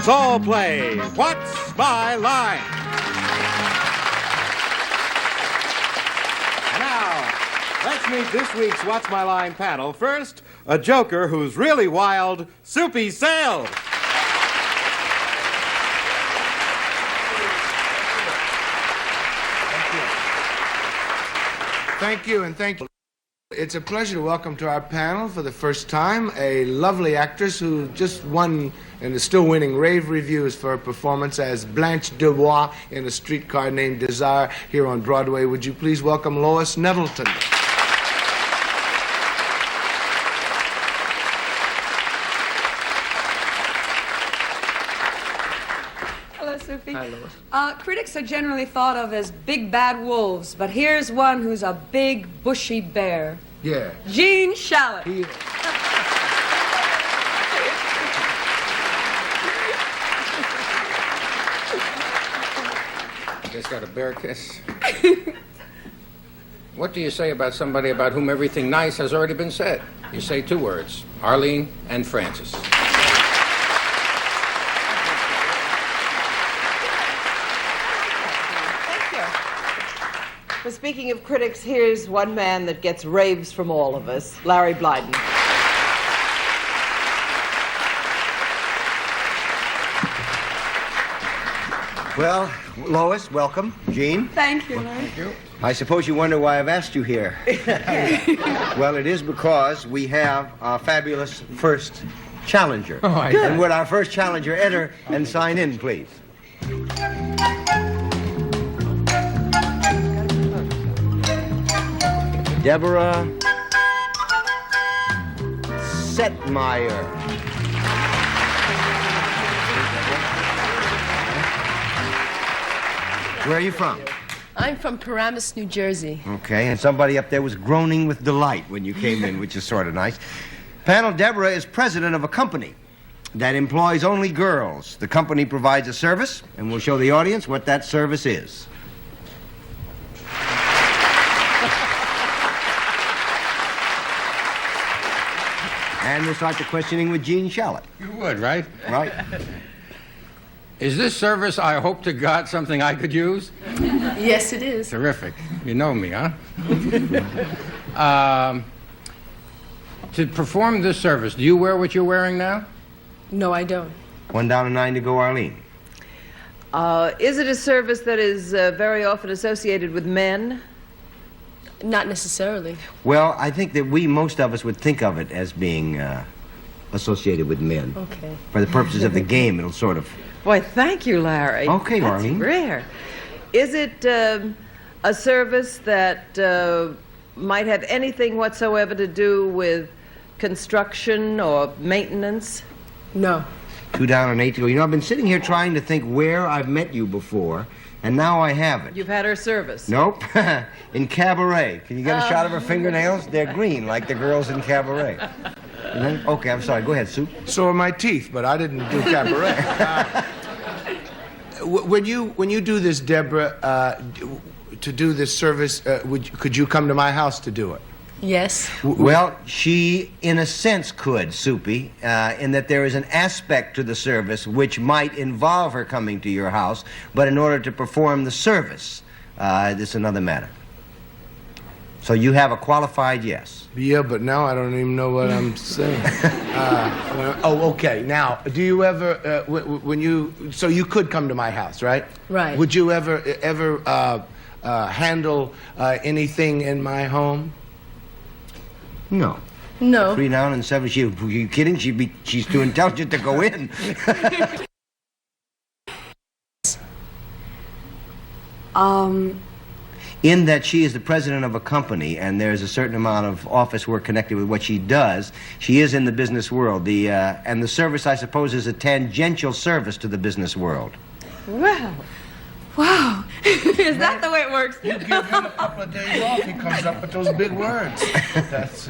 Let's all play What's My Line? And now, let's meet this week's What's My Line panel. First, a joker who's really wild, Soupy Sales. Thank you, and thank you. It's a pleasure to welcome to our panel for the first time a lovely actress who just won and is still winning rave reviews for her performance as Blanche Dubois in A Streetcar Named Desire here on Broadway. Would you please welcome Lois Nettleton? Hello, Sophie. Hi, Lois. Critics are generally thought of as big bad wolves, but here's one who's a big bushy bear. Yeah. Gene Shalit. He, Just got a bear kiss. What do you say about somebody about whom everything nice has already been said? You say two words, Arlene and Francis. Well, speaking of critics, here's one man that gets raves from all of us, Larry Blyden. Well, Lois, welcome. Gene? Thank you, Larry. Thank you. I suppose you wonder why I've asked you here. Well, it is because we have our fabulous first challenger. Oh, I And would our first challenger enter and sign in, please? Deborah Setmeyer. Where are you from? I'm from Paramus, New Jersey. Okay, and somebody up there was groaning with delight when you came in, which is sort of nice. Panel, Deborah is president of a company that employs only girls. The company provides a service, and we'll show the audience what that service is. And we'll start the questioning with Gene Shalit. You would, right? Right? Is this service, I hope to God, something I could use? Yes, it is. Terrific. You know me, huh? To perform this service, do you wear what you're wearing now? No, I don't. 1 down and 9 to go, Arlene. Is it a service that is very often associated with men? Not necessarily. Well, I think that most of us would think of it as being associated with men. Okay. For the purposes of the game, it'll sort of... Why, thank you, Larry. Okay, That's Arlene. rare. Is it a service that might have anything whatsoever to do with construction or maintenance? No. 2 down and 8 to go. You know, I've been sitting here trying to think where I've met you before, and now I haven't. You've had her service? Nope. In Cabaret. Can you get a shot of her fingernails? They're green, like the girls in Cabaret. Okay, I'm sorry. Go ahead, Soup. so are my teeth, but I didn't do cabaret. When you do this, Deborah, to do this service, could you come to my house to do it? Yes. Well, she, in a sense, could, Soupy, in that there is an aspect to the service which might involve her coming to your house, but in order to perform the service, it's another matter. So you have a qualified yes. Yeah, but now I don't even know what I'm saying. Okay. Now, do you ever, so you could come to my house, right? Right. Would you ever handle anything in my home? No. No. 3 down and 7. Are you kidding? She's too intelligent to go in. In that she is the president of a company and there's a certain amount of office work connected with what she does, she is in the business world. And the service, I suppose, is a tangential service to the business world. Well, Wow. Is that the way it works? You give him a couple of days off, he comes up with those big words. That's,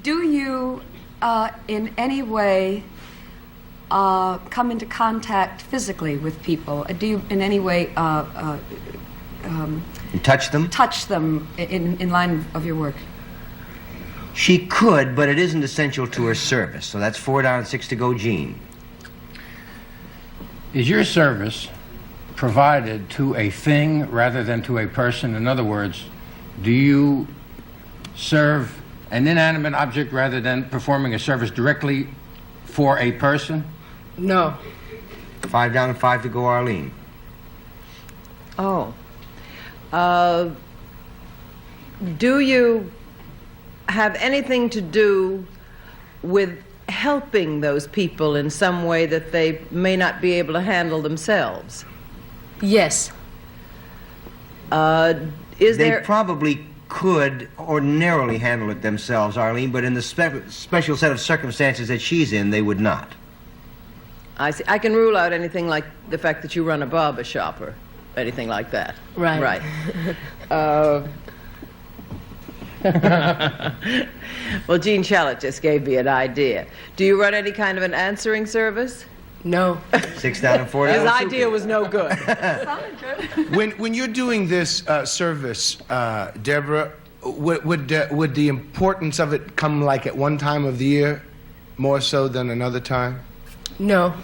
Do you, in any way, come into contact physically with people? Do you, in any way, You touch them? touch them in line of your work? She could, but it isn't essential to her service. So that's 4 down and 6 to go, Gene. Is your service provided to a thing rather than to a person? In other words, do you serve an inanimate object rather than performing a service directly for a person? No. 5 down and 5 to go, Arlene. Oh. Do you have anything to do with helping those people in some way that they may not be able to handle themselves? Yes. They probably could ordinarily handle it themselves, Arlene, but in the special set of circumstances that she's in, they would not. I see. I can rule out anything like the fact that you run a barber shop or anything like that. Right. Right. Well, Gene Shalit just gave me an idea. Do you run any kind of an answering service? No. 6 down and 4 down. His idea was no good. When you're doing this service, Deborah, would the importance of it come like at one time of the year more so than another time? No.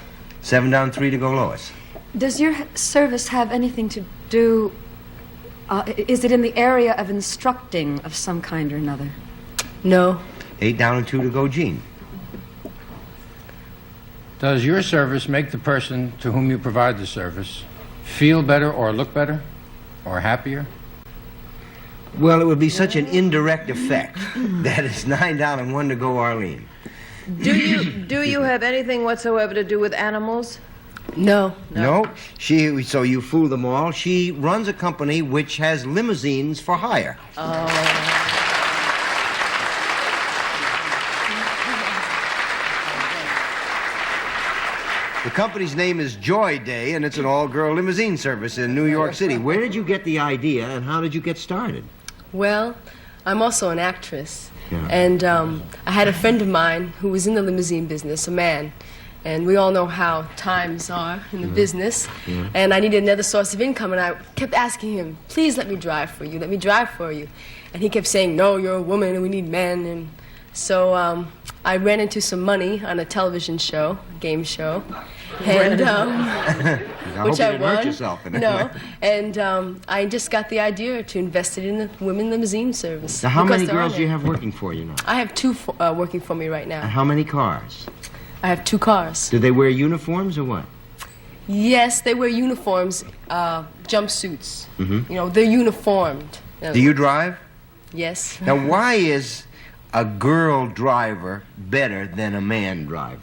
7 down, 3 to go, Lois. Does your service have anything to do, is it in the area of instructing of some kind or another? No. 8 down and 2 to go, Gene. Does your service make the person to whom you provide the service feel better or look better or happier? Well, it would be such an indirect effect. That is 9 down and 1 to go, Arlene. Do you have anything whatsoever to do with animals? No. No. So you fool them all. She runs a company which has limousines for hire. The company's name is Joy Day, and it's an all-girl limousine service in New York City. Where did you get the idea, and how did you get started? Well, I'm also an actress. Yeah. And I had a friend of mine who was in the limousine business, a man. And we all know how times are in the business. Yeah. And I needed another source of income, and I kept asking him, please let me drive for you, let me drive for you. And he kept saying, no, you're a woman and we need men. And so I ran into some money on a television show, a game show. And, which I won. Hurt yourself in it. No, and I just got the idea to invest it in the women limousine service. Now, how because many they're girls on do you it. have working for you now? I have 2 working for me right And now. how many cars? I have 2 cars. Do they wear uniforms or what? Yes, they wear uniforms, jumpsuits. Mm-hmm. You know, they're uniformed. Do you drive? Yes. Now, why is a girl driver better than a man driver?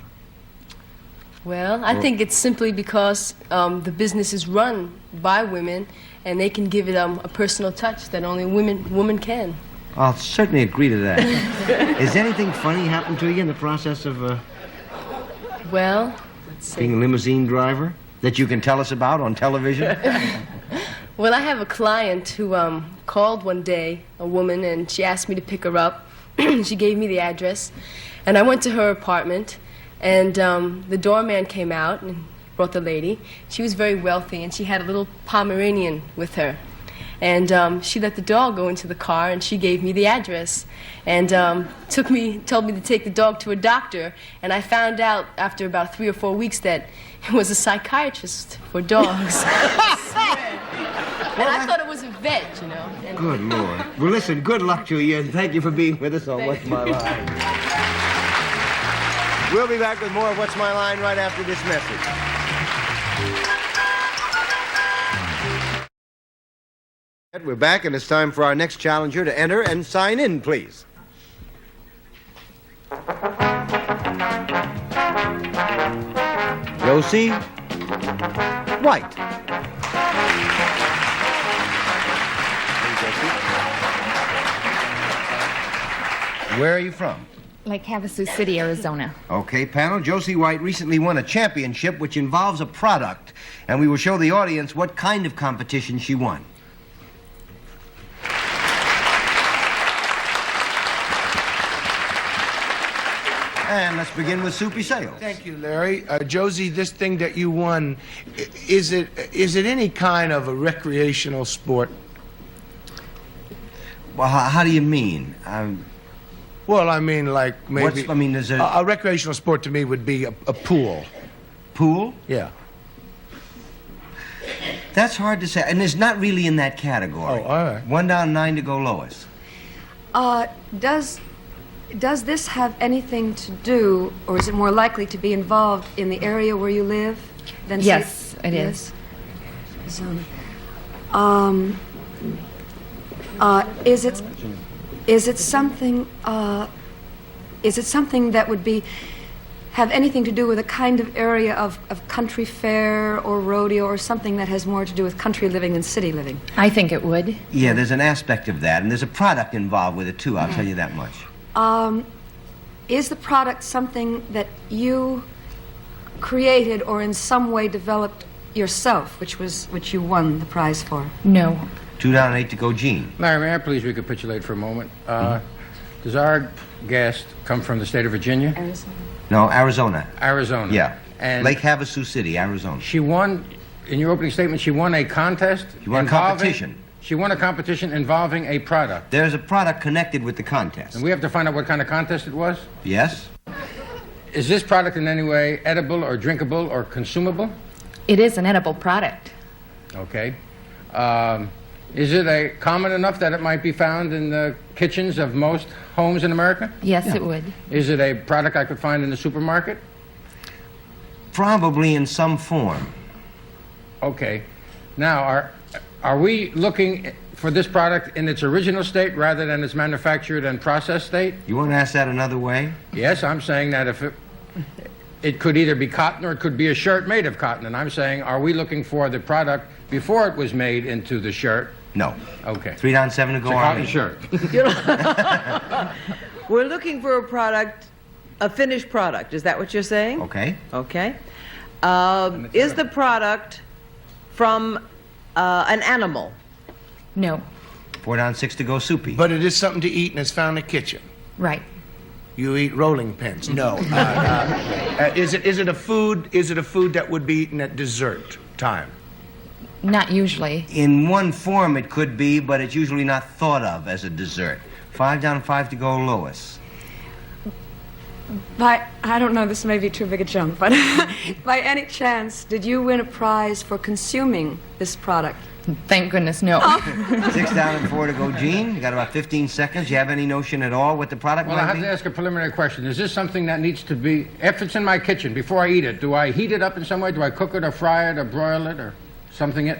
Well, I think it's simply because the business is run by women, and they can give it a personal touch that only women can. I'll certainly agree to that. Has anything funny happened to you in the process of Well, let's see. being a limousine driver that you can tell us about on television? Well, I have a client who called one day, a woman, and she asked me to pick her up. She gave me the address, and I went to her apartment, and the doorman came out and brought the lady. She was very wealthy, and she had a little Pomeranian with her. And she let the dog go into the car, and she gave me the address, and told me to take the dog to a doctor. And I found out after about 3 or 4 weeks that it was a psychiatrist for dogs. And I thought it was a vet, you know. And Good Lord. Well, listen, good luck to you, and thank you for being with us on What's My Line. We'll be back with more of What's My Line right after this message. We're back, and it's time for our next challenger to enter and sign in, please. Josie White. Where are you from? Lake Havasu City, Arizona. Okay, panel. Josie White recently won a championship which involves a product, and we will show the audience what kind of competition she won. And let's begin with Soupy Sales. Thank you, Larry. Josie, this thing that you won, is it any kind of a recreational sport? Well, how do you mean? Well, I mean, like maybe... Is it a recreational sport to me would be a pool. pool? Yeah. That's hard to say, and it's not really in that category. Oh, all right. 1 down, 9 to go, Lois. Does this have anything to do, or is it more likely to be involved in the area where you live than Yes, say, it is. Arizona? Is it something? Is it something that would have anything to do with a kind of area of country fair or rodeo or something that has more to do with country living than city living? I think it would. Yeah, there's an aspect of that, and there's a product involved with it, too. I'll tell you that much. Is the product something that you created or in some way developed yourself, which you won the prize for? No. 2 down, 8 to go, Gene. Larry, may I please recapitulate for a moment? Does our guest come from the state of Virginia? Arizona. No, Arizona. Arizona. Yeah. And Lake Havasu City, Arizona. she won, in your opening statement, she won a contest? She won a competition. She won a competition involving a product. There's a product connected with the contest. And we have to find out what kind of contest it was? Yes? Is this product in any way edible or drinkable or consumable? It is an edible product. Okay. Is it common enough that it might be found in the kitchens of most homes in America? Yes, it would. Is it a product I could find in the supermarket? Probably in some form. Okay. Now, are we looking for this product in its original state rather than its manufactured and processed state? You want to ask that another way? Yes, I'm saying that if it could either be cotton or it could be a shirt made of cotton. And I'm saying, are we looking for the product before it was made into the shirt? No. Okay. 3 down, 7 to go, It's a cotton Arlene. shirt. We're looking for a product, a finished product. Is that what you're saying? Okay. Okay. Is the product from an animal? No. 4 down, 6 to go, Soupy. But it is something to eat and it's found in the kitchen. Right. You eat rolling pins. No. Is it a food? Is it a food that would be eaten at dessert time? Not usually. In one form it could be, but it's usually not thought of as a dessert. 5 down, 5 to go, Lois. I don't know, this may be too big a jump, but by any chance, did you win a prize for consuming this product? Thank goodness, no. 6 down and 4 to go, Gene. You got about 15 seconds. You have any notion at all what the product Well, I might have be? to ask a preliminary question. Is this something that needs to be, if it's in my kitchen, before I eat it, do I heat it up in some way? Do I cook it or fry it or broil it or something it?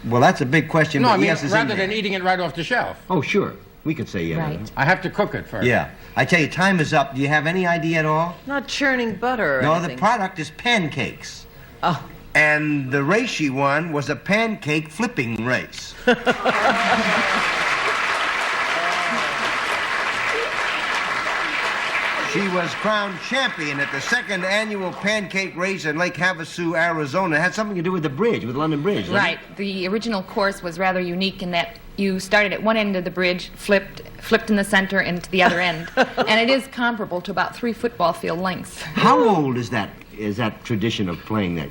Well, that's a big question, No, but I mean, yes is in rather there. than eating it right off the shelf. Oh, sure. We could say yeah. Right. I have to cook it first. Yeah. I tell you, time is up. Do you have any idea at all? Not churning butter or No, anything. the product is pancakes. Oh. And the race she won was a pancake flipping race. She was crowned champion at the 2nd annual pancake race in Lake Havasu, Arizona. It had something to do with the bridge, with London Bridge, didn't Right. The original course was rather unique in that you started at one end of the bridge, flipped in the center, and to the other end. And it is comparable to about 3 football field lengths. How old is that tradition of playing that?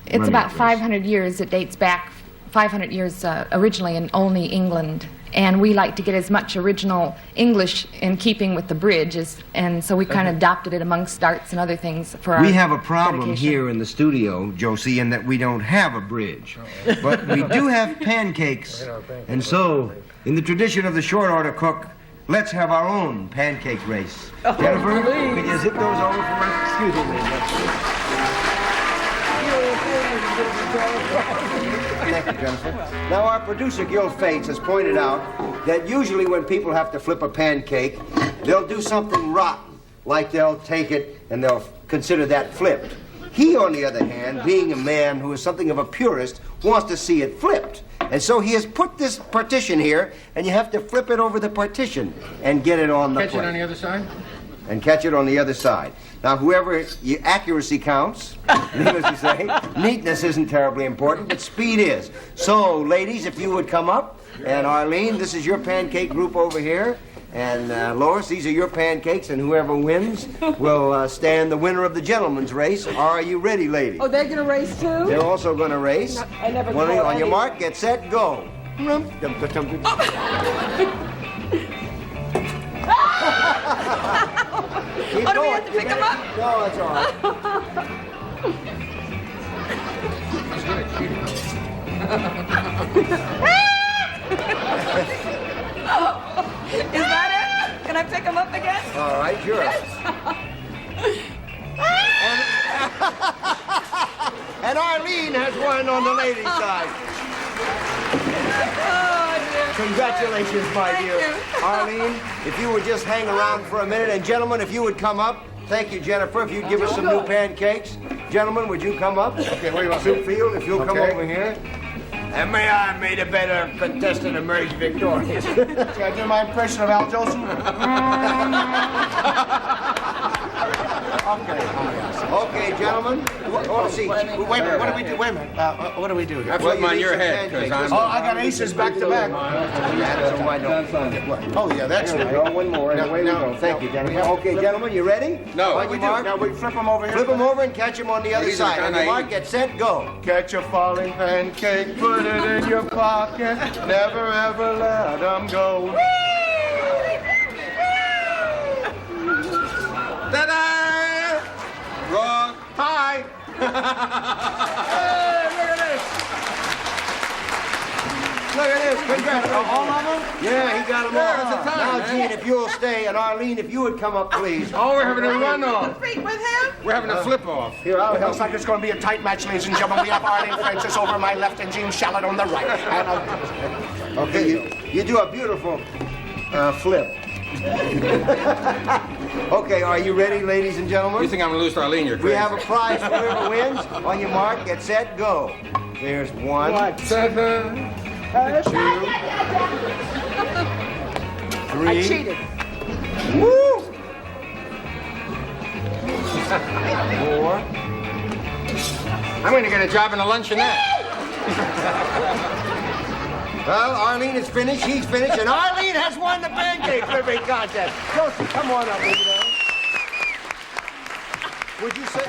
It's running about that race? 500 years. It dates back 500 years originally in only England. And we like to get as much original English in keeping with the bridge, and so we kind of adopted it among starts and other things for our We have a problem dedication. here in the studio, Josie, in that we don't have a bridge. But we do have pancakes. And so, in the tradition of the short order cook, let's have our own pancake race. Jennifer, could you zip those over for us? Excuse me. Thank you, Jennifer. Now, our producer, Gil Fates, has pointed out that usually when people have to flip a pancake, they'll do something rotten, like they'll take it and they'll consider that flipped. He, on the other hand, being a man who is something of a purist, wants to see it flipped. And so he has put this partition here, and you have to flip it over the partition and get it on the Catch plate. it on the other side? And catch it on the other side. Now, whoever accuracy counts, needless to say, neatness isn't terribly important, but speed is. So, ladies, if you would come up, and Arlene, this is your pancake group over here, and Lois, these are your pancakes, and whoever wins will stand the winner of the gentleman's race. Are you ready, ladies? Oh, they're going to race too? They're also going to race. I never One of you, caught on your any. mark, get set, go. Keep Oh, do we going. have to pick them up? No, that's all right. Is that it? Can I pick him up again? All right, sure. And Arlene has one on the ladies' side. Oh, dear. Congratulations, my Thank dear. you. Arlene, if you would just hang around for a minute. And gentlemen, if you would come up. Thank you, Jennifer. If you'd give us some new pancakes. Gentlemen, would you come up? Okay, where do you want? Field, if you'll come over here. And may I may the better contestant emerge victorious. Can I do my impression of Al Jolson? Okay, gentlemen. See, wait a minute, what do we do? Wait a minute. What do we do here? I put them on your head, because I'm... Oh, I got aces back to back. Oh, yeah, that's right. One more, and away we go. Thank you, gentlemen. Okay, gentlemen, you ready? No. What do we do? Now we flip them over here. Flip them over and catch them on the other These are side. On kinda your mark, easy. get set, go. Catch a falling pancake, put it in your pocket, never ever let them go. Ta-da! Wrong. Hi! Hey, look at this! Look at this. Congratulations. All of them? Yeah, he got them all. it's a tie, Now, man. Gene, if you'll stay, and Arlene, if you would come up, please. Oh, we're having a run-off. Compete with him? We're having a flip-off. Here, it looks like it's going to be a tight match, ladies and gentlemen. We have Arlene Francis over my left and Gene Shalit on the right. And, Okay, you do a beautiful flip. Okay, are you ready, ladies and gentlemen? You think I'm going to lose to Arlene? You're We crazy. have a prize for whoever wins. On your mark, get set, go. There's one. 7, 2. Three. I cheated. Woo! 4. I'm going to get a job in a luncheonette. Well, Arlene is finished, he's finished, and Arlene has won the pancake flipping contest. Josie, come on up, will you now? Would you say...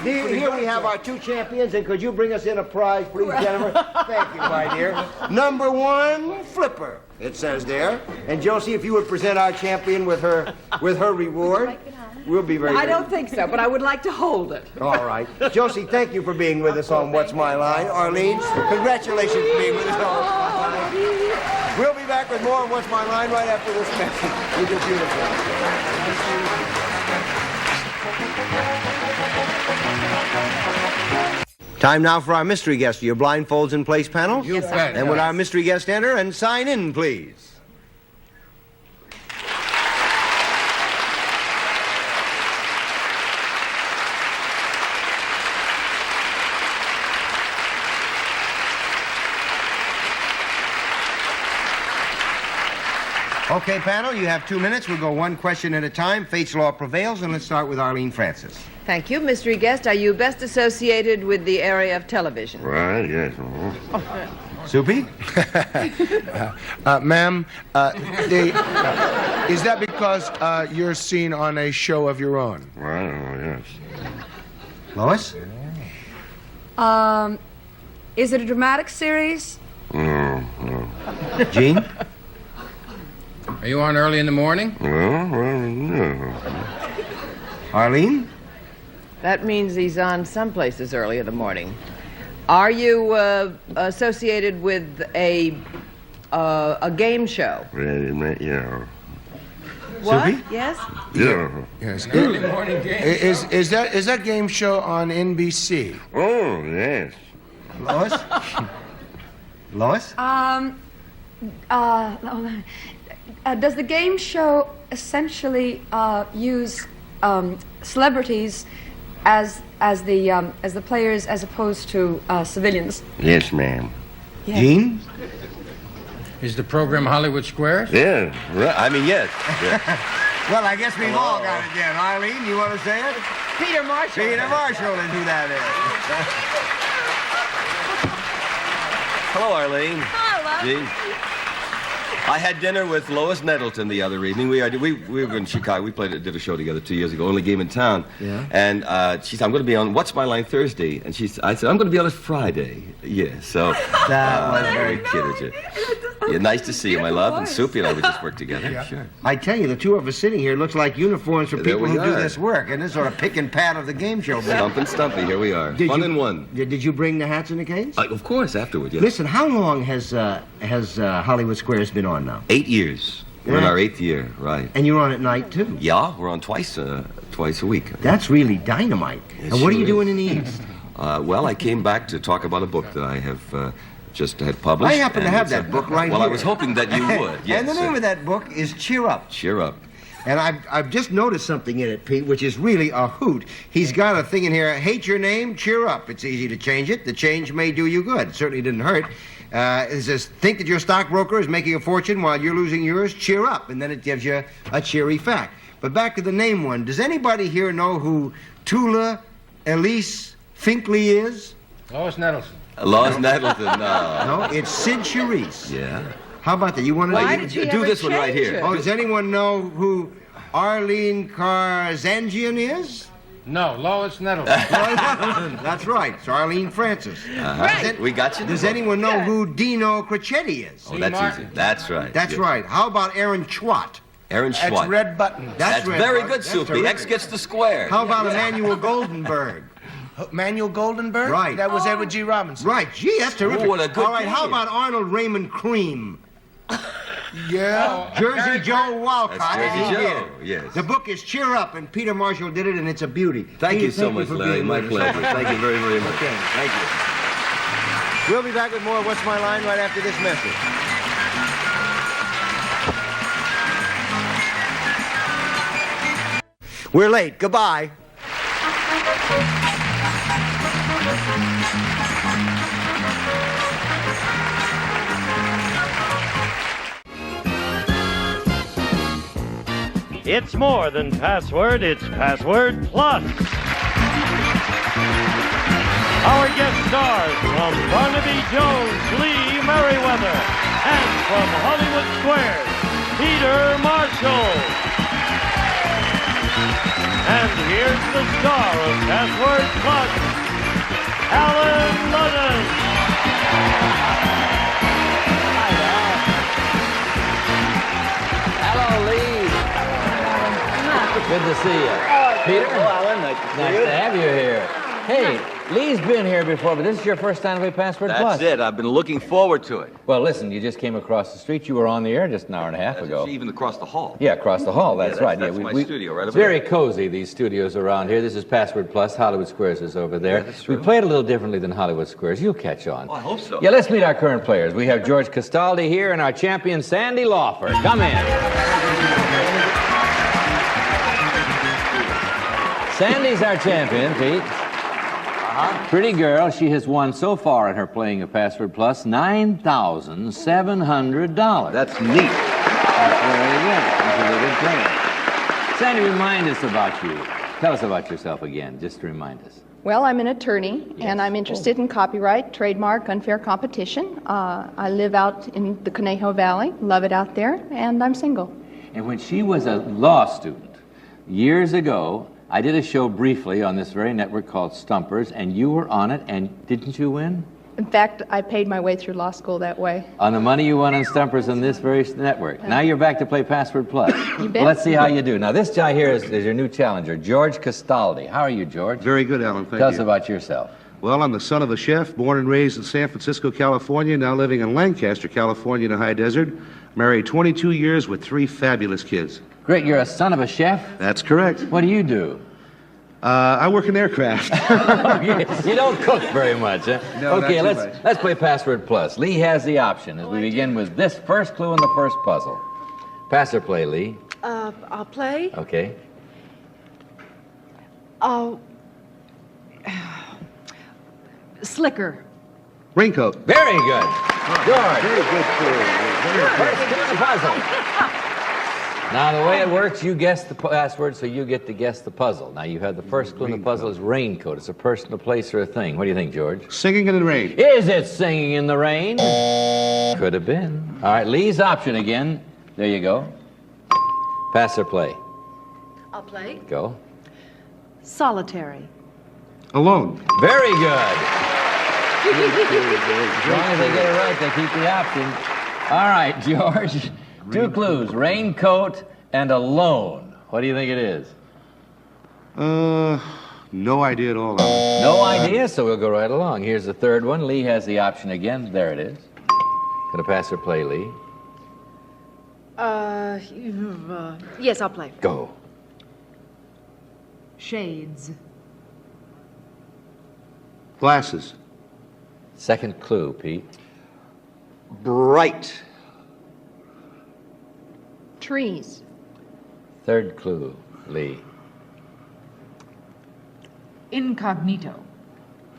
Here we have our 2 champions, and could you bring us in a prize, please, Jennifer? Thank you, my dear. Number 1, flipper, it says there. And Josie, if you would present our champion with her reward, we'll be very I don't think so, but I would like to hold it. All right. Josie, thank you for being with us on What's My Line. Arlene, congratulations for being with us on What's My Line. We'll be back with more on What's My Line right after this message. You did beautiful. Time now for our mystery guest. Your blindfolds in place panel? You bet. And would our mystery guest enter and sign in, please? Okay, panel, you have 2 minutes. We'll go one question at a time. Fate's law prevails, and let's start with Arlene Francis. Thank you. Mystery guest, are you best associated with the area of television? Right, yes. Soupy? ma'am, is that because you're seen on a show of your own? Right, yes. Lois? Is it a dramatic series? No. Gene? Are you on early in the morning? No. Arlene? That means he's on some places early in the morning. Are you associated with a game show? Yeah. What? Soupy? Yes? Yeah. Yes. Early morning game. Is that game show on NBC? Oh, yes. Lois? Lois? Does the game show essentially use celebrities as the players as opposed to civilians? Yes, ma'am. Gene? Is the program Hollywood Squares? Yeah, right. I mean, yes. Yeah. Well, I guess we've all got it then. Arlene, you want to say it? Peter Marshall. Peter Marshall is who that is. Hello, Arlene. Hello. Gene. I had dinner with Lois Nettleton the other evening. We were in Chicago. We did a show together 2 years ago, only game in town. Yeah. And she said, I'm going to be on What's My Line Thursday. And I said, I'm going to be on it Friday. Yeah, so... That was very cute of you. Yeah, nice to see you, my love. And course. Soupy and I would just work together. Yeah. Sure. I tell you, the two of us sitting here looks like uniforms for There people we who do are. this work, and this sort of pick and pat of the game show. Stump and Stumpy, here we are. Did Fun you- in one. Did you bring the hats and the canes? Of course, afterward, yes. Listen, how long has Hollywood Squares been on now? 8 years. We're in Yeah. our 8th year, right. And you're on at night, too. Yeah, we're on twice a week. That's really dynamite. It And what are sure you doing is. in the East? Well, I came back to talk about a book that I have just had published. I happen to and have it's that book right well, here. I was hoping that you would, yes. And the name of that book is Cheer Up. Cheer Up. And I've just noticed something in it, Pete, which is really a hoot. He's got a thing in here, hate your name, cheer up. It's easy to change it. The change may do you good. It certainly didn't hurt. It says, think that your stockbroker is making a fortune while you're losing yours, cheer up. And then it gives you a cheery fact. But back to the name one. Does anybody here know who Tula Elise Finkley is? Lois Nettleton. Lois Nettleton, no. No, it's Sid Charisse. Yeah. How about that? You want to Why did she do ever this one right change here. it? Oh, does anyone know who Arlene Karzanjian is? No, Lois Nettleton. That's right. It's Arlene Francis. Right. We got you. Does anyone know who Dino Crocetti is? Oh, that's Martin. easy. That's right. That's Yes. right. How about Aaron Schwat? Aaron That's Schwat. Red Button. That's Red very Button. good, That's Soupy. terrific. X gets the square. How about Emmanuel Goldenberg? Manuel Goldenberg? Right. That was Edward G. Robinson. Right. Gee, that's terrific. Ooh, what a good All right. How game. about Arnold Raymond Cream? Yeah. Jersey Joe Walcott. That's Jersey and he Joe, did it. yes. The book is Cheer Up, and Peter Marshall did it, and it's a beauty. Thank Peter, you so much, for Larry. being My with us. pleasure. Thank you very, very much. Okay. Thank you. We'll be back with more of What's My Line right after this message. We're late. Goodbye. It's more than password, it's password plus. Our guest stars from Barnaby Jones, Lee Merriweather, and from Hollywood Squares, Peter Marshall. And here's the star of Password Plus, Alan Ludden. Hello, Lee. Good to see you. Peter? Hello, Alan. Nice Nice to have you here. Hey, Lee's been here before, but this is your first time to play Password Plus. That's it. I've been looking forward to it. Well, listen, you just came across the street. You were on the air just an hour and a half ago. Even across the hall. Yeah, across the hall. That's right. That's yeah, my studio right It's over very there. cozy, these studios around here. This is Password Plus. Hollywood Squares is over there. Yeah, that's true. We play it a little differently than Hollywood Squares. You'll catch on. Oh, I hope so. Yeah, let's meet our current players. We have George Castaldi here and our champion, Sandy Lawford. Come in. Sandy's our champion, Pete. Pretty girl. She has won so far in her playing of Password Plus $9,700. That's neat. That's very good. She's a good player. Sandy, remind us about you. Tell us about yourself again, just to remind us. Well, I'm an attorney, and I'm interested in copyright, trademark, unfair competition. I live out in the Conejo Valley, love it out there, and I'm single. And when she was a law student, years ago, I did a show briefly on this very network called Stumpers, and you were on it, and didn't you win? In fact, I paid my way through law school that way. On the money you won on Stumpers on this very network. Now you're back to play Password Plus. You bet. Well, let's see how you do. Now, this guy here is your new challenger, George Castaldi. How are you, George? Very good, Alan. Thank Tell you. us about yourself. Well, I'm the son of a chef, born and raised in San Francisco, California, now living in Lancaster, California in the high desert. Married 22 years with 3 fabulous kids. Great, you're a son of a chef? That's correct. What do you do? I work in aircraft. You don't cook very much, huh? No, okay, not too let's play Password Plus. Lee has the option as we begin with this first clue in the first puzzle. Pass or play, Lee? I'll play. Okay. Slicker. Raincoat. Very good. George. Very good clue. First clue in the puzzle. Now, the way it works, you guess the password, so you get to guess the puzzle. Now, you have the first clue in the puzzle is raincoat. It's a person, a place, or a thing. What do you think, George? Singing in the rain. Is it singing in the rain? Could have been. All right, Lee's option again. There you go. Pass or play? I'll play. Go. Solitary. Alone. Very good. As long as they get it right, they keep the option. All right, George. Two clues, raincoat and alone. What do you think it is? No idea at all. No idea, so we'll go right along. Here's the third one. Lee has the option again. There it is. Gonna pass or play, Lee? Yes, I'll play. Go. Shades. Glasses. Second clue, Pete. Bright. Trees. Third clue, Lee. Incognito.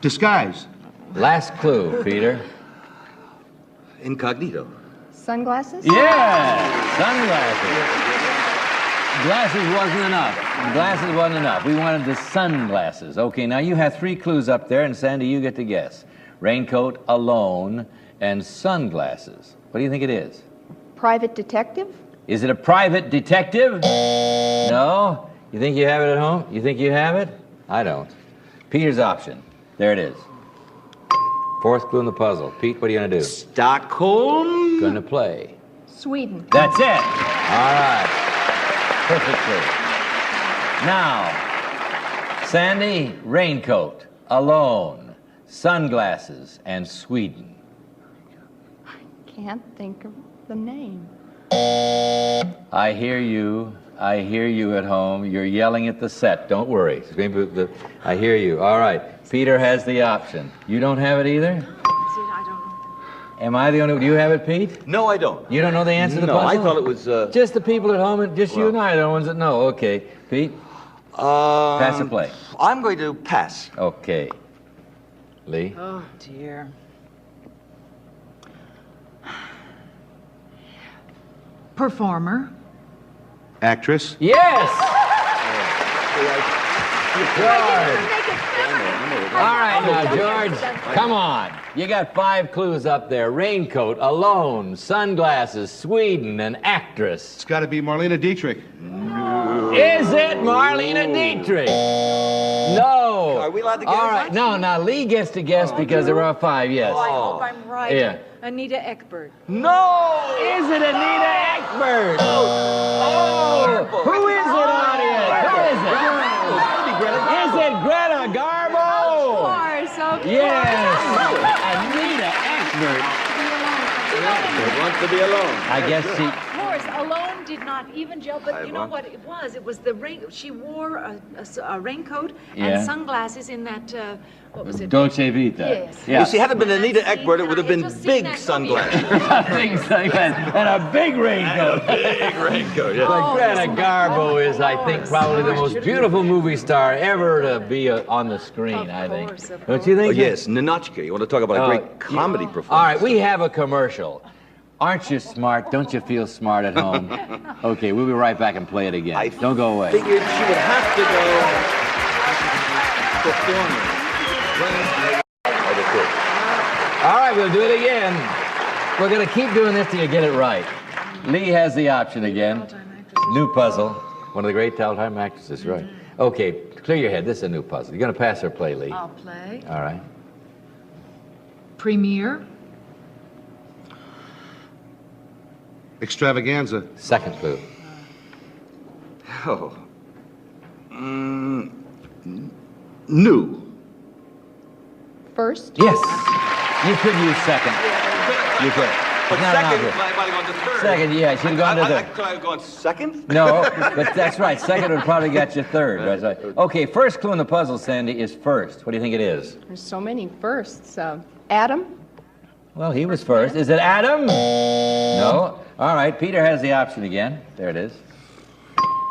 Disguise. Last clue, Peter. Incognito. Sunglasses? Yeah, sunglasses. Glasses wasn't enough. Glasses wasn't enough. We wanted the sunglasses. Okay, now you have three clues up there, and Sandy, you get to guess. Raincoat, alone, and sunglasses. What do you think it is? Private detective? Is it a private detective? No? You think you have it at home? You think you have it? I don't. Peter's option. There it is. Fourth clue in the puzzle. Pete, what are you going to do? Stockholm. Going to play. Sweden. That's it. All right. Perfect clue. Now, Sandy, raincoat, alone, sunglasses, and Sweden. Can't think of the name. I hear you. I hear you at home. You're yelling at the set. Don't worry. I hear you. All right. Peter has the option. You don't have it either? I don't know. Am I the only one? Do you have it, Pete? No, I don't. You don't know the answer to the puzzle? No, I thought it was... Just the people at home, and just you and I are the ones that know. Okay. Pete? Pass or play? I'm going to pass. Okay. Lee? Oh, dear. Performer. Actress. Yes! George. All right, now, George, come on. You got 5 clues up there. Raincoat, alone, sunglasses, Sweden, and actress. It's got to be Marlene Dietrich. Is it Marlene Dietrich? No. Are we allowed to guess? All right. No, now Lee gets to guess because there are 5, yes. Oh, I hope I'm right. Yeah. Anita Ekberg. No! Is it Anita Ekberg? Oh! Who is it, audience? Who is it? Is it Greta Garbo? Of course, okay. Yes! Anita Ekberg. It wants to be alone. I guess she... Of course, alone did not even gel, but you know what it was? It was the rain. She wore a raincoat Yeah. and sunglasses in that, what was it? Dolce Vita. Yes. Yeah. If she hadn't been Anita Ekberg, it would have been big sunglasses. Big sunglasses and a big raincoat. Big raincoat, yeah. But Greta Garbo is, I think, probably the most beautiful movie star ever to be on the screen, I think. Don't you think? Oh, yes, Ninochka. You want to talk about a great comedy performance. All right, we have a commercial. Aren't you smart? Don't you feel smart at home? Okay, we'll be right back and play it again. Don't go away. Figured she would have to go performing. All right, we'll do it again. We're going to keep doing this till you get it right. Lee has the option again. New puzzle. One of the great Tattletales actresses, right. Okay, clear your head. This is a new puzzle. You're going to pass or play, Lee? I'll play. All right. Premiere. Extravaganza. Second clue. Oh. New. First? Yes. You could use second. You could. But No, second, no, I might have gone to third. Second, yeah, you should have gone to the... Could I have gone second? No, but that's right. Second would probably got you third. That's right. Okay, first clue in the puzzle, Sandy, is first. What do you think it is? There's so many firsts. Adam? Well, he was first. Is it Adam? No. All right, Peter has the option again. There it is.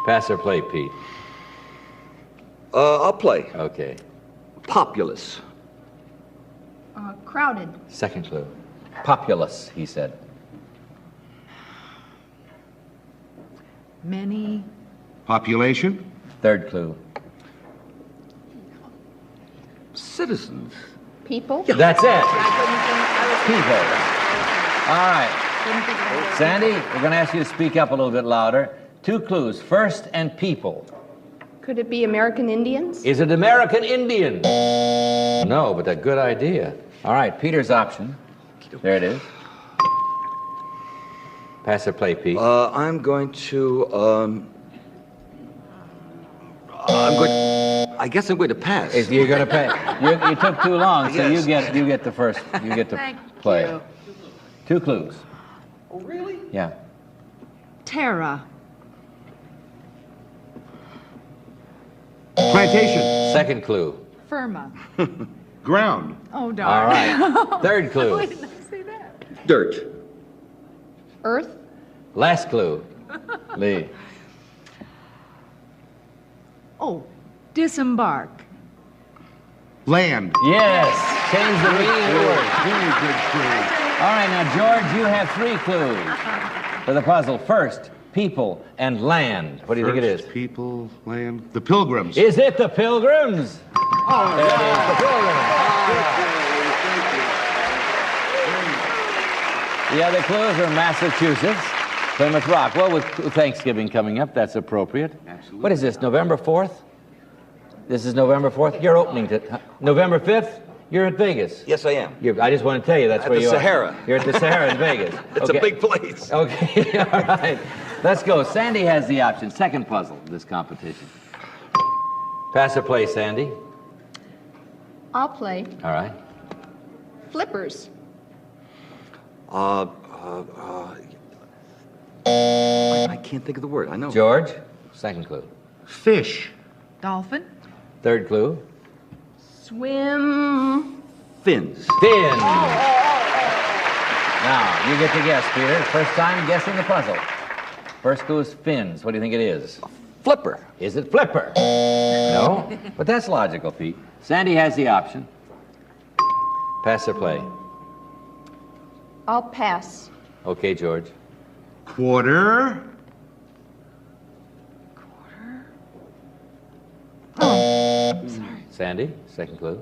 Pass or play, Pete? I'll play. Okay. Populous. Crowded. Second clue. Populous, he said. Many. Population. Third clue. Citizens. People? That's it. People. All right. Sandy, we're going to ask you to speak up a little bit louder. 2 clues. First and people. Could it be American Indians? Is it American Indian? No, but a good idea. All right, Peter's option. There it is. Pass or play, Pete? I'm going to, I guess I'm going to pass. If you're going to pay. You took too long, so Yes. you get the first. You get to Thank play. you. 2 clues. Oh, really? Yeah. Terra. Plantation. Second clue. Firma. Ground. Oh, All darn. right. Third clue. Why didn't I say that? Dirt. Earth. Last clue. Lee. Oh, disembark. Land. Yes. Change the meaning of the word. Very good clue. All right, now, George, you have 3 clues for the puzzle. First, people and land. What do you think it is? First, people, land. The Pilgrims. Is it the Pilgrims? Oh, It is the Pilgrims. The other clues are Massachusetts, Plymouth Rock. Well, with Thanksgiving coming up, that's appropriate. Absolutely. What is this, November 4th? This is November 4th? You're opening to November 5th? You're at Vegas. Yes, I am. I just want to tell you that's At where the you Sahara. are. You're at the Sahara in Vegas. It's Okay. a big place. Okay, all right. Let's go. Sandy has the option. Second puzzle of this competition. Pass or play, Sandy. I'll play. All right. Flippers. I can't think of the word. I know. George, second clue. Fish. Dolphin. Third clue. Swim. Fins. Fins. Now, you get to guess, Peter. First time guessing the puzzle. First clue is fins. What do you think it is? Flipper. Is it flipper? No? But that's logical, Pete. Sandy has the option. Pass or play? I'll pass. Okay, George. Quarter. Sandy, second clue.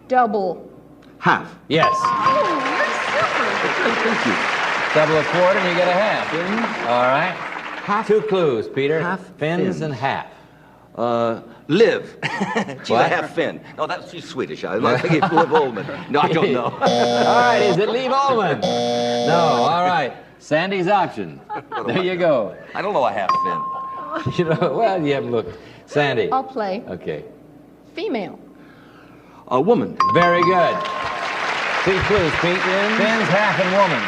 Double. Half. Yes. Thank you. Double a quarter and you get a half. All right. Half. 2 clues, Peter. Half fins fins. and half. Live. She's What? a half Finn. No, she's Swedish. I'm not thinking Liv Ullman. No, I don't know. All right, is it Lee Bowman? No, all right. Sandy's option. There you go. I don't know a half Finn. You know, well, you haven't looked. Sandy. I'll play. Okay. Female. A woman. Very good. 3 clues, Pete. Fins, half, and woman.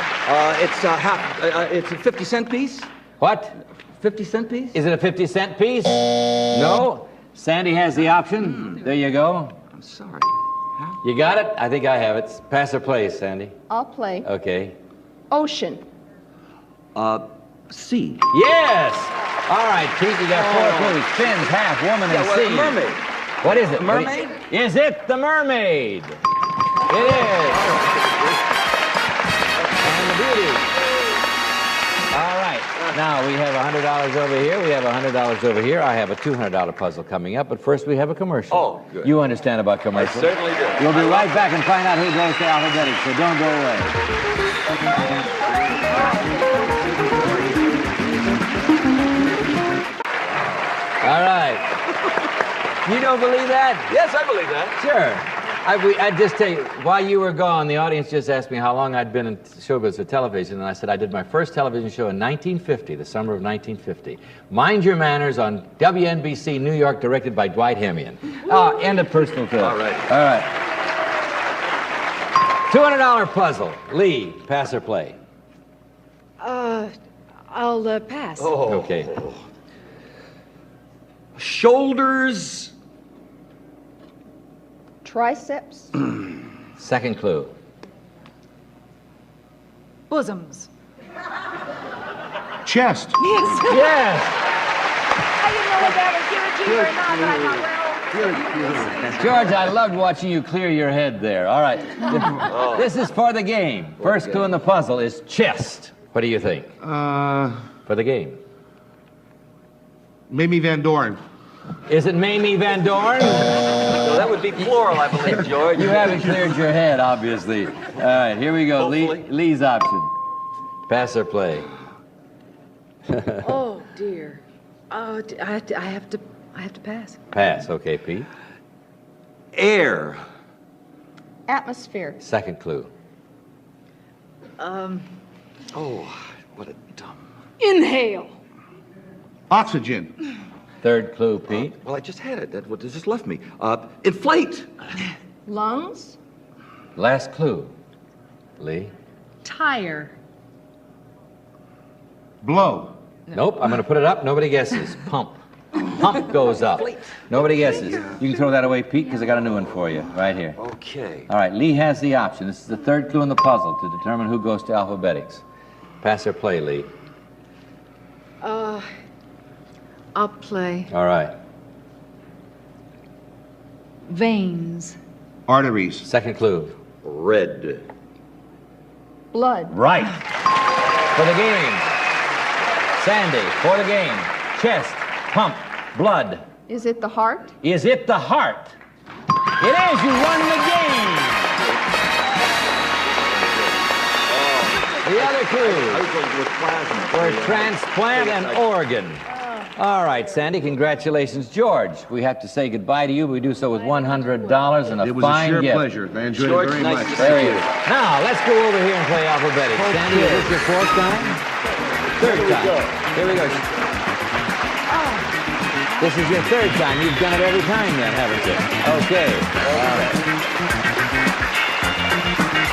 It's a half. It's a 50-cent piece. What? 50-cent piece. Is it a 50-cent piece? No. Sandy has the option. There you go. I'm sorry. You got it? I think I have it. Pass or play, Sandy. I'll play. Okay. Ocean. Sea. Yes! All right, Pete, you got 4 clues. Fins, half, woman, and sea. Mermaid. What is it? Mermaid? Is it the mermaid? It is. And the beauty. All right. Now, we have $100 over here. We have $100 over here. I have a $200 puzzle coming up. But first, we have a commercial. Oh, good. You understand about commercials. I certainly do. We'll be right back and find out who goes to Alphabetics, so don't go away. All right. You don't believe that? Yes, I believe that. Sure. I just tell you, while you were gone, the audience just asked me how long I'd been in showbiz or television, and I said I did my first television show in 1950, the summer of 1950. Mind Your Manners on WNBC New York, directed by Dwight Hemian. End of personal film. All right. All right. $200 puzzle. Lee, pass or play? I'll pass. Oh. Okay. Shoulders. Triceps. Second clue. Bosoms. Chest. Yes. Yes. I didn't know whether I would give it to you or not, but I thought, George, I loved watching you clear your head there. All right. This is for the game. First clue in the puzzle is chest. What do you think? For the game. Mamie Van Doren. Is it Mamie Van Doren? So that would be plural, I believe, George. You haven't cleared your head, obviously. All right, here we go. Lee's option. Pass or play? Oh, dear. Oh, I have to pass. Pass. Okay, Pete. Air. Atmosphere. Second clue. Oh, what a dumb... Inhale. Oxygen. Third clue, Pete. Well, I just had it. That what just left me. Inflate. Lungs. Last clue. Lee. Tire. Blow. Nope, I'm going to put it up. Nobody guesses. Pump. Pump goes up. Nobody guesses. You can throw that away, Pete, because I got a new one for you right here. Okay. All right, Lee has the option. This is the third clue in the puzzle to determine who goes to Alphabetics. Pass or play, Lee. I'll play. All right. Veins. Arteries. Second clue. Red. Blood. Right. For the game. Sandy, for the game. Chest, pump, blood. Is it the heart? Is it the heart? It is. You won the game. The other clue were transplant and organ. All right, Sandy, congratulations. George, we have to say goodbye to you. We do so with $100 and a fine gift. It was a sheer pleasure. I enjoyed it very much. There you go. Now, let's go over here and play Alphabetics. Sandy, is this your fourth time? Third time. Here we go. This is your third time. You've done it every time then, haven't you? Okay. All right.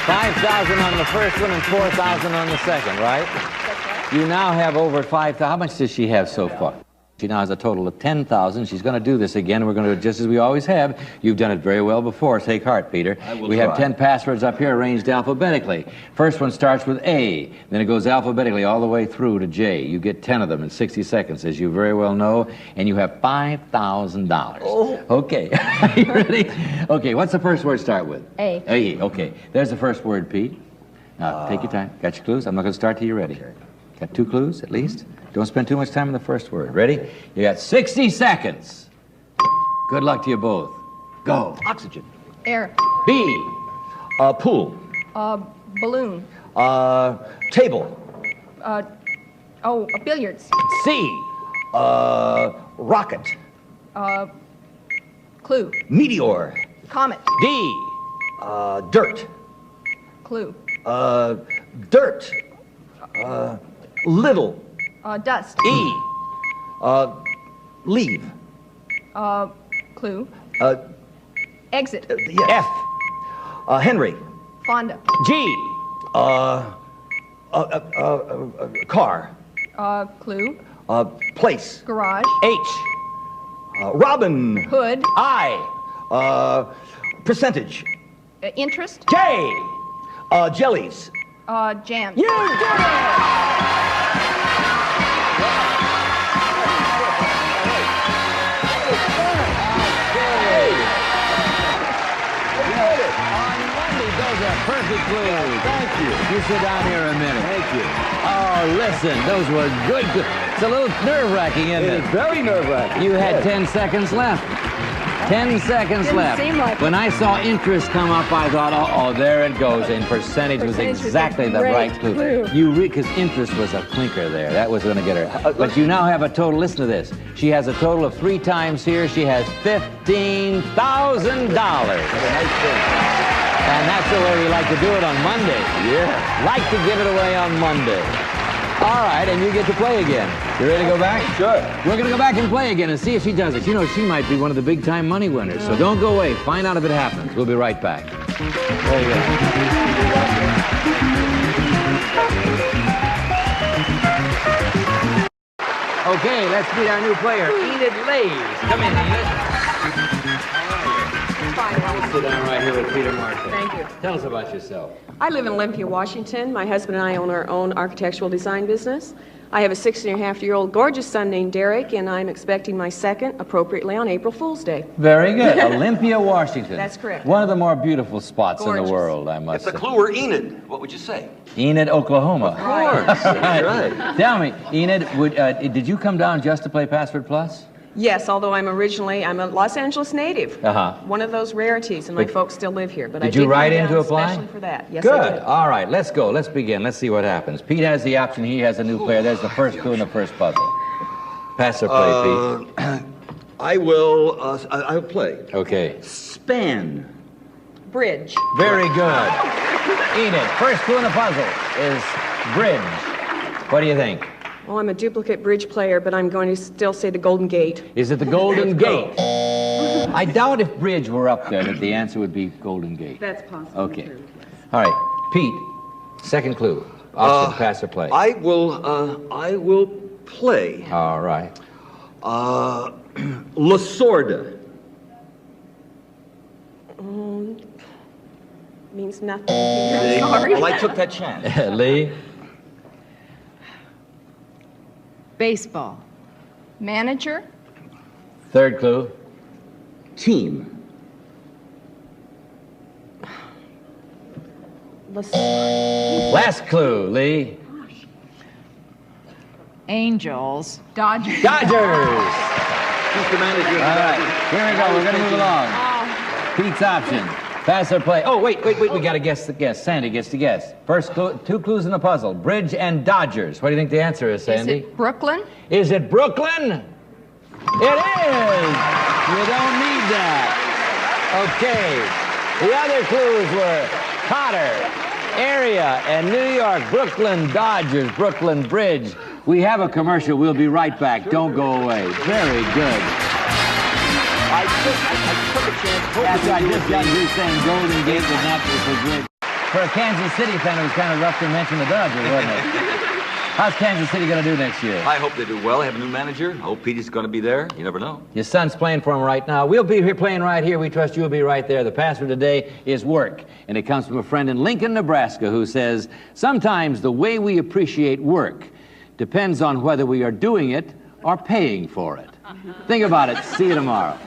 5,000 on the first one and 4,000 on the second, right? That's right. You now have over 5,000. How much does she have so far? She now has a total of 10,000. She's going to do this again. We're going to do it just as we always have. You've done it very well before. Take heart, Peter. We have 10 passwords up here arranged alphabetically. First one starts with A. Then it goes alphabetically all the way through to J. You get 10 of them in 60 seconds, as you very well know, and you have $5,000. Oh. Okay. Are you ready? Okay, what's the first word start with? A. A. Okay. There's the first word, Pete. Now, take your time. Got your clues? I'm not going to start till you're ready. Got 2 clues, at least? Don't spend too much time on the first word. Ready? You got 60 seconds. Good luck to you both. Go. Oxygen. Air. B. Pool. Balloon. Table. Billiards. C. Rocket. Clue. Meteor. Comet. D. Dirt. Clue. Dirt. Little. Dust. E. Leave. Clue. Exit. F. Henry. Fonda. G. Car. Clue. Place. Garage. H. Robin. Hood. I. Percentage. Interest. J. Jellies. Jam. You did it! Perfect clues. Thank you. You sit down here a minute. Thank you. Oh, listen, those were good. It's a little nerve-wracking, isn't it? It is very nerve-wracking. You had 10 seconds left. 10 seconds left. Seem like when I saw interest come up, I thought, oh, there it goes. And percentage was exactly the right clue. Because interest was a clinker there. That was going to get her. But you now have a total, listen to this. She has a total of 3 times here. She has $15,000. And that's the way we like to do it on Monday. Yeah. Like to give it away on Monday. All right, and you get to play again. You ready to go back? Sure. We're going to go back and play again and see if she does it. You know, she might be one of the big-time money winners. So don't go away. Find out if it happens. We'll be right back. There you go. Okay, let's meet our new player, Enid Lays. Come in, Enid. We'll sit down right here with Peter Martin. Thank you. Tell us about yourself. I live in Olympia, Washington. My husband and I own our own architectural design business. I have a 16-and-a-half-year-old gorgeous son named Derek, and I'm expecting my second, appropriately, on April Fool's Day. Very good. Olympia, Washington. That's correct. One of the more beautiful spots Gorgeous. in the world, I must If say. the clue were Enid, what would you say? Enid, Oklahoma. Of course. That's right. Tell me, Enid, did you come down just to play Password Plus? Yes, although I'm a Los Angeles native. Uh-huh. One of those rarities, and my folks still live here. But Did I you did write come in down to apply? especially for that. Yes, Good. I did. All right, let's go. Let's begin. Let's see what happens. Pete has the option. He has a new player. There's the first clue in the first puzzle. Pass or play, Pete? I will. I'll play. Okay. Span. Bridge. Very good. Enid, first clue in the puzzle is Bridge. What do you think? Well, I'm a duplicate bridge player, but I'm going to still say the Golden Gate. Is it the Golden Gate? I doubt if bridge were up there that the answer would be Golden Gate. That's possible. Okay. All right. Pete, second clue. Option, pass or play. I will play. All right. La Sorda. Means nothing. I'm sorry. Well, I took that chance. Lee? Baseball. Manager. Third clue. Team. Last clue, Lee. Angels. Dodgers. Dodgers! Who's the manager? All right, here we go. We're going to move along. Pete's option. Pass or play. Oh, wait. We got to guess the guess. Sandy gets to guess. First clue, 2 clues in the puzzle. Bridge and Dodgers. What do you think the answer is, Sandy? Is it Brooklyn? Is it Brooklyn? It is! You don't need that. Okay. The other clues were Cotter, area, and New York. Brooklyn Dodgers, Brooklyn Bridge. We have a commercial. We'll be right back. Don't go away. Very good. I took a chance. After I just got through saying Golden Gate was not for Bridge. For a Kansas City fan, it was kind of rough to mention the Dodgers, wasn't it? How's Kansas City going to do next year? I hope they do well. They have a new manager. I hope Petey's going to be there. You never know. Your son's playing for him right now. We'll be here playing right here. We trust you'll be right there. The password today is work. And it comes from a friend in Lincoln, Nebraska, who says, sometimes the way we appreciate work depends on whether we are doing it or paying for it. Think about it. See you tomorrow.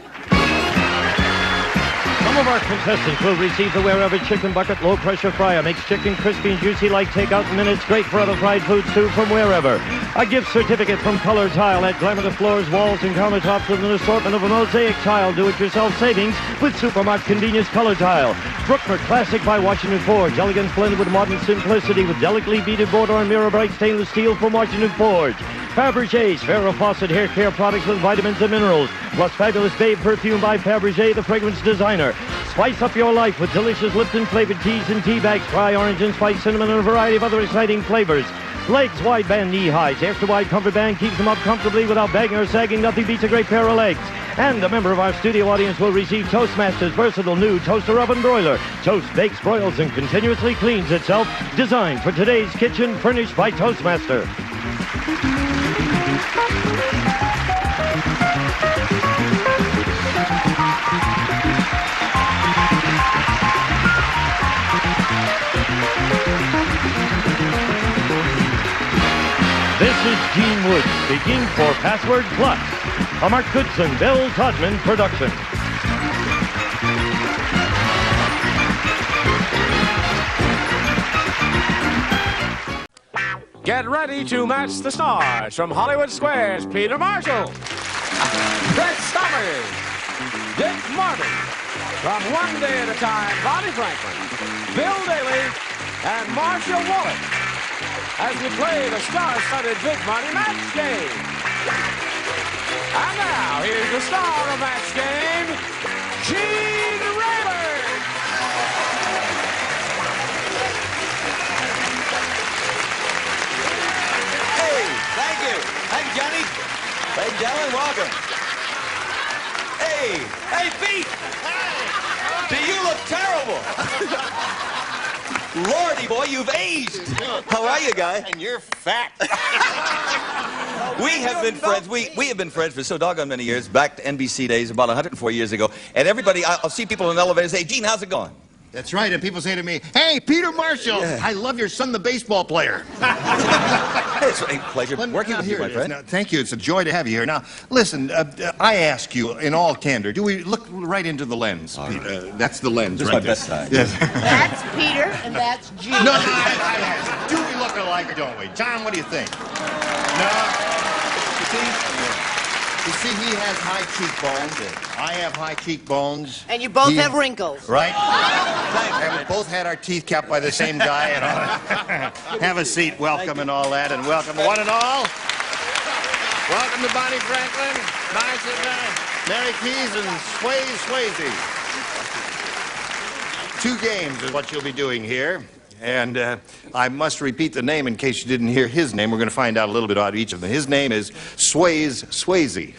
Some of our contestants will receive the Wherever Chicken Bucket Low Pressure Fryer. Makes chicken crispy and juicy like takeout in minutes. Great for other fried foods too from Wherever. A gift certificate from Color Tile. Add glamour to floors, walls, and countertops with an assortment of a mosaic tile. Do-it-yourself savings with Supermart Convenience Color Tile. Brookford Classic by Washington Ford. Elegance blended with modern simplicity with delicately beaded border and mirror bright stainless steel from Washington Ford. Fabergé's Farrah Fawcett hair care products with vitamins and minerals, plus Fabulous Babe perfume by Fabergé, the fragrance designer. Spice up your life with delicious Lipton flavored teas and tea bags. Try orange and spice cinnamon and a variety of other exciting flavors. Legs wide band knee highs. Extra wide comfort band keeps them up comfortably without bagging or sagging. Nothing beats a great pair of legs. And a member of our studio audience will receive Toastmasters versatile new toaster oven broiler. Toast, bakes, broils, and continuously cleans itself. Designed for today's kitchen, furnished by Toastmaster. This is Gene Wood speaking for Password Plus, a Mark Goodson, Bill Todman production. Get ready to match the stars from Hollywood Squares. Peter Marshall, Brett Summers, Dick Martin, from One Day at a Time, Bonnie Franklin, Bill Daly, and Marcia Wallace, as we play the star-studded Big Money Match Game. And now, here's the star of Match Game, Gene Rayburn. Hey, thank you. Thank you, Johnny. Hey, gentlemen, welcome. Hey, Pete. Do you look terrible? Lordy, boy, you've aged. How are you, guy? And you're fat. We have been friends. We have been friends for so doggone many years, back to NBC days, about 104 years ago. And everybody, I'll see people in the elevator say, Gene, how's it going? That's right, and people say to me, hey, Peter Marshall, I love your son, the baseball player. It's a pleasure working with you, my friend. Now, thank you. It's a joy to have you here. Now, listen, I ask you, in all candor, do we look right into the lens? Right. That's the lens, Just right my best side. Yes. That's Peter, and that's Gene. No, I ask, do we look alike or don't we? John, what do you think? No? You see, he has high cheekbones. I have high cheekbones. And you both have wrinkles. Right? And we both had our teeth kept by the same guy and all. Have a seat, welcome and all that, and welcome one and all. Welcome to Bonnie Franklin, Mary Keys, and Swayze. 2 games is what you'll be doing here. And I must repeat the name in case you didn't hear his name. We're going to find out a little bit about each of them. His name is Swayze.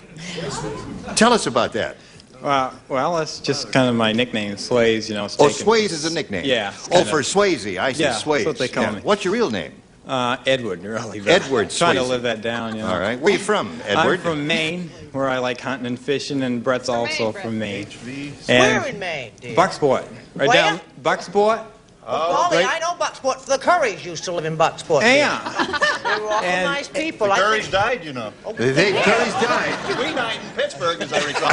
Tell us about that. Well, that's just kind of my nickname, Sways, you know. Swayze is a nickname? Yeah. Oh, for Swayze. I see, yeah, Swayze. that's what they call me. What's your real name? Edward, really. Edward Swayze. Trying to live that down, you know. All right. Where are you from, Edward? I'm from Maine, where I like hunting and fishing, and Brett's also from Maine. Where in Maine, dear? Bucksport. Right Where? down Bucksport. Golly, I know Bucksport. The Currys used to live in Bucksport. Yeah. They were awful nice people. The I Currys think- died, you know. Oh, The Currys died. We died in Pittsburgh, as I recall.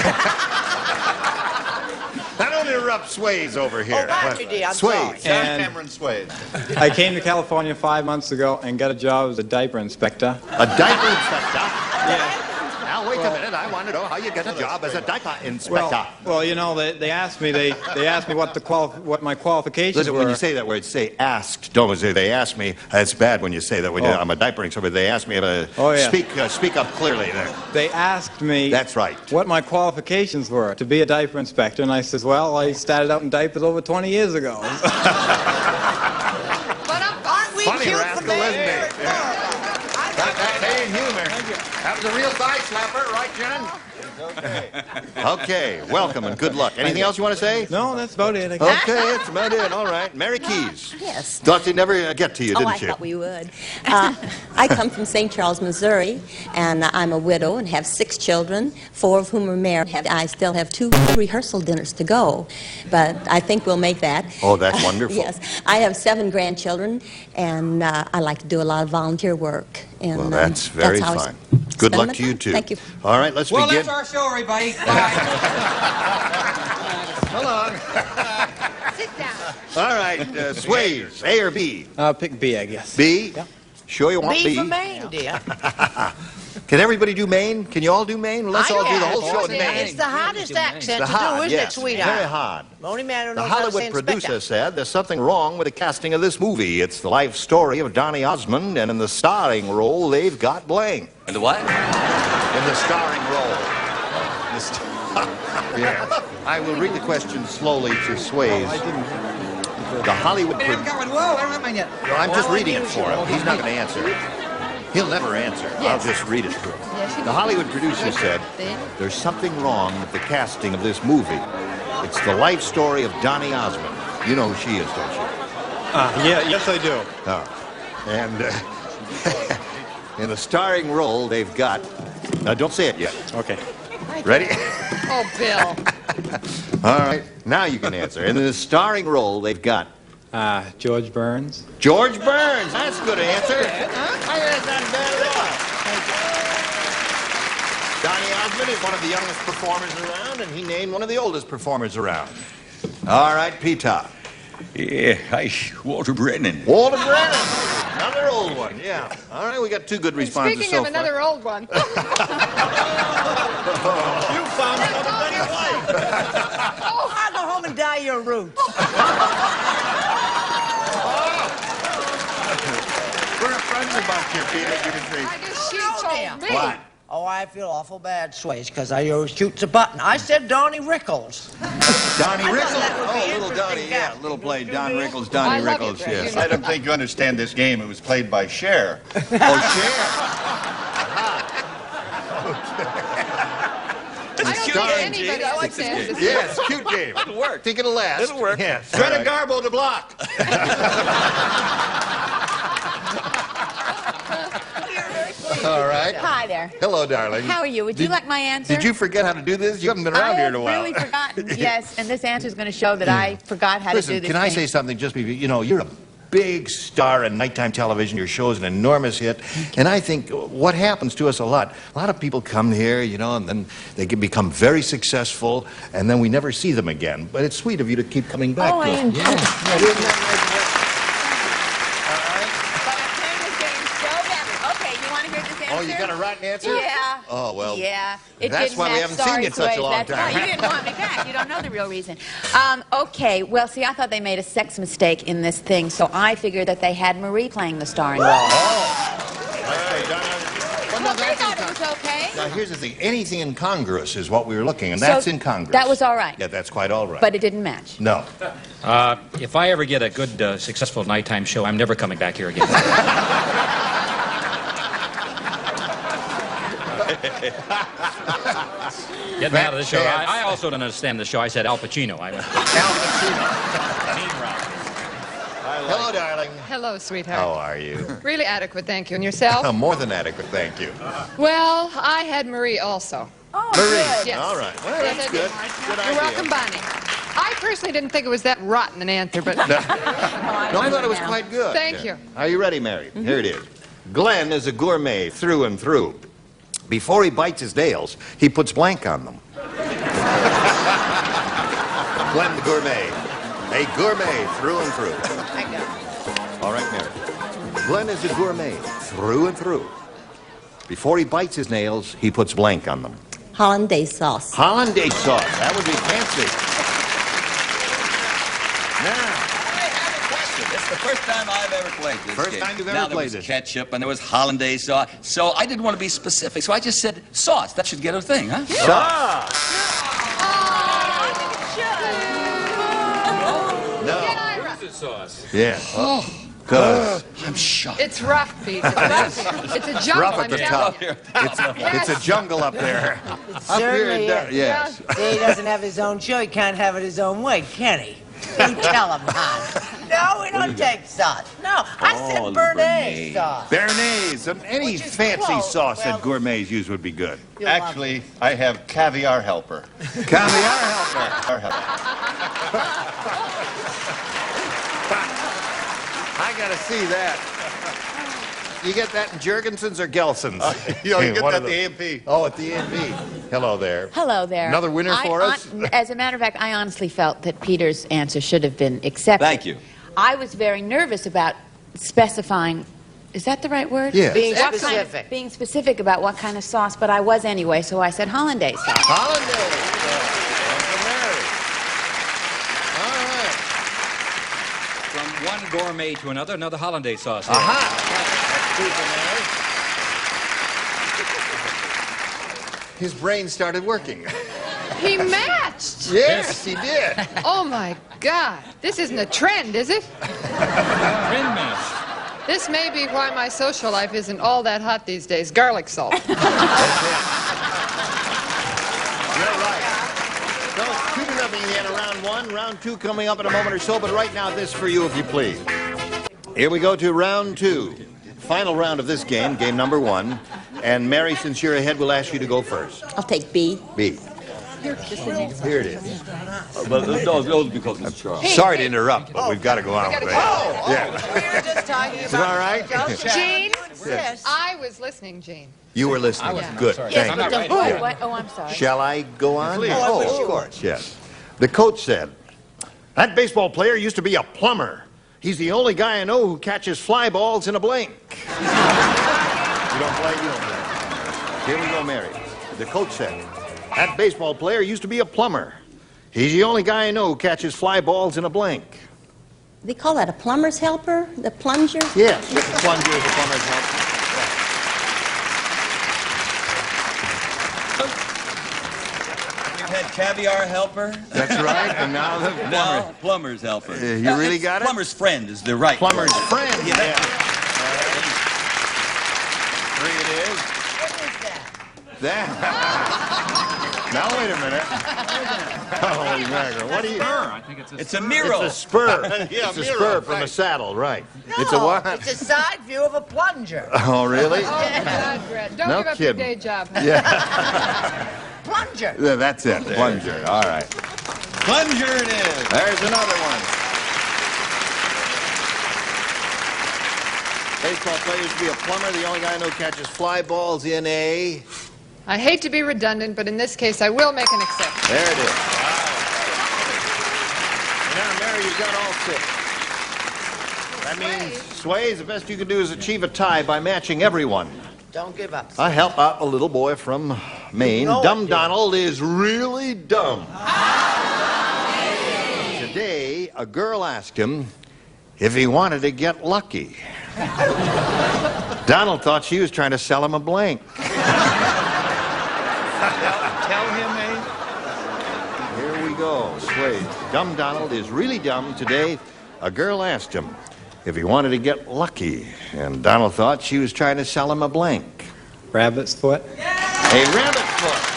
I don't interrupt Swayze over here. Oh, right, you did. I'm Swayze. sorry. And- Cameron Swayze. I came to California 5 months ago and got a job as a diaper inspector. A diaper inspector? Yeah. Now, wait a minute. I want to know how you get a job as a diaper inspector. Well, you know, they asked me. They asked me what my qualifications Listen, were. when you say that word, say asked. Don't say they asked me. It's bad when you say that. When Oh. I'm a diaper inspector, they asked me to Oh, yeah. speak up clearly there. They asked me. That's right. What my qualifications were to be a diaper inspector, and I said, well, I started out in diapers over 20 years ago. But aren't we Funny cute rascal, for isn't Maine? he? Got that Maine humor. That was a real thigh slapper, right, Jen? Okay, welcome and good luck. Anything else you want to say? No, that's about it. I guess. Okay, that's about it. All right. Mary Keys. Yes. Thought they'd never get to you, Oh, didn't I you? thought we would. I come from St. Charles, Missouri, and I'm a widow and have 6 children, 4 of whom are married. I still have 2 rehearsal dinners to go, but I think we'll make that. Oh, that's wonderful. Yes. I have 7 grandchildren, and I like to do a lot of volunteer work. And, Well, that's very how I fine. Good spend luck my to you, time. too. Thank you. All right, let's begin. That's our show, everybody. Hold on. Sit down. All right, Swayze, A or B? I'll pick B, I guess. B? Yeah. Sure you want B? B for Maine, dear. Can everybody do Maine? Can you all do Maine? Let's all do the whole show in Maine. It's the hardest accent The to hard, do, isn't yes, it, sweetheart? very hard. The only man who The knows how to Hollywood say producer inspector. said there's something wrong with the casting of this movie. It's the life story of Donny Osmond, and in the starring role, they've got blank. And the what? In the starring role. Yeah. I will read the question slowly to Swayze. The Hollywood producer... I'm just reading it for him. He's not going to answer. He'll never answer. I'll just read it to him. The Hollywood producer said, there's something wrong with the casting of this movie. It's the life story of Donny Osmond. You know who she is, don't you? Yeah, yes, I do. And in the starring role, they've got... Now, don't say it yet. Okay. Ready? Oh, Bill. All right. Now you can answer. And in the starring role, they've got... George Burns. George Burns. That's a good answer. That's not bad at all. Donny Osmond is one of the youngest performers around, and he named one of the oldest performers around. All right, P-Top. Yeah, hi, Walter Brennan. Walter Brennan. Another old one, yeah. All right, we got 2 good responses Speaking so of another old one. You found somebody like. Oh, I'll go home and dye your roots. We're a friendly bunch here, Peter. You can see. I guess she told me. What? Oh, I feel awful bad, Swayze, because I always shoots a button. I said Donnie Rickles. Donnie I thought Rickles. that would be Oh, little interesting, Donnie, yeah. Little play. Don Rickles, I Donnie love Rickles, it, yes. you I don't think you understand this game. It was played by Cher. Oh, I don't think anybody understands this. Yes, cute game. It'll work. Think it'll last. It'll work. Yes. Greta Garbo to block. All right. Hi there. Hello, darling. How are you? Would you like my answer? Did you forget how to do this? You haven't been around I here have in a while. really forgotten. Yes, and this answer is going to show that I forgot how Listen, to do this can I thing. say something just because, you know, you're a big star in nighttime television. Your show is an enormous hit. And I think what happens to us a lot of people come here, you know, and then they can become very successful, and then we never see them again. But it's sweet of you to keep coming back Oh, to I us. enjoy it. Okay, you want to hear this answer? Oh, you got a rotten answer? Yeah. Oh, well. Yeah. It that's didn't why we have- haven't seen you in sorry, such a Swayze, long that's time. why you didn't want me back. You don't know the real reason. Okay, well, see, I thought they made a sex mistake in this thing, so I figured that they had Marie playing the starring role. Oh. Okay, Donna. Well, no, that's sounds okay. Now, here's the thing. Anything incongruous is what we were looking, and that's So incongruous. that was all right. Yeah, that's quite all right. But it didn't match. No. If I ever get a good, successful nighttime show, I'm never coming back here again. Get me out of the show. I also don't understand the show. I said Al Pacino. Al Pacino. Hello, darling. Hello, sweetheart. How are you? Really adequate, thank you. And yourself? More than adequate, thank you. Well, I had Marie also. Oh, Marie. Good. Yes. All right. Well, Yes, that's I good. did. Good You're idea. welcome, Bonnie. I personally didn't think it was that rotten an answer, but... No, I thought it was quite good. Thank you. Are you ready, Mary? Here it is. Glenn is a gourmet through and through. Before he bites his nails, he puts blank on them. Glenn the gourmet. A gourmet through and through. All right, Mary. Glenn is a gourmet through and through. Before he bites his nails, he puts blank on them. Hollandaise sauce. Hollandaise sauce. That would be fancy. Now, It's the first time I've ever played this First game. time you've ever now, there played was this. ketchup and there was hollandaise sauce. So I didn't want to be specific. So I just said sauce. That should get a thing, huh? sauce. No. Where's the sauce? Yeah. Oh. Good. I'm shocked. It's rough, Pete. It's rough. It's a jungle, Rough at I'm the telling top. you. It's a jungle up there. Up here, Certainly it does. is. Yes. See, he doesn't have his own show. He can't have it his own way, can he? You tell him, Hans. No, we don't take sauce. No, I said béarnaise sauce. Béarnaise. Any Which is fancy close. sauce Well, that gourmets use would be good. You'll love Actually, I have caviar helper. Caviar helper. I gotta see that. You get that in Jurgensen's or Gelson's? You know, you get One that of at the the- A&P. Oh, at the A&P. Hello there. Hello there. Another winner for us? As a matter of fact, I honestly felt that Peter's answer should have been accepted. Thank you. I was very nervous about specifying. Is that the right word? Yes. Being What specific. Kind of, being specific about what kind of sauce, but I was anyway, so I said hollandaise sauce. Hollandaise. Welcome, Mary. All right. From one gourmet to another hollandaise sauce. His brain started working. He matched. Yes, he did. Oh, my God. This isn't a trend, is it? Trend match. This may be why my social life isn't all that hot these days. Garlic salt. You're right. So it's 2-0 at round one. Round two coming up in a moment or so, but right now this for you, if you please. Here we go to round two. Final round of this game, game number one. And Mary, since you're ahead, we'll ask you to go first. I'll take B. B. Here it is. But those because it's Charles. Sorry to interrupt, but we've got to go on with it. Yeah. We were just talking Is it about all right? Jean? Yes. I was listening, Jean. You were listening. Yeah. Good. Yes, Thank but you. don't. Oh, what? Oh, I'm sorry. Shall I go on? Please. Oh, of course, yes. The coach said, that baseball player used to be a plumber. He's the only guy I know who catches fly balls in a blink. You don't play? You don't play. Here we go, Mary. The coach said, that baseball player used to be a plumber. He's the only guy I know who catches fly balls in a blink. They call that a plumber's helper? The plunger? Yes, the plunger is a plumber's helper. We've had caviar helper. That's right, and now the plumber. Now plumber's helper. You really got it? Plumber's friend is the right Plumber's word. friend, yeah. Three it is. What is that? That. Now wait a minute. Holy mackerel! What do you? I think It's a mirror. It's a spur. Yeah, It's a mirror, spur from a right. saddle, right? No, It's a what? It's a side view of a plunger. Oh, really? Oh, God, Brett. Don't No give up your kidding. day job. Huh? Yeah. Plunger. Yeah, that's it. Plunger. All right. Plunger it is. There's another one. Baseball player used to be a plumber. The only guy I know catches fly balls in a. I hate to be redundant, but in this case, I will make an exception. There it is. Now, Mary, you've got all six. That means, Sways, the best you can do is achieve a tie by matching everyone. Don't give up. I help out a little boy from Maine. No, Dumb dude. Donald is really dumb. Today, a girl asked him if he wanted to get lucky. Donald thought she was trying to sell him a blank. tell him, eh? Here we go. Sway. Dumb Donald is really dumb today. A girl asked him if he wanted to get lucky, and Donald thought she was trying to sell him a blank. Rabbit's foot. A rabbit's foot.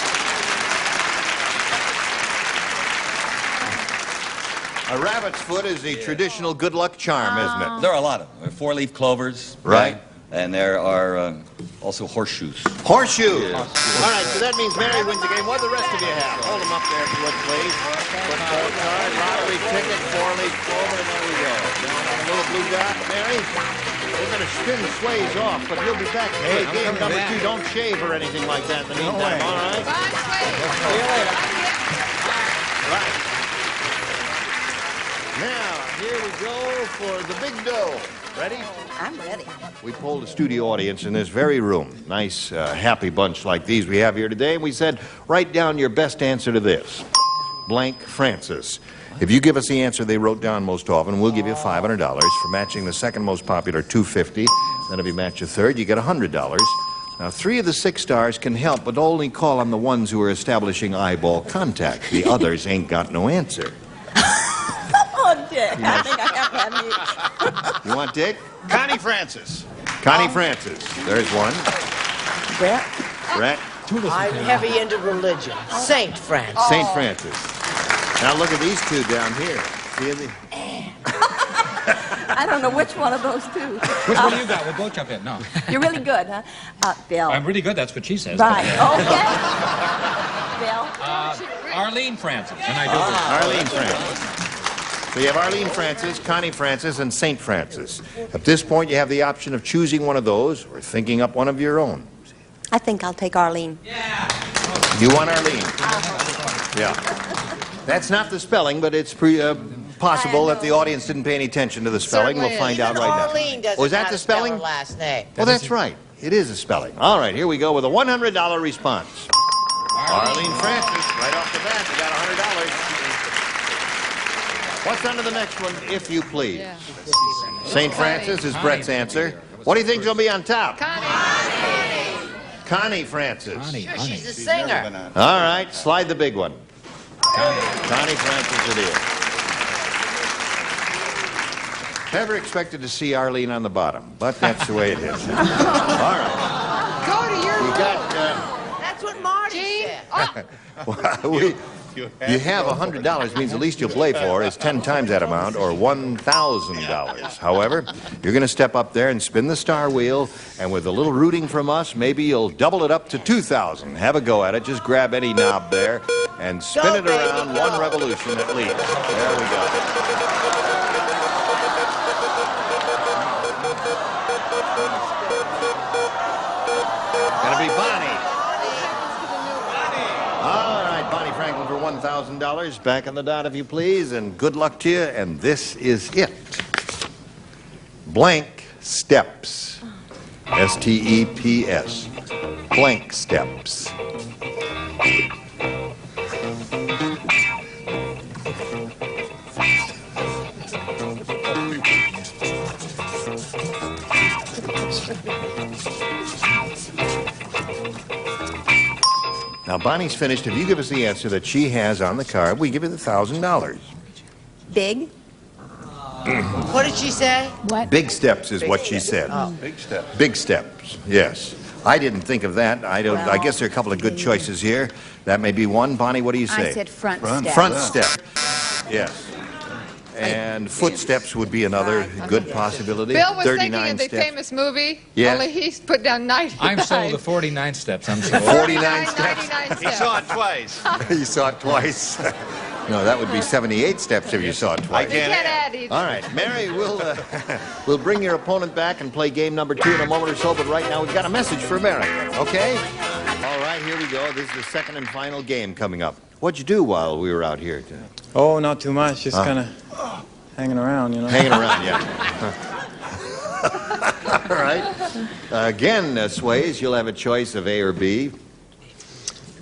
A rabbit's foot is a traditional good luck charm, isn't it? There are a lot of them. There are four-leaf clovers. Right. And there are also horseshoes. Horseshoes. Yeah. All right, so that means Mary wins the game. What do the rest of you have? Hold them up there, if you would, please. Football card, lottery ticket, four-leaf clover, and there we go. Down on the little blue dot, Mary. We're going to spin Sways off, but you'll be back to play game number 2. Don't shave or anything like that in the meantime, all right? Bye, Sway. See you later. Right. Now, here we go for the big dough. Ready? I'm ready. We polled a studio audience in this very room. Nice, happy bunch like these we have here today. And we said, write down your best answer to this. Blank Francis. If you give us the answer they wrote down most often, we'll give you $500. For matching the second most popular, $250. Then if you match a third, you get $100. Now, 3 of the 6 stars can help, but only call on the ones who are establishing eyeball contact. The others ain't got no answer. Oh, Dick, I think I have to have you. You want Dick? Connie Francis. Connie Francis. There's one. Brett? Brett. I'm heavy into religion. Saint Francis. St. Francis. Now look at these two down here. See the... I don't know which one of those two. Which one you got? We'll both jump in. No. You're really good, huh? Bill. I'm really good. That's what she says. Right. Okay. Bill. Arlene Francis. And I do. Arlene Francis. So you have Arlene Francis, Connie Francis, and St. Francis. At this point, you have the option of choosing one of those or thinking up one of your own. I think I'll take Arlene. You want Arlene? Yeah. That's not the spelling, but it's possible that the audience didn't pay any attention to the spelling. We'll find out right now. Arlene doesn't Oh, is that know the how to spell spelling? her last name. Well, that's right. It is a spelling. All right, here we go with a $100 response. Arlene Francis, right off the bat, you got $100. What's under the next one, if you please? St. Francis is Brett's answer. What do you think's going to be on top? Connie Francis. Sure, she's a singer. All right, slide the big one. Connie Francis it is. Never expected to see Arlene on the bottom, but that's the way it is. All right. Go to your We got... That's what Marty said. You have $100 means the least you'll play for is 10 times that amount, or $1,000. However, you're going to step up there and spin the star wheel, and with a little rooting from us, maybe you'll double it up to $2,000. Have a go at it. Just grab any knob there and spin it around one revolution at least. There we go. Gonna be Bonnie. All right, Bonnie Franklin for $1,000. Back on the dot, if you please, and good luck to you. And this is it. Blank steps. S-T-E-P-S. Blank steps. Now, Bonnie's finished. If you give us the answer that she has on the card, we give you the $1,000. Big. What did she say? What? Big steps is what she said. Oh. Big steps. Big steps, yes. I didn't think of that. I guess there are a couple of good choices here. That may be one. Bonnie, what do you say? I said front step. Front step. Yes. And footsteps would be another good possibility. Bill was thinking 39 of the steps. famous movie, Yeah. only he's put down 99. I'm sold to 49 steps. I'm sold. 49 steps. 99 He saw it twice. You saw it twice. No, that would be 78 steps if you saw it twice. You can't add either. All right, Mary, we'll bring your opponent back and play game number 2 in a moment or so, but right now we've got a message for Mary, okay? All right, here we go. This is the second and final game coming up. What'd you do while we were out here? Oh, not too much. Just kind of hanging around, you know. Hanging around, yeah. All right. Again, Sways, you'll have a choice of A or B.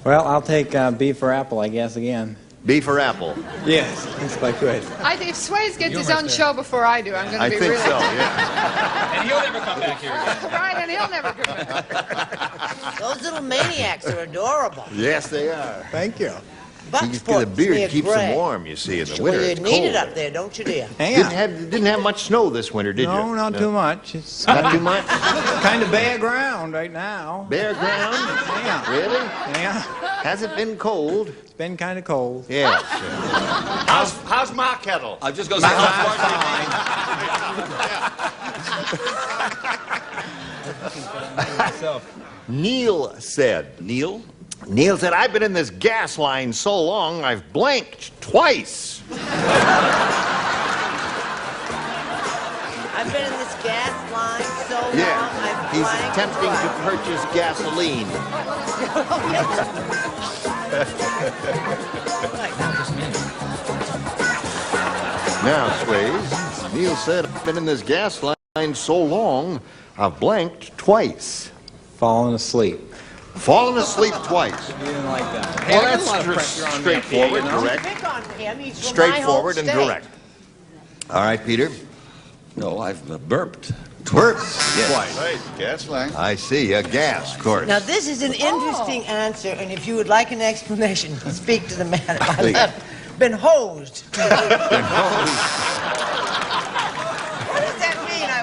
Well, I'll take B for apple, I guess, again. B for apple. Yes, it's quite good. If Swayze gets his own show before I do, I'm going to I be think really... so, yeah. And he'll never come back here again. Right, and he'll never come back. Those little maniacs are adorable. Yes, they are. Thank you. The beard keeps them warm, you see, in the winter. Well, you It's need it cold. up there, don't you, dear? Didn't have much snow this winter, did you? No, not too much. It's Not too much? kind of bare ground right now. Bare ground? Yeah. Really? Yeah. Has it been cold? It's been kind of cold. Yes. How's my kettle? I'm just going to say, Neil said. Neil? Neil said, I've been in this gas line so long, I've blanked twice. I've been in this gas line so long, Yeah. I've He's blanked attempting to twice. purchase gasoline. Now, Swayze, Neil said, I've been in this gas line so long, I've blanked twice. Falling asleep. Fallen asleep twice. You didn't like that. Well, Hey, I got that's a lot of pressure on me up straightforward, here, you know? direct. Pick on him, he's from Straightforward my and home direct. All right, Peter. No, I've burped. Burp. Yes. Right, gas line. I see. Gas, of course. Now, this is an interesting answer, and if you would like an explanation, speak to the man. Please. Been hosed. Been hosed. What does that mean, I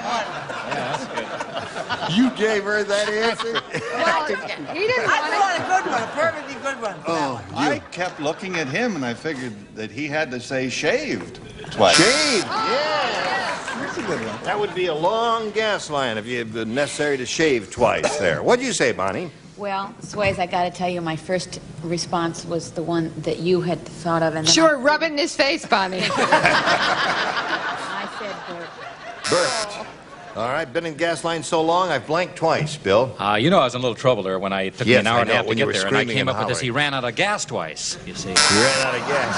wonder? You gave her that answer? Well, he didn't I want thought a good one, a perfectly good one. Oh, I kept looking at him, and I figured that he had to say shaved twice. Shaved, yeah. That's a good one. That would be a long gas line if you necessary to shave twice there. What'd you say, Bonnie? Well, Swayze, I got to tell you, my first response was the one that you had thought of, and then Sure, rub it in his face, Bonnie. I said burp. Burped. All right, been in gas line so long, I've blanked twice, Bill. You know I was in a little trouble there when I took me Yes, an hour I and a know, half to when you get were there, and I screaming came and up with this. He hollering. ran out of gas twice, you see. You ran out of gas.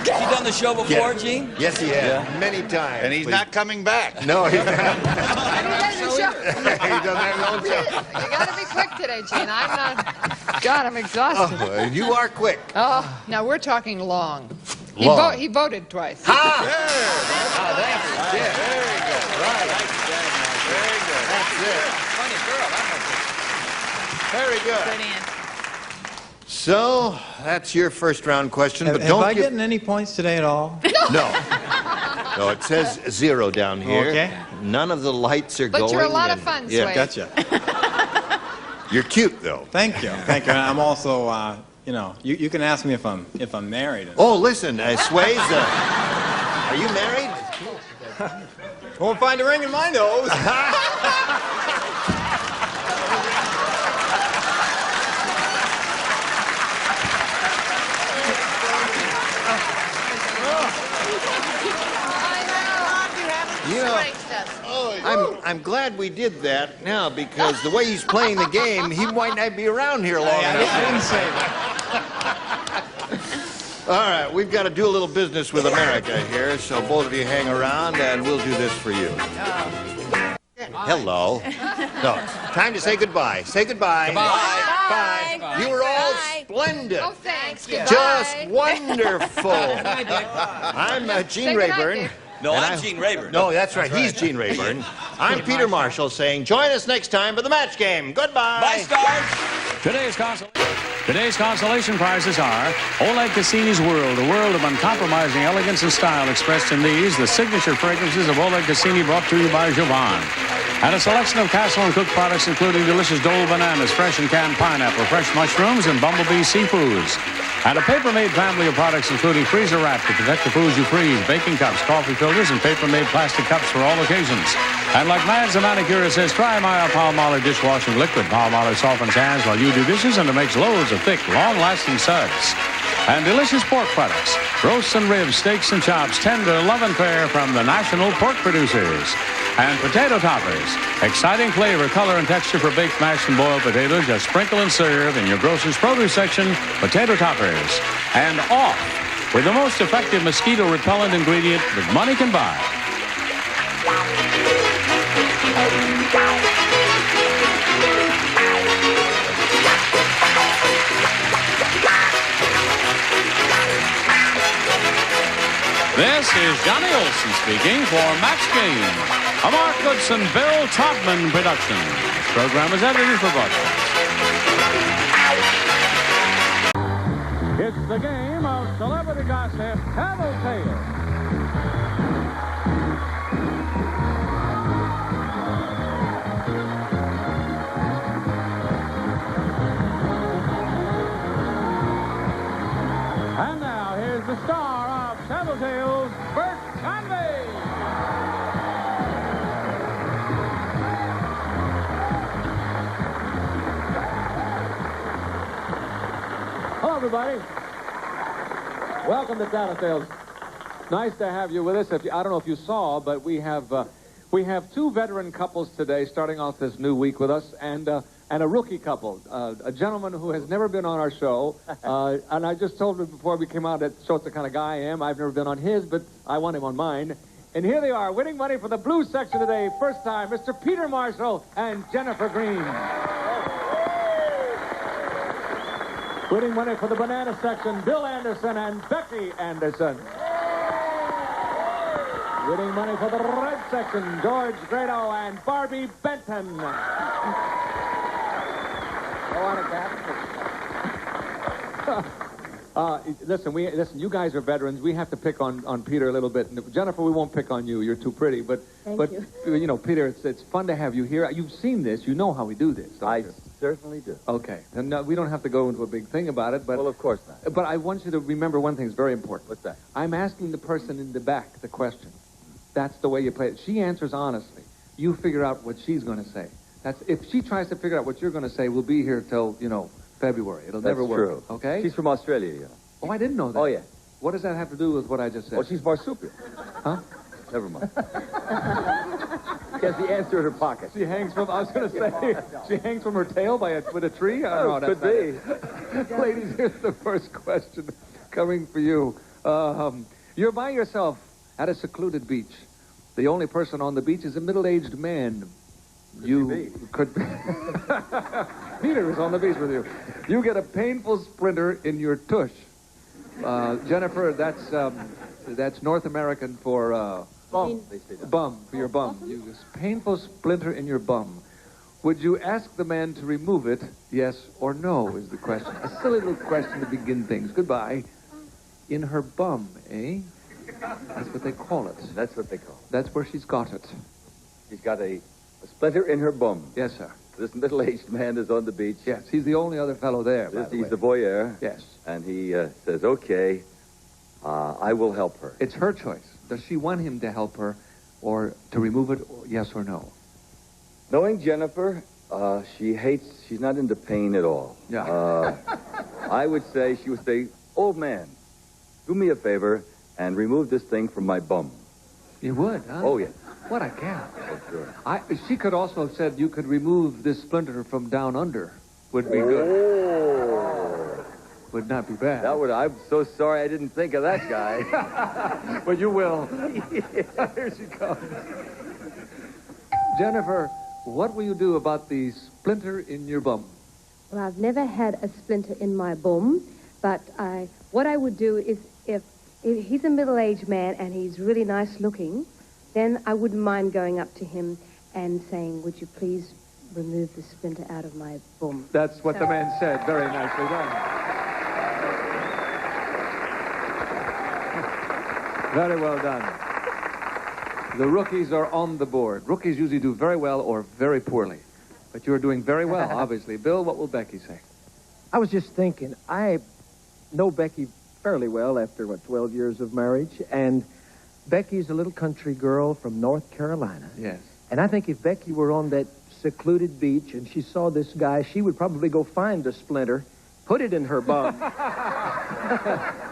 Has he done the show before, Gene? Yes, he has. Many times. And he's Please. not coming back. No, he's not. He doesn't show. He doesn't have his own show. You got to be quick today, Gene. I'm not. God, I'm exhausted. Oh, you are quick. Oh, now we're talking long. Long. He voted twice. Ha! Very good. Good answer. So, that's your first round question, but Have don't I give... gotten any points today at all? No. No, it says 0 down here. Okay. None of the lights are But going. you're a lot of and- fun, Yeah, Sway. Gotcha. You're cute, though. Thank you. Thank you. And I'm also, you know, you can ask me if I'm married. Oh, listen, Swayze, are you married? Won't find a ring in my nose. You know, I'm glad we did that now because the way he's playing the game, he might not be around here long enough. I didn't say that. All right, we've got to do a little business with America here, so both of you hang around and we'll do this for you. Hello. No, time to say goodbye. Say goodbye. Bye. Bye. You were all splendid. Oh, thanks. Goodbye. Just wonderful. I'm Gene Say goodnight, Rayburn. Dave. No, And I'm Gene Rayburn. No, that's right. He's Gene Rayburn. I'm Peter Marshall saying, join us next time for the match game. Goodbye. Bye, stars. Today's consolation prizes are Oleg Cassini's World, a world of uncompromising elegance and style expressed in these, the signature fragrances of Oleg Cassini, brought to you by Jovan. And a selection of Castle and Cook products, including delicious Dole bananas, fresh and canned pineapple, fresh mushrooms, and Bumblebee seafoods. And a paper-made family of products, including freezer wrap to protect the foods you freeze, baking cups, coffee filters, and paper-made plastic cups for all occasions. And like Mads the manicure says, try my Palmolive dishwashing liquid. Palmolive softens hands while you do dishes, and it makes loads of thick, long-lasting suds. And delicious pork products, roasts and ribs, steaks and chops, tender, love and fair from the national pork producers. And potato toppers, exciting flavor, color, and texture for baked, mashed, and boiled potatoes. Just sprinkle and serve in your grocer's produce section. Potato toppers. And off with the most effective mosquito repellent ingredient that money can buy. This is Johnny Olson speaking for Max Game, a Mark Goodson, Bill Todman production. This program is edited for broadcast. It's the game of celebrity gossip, Tattletales. And now, here's the star of Tattletales, Bert Convey. Hello, everybody. Welcome to Tattletales. Nice to have you with us. I don't know if you saw, but we have two veteran couples today starting off this new week with us, and a rookie couple, a gentleman who has never been on our show. And I just told him before we came out that shows the kind of guy I am. I've never been on his, but I want him on mine. And here they are, winning money for the blue section today. First time, Mr. Peter Marshall and Jennifer Green. Winning money for the banana section, Bill Anderson and Becky Anderson. Winning money for the red section, George Grado and Barbie Benton. Go on, listen, you guys are veterans. We have to pick on Peter a little bit. And Jennifer, we won't pick on you. You're too pretty. But you know, Peter, it's fun to have you here. You've seen this. You know how we do this. I certainly do. Okay. And we don't have to go into a big thing about it. But well, of course not. But I want you to remember one thing is very important. What's that? I'm asking the person in the back the question. That's the way you play it. She answers honestly. You figure out what she's going to say. If she tries to figure out what you're going to say, we'll be here till, February. It'll never work. True. Okay? She's from Australia, you know. Oh, I didn't know that. Oh, yeah. What does that have to do with what I just said? Oh, she's marsupial. Huh? Never mind. She has the answer in her pocket. She hangs from, I was going to say, she hangs from her tail with a tree? I don't know. Could be. Ladies, here's the first question coming for you. You're by yourself at a secluded beach. The only person on the beach is a middle-aged man. Could be. Peter is on the beach with you. You get a painful splinter in your tush. Jennifer, that's North American for bum. Bum, for your bum. You get a painful splinter in your bum. Would you ask the man to remove it, yes or no, is the question. A silly little question to begin things. Goodbye. In her bum, eh? That's what they call it. That's what they call it. That's where she's got it. She's got a splinter in her bum. Yes, sir. This middle-aged man is on the beach. Yes, he's the only other fellow there, by the He's way. the voyeur. Yes. And he says, okay, I will help her. It's her choice. Does she want him to help her or to remove it, yes or no? Knowing Jennifer, she's not into pain at all. Yeah. I would say, she would say, old man, do me a favor and remove this thing from my bum. You would, huh? Oh, yeah. What a gal. Oh, sure. She could also have said you could remove this splinter from down under. Would be good. Oh. Would not be bad. I'm so sorry I didn't think of that guy. But you will. Here she comes. Jennifer, what will you do about the splinter in your bum? Well, I've never had a splinter in my bum, but what I would do is if he's a middle-aged man and he's really nice looking, then I wouldn't mind going up to him and saying, would you please remove the splinter out of my bum? That's what the man said. Very nicely done. Very well done. The rookies are on the board. Rookies usually do very well or very poorly. But you're doing very well, obviously. Bill, what will Becky say? I was just thinking, I know Becky fairly well after, 12 years of marriage, and Becky's a little country girl from North Carolina. Yes. And I think if Becky were on that secluded beach and she saw this guy, she would probably go find a splinter, put it in her bum,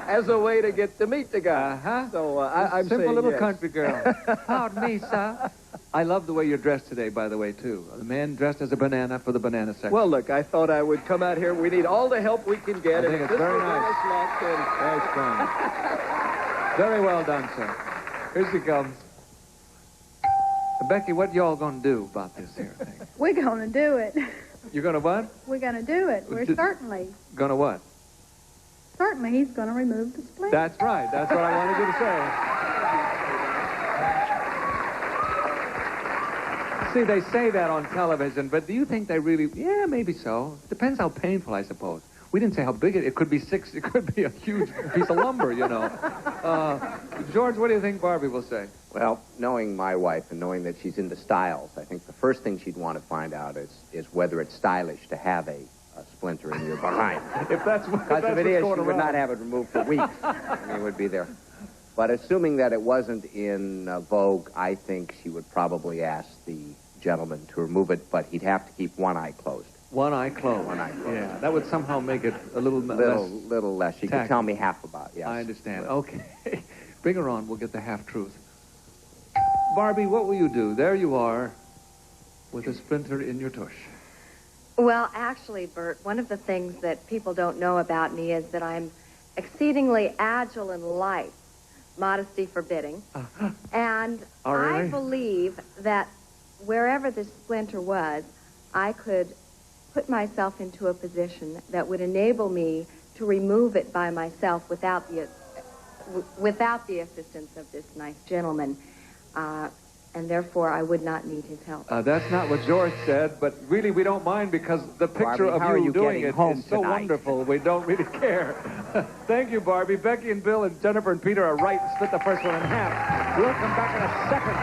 as a way to get to meet the guy. Uh-huh. So I'm simple saying little yes. country girl. Pardon me, sir. I love the way you're dressed today, by the way, too. The man dressed as a banana for the banana section. Well, look, I thought I would come out here. We need all the help we can get. I think it's very nice. Very strong. Very well done, sir. Here she comes. Becky, what y'all gonna do about this here thing? We're going to do it. You're gonna what? We're going to do it. We're certainly Gonna what? he's going to remove the splinter. That's right. That's what I wanted you to say. See, they say that on television, but do you think they really... Yeah, maybe so. Depends how painful, I suppose. We didn't say how big it could be 6. It could be a huge piece of lumber, you know. George, what do you think Barbie will say? Well, knowing my wife and knowing that she's into styles, I think the first thing she'd want to find out is whether it's stylish to have a splinter in your behind. If that's what Because if it is, she would around. not have it removed for weeks. I mean, it would be there. But assuming that it wasn't in vogue, I think she would probably ask the gentleman to remove it, but he'd have to keep one eye closed. One eye closed. One eye closed. Yeah, that would somehow make it a little less... Little less. She could tell me half about it, yes. I understand. Okay. Bring her on. We'll get the half-truth. Barbie, what will you do? There you are with a splinter in your tush. Well, actually, Bert, one of the things that people don't know about me is that I'm exceedingly agile and light, modesty forbidding. And Oh, really? I believe that wherever this splinter was, I could put myself into a position that would enable me to remove it by myself without the assistance of this nice gentleman. And therefore, I would not need his help. That's not what George said, but really we don't mind because the picture Barbie, how of are you you doing getting it home is so tonight? wonderful, we don't really care. Thank you, Barbie. Becky and Bill and Jennifer and Peter are right. Split the first one in half. We'll come back in a second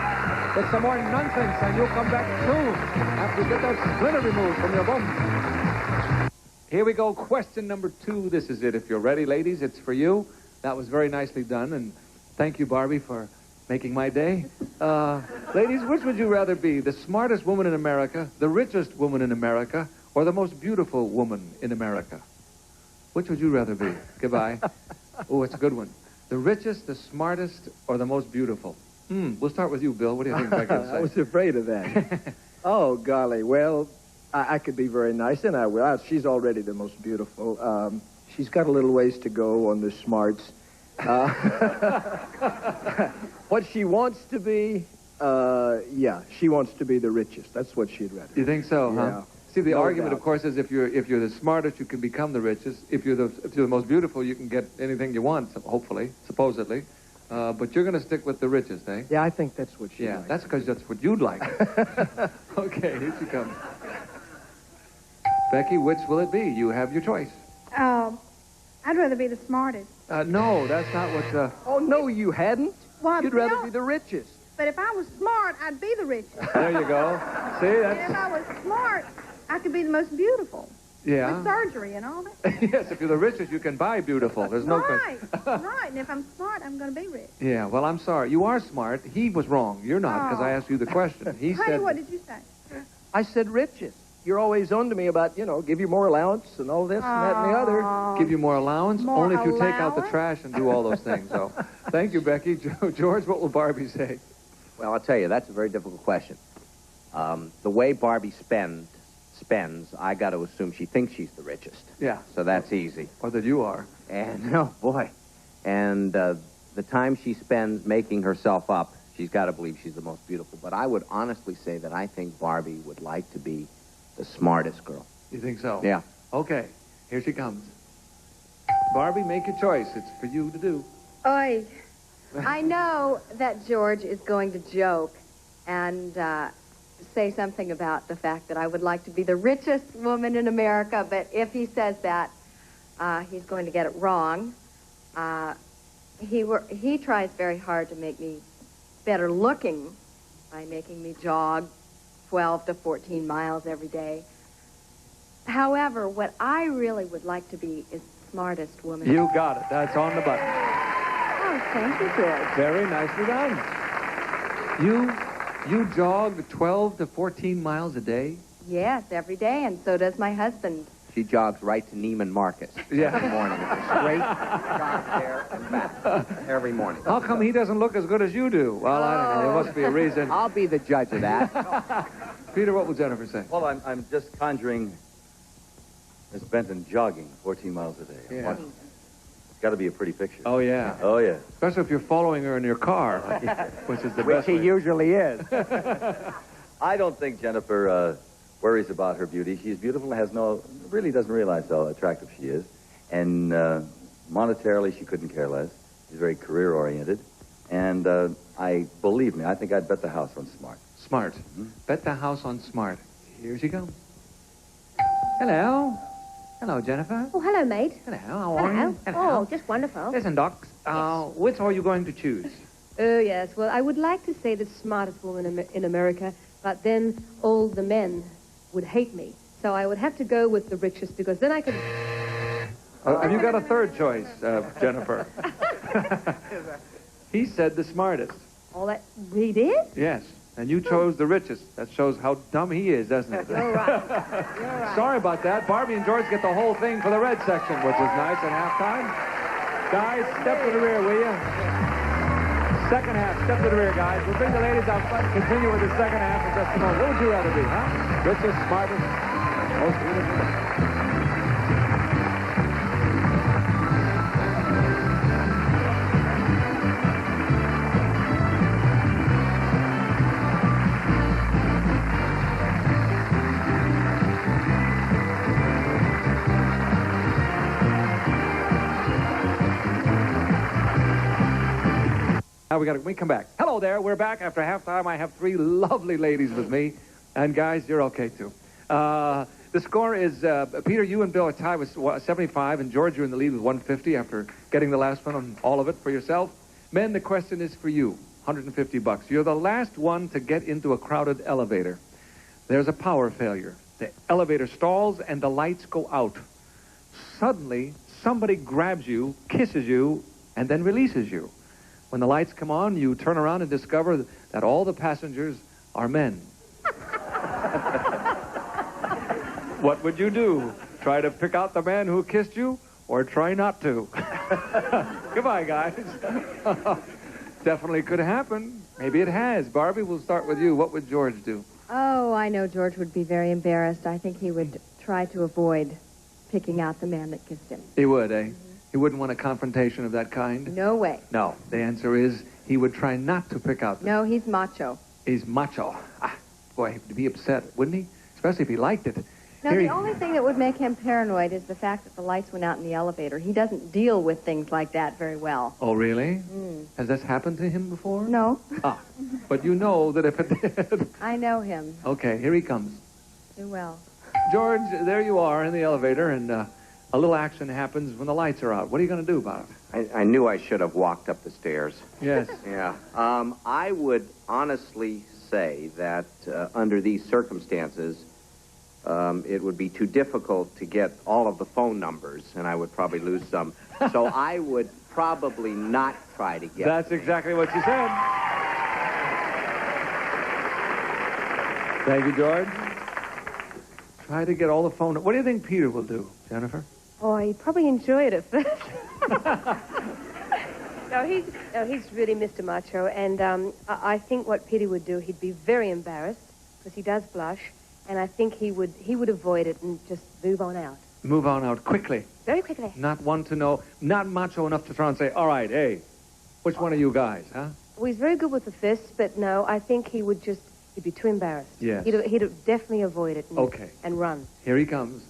with some more nonsense, and you'll come back soon after you get that splinter removed from your bum. Here we go. Question number 2. This is it. If you're ready, ladies, it's for you. That was very nicely done, and thank you, Barbie, for making my day. Ladies, which would you rather be? The smartest woman in America, the richest woman in America, or the most beautiful woman in America? Which would you rather be? Goodbye. Oh, it's a good one. The richest, the smartest, or the most beautiful? We'll start with you, Bill. What do you think Becky will say? I was afraid of that. Oh, golly. Well, I could be very nice, and I will. She's already the most beautiful. She's got a little ways to go on the smarts. What she wants to be, yeah, she wants to be the richest. That's what she'd rather. You think so, huh? Yeah. See, the No argument, doubt. of course, is if you're the smartest, you can become the richest. If you're the most beautiful, you can get anything you want, hopefully, supposedly. But you're going to stick with the richest, eh? Yeah, I think that's what she Yeah, likes. that's because that's what you'd like. Okay, here she comes. Becky, which will it be? You have your choice. I'd rather be the smartest. No, that's not what... Oh, no, you hadn't. Well, You'd rather Bill, be the richest. But if I was smart, I'd be the richest. There you go. See, And if that's... I was smart, I could be the most beautiful. Yeah. With surgery and all that. Yes, if you're the richest, you can buy beautiful. There's no Right, question. right. And if I'm smart, I'm going to be rich. Yeah, well, I'm sorry. You are smart. He was wrong. You're not, because I asked you the question. He Honey, said... what did you say? I said richest. You're always on to me about, give you more allowance and all this and that and the other. Give you more allowance? More Only if you take out the allowance? trash and do all those things, though. Thank you, Becky. George, what will Barbie say? Well, I'll tell you, that's a very difficult question. The way Barbie spends, I got to assume she thinks she's the richest. Yeah. So that's easy. Or that you are. And, oh, boy. And the time she spends making herself up, she's got to believe she's the most beautiful. But I would honestly say that I think Barbie would like to be the smartest girl. You think so? Yeah. Okay, here she comes. Barbie, make your choice. It's for you to do. Oi. I know that George is going to joke and say something about the fact that I would like to be the richest woman in America, but if he says that, he's going to get it wrong. He tries very hard to make me better looking by making me jog 12 to 14 miles every day. However, what I really would like to be is the smartest woman. You got it. That's on the button. Oh, thank you, George. Very nicely done. You jog 12 to 14 miles a day? Yes, every day, and so does my husband. She jogs right to Neiman Marcus every morning. It's a straight jog there and back every morning. How come he doesn't look as good as you do? Well, I don't know. There must be a reason. I'll be the judge of that. Peter, what will Jennifer say? Well, I'm just conjuring Miss Benton jogging 14 miles a day. Yeah. It's got to be a pretty picture. Oh, yeah. Oh, yeah. Especially if you're following her in your car, which is the best way. usually is. I don't think Jennifer worries about her beauty. She's beautiful and really doesn't realize how attractive she is. And monetarily, she couldn't care less. She's very career-oriented. And believe me, I think I'd bet the house on smart. Smart. Bet the house on smart. Here she comes. Hello. Hello, Jennifer. Oh, hello, mate. Hello, how are you? Oh, just wonderful. Listen, Doc, which are you going to choose? Oh, yes. Well, I would like to say the smartest woman in America, but then all the men would hate me. So I would have to go with the richest, because then I could... Have you got a third choice, Jennifer? He said the smartest. Oh, that... He did? Yes. And you chose the richest. That shows how dumb he is, doesn't it? You're right. You're right. Sorry about that. Barbie and George get the whole thing for the red section, which is nice at halftime. Guys, step to the rear, will you? Second half, step to the rear, guys. We'll bring the ladies out front and continue with the second half in just a moment. What would you rather be, huh? Richest, smartest, most beautiful? Now we come back. Hello there. We're back after halftime. I have three lovely ladies with me. And guys, you're okay too. The score is, Peter, you and Bill are tied with 75, and George, you're in the lead with 150 after getting the last one on all of it for yourself. Men, the question is for you. $150. You're the last one to get into a crowded elevator. There's a power failure. The elevator stalls and the lights go out. Suddenly, somebody grabs you, kisses you, and then releases you. When the lights come on, you turn around and discover that all the passengers are men. What would you do? Try to pick out the man who kissed you, or try not to? Goodbye, guys. Definitely could happen. Maybe it has. Barbie, we'll start with you. What would George do? Oh, I know George would be very embarrassed. I think he would try to avoid picking out the man that kissed him. He would, eh? He wouldn't want a confrontation of that kind? No way. No. The answer is he would try not to pick out the... No, he's macho. He's macho. Boy, he'd be upset, wouldn't he? Especially if he liked it. No, the only thing that would make him paranoid is the fact that the lights went out in the elevator. He doesn't deal with things like that very well. Oh, really? Has this happened to him before? No. Ah, but you know that if it did... I know him. Okay, here he comes. Too well. George, there you are in the elevator, and a little action happens when the lights are out. What are you going to do about it? I knew I should have walked up the stairs. Yes. Yeah. I would honestly say that under these circumstances, it would be too difficult to get all of the phone numbers, and I would probably lose some. So I would probably not try to get... That's exactly what she said. Thank you, George. Try to get all the phone... What do you think Peter will do, Jennifer? Oh, he'd probably enjoy it at first. No, he's really Mr. Macho, and I think what Peter would do, he'd be very embarrassed, because he does blush, and I think he would avoid it and just move on out. Move on out quickly. Very quickly. Not one to know, not macho enough to try and say, all right, hey, which one of you guys, huh? Well, he's very good with the fists, but no, I think he'd be too embarrassed. Yes. He'd definitely avoid it and run. Here he comes.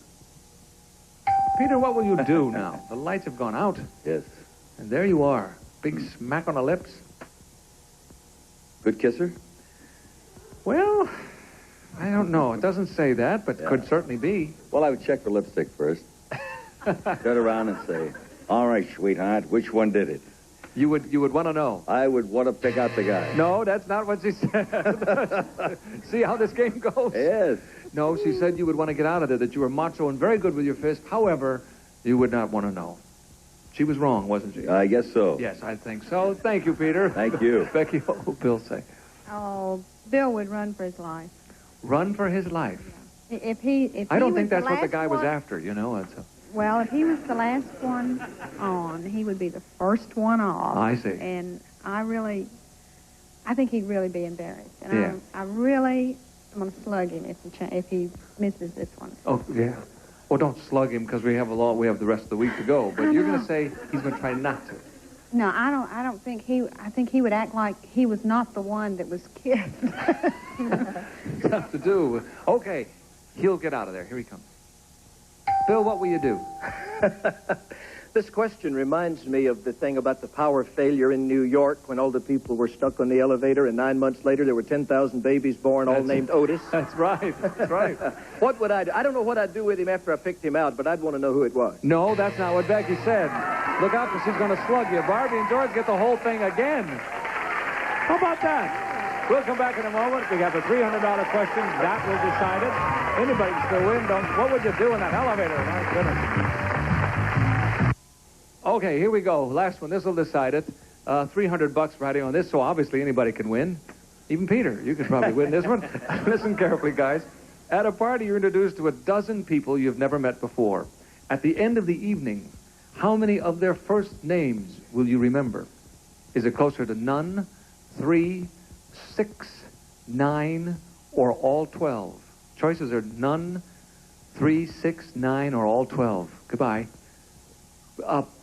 Peter, what will you do now? The lights have gone out. Yes. And there you are. Big smack on the lips. Good kisser? Well, I don't know. It doesn't say that, but could certainly be. Well, I would check for lipstick first. Turn around and say, all right, sweetheart, which one did it? You would want to know. I would want to pick out the guy. No, that's not what she said. See how this game goes? Yes. No, she said you would want to get out of there, that you were macho and very good with your fist. However, you would not want to know. She was wrong, wasn't she? I guess so. Yes, I think so. Thank you, Peter. Thank you. Becky, what will Bill say? Oh, Bill would run for his life. Run for his life. If I don't he think was that's what the guy was one- after, you know. Well, if he was the last one on, he would be the first one off. I see. And I think he'd really be embarrassed. And Yeah. I'm going to slug him if he misses this one. Oh, yeah. Well, don't slug him because we have the rest of the week to go. But you're going to say he's going to try not to. No, I don't think I think he would act like he was not the one that was kissed. Tough to do. Okay, he'll get out of there. Here he comes. Bill, what will you do? This question reminds me of the thing about the power failure in New York when all the people were stuck on the elevator, and 9 months later there were 10,000 babies born, all named Otis. That's right. That's right. What would I do? I don't know what I'd do with him after I picked him out, but I'd want to know who it was. No, that's not what Becky said. Look out, because she's going to slug you. Barbie and George get the whole thing again. How about that? We'll come back in a moment. We have the $300 question. That will decide it. Anybody can still win. What would you do in that elevator? My goodness. Okay, here we go. Last one. This will decide it. $300 riding on this, so obviously anybody can win. Even Peter, you could probably win this one. Listen carefully, guys. At a party, you're introduced to a dozen people you've never met before. At the end of the evening, how many of their first names will you remember? Is it closer to none, 3, 6, 9, or all 12? Choices are none, 3, 6, 9, or all 12. Goodbye.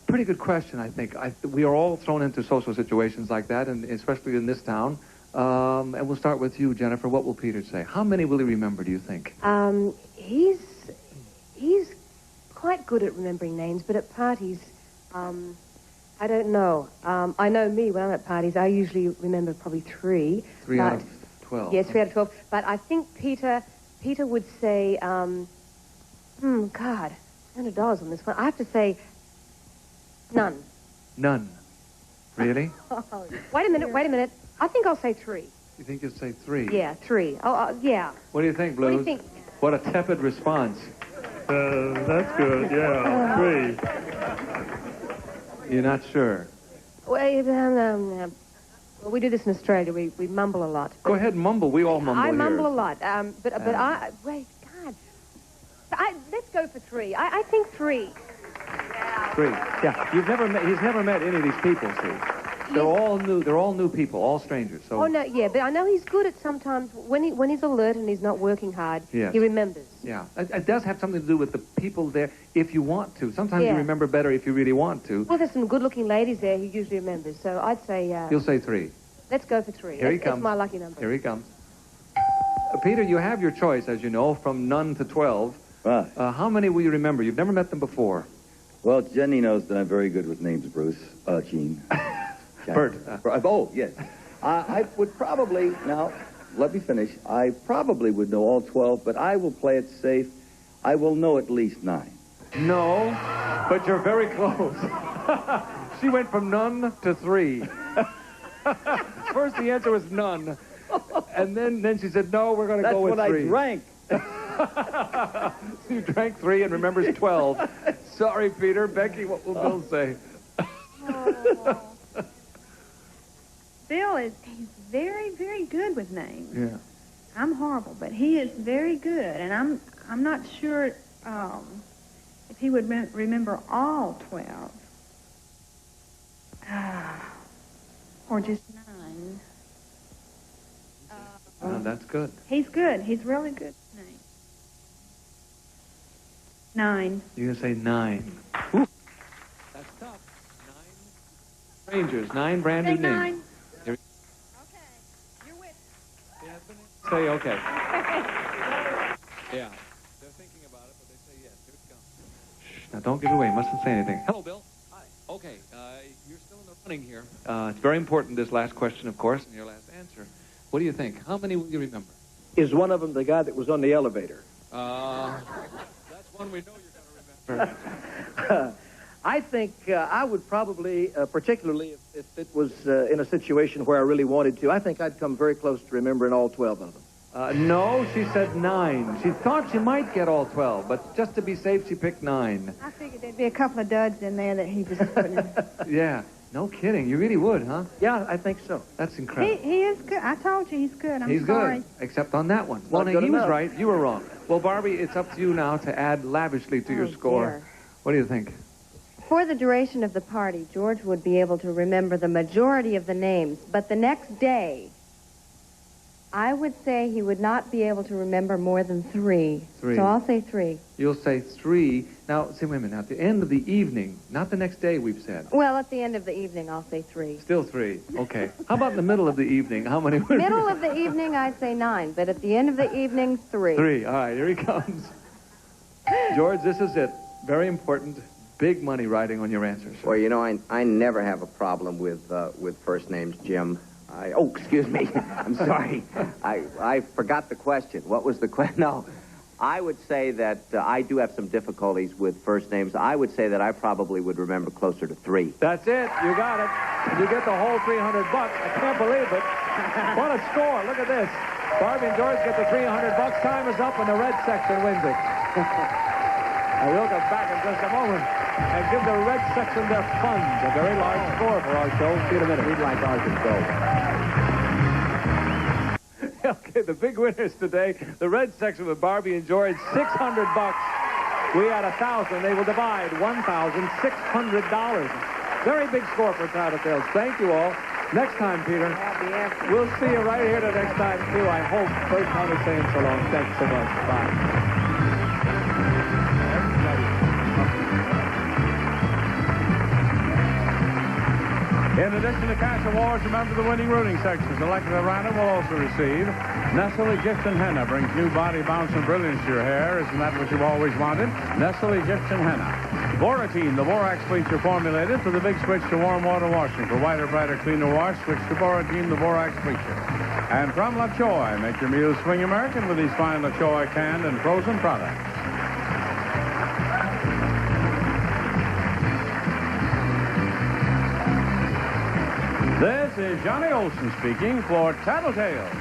Pretty good question, I think. We are all thrown into social situations like that, and especially in this town. And we'll start with you, Jennifer. What will Peter say? How many will he remember, do you think? He's quite good at remembering names, but at parties, I don't know. I know me, when I'm at parties, I usually remember probably 3. 3 out of 12. Yes, 3 out of 12. But I think Peter would say, God, $100 on this one. I have to say, none. None. Really? Wait a minute. I think I'll say 3. You think you'll say 3? Yeah, 3. Yeah. What do you think, Blues? What do you think? What a tepid response. That's good, yeah. 3. You're not sure? Well, we do this in Australia. We mumble a lot. Go ahead and mumble. We all mumble I here. mumble a lot. But wait, God. Let's go for 3. I think 3. 3. Yeah. He's never met any of these people, see. They're all new. They're all new people, all strangers. So. Oh no, yeah, but I know he's good at sometimes when he's alert and he's not working hard. Yes. He remembers. Yeah, it does have something to do with the people there. If you want to, sometimes Yeah. you remember better if you really want to. Well, there's some good-looking ladies there who usually remembers. So I'd say. You'll say 3. Let's go for 3. Here he comes. That's my lucky number. Here he comes. Peter, you have your choice, as you know, from none to 12. Right. How many will you remember? You've never met them before. Well, Jenny knows that I'm very good with names, Bruce. Gene. Bert. Oh, yes. I would probably, now, let me finish. I probably would know all 12, but I will play it safe. I will know at least 9. No, but you're very close. She went from none to 3. First, the answer was none. And then she said, no, we're going to go with 3. That's what I drank. You drank 3 and remembers 12. Sorry, Peter. Becky, what will Bill say? Bill he's very, very good with names. Yeah. I'm horrible, but he is very good, and I'm not sure if he would remember all 12. Or just 9. That's good. He's good. He's really good with names. 9. You're going to say 9. Ooh. That's tough. 9 strangers. 9 brand new Say names. 9. Say okay. Yeah. They're thinking about it, but they say yes. Here it comes. Shh, now don't give it away. Mustn't say anything. Hello, Bill. Hi. Okay. You're still in the running here. It's very important, this last question, of course, and your last answer. What do you think? How many will you remember? Is one of them the guy that was on the elevator? That's one we know you're going to remember. I think I would probably, particularly if it was in a situation where I really wanted to, I think I'd come very close to remembering all 12 of them. No, she said 9. She thought she might get all 12, but just to be safe, she picked 9. I figured there'd be a couple of duds in there that he just couldn't. Yeah. No kidding. You really would, huh? Yeah, I think so. That's incredible. He is good. I told you he's good. I'm sorry. Good, except on that one. Well, he was right. You were wrong. Well, Barbie, it's up to you now to add lavishly to your score. Dear. What do you think? For the duration of the party, George would be able to remember the majority of the names, but the next day, I would say he would not be able to remember more than 3. 3. So I'll say 3. You'll say 3. Now, see, wait a minute. At the end of the evening, not the next day, we've said. Well, at the end of the evening, I'll say 3. Still 3. Okay. How about in the middle of the evening? How many would Middle of the evening, I'd say 9, but at the end of the evening, 3. 3. All right, here he comes. George, this is it. Very important. Big money riding on your answers. Well, you know, I never have a problem with first names, Jim. Oh, excuse me. I'm sorry. I forgot the question. What was the question? No, I would say that I do have some difficulties with first names. I would say that I probably would remember closer to 3. That's it. You got it. And you get the whole $300. I can't believe it. What a score. Look at this. Barbie and George get the $300. Time is up, and the red section wins it. And we'll come back in just a moment and give the red section their funds. A very large score for our show. See you in a minute. We'd like ours to go. Okay, the big winners today. The red section with Barbie and George, $600. We had 1,000. They will divide $1,600. Very big score for Tattletales. Thank you all. Next time, Peter, we'll see you right here the next time, too. I hope. First time we're saying so long. Thanks so much. Bye. In addition to cash awards, remember the winning rooting sections. Elected at random will also receive Nestle Egyptian Henna. Brings new body bounce and brilliance to your hair. Isn't that what you've always wanted? Nestle Egyptian Henna. Boratine, the borax bleacher formulated for the big switch to warm water washing. For whiter, brighter, cleaner wash, switch to Boratine, the borax bleacher. And from La Choy, make your meals swing American with these fine La Choy canned and frozen products. This is Johnny Olson speaking for Tattletales,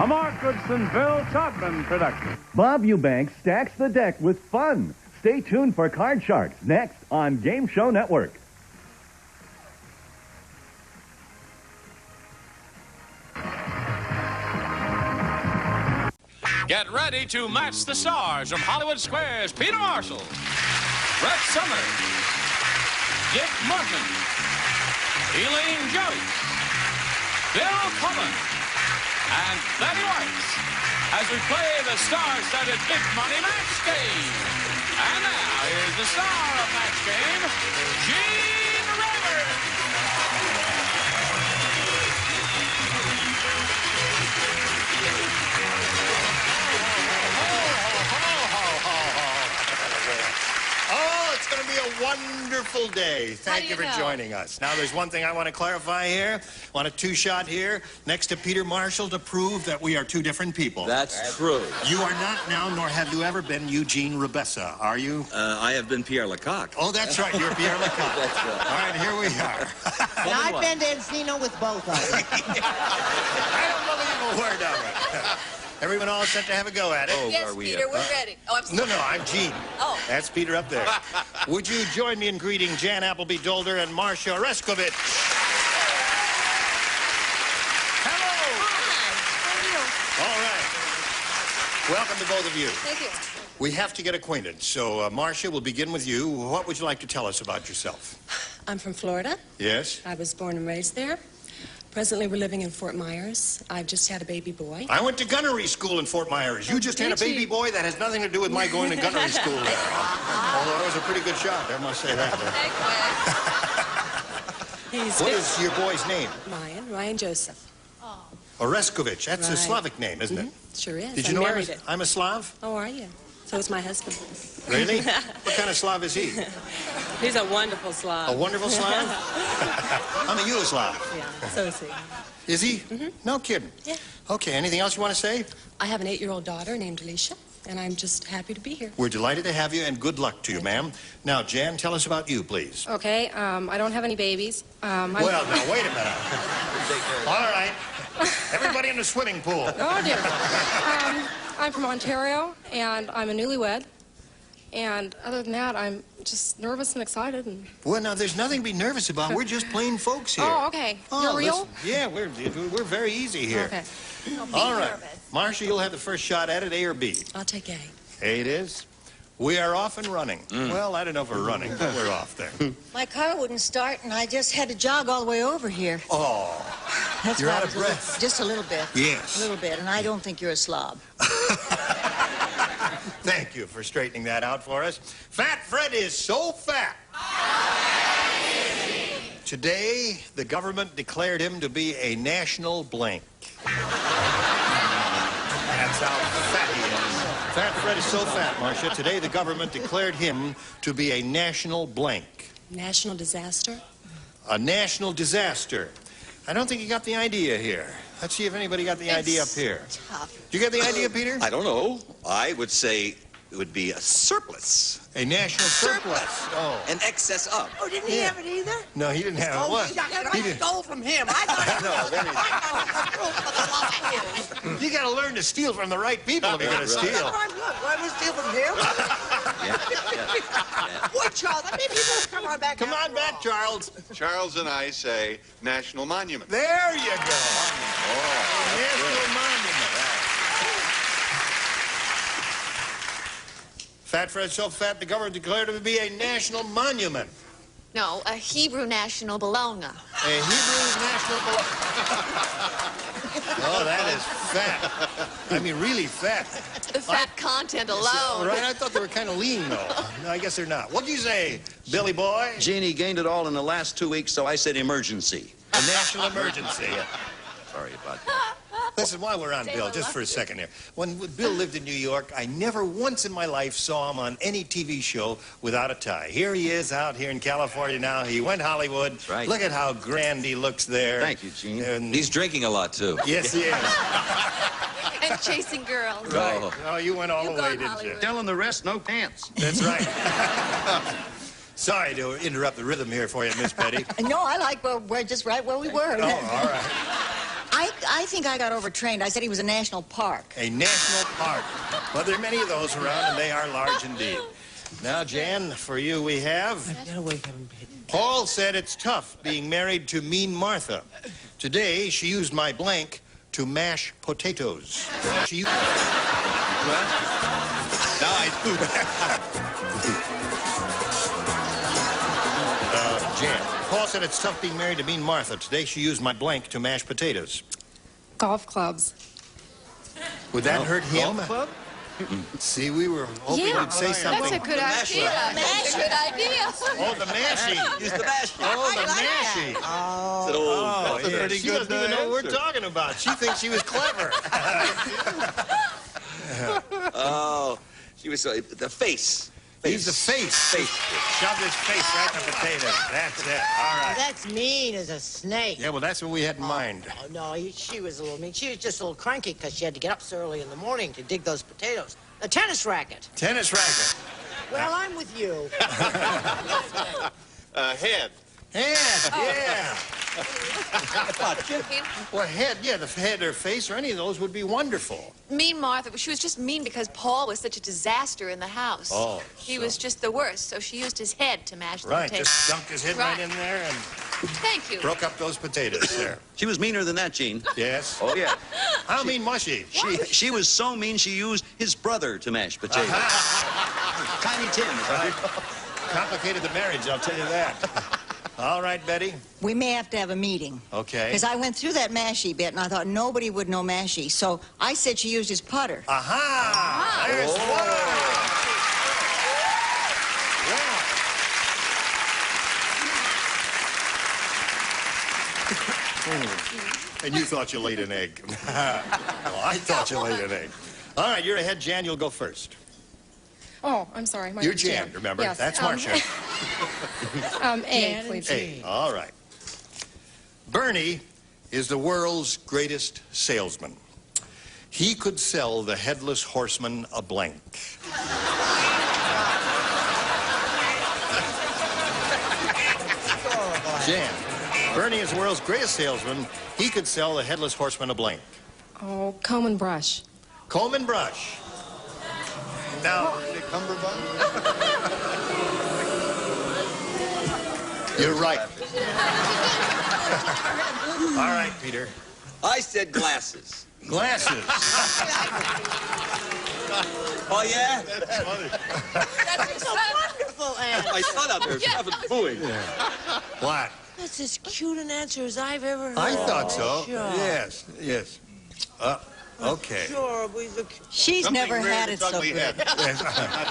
a Mark Goodson, Bill Todman production. Bob Eubank stacks the deck with fun. Stay tuned for Card Sharks next on Game Show Network. Get ready to match the stars from Hollywood Squares. Peter Marshall, Brett Summers, Dick Martin, Elaine Joyce, Bill Cullen, and Betty Weiss as we play the star-studded Big Money Match Game. And now, here's the star of Match Game, Gene Rayburn. Oh, it's going to be a wonderful day. Thank you for joining us. Now, there's one thing I want to clarify here. I want a two-shot here next to Peter Marshall to prove that we are two different people. That's true. You are not now, nor have you ever been Eugene Rebessa, are you? I have been Pierre Lecoq. Oh, that's right. You're Pierre Lecoq. That's right. All right, here we are. And I've been to Encino with both of them. I don't believe a word of it. Everyone all set to have a go at it? Oh, yes, Peter, we're ready. Oh, I'm sorry. No, I'm Gene. Oh. That's Peter up there. Would you join me in greeting Jan Appleby Dolder and Marcia Oreskovich? Hello. Hi. All right. Welcome to both of you. Thank you. We have to get acquainted. So, Marcia, we'll begin with you. What would you like to tell us about yourself? I'm from Florida. Yes? I was born and raised there. Presently, we're living in Fort Myers. I've just had a baby boy. I went to gunnery school in Fort Myers. You just had a baby boy? That has nothing to do with my going to gunnery school there. Although I was a pretty good shot, I must say that. What is your boy's name? Ryan Joseph. Oreskovich. That's a Right. Slavic name, isn't it? Sure is. Did you know I'm a Slav? Oh, are you? So is my husband. Really? What kind of Slav is he? He's a wonderful Slav. A wonderful Slav? I'm a Yugoslav. Yeah, so is he. Is he? No kidding. Yeah. Okay, anything else you want to say? I have an 8-year-old daughter named Alicia, and I'm just happy to be here. We're delighted to have you, and good luck to you, ma'am. Now, Jan, tell us about you, please. Okay, I don't have any babies. Well, now, wait a minute. All right. Everybody in the swimming pool. Oh, dear. I'm from Ontario, and I'm a newlywed. And other than that, I'm just nervous and excited. And Well, now, there's nothing to be nervous about. We're just plain folks here. Oh, okay. You're real? Listen, yeah, we're very easy here. Okay. All right. Marcia, you'll have the first shot at it, A or B? I'll take A. A it is. We are off and running. Well, I don't know if we're running, but we're off there. My car wouldn't start, and I just had to jog all the way over here. Oh, That's you're why out I of was breath. Just a little bit. Yes. A little bit, and I don't think you're a slob. Thank you for straightening that out for us. Fat Fred is so fat. Today, the government declared him to be a national blank. That's how fat he is. Fat Fred is so fat, Marcia. Today the government declared him to be a national blank. National disaster? A national disaster. I don't think you got the idea here. Let's see if anybody got the idea up here. Tough. Did you get the idea, Peter? I don't know. I would say it would be a surplus. A national surplus. Oh. An excess of. Oh, didn't he have it either? No, he didn't have it. What? I stole from him. I thought You got to learn to steal from the right people if you're going to steal. Why would I steal from him? Boy, Charles, maybe you better come on back. Come on back, Charles. Charles and I say national monument. There you go. National monument. Fat Fred's so fat, the government declared him to be a national monument. No, a Hebrew national bologna. A Hebrew national bologna. Oh, that is fat. I mean, really fat. The fat content alone. Right, I thought they were kind of lean, though. No, I guess they're not. What'd you say, Billy boy? Jeannie gained it all in the last 2 weeks, so I said emergency. A national emergency. Sorry about that. Listen, while we're on Bill, just for a second here. When Bill lived in New York, I never once in my life saw him on any TV show without a tie. Here he is out here in California now. He went Hollywood. That's right. Look at how grand he looks there. Thank you, Gene. And He's drinking a lot, too. yes, he is. And chasing girls. Right. Oh, you went all the way, didn't you? Hollywood. Telling the rest, no pants. That's right. Sorry to interrupt the rhythm here for you, Miss Betty. No, I like we're just right where we were. Oh, all right. I think I got overtrained. I said he was a national park. A national park. Well, there are many of those around, and they are large indeed. Now, Jan, for you we have... Paul said it's tough being married to Mean Martha. Today, she used my blank to mash potatoes. She used... Well, now I do. Jan. Paul said it's tough being married to Mean Martha. Today, she used my blank to mash potatoes. Golf clubs. Would that hurt him? Golf club? See, we were hoping you'd say something. That's a good idea. That's a good idea. Oh, the mashie. Use the mash. Oh, the mashie. Oh, yeah. pretty She good doesn't even know what we're answer. talking about. She thinks she was clever. Oh, she was the face. He's the face. Shoved his face right in the potatoes. That's it. All right. That's mean as a snake. Yeah, well, that's what we had in mind. Oh, no, she was a little mean. She was just a little cranky because she had to get up so early in the morning to dig those potatoes. A tennis racket. Tennis racket. Well, I'm with you. Head. Head, yeah. Well, head, yeah, the head or face or any of those would be wonderful. Mean Martha, she was just mean because Paul was such a disaster in the house. Oh, he was just the worst, so she used his head to mash the Right, potatoes. just dunked his head right in there and Thank you. broke up those potatoes there. She was meaner than that, Gene. Yes? Oh, yeah. How mean was she? She was so mean she used his brother to mash potatoes. Tiny Tim. Right. Complicated the marriage, I'll tell you that. All right, Betty. We may have to have a meeting. Okay. Because I went through that mashie bit, and I thought nobody would know mashie. So I said she used his putter. Aha! There's one. And you thought you laid an egg. Well, I thought you laid an egg. All right, you're ahead, Jan. You'll go first. Oh, I'm sorry. My You're name's Jan, remember? Yes, That's Marcia. A, please. A. All right. Bernie is the world's greatest salesman. He could sell the headless horseman a blank. Jan. Bernie is the world's greatest salesman. He could sell the headless horseman a blank. Oh, comb and brush. Comb and brush. Now, you're right. All right, Peter. I said glasses. Glasses. Oh, yeah? That's funny. That's a wonderful answer. My son out there is having booing. What? That's as cute an answer as I've ever heard. I thought so. Sure. Yes, yes. Okay. Sure, we look. She's Something never rare had to it so ugly good. head. Not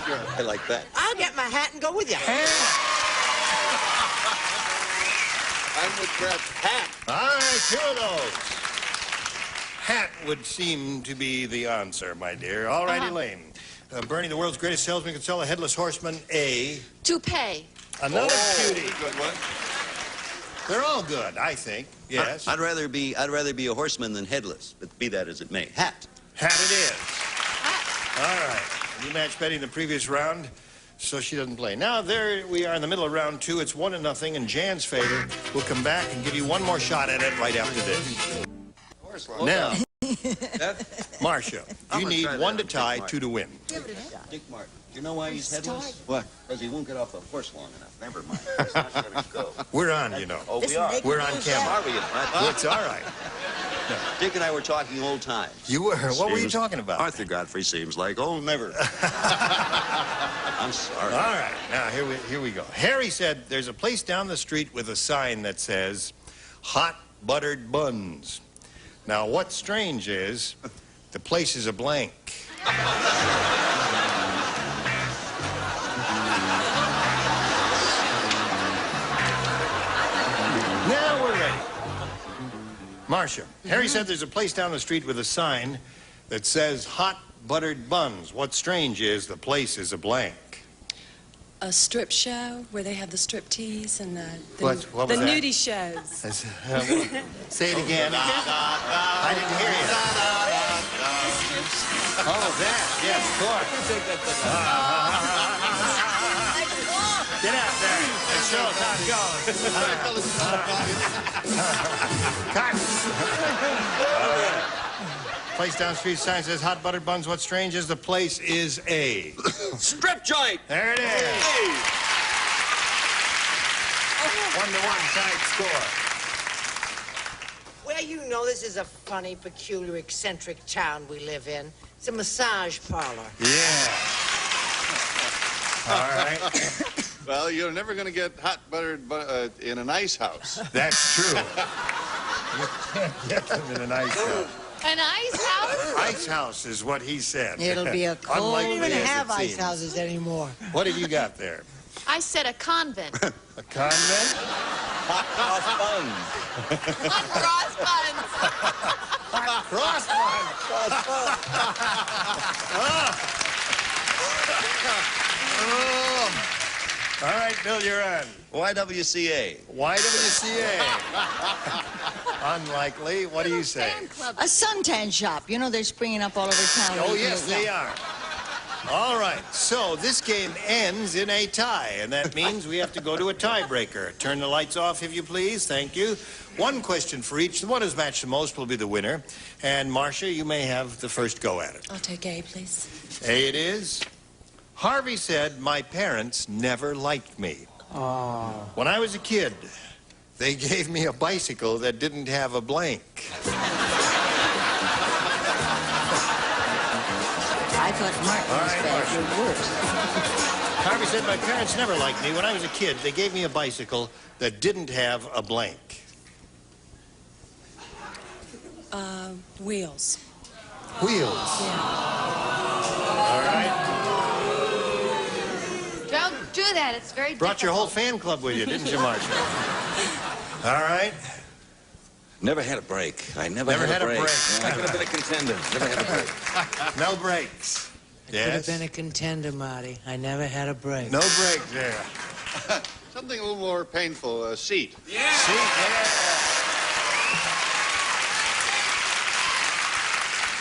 sure. I like that. I'll get my hat and go with you. I'm with Brett. Hat. All right, 2 of those. Hat would seem to be the answer, my dear. All right, Elaine. Bernie, the world's greatest salesman, could sell a headless horseman a... Toupee. Another cutie. Good one. They're all good, I think. Yes. I'd rather be a horseman than headless, but be that as it may. Hat. Hat it is. All right. You matched Betty in the previous round, so she doesn't play. Now, there we are in the middle of round 2. It's 1-0, and Jan's favor. We'll come back and give you one more shot at it right after this. Now, Marcia, you need 1 to tie, 2 to win. Dick Martin. You know why he's headless? What? Because he won't get off the horse long enough. Never mind. We're on, you know. Oh, we are. We're on camera. Are we? It's all right. Dick and I were talking old times. You were? What were you talking about? Arthur Godfrey seems like old never. I'm sorry. All right. Now, here we go. Harry said there's a place down the street with a sign that says, hot buttered buns. Now, what's strange is the place is a blank. Now we're ready. Marcia, Harry said there's a place down the street with a sign that says hot buttered buns. What's strange is the place is a blank. A strip show where they have the strip tease and the What was that? nudie shows. Say it again. I didn't hear you. Oh, that. Yes, of course. Get out there and show us how it goes. Cut. Place down the street sign says hot buttered buns. What's strange is the place is a... strip joint. There it is. Hey. 1-1 tied score. Well, you know this is a funny, peculiar, eccentric town we live in. It's a massage parlor. Yeah. All right. Well, you're never going to get hot buttered in an ice house. That's true. You can't get them in an ice house. An ice house? Ice house is what he said. It'll be a cold... Unlikely We don't even as have it ice seems. houses anymore. What have you got there? I said a convent. A convent? Hot cross buns. Hot cross buns. Hot cross buns. All right, Bill, you're on. YWCA. YWCA. Unlikely. What do you say? A suntan shop. You know, they're springing up all over town. Oh, yes, they are. All right, so this game ends in a tie, and that means we have to go to a tiebreaker. Turn the lights off, if you please. Thank you. One question for each. The one who's matched the most will be the winner. And, Marcia, you may have the first go at it. I'll take A, please. A it is. Harvey said, my parents never liked me. Oh. When I was a kid, they gave me a bicycle that didn't have a blank. I thought Martin was bad. You're worse. Harvey said, my parents never liked me. When I was a kid, they gave me a bicycle that didn't have a blank. Wheels. Wheels. Yeah. All right. Don't do that. It's very Brought your whole fan club with you, didn't you, Marcia? All right. Never had a break. I never had a break. I could have been a contender. Never had a break. No breaks. Could have been a contender, Marty. I never had a break. No break there. Something a little more painful, a seat. Yeah. Seat, yeah.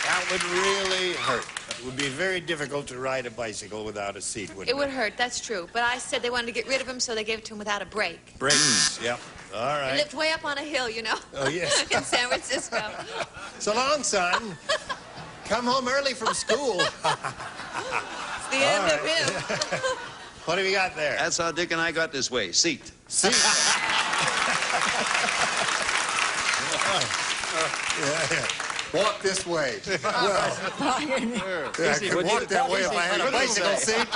That would really hurt. It would be very difficult to ride a bicycle without a seat, wouldn't it? It would hurt, that's true. But I said they wanted to get rid of him, so they gave it to him without a break. Brakes, yep. All He right. lived way up on a hill, you know. Oh, yes. In San Francisco. So long, son. Come home early from school. It's the end of him. What have you got there? That's how Dick and I got this way. Seat. Seat. Yeah. Walk this way. Well, I could walk that way if I had a bicycle seat.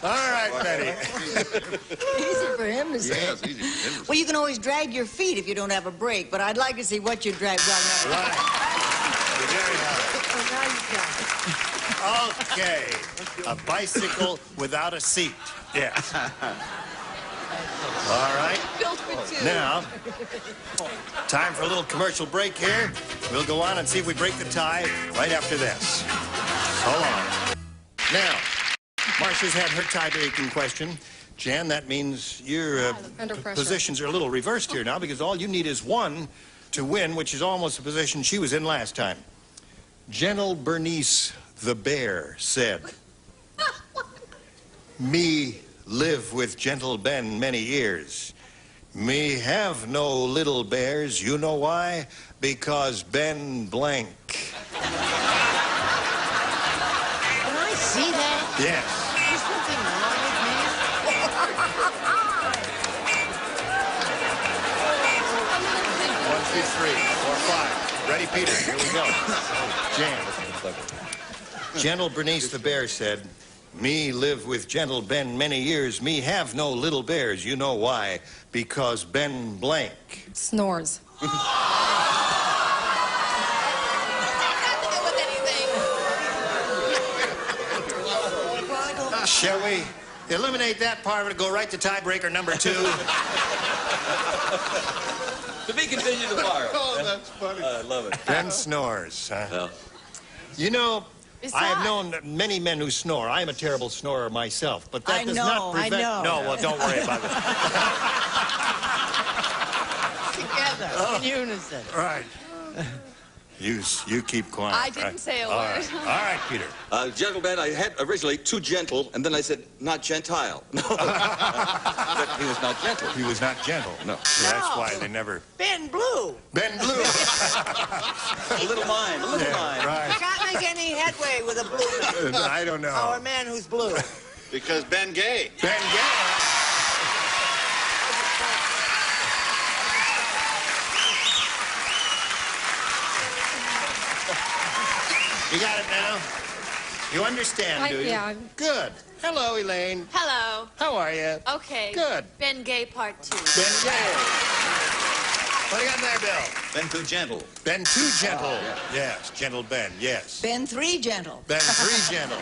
All right, Betty. Easy for him to say. Yeah, it's easy. Well, you can always drag your feet if you don't have a break, but I'd like to see what you drag. Well, no. Right. Okay. A bicycle without a seat. Yes. All right. Built for two. Now, time for a little commercial break here. We'll go on and see if we break the tie right after this. Hold on. Now, Marcia's had her tie-breaking question. Jan, that means your Under pressure. positions are a little reversed here now because all you need is one to win, which is almost the position she was in last time. Gentle Bernice the bear said, "Me live with gentle Ben many years. Me have no little bears. You know why? Because Ben blank." Can I see that? Yes. Is something wrong with me? 1, 2, 3, 4, 5. Ready, Peter? Here we go. Jan. Gentle Bernice the bear said, "Me live with gentle Ben many years. Me have no little bears. You know why? Because Ben blank." Snores. Shall we eliminate that part and go right to tiebreaker number 2? To be continued tomorrow. Oh, that's funny. I love it. Ben snores. Huh? Well, You know, Besides- I have known many men who snore. I am a terrible snorer myself, but that I does know, not prevent... I know. No, well, don't worry about it. Together, in unison. Right. You keep quiet. I didn't right? say a All word. right. All right, Peter. Gentle Ben, I had originally too gentle, and then I said not gentile. No. But he was not gentle. He was not gentle. No. So that's No. why they never... Ben Blue. Ben Blue. A little mind, a little mind. Right. Can't make any headway with a blue man. I don't know. Or a man who's blue. Because Ben Gay. Ben Gay. You got it now? You understand, do you? Yeah. Good. Hello, Elaine. Hello. How are you? Okay. Good. Ben Gay Part 2. Ben Gay. What do you got there, Bill? Ben too gentle. Ben too gentle. Yes, gentle Ben, yes. Ben 3 gentle. Ben 3 gentle.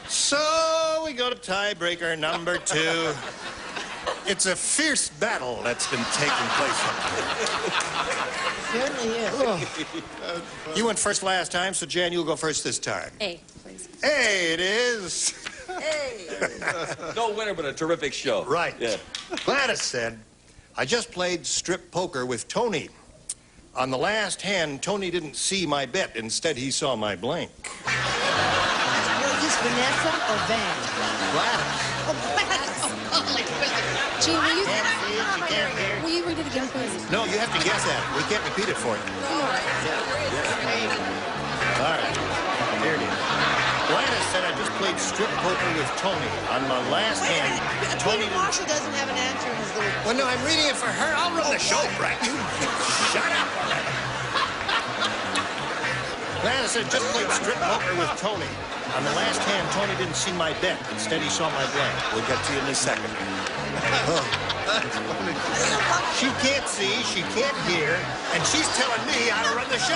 So we go to tiebreaker number 2. It's a fierce battle that's been taking place up here. Certainly is. You went first last time, so Jan, you'll go first this time. A, please. Hey, it is. No winner, but a terrific show. Right. Yeah. Gladys said, "I just played strip poker with Tony. On the last hand, Tony didn't see my bet. Instead, he saw my blank." Was this Vanessa or Van? Gladys. Oh, Vanessa. Gee, will you read it again, please? No, you have to guess at it. We can't repeat it for you. All right. Here it is. Gladys said, "I just played strip poker with Tony. On the last hand, Tony Peter Marshall doesn't have an answer in his little... Well, no, I'm reading it for her. I'll run the show, Brett. You shut up already. Gladys said, "Just played strip poker with Tony. On the last hand, Tony didn't see my bet. Instead, he saw my blank." We'll get to you in a second. She can't see, she can't hear, and she's telling me how to run the show.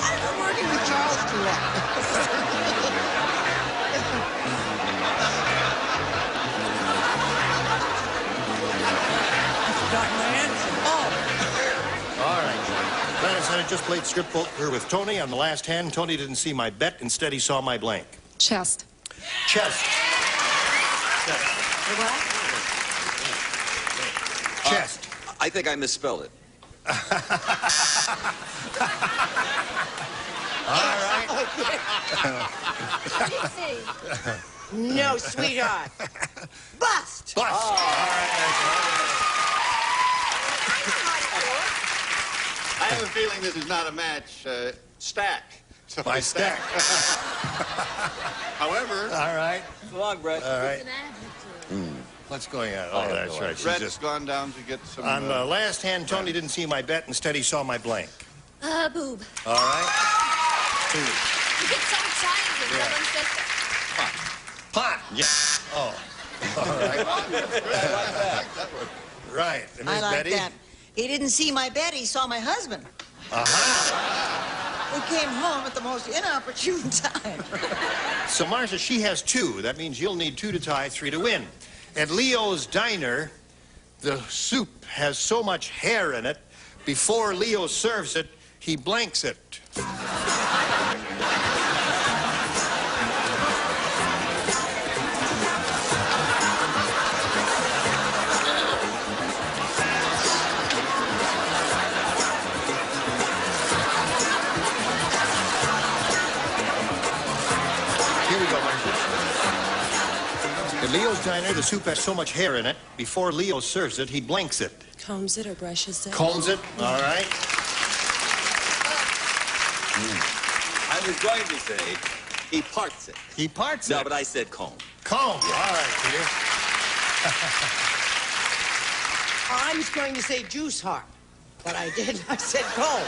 I've been working with Charles too long. I forgot my answer. Oh. All right. Gladys said, "I just played strip poker with Tony. On the last hand, Tony didn't see my bet. Instead, he saw my blank." Chest. Chest. What? Chest. I think I misspelled it. All right. No, sweetheart. Bust. Bust. All right. I have a feeling this is not a match. Stack. So By stack. However, All right. So long, Brett. All right. What's going on? Oh, that's right. She's Brett's just... gone down to get some... On the last hand, Tony didn't see my bet. Instead, he saw my blank. Boob. All right. You get so excited when someone says that. Pot. Yes. Oh. All right. Right. And I Miss like Betty? that. He didn't see my bed, he saw my husband. Uh-huh. We came home at the most inopportune time. So, Marcia, she has 2. That means you'll need 2 to tie, 3 to win. At Leo's Diner, the soup has so much hair in it, before Leo serves it, he blanks it. At Leo's Diner, the soup has so much hair in it, before Leo serves it, he blanks it. Combs it or brushes it. Combs it, all right. I was going to say, he parts it. He parts it? No, but I said comb. Comb, yeah. All right, Peter. I was going to say juice heart, but I didn't. I said comb.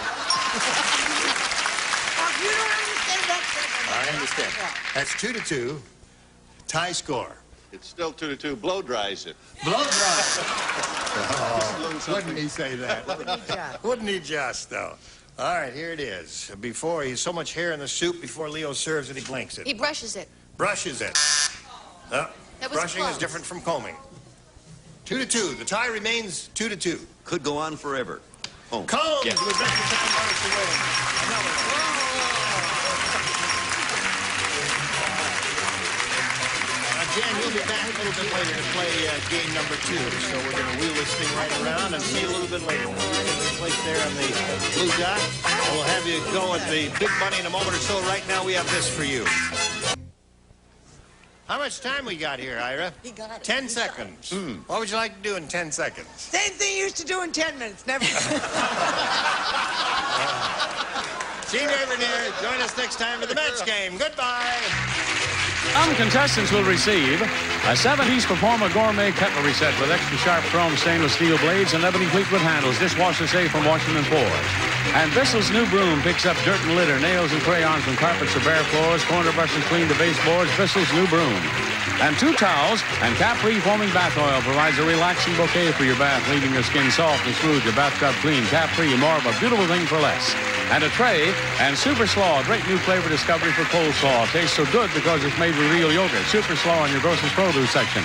You don't understand that. I understand. That's 2-2. Tie score. It's still 2-2. Blow dries it. Blow dries. Oh, wouldn't he say that? Wouldn't he just, though? All right, here it is. Before, he's so much hair in the soup, before Leo serves it, he blanks it. He brushes it. Brushes it. That was Brushing close. is different from combing. 2-2. The tie remains 2-2. Could go on forever. Oh. Comb! Yeah. Jan, we'll be back a little bit later to play game number 2. So we're going to wheel this thing right around and see you a little bit later. We'll get this place there on the blue dot, and we'll have you go at the big money in a moment or so. Right now, we have this for you. How much time we got here, Ira? He got it. 10 seconds. What would you like to do in 10 seconds? Same thing you used to do in 10 minutes. Never. Gene Avernier, join us next time for the match game. Goodbye. Some contestants will receive a 70s Performer Gourmet cutlery set with extra sharp chrome stainless steel blades and ebony Fleetwood handles, dishwasher safe from washing and pours. And Bissell's new broom picks up dirt and litter, nails and crayons from carpets or bare floors, corner brushes clean the baseboards. Bissell's new broom. And 2 towels and Capri foaming bath oil provides a relaxing bouquet for your bath, leaving your skin soft and smooth, your bathtub clean. Capri, more of a beautiful thing for less. And a tray and Super Slaw, a great new flavor discovery for coleslaw. Tastes so good because it's made with real yogurt. Super Slaw in your grocer's produce section.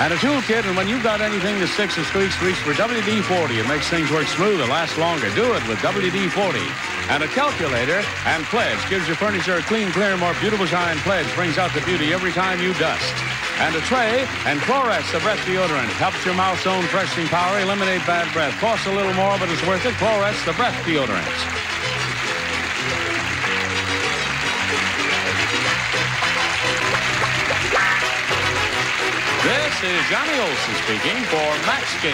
And a toolkit, and when you've got anything that sticks and squeaks, reach for WD-40. It makes things work smoother, last longer. Do it with WD-40. And a calculator and Pledge gives your furniture a clean, clear, more beautiful shine. Pledge brings out the beauty every time you dust. And a tray and Clorets, the breath deodorant. Helps your mouth's own freshening power eliminate bad breath. Costs a little more, but it's worth it. Clorets, the breath deodorant. This is Johnny Olson speaking for Match Game,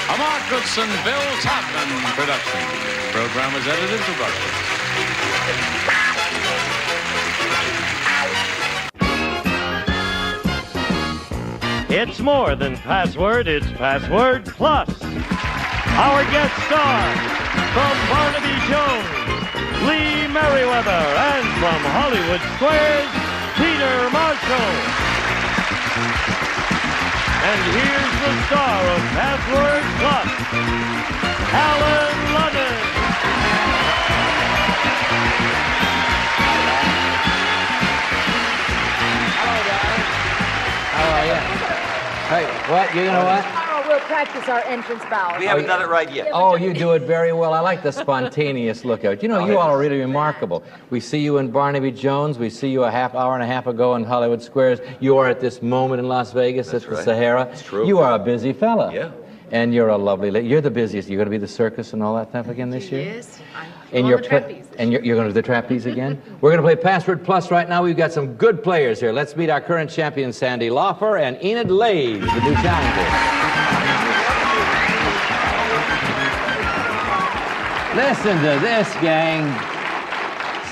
a Mark Goodson, Bill Todman production. Program is edited for broadcast. It's more than password, it's Password Plus. Our guest star from Barnaby Jones, Lee Merriweather, and from Hollywood Squares, Peter Marshall. And here's the star of Password Plus, Alan Ludden. How are you? Hey, what? You know what? Oh, we'll practice our entrance bow. We haven't done it right yet. Oh, you do it very well. I like the spontaneous look out. You know, you all are really remarkable. We see you in Barnaby Jones. We see you a half hour and a half ago in Hollywood Squares. You are at this moment in Las Vegas at the Sahara. That's true. You are a busy fella. Yeah. And you're a lovely lady. You're the busiest. You're going to be the circus and all that stuff again this year? Yes. And you're you're going to do the trapeze again? We're going to play Password Plus right now. We've got some good players here. Let's meet our current champion, Sandy Laufer, and Enid Lays, the new challenger. Listen to this, gang.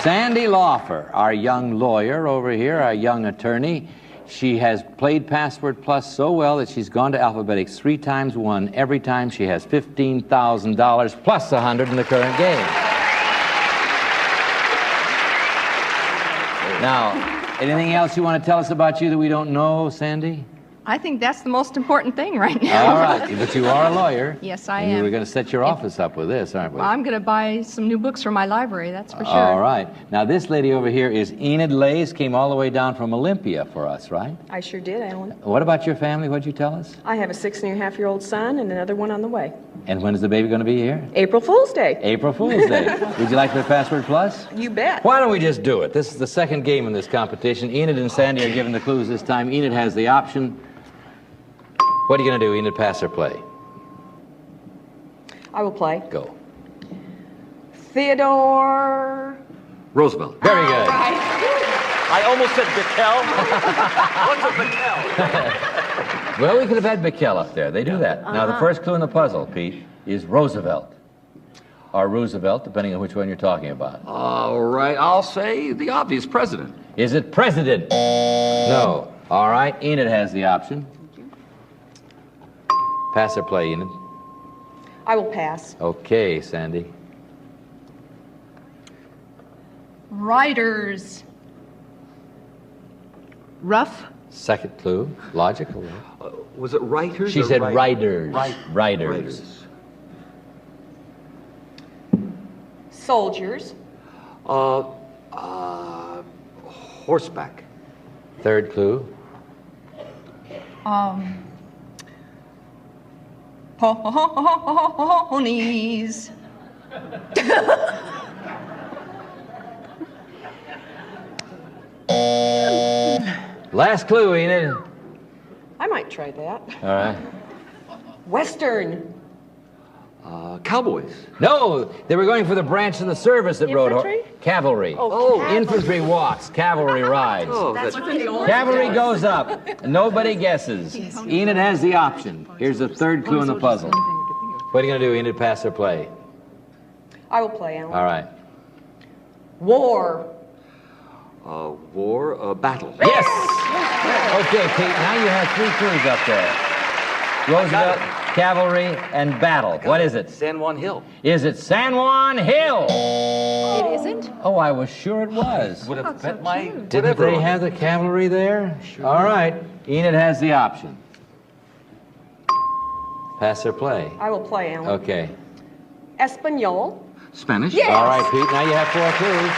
Sandy Laufer, our young lawyer over here, our young attorney. She has played Password Plus so well that she's gone to Alphabetics 3 times, won every time. She has $15,000 plus 100 in the current game. Now, anything else you want to tell us about you that we don't know, Sandy? I think that's the most important thing right now. All right, but you are a lawyer. Yes, I and am. We're going to set your office up with this, aren't we? Well, I'm going to buy some new books for my library, that's for sure. All right. Now, this lady over here is Enid Lays, came all the way down from Olympia for us, right? I sure did, Alan. What about your family? What'd you tell us? I have a 6-and-a-half-year-old son and another one on the way. And when is the baby going to be here? April Fool's Day. April Fool's Day. Would you like the Password Plus? You bet. Why don't we just do it? This is the second game in this competition. Enid and Sandy are given the clues this time. Enid has the option. What are you going to do, Enid? Pass or play? I will play. Go. Theodore Roosevelt. Very good. I almost said Bickel. What's a Bickel? Well, we could have had Bickel up there. They do that. Now, the first clue in the puzzle, Pete, is Roosevelt. Or Roosevelt, depending on which one you're talking about. All right, I'll say the obvious president. Is it president? No. All right, Enid has the option. Pass or play, Enid? I will pass. Okay, Sandy. Writers. Rough. Second clue. Logical. Was it writers? She or said writers? writers. Soldiers. Horseback. Third clue. Ponies. Last clue, Enid. I might try that. All right. Western. Cowboys. No, they were going for the branch of the service that rode Infantry? cavalry. Oh, cavalry. Infantry walks, cavalry rides. Oh, Cavalry goes up. Nobody guesses. Enid has the option. Here's the third clue in the puzzle. What are you going to do, Enid? Pass or play? I will play, Alan. All right. War. War, battle. Yes! Okay, Pete, now you have three clues up there. Roosevelt, cavalry, and battle. What is it? San Juan Hill. Is it San Juan Hill? It isn't? Oh, I was sure it was. Would have bet my Didn't whatever they on have it. the cavalry there? All right. Enid has the option. Pass or play? I will play, Alan. Okay. Espanol. Spanish. Yes! All right, Pete, now you have four clues.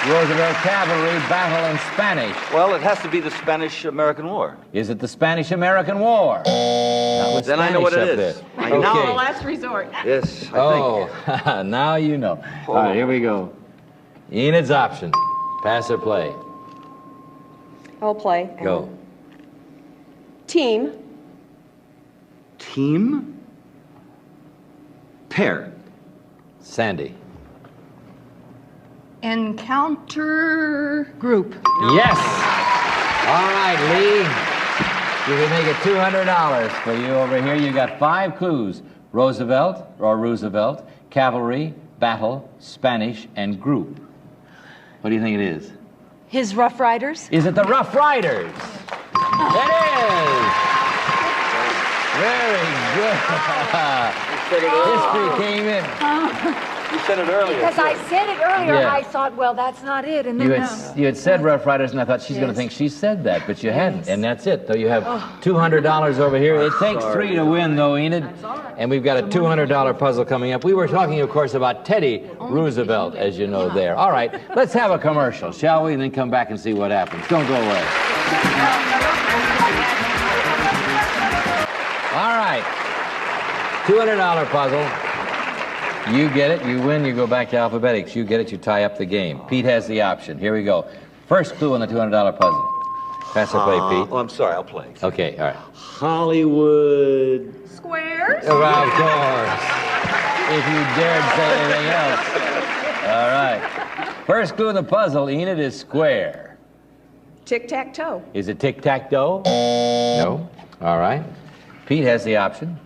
Roosevelt, cavalry, battle, and Spanish. Well, it has to be the Spanish-American War. Is it the Spanish-American War? Then I know what it is. I Okay. know. Last resort. Yes, I Oh, now you know. All right, here we go. Enid's option. Pass or play? I will play. Alan. Go. Team. Team. Pair. Sandy. Encounter group. Yes! All right, Lee. You can make it $200 for you over here. You got 5 clues. Roosevelt, cavalry, battle, Spanish, and group. What do you think it is? His Rough Riders? Is it the Rough Riders? It is! Very good. History came in. You said it earlier. Because I said it earlier, Yeah. I thought, well, that's not it. And then You had said Rough Riders, and I thought she's going to think she said that, but you hadn't, and that's it. So you have $200 over here. It takes 3 to win, though, Enid. And we've got a $200 puzzle coming up. We were talking, of course, about Teddy Roosevelt, as you know there. All right, let's have a commercial, shall we? And then come back and see what happens. Don't go away. All right, $200 puzzle. You get it, you win, you go back to Alphabetics. You get it, you tie up the game. Pete has the option. Here we go. First clue on the $200 puzzle. Pass or play, Pete? Oh, I'm sorry, I'll play. Okay, all right. Hollywood. Squares. Of course. If you dared say anything else. All right. First clue in the puzzle, Enid, is square. Tic-tac-toe. Is it tic-tac-toe? No. All right. Pete has the option.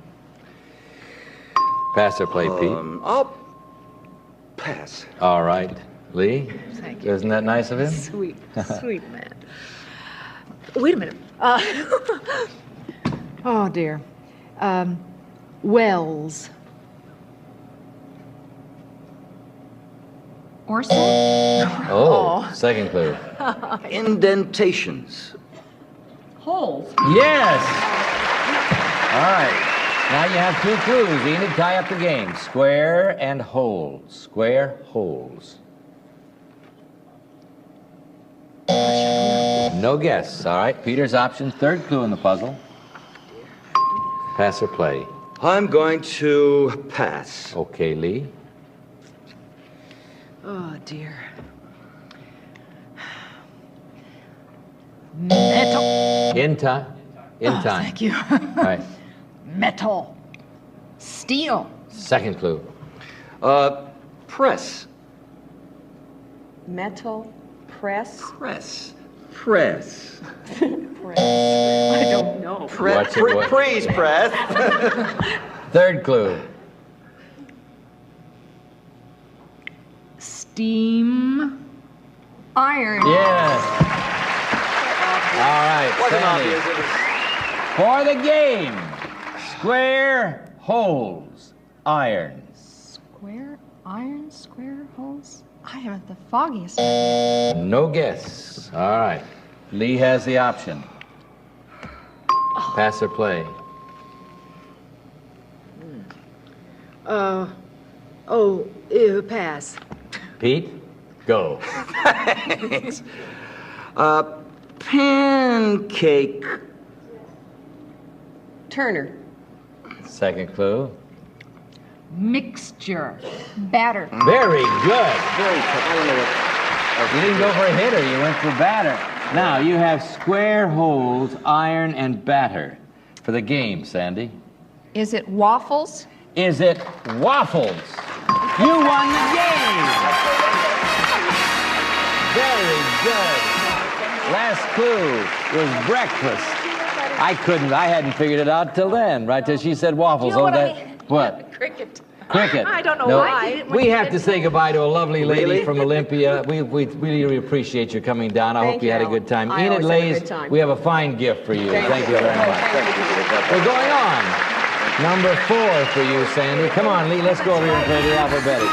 Pass or play, Pete? I'll pass. All right. Lee? Thank you. Isn't that nice of him? Sweet, sweet man. Wait a minute. Oh, dear. Wells. Orson? Oh, second clue. Indentations. Holes. Yes. All right. Now you have 2 clues. Enid, tie up the game. Square and holes. Square, holes. No guess. All right. Peter's option. 3rd clue in the puzzle. Pass or play? I'm going to pass. Okay, Lee. Oh, dear. Metal. In time. Thank you. All right. Metal. Steel. 2nd clue. Press. Metal. Press. Press. Press. Press. I don't know. Watch it, what? Freeze press. 3rd clue. Steam. Iron. Yes. All right. Wasn't Sandy. obvious. It was... For the game. Square, holes, iron. Square, iron, square, holes. I haven't the foggiest idea. No guess. All right. Lee has the option. Pass or play? Pass. Pete, go. Thanks. Pancake. Turner. 2nd clue. Mixture. Batter. Very good. Very tough. I don't know what... You didn't go for a hitter, you went for batter. Now, you have square, holes, iron, and batter for the game, Sandy. Is it waffles? Is it waffles? You won the game! Very good. Last clue was breakfast. I hadn't figured it out till then, right till she said waffles. You know what that, what? Cricket. Cricket. I don't know No, why. We have to say goodbye to a lovely lady from Olympia. We really appreciate you coming down. I hope you had a good time. I Enid always have a Lays, good time. we have a fine gift for you. Thank you very much. We're going on. Number 4 for you, Sandy. Come on, Lee, let's go over here and play the alphabetics.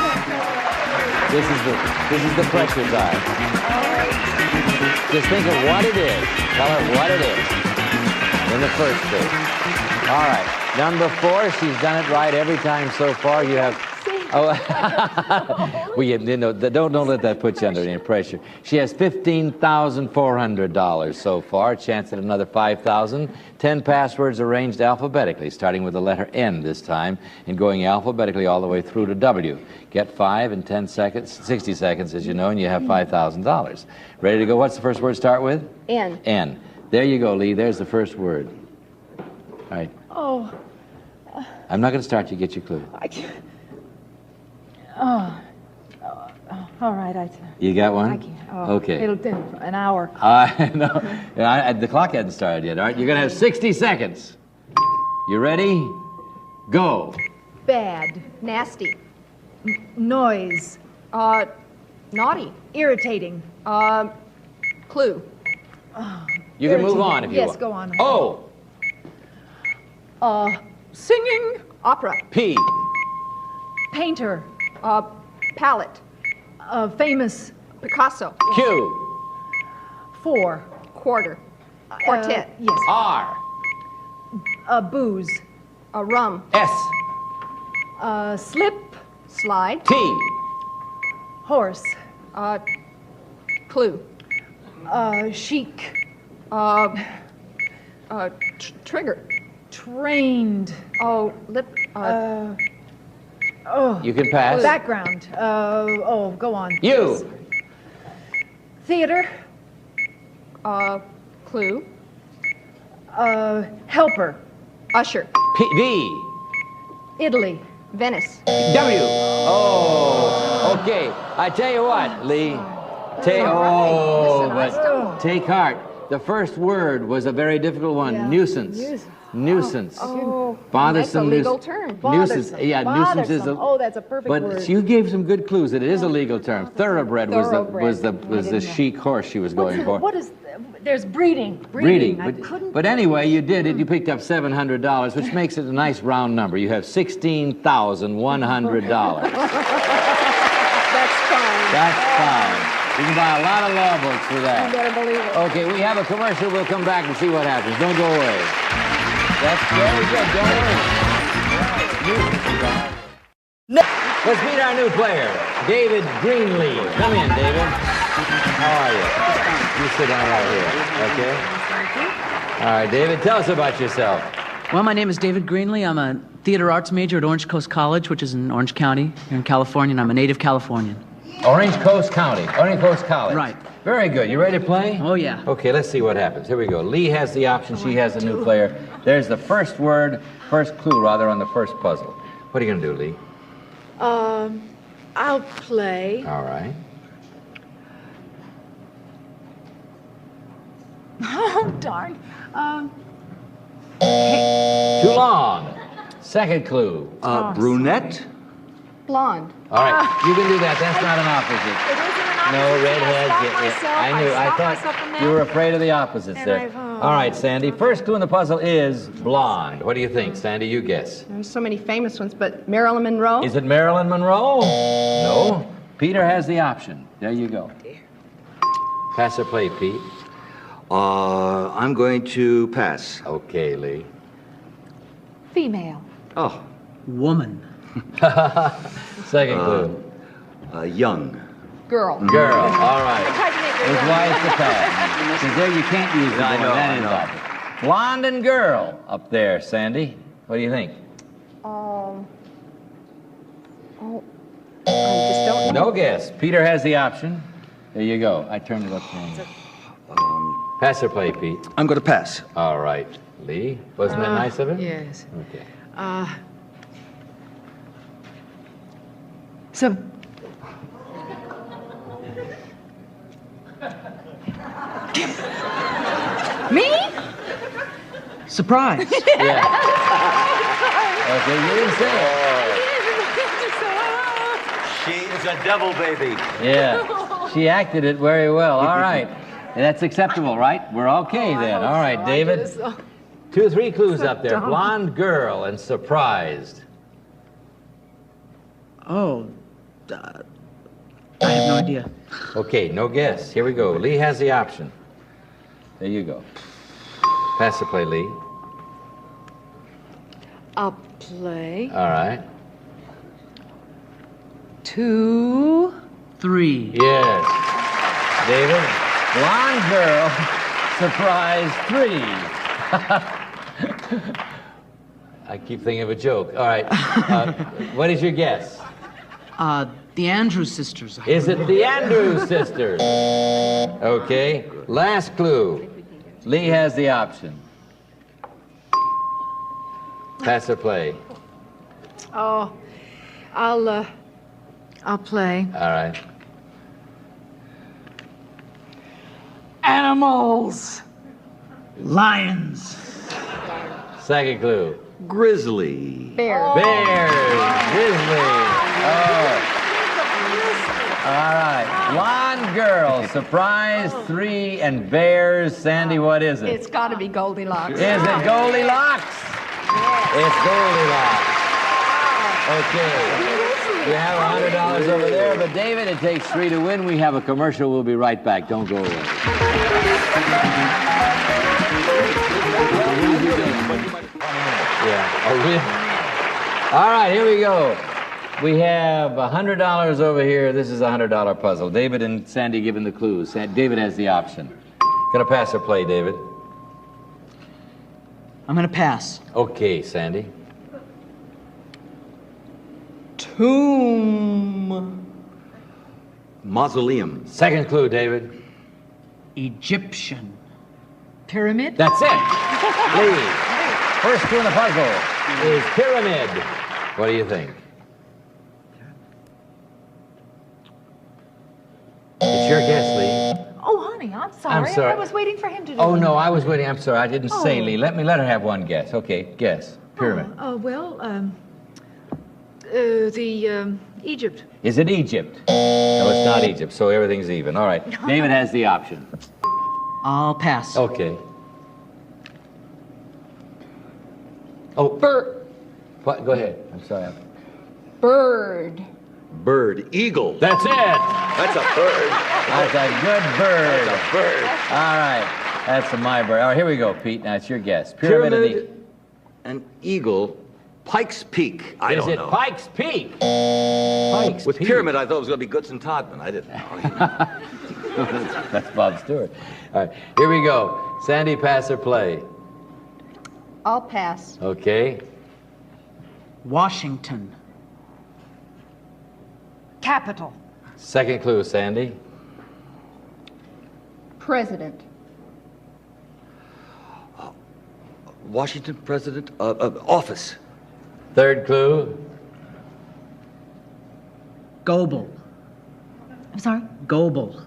This is the pressure time. Just think of what it is. Tell her what it is in the first place. All right. Number 4, she's done it right every time so far. You have... Oh, well, don't let that put you under any pressure. She has $15,400 so far. Chance at another $5,000. 10 passwords arranged alphabetically, starting with the letter N this time, and going alphabetically all the way through to W. Get 5 in 10 seconds, 60 seconds, as you know, and you have $5,000. Ready to go? What's the first word start with? N. N. There you go, Lee. There's the first word. All right. Oh. I'm not going to start till you get your clue. I can't. Oh. All right. You got one? I can't. Oh, okay. It'll do an hour. No. The clock hasn't started yet, all right? You're going to have 60 seconds. You ready? Go. Bad. Nasty. Noise. Naughty. Irritating. Clue. You can move on if you want. Yes, go on. O. Singing. Opera. P. Painter. Palette. Famous. Picasso. Q. 4. Quarter. Quartet. Yes. R. Booze. Rum. S. Slip. Slide. T. Horse. Clue. Chic. Trigger. Trained. Lip. You can pass. Background. Go on. U. Theater. Clue. Helper. Usher. P. V. Italy. Venice. W. Oh, okay. I tell you what, Lee. Take heart. The first word was a very difficult one. Yeah. Nuisance. Nuisance. Bothersome. That's a legal term. Nuisance. Yeah, nuisance is a. Oh, that's a perfect word. But you gave some good clues that it is a legal term. Thoroughbred was the chic horse she was going for. What is? There's breeding. Breeding. I couldn't. But anyway, you did it. You picked up $700, which makes it a nice round number. You have $16,100. That's fine. That's fine. You can buy a lot of law books for that. You better believe it. Okay, we have a commercial. We'll come back and see what happens. Don't go away. That's very good. Don't worry. Let's meet our new player, David Greenlee. Come in, David. How are you? You sit down right here, okay? All right, David, tell us about yourself. Well, my name is David Greenlee. I'm a theater arts major at Orange Coast College, which is in Orange County here in California, and I'm a native Californian. Orange Coast County, Orange Coast College. Right. Very good. You ready to play? Oh, yeah. Okay, let's see what happens. Here we go. Lee has the option. She has a new player. There's the first word, first clue, rather, on the first puzzle. What are you going to do, Lee? I'll play. All right. Oh, darn. Too long. Second clue. Brunette? Blonde. All right, you can do that. That's not an opposite. It isn't an opposite. No, redheads. I knew. I myself in thought that. you were afraid of the opposites And there. I've, All right, Sandy. First clue in the puzzle is blonde. What do you think, Sandy? You guess. There's so many famous ones, but Marilyn Monroe? Is it Marilyn Monroe? No. Peter has the option. There you go. Pass or play, Pete? I'm going to pass. Okay, Lee. Female. Oh. Woman. Second clue. Young. Girl. Girl. All right. It's wise to pass. Because there you can't use the I boy. know, That I is know. opposite. Blonde and girl up there, Sandy. What do you think? Oh, I just don't know. No guess. Peter has the option. There you go. I turned it up to him. Pass or play, Pete? I'm going to pass. All right. Lee, wasn't that nice of him? Yes. Okay. So. Me? Surprise. Yeah. Okay, you didn't say it. She is a devil baby. Yeah. She acted it very well. All right. That's acceptable, right? We're okay then. All right, David. 2 or 3 clues up there. dumb. Blonde girl and surprised. Oh, I have no idea. Okay, no guess. Here we go. Lee has the option. There you go. Pass the play, Lee. I'll play. All right. 2, 3. Yes. David, blonde girl, surprise 3. I keep thinking of a joke. All right. What is your guess? The Andrews sisters. Is it the Andrews sisters? Okay. Last clue. Lee has the option. Pass or play? Oh, I'll play. All right. Animals. Lions. Second clue. Grizzly. Bear. Bears. Grizzly. Oh. All right. Blonde girl, surprise 3, and bears. Sandy, what is it? It's got to be Goldilocks. Is it Goldilocks? It's Goldilocks. Okay. You have $100 over there, but David, it takes 3 to win. We have a commercial. We'll be right back. Don't go away. Yeah. Oh, really? All right, here we go. We have $100 over here. This is a $100 puzzle. David and Sandy giving the clues. David has the option. Gonna pass or play, David? I'm going to pass. Okay, Sandy. Tomb. Mausoleum. Second clue, David. Egyptian. Pyramid? That's it. Lee. First clue in the puzzle is pyramid. What do you think? It's your guess, Lee. Oh, honey, I'm sorry. sorry. I was waiting for him to do Oh, it. no, I was waiting. I'm sorry. I didn't say Oh. Lee. Let her have one guess. Okay, guess. Pyramid. Egypt. Is it Egypt? No, it's not Egypt, so everything's even. All right. David has the option. I'll pass. Okay. Oh. Bird. What? Go ahead. I'm sorry. Bird. Bird. Eagle. That's it. That's a bird. That's a good bird. That's a bird. All right. That's my bird. All right, here we go, Pete. Now it's your guess. Pyramid and eagle. Pikes Peak. I don't know. Is it Pikes Peak? Pikes With Peak. pyramid, I thought it was going to be Goodson Todman. I didn't know. That's Bob Stewart. All right, here we go. Sandy, pass or play? I'll pass. Okay. Washington. Capital. Second clue, Sandy. President. Washington President office. Third clue. Goebel. I'm sorry? Goebel.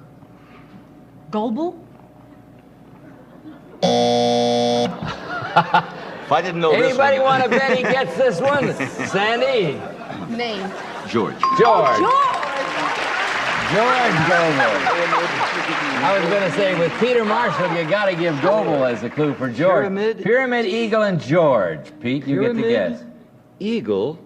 Goebel? If I didn't know Anybody this one. want to bet he gets this one? Sandy? Name. George. George. George Goebel. I was going to say, with Peter Marshall, you got to give Goebel as a clue for George. Pyramid, Eagle, and George. Pete, you get to guess. Eagle.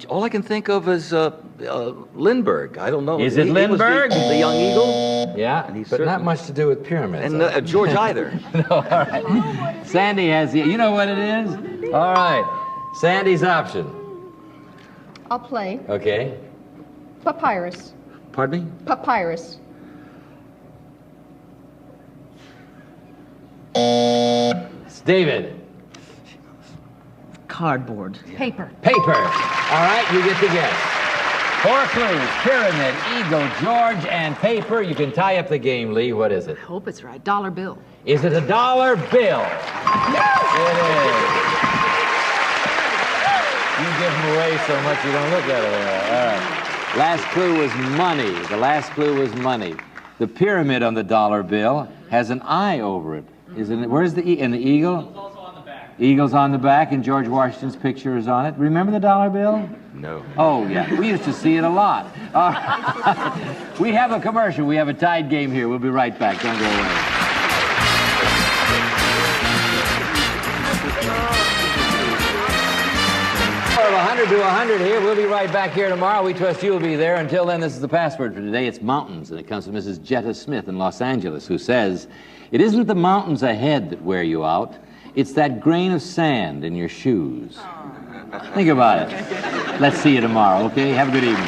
All I can think of is Lindbergh. I don't know. Is it He was Lindbergh? the young eagle? Yeah, but not much to do with pyramids. And George either. No, all right. Sandy has the... You know what it is? All right. Sandy's option. I'll play. Okay. Papyrus. Pardon me? Papyrus. It's David. Cardboard. Paper. Paper. All right, you get to guess. 4 clues. Pyramid, Eagle, George, and paper. You can tie up the game, Lee. What is it? I hope it's right. $1 bill. Is it a dollar bill? It is. You give them away so much you don't look at it. All right. Last clue was money. The last clue was money. The pyramid on the dollar bill has an eye over it. Isn't it? Where's the and the eagle? Eagle's also on the back. Eagle's on the back, and George Washington's picture is on it. Remember the dollar bill? No. Oh, yeah. We used to see it a lot. We have a commercial. We have a tied game here. We'll be right back. Don't go away. Of 100 to 100 here. We'll be right back here tomorrow. We trust you'll be there. Until then, this is the password for today. It's mountains, and it comes from Mrs. Jetta Smith in Los Angeles, who says, "It isn't the mountains ahead that wear you out. It's that grain of sand in your shoes." Think about it. Let's see you tomorrow, okay? Have a good evening.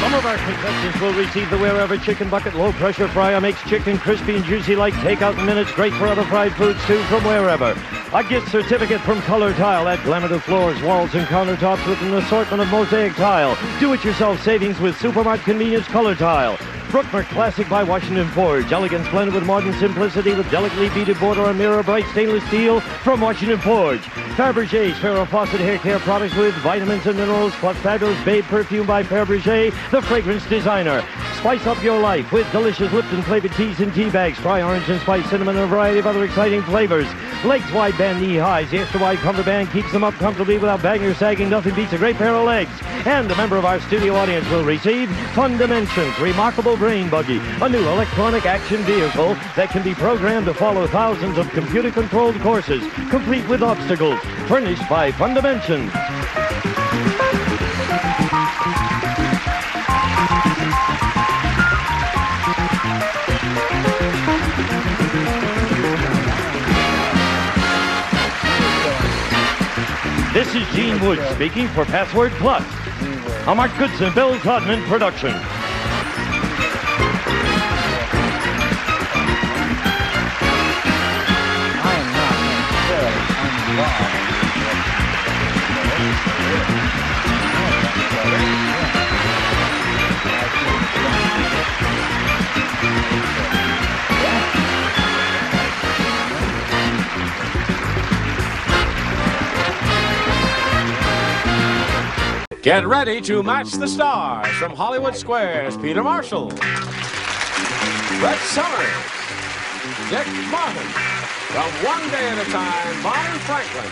Some of our contestants will receive the Wherever Chicken Bucket Low Pressure Fryer. Makes chicken crispy and juicy like takeout in minutes. Great for other fried foods too from Wherever. A gift certificate from Color Tile. Add glamour to floors, walls, and countertops with an assortment of mosaic tile. Do-it-yourself savings with Supermart Convenience Color Tile. Brookmer Classic by Washington Forge. Elegance blended with modern simplicity with delicately beaded border and mirror bright stainless steel from Washington Forge. Fabergé's Farrah Fawcett hair care products with vitamins and minerals plus fabulous Babe perfume by Fabergé, the fragrance designer. Spice up your life with delicious Lipton flavored teas and tea bags. Try orange and spice cinnamon and a variety of other exciting flavors. Legs wide band knee highs. The extra wide comfort band keeps them up comfortably without bagging or sagging. Nothing beats a great pair of legs. And a member of our studio audience will receive Fun Dimensions Remarkable Brain Buggy, a new electronic action vehicle that can be programmed to follow thousands of computer-controlled courses, complete with obstacles, furnished by Fun Dimensions. This is Gene Wood speaking for Password Plus, a Mark Goodson, Bill Todman production. Get ready to match the stars from Hollywood Squares. Peter Marshall, Brett Summers, Dick Martin, from One Day at a Time, Martin Franklin,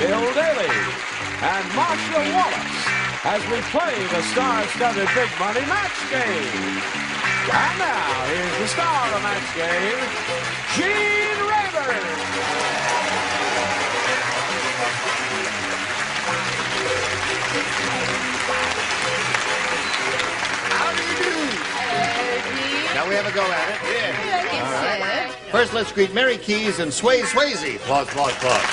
Bill Daly, and Marshall Wallace as we play the star-studded Big Money Match Game. And now, here's the star of the match game, Gene Rayburn. have a go at it. Yeah. All right. First, let's greet Mary Keys and Swayze. Applause, applause, applause.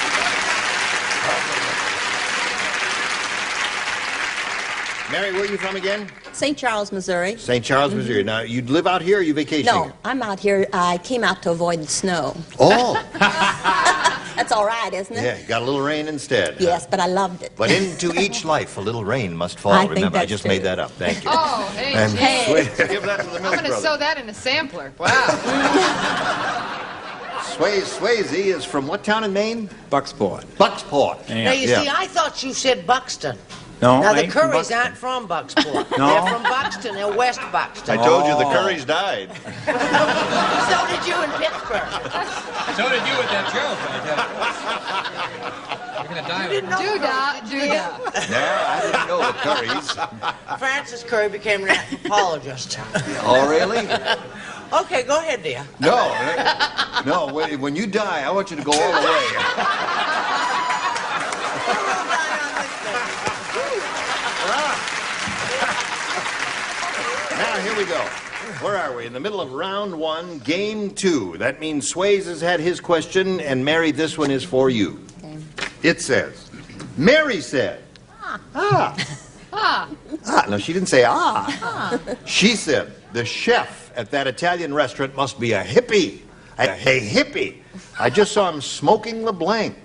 Mary, where are you from again? St. Charles, Missouri. St. Charles, Missouri. Now, you live out here or are you vacationing? No, I'm out here. I came out to avoid the snow. Oh. That's all right, isn't it? Yeah, got a little rain instead. Yes, but I loved it. But into each life, a little rain must fall. I think Remember, I that's just true. made that up. Thank you. Oh, hey, And Jay. Give that to the I'm Mills going to Brothers. sew that in a sampler. Wow. Swayze is from what town in Maine? Bucksport. Bucksport. Now, you see, I thought you said Buxton. No, Now, I the ain't from Currys Buxton. aren't from Bucksport. No. They're from Buxton. They're West Buxton. I told you the Currys died. So did you in Pittsburgh. So did you with that joke. You're going to die. You didn't know Do-da. No, I didn't know the Currys. Francis Curry became an anthropologist. Oh, really? Okay, go ahead, dear. No, when you die, I want you to go all the way. Now, here we go. Where are we? In the middle of round 1, game 2. That means Swayze has had his question, and Mary, this one is for you. Okay. It says, Mary said, No, she didn't say She said, the chef at that Italian restaurant must be a hippie. A hippie. I just saw him smoking the blank.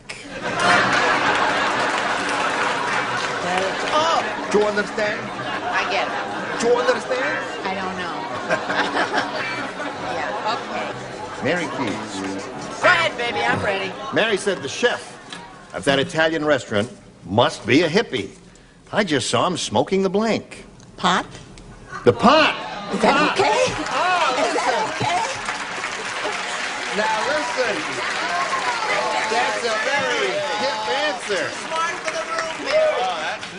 Oh, Do you understand? I get it. Do you understand? I don't know. Yeah, okay. Mary Keys. Go ahead, baby. I'm ready. Mary said the chef at that Italian restaurant must be a hippie. I just saw him smoking the blank. Pot? The pot! Is that okay? Oh, Is that okay? Now listen. That's a very hip answer. Smart for the room, Mary.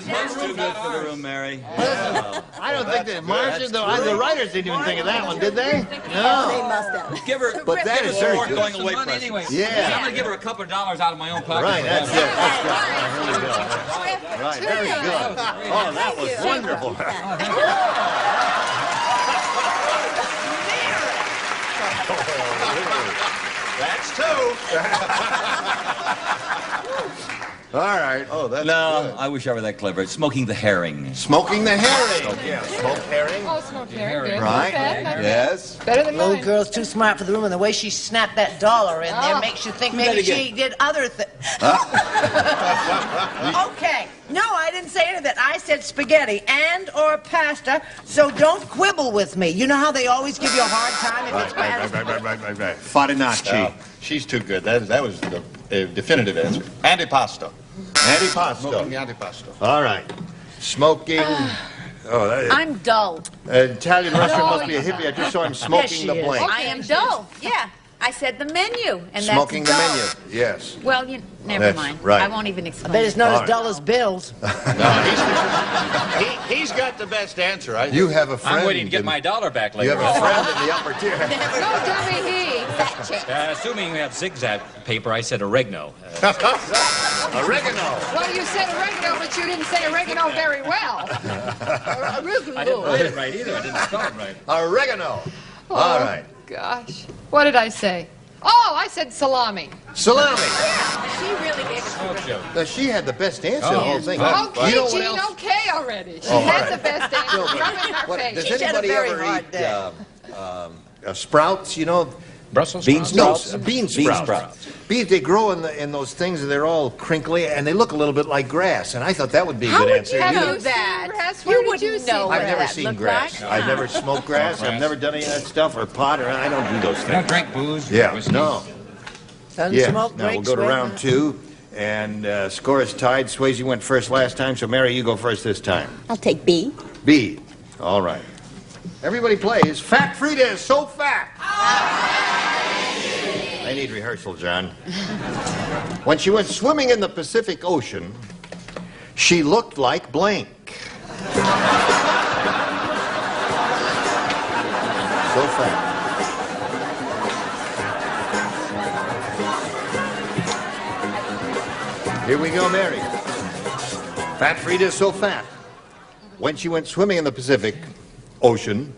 That's too good for the room, Mary. I don't think that Marcia, the writers didn't even think of that one, did they? They No. must have. Give her, But that is very more good. going away Money present. anyway. Yeah. I'm going to give her a couple of dollars out of my own pocket. Right, for that's it. that. That's good. Here we go. Right, very good. Oh, that was wonderful. That's two. All right. Oh, that's No, good. I wish I were that clever. Smoking the herring. Smoking the herring. Yeah, smoked herring. Oh, smoked herring. Good. Right. Not bad, not bad. Yes. Better than Little mine. girl's too smart for the room, and the way she snapped that dollar in there makes you think maybe she did other things. Okay. No, I didn't say any of that. I said spaghetti and or pasta, so don't quibble with me. You know how they always give you a hard time if it's pasta? Right. Farinacci. She's too good. That was the definitive answer. Antipasto. Antipasto. Smoking the antipasto. All right. Smoking. Oh, that, I'm dull. Italian restaurant must be a hippie. I just saw him smoking she the is. blank. I am dull. Yeah. I said the menu, and Smoking the that's dull. menu. Yes. Well, never That's mind. right. I won't even I explain. bet it's not All as right. dull as Bill's. He's got the best answer. I think. You have a friend. I'm waiting to get my dollar back You later. have a friend in the upper tier. No, dummy he. Fat chick. Assuming you have zigzag paper, I said oregano. Oregano. Well, you said oregano, but you didn't say oregano very well. I didn't write it right either. I didn't spell it right. Oregano. Oh, All right. Gosh. What did I say? Oh, I said salami. Salami. She really gave it to her. Now, she had the best answer the whole thing. Okay, You know what Gene, else? okay already. She Oh, all had right. the best answer. No, but Rub it in her what- face. does She had a anybody very ever hard eat day. sprouts? You know, Brussels bean sprouts? sprouts. Bean sprouts. Beans, they grow in those things, and they're all crinkly, and they look a little bit like grass. And I thought that would be a How good would answer. you You know know, that? Grass? You Where did wouldn't you see know that? I've never that seen looked grass. like. I've never smoked grass. I've never done any of that stuff, or pot, or I don't do those You don't things. drink booze? Yeah, whiskey? no. Doesn't Yeah. smoke, Now we'll drink, go to sweat, round 2, and score is tied. Swayze went first last time, so Mary, you go first this time. I'll take B. B. All right. Everybody plays. Fat Frida is so fat. I need rehearsal, John. When she went swimming in the Pacific Ocean, she looked like blank. So fat. Here we go, Mary. Fat Frida is so fat. When she went swimming in the Pacific Ocean,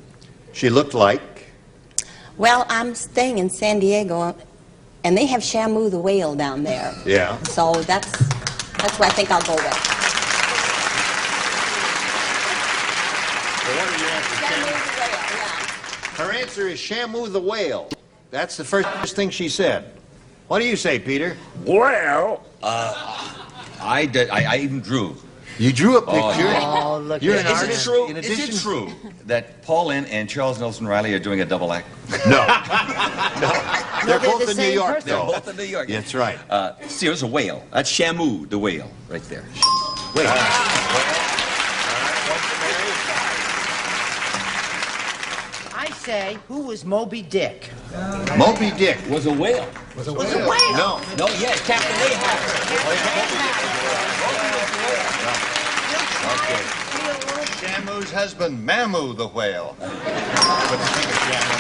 she looked like Well, I'm staying in San Diego, and they have Shamu the whale down there. Yeah. So that's what I think I'll go with. So what are your answers? Shamu the whale, yeah. Her answer is Shamu the whale. That's the first thing she said. What do you say, Peter? Well, I even drew. You drew a picture? Oh, look. You're an Is artist? it true? In Is addition? it true that Paul Lynde and Charles Nelson Riley are doing a double act? No. No. They're both the in New same York, person. They're though. both in New York. That's right. See, there's a whale. That's Shamu, the whale, right there. Wait. I say, who was Moby Dick? Moby Dick. Was a whale. Was a whale? No. No, yeah, Captain Ahab. Okay. Shamu's husband, Mamu the whale. Couldn't think of Shamu.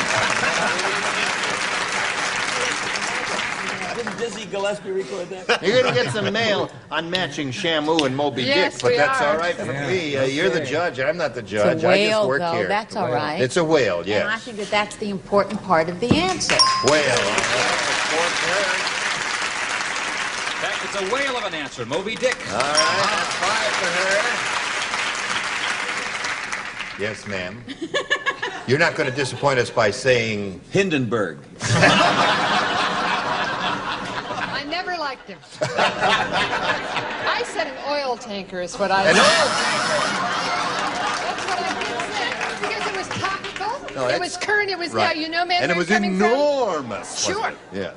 Didn't Dizzy Gillespie record that? You're going to get some mail on matching Shamu and Moby Yes, Dick, but we that's are. all right for me. You're the judge. I'm not the judge. It's a whale, I just work though. here. That's all right. It's a whale, yes. And I think that that's the important part of the answer. Whale. In fact, it's a whale of an answer. Moby Dick. All right, that's 5 for her. Yes, ma'am. You're not going to disappoint us by saying Hindenburg. I never liked him. I said an oil tanker is what I an said. oil tanker. That's what I did say. Because it was topical, No, it was current, it was, right. yeah, you know, man, and it where was it's coming from. enormous. Sure. wasn't it? Yes.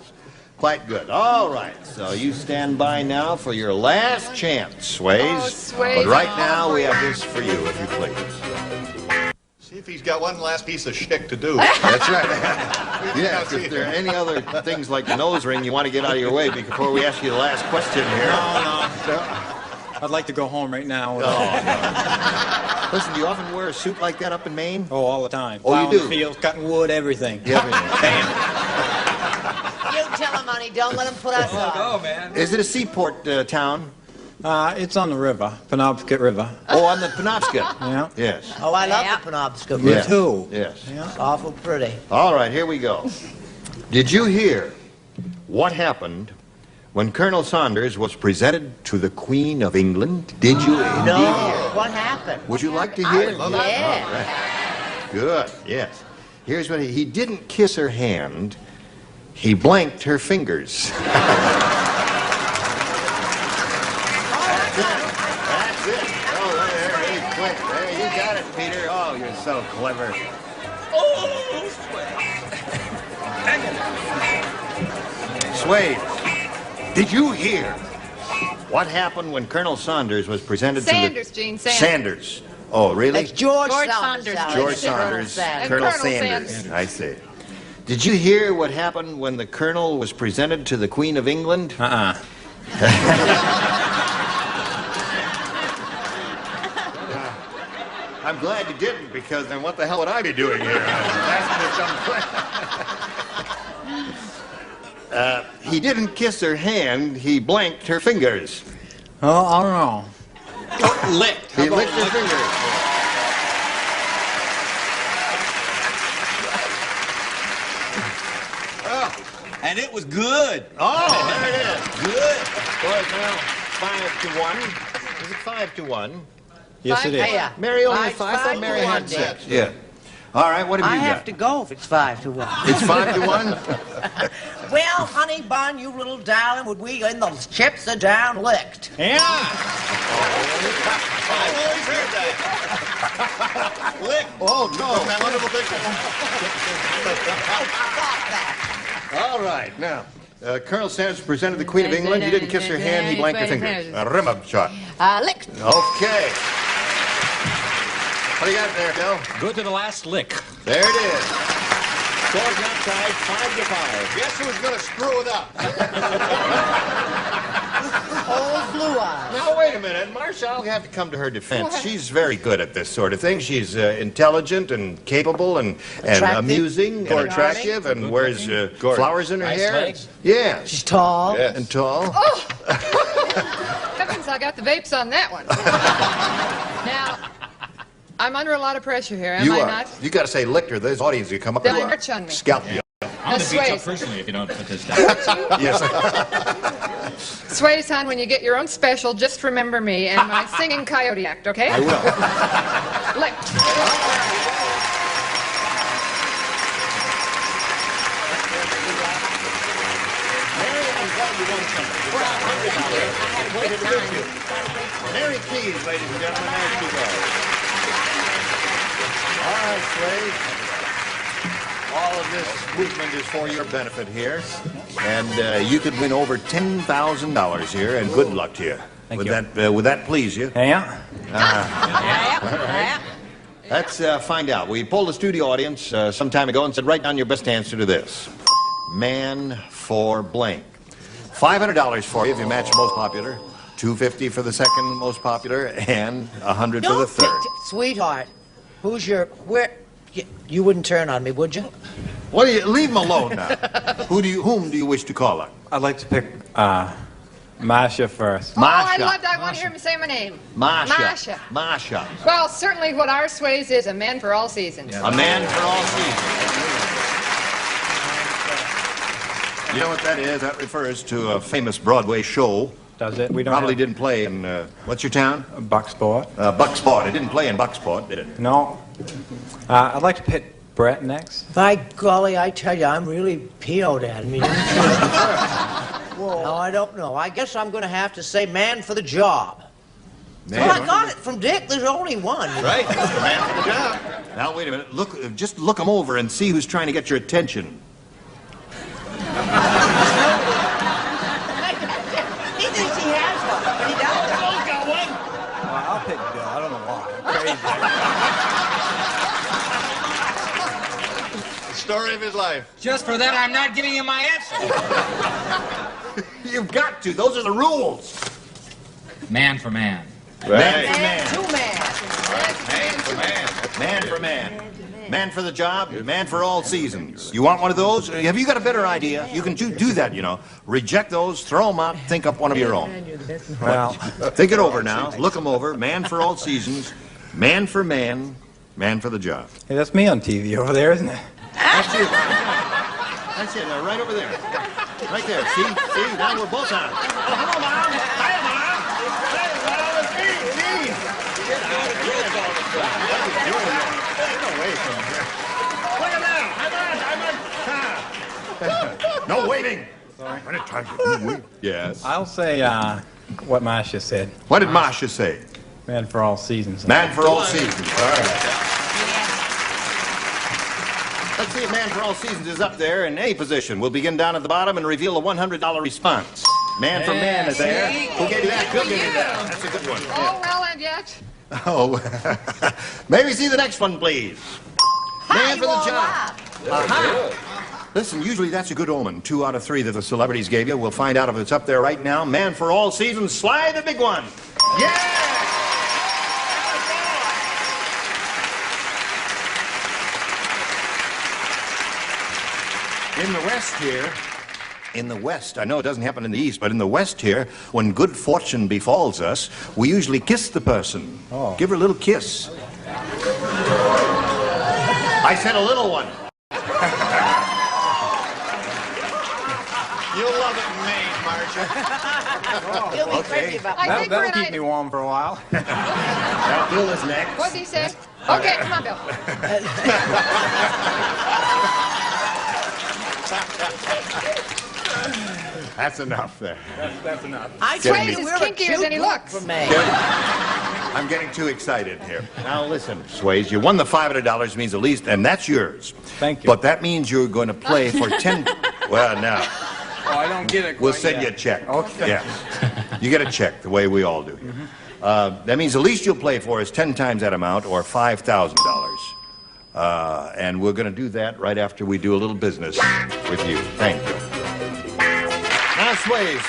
Quite good. All right. So you stand by now for your last chance, Sways. Oh, Sways. But right now we have this for you, if you please. See if he's got one last piece of shtick to do. That's right. Yes, if there are any other things like the nose ring you want to get out of your way before we ask you the last question here. No. I'd like to go home right now. Oh, no. Listen, do you often wear a suit like that up in Maine? Oh, all the time. Oh, you Plowing do? the fields, cutting wood, everything. Yeah. You tell him, honey. Don't let him put us off. Oh, man. Is it a seaport town? It's on the river, Penobscot River. Oh, on the Penobscot. Yeah. Yes. Oh, I love the Penobscot Me River. too. Yes. It's awful pretty. All right, here we go. Did you hear what happened when Colonel Saunders was presented to the Queen of England? Did you indeed No. hear? What happened? Would you like to hear? Yeah. All right. Good, yes. Here's what he didn't kiss her hand. He blanked her fingers. That's it. Oh, there, quick. There, you got it, Peter. Oh, you're so clever. Sways, did you hear what happened when Colonel Saunders was presented Sanders, to the... Gene, Sanders. Sanders. Oh, really? It's George Saunders. Saunders. George Saunders, And Colonel Colonel Sanders. Sanders. I see. Did you hear what happened when the Colonel was presented to the Queen of England? I'm glad you didn't, because then what the hell would I be doing here? He didn't kiss her hand, he blanked her fingers. Oh, I don't know. Licked. He licked her fingers. And it was good. Oh, there it is. Good. Well, now, 5-1. Is it 5-1? Yes, it is. Yeah. Mary only Five- had 5. I thought Mary 5-1, had Dick. 6. Yeah. All right, what have I you have got? to go if it's 5-1. It's 5-1? Well, honey bun, you little darling, would we in those chips are down licked? Yeah. I've always heard that. Lick. Oh, no. That wonderful picture. All right, now, Colonel Sanders presented the Queen of England. He didn't kiss her hand, he blanked her fingers. Rim up shot. Licked. Okay. What do you got there, Bill? Good to the last lick. There it is. Scores not tied, 5-5. Guess who's going to screw it up? Old blue eyes. Now, wait a minute. Marcia, I'll have to come to her defense. She's very good at this sort of thing. She's intelligent and capable and amusing and attractive and wears flowers in her hair. legs. Yeah. She's tall. Yes. And tall. Oh! Heavens, I got the vapes on that one. Now, I'm under a lot of pressure here, am You I are. not? You got to say Lichter. This audience will come up They'll and march on me. scalp you. I'm gonna beat you up personally if you don't put this down. Yes. Sway, son, when you get your own special, just remember me and my singing coyote act, okay? I will. Lick. Mary Keys, ladies and gentlemen, there she goes. All right, Sway. All of this movement is for your benefit here, and you could win over $10,000 here, and good luck to you. Thank Would you. that please you? Yeah. All right. Let's find out. We polled the studio audience some time ago and said, write down your best answer to this. Man for blank. $500 for you if you match most popular, $250 for the second most popular, and $100 for the third. Sweetheart, who's your... Where... You wouldn't turn on me, would you? What do you... Leave him alone now. Whom do you wish to call on? I'd like to pick Masha first. Oh, I want to hear him say my name. Masha. Well, certainly what our Sways is, a man for all seasons. A man for all seasons. You know what that is? That refers to a famous Broadway show. Does it? We don't Probably have... didn't play in, what's your town? Bucksport. Bucksport. It didn't play in Bucksport, did it? No. I'd like to pick Brett next. By golly, I tell you, I'm really PO'd at me. No, I don't know. I guess I'm going to have to say man for the job. Man. Well, I got it from Dick. There's only one. Right. Man for the job. Now, wait a minute. Just look him over and see who's trying to get your attention. He thinks he has one, but he doesn't. Well, I'll pick Bill. I don't know why. The story of his life. Just for that, I'm not giving you my answer. You've got to. Those are the rules. Man for man. Man for man. Two man. Man for man. Man for man. Man for the job, man for all seasons. You want one of those? Have you got a better idea? You can do that, you know. Reject those, throw them out, think up one of your own. Well, think it over now. Look them over. Man for all seasons. Man for man. Man for the job. hey, that's me on TV over there, isn't it? That's you. That's it. Right over there. Right there. See? Now we're both on. Oh, hello, Mom. Hiya, Mom. Hey, Mom. It's me. Get out of here. What are you doing there? Get away from here. Look at that. I'm on. No waiting. Sorry. Yes. I'll say what Masha said. What did Masha say? Man for all seasons. Man for all seasons. All right. Let's see if Man for all seasons is up there in A position. We'll begin down at the bottom and reveal the $100 response. Man for man is there. Who gave you that? Bill gave you that. That's a good one. Oh, well, and yet. Oh. May we see the next one, please? Man for the job. Aha. Listen, usually that's a good omen. 2 out of 3 that the celebrities gave you. We'll find out if it's up there right now. Man for all seasons. Slide the big one. Yeah! In the West here, in the West, I know it doesn't happen in the East, but in the West here, when good fortune befalls us, we usually kiss the person. Oh. Give her a little kiss. I said a little one. You'll love it in Maine, Marcia. He'll be crazy about I think That'll we're keep me warm for a while. Now, Bill is next. What'd he say? Okay, come on, Bill. That's enough there. That's enough. I Sways tell you, is we're a kinkier cute than he look looks. for me. I'm getting too excited here. Now listen, Sways, you won the $500 means the least, and that's yours. Thank you. But that means you're going to play for 10... Well, now, Oh, I don't get it. we'll quite send yet. you a check. Okay. Yeah. You get a check, the way we all do here. That means the least you'll play for is 10 times that amount, or $5,000. And we're going to do that right after we do a little business with you. Thank you. Now, Sways,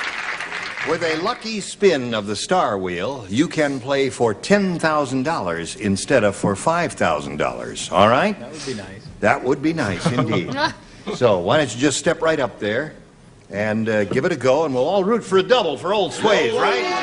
with a lucky spin of the star wheel, you can play for $10,000 instead of for $5,000. All right? That would be nice. That would be nice indeed. So why don't you just step right up there and give it a go, and we'll all root for a double for old Sways, right? Here we go.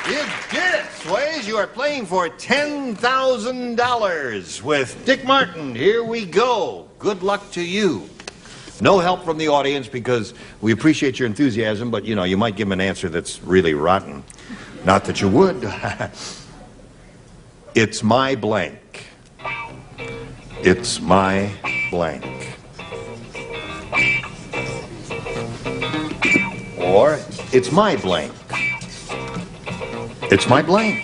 You did it, Sways. You are playing for $10,000 with Dick Martin. Here we go. Good luck to you. No help from the audience because we appreciate your enthusiasm, but, you might give them an answer that's really rotten. Not that you would. It's my blank. It's my blank. Or, it's my blank. It's my blank.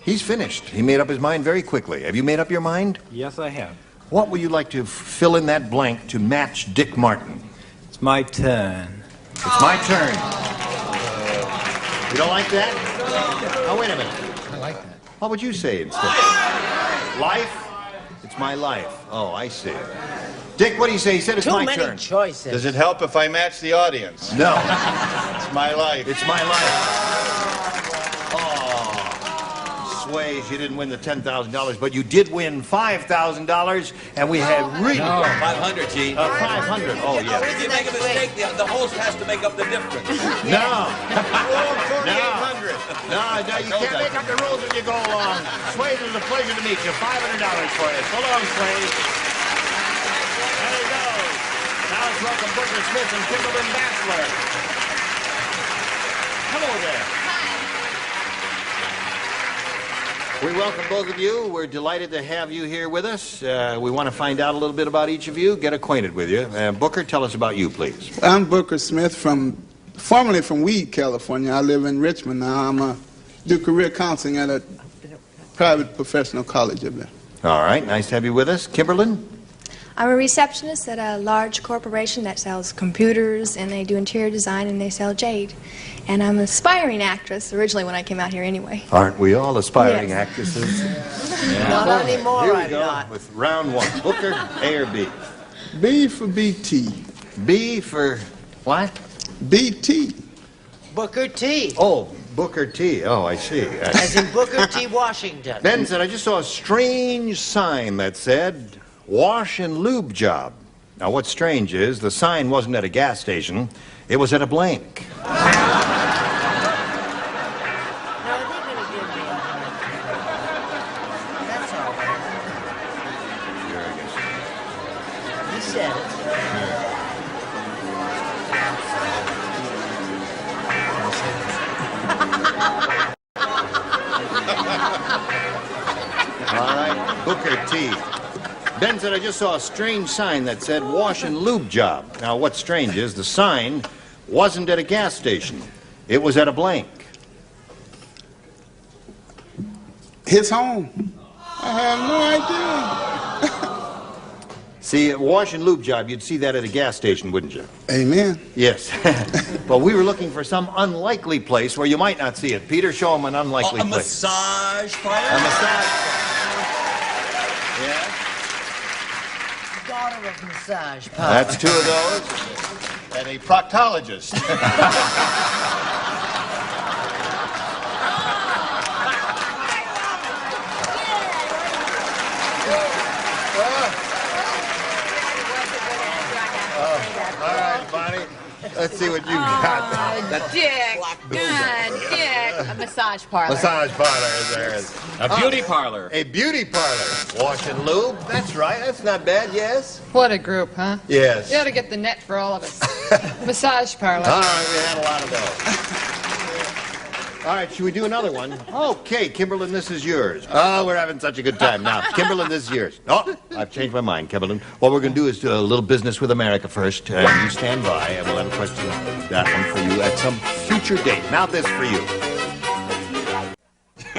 He's finished. He made up his mind very quickly. Have you made up your mind? Yes, I have. What would you like to fill in that blank to match Dick Martin? It's my turn. It's my turn. You don't like that? Oh, wait a minute. I like that. What would you say instead? Life? It's my life. Oh, I see. Dick, what do you say? He said it's my turn. Too many choices. Does it help if I match the audience? No. It's my life. It's my life. Oh, Sways, you didn't win the $10,000, but you did win $5,000, and we had really... No, 500, Gene. 500. Oh, yeah. If you make a mistake, the host has to make up the difference. No. $4,800. No, you can't make up the rules as you go along. Sways, it was a pleasure to meet you. $500 for you. So long, Sways. There he goes. Now let's welcome Booker Smith and Kimberlyn Bassler. Hello there. We welcome both of you. We're delighted to have you here with us. We want to find out a little bit about each of you, get acquainted with you. Booker, tell us about you, please. I'm Booker Smith, formerly from Weed, California. I live in Richmond now. Do career counseling at a private professional college up there. All right, nice to have you with us. Kimberlyn? I'm a receptionist at a large corporation that sells computers, and they do interior design, and they sell jade. And I'm an aspiring actress, originally when I came out here anyway. Aren't we all aspiring Yes. actresses? Not anymore, Here we I'm go not. with round one. Booker, A or B? B for BT. B for what? BT. Booker T. Oh, Booker T. Oh, I see. As in Booker T. Washington. Ben said, I just saw a strange sign that said, wash and lube job. Now, what's strange is the sign wasn't at a gas station. It was at a blank. That's all right. He said it. All right, Booker T. Ben said, I just saw a strange sign that said wash and lube job. Now, what's strange is the sign wasn't at a gas station. It was at a blank. His home. I have no idea. See, a wash and lube job, you'd see that at a gas station, wouldn't you? Amen. Yes. But we were looking for some unlikely place where you might not see it. Peter, show him an unlikely A place. massage parlor? A massage. Yeah. Daughter of massage parlor. That's two of those. And a proctologist. All right, Bonnie. Let's see what you got. Dick. Dick. A massage parlor. Massage parlor, there is. A beauty parlor. A beauty parlor. Wash and lube. That's right. That's not bad, yes? What a group, huh? Yes. You ought to get the net for all of us. Massage parlor. All right, we had a lot of those. All right, should we do another one? Okay, Kimberlyn, this is yours. Oh, we're having such a good time now. Kimberlyn, this is yours. Oh, I've changed my mind, Kimberlyn. What we're going to do is do a little business with America first. You stand by, and we'll have a question, that one for you at some future date. Now this for you.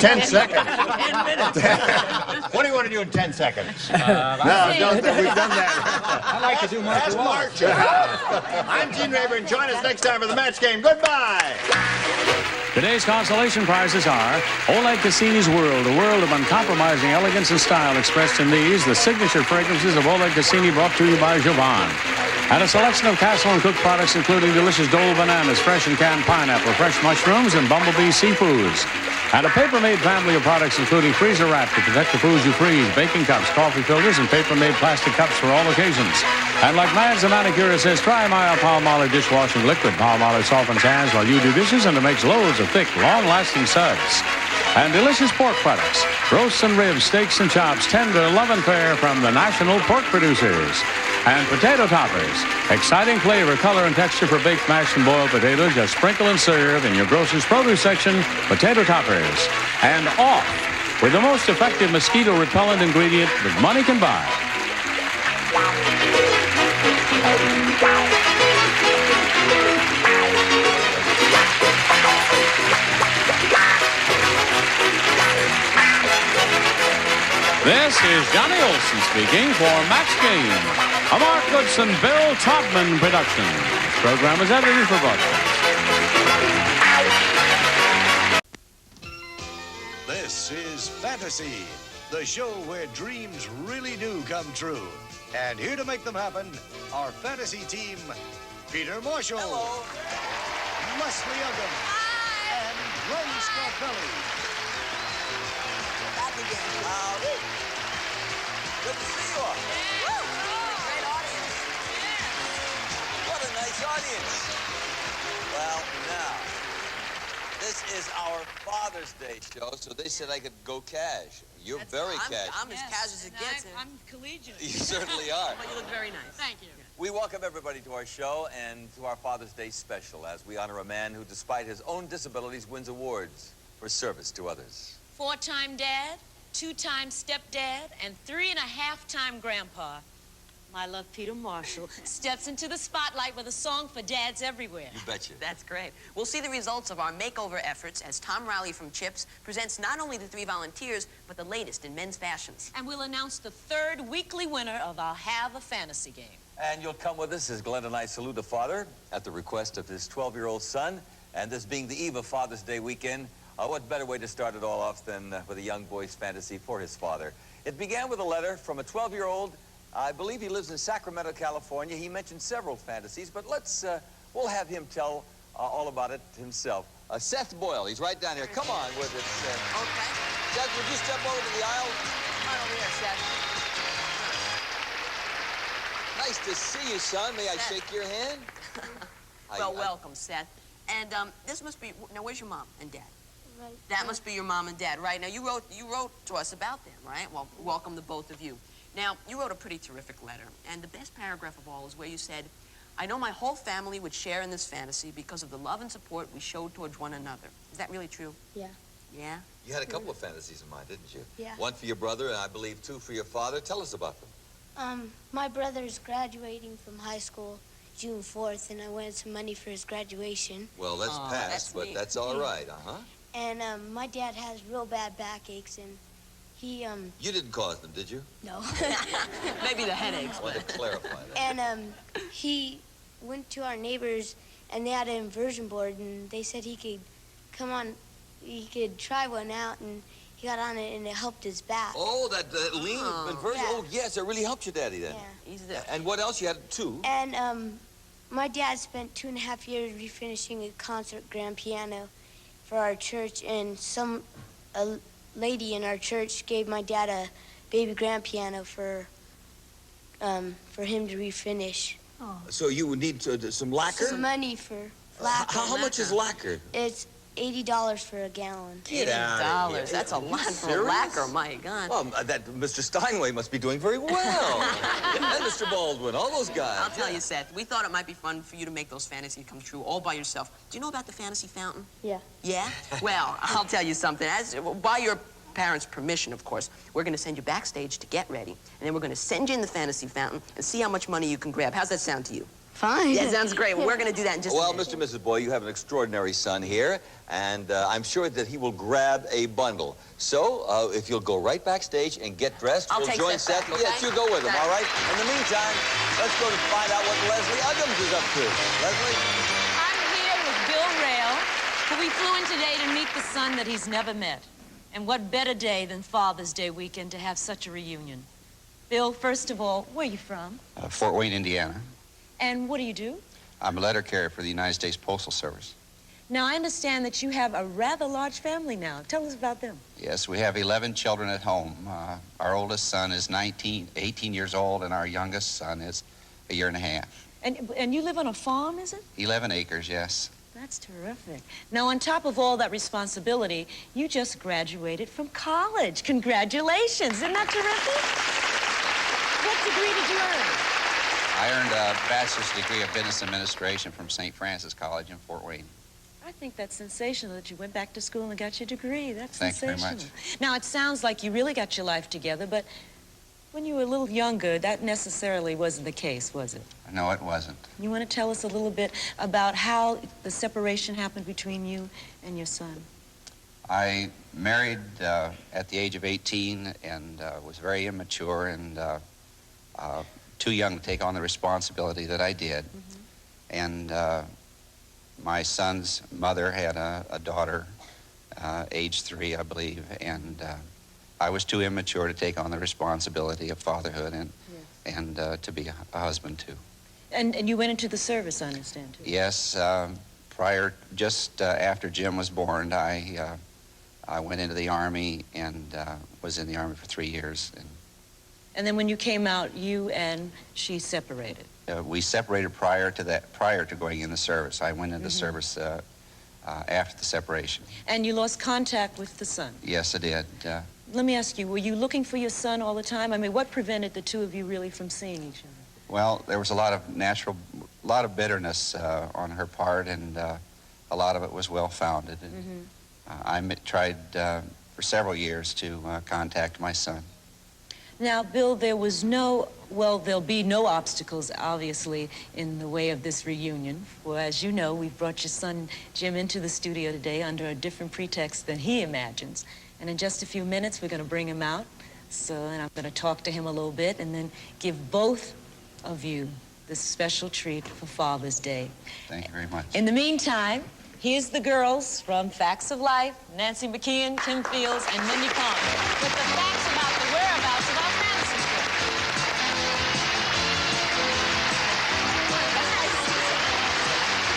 10 seconds. 10 minutes. What do you want to do in 10 seconds? No, don't. We've done that. I like to do martial arts. I'm Gene Rayburn. Join us next time for the match game. Goodbye. Today's consolation prizes are Oleg Cassini's World, a world of uncompromising elegance and style expressed in these, the signature fragrances of Oleg Cassini, brought to you by Jovan. And a selection of Castle and Cook products, including delicious Dole bananas, fresh and canned pineapple, fresh mushrooms, and Bumblebee seafoods. And a paper-made family of products including freezer wrap to protect the foods you freeze, baking cups, coffee filters, and paper-made plastic cups for all occasions. And like Mads the manicure says, try my Palmolive dishwashing liquid. Palmolive softens hands while you do dishes, and it makes loads of thick, long-lasting suds. And delicious pork products, roasts and ribs, steaks and chops, tender, love and fair from the national pork producers. And potato toppers, exciting flavor, color, and texture for baked, mashed, and boiled potatoes. Just sprinkle and serve in your grocer's produce section. Potato toppers. And off with the most effective mosquito repellent ingredient that money can buy. This is Johnny Olson speaking for Max Game, a Mark Goodson, Bill Todman production. This program is edited for broadcast. This is Fantasy, the show where dreams really do come true. And here to make them happen, our fantasy team, Peter Marshall, Leslie Uggam, and Ray Scarpelli. Back again. Howdy. Good to see you all. Great audience. What a nice audience. Well, now, this is our Father's Day show, so they said I could go cash. You're very cash. I'm as cash as it gets. I'm collegiate. You certainly are. But you look very nice. Thank you. We welcome everybody to our show and to our Father's Day special as we honor a man who, despite his own disabilities, wins awards for service to others. 4-time dad, 2-time stepdad, and 3.5-time grandpa. My love, Peter Marshall, steps into the spotlight with a song for dads everywhere. You betcha. That's great. We'll see the results of our makeover efforts as Tom Rowley from Chips presents not only the 3 volunteers, but the latest in men's fashions. And we'll announce the 3rd weekly winner of our Have a Fantasy game. And you'll come with us as Glenn and I salute a father at the request of his 12-year-old son. And this being the eve of Father's Day weekend, what better way to start it all off than with a young boy's fantasy for his father. It began with a letter from a 12-year-old. I believe he lives in Sacramento, California. He mentioned several fantasies, but we'll have him tell all about it himself. Seth Boyle, he's right down here. Come on with it, Seth. Okay. Seth, would you step over to the aisle? Come on over here, Seth. Nice to see you, son. May I Seth. shake your hand? Well, welcome, Seth. And this must be, now where's your mom and dad? Right. That must be your mom and dad, right? Now, you wrote to us about them, right? Well, welcome to both of you. Now, you wrote a pretty terrific letter, and the best paragraph of all is where you said, I know my whole family would share in this fantasy because of the love and support we showed towards one another. Is that really true? Yeah. Yeah? You had a couple of fantasies in mind, didn't you? Yeah. One for your brother, and I believe 2 for your father. Tell us about them. My brother's graduating from high school June 4th, and I wanted some money for his graduation. Well, that's past, but that's all right, uh-huh. And my dad has real bad backaches, and he, You didn't cause them, did you? No. Maybe the headaches. I wanted to clarify that. And he went to our neighbors, and they had an inversion board, and they said he could come on, he could try one out, and he got on it, and it helped his back. Oh, that lean inversion? Yeah. Oh, yes, it really helped your daddy then. Yeah. He's there. And what else? You had 2? And my dad spent 2.5 years refinishing a concert grand piano for our church, and a lady in our church gave my dad a baby grand piano for him to refinish. Oh. So you would need some lacquer? Some money for lacquer. How much is lacquer? It's $80 for a gallon. Get out of here. That's a lot for serious? lacquer, my God. Well, that Mr. Steinway must be doing very well. And Mr. Baldwin, all those guys. I'll tell you, Seth, we thought it might be fun for you to make those fantasies come true all by yourself. Do you know about the fantasy fountain? Yeah. Yeah? Well, I'll tell you something. By your parents' permission, of course, we're going to send you backstage to get ready, and then we're going to send you in the fantasy fountain and see how much money you can grab. How's that sound to you? Fine. Yeah, sounds great. Well, we're going to do that in just a minute. Mr. and Mrs. Boy, you have an extraordinary son here, and I'm sure that he will grab a bundle. So, if you'll go right backstage and get dressed, I'll we'll take join Seth Seth. back, okay? Yes, you go with him, all right? In the meantime, let's go to find out what Leslie Uggams is up to. Leslie? I'm here with Bill Rail, who we flew in today to meet the son that he's never met. And what better day than Father's Day weekend to have such a reunion? Bill, first of all, where are you from? Fort Wayne, Indiana. And what do you do? I'm a letter carrier for the United States Postal Service. Now, I understand that you have a rather large family now. Tell us about them. Yes, we have 11 children at home. Our oldest son is 18 years old, and our youngest son is a year and a half. And you live on a farm, is it? 11 acres, yes. That's terrific. Now, on top of all that responsibility, you just graduated from college. Congratulations. Isn't that terrific? What degree did you earn? I earned a bachelor's degree of business administration from St. Francis College in Fort Wayne. I think that's sensational that you went back to school and got your degree. That's Thank you sensational. very much. Now, it sounds like you really got your life together, but when you were a little younger, that necessarily wasn't the case, was it? No, it wasn't. You want to tell us a little bit about how the separation happened between you and your son? I married at the age of 18 and was very immature and too young to take on the responsibility that I did. And my son's mother had a daughter, age 3, I believe, and I was too immature to take on the responsibility of fatherhood and to be a husband, too. And you went into the service, I understand, too. Yes, just after Jim was born, I went into the Army and was in the Army for 3 years. And then when you came out, you and she separated. We separated prior to going in the service. I went into service after the separation. And you lost contact with the son? Yes, I did. Let me ask you, were you looking for your son all the time? I mean, what prevented the two of you really from seeing each other? Well, there was a lot of bitterness on her part, and a lot of it was well-founded. And I tried for several years to contact my son. Now, Bill, there'll be no obstacles, obviously, in the way of this reunion. For as you know, we've brought your son, Jim, into the studio today under a different pretext than he imagines. And in just a few minutes, we're going to bring him out. And I'm going to talk to him a little bit and then give both of you this special treat for Father's Day. Thank you very much. In the meantime, here's the girls from Facts of Life, Nancy McKeon, Kim Fields, and Mindy Palmer, with the facts about the whereabouts of our fantasy strip. The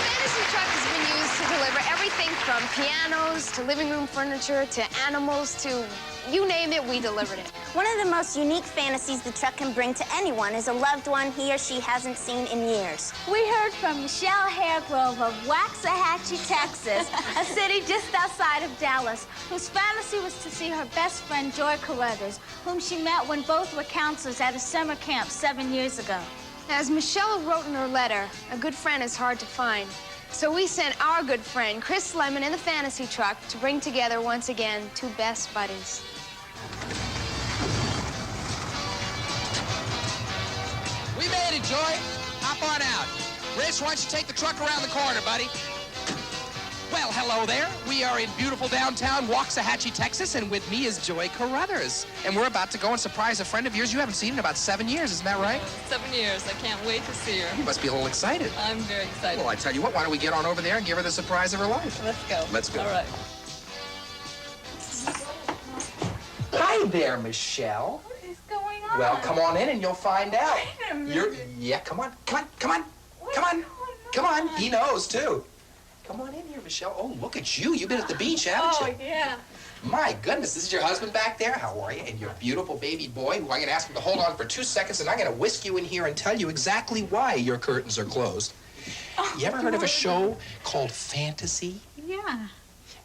fantasy truck has been used to deliver everything from pianos to living room furniture to animals to you name it, we delivered it. One of the most unique fantasies the truck can bring to anyone is a loved one he or she hasn't seen in years. We heard from Michelle Haregrove of Waxahachie, Texas, a city just outside of Dallas, whose fantasy was to see her best friend, Joy Carruthers, whom she met when both were counselors at a summer camp 7 years ago. As Michelle wrote in her letter, a good friend is hard to find. So we sent our good friend, Chris Lemon, in the fantasy truck to bring together, once again, two best buddies. We made it, Joy. Hop on out. Rich, why don't you take the truck around the corner, buddy? Well, hello there. We are in beautiful downtown Waxahachie, Texas, and with me is Joy Carruthers. And we're about to go and surprise a friend of yours you haven't seen in about 7 years. Isn't that right? 7 years. I can't wait to see her. You must be a little excited. I'm very excited. Well, I tell you what, why don't we get on over there and give her the surprise of her life? Let's go. Let's go. All right. Hi there, Michelle. What is going on? Well, come on in and you'll find out. Wait a minute. Yeah, come on. Come on. He knows, too. Come on in here, Michelle. Oh, look at you. You've been at the beach, haven't you? Oh, yeah. My goodness, this is your husband back there. How are you? And your beautiful baby boy, who I'm going to ask him to hold on for 2 seconds, and I'm going to whisk you in here and tell you exactly why your curtains are closed. You ever heard of a show called Fantasy? Yeah.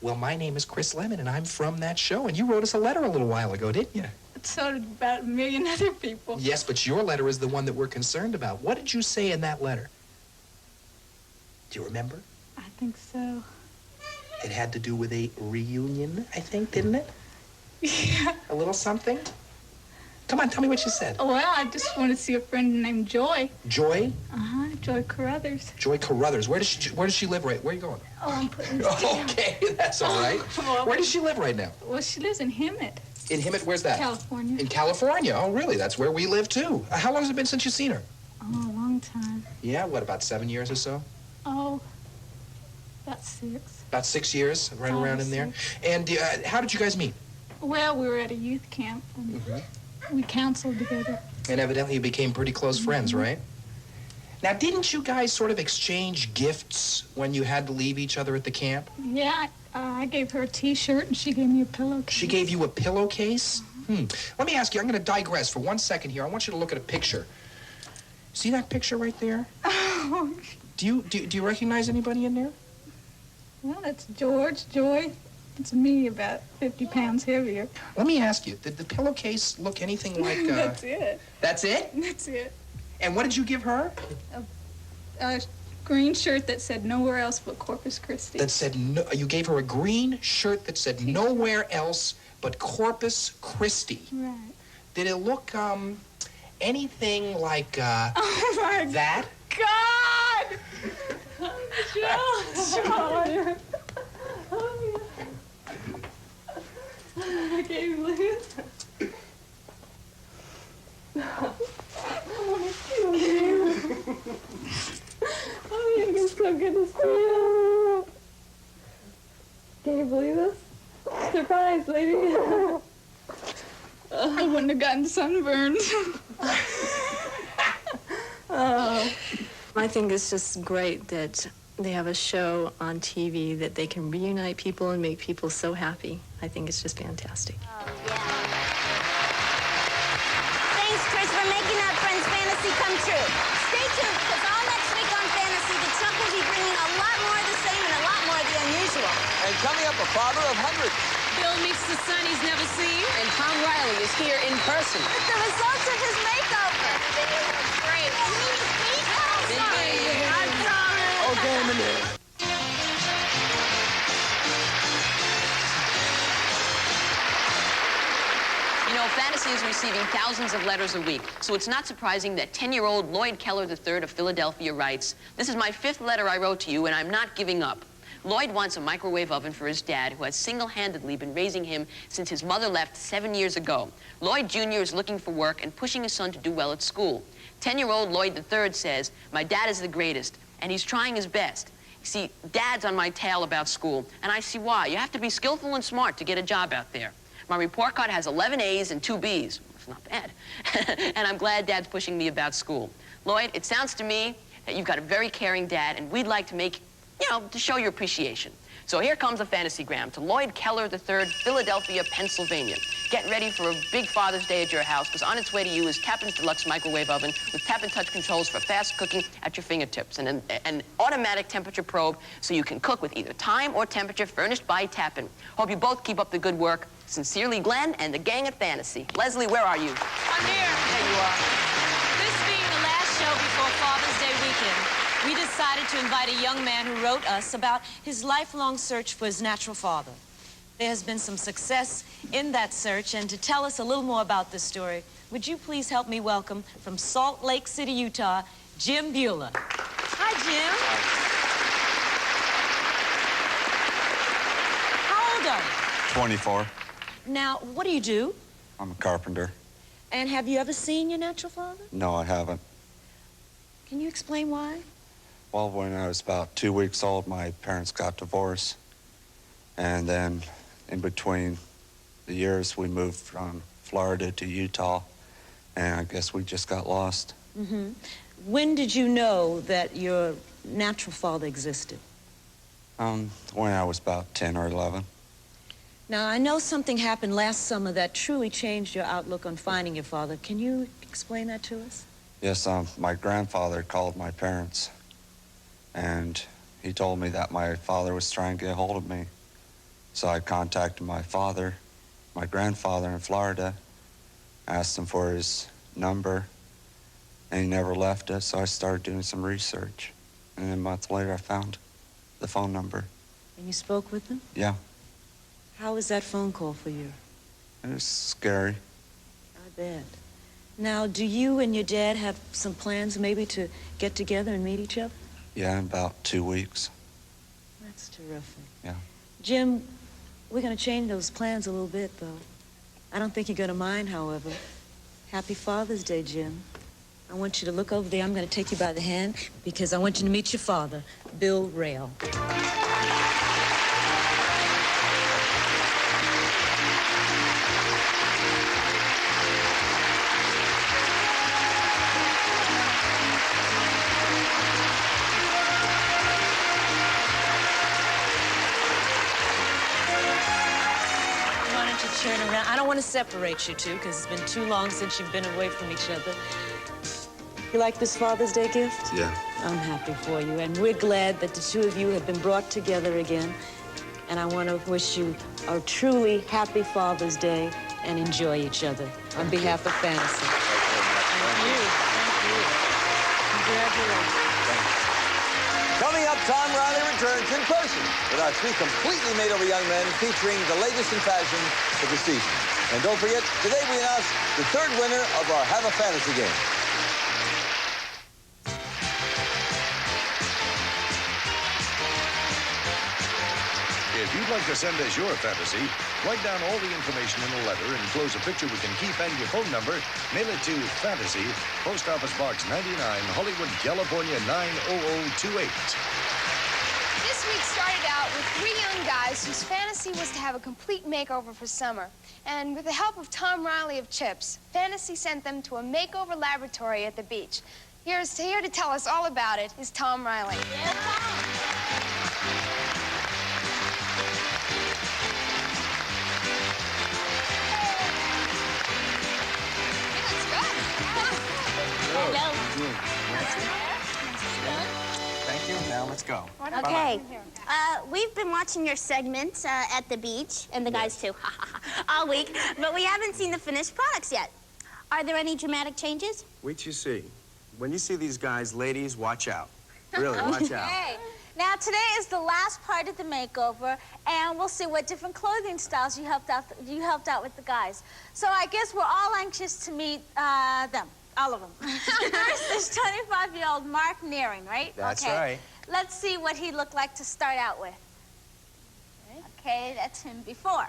Well, my name is Chris Lemon, and I'm from that show, and you wrote us a letter a little while ago, didn't you? So did about 1 million other people. Yes, but your letter is the one that we're concerned about. What did you say in that letter? Do you remember? I think so. It had to do with a reunion, I think, didn't it? Yeah. A little something? Come on, tell me what you said. Well, I just want to see a friend named Joy. Joy? Uh-huh, Joy Carruthers. Joy Carruthers. Where does she live right? Where are you going? Oh, I'm putting this down. Okay, that's all right. Well, Where does she live right now? Well, she lives in Hemet. In Hemet? Where's that? California. In California? Oh, really? That's where we live, too. How long has it been since you've seen her? Oh, a long time. Yeah, what, about 7 years or so? Oh, about 6. About 6 years, right Oh, around in there. And how did you guys meet? Well, we were at a youth camp, and we counseled together. And evidently you became pretty close friends, right? Now, didn't you guys sort of exchange gifts when you had to leave each other at the camp? Yeah, I gave her a T-shirt and she gave me a pillowcase. She gave you a pillowcase? Let me ask you, I'm going to digress for 1 second here. I want you to look at a picture. See that picture right there? Oh. Do you recognize anybody in there? Well, that's George, Joy. It's me, about 50 pounds heavier. Let me ask you, did the pillowcase look anything like... That's it. That's it? That's it. And what did you give her? A green shirt that said nowhere else but Corpus Christi. That said, no, you gave her a green shirt that said nowhere else but Corpus Christi. Right. Did it look, anything like, oh my that? God! John! I can't believe it. Oh, it's so good to see you. Can you believe this? Surprise, lady. I wouldn't have gotten sunburned. I think it's just great that they have a show on TV that they can reunite people and make people so happy. I think it's just fantastic. Thanks, Chris, for making that friend's fantasy come true. Stay tuned, because all next week on Fantasy, the truck will be bringing a lot more of the same and a lot more of the unusual. And coming up, a father of hundreds. Bill meets the son he's never seen. And Tom Riley is here in person. With the results of his makeover. Great. I'm sorry. Okay, in a minute. You know, Fantasy is receiving thousands of letters a week, so it's not surprising that 10-year-old Lloyd Keller III of Philadelphia writes, "This is my 5th letter I wrote to you, and I'm not giving up." Lloyd wants a microwave oven for his dad, who has single-handedly been raising him since his mother left 7 years ago. Lloyd Jr. is looking for work and pushing his son to do well at school. 10-year-old Lloyd III says, "My dad is the greatest, and he's trying his best. You see, Dad's on my tail about school, and I see why. You have to be skillful and smart to get a job out there. My report card has 11 A's and 2 B's. It's not bad. And I'm glad Dad's pushing me about school. Lloyd, it sounds to me that you've got a very caring dad, and we'd like to make, to show your appreciation. So here comes a fantasygram to Lloyd Keller III, Philadelphia, Pennsylvania. Get ready for a big Father's Day at your house, because on its way to you is Tappan's Deluxe Microwave Oven with tap and touch controls for fast cooking at your fingertips, and an automatic temperature probe so you can cook with either time or temperature, furnished by Tappan. Hope you both keep up the good work. Sincerely, Glenn and the gang at Fantasy. Leslie, where are you? I'm here. There you are. This being the last show before Father's Day weekend, we decided to invite a young man who wrote us about his lifelong search for his natural father. There has been some success in that search, and to tell us a little more about this story, would you please help me welcome from Salt Lake City, Utah, Jim Bueller. Hi, Jim. How old are you? 24. Now, what do you do? I'm a carpenter. And have you ever seen your natural father? No, I haven't. Can you explain why? Well, when I was about 2 weeks old, my parents got divorced. And then in between the years, we moved from Florida to Utah. And I guess we just got lost. Mm-hmm. When did you know that your natural father existed? When I was about 10 or 11. Now, I know something happened last summer that truly changed your outlook on finding your father. Can you explain that to us? Yes, my grandfather called my parents. And he told me that my father was trying to get a hold of me. So I contacted my grandfather in Florida, asked him for his number, and he never left it, so I started doing some research. And then a month later, I found the phone number. And you spoke with him? Yeah, How was that phone call for you? it was scary. I bet. Now, do you and your dad have some plans maybe to get together and meet each other? Yeah, in about 2 weeks. That's terrific. Yeah. Jim, we're going to change those plans a little bit, though. I don't think you're going to mind, however. Happy Father's Day, Jim. I want you to look over there. I'm going to take you by the hand because I want you to meet your father, Bill Rail. turn around. I don't want to separate you two because it's been too long since you've been away from each other. You like this Father's Day gift? Yeah. I'm happy for you, and we're glad that the two of you have been brought together again. And I want to wish you a truly happy Father's Day and enjoy each other on behalf of Fantasy. Thank you. Thank you. Congratulations. Coming up, Tom Riley returns in person with our 3 completely made-over young men featuring the latest in fashion for the season. And don't forget, today we announce the 3rd winner of our Have a Fantasy game. If you'd like to send us your fantasy, write down all the information in a letter, enclose a picture we can keep and your phone number. Mail it to Fantasy, Post Office Box 99, Hollywood, California 90028. This week started out with 3 young guys whose fantasy was to have a complete makeover for summer. And with the help of Tom Riley of Chips, Fantasy sent them to a makeover laboratory at the beach. Here to tell us all about it is Tom Riley. Hello. Thank you. Now let's go. Okay. We've been watching your segments at the beach, and the guys too, all week, but we haven't seen the finished products yet. Are there any dramatic changes? Wait till you see. When you see these guys, ladies, watch out. Really, watch out. Okay. Now, today is the last part of the makeover, and we'll see what different clothing styles you helped out with the guys. So I guess we're all anxious to meet them, all of them. First is 25-year-old Mark Nearing, right? That's okay. right. Let's see what he looked like to start out with. Okay, that's him before.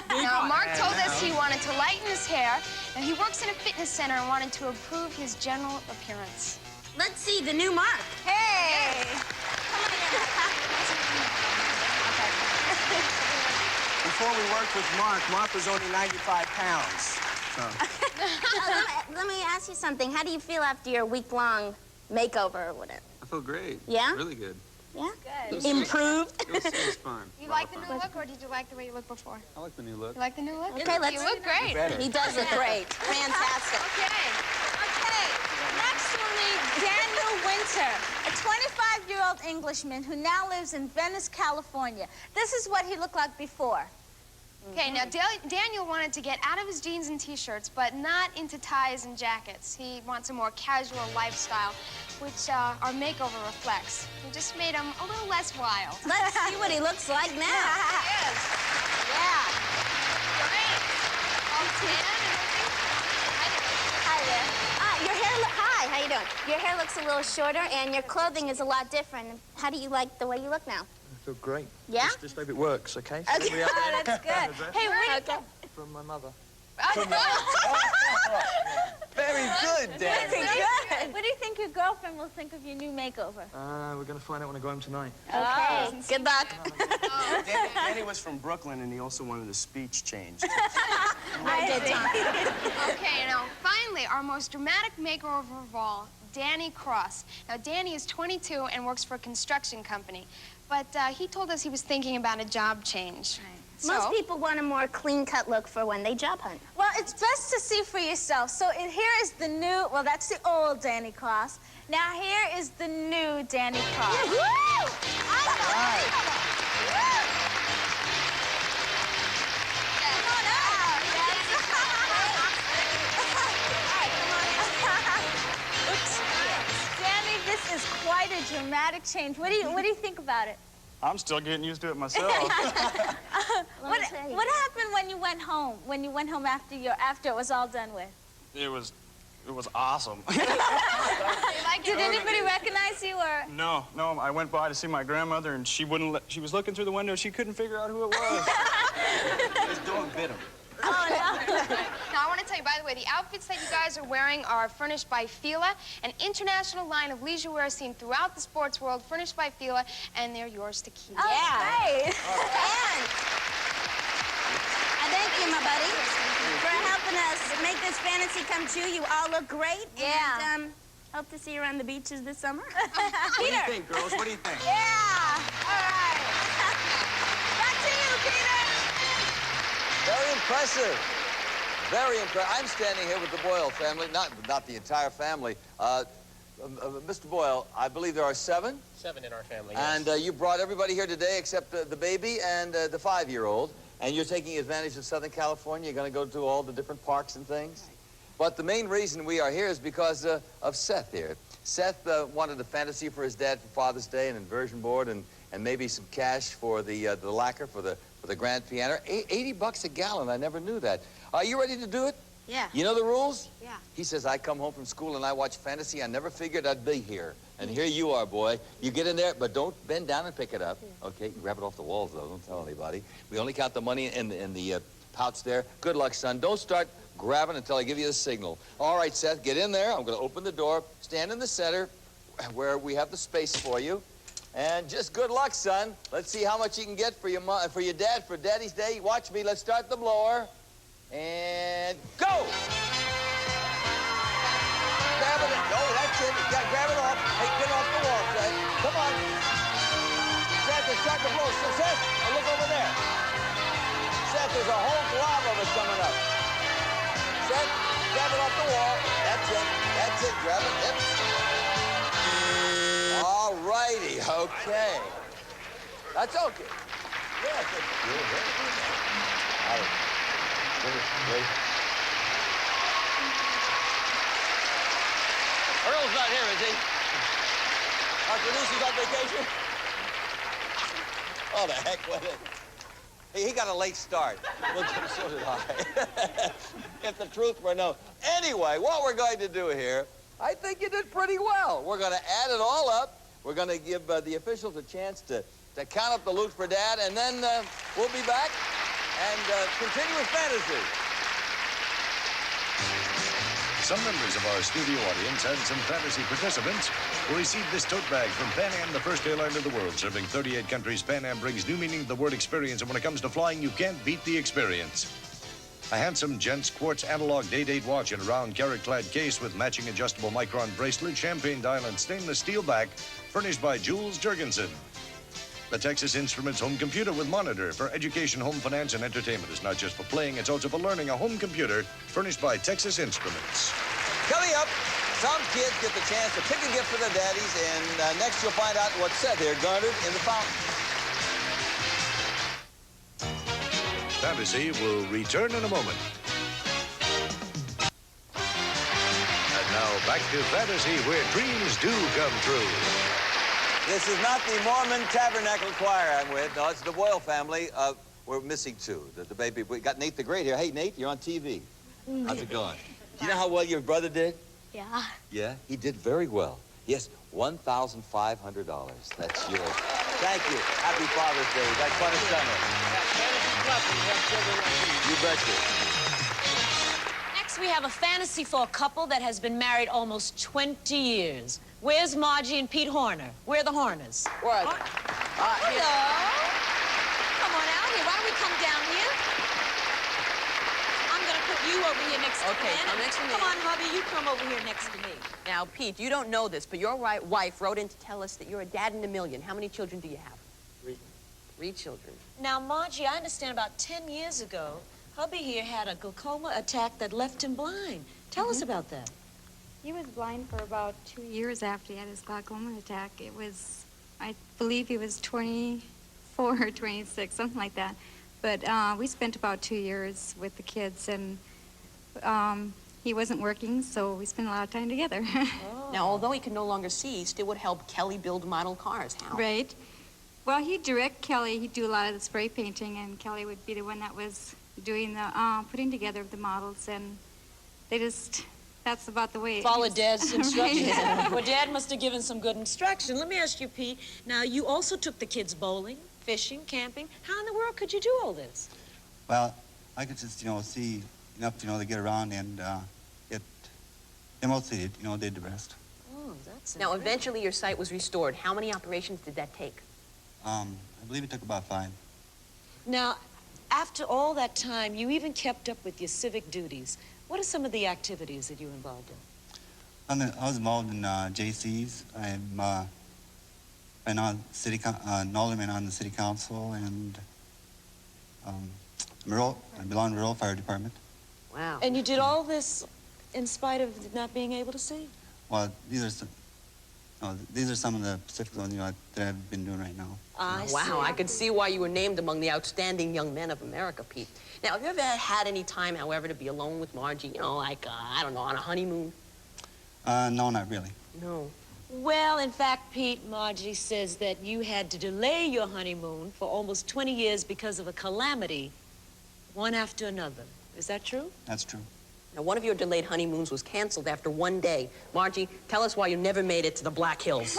Now, Mark told us he wanted to lighten his hair, and he works in a fitness center and wanted to improve his general appearance. Let's see the new Mark. Hey! Before we worked with Mark was only 95 pounds. So. Let me ask you something. How do you feel after your week-long makeover or whatever? I feel great. Yeah? Really good. Yeah? Good. Improved? It was fun. You like the new look, or did you like the way you looked before? I like the new look. You like the new look? Okay, let's... You look great. Better. He does look great. Fantastic. Okay. Next we'll meet Daniel Winter, a 25-year-old Englishman who now lives in Venice, California. This is what he looked like before. Okay, now Daniel wanted to get out of his jeans and t-shirts, but not into ties and jackets. He wants a more casual lifestyle, which our makeover reflects. We just made him a little less wild. Let's see what he looks like now. Yes. Yeah. Great. All tan and Hi there. Hi, how you doing? Your hair looks a little shorter, and your clothing is a lot different. How do you like the way you look now? I feel great. Yeah? Just hope it works, okay? Okay. Oh, that's good. Hey, wait. From my mother. Very good, Dan. Very good. What do you think your girlfriend will think of your new makeover? We're going to find out when I go home tonight. Okay. Good luck. Danny was from Brooklyn, and he also wanted a speech changed. Okay, now, finally, our most dramatic makeover of all, Danny Cross. Now, Danny is 22 and works for a construction company, but he told us he was thinking about a job change. Right. Most people want a more clean-cut look for when they job hunt. Well, it's best to see for yourself. So here is the new, well, that's the old Danny Cross. Now here is the new Danny Cross. Woo! Danny, this is quite a dramatic change. What do you think about it? I'm still getting used to it myself. What happened when you went home? When you went home after it was all done with? It was awesome. Did anybody recognize you or? No, I went by to see my grandmother, and she was looking through the window. She couldn't figure out who it was. She was doing bit him. Oh, no. Now, I want to tell you, by the way, the outfits that you guys are wearing are furnished by Fila, an international line of leisure wear seen throughout the sports world, furnished by Fila, and they're yours to keep. Oh, yeah. And thank you, my buddy, for helping us make this fantasy come true. You all look great. Yeah. And hope to see you around the beaches this summer. What do you think, girls? What do you think? Yeah. All right. Back to you, Peter. Very Impressive. Very impressive. I'm standing here with the Boyle family, not the entire family. Mr. Boyle, I believe there are 7? 7 in our family, yes. And you brought everybody here today except the baby and the 5-year-old. And you're taking advantage of Southern California. You're going to go to all the different parks and things. Right. But the main reason we are here is because of Seth here. Seth wanted a fantasy for his dad for Father's Day, an inversion board, and maybe some cash for the lacquer for the grand piano. $80 a gallon. I never knew that. Are you ready to do it? Yeah. You know the rules? Yeah. He says, I come home from school and I watch fantasy. I never figured I'd be here. And here you are, boy. You get in there, but don't bend down and pick it up. Okay, you grab it off the walls, though. Don't tell anybody. We only count the money in the pouch there. Good luck, son. Don't start grabbing until I give you the signal. All right, Seth, get in there. I'm going to open the door. Stand in the center where we have the space for you. And just good luck, son. Let's see how much you can get for your dad for Daddy's Day. Watch me. Let's start the blower. And go! Grab it. Oh, that's it. You gotta grab it off. Hey, get off the wall, Seth. Come on. Seth, let's start the blow. So, Seth, look over there. Seth, there's a whole glob of it coming up. Seth, grab it off the wall. That's it. That's it. Grab it. Yep. All righty. Okay. That's okay. Yeah, that's good. All right. Earl's not here, is he? Our producer's on vacation? Oh, the heck with it. He got a late start. Well, so did I. If the truth were known. Anyway, what we're going to do here, I think you did pretty well. We're going to add it all up. We're going to give the officials a chance to count up the loot for Dad, and then we'll be back and continue with fantasy. Some members of our studio audience and some fantasy participants will receive this tote bag from Pan Am, the first airline in the world. Serving 38 countries, Pan Am brings new meaning to the word experience. And when it comes to flying, you can't beat the experience. A handsome gents quartz analog day-date watch in a round carrot-clad case with matching adjustable micron bracelet, champagne dial, and stainless steel back, furnished by Jules Jurgensen. The Texas Instruments home computer with monitor for education, home finance, and entertainment. Is not just for playing, it's also for learning. A home computer furnished by Texas Instruments. Coming up, some kids get the chance to pick a gift for their daddies, and next you'll find out what's said here garnered in the fountain. Fantasy will return in a moment. And now back to fantasy, where dreams do come true. This is not the Mormon Tabernacle Choir I'm with. No, it's the Boyle family. We're missing 2. The baby. We got Nate the Great here. Hey, Nate, you're on TV. How's it going? Do you know how well your brother did? Yeah. Yeah? He did very well. Yes, $1,500. That's yours. Thank you. Happy Father's Day. That's fun summer. You betcha. Next, we have a fantasy for a couple that has been married almost 20 years. Where's Margie and Pete Horner? Where are the Horners? Where are they? Hello. Come on out here. Why don't we come down here? I'm going to put you over here next to Okay, me. come next to me. Come on, hubby. You come over here next to me. Now, Pete, you don't know this, but your wife wrote in to tell us that you're a dad in a million. How many children do you have? 3. 3 children. Now, Margie, I understand about 10 years ago, hubby here had a glaucoma attack that left him blind. Tell us about that. He was blind for about 2 years after he had his glaucoma attack. It was, I believe he was 24 or 26, something like that. But we spent about 2 years with the kids, and he wasn't working, so we spent a lot of time together. Now, although he could no longer see, he still would help Kelly build model cars. How? Right. Well, he'd direct Kelly. He'd do a lot of the spray painting, and Kelly would be the one that was doing the putting together of the models, and they just... That's about the way it Follow is. Dad's instructions. Right. Well, Dad must have given some good instruction. Let me ask you, Pete. Now, you also took the kids bowling, fishing, camping. How in the world could you do all this? Well, I could just, see enough, to get around, and they mostly, did the rest. Oh, that's Now, eventually your sight was restored. How many operations did that take? I believe it took about 5. Now, after all that time, you even kept up with your civic duties. What are some of the activities that you were involved in? I was involved in JCs. I'm an alderman on the city council, and I belong to the rural fire department. Wow. And you did all this in spite of not being able to see? Well, these are some of the specific ones, that I've been doing right now. Wow, I could see why you were named among the outstanding young men of America, Pete. Now, have you ever had any time, however, to be alone with Margie, like, I don't know, on a honeymoon? No, not really. No. Well, in fact, Pete, Margie says that you had to delay your honeymoon for almost 20 years because of a calamity, one after another. Is that true? That's true. Now, one of your delayed honeymoons was canceled after one day. Margie, tell us why you never made it to the Black Hills.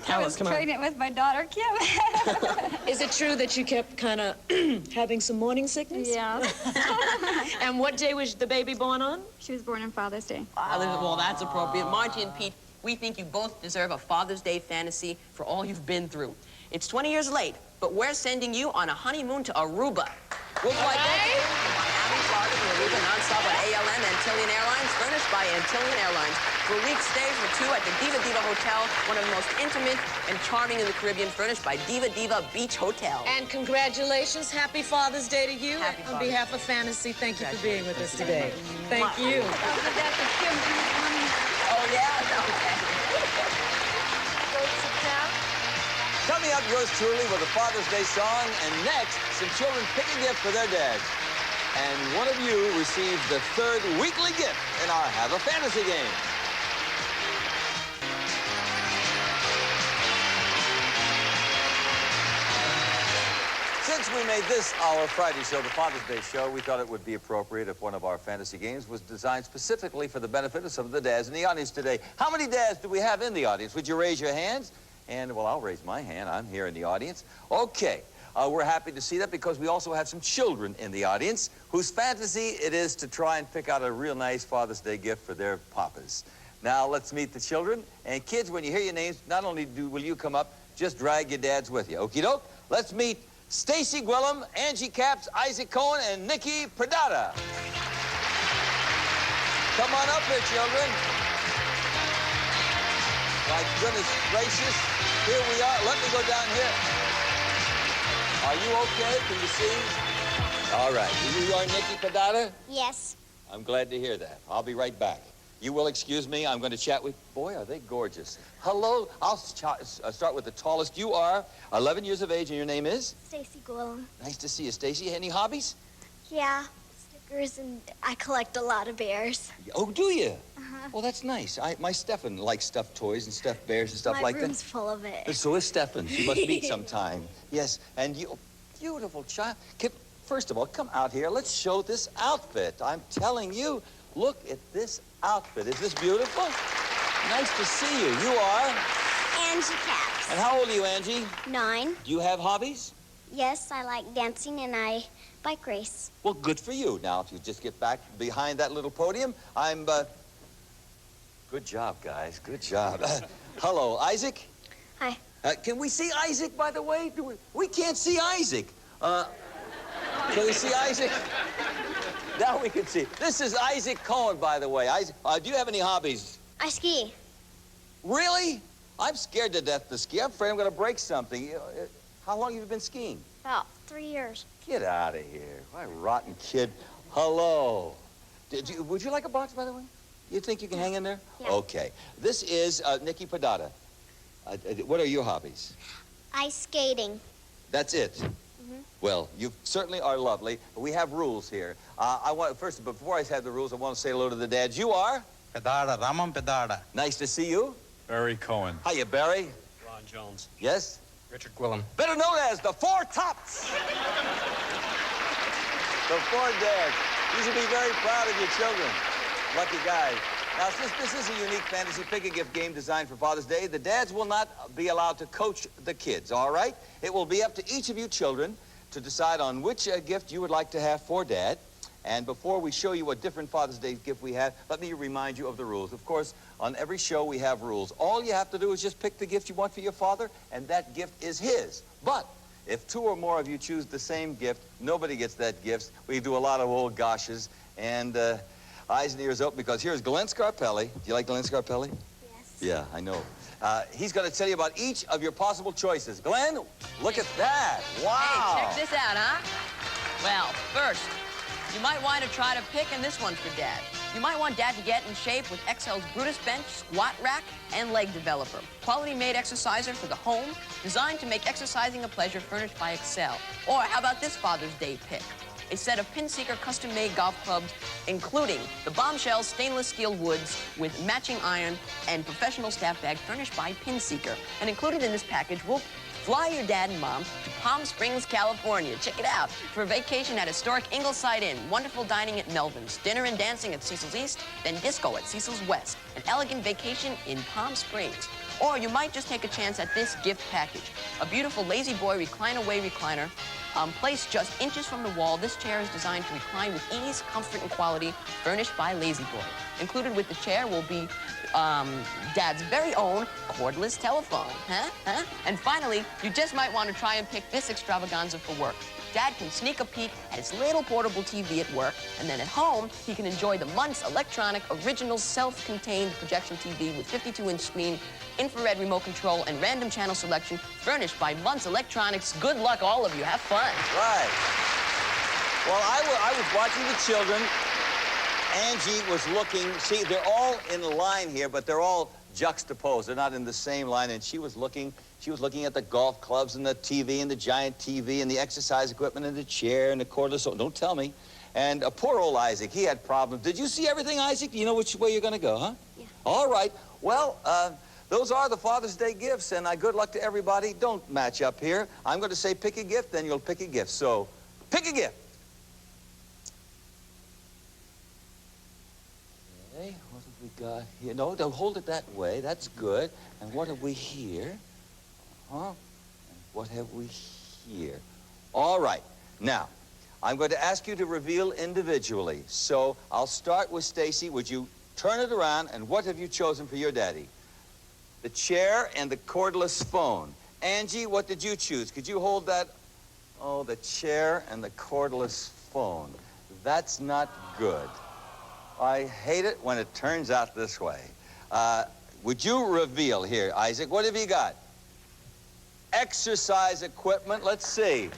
I was pregnant with my daughter, Kim. Is it true that you kept kind of having some morning sickness? Yeah. And what day was the baby born on? She was born on Father's Day. Well, that's appropriate. Margie and Pete, we think you both deserve a Father's Day fantasy for all you've been through. It's 20 years late, but we're sending you on a honeymoon to Aruba. We'll fly both of you from Miami, Florida to Aruba nonstop on ALM Antillean Airlines, furnished by Antillean Airlines. For a week, stay for 2 at the Diva Diva Hotel, one of the most intimate and charming in the Caribbean, furnished by Diva Diva Beach Hotel. And congratulations. Happy Father's Day to you. On behalf of Fantasy, thank you for being with us today. Thank you. Oh, yeah? Okay. Coming up, yours truly with a Father's Day song, and next, some children pick a gift for their dads. And one of you receives the 3rd weekly gift in our Have a Fantasy game. Since we made this our Friday show, the Father's Day show, we thought it would be appropriate if one of our fantasy games was designed specifically for the benefit of some of the dads in the audience today. How many dads do we have in the audience? Would you raise your hands? And, well, I'll raise my hand. I'm here in the audience. Okay. We're happy to see that because we also have some children in the audience whose fantasy it is to try and pick out a real nice Father's Day gift for their papas. Now, let's meet the children. And, kids, when you hear your names, not only will you come up, just drag your dads with you. Okie doke? Let's meet Stacy Gwillem, Angie Capps, Isaac Cohen, and Nikki Pradata. Come on up here, children. My goodness gracious. Here we are. Let me go down here. Are you okay? Can you see? All right. You are Nikki Pradata? Yes. I'm glad to hear that. I'll be right back. You will excuse me. I'm going to chat with... Boy, are they gorgeous. Hello. I'll start with the tallest. You are 11 years of age, and your name is? Stacy Gwillem. Nice to see you, Stacy. Any hobbies? Yeah, stickers, and I collect a lot of bears. Oh, do you? Well, that's nice. My Stefan likes stuffed toys and stuffed bears and stuff like that. My room's full of it. So is Stefan. You must meet sometime. Yes, and you, beautiful child. First of all, come out here. Let's show this outfit. I'm telling you, look at this outfit. Is this beautiful? Nice to see you. You are? Angie Capps. And how old are you, Angie? 9. Do you have hobbies? Yes, I like dancing and I bike race. Well, good for you. Now, if you just get back behind that little podium, Good job, guys. Good job. Hello, Isaac. Hi. Can we see Isaac, by the way? We can't see Isaac. Can we see Isaac? Now we can see. This is Isaac Cohen, by the way. Isaac, do you have any hobbies? I ski. Really? I'm scared to death to ski. I'm afraid I'm going to break something. How long have you been skiing? About 3 years. Get out of here. What a rotten kid. Hello. Would you like a box, by the way? You think you can hang in there? Yeah. Okay. This is Nikki Pradata. What are your hobbies? Ice skating. That's it? Well, you certainly are lovely. We have rules here. Before I have the rules, I want to say hello to the dads. You are? Pedada, Ramon Pedada. Nice to see you. Barry Cohen. Hiya, Barry. Ron Jones. Yes? Richard Gwillem. Better known as the Four Tops. The Four Dads. You should be very proud of your children. Lucky guys. Now, since this is a unique fantasy pick-a-gift game designed for Father's Day, the dads will not be allowed to coach the kids, all right? It will be up to each of you children to decide on which gift you would like to have for Dad. And before we show you what different Father's Day gift we have, let me remind you of the rules. Of course, on every show we have rules. All you have to do is just pick the gift you want for your father, and that gift is his. But if 2 or more of you choose the same gift, nobody gets that gift. We do a lot of old goshes, and eyes and ears open, because here's Glenn Scarpelli. Do you like Glenn Scarpelli? Yes. Yeah, I know. He's going to tell you about each of your possible choices. Glenn, look at that. Wow. Hey, check this out, huh? Well, first, you might want to try to pick, and this one's for Dad. You might want Dad to get in shape with Excel's Brutus Bench, Squat Rack, and Leg Developer. Quality-made exerciser for the home, designed to make exercising a pleasure, furnished by Excel. Or how about this Father's Day pick? A set of Pinseeker custom-made golf clubs, including the Bombshell stainless steel woods with matching iron and professional staff bag furnished by Pinseeker. And included in this package will fly your dad and mom to Palm Springs, California. Check it out. For a vacation at historic Ingleside Inn, wonderful dining at Melvin's, dinner and dancing at Cecil's East, then disco at Cecil's West, an elegant vacation in Palm Springs. Or you might just take a chance at this gift package. A beautiful Lazy Boy recline-away recliner, placed just inches from the wall. This chair is designed to recline with ease, comfort, and quality, furnished by Lazy Boy. Included with the chair will be Dad's very own cordless telephone. And finally, you just might want to try and pick this extravaganza for work. Dad can sneak a peek at his little portable TV at work, and then at home, he can enjoy the Muntz electronic, original, self-contained projection TV with 52-inch screen, infrared remote control, and random channel selection, furnished by Muntz Electronics. Good luck, all of you. Have fun. Right. Well, I was watching the children. Angie was looking. See, they're all in a line here, but they're all juxtaposed. They're not in the same line, and she was looking at the golf clubs and the TV and the giant TV and the exercise equipment and the chair and the cordless. Don't tell me. And poor old Isaac, he had problems. Did you see everything, Isaac? Do you know which way you're going to go, huh? Yeah. All right. Well, those are the Father's Day gifts, and good luck to everybody. Don't match up here. I'm going to say pick a gift, then you'll pick a gift. So, pick a gift. Okay, what have we got here? No, don't hold it that way. That's good. And what have we here? Huh? And what have we here? All right. Now, I'm going to ask you to reveal individually. So I'll start with Stacy. Would you turn it around, and what have you chosen for your daddy? The chair and the cordless phone. Angie, what did you choose? Could you hold that? Oh, the chair and the cordless phone. That's not good. I hate it when it turns out this way. Would you reveal here, Isaac? What have you got? Exercise equipment. Let's see.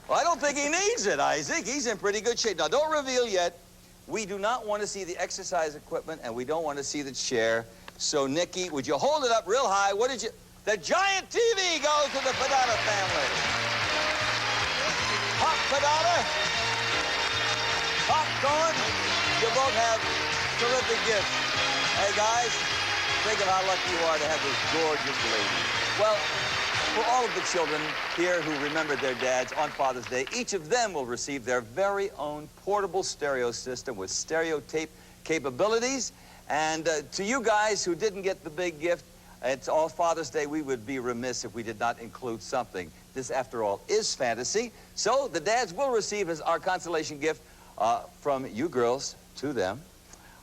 Well, I don't think he needs it, Isaac. He's in pretty good shape. Now, don't reveal yet. We do not want to see the exercise equipment, and we don't want to see the chair. So, Nikki, would you hold it up real high? What did you... The giant TV goes to the Padana family. Pop Padana. Popcorn. You both have terrific gifts. Hey, guys, think of how lucky you are to have this gorgeous lady. Well, for all of the children here who remembered their dads on Father's Day, each of them will receive their very own portable stereo system with stereo tape capabilities. And to you guys who didn't get the big gift, it's all Father's Day. We would be remiss if we did not include something. This, after all, is fantasy. So the dads will receive as our consolation gift from you girls to them.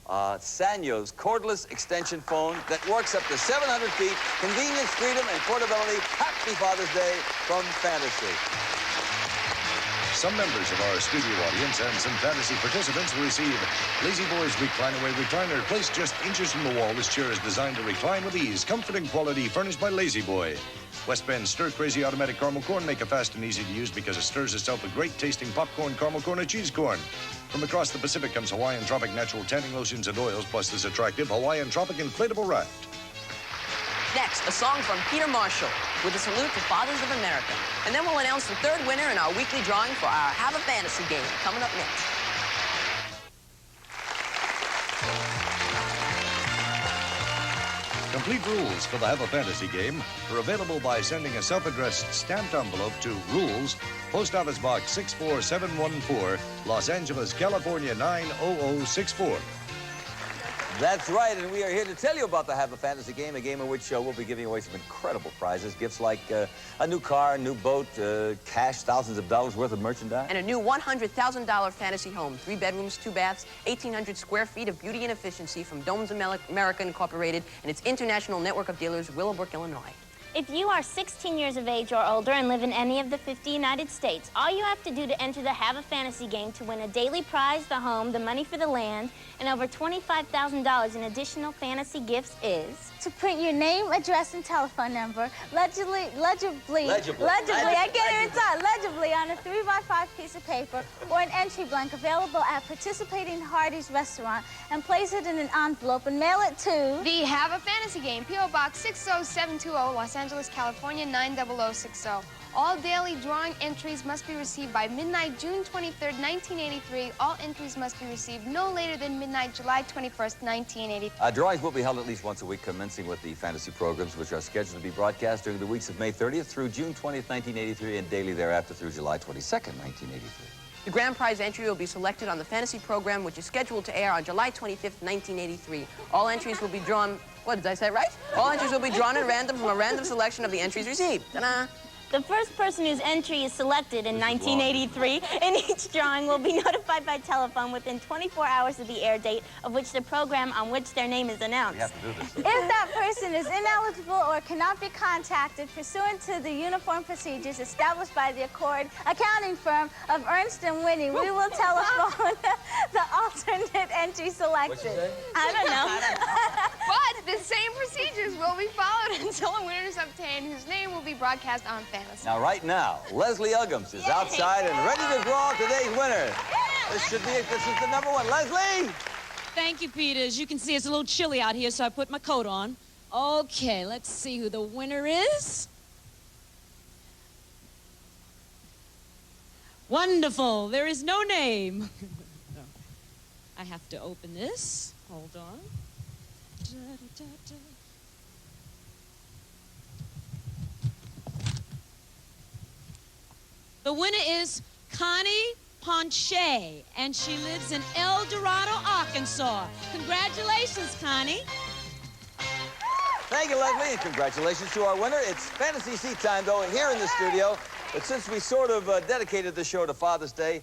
Sanyo's cordless extension phone that works up to 700 feet. Convenience, freedom, and portability. Happy Father's Day from Fantasy. Some members of our studio audience and some fantasy participants will receive Lazy Boy's recline-away recliner. Placed just inches from the wall, this chair is designed to recline with ease. Comfort and quality furnished by Lazy Boy. West Bend's stir-crazy automatic caramel corn make it fast and easy to use because it stirs itself with great-tasting popcorn, caramel corn, and cheese corn. From across the Pacific comes Hawaiian Tropic natural tanning lotions and oils, plus this attractive Hawaiian Tropic inflatable raft. Next, a song from Peter Marshall with a salute to Fathers of America. And then we'll announce the third winner in our weekly drawing for our Have a Fantasy game coming up next. Complete rules for the Have a Fantasy game are available by sending a self-addressed stamped envelope to Rules, Post Office Box 64714, Los Angeles, California 90064. That's right, and we are here to tell you about the Have a Fantasy game, a game in which we'll be giving away some incredible prizes, gifts like a new car, a new boat, cash, thousands of dollars worth of merchandise. And a new $100,000 fantasy home. 3 bedrooms, 2 baths, 1,800 square feet of beauty and efficiency from Domes America Incorporated and its international network of dealers, Willowbrook, Illinois. If you are 16 years of age or older and live in any of the 50 United States, all you have to do to enter the Have a Fantasy game to win a daily prize, the home, the money for the land, and over $25,000 in additional fantasy gifts is... To print your name, address, and telephone number legibly, I can't even talk, legibly on a 3x5 piece of paper or an entry blank available at participating Hardee's restaurant and place it in an envelope and mail it to... The Have a Fantasy Game, P.O. Box 60720, Los Angeles, California, 90060. All daily drawing entries must be received by midnight, June 23rd, 1983. All entries must be received no later than midnight, July 21st, 1983. Drawings will be held at least once a week, commencing with the fantasy programs, which are scheduled to be broadcast during the weeks of May 30th through June 20th, 1983, and daily thereafter through July 22nd, 1983. The grand prize entry will be selected on the fantasy program, which is scheduled to air on July 25th, 1983. All entries will be drawn... What, did I say it right? All entries will be drawn at random from a random selection of the entries received. Ta-da! The first person whose entry is selected in 1983 in each drawing will be notified by telephone within 24 hours of the air date of which the program on which their name is announced. We have to do this. If that person is ineligible or cannot be contacted pursuant to the uniform procedures established by the accounting firm of Ernst & Whinney, we will telephone the alternate entry selected. I don't know. But the same procedures will be followed until a winner is obtained whose name will be broadcast on Fantasy. Now, right now, Leslie Uggams is outside and ready to draw today's winner. This is the number one. Leslie! Thank you, Peter. As you can see, it's a little chilly out here, so I put my coat on. Okay, let's see who the winner is. Wonderful. There is no name. I have to open this. Hold on. The winner is Connie Ponche, and she lives in El Dorado, Arkansas. Congratulations, Connie. Thank you, Leslie, and congratulations to our winner. It's fantasy seat time, though, here in the studio. But since we sort of dedicated the show to Father's Day,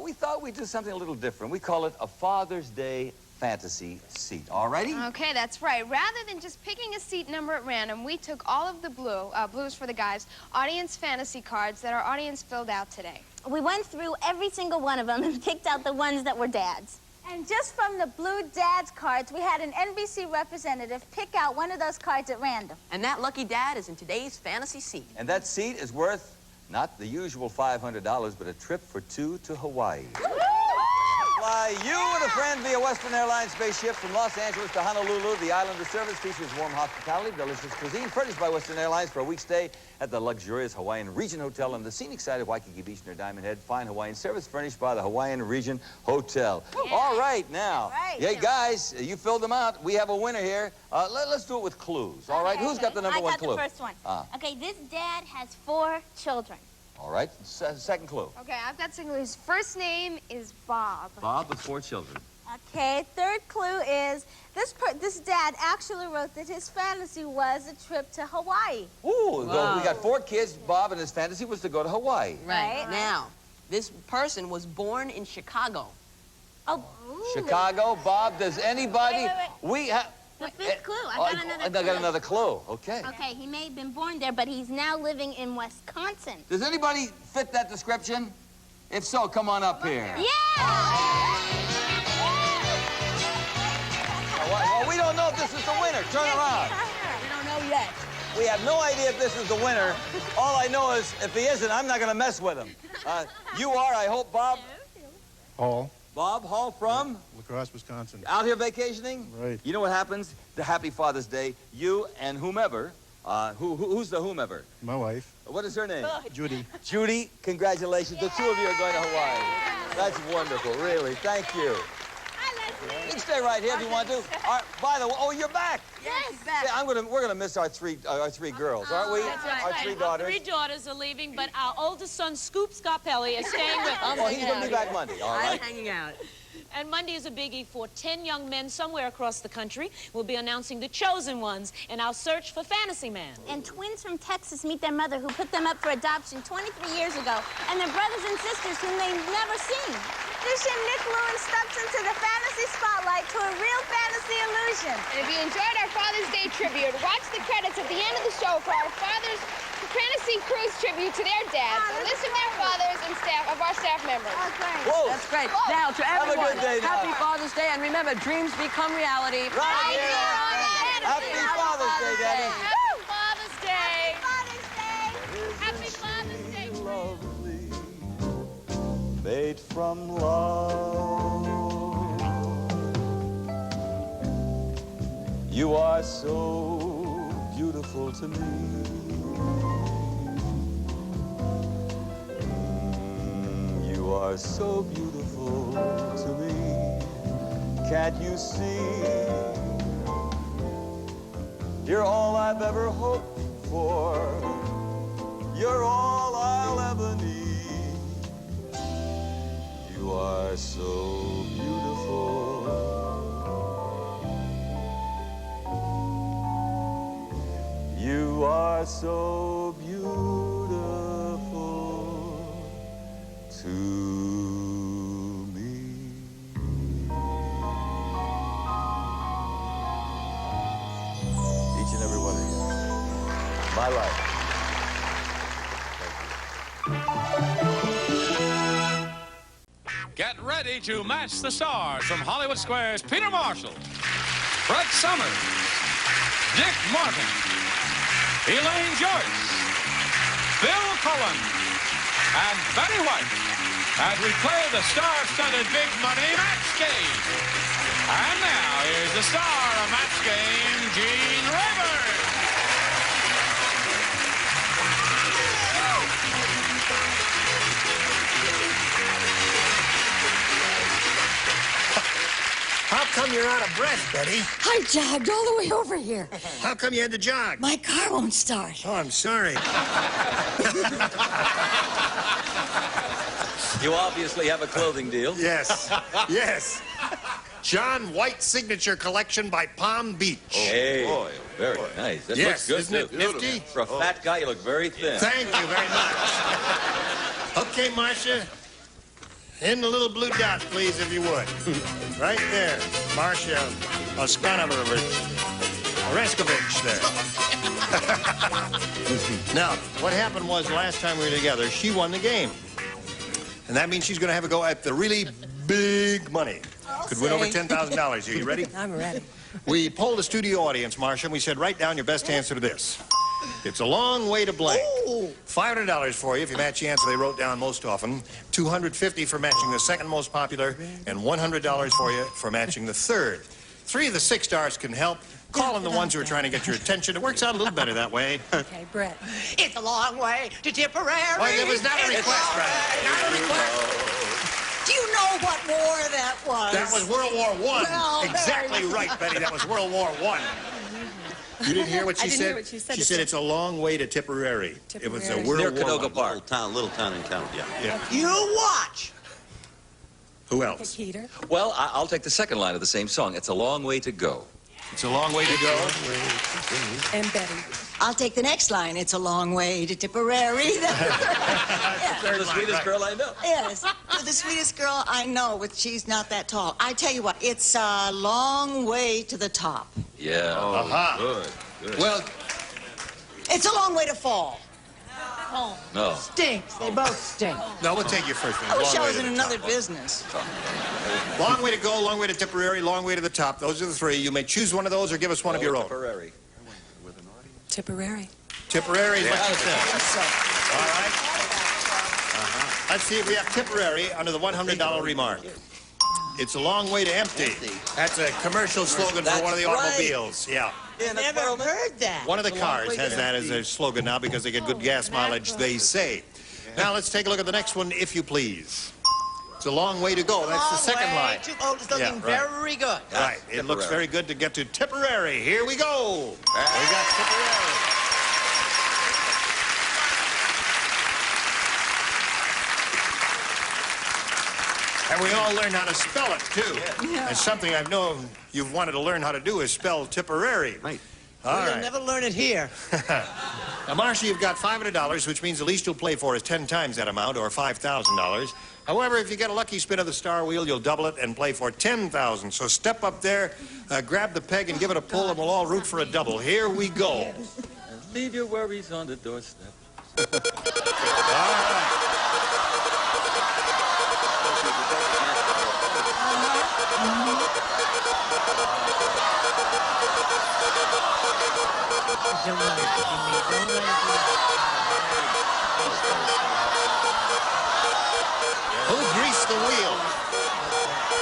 we thought we'd do something a little different. We call it a Father's Day fantasy seat. All righty? Okay, that's right. Rather than just picking a seat number at random, we took all of the blues for the guys, audience fantasy cards that our audience filled out today. We went through every single one of them and picked out the ones that were dads. And just from the blue dad's cards, we had an NBC representative pick out one of those cards at random. And that lucky dad is in today's fantasy seat. And that seat is worth not the usual $500, but a trip for two to Hawaii. Fly you and a friend via Western Airlines spaceship from Los Angeles to Honolulu. The Islander service features warm hospitality, delicious cuisine, furnished by Western Airlines for a week stay at the luxurious Hawaiian Region Hotel on the scenic side of Waikiki Beach near Diamond Head. Fine Hawaiian service furnished by the Hawaiian Region Hotel. Yeah. All right, now. Hey, guys, you filled them out. We have a winner here. Let's do it with clues. All right, who's got the number one clue? I got the first one. Okay, this dad has 4 children. All right, second clue. Okay, I've got second clue. His first name is Bob. Bob with 4 children. Okay, third clue is this dad actually wrote that his fantasy was a trip to Hawaii. Ooh, wow. We got 4 kids. Bob and his fantasy was to go to Hawaii. Right. Now, this person was born in Chicago. Oh. Chicago. Bob, does anybody... We have... The 5th clue. I got another clue. Okay. Okay, he may have been born there, but he's now living in Wisconsin. Does anybody fit that description? If so, come on up here. Yeah! Well, we don't know if this is the winner. Turn around. We don't know yet. We have no idea if this is the winner. All I know is if he isn't, I'm not going to mess with him. You are, I hope, Bob? Hall. Bob Hall from? La Crosse, Wisconsin. Out here vacationing? Right. You know what happens? The Happy Father's Day, you and whomever, who's the whomever? My wife. What is her name? Judy. Judy, congratulations. The 2 of you are going to Hawaii. That's wonderful, really. Thank you. You can stay right here if you want to. By the way, oh, you're back. Yes, he's back. Yeah, we're gonna miss our three girls, aren't we? That's right. Our 3 daughters. Our 3 daughters are leaving, but our oldest son, Scoop Scarpelli, is staying with us. Oh, he's gonna be back Monday. All right. I'm hanging out. And Monday is a biggie for 10 young men somewhere across the country. We'll be announcing the chosen ones in our search for Fantasy Man. And twins from Texas meet their mother who put them up for adoption 23 years ago, and their brothers and sisters whom they've never seen. magician Nick Lewin steps into the fantasy spotlight to a real fantasy illusion. And if you enjoyed our Father's Day tribute, watch the credits at the end of the show for our Father's Fantasy Cruise tribute to their dads, the listening their fathers and staff of our staff members. Oh, great. Whoa. That's great. Whoa. Now, to Have a everyone, good day now. happy Father's Day, and remember, dreams become reality. Right here on Happy Father's Day, Daddy. Happy Father's Day. Father's Day. Happy Father's Day. Lovely, made from love. You are so beautiful to me. You are so beautiful to me. Can't you see? You're all I've ever hoped for. You're all I'll ever need. You are so beautiful. You are so beautiful to me. Each and every one of you. My life. Get ready to match the stars from Hollywood Square's Peter Marshall, Fred Summers, Dick Martin, Elaine Joyce, Bill Cohen, and Betty White as we play the star-studded big money match game. And now, here's the star of Match Game, Gene Rayburn. How come you're out of breath, Betty? I jogged all the way over here. How come you had to jog? My car won't start. Oh, I'm sorry. You obviously have a clothing deal. Yes. Yes. John White Signature Collection by Palm Beach. Hey, boy, very nice. That Yes, looks good, isn't it too. nifty? For a fat guy, you look very thin. Thank you very much. Okay, Marcia. In the little blue dot, please, if you would. Right there. Marcia Oreskovich there. Now, what happened was last time we were together, she won the game. And that means she's going to have a go at the really big money. Could win over $10,000 here. You ready? I'm ready. We polled the studio audience, Marcia, and we said, write down your best answer to this. It's a long way to blank. $500 for you if you match the answer they wrote down most often. $250 for matching the second most popular, and $100 for you for matching the third. 3 of the 6 stars can help. Call in the ones who are trying to get your attention. It works out a little better that way. Okay, Brett. It's a long way to Tipperary. Well, it was not a request, Brett. Not a request. Do you know what war that was? That was World War I. Well, Exactly right, Betty. That was World War I. You didn't hear what she I didn't said? hear what she said. She said it's a long way to Tipperary. It was a World Near War Cadoga I. Park. Little town in town, yeah. You watch. Who else? Peter. Well, I'll take the second line of the same song. It's a long way to go. It's a long way to go. And Betty. I'll take the next line. It's a long way to Tipperary. You're the sweetest girl I know. Yes, you're the sweetest girl I know, but she's not that tall. I tell you what, it's a long way to the top. Yeah. Aha. Good. Well, It's a long way to fall. No. Stinks. They both stink. no, we'll take your first one. I wish Long I way was to in the another top. business. Long way to go, long way to Tipperary, long way to the top. Those are the 3. You may choose one of those or give us one of your own. Tipperary. Tipperary. Tipperary is what you said. So, All right. Let's see if we have Tipperary under the $100 remark. It's a long way to empty. That's a commercial slogan for one of the automobiles. Yeah. never heard that. One of the cars has that as their slogan now because they get good gas mileage, they say. Now let's take a look at the next one, if you please. It's a long way to go. That's the second line. It's looking very good. Right. It looks very good to get to Tipperary. Here we go. We got Tipperary. And we all learned how to spell it, too. Yeah. And something I've known you've wanted to learn how to do is spell Tipperary. Right. All You'll right. never learn it here. Now, Marcia, you've got $500, which means the least you'll play for is 10 times that amount, or $5,000. However, if you get a lucky spin of the star wheel, you'll double it and play for $10,000. So step up there, grab the peg and give it a pull, and we'll all root for a double. Here we go. Leave your worries on the doorstep. All right. Who greased the wheel?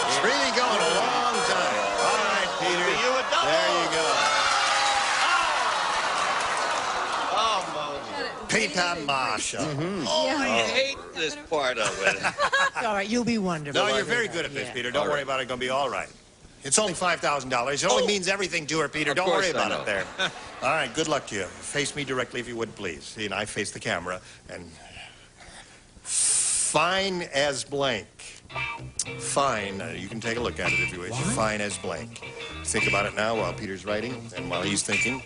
It's really going a long time. All right, Peter. There you go. Peter Marshall. Oh, I hate this part of it. All right, you'll be wonderful. No, you're very good at this, Peter. Don't worry about it. It's going to be all right. It's only $5,000. It only means everything to her, Peter. Don't worry about it there. All right, good luck to you. Face me directly if you would, please. See, and I face the camera. And fine as blank. Fine. You can take a look at it if you wish. Fine as blank. Think about it now while Peter's writing and while he's thinking.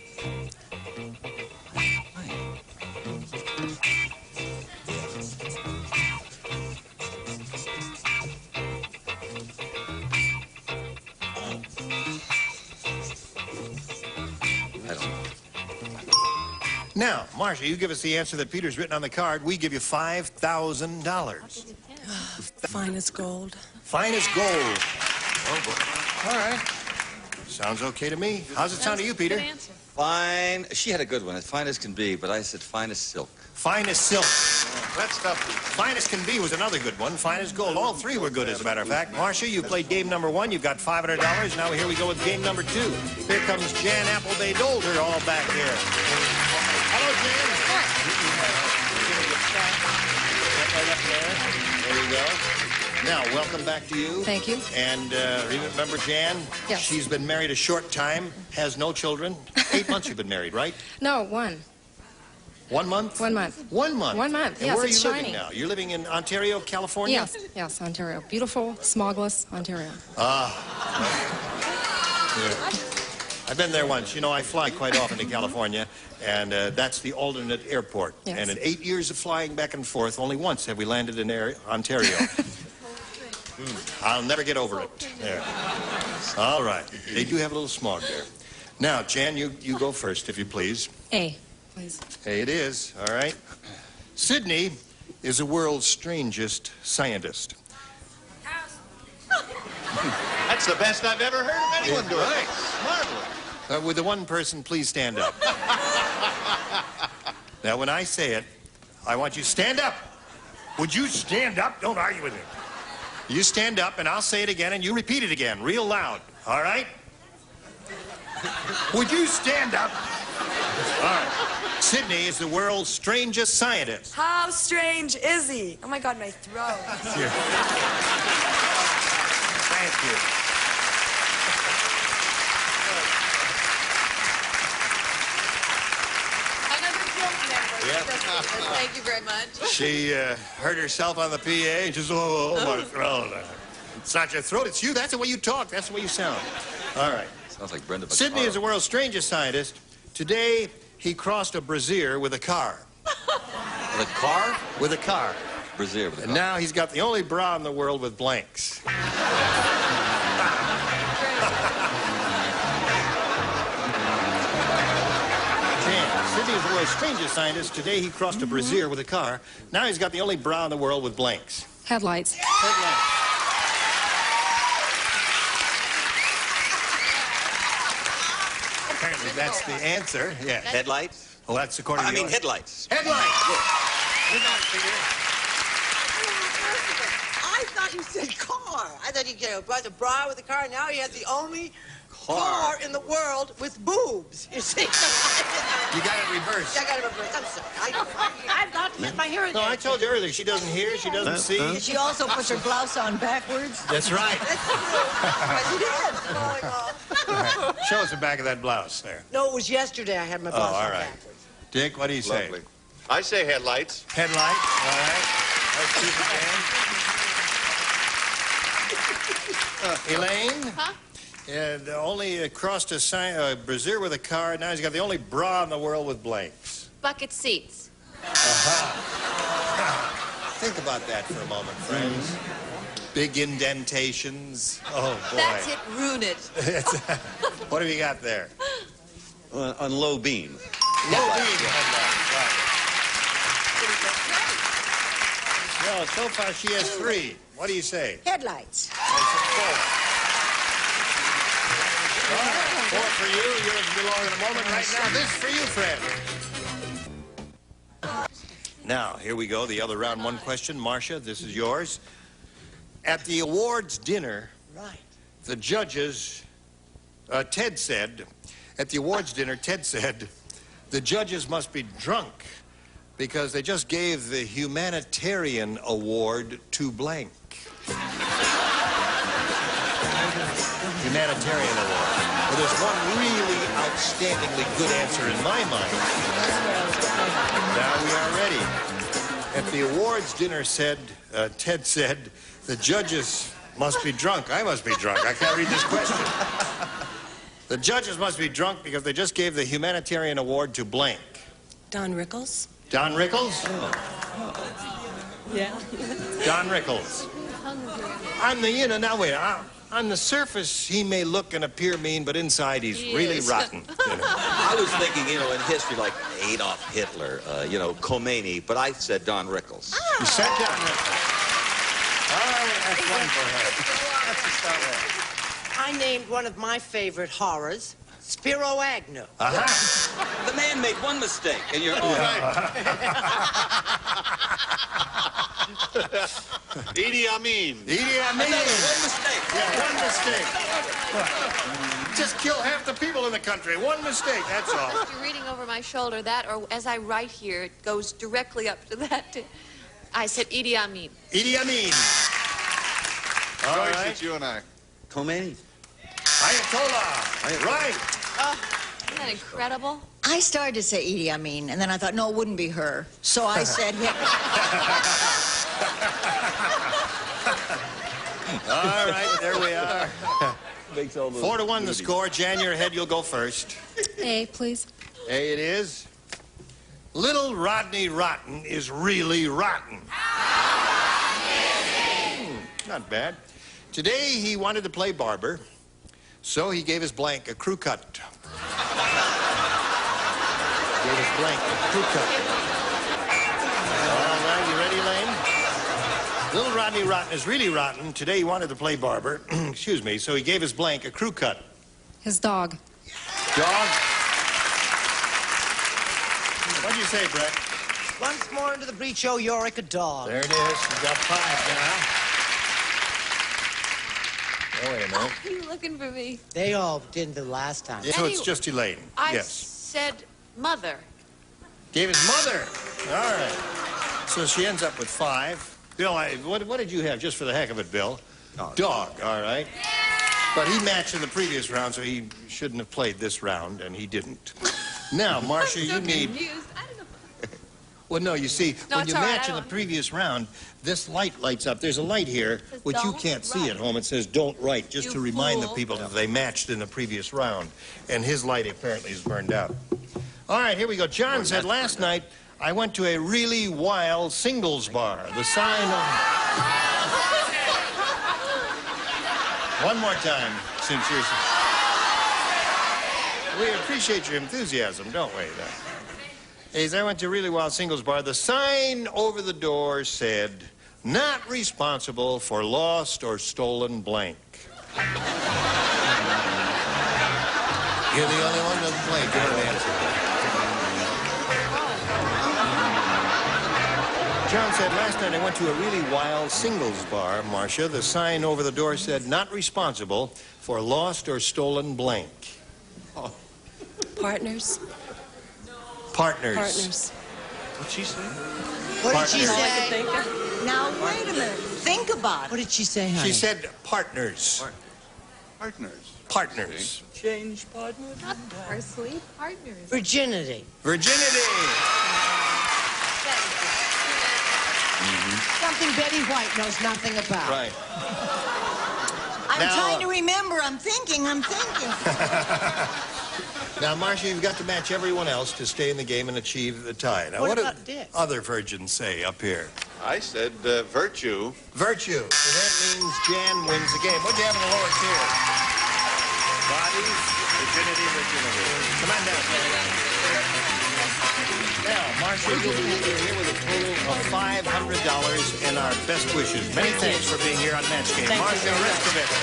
Now, Marcia, you give us the answer that Peter's written on the card. We give you $5,000. Fine as gold. Fine as gold. Oh, boy. All right. Sounds okay to me. How's it sound to you, Peter? Fine. She had a good one. As fine as can be, but I said fine as silk. Fine as silk. That's tough. Fine as can be was another good one. Fine as gold. All three were good, as a matter of fact. Marcia, you played game number 1. You've got $500. Now here we go with game number 2. Here comes Jan Appleby Dolder all back here. Hello, Jan. There you go. Now, welcome back to you. Thank you. And remember Jan? Yes. She's been married a short time, has no children. 8 months you've been married, right? No, 1. 1 month? 1 month. 1 month? 1 month, And yes, where are you it's living shiny. now? You're living in Ontario, California? Yes, yes, Ontario. Beautiful, smogless Ontario. Ah. Yeah. I've been there once. You know, I fly quite often to California, and that's the alternate airport. Yes. And in 8 years of flying back and forth, only once have we landed in Ontario. I'll never get over it. There. All right. They do have a little smog there. Now, Jan, you go first, if you please. A, please. Hey, it is. All right. Sydney is the world's strangest scientist. That's the best I've ever heard of anyone doing. Right. Marvelous. With the one person, please stand up. Now, when I say it, I want you to stand up. Would you stand up? Don't argue with me. You stand up, and I'll say it again, and you repeat it again, real loud. All right? Would you stand up? All right. Sydney is the world's strangest scientist. How strange is he? Oh, my God, my throat. Here. Thank you. Thank you very much. She hurt herself on the PA. And just, oh, my throat. It's not your throat, it's you. That's the way you talk. That's the way you sound. All right. Sounds like Brenda. Sydney is the world's strangest scientist. Today, he crossed a brazier with a car. With a car? With a car. Brazier with a car. And now he's got the only bra in the world with blanks. Sydney is the world's strangest scientist. Today he crossed a brazier with a car. Now he's got the only bra in the world with blanks. Headlights. Headlights. Apparently that's the answer. Yeah. Headlights? Oh, that's according to I mean yours. headlights. Headlights. Yeah. I thought you said car. I thought you brought the bra with the car. Now he has the only car in the world with boobs. You see? You got it reversed. I got it reversed. I'm sorry. I've got my hearing. No, I told you earlier, she doesn't hear, she doesn't see. She also puts her blouse on backwards. That's right. She did. Falling off. All right. Show us the back of that blouse there. No, it was yesterday I had my blouse all on right. backwards. Dick, what do you say? Lovely. I say headlights. Headlights, all right. Let's keep it down. Elaine? Huh? Only crossed a brazier with a car. Now he's got the only bra in the world with blanks. Bucket seats. think about that for a moment, friends. Big indentations. Oh, boy. That's it. Ruin it. What have you got there? On low beam. Low beam. Right. Well, so far she has 3. What do you say? Headlights. 4 for you. Yours will be long in a moment. Right now, this for you, friend. Now, here we go. The other round 1 question. Marcia, this is yours. At the awards dinner, the judges, Ted said, at the awards dinner, Ted said, the judges must be drunk because they just gave the humanitarian award to blank. Humanitarian award. Well, there's one really outstandingly good answer in my mind. Now we are ready. At the awards dinner, Ted said, the judges must be drunk. I must be drunk. I can't read this question. The judges must be drunk because they just gave the humanitarian award to blank. Don Rickles. Don Rickles? Yeah. Don Rickles. Now wait, on the surface, he may look and appear mean, but inside he's really rotten. You know? I was thinking, in history, like Adolf Hitler, Khomeini, but I said Don Rickles. You said Don Rickles. All right, that's one for her. That's to start with. I named one of my favorite horrors, Spiro Agnew. The man made one mistake, and you're all right. Edie Amin. Edie Amin. One mistake. Yeah, one mistake. Just kill half the people in the country. One mistake, that's all. You're reading over my shoulder. That, or as I write here, it goes directly up to that. I said Idi Amin. Idi Amin. All Joyce, right. it's you and I. Khomeini. Ayatollah. Right. Isn't that incredible? I started to say Idi Amin, and then I thought, no, it wouldn't be her. So I said him. All right, there we are. 4-1 the movies. score. Jan, you're ahead. You'll go first. A, please. A it is. Little Rodney Rotten is really rotten. Not bad. Today he wanted to play barber, so he gave his blank a crew cut. Gave his blank a crew cut. All right, you ready, Lane? Little Rodney Rotten is really rotten. Today he wanted to play barber, excuse me, so he gave his blank a crew cut. His dog. Dog? What'd you say, Brett? Once more into the breach show, Yorick a dog. There it is. You got 5 now. Oh, wait a minute. Are you looking for me? They all did the last time. Yeah, so it's just Elaine. I Yes. said mother. Gave his mother. All right. So she ends up with 5. Bill, what did you have just for the heck of it, Bill? Dog. All right. But he matched in the previous round, so he shouldn't have played this round, and he didn't. Now, Marcia, you need... Confused. I don't know. Well, no, you see, No, when it's you all right, match I in the won't. previous round, this light lights up. There's a light here, which you don't can't see write. at home. It says, don't write, just You to remind the fool. people that they matched in the previous round. And his light apparently is burned out. All right, here we go. John said, last night, I went to a really wild singles bar. The sign of... One more time, since you're... We appreciate your enthusiasm, don't we? As I went to a really wild singles bar, the sign over the door said, not responsible for lost or stolen blank. You're the only one that doesn't play. Give her an answer. John said, last night I went to a really wild singles bar, Marcia. The sign over the door said, not responsible for lost or stolen blank. Partners. Partners. Partners. What'd she say? What did she All I say? Now, wait a minute. Think about What it. did she say, honey? She said partners. Partners. Partners. Change partner. Not parsley. Partners. Virginity. Virginity. Something Betty White knows nothing about. Right. I'm Now, trying to remember. I'm thinking. Now, Marcia, you've got to match everyone else to stay in the game and achieve the tie. Now, What do about Dick? other virgins say up here? I said virtue. Virtue. So that means Jan wins the game. What'd you have in the lower tier? Bodies, virginity. Come on down. Now, Marcia, you'll be leaving here with a total of $500 and our best wishes. Many thanks for being here on Match Game. Marcia Restovich.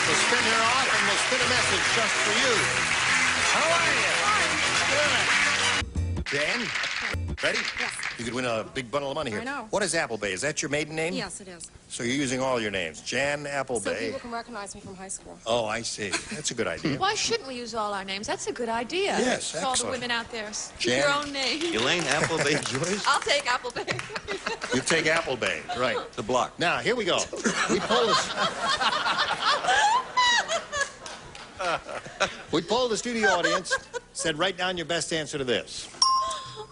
We'll spin her off and we'll spin a message just for you. How are you? Good. Dan? Ready? Yes. You could win a big bundle of money here. I know. What is Applebay? Is that your maiden name? Yes, it is. So you're using all your names. Jan So Applebay. people can recognize me from high school. Oh, I see. That's a good idea. Why shouldn't we use all our names? That's a good idea. Yes, For all the excellent. women out there. Keep Jan? your own name. Elaine Applebay Joyce? I'll take Applebay. You take Applebay. Right. The block. Now, here we go. We polled the studio audience, said write down your best answer to this.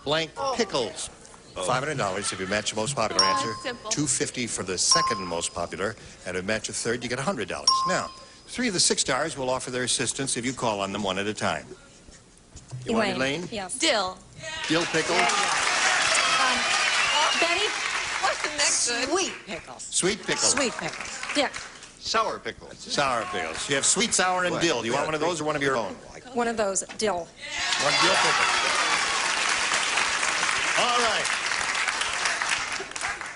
Blank pickles. $500 if you match the most popular answer. Simple. $250 for the second most popular. And if you match a third, you get $100. Now, 3 of the 6 stars will offer their assistance if you call on them one at a time. You want Elaine? Yes. Dill. Dill pickle. Betty, what's the next one? Sweet pickles. Sweet pickle. Sweet pickles. Dick. Sour pickles. Sour pickles. You have sweet, sour, and dill. Do you want one of those or one of your own? One of those. Dill. One dill pickle. All right.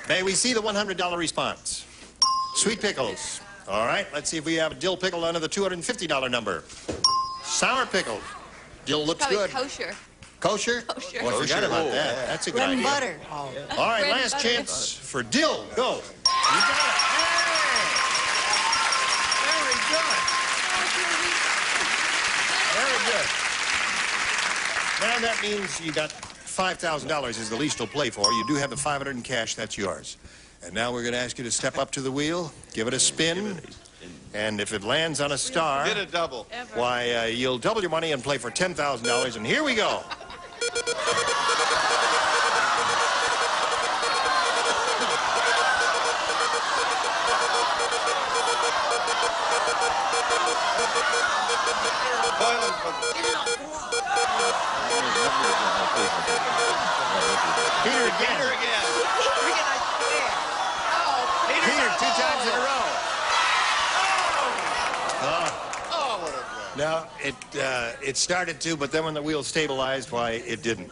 May we see the $100 response? Sweet pickles. All right, let's see if we have a dill pickle under the $250 number. Sour pickles. Dill looks Probably good. kosher. Kosher? Kosher. Oh, I forgot about that. That's a good Bread and idea. butter. Oh. All right, Bread and last butter. chance for dill. Go. You got it. Hey! Very good. Very good. Now that means you got $5,000 is the least you'll play for. You do have the $500 in cash. That's yours. And now we're going to ask you to step up to the wheel, give it a spin, and if it lands on a star, Get a double. why, you'll double your money and play for $10,000. And here we go. Peter again. Peter, 2 times in a row. Now, it started to, but then when the wheel stabilized, why, it didn't.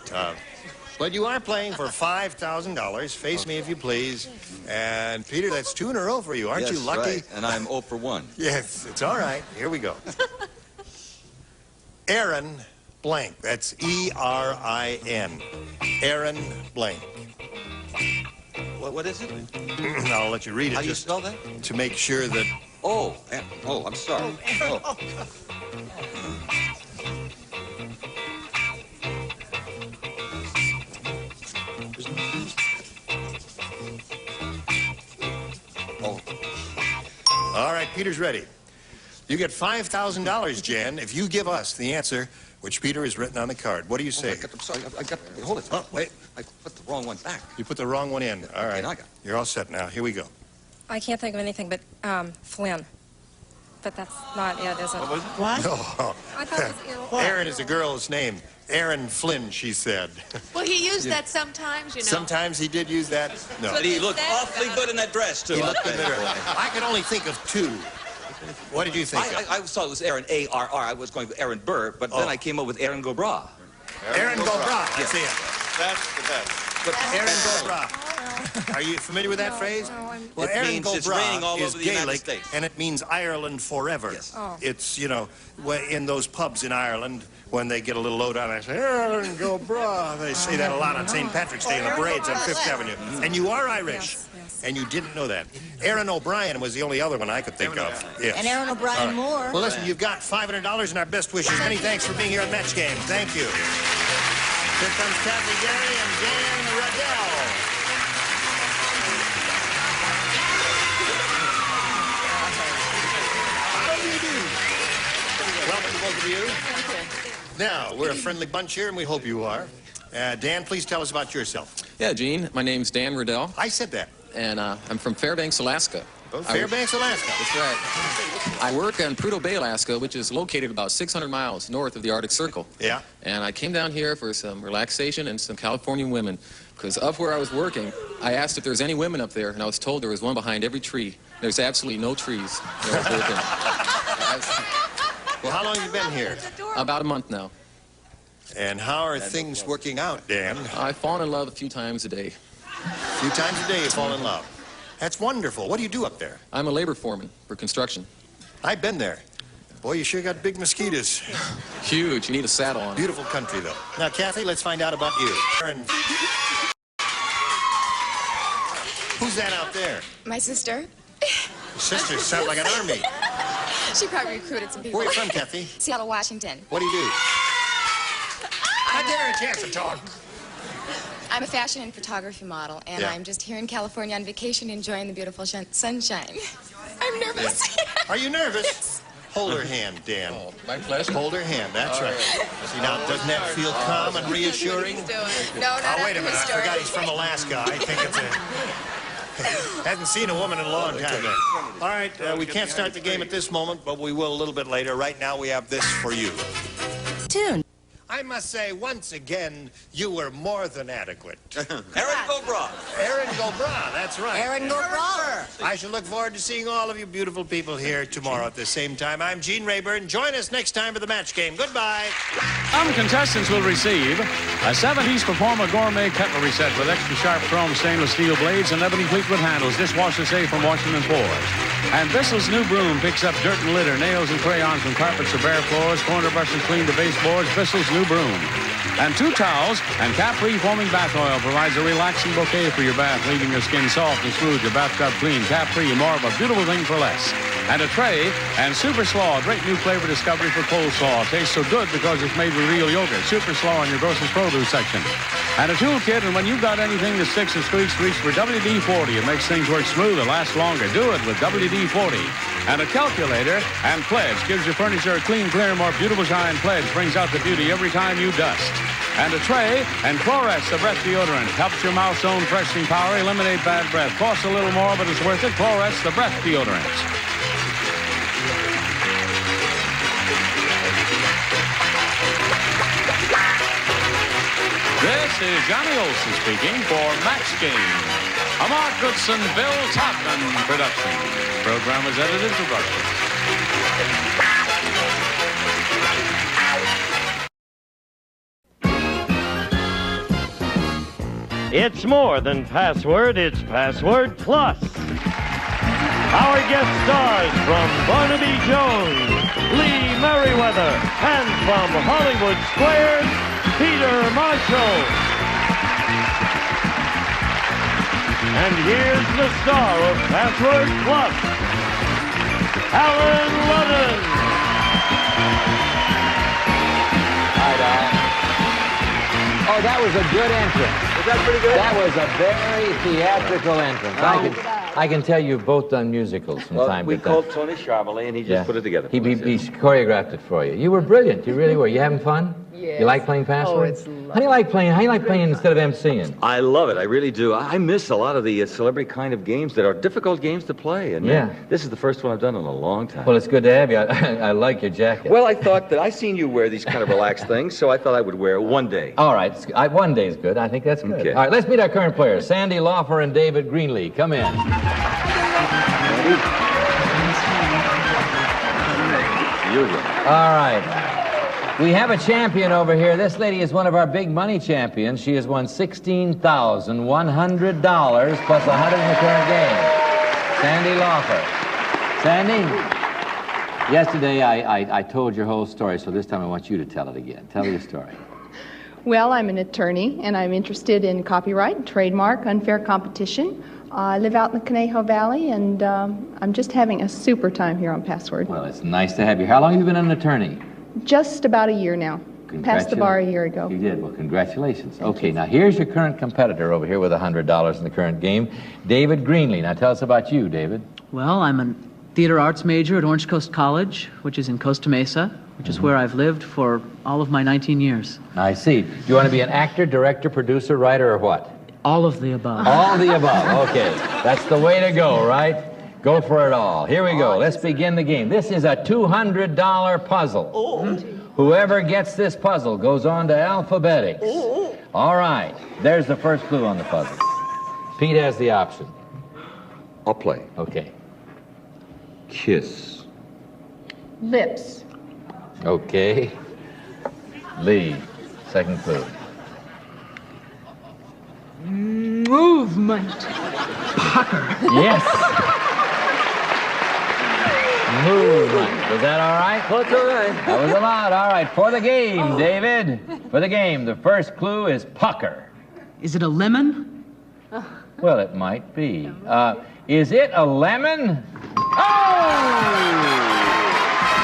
But you are playing for $5,000. Face me if you please. And, Peter, that's 2 in a row for you. Aren't you lucky? Right. And I'm 0 for 1. Yes, it's all right. Here we go. Aaron blank. That's E-R-I-N. Aaron blank. What is it? I'll let you read it. How do you just spell that? to make sure that... Oh, I'm sorry. Oh. All right, Peter's ready. You get $5,000, Jan, if you give us the answer which Peter has written on the card. What do you say? I'm sorry. I got. Hold it. Oh, wait. I put the wrong one back. You put the wrong one in. All right. now I got it. You're all set now. Here we go. I can't think of anything but Flynn. But that's not it, is it? What? No. I thought it was Aaron. Aaron is a girl's name. Aaron Flynn, she said. Well, he used that sometimes, you know. Sometimes he did use that. No. But He looked awfully good in that dress, too. He looked good in the dress. I could only think of 2. What did you think of? I thought it was Aaron, A-R-R. I was going with Aaron Burr, but then I came up with Aaron Gobra. Aaron Gobra. I see it. That's the best. But Aaron Gobra. Are you familiar with that phrase? Well, It Aaron means it's Gobra raining all is over the United Gaelic, States. and it means Ireland forever. Yes. Oh. It's, you know, in those pubs in Ireland, when they get a little low down, they say, Aaron Gobra. They say that a lot on St. Patrick's Day in the parades on 5th Avenue. And you are Irish. Yes, yes. And you didn't know that. Aaron O'Brien was the only other one I could think of. Yes. And Aaron O'Brien All right. Moore. Well, listen, you've got $500 and our best wishes. Many thanks for being here at Match Game. Thank you. Here comes Kathy Gary and Dan Riddell. How do you do? Welcome to both of you. Now, we're a friendly bunch here, and we hope you are. Dan, please tell us about yourself. Yeah, Gene. My name's Dan Riddell, I said that. and I'm from Fairbanks, Alaska. Fairbanks, Alaska. That's right. I work in Prudhoe Bay, Alaska, which is located about 600 miles north of the Arctic Circle. Yeah. And I came down here for some relaxation and some Californian women. Because up where I was working, I asked if there was any women up there, and I was told there was one behind every tree. There's absolutely no trees. They're all broken. Well, how long have you been here? About a month now. And how are things working out, Dan? I've fallen in love a few times a day. A few times a day you fall in love. That's wonderful. What do you do up there? I'm a labor foreman for construction. I've been there. Boy, you sure got big mosquitoes. Huge. You need a saddle on. Beautiful country, though. Now, Kathy, let's find out about you. Who's that out there? My sister. Your sister sounds like an army. She probably recruited some people. Where are you from, Kathy? Seattle, Washington. What do you do? I dare her a chance to talk. I'm a fashion and photography model, and Yeah. I'm just here in California on vacation enjoying the beautiful sunshine. I'm nervous. Are you nervous? Hold her hand, Dan. Oh, my pleasure. Hold her hand, that's right. See, now, doesn't that feel calm and reassuring? No, not Oh, wait a minute, I story. forgot he's from Alaska. I think it's a... Hasn't seen a woman in a long time there. All right, we can't start the game at this moment, but we will a little bit later. Right now, we have this for you. Tune. I must say, once again, you were more than adequate. Aaron Gobra. Aaron Gobra, that's right. Aaron Gobra. I shall look forward to seeing all of you beautiful people here tomorrow at the same time. I'm Gene Rayburn. Join us next time for the match game. Goodbye. Some contestants will receive a 70s Performer Gourmet cutlery set with extra sharp chrome stainless steel blades and ebony Fleetwood handles, dishwasher safe from Washington Pours. And Bissell's new broom picks up dirt and litter, nails and crayons from carpets or bare floors, corner brushes clean the baseboards, Bissell's new broom. And 2 towels and Capri foaming bath oil provides a relaxing bouquet for your bath, leaving your skin soft and smooth, your bathtub clean. Capri, more of a beautiful thing for less. And a tray and Super Slaw, a great new flavor discovery for coleslaw. Tastes so good because it's made with real yogurt. Super Slaw in your grocer's produce section. And a toolkit, and when you've got anything that sticks and squeaks, reach for WD-40. It makes things work smooth and last longer. Do it with WD-40. And a calculator and Pledge gives your furniture a clean, clear, more beautiful shine. Pledge brings out the beauty every time you dust. And a tray and Chlorets, the breath deodorant, helps your mouth's own freshening power eliminate bad breath. Costs a little more, but it's worth it. Chlorets, the breath deodorant. This is Johnny Olson speaking for Match Game, a Mark Goodson, Bill Topman production. Program is edited for broadcast. It's more than password, it's Password Plus. Our guest stars from Barnaby Jones, Lee Merriweather, and from Hollywood Squares, Peter Marshall. And here's the star of Password Plus, Alan Ludden. Hi, Doc. Oh, that was a good entrance. Was that pretty good? That was a very theatrical entrance. I can tell you've both done musicals from time to time. We called Tony Charmely, and he just put it together. He choreographed it for you. You were brilliant. You really were. You having fun? Yes. You like playing Password? Oh, it's lovely. How do you like playing instead of emceeing? I love it. I really do. I miss a lot of the celebrity kind of games that are difficult games to play. And this is the first one I've done in a long time. Well, it's good to have you. I like your jacket. Well, I thought that I've seen you wear these kind of relaxed things, so I thought I would wear it one day. All right. One day is good. I think that's good. Okay. All right, let's meet our current players. Sandy Laufer and David Greenlee. Come in. All right. We have a champion over here. This lady is one of our big money champions. She has won $16,100 plus $100 in the current game. Sandy Laufer. Sandy, yesterday I told your whole story, so this time I want you to tell it again. Tell your story. Well, I'm an attorney, and I'm interested in copyright, trademark, unfair competition. I live out in the Conejo Valley, and I'm just having a super time here on Password. Well, it's nice to have you. How long have you been an attorney? Just about a year now. Passed the bar a year ago. You did? Well, congratulations. Okay, now here's your current competitor over here with $100 in the current game, David Greenlee. Now tell us about you, David. Well, I'm a theater arts major at Orange Coast College, which is in Costa Mesa, which is where I've lived for all of my 19 years. I see. Do you want to be an actor, director, producer, writer, or what? All of the above. All of the above. Okay. That's the way to go, right? Go for it all. Here we go. Let's begin the game. This is a $200 puzzle. Whoever gets this puzzle goes on to Alphabetics. All right. There's the first clue on the puzzle. Pete has the option. I'll play. Okay. Kiss. Lips. Okay. Lee, second clue. Movement. Pucker. Yes. Movement. Was that all right? That's all right. That was a lot. All right. For the game, David. For the game, the first clue is pucker. Is it a lemon? Well, it might be. Is it a lemon? Oh!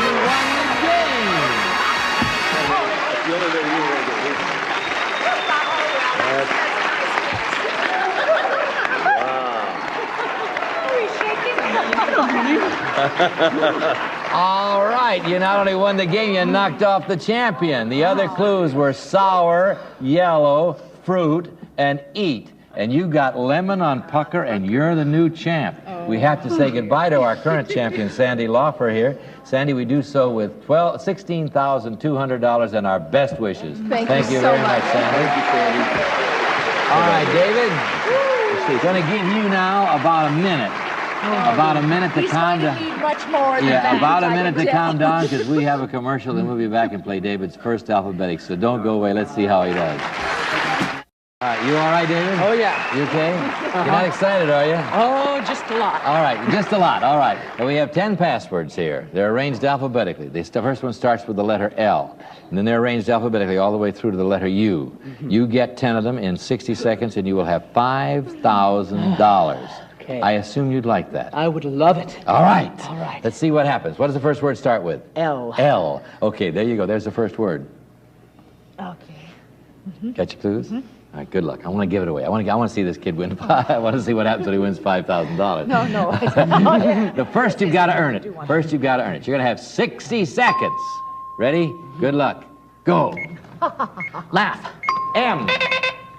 You won the game. The only way you were going to get All right, you not only won the game, you knocked off the champion. The other clues were sour, yellow, fruit, and eat. And you got lemon on pucker, and you're the new champ. We have to say goodbye to our current champion, Sandy Laufer here. Sandy, we do so with $16,200 and our best wishes. Thank you very so much, much. Sandy. All right, David. Going to give you now about a minute. About a minute to calm down. Need much more than Yeah, that, about a I minute can to tell. calm down because we have a commercial, then we'll be back and play David's first Alphabetics. So don't go away. Let's see how he does. You all right, David? Oh, yeah. You okay? You're not excited, are you? Oh, just a lot. All right, just a lot. All right. Now, we have 10 passwords here. They're arranged alphabetically. The first one starts with the letter L, and then they're arranged alphabetically all the way through to the letter U. You get 10 of them in 60 seconds, and you will have $5,000. Okay. I assume you'd like that. I would love it. All right. All right. Let's see what happens. What does the first word start with? L. L. Okay, there you go. There's the first word. Okay. Got your clues? All right, good luck. I want to give it away. I want to see this kid win. I want to see what happens when he wins $5,000. No. The first you've got to earn it. First you've got to earn it. You're going to have 60 seconds. Ready? Good luck. Go. Laugh. M.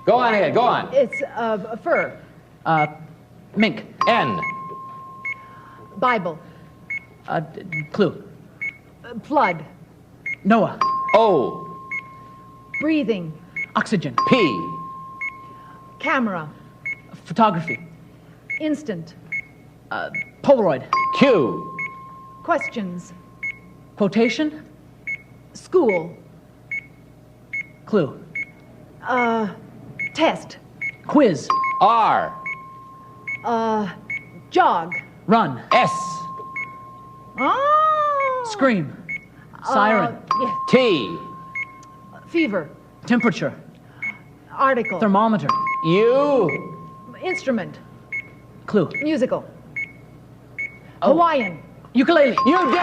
Go on ahead. Go on. It's fur. Mink. N. Bible. Clue. Flood. Noah. O. Breathing. Oxygen. P. Camera. Photography. Instant. Polaroid. Q. Questions. Quotation. School. Clue. Test. Quiz. R. Jog. Run. S. Oh. Scream. Siren. Yeah. T. Fever. Temperature. Article. Thermometer. U. Instrument. Clue. Musical. Hawaiian. Ukulele. You did it!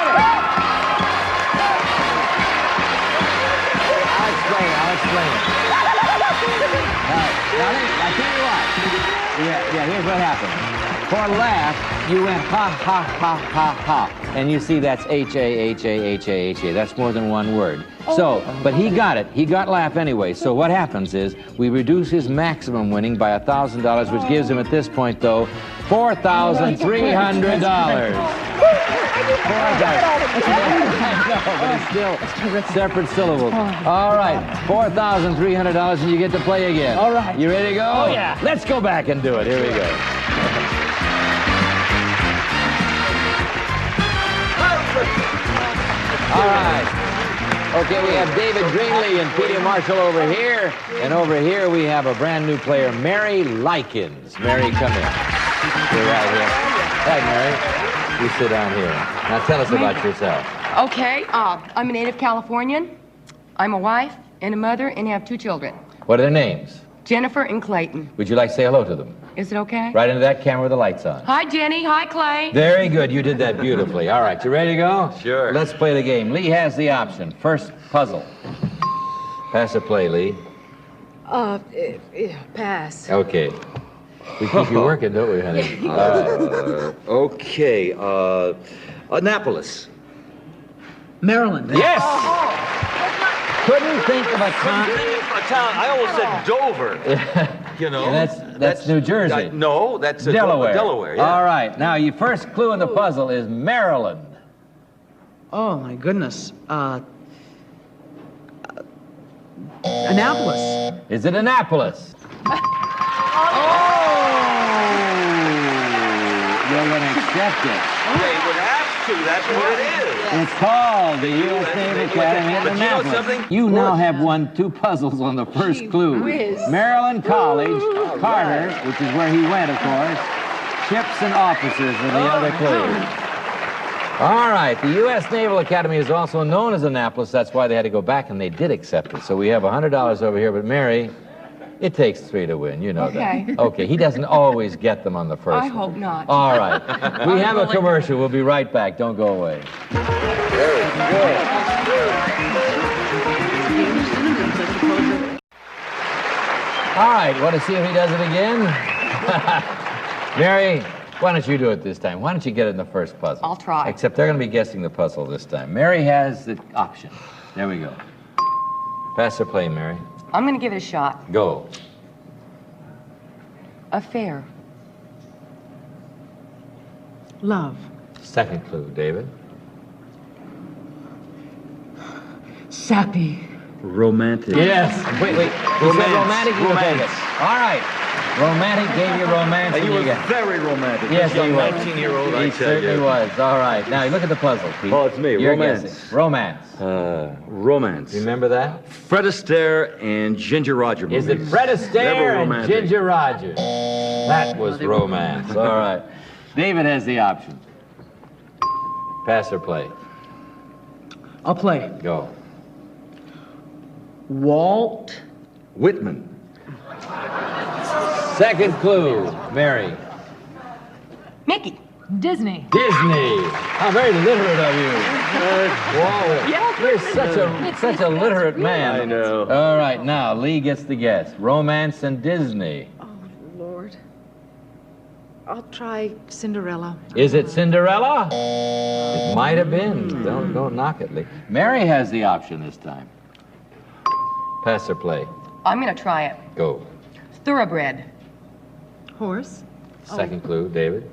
I'll explain it. Now, I tell you what. Yeah, here's what happened. For laugh, you went ha, ha, ha, ha, ha. And you see that's H-A-H-A-H-A-H-A. That's more than one word. So, but he got it. He got laugh anyway. So what happens is we reduce his maximum winning by $1,000, which gives him at this point, though, $4,300. But it's still separate syllables. All right, $4,300, and you get to play again. All right. You ready to go? Oh, yeah. Let's go back and do it. Here we go. All right. Okay, we have David Greenlee and Peter Marshall over here. And over here we have a brand new player, Mary Likens. Mary, come in. You're right here. Hi, Mary. You sit down here. Now tell us about yourself. Okay, I'm a native Californian. I'm a wife and a mother and have 2 children. What are their names? Jennifer and Clayton. Would you like to say hello to them? Is it okay? Right into that camera with the lights on. Hi, Jenny. Hi, Clay. Very good. You did that beautifully. All right, you ready to go? Sure. Let's play the game. Lee has the option. First puzzle. Pass or play, Lee. Pass. Okay. We keep you working, don't we, honey? Okay. Annapolis. Maryland. Yes! Couldn't think of a town. I almost said Dover. You know. And That's New Jersey. No, that's Delaware. Delaware, yeah. All right. Now, your first clue in the puzzle is Maryland. Oh, my goodness. Annapolis. Is it Annapolis? You're going to accept it. They would have to. That's what it is. It's called the U.S. Naval Academy at But you know Annapolis. something? You now have won 2 puzzles on the first clue. Maryland College, Carter, which is where he went, of course. Ships and officers are the other clue. All right, the U.S. Naval Academy is also known as Annapolis. That's why they had to go back, and they did accept it. So we have $100 over here, but Mary, it takes 3 to win. You know that. Okay, he doesn't always get them on the first I one. hope not. All right. We have a commercial. We'll be right back. Don't go away. Very good. All right, want to see if he does it again? Mary, why don't you do it this time? Why don't you get it in the first puzzle? I'll try. Except they're going to be guessing the puzzle this time. Mary has the option. There we go. Pass or play, Mary. I'm going to give it a shot. Go. Affair. Love. Second clue, David. Sappy. Romantic. Yes. Wait. You said romantic? You Romance. take it. All right. Romantic gave you romance. And he you was got... very romantic. Yes, This he young was. 19-year-old, I He tell certainly you. was. All right. Now, look at the puzzle, Pete. Oh, it's me. You're Romance. guessing. Romance. Romance. Remember that? Fred Astaire and Ginger Roger movies. Is it Fred Never Astaire and romantic. Ginger Rogers? That was romance. All right. David has the option. Pass or play? I'll play. Go. Walt. Whitman. Second clue, Mary. Mickey. Disney. Disney. How very literate of you. Whoa. You're such a literate man. I know. All right, now Lee gets the guess. Romance and Disney. Oh, Lord. I'll try Cinderella. Is it Cinderella? It might have been. Don't knock it, Lee. Mary has the option this time. Pass or play? I'm going to try it. Go. Thoroughbred. Horse. Second clue, David.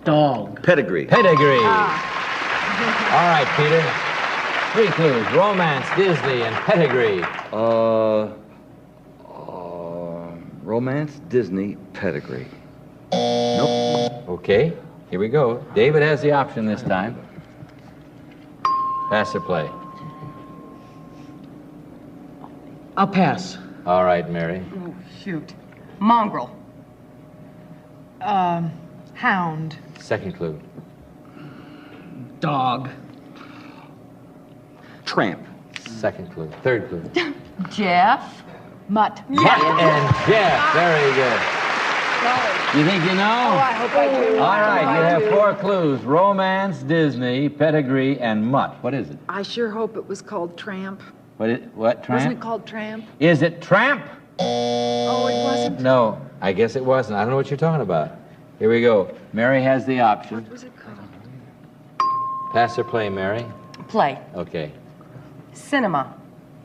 Dog. Pedigree. Pedigree. All right, Peter. 3 clues. Romance, Disney, and pedigree. Romance, Disney, pedigree. Nope. Okay, here we go. David has the option this time. Pass or play? I'll pass. All right, Mary. Oh, shoot. Mongrel. Hound. Second clue. Dog. Tramp. Second clue. Third clue. Jeff. Mutt. Mutt and Jeff. Very good. You think you know? Oh, I hope I do. All right, you have 4 clues. Romance, Disney, pedigree, and Mutt. What is it? I sure hope it was called Tramp. What, Tramp? Wasn't it called Tramp? Is it Tramp? Oh, it wasn't? No, I guess it wasn't. I don't know what you're talking about. Here we go. Mary has the option. What was it called? Pass or play, Mary? Play. Okay. Cinema.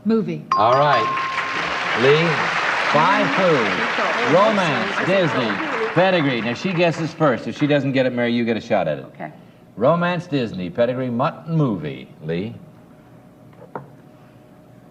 Movie. All right. Lee, 5 clues. Romance, Disney, pedigree. Now, she guesses first. If she doesn't get it, Mary, you get a shot at it. Okay. Romance, Disney, pedigree, Mutt, and movie. Lee?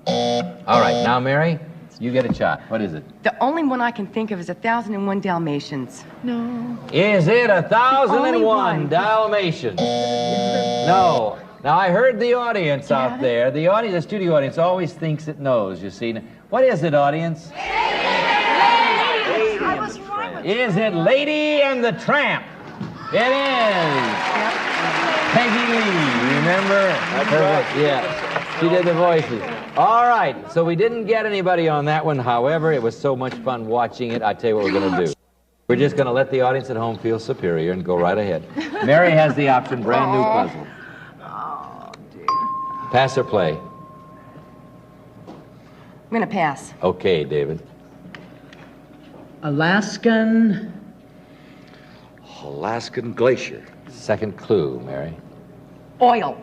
All right. Now, Mary, you get a shot. What is it? The only one I can think of is 1001 Dalmatians. No. Is it Only 1001 one. Dalmatians? No. Now, I heard the audience out there. The audience, the studio audience, always thinks it knows, you see. What is it, audience? I was wrong with Is it Lady and the Tramp? It is. Peggy Lee, remember? That's right. Yeah, she did the voices. All right, so we didn't get anybody on that one. However, it was so much fun watching it. I tell you what we're going to do. We're just going to let the audience at home feel superior and go right ahead. Mary has the option, brand new puzzle. Oh, dear. Pass or play? I'm going to pass. Okay, David. Alaskan. Alaskan glacier. Second clue, Mary. Oil.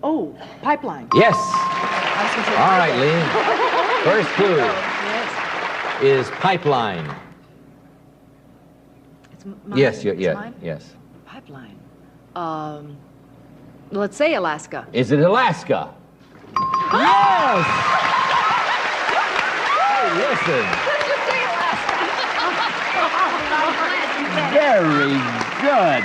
Oh, pipeline. Yes. I was gonna say All right, pipeline. Lee. First clue. Yes. is pipeline. It's mine. Yes, It's yeah, mine? yes. Pipeline. Let's say Alaska. Is it Alaska? Yes! Hey, listen. Very good.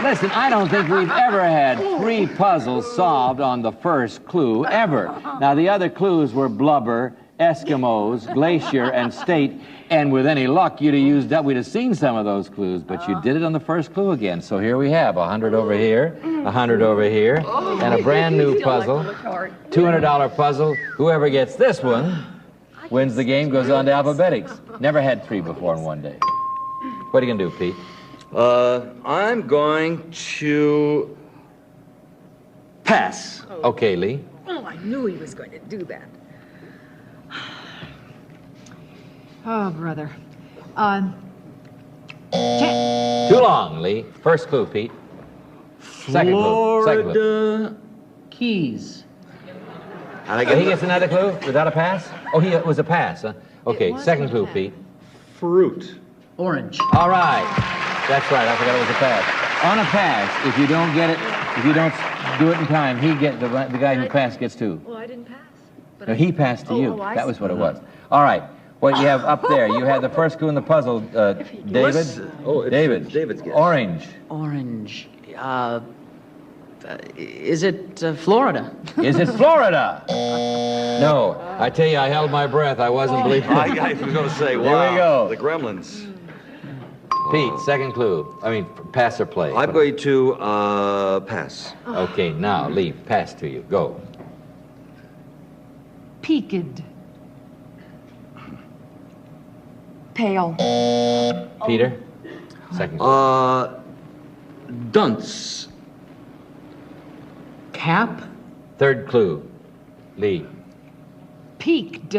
Listen, I don't think we've ever had 3 puzzles solved on the first clue, ever. Now, the other clues were blubber, Eskimos, glacier, and state. And with any luck, you'd have used that. We'd have seen some of those clues, but you did it on the first clue again. So here we have 100 over here, 100 over here, and a brand new puzzle, $200 puzzle. Whoever gets this one wins the game, goes on to Alphabetics. Never had 3 before in one day. What are you going to do, Pete? I'm going to pass. Okay, Lee. Oh, I knew he was going to do that. Oh, brother. Too long, Lee. First clue, Pete. Second clue. Second clue. Florida Keys. And he gets another clue without a pass? Oh, it was a pass, huh? Okay, second clue, Pete. Fruit. Orange. All right. That's right. I forgot it was a pass. On a pass, if you don't get it, if you don't do it in time, the guy who passed gets 2. Well, I didn't pass. But No, he passed to you. That was what it was. All right. What you have up there, you have the first clue in the puzzle, David. David. David's guess. Orange. Orange. Is it Florida? Is it Florida? No. I tell you, I held my breath. I wasn't believing it. I was going to say, wow. Here we go. The Gremlins. Pete, second clue. I mean, pass or play. I'm going to pass. Okay, now, Lee, pass to you. Go. Peaked. Pale. Peter? Second clue. Dunce. Cap. Third clue. Lee. Peaked.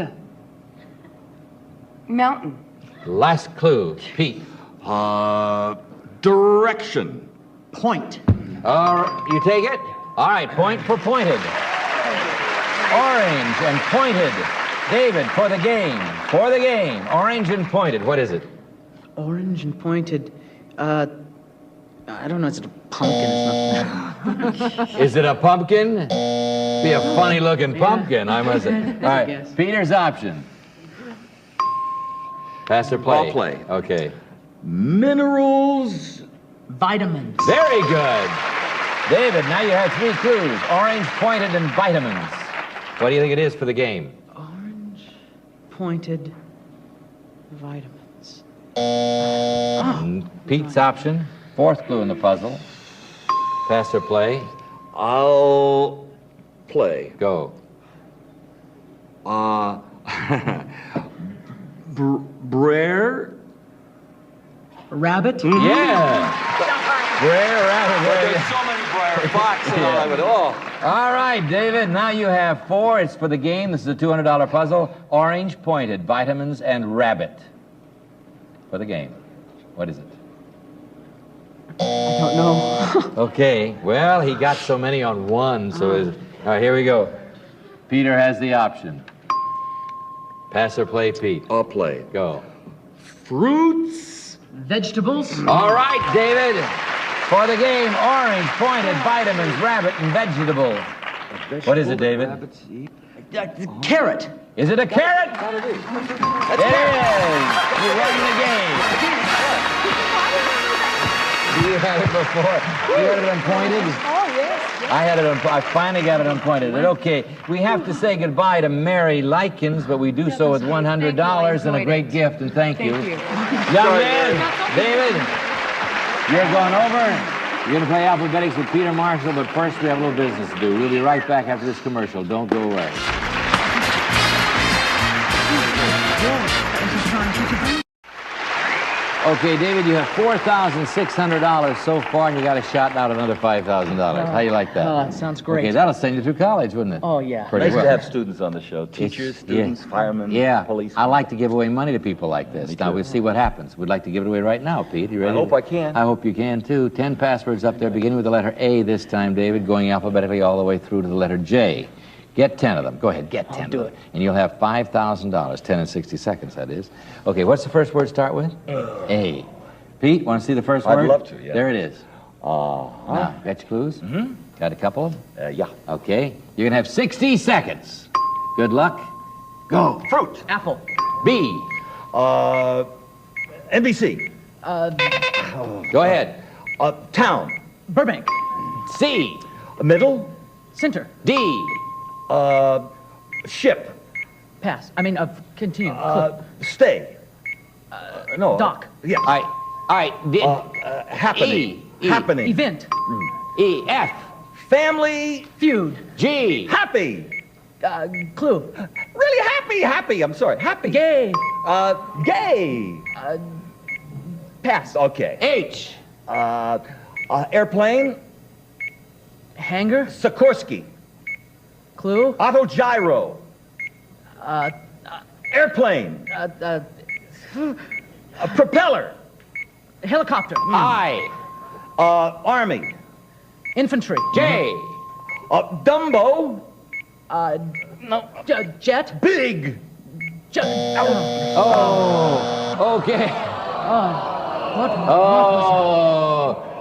Mountain. Last clue. Pete. Direction. Point. You take it? All right, point for pointed. Orange and pointed. David, for the game. For the game. Orange and pointed. What is it? Orange and pointed. I don't know. Is it a pumpkin? It's not. Is it a pumpkin? Be a funny looking pumpkin, I must say. All right, Yes. Peter's option. Pass or play? I'll play. Okay. Minerals. Vitamins. Very good. David, now you have 3 clues. Orange, pointed, and vitamins. What do you think it is for the game? Orange, pointed, vitamins. Pete's option. 4th clue in the puzzle. Pass or play? I'll play. Go. Brer. Rabbit. Yeah. Brer, rabbit. There's so many Brer Fox and all of it. Oh. All right, David, now you have 4. It's for the game. This is a $200 puzzle. Orange, pointed, vitamins, and rabbit. For the game. What is it? I don't know. Okay, well, he got so many on one, so all right, here we go. Peter has the option. Pass or play, Pete? I'll play. Go. Fruits. Vegetables. All right, David. For the game, orange, pointed, vitamins, rabbit, and vegetable. What is it, David? Carrot. Is it a carrot? It is. You're winning the game. You had it before. You had it unpointed? Oh, yes. I finally got it unpointed. Okay, we have to say goodbye to Mary Likens, but we do so with $100 and a great gift, and thank you. Young man, David, you're going over. You're going to play Alphabetics with Peter Marshall, but first we have a little business to do. We'll be right back after this commercial. Don't go away. Okay, David, you have $4,600 so far, and you got a shot now at another $5,000. How you like that? Oh, that sounds great. Okay, that'll send you through college, wouldn't it? Oh, yeah. Pretty Nice well. to have students on the show. Teachers, students, firemen, police. I like to give away money to people like this. Now, we'll see what happens. We'd like to give it away right now, Pete. You ready? I hope I can. I hope you can, too. 10 passwords up there, beginning with the letter A this time, David, going alphabetically all the way through to the letter J. Get 10 of them. Go ahead, get 10 of them. And you'll have $5,000. 10 in 60 seconds, that is. Okay, what's the first word start with? A. Pete, want to see the first word? I'd love to, yeah. There it is. Now, got your clues? Mm-hmm. Got a couple? Yeah. Okay, you're going to have 60 seconds. Good luck. Go. Fruit. Apple. B. NBC. Go ahead. Town. Burbank. C. Middle. Center. D. Ship. Pass. I mean, continue. Stay. No. Dock. Yeah. All right. Happening. E. Happening. Event. E. F. Family. Feud. G. Happy. Clue. Really happy. I'm sorry. Happy. Gay. Gay. Pass. Okay. H. Airplane. Hangar. Sikorsky. Clue. Autogyro. Airplane. Propeller. Helicopter. I. Army. Infantry. J. Dumbo. No. Jet. Big. Oh. Okay.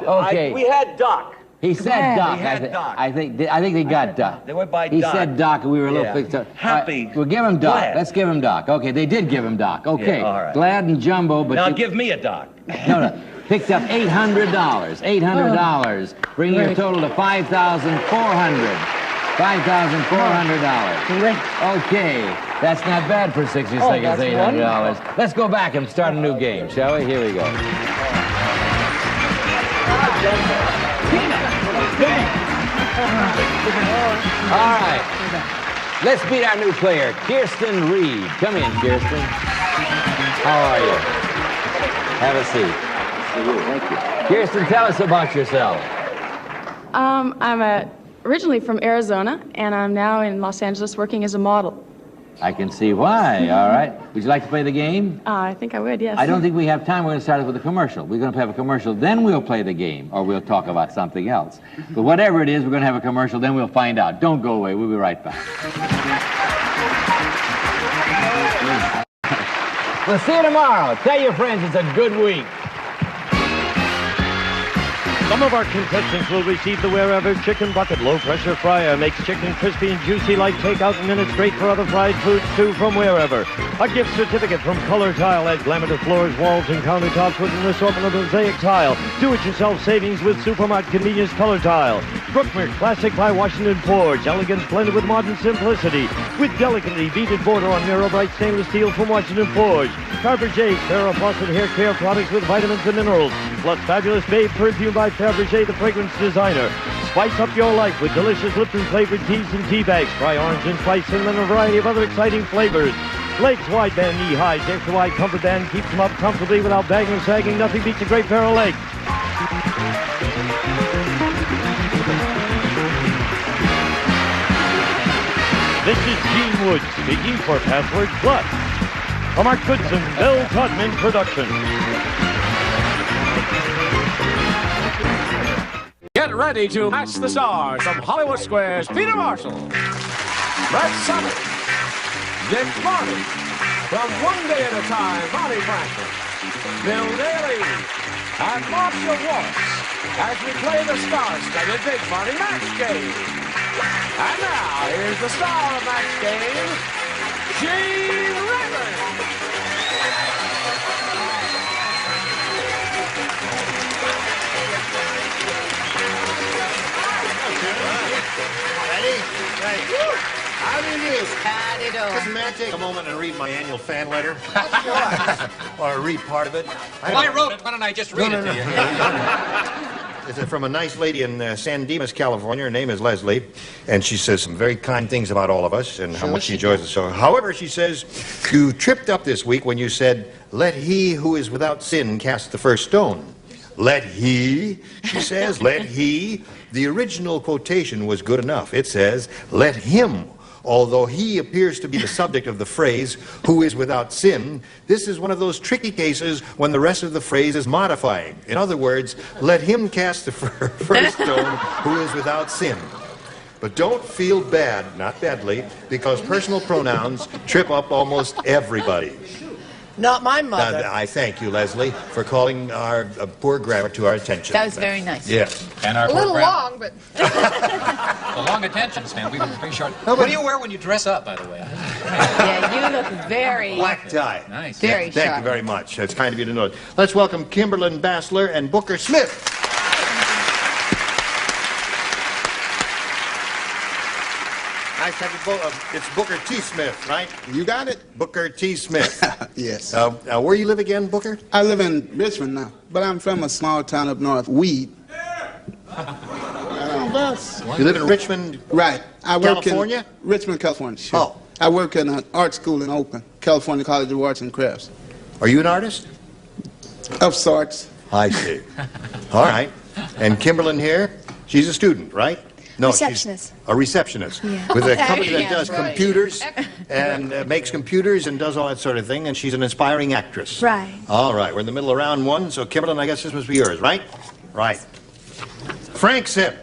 Okay. We had Doc. He said Doc. He had Doc. I think they got Doc. They went by He Doc. said Doc, and we were a little fixed up. Happy. All right, we'll give him Doc. Glad. Let's give him Doc. Okay, they did give him Doc. Okay. Yeah, all right. Glad and Jumbo, but Now you... give me a Doc. No. Picked up $800. $800. Bringing your total to $5,400. $5,400. Great. Okay. That's not bad for 60 seconds, that's $800. Let's go back and start a new game, shall we? Here we go. All right. Let's meet our new player, Kirsten Reed. Come in, Kirsten. How are you? Have a seat. Thank you. Kirsten, tell us about yourself. I'm originally from Arizona, and I'm now in Los Angeles working as a model. I can see why. All right. Would you like to play the game? I think I would, yes. I don't think we have time. We're going to start it with a commercial. We're going to have a commercial, then we'll play the game, or we'll talk about something else. But whatever it is, we're going to have a commercial, then we'll find out. Don't go away. We'll be right back. We'll see you tomorrow. Tell your friends it's a good week. Some of our contestants will receive the Wherever Chicken Bucket Low-Pressure Fryer. Makes chicken crispy and juicy like takeout, and then it's great for other fried foods, too, from Wherever. A gift certificate from Color Tile. Add glamour to floors, walls, and countertops with an assortment of mosaic tile. Do-it-yourself savings with Supermart Convenience Color Tile. Brookmer Classic by Washington Forge. Elegance blended with modern simplicity. With delicately beaded border on mirror bright stainless steel from Washington Forge. Fabergé Sarah Fawcett hair care products with vitamins and minerals. Plus fabulous Babe perfume by Fabergé, the fragrance designer. Spice up your life with delicious Lipton flavored teas and tea bags. Try orange and spice cinnamon and a variety of other exciting flavors. Legs wide band knee highs, extra wide comfort band keeps them up comfortably without bagging or sagging. Nothing beats a great pair of legs. This is Gene Wood speaking for Password Plus. A Mark Goodson, Bill Todman production. Get ready to match the stars from Hollywood Squares. Peter Marshall, Brett Summit, Dick Martin, from One Day at a Time, Bonnie Franklin, Bill Daly, and Marcia Walsh as we play the star-studded Big Money Match Game. And now, here's the star of Match Game, Gene Raymond. Ready? Right. How do you do? Howdy-do. May I take a moment and read my annual fan letter? Or read part of it? Well, I wrote it. Why don't I just read it to you? It's from a nice lady in San Dimas, California. Her name is Leslie, and she says some very kind things about all of us and how much she enjoys the show. However, she says, you tripped up this week when you said, let he who is without sin cast the first stone. Let he, she says, let he. The original quotation was good enough. It says, let him. Although he appears to be the subject of the phrase, who is without sin, this is one of those tricky cases when the rest of the phrase is modifying. In other words, let him cast the first stone who is without sin. But don't feel bad, not badly, because personal pronouns trip up almost everybody. Not my mother. I thank you, Leslie, for calling our poor grammar to our attention. That was very nice. Yes. And our A little long, but... The long attention span. We were pretty short. What do you wear when you dress up, by the way? Yeah, you look very... Black tie. Nice. Very Thank sharp. you very much. It's kind of you to know it. Let's welcome Kimberlyn Bassler and Booker Smith. Nice to have you both. It's Booker T. Smith, right? You got it? Booker T. Smith. Yes. Where you live again, Booker? I live in Richmond now, but I'm from a small town up north, Weed. You live in Richmond, Right. I work California? in Richmond, California. Sure. Oh. I work in an art school in Oakland, California College of Arts and Crafts. Are you an artist? Of sorts. I see. All right. And Kimberlyn here, she's a student, right? No, Receptionist. She's a receptionist. Yeah. With a company that Yeah, does right. computers and makes computers and does all that sort of thing, and she's an inspiring actress. Right. All right, we're in the middle of round one, so Kimberlyn, I guess this must be yours, right? Right. Frank said,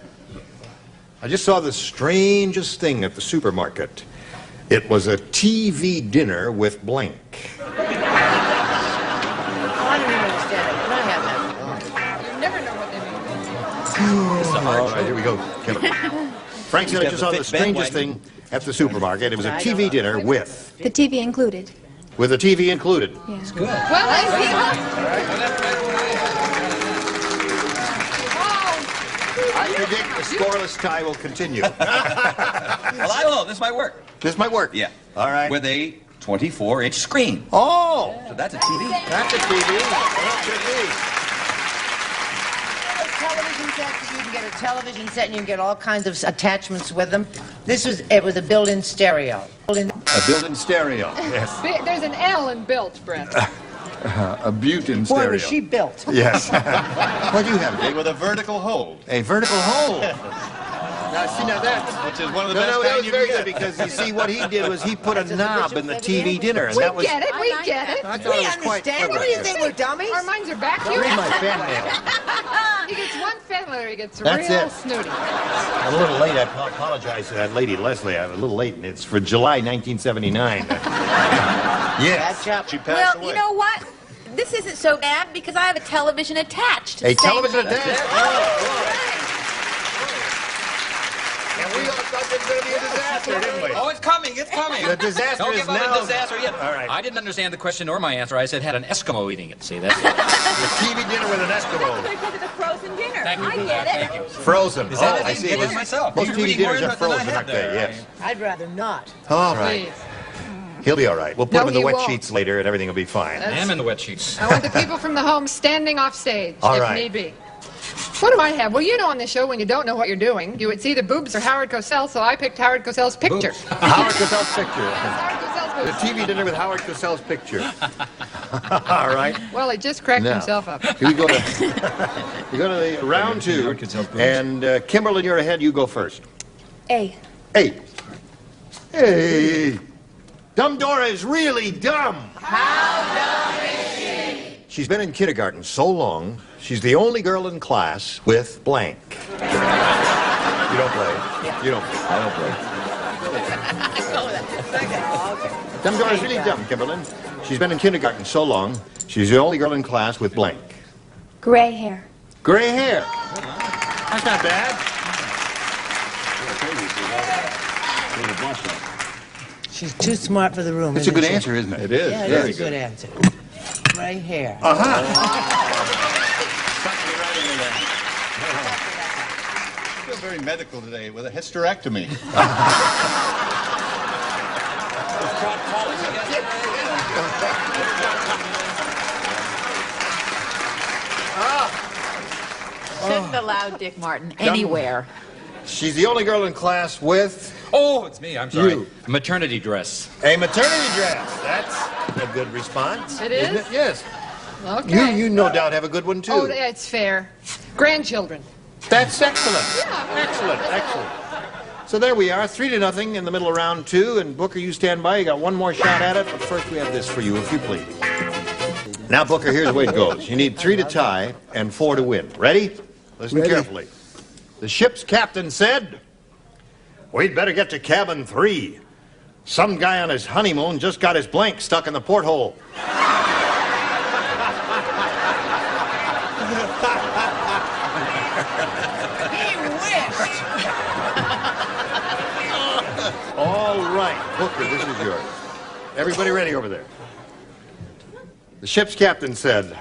I just saw the strangest thing at the supermarket. It was a TV dinner with blank. I don't even understand it. Can I have that? You never know what they mean. All right, here we go, Kimberlyn. Frank said I just saw the strangest thing at the supermarket. It was a TV dinner with The TV included. a TV included. Yeah. Good. Well, I see. I predict the scoreless tie will continue. Well, I don't know. This might work. This might work. Yeah. All right. With a 24-inch screen. Oh! So that's a TV. That's a TV. That should Television sets, you can get a television set and you can get all kinds of attachments with them. It was a built-in stereo. be. A built-in stereo. Yes. There's an L in built, Brent. A built-in Boy, stereo. was she built. Yes. What do you have, Dave? With a vertical hold. A vertical hold. Now, see, now that... Which is one of the No, best no, that kind was you very can good get. because you see what he did was he put a knob in the TV dinner, and We that was. get it, we get it. I thought it was quite understand. clever. What do you think, we're dummies? Our minds are back Don't read my fan mail. He gets one feather, he gets That's real it. snooty. I'm a little late. I apologize to that lady, Leslie. I'm a little late, and it's for July 1979. Yes. She passed Well, away. you know what? This isn't so bad because I have a television attached. A Same- television attached. And we all thought it was going to be a disaster, didn't we? Oh, it's coming. It's coming. The disaster Don't is give up now. a disaster yet. All right. I didn't understand the question or my answer. I said had an Eskimo eating it. See, that's The TV dinner with an Eskimo. Because of the frozen dinner. Thank you. I get it. Thank you. Frozen. Is that Oh, it? I see. Get it myself. Most You're TV reading more dinners are into it than I frozen, have aren't they? there. Yes. I'd rather not. All right. Please. He'll be all right. We'll put No, him in the he wet won't. sheets later, and everything will be fine. I am in the wet sheets. I want the people from the home standing off stage, All if right. need be. What do I have? Well, you know on this show, when you don't know what you're doing, it's either boobs or Howard Cosell, so I picked Howard Cosell's picture. Howard Cosell's picture. Howard Cosell's The boobs. TV dinner with Howard Cosell's picture. All right. Well, he just cracked Now, himself up. Here we go to we go to the round two, and Kimberlyn, you're ahead. You go first. A. Hey, hey, Dumb Dora is really dumb. How dumb is she? She's been in kindergarten so long. She's the only girl in class with blank. You don't play. You don't. I don't play. Dumb Dora's really dumb, Kimberlyn. She's been in kindergarten so long. She's the only girl in class with blank. Gray hair. Gray hair. That's not bad. She's too smart for the room. It's a good isn't she? answer, isn't it? It is. Yeah, Very it is a good answer. Gray hair. Uh-huh. I feel very medical today with a hysterectomy. Shouldn't allow Dick Martin anywhere. She's the only girl in class with Oh, it's me. I'm sorry. You. A maternity dress. a maternity dress. That's a good response. It isn't is? it? Yes. Okay. You no doubt have a good one, too. Oh, yeah, it's fair. Grandchildren. That's excellent. Excellent, excellent. So there we are, 3-0 in the middle of round two. And Booker, you stand by. You got one more shot at it. But first, we have this for you, if you please. Now, Booker, here's the way it goes. You need 3 to tie and 4 to win. Ready? Listen Ready. carefully. The ship's captain said, We'd better get to cabin 3. Some guy on his honeymoon just got his blank stuck in the porthole. All right, Booker, this is yours. Everybody ready over there? The ship's captain said,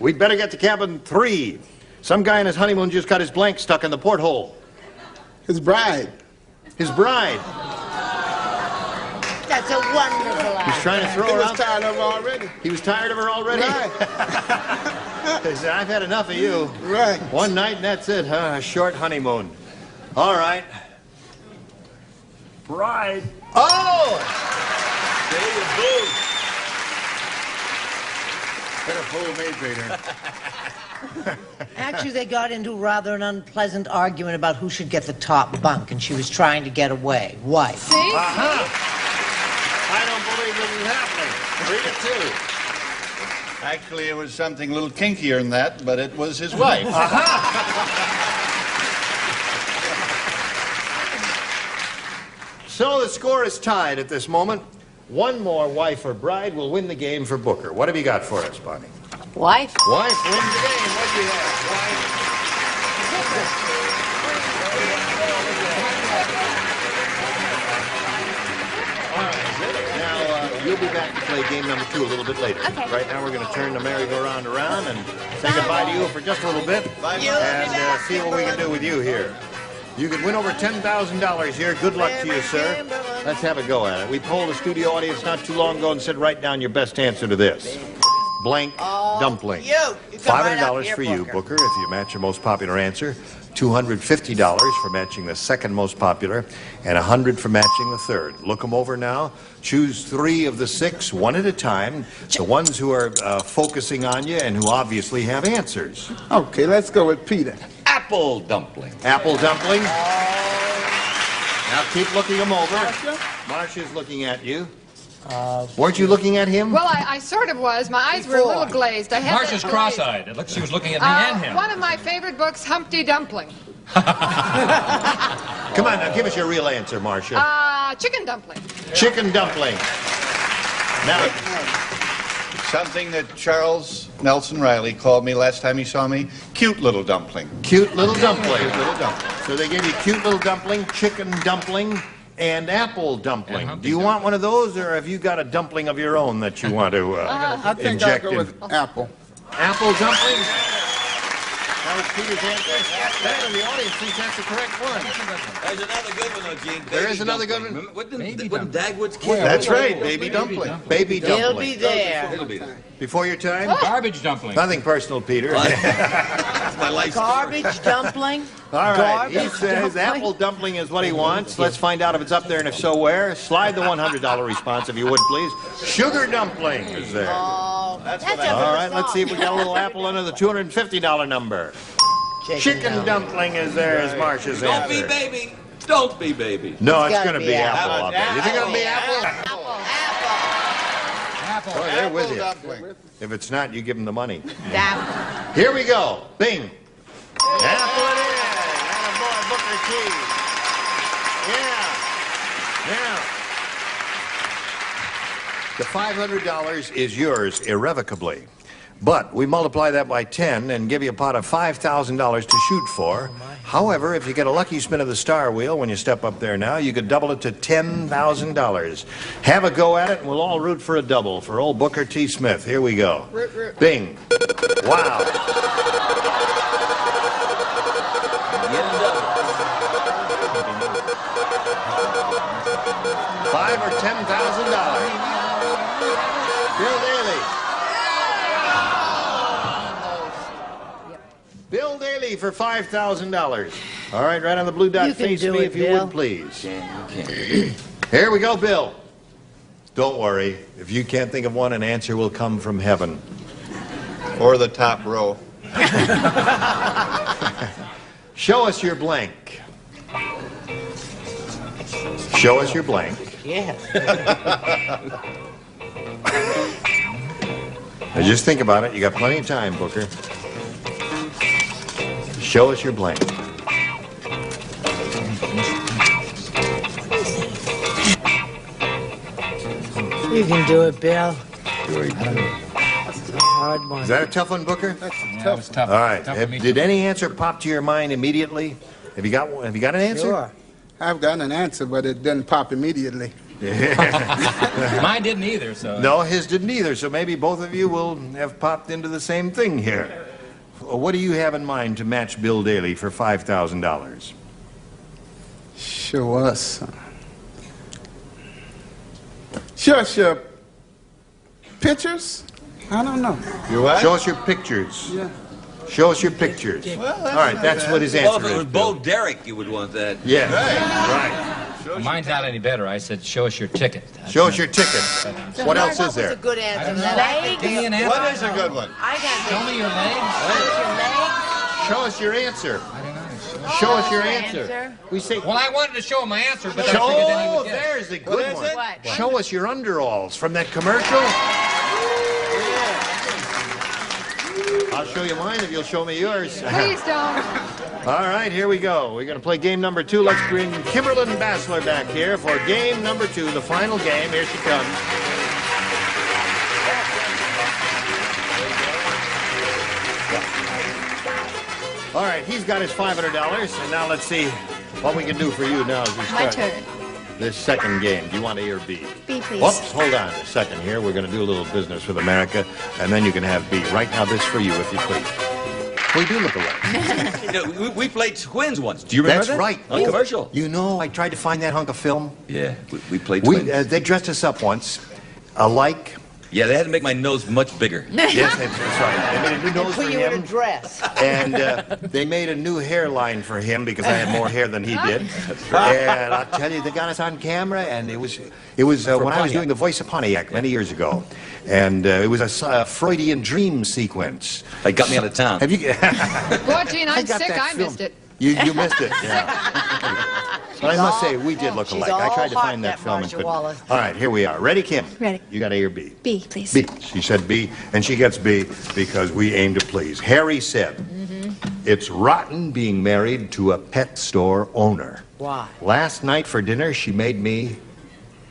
we'd better get to cabin 3. Some guy on his honeymoon just got his blank stuck in the porthole. His bride. His bride. That's a wonderful He's trying to throw He her was out. tired of her already. He was tired of her already? Right. He said, I've had enough of you. Right. One night and that's it, huh? A short honeymoon. All right. Bride. Oh! There you go. Better fool me, Peter. Actually, they got into rather an unpleasant argument about who should get the top bunk, and she was trying to get away. Wife. See? I don't believe this is happening. Read it too. Actually, it was something a little kinkier than that, but it was his wife. So the score is tied at this moment. One more wife or bride will win the game for Booker. What have you got for us, Bonnie? Wife. Wife wins the game. What do you have? All right. Now, you'll be back to play game number 2 a little bit later. Okay. Right now, we're going to turn the merry-go-round around and say goodbye to you for just a little bit. Bye, And see what we can do with you here. You could win over $10,000 here. Good luck to you, sir. Let's have a go at it. We polled the studio audience not too long ago and said, write down your best answer to this. Blank dumpling. You come right up $500 here, for you, Booker. Booker, if you match your most popular answer. $250 for matching the second most popular, and $100 for matching the third. Look them over now. Choose 3 of the 6, one at a time. The ones who are focusing on you and who obviously have answers. Okay, let's go with Peter. Apple dumpling. Apple dumpling. Now keep looking them over. Marcia's looking at you. Weren't you looking at him? Well, I sort of was. My eyes were a little glazed. I had Marcia's that cross-eyed. It looks she was looking at me and him. One of my favorite books, Humpty Dumpling. Come on, now give us your real answer, Marcia. Chicken dumpling. Chicken dumpling. Now, Something that Charles Nelson Riley called me last time he saw me, cute little dumpling. cute little dumpling. Cute little dumpling. So they gave you cute little dumpling, chicken dumpling, and apple dumpling. Do you want one of those, or have you got a dumpling of your own that you want to I think I'll inject go in? with apple. Apple dumpling? That was Peter's answer. That in the audience thinks that's the correct one. There's another good one, though, Gene. There is another good one? Wouldn't Dagwood's kid? That's right, baby dumpling. Baby dumpling. He'll be there. It'll be there. Before your time? Garbage dumpling. Nothing personal, Peter. That's my life story. Garbage dumpling? All right, he Garbage says dumpling? apple dumpling is what he wants. Let's find out if it's up there, and if so, where. Slide the $100 response, if you would, please. Sugar dumpling is there. Oh, that's All right, let's see if we got a little apple under the $250 number. Chicken dumpling is there as Marcia's Don't answer. be baby. Don't be baby. No, it's gotta going to be be apple. apple. I'll bet. You think it'll be apple? Apple. Boy, they're with you. Dumpling. If it's not, you give them the money. Apple. Here we go. Bing. Apple it is. Attaboy, Booker T. Yeah. Now, the $500 is yours irrevocably. But we multiply that by 10 and give you a pot of $5,000 to shoot for. However, if you get a lucky spin of the star wheel when you step up there now, you could double it to $10,000. Have a go at it, and we'll all root for a double for old Booker T. Smith. Here we go. Bing. Wow. $5,000 or $10,000. Bill Daly. Bill Daly for $5,000. All right, right on the blue dot, You can face do me it, if you Bill. would, please. Here we go, Bill. Don't worry. If you can't think of one, an answer will come from heaven. Or the top row. Show us your blank. Show us your blank. Yes. Now just think about it. You got plenty of time, Booker. Show us your blank. You can do it, Bill. Very good. Hard one. Is that a tough one, Booker? That was tough. All right. Tough for me, Did too. any answer pop to your mind immediately? Have you got one? Have you got an answer? Sure. I've got an answer, but it didn't pop immediately. Mine didn't either, so. No, his didn't either, so maybe both of you will have popped into the same thing here. What do you have in mind to match Bill Daly for $5,000? Show us. Show us your pictures? I don't know. You what? Show us your pictures. Yeah. Show us your pictures. Well, all right, that's what his answer Well, if it was is. Bo Derek, you would want that. Yeah, right. Well, mine's not any better. I said, show us your ticket. Show us your ticket. What else is What there? was a good answer? Legs? Give me an answer. What is a good one? I got Show me your legs. Show us your answer. Show us your answer. We say. Well, I wanted to show him my answer, but Show, I figured then he would get it. there's a good one. What? Show us your underalls from that commercial. I'll show you mine if you'll show me yours. Please don't. All right, here we go. We're going to play game number 2. Let's bring Kimberlyn Bassler back here for game number 2, the final game. Here she comes. All right, he's got his $500, and now let's see what we can do for you now as we My start turn. this second game. Do you want A or B? B, please. Whoops, hold on a second here. We're going to do a little business with America, and then you can have B. Right now, this for you, if you please. We do look alike. You know, we played twins once. Do you remember That's that? right. On commercial. You know, I tried to find that hunk of film. Yeah, we played twins. They dressed us up once, alike. Yeah, they had to make my nose much bigger. Yes, that's right. They made a new nose for Put you in a him, dress. and they made a new hairline for him because I had more hair than he did. And I'll tell you, they got us on camera, and it was when I was doing the voice of Pontiac many years ago, and it was a Freudian dream sequence. They got me out of town. Have you? Boy, Gene, I'm got sick. that I film. missed it. You missed it, yeah. But I must say, we did look She's alike. I all tried to hot, find that that film and Marcia couldn't. Wallace. All right, here we are. Ready, Kim? Ready. You got A or B? B, please. B. She said B, and she gets B because we aim to please. Harry said, it's rotten being married to a pet store owner. Why? Last night for dinner, she made me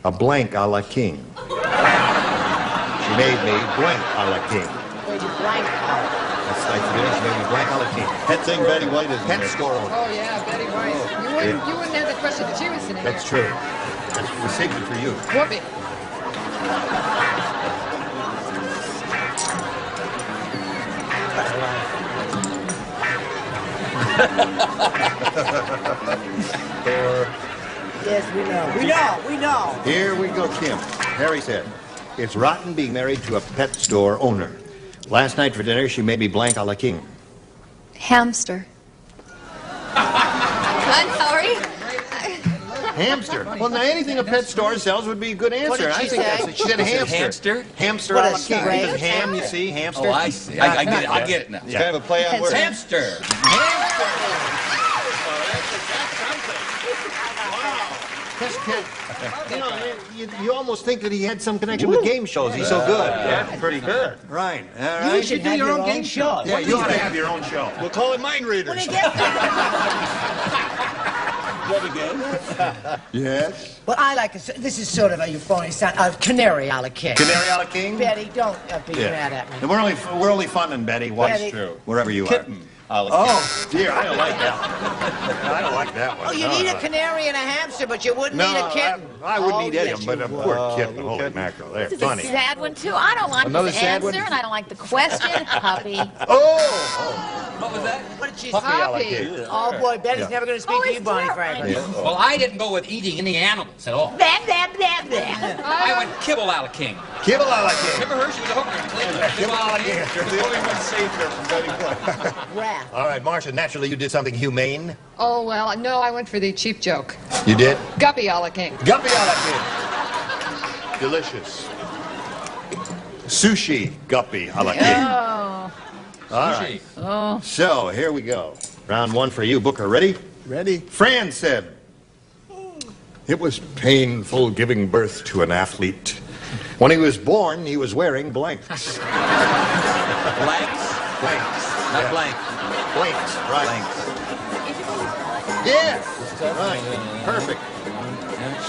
a blank a la king. She made me blank a la king. Where'd you blank out? Last night for dinner, she made me blank a la king. Pet thing Betty White is pet store owner. Oh, yeah, Betty White. You wouldn't have the question that she was sitting That's true. That's the secret for you. Whoopee. Yes, we know. We know. Here we go, Kim. Harry said, it's rotten being married to a pet store owner. Last night for dinner, she made me blank a la king. Hamster. I'm sorry. Hamster. Well, now anything a pet store sells would be a good answer. What did I she think say? that's it. She said hamster. Hamster? Hamster What a a la king. strange Because ham, you hamster. see, hamster. Oh, I see. I get it. I get it now. It's kind of a play on words. Hamster. This kid, you know, you almost think that he had some connection with game shows. He's so good. Yeah, pretty good. Right. All You right. should do your own game show. Yeah, you ought to have your own show. We'll call it Mind Readers. Yes. Well, I like this. This is sort of a euphonic sound. Canary a la king. Canary a la king? Betty, don't be mad at me. And we're only funding Betty. Watch Betty. true. Wherever you Kitten. are. Oh dear, I don't like that one. I don't like that one. Oh, you No, need no. a canary and a hamster, but you wouldn't No, need a kitten. I wouldn't need yes, any, but a you would. poor kitten. Holy mackerel, they're This is a funny. sad one, too. I don't like Another this sad one? answer, and I don't like the question. Puppy. Oh! What was that? What did she Puppy say? a la king. Oh, boy, Betty's never going to speak to you, Bonnie Franklin. Well, I didn't go with eating any animals at all. Blah, blah, blah, blah. I went kibble a la king. Kibble a la king. Remember her? She was a hooker in Cleveland. Kibble a la king. You're the only one saved her from Betty White. Wrath. All right, Marcia, naturally you did something humane. Oh, well, no, I went for the cheap joke. You did? Guppy a la king. Guppy a la king. Delicious. Sushi guppy a la king. Oh. All right. Oh. So, here we go. Round one for you, Booker. Ready? Ready? Fran said, it was painful giving birth to an athlete. When he was born, he was wearing blanks. Blanks? Blanks. Not Yeah. blank. Blanks, right. Blanks. Yes. Right. Perfect.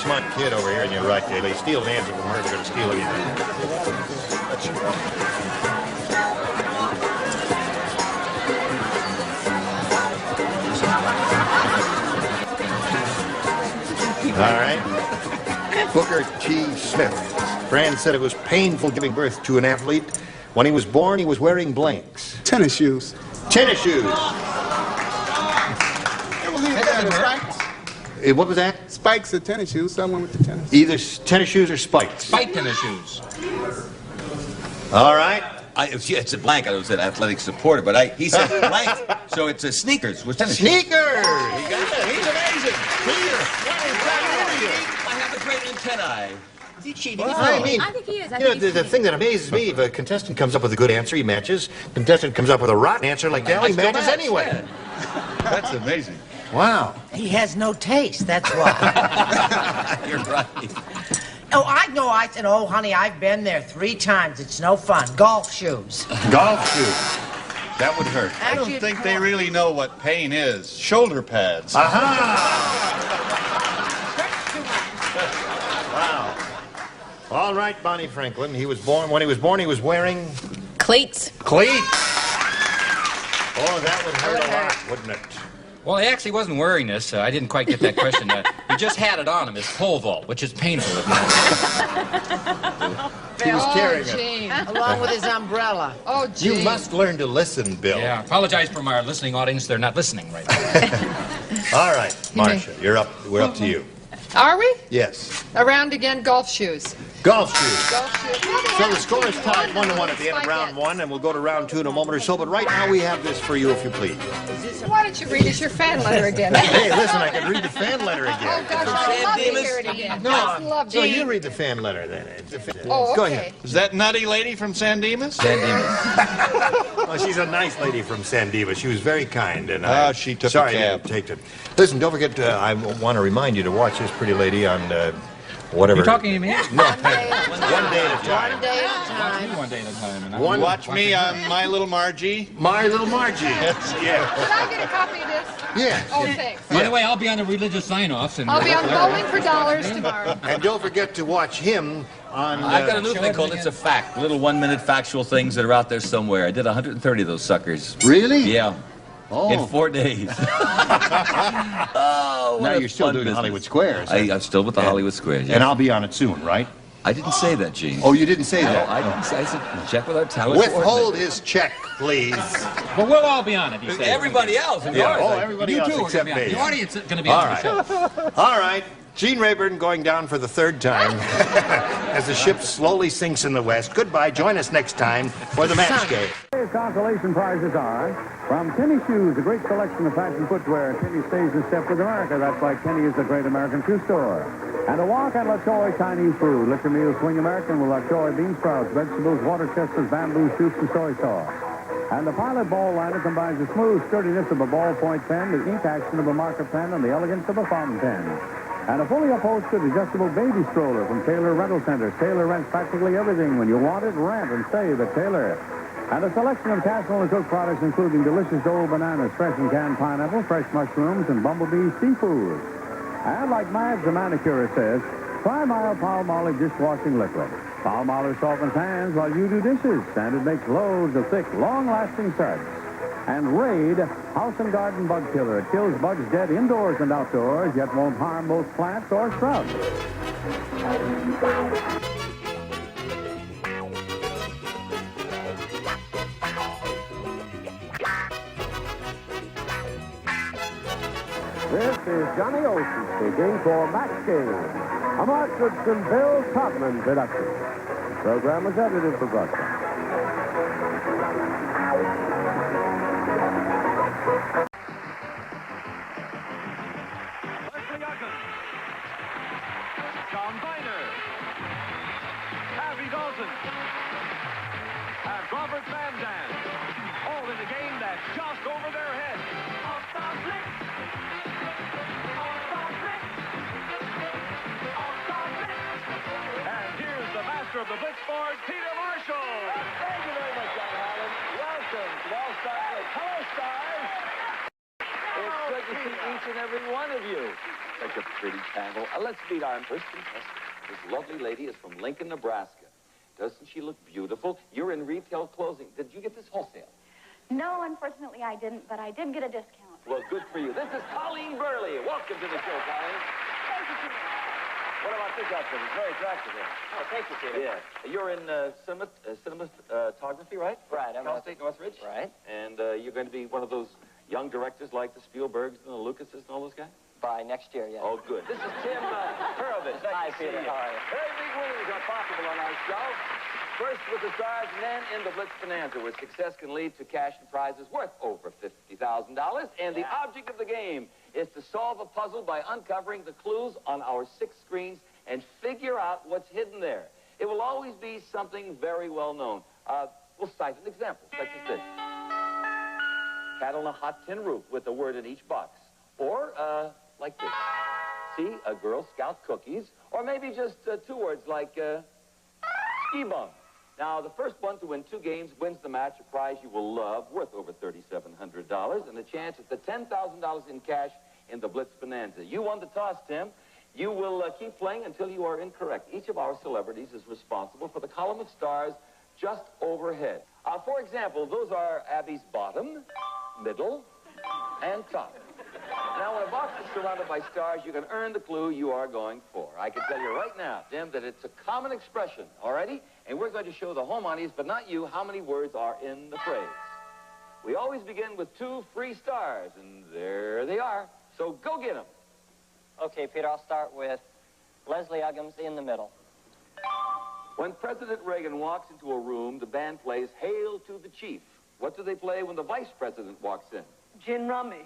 Smart kid over here, and you're right, Dave. They steal an answer from her, they're going to steal anything. All right. Booker T. Smith. Fran said it was painful giving birth to an athlete. When he was born, he was wearing blanks. Tennis shoes. Tennis shoes. What was that? Spikes or tennis shoes. Someone with the tennis. Either tennis shoes or spikes. Spike tennis shoes. All right. It's a blank. I was an athletic supporter, but he said blank. So it's a sneakers with tennis shoes. Sneakers! He got it. He's amazing. I have a great antennae. Is he cheating? Well, I mean, I think he is. I you know, think he's the thing that amazes me, if a contestant comes up with a good answer, he matches. Contestant comes up with a rotten answer like that, he matches anyway. Yeah. That's amazing. Wow. He has no taste, that's why. You're right. Oh, I know. I said, oh, honey, I've been there 3 times. It's no fun. Golf shoes. Golf shoes. That would hurt. I don't think they really know what pain is. Shoulder pads. Aha! Wow. All right, Bonnie Franklin. When he was born, he was wearing Cleats. cleats. Oh, that would hurt a lot, wouldn't it? Well, he actually wasn't wearing this. I didn't quite get that question. He just had it on him, his pole vault, which is painful. He was carrying it. Gene. Along with his umbrella. Oh, gee. You must learn to listen, Bill. Yeah, apologize from our listening audience. They're not listening right now. All right, Marcia, you're up. We're up to you. Are we? Yes. Around again, golf shoes. Golf shoes. Golf shoes. So the score is tied 1-1 at the end of round 1, and we'll go to round 2 in a moment or so. But right now we have this for you, if you please. Why don't you read us your fan letter again? Hey, listen, I can read the fan letter again. Oh, gosh, I'd love to hear it again. I'd love So to. you read the fan letter then. Oh, Go okay. ahead. Is that nutty lady from San Dimas? Well, she's a nice lady from San Dimas. She was very kind, and she took sorry a I cab. didn't take it. Listen, don't forget. I want to remind you to watch this pretty lady on whatever. You talking to me? No, one day at a time. One day at a time. One day at a time. And Watch me on My Little Margie. My Little Margie. Yes, yeah. Can I get a copy of this? Yeah. Oh, thanks. By the way, I'll be on the religious sign-offs. I'll be on Bowling for Dollars tomorrow. And don't forget to watch him on. I've got a new thing called It's a Fact. Little 1-minute factual things that are out there somewhere. I did 130 of those suckers. Really? Yeah. Oh. In 4 days. Oh, Now you're still doing Hollywood Squares. I'm still with the Hollywood Squares. And I'll be on it soon, right? I didn't say that, Gene. Oh, you didn't say that? No, I didn't say. I said check with our talent. Withhold his check, please. Well, we'll all be on it, he said. Everybody else. Yeah. Oh, everybody else except me. The audience is going to be All on right. the show. All right. Gene Rayburn going down for the 3rd time as the ship slowly sinks in the west. Goodbye. Join us next time for the match game. Today's consolation prizes are from Kenny Shoes, a great selection of fashion footwear. Kenny stays in step with America. That's why Kenny is the great American shoe store. And a walk on La Choy Chinese food. Let your meals swing American with La Choy bean sprouts, vegetables, water chestnuts, bamboo shoots, and soy sauce. And the Pilot Ball liner combines the smooth sturdiness of a ballpoint pen, the ink action of a marker pen, and the elegance of a fountain pen. And a fully upholstered adjustable baby stroller from Taylor Rental Centers. Taylor rents practically everything. When you want it, rent and save at Taylor. And a selection of Castle and Cook products, including delicious Dole bananas, fresh and canned pineapple, fresh mushrooms, and Bumblebee seafood. And like Madge, the manicurist says, try mild Palmolive dishwashing liquid. Palmolive softens hands while you do dishes, and it makes loads of thick, long-lasting suds. And Raid, House and Garden Bug Killer. It kills bugs dead indoors and outdoors, yet won't harm both plants or shrubs. This is Johnny Olson speaking for Max Game, a Mark Goodson, Bill Todman production. The program was edited for broadcast. And Robert Van Dam, all in a game that's just over their heads. And here's the master of the Blitzboard, Peter Marshall. Thank you very much, John Holland. Welcome to All-Star Blitz. Hello, stars. It's good to see each and every every one of you. Such a pretty panel. Let's meet our first contestant. This lovely lady is from Lincoln, Nebraska. Doesn't she look beautiful? You're in retail closing. Did you get this wholesale? No, unfortunately I didn't, but I did get a discount. Well, good for you. This is Colleen Burley. Welcome to the show, Colleen. Thank you, Peter. What about this outfit? It's very attractive here. Oh, thank you, Peter. Yeah. You're in cinematography, right? Right. Cal State Northridge? Right. And you're going to be one of those young directors like the Spielbergs and the Lucases and all those guys? By next year, yeah. Oh, good. This is Tim Hurwitz. Hi, Peter. How are you? Very big winnings are possible on our show. First with the stars, and then in the Blitz Bonanza, where success can lead to cash and prizes worth over $50,000. And the object of the game is to solve a puzzle by uncovering the clues on our 6 screens and figure out what's hidden there. It will always be something very well known. We'll cite an example, such as this. Cat on a hot tin roof with a word in each box. Or, like this. See, a Girl Scout cookies. Or maybe just 2 words like, ski bum. Now, the first one to win 2 games wins the match, a prize you will love, worth over $3,700, and a chance at the $10,000 in cash in the Blitz Bonanza. You won the toss, Tim. You will keep playing until you are incorrect. Each of our celebrities is responsible for the column of stars just overhead. For example, those are Abby's bottom, middle, and top. Now, when a box is surrounded by stars, you can earn the clue you are going for. I can tell you right now, Tim, that it's a common expression, alrighty? And we're going to show the home audience, but not you, how many words are in the phrase. We always begin with 2 free stars, and there they are. So go get them. Okay, Peter, I'll start with Leslie Uggams in the middle. When President Reagan walks into a room, the band plays Hail to the Chief. What do they play when the vice president walks in? Gin rummy.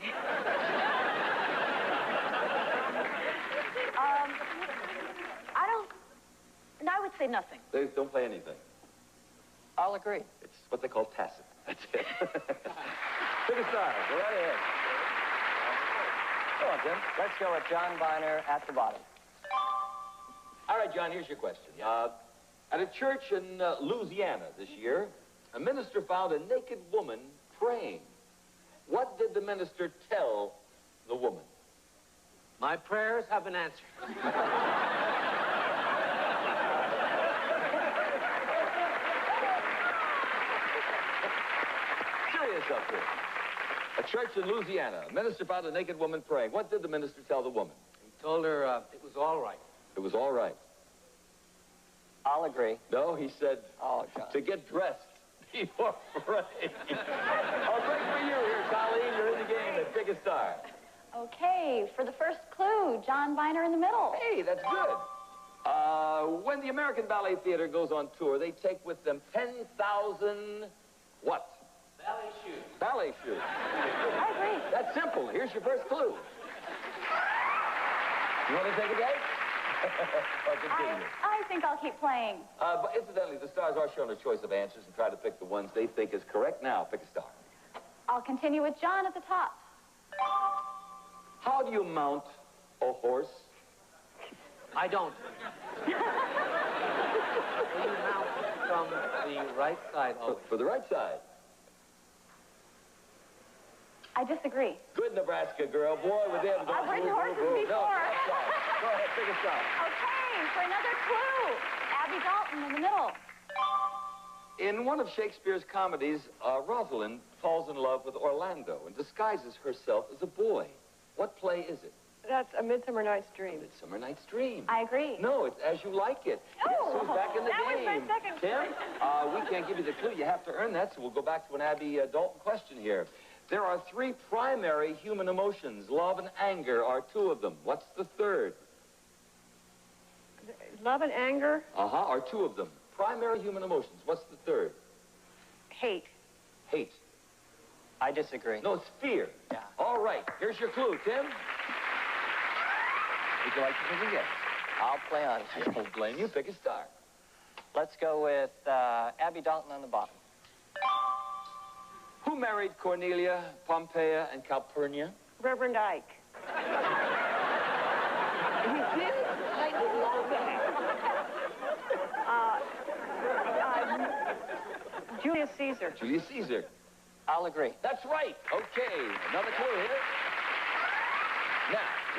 I would say nothing. They don't play anything. I'll agree. It's what they call tacit. That's it. Pick a star. Go right ahead. Go on, Tim. Let's go with John Biner at the bottom. All right, John, here's your question. At a church in Louisiana this year, a minister found a naked woman praying. What did the minister tell the woman? My prayers have been answered. Serious up here. A church in Louisiana. A minister found a naked woman praying. What did the minister tell the woman? He told her it was all right. It was all right. I'll agree. No, he said to get dressed before praying. Oh, great for you here, Colleen. You're in the game at Pick a Star. Okay, for the first clue, John Biner in the middle. Hey, that's good. When the American Ballet Theater goes on tour, they take with them 10,000 what? Ballet shoes. Ballet shoes. I agree. That's simple. Here's your first clue. You want to take a guess? Or continue? I think I'll keep playing. But incidentally, the stars are shown a choice of answers and try to pick the ones they think is correct. Now, pick a star. I'll continue with John at the top. How do you mount a horse? I don't. You mount from the right side always. For the right side. I disagree. Good Nebraska girl. Boy, with them. I've ridden horses before. No, left side. Go ahead, pick a star. Okay, for another clue, Abby Dalton in the middle. In one of Shakespeare's comedies, Rosalind falls in love with Orlando and disguises herself as a boy. What play is it? That's A Midsummer Night's Dream. Midsummer Night's Dream. I agree. No, it's As You Like It. Oh, Yes, who's back in the that game? was my second Tim, we can't give you the clue. You have to earn that, so we'll go back to an Abby Dalton question here. There are 3 primary human emotions. Love and anger are 2 of them. What's the third? Love and anger. Are 2 of them. Primary human emotions. What's the third? Hate. Hate. I disagree. No, it's fear. Yeah. All right. Here's your clue, Tim. Would you like to take a guess? I'll play on. I don't blame you. Pick a star. Let's go with Abby Dalton on the bottom. Who married Cornelia, Pompeia, and Calpurnia? Reverend Ike. He didn't? I didn't know that. Julius Caesar. Julius Caesar. I'll agree. That's right. Okay. Another clue here.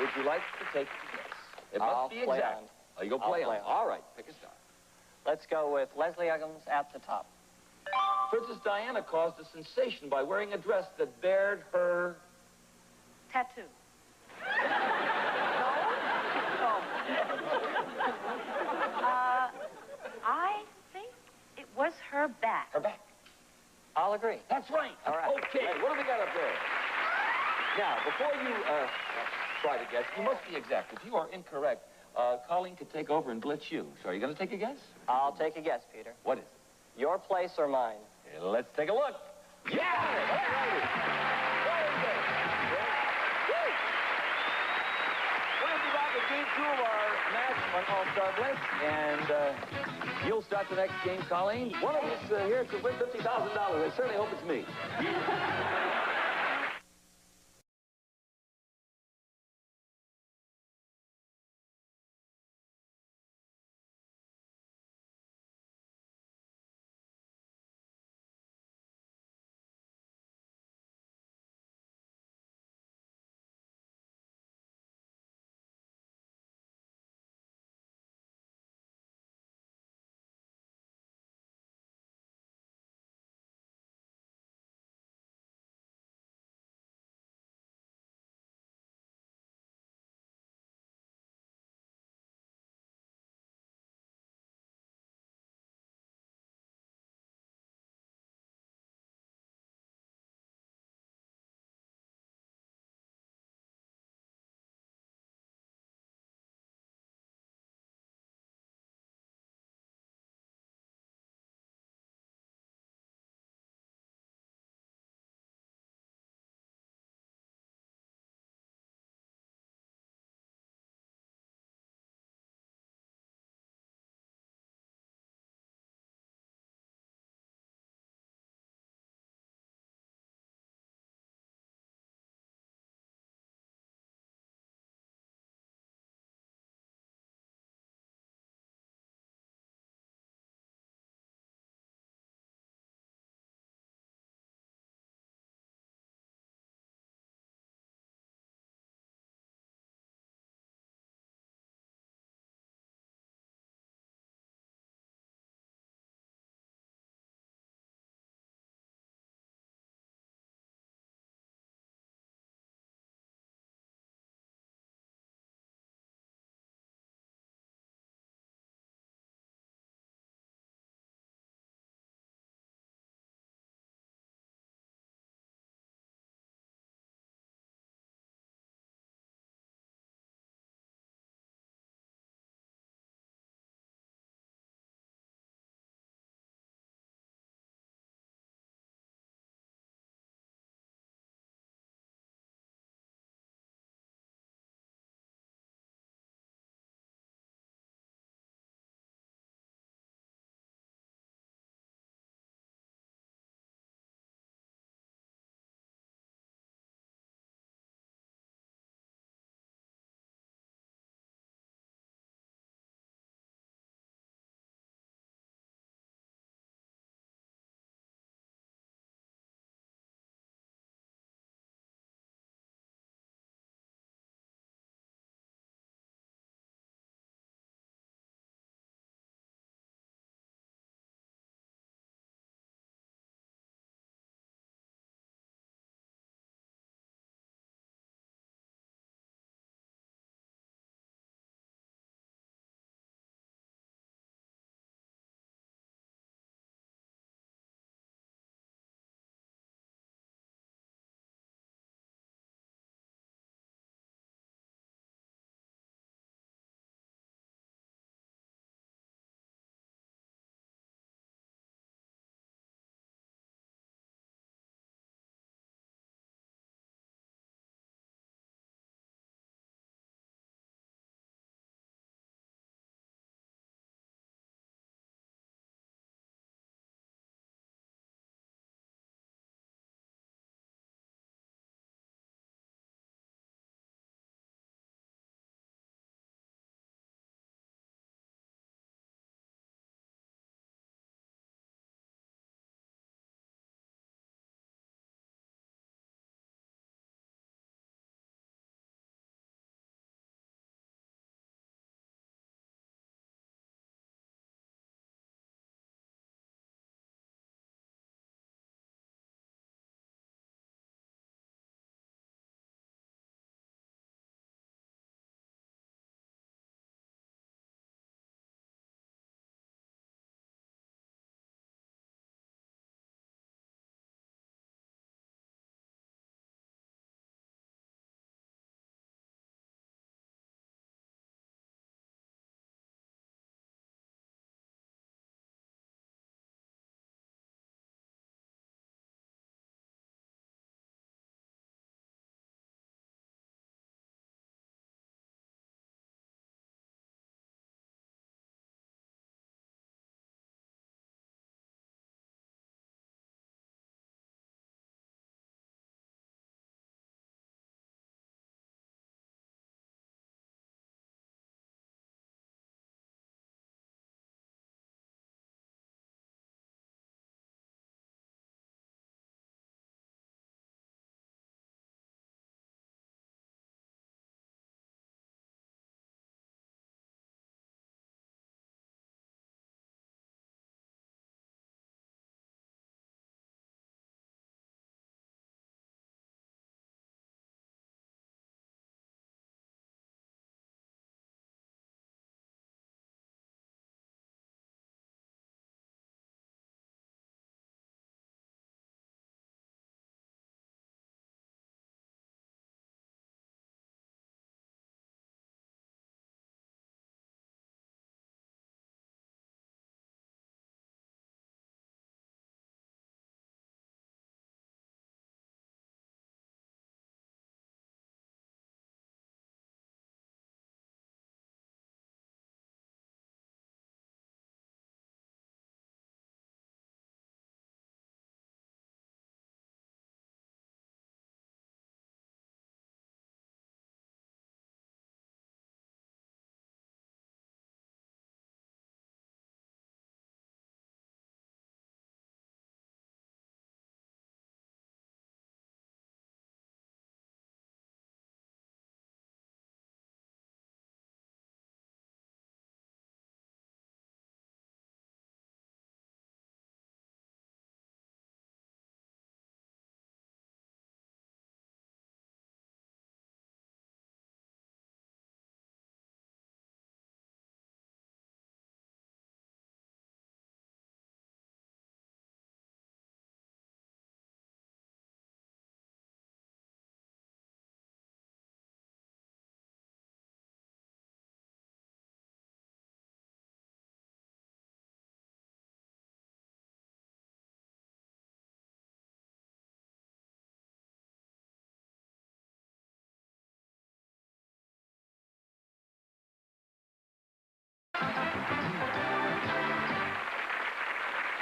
would you like to take a guess? It must I'll be play exact. on. Oh, you go I'll play play on. on. All right, pick a star. Let's go with Leslie Uggams at the top. Princess Diana caused a sensation by wearing a dress that bared her... Tattoo. I think it was her back. Her back. I'll agree. That's right. All right. Okay, what do we got up there? Now, before you try to guess, you must be exact. If you are incorrect, Colleen could take over and blitz you. So are you going to take a guess? I'll take a guess, Peter. What is it? Your place or mine? Let's take a look. Yeah! All righty. Very good. Woo! We'll be back with game 2 of our match on All-Star Blitz, and you'll start the next game, Colleen. One of us here could win $50,000. I certainly hope it's me.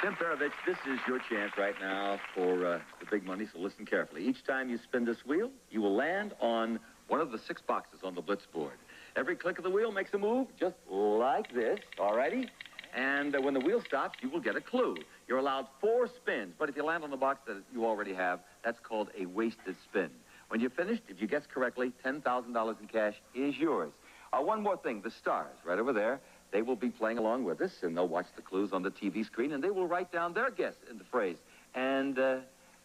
Tim Perovich, this is your chance right now for the big money, so listen carefully. Each time you spin this wheel, you will land on one of the 6 boxes on the Blitz board. Every click of the wheel makes a move just like this, all righty? And when the wheel stops, you will get a clue. You're allowed 4 spins, but if you land on the box that you already have, that's called a wasted spin. When you're finished, if you guess correctly, $10,000 in cash is yours. One more thing, the stars, right over there, they will be playing along with us, and they'll watch the clues on the TV screen, and they will write down their guess in the phrase. And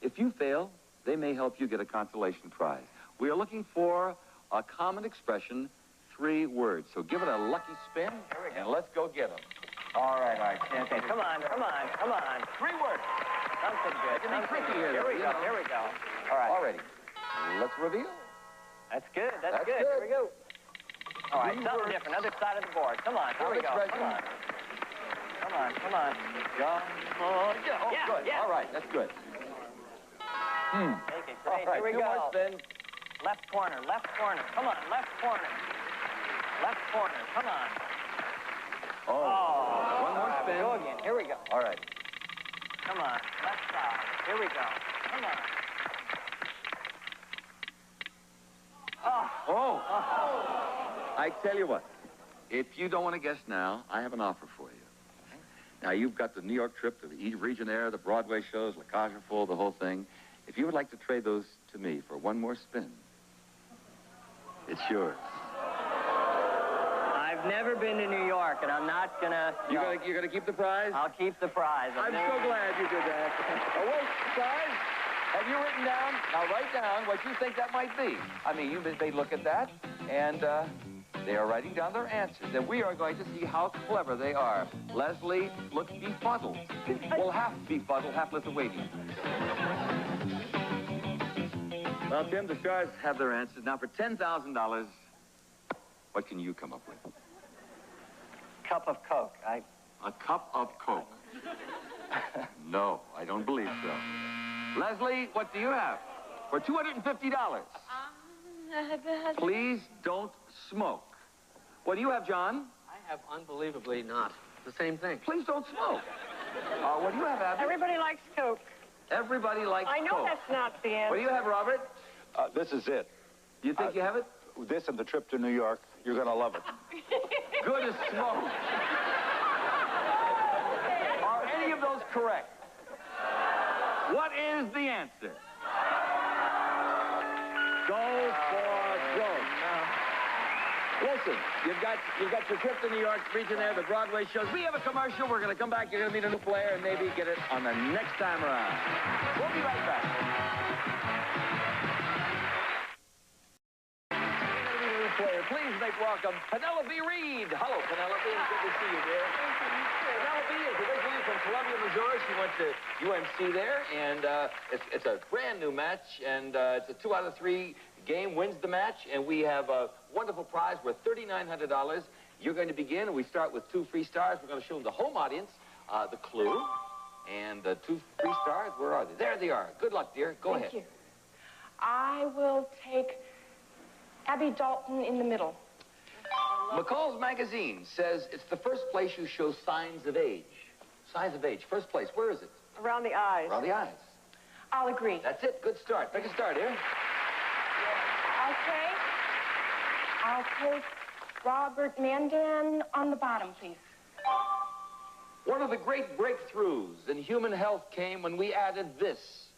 if you fail, they may help you get a consolation prize. We are looking for a common expression, 3 words. So give it a lucky spin, and let's go get them. All right. Okay, come on. 3 words. Something good. It can be tricky here. Here we go. All right. All righty. Let's reveal. That's good. That's good. good. Here we go. All right, 3 something words. different. Other side of the board. Come on. Here we go. Expression. Come on. Yeah, good. Yeah. All right, that's good. Take it. All Great. right, Here we 2 go. more spins. Left corner. Come on, left corner. Come on. Oh, 1 more spin. Go again. Here we go. All right. Come on, left side. Here we go. Come on. Oh. I tell you what, if you don't want to guess now, I have an offer for you. Now, you've got the New York trip to the Region Air, the Broadway shows, La Cage aux Folles, the whole thing. If you would like to trade those to me for 1 more spin, it's yours. I've never been to New York, and I'm not gonna... You're gonna keep the prize? I'll keep the prize. I'm so glad you did that. Oh, wait, guys, have you written down? Now, write down what you think that might be. I mean, you may look at that, and they are writing down their answers, and we are going to see how clever they are. Leslie looks befuddled. Well, half befuddled, half waiting. Well, Tim, the stars have their answers. Now, for $10,000, what can you come up with? Cup of Coke. A cup of Coke. No, I don't believe so. Leslie, what do you have? For $250. Please don't smoke. What do you have, John? I have unbelievably not. The same thing. Please don't smoke. What do you have, Abby? Everybody likes Coke. Everybody likes I know Coke. that's not the answer. What do you have, Robert? This is it. Do you think you have it? This and the trip to New York, you're going to love it. Good as smoke. Are any of those correct? What is the answer? Go for broke. Listen, you've got your trip to New York, Region Air, the Broadway shows. We have a commercial. We're going to come back. You're going to meet a new player and maybe get it on the next time around. We'll be right back. Player, please make welcome Penelope Reed. Hello, Penelope. Good to see you, dear. Penelope is originally from Columbia, Missouri. She went to UMC there, and it's a brand new match, and it's a 2 out of 3 game, wins the match, and we have a wonderful prize worth $3,900. You're going to begin, and we start with 2 free stars. We're going to show the home audience the clue, and the 2 free stars, where are they? There they are. Good luck, dear. Go ahead. Thank you. I will take Abby Dalton in the middle. McCall's magazine says it's the first place you show signs of age. Signs of age. First place. Where is it? Around the eyes. Around the eyes. I'll agree. That's it. Good start. Take a start here. Okay. I'll take Robert Mandan on the bottom, please. One of the great breakthroughs in human health came when we added this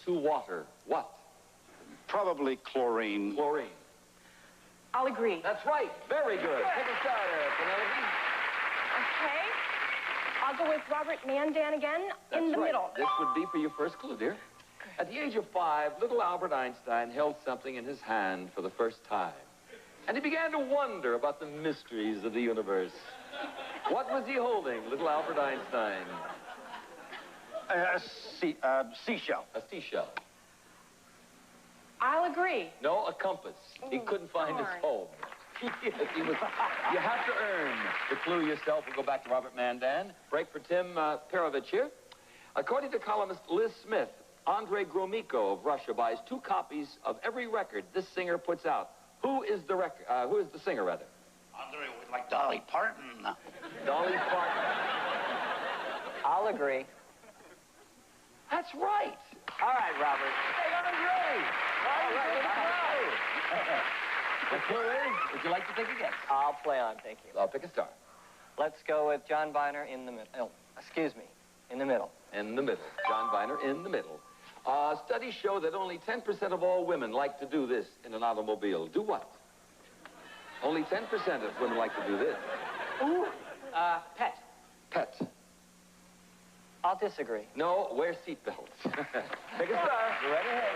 to water. What? Probably chlorine. Chlorine. I'll agree. That's right. Very good. Take a starter, Penelope. Okay. I'll go with Robert Mandan again in the middle. This would be for your first clue, dear. At the age of 5, little Albert Einstein held something in his hand for the first time. And he began to wonder about the mysteries of the universe. What was he holding, little Albert Einstein? A seashell. A seashell. I'll agree. No, a compass. He couldn't find his home. Yes, he was. You have to earn the clue yourself. We'll go back to Robert Mandan. Break for Tim Perovich here. According to columnist Liz Smith, Andrei Gromyko of Russia buys 2 copies of every record this singer puts out. Who is the singer, rather? Andre, like Dolly Parton. Dolly Parton. I'll agree. That's right. All right, Robert. Hey, I was ready. All right. The clue is, would you like to take a guess? I'll play on, thank you. I'll pick a star. Let's go with John Viner in the middle. Oh, excuse me, in the middle. In the middle. John Viner in the middle. Studies show that only 10% of all women like to do this in an automobile. Do what? Only 10% of women like to do this. Ooh, pet. Pet. I'll disagree. No, wear seatbelts. Pick a star. You're right ahead.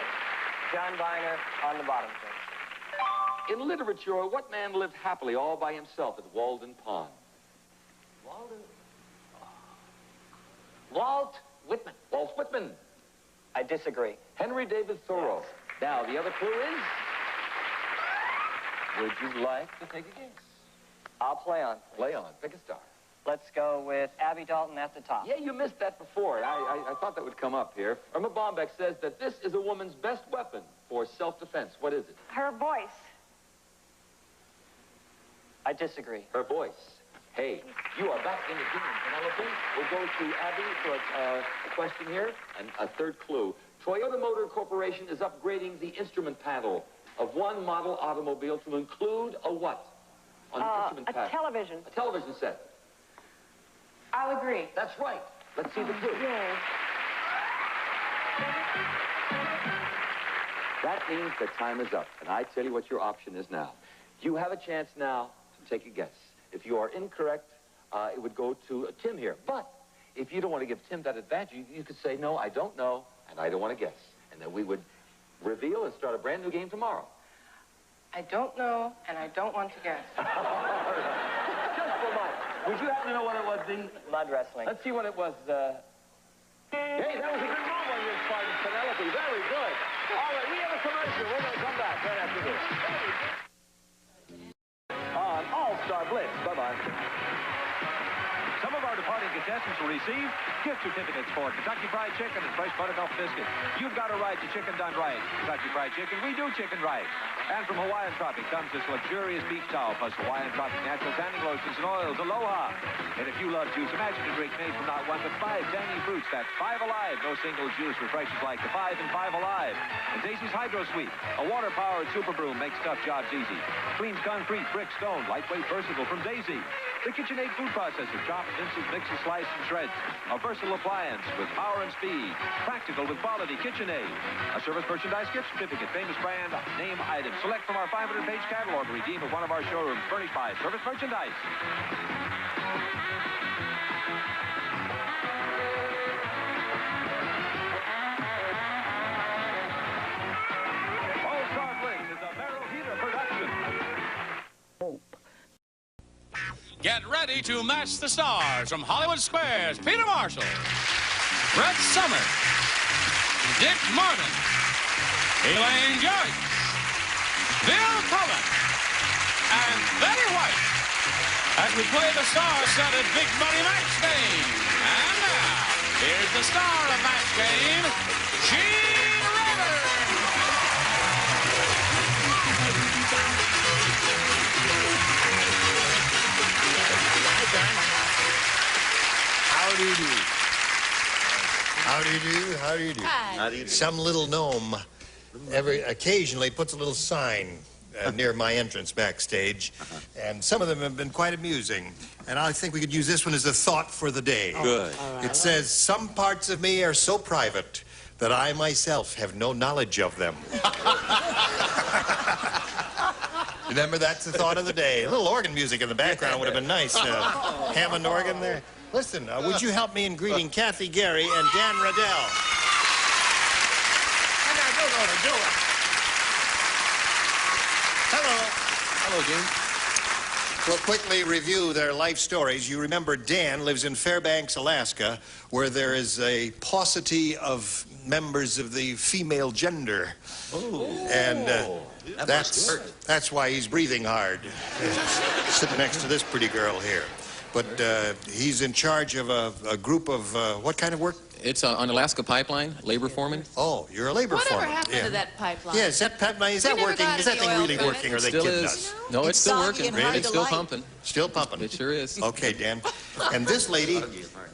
John Viner on the bottom, please. In literature, what man lived happily all by himself at Walden Pond? Walt Whitman. Walt Whitman. I disagree. Henry David Thoreau. Yes. Now, the other clue is, would you like to take a guess? I'll play on, please. Play on. Pick a star. Let's go with Abby Dalton at the top. Yeah, you missed that before. I thought that would come up here. Irma Bombeck says that this is a woman's best weapon for self-defense. What is it? Her voice. I disagree. Her voice. Hey, you are back in the game, Penelope. We'll go to Abby for a question here. And a third clue. Toyota Motor Corporation is upgrading the instrument panel of one model automobile to include a what? On the instrument panel. A television. A television set. I'll agree. That's right. Let's see the clue. Yes. That means that time is up. And I tell you what your option is now. You have a chance now to take a guess. If you are incorrect, it would go to Tim here. But if you don't want to give Tim that advantage, you could say, no, I don't know, and I don't want to guess. And then we would reveal and start a brand new game tomorrow. I don't know, and I don't want to guess. Just for mine. Would you happen to know what it was, D? Mud wrestling. Let's see what it was. Hey, that was a good move on your part, Penelope. Very good. All right, we have a commercial. We're going to come back right after this. On All-Star Blitz. Bye-bye. Some of our departing contestants will receive gift certificates for Kentucky Fried Chicken and fresh buttermilk biscuits. You've got a right to chicken done right. Kentucky Fried Chicken, we do chicken right. And from Hawaiian Tropic comes this luxurious beach towel plus Hawaiian Tropic natural tanning lotions and oils. Aloha! And if you love juice, imagine a drink made from not one but 5 tangy fruits. That's 5 alive. No single juice refreshes like the 5 and 5 alive. And Daisy's Hydro Sweet, a water-powered super broom, makes tough jobs easy. Cleans concrete, brick, stone, lightweight, versatile from Daisy. The KitchenAid food processor, chops, minces, mixes, slices, and shreds. A versatile appliance with power and speed. Practical with quality. KitchenAid. A service merchandise gift certificate. Famous brand, name item. Select from our 500-page catalog. Redeem at one of our showrooms. Furnished by Service Merchandise. All-Star Blitz is a Barrel Heater production. Get ready to match the stars from Hollywood Squares. Peter Marshall, Brett Summer, Dick Martin, Elaine Joyce, Bill Cullen, and Betty White as we play the star-studded Big Money Match Game. And now, here's the star of Match Game, Gene Rayburn. How do you do? How do you do? How do you do? Hi. How do you do? Some little gnome occasionally puts a little sign near my entrance backstage, and some of them have been quite amusing. And I think we could use this one as a thought for the day. Good. It says, some parts of me are so private that I myself have no knowledge of them. Remember, that's the thought of the day. A little organ music in the background would have been nice. Hammond organ there. Listen, would you help me in greeting Kathy Gary and Dan Riddell? I don't know to do it. Hello. Hello, Gene. We'll quickly review their life stories. You remember Dan lives in Fairbanks, Alaska, where there is a paucity of members of the female gender. Oh. And that's why he's breathing hard. Sitting next to this pretty girl here. But he's in charge of a group of, what kind of work? It's on Alaska Pipeline, labor foreman. Oh, you're a labor Whatever foreman. happened to that pipeline? Yeah, is that pipeline, is that We never working? got Is that any thing oil really from it. working, or are they Still kidding is. us? No, it's still soggy working. and hard It's to still light. pumping. Still pumping. It sure is. Okay, Dan. And this lady,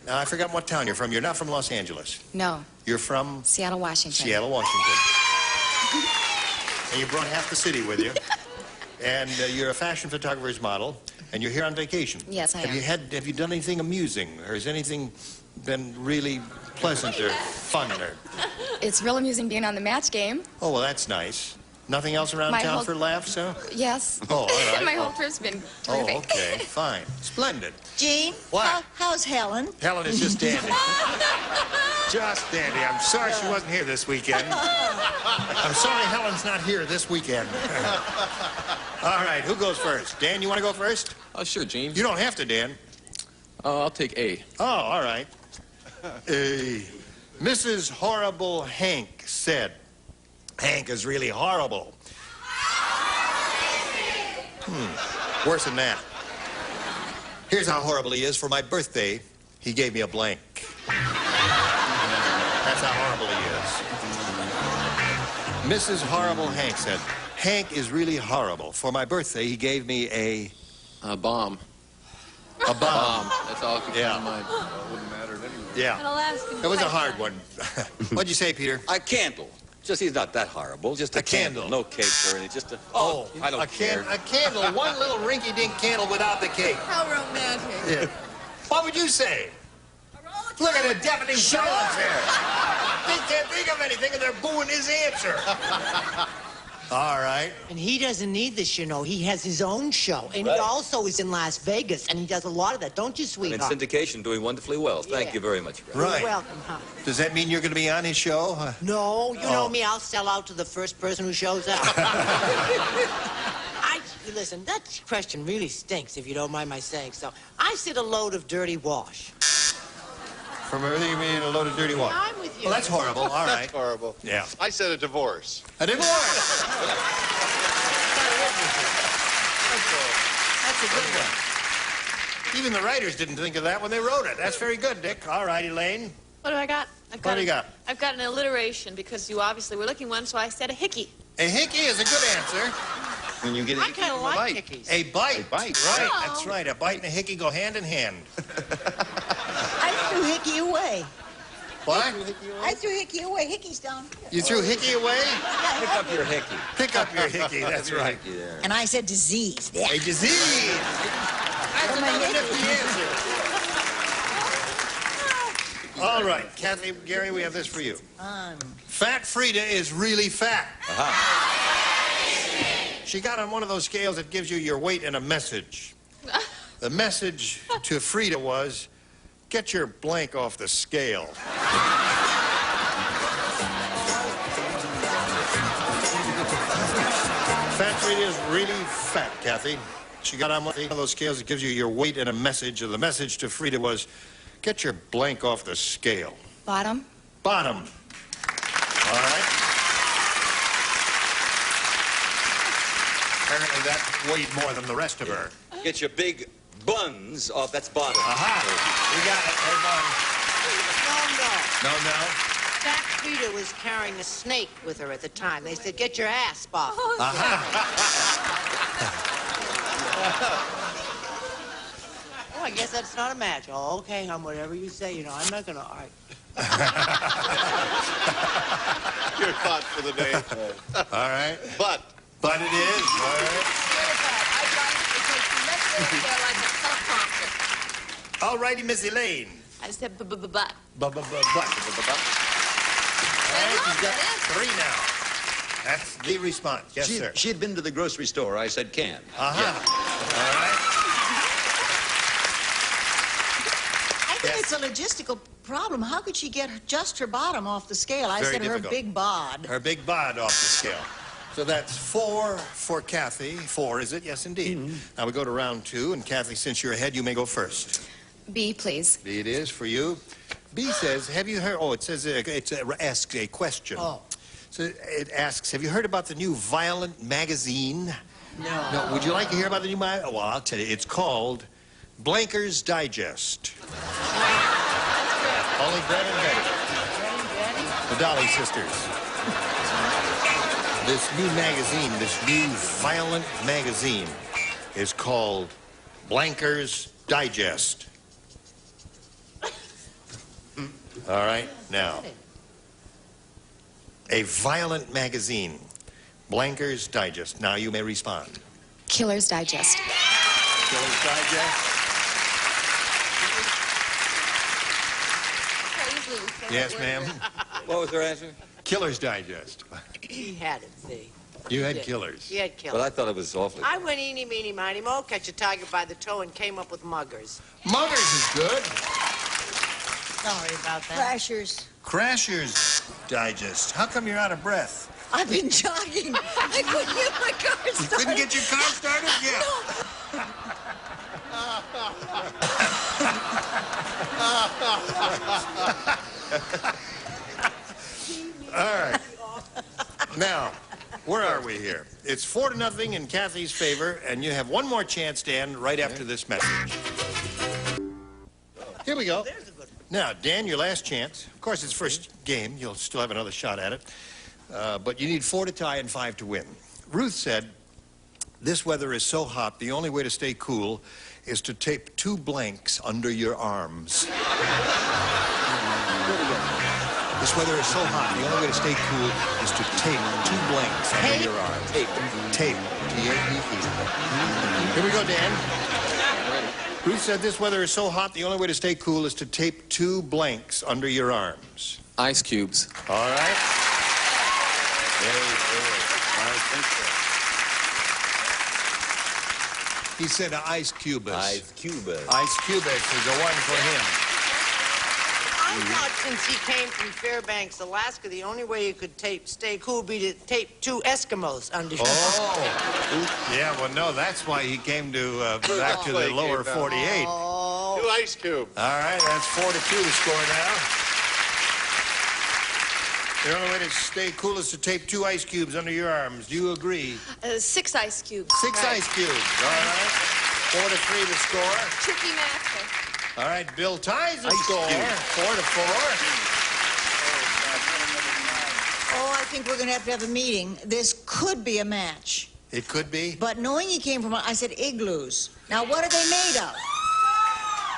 I forgot what town you're from. You're not from Los Angeles. No, You're from Seattle, Washington. Seattle, Washington. And you brought half the city with you. And you're a fashion photographer's model, and you're here on vacation. Yes, I am. Have you done anything amusing, or has anything been really pleasant or fun? Or... It's real amusing being on the match game. Oh, well, that's nice. Nothing else around My town whole- for laughs, huh? Yes. Oh, all right. My whole trip's been terrific. Oh, okay, fine. Splendid. Gene, What? how's Helen? Helen is just dandy. Just dandy. I'm sorry she wasn't here this weekend. I'm sorry Helen's not here this weekend. All right, who goes first? Dan, you want to go first? Oh, sure, Gene. You don't have to, Dan. I'll take A. Oh, all right. Mrs. Horrible Hank said, Hank is really horrible. Worse than that. Here's how horrible he is. For my birthday, he gave me a blank. That's how horrible he is. Mrs. Horrible Hank said, Hank is really horrible. For my birthday, he gave me a bomb. A bomb. That's all I could Yeah. keep in mind. Wouldn't matter anyway. Yeah. An Alaskan It was a pipeline. hard one. What'd you say, Peter? A candle. Just, he's not that horrible. Just a candle. No cake or anything. Just a... Oh, I don't care. A candle, one little rinky-dink candle without the cake. How romantic. Yeah. What would you say? Look at the deafening silence here. They can't think of anything, and they're booing his answer. All right. And he doesn't need this, you know. He has his own show. And Right. he also is in Las Vegas, and he does a lot of that. Don't you, And in sweetheart? syndication, doing wonderfully well. Thank you very much. Ray. Right. You're welcome, huh? Does that mean you're going to be on his show? No, you Oh. know me. I'll sell out to the first person who shows up. Listen, that question really stinks, if you don't mind my saying so. I said a load of dirty wash. From everything you mean a load of dirty water. Yeah, I'm with you. Well, that's horrible. All right. That's horrible. Yeah. I said a divorce. A divorce. That's a good one. Even the writers didn't think of that when they wrote it. That's very good, Dick. All right, Elaine. What do I got? What do you got? I've got an alliteration because you obviously were looking one, so I said a hickey. A hickey is a good answer. When you get I kind of like hickeys. A bite. A bite. Right, Oh. that's right. A bite and a hickey go hand in hand. I threw Hickey away. What? I threw Hickey away. Hickey's down here. You threw hickey away? Pick up your hickey. Pick up your hickey. That's right. And I said disease. Yeah. A disease. That's another nifty answer. All right, Kathy, Gary, we have this for you. Fat Frida is really fat. She got on one of those scales that gives you your weight and a message. The message to Frida was, get your blank off the scale. Fat Frida is really fat, Kathy. She got on one of those scales that gives you your weight and a message, and the message to Frida was, get your blank off the scale. Bottom. Bottom. All right. Apparently that weighed more than the rest of her. Get your big buns off. That's bottom. Aha. We got it. No, no. No, no. Fat Frida was carrying a snake with her at the time. They said, get your ass off. Oh, I guess that's not a match. Oh, okay, hon, whatever you say. You know, I'm not going to argue. Your thought for the day. All right. But it is. All right. All righty, Miss Elaine. I said but. All right, you've got 3 now. That's the response. Yes, sir. She had been to the grocery store. I said can. Uh-huh. Yeah. All right. I think it's a logistical problem. How could she get just her bottom off the scale? I Very said difficult. her big bod. Her big bod off the scale. So that's 4 for Kathy. 4, is it? Yes, indeed. Now we go to round 2, and Kathy, since you're ahead, you may go first. B, please. B it is for you. B says, have you heard? Oh, it says asks a question. Oh. So it asks, have you heard about the new Violent magazine? No. No. Would you like to hear about the new magazine? Well, I'll tell you. It's called Blanker's Digest. Only Brett and Betty. The Dolly sisters. This new magazine, this new violent magazine, is called Blanker's Digest. All right, now. A violent magazine, Blanker's Digest. Now you may respond. Killer's Digest. Killer's Digest. Yes, ma'am. What was her answer? Killer's Digest. He had it, see. You had Killers. He had killers. But I thought it was awfully. I went eeny, meeny, miny, mo, catch a tiger by the toe, and came up with Muggers. Muggers is good. Sorry about that. Crashers. Crashers Digest. How come you're out of breath? I've been jogging. I couldn't get my car started. You couldn't get your car started? Yeah. All right. Now, where are we here? It's 4-0 in Kathy's favor, and you have one more chance, Dan, right after this message. Here we go. Now, Dan, your last chance. Of course, it's first game. You'll still have another shot at it. But you need 4 to tie and 5 to win. Ruth said, this weather is so hot, the only way to stay cool is to tape 2 blanks under your arms. This weather is so hot, the only way to stay cool is to tape 2 blanks under your arms. Tape. Tape. T-A-P-E. Here we go, Dan. Ruth said this weather is so hot, the only way to stay cool is to tape 2 blanks under your arms. Ice cubes. All right. Very good. I think so. He said ice cubes. Ice cubes. Ice cubes is a 1 for him. I thought since he came from Fairbanks, Alaska, the only way you could stay cool would be to tape 2 Eskimos under your arms. Oh. Yeah, well, no, that's why he came to back to the lower 48. Oh. 2 ice cubes. All right, that's 4-2 the score now. The only way to stay cool is to tape 2 ice cubes under your arms. Do you agree? 6 ice cubes. 6 Right. ice cubes. All right. 4-3 the score. Tricky master. All right, Bill ties the score. 4-4. Oh, I think we're going to have a meeting. This could be a match. It could be. But knowing he came from, I said igloos. Now, what are they made of?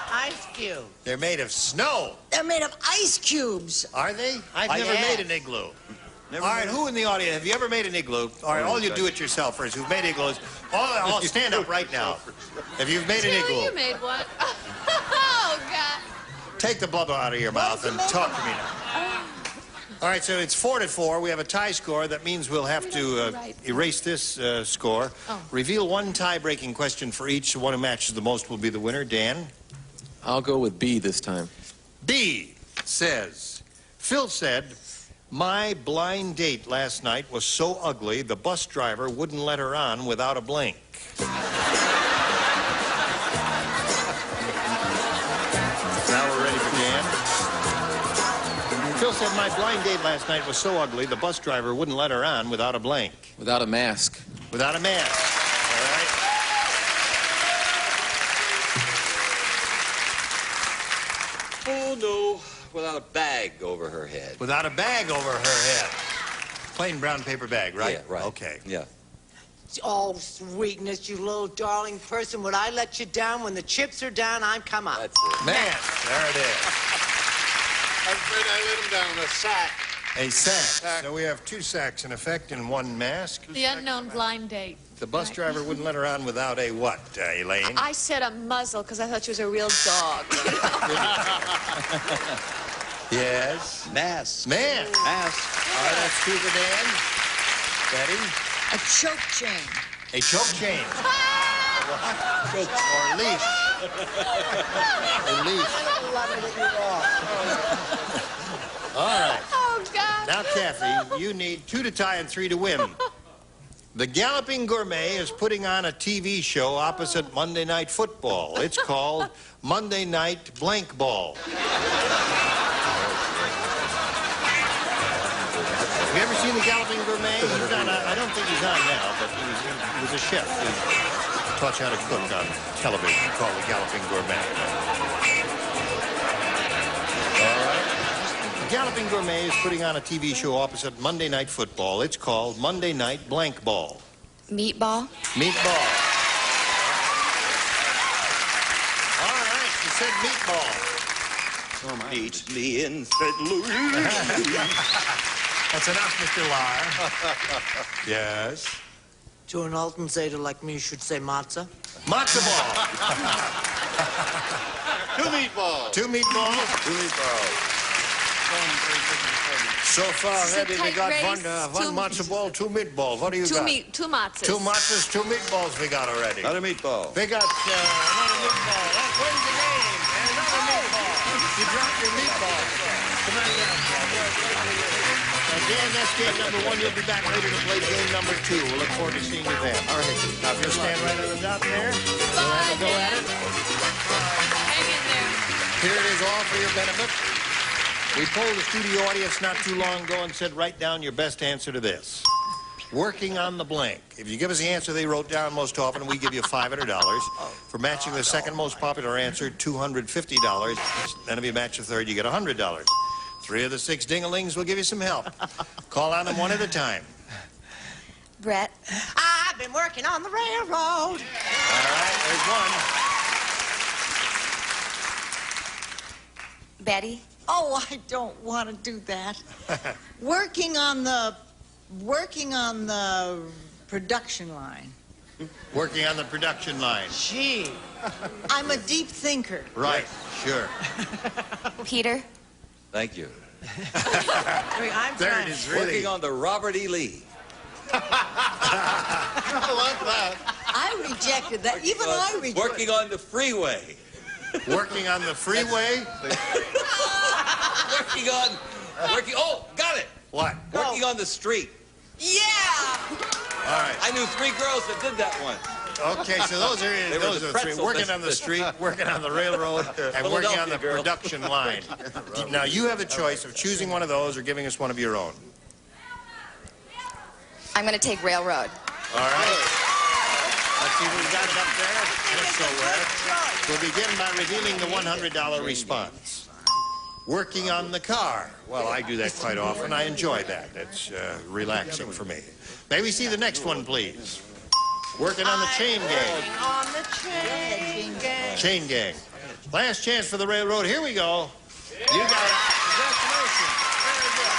Ice cube. They're made of snow. They're made of ice cubes. Are they? I've never made an igloo. All right, who in the audience, have you ever made an igloo? All right, all you do it yourself first. Who've made igloos? All stand up right now. If you've made an igloo. You made one. Oh, God. Take the blubber out of your mouth and talk to me now. All right, so it's 4-4. We have a tie score. That means we'll have to erase this score. Reveal 1 tie-breaking question for each. The one who matches the most will be the winner. Dan? I'll go with B this time. B says, Phil said, my blind date last night was so ugly, the bus driver wouldn't let her on without a blink. Now we're ready for Dan. Phil said, my blind date last night was so ugly, the bus driver wouldn't let her on without a blank. Without a mask. Without a mask. All right. Oh, no. Without a bag over her head. Without a bag over her head. Plain brown paper bag, right? Yeah, right. Okay. Yeah. Oh, sweetness, you little darling person. Would I let you down? When the chips are down, I'm come up. That's it. Mask. There it is. I'm afraid I let him down. A sack. A sack. So we have 2 sacks in effect and 1 mask. The unknown blind date. The bus driver wouldn't let her on without a what, Elaine? I said a muzzle because I thought she was a real dog. Yes. Mask. Mask. Mask. All right, that's 2 for Dan. Betty? A choke chain. A choke chain. Choke or leash. A leash. All right. Oh, God. Now, Kathy, you need 2 to tie and 3 to win. The Galloping Gourmet is putting on a TV show opposite Monday Night Football. It's called Monday Night Blank Ball. Have you ever seen the Galloping Gourmet? He's on, I don't think he's on now, but he was a chef who taught you how to cook on television called the Galloping Gourmet. All right. Galloping Gourmet is putting on a TV show opposite Monday Night Football. It's called Monday Night Blank Ball. Meatball? Meatball. All right, she said meatball. Meet me in St. Louis. That's enough, Mr. Lar. Yes? To an Altenzader like me should say matzah. Matzo ball. 2 meatballs. 2 meatballs. 2 meatballs. So far, It's a Eddie, we tight got race. one matzo ball, 2 meatballs. What do you got? 2 matzahs. 2 matzahs, 2 meatballs we got already. Another meatball. They got another meatball. That wins the game. And another meatball. You dropped your meatball. Come on down. Dan, that's game number 1. You'll be back later to play game number 2. We'll look forward to seeing you then. All right. Now, if you'll stand right on the dot there, we'll have a go at it. Hang in there. Here it is, all for your benefit. We polled the studio audience not too long ago and said, write down your best answer to this. Working on the blank. If you give us the answer they wrote down most often, we give you $500. For matching the second most popular answer, $250. Then if you match the third, you get $100. 3 of the 6 ding-a-lings will give you some help. Call on them one at a time. Brett? I've been working on the railroad. All right, there's one. Betty? Oh, I don't want to do that. Working on the production line. Working on the production line. Gee, I'm a deep thinker. Right, sure. Peter? Thank you. I'm There trying. it is, really. Working on the Robert E. Lee. I like that. I rejected that. Even I rejected. Working on the freeway. Working on the freeway? Oh, got it. What? Working on the street. Yeah. All right. I knew 3 girls that did that one. Okay, so those are They were those the are 3. pretzel Working on the street, working on the railroad, and working on the Philadelphia girl. production line. Now, you have the choice of choosing one of those or giving us one of your own. I'm going to take railroad. All right. Let's see what we got it up there. That's so well. We'll begin by revealing the $100 response. Working on the car. Well, I do that quite often. I enjoy that. It's relaxing for me. May we see the next one, please? Working on the chain gang. On the chain gang. Chain gang. Last chance for the railroad. Here we go. You got it. Congratulations. Very good.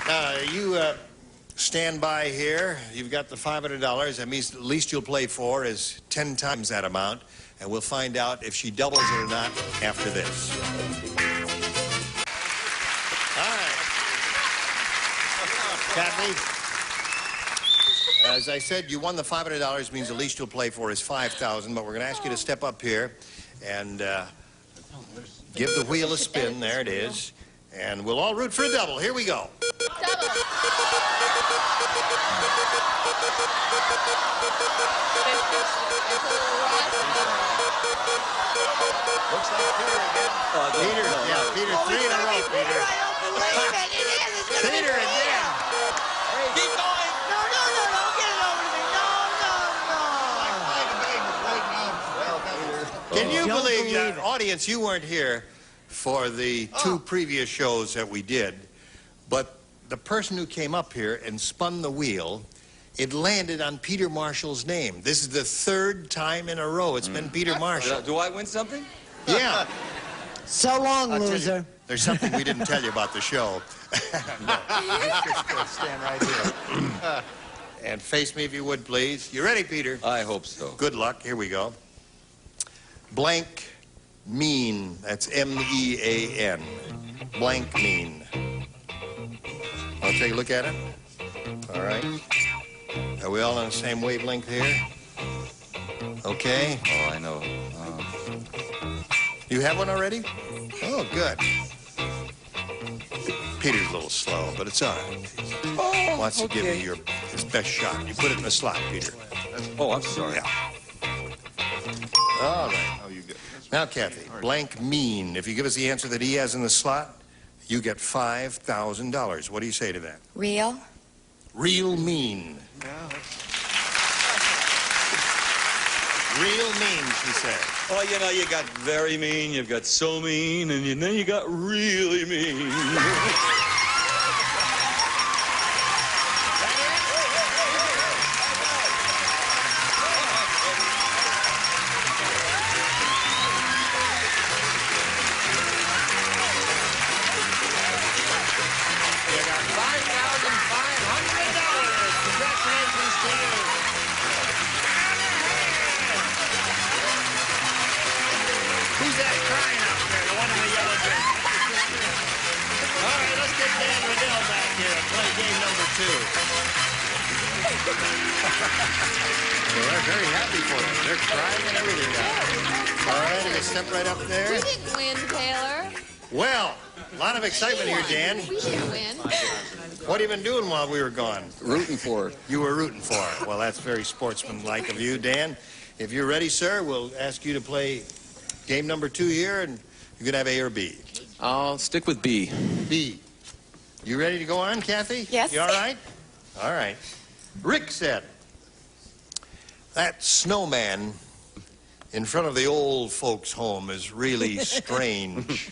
All right. You stand by here. You've got the $500. That means the least you'll play for is 10 times that amount. And we'll find out if she doubles it or not after this. All right. Kathy, as I said, you won the $500, means the least you'll play for is $5,000, but we're going to ask you to step up here and give the wheel a spin. There it is. And we'll all root for a double. Here we go. Double. Looks like Peter again. Peter, yeah, Peter, 3 in a row, Peter. Peter again. Keep going. No, get it over to me. No. Can you Don't believe believe that, it. audience, you weren't here for the 2 previous shows that we did, but the person who came up here and spun the wheel, it landed on Peter Marshall's name. This is the 3rd time in a row it's been Peter Marshall. Do I win something? Yeah. So long, I'll tell you, loser. there's something we didn't tell you about the show. No. Just stand right here. And face me if you would, please. You ready, Peter? I hope so. Good luck. Here we go. Blank mean. That's M-E-A-N. Blank mean. I'll take a look at it. All right. Are we all on the same wavelength here? Okay. Oh, I know. You have one already? Oh, good. Peter's a little slow, but it's all right. Oh, Wants to give you his best shot. You put it in the slot, Peter. Oh, I'm sorry. Yeah. All right. Oh, you good. Now, Kathy, blank mean. If you give us the answer that he has in the slot, you get $5,000. What do you say to that? Real? Real mean. Real mean, she said. Oh, you know, you got very mean, you've got so mean, and then you got really mean. Who's that crying out there? The one in the yellow dress. All right, let's get Dan Riddell back here and play game number 2. Well, they're very happy for him. They're crying and everything now. All right, we'll step right up there. We didn't win, Taylor. Well, a lot of excitement here, Dan. We didn't win. What have you been doing while we were gone? Rooting for her. You were rooting for her. Well, that's very sportsmanlike of you, Dan. If you're ready, sir, we'll ask you to play game number 2 here, and you can have A or B. I'll stick with B. B. You ready to go on, Kathy? Yes. You all right? All right. Rick said, that snowman in front of the old folks' home is really strange.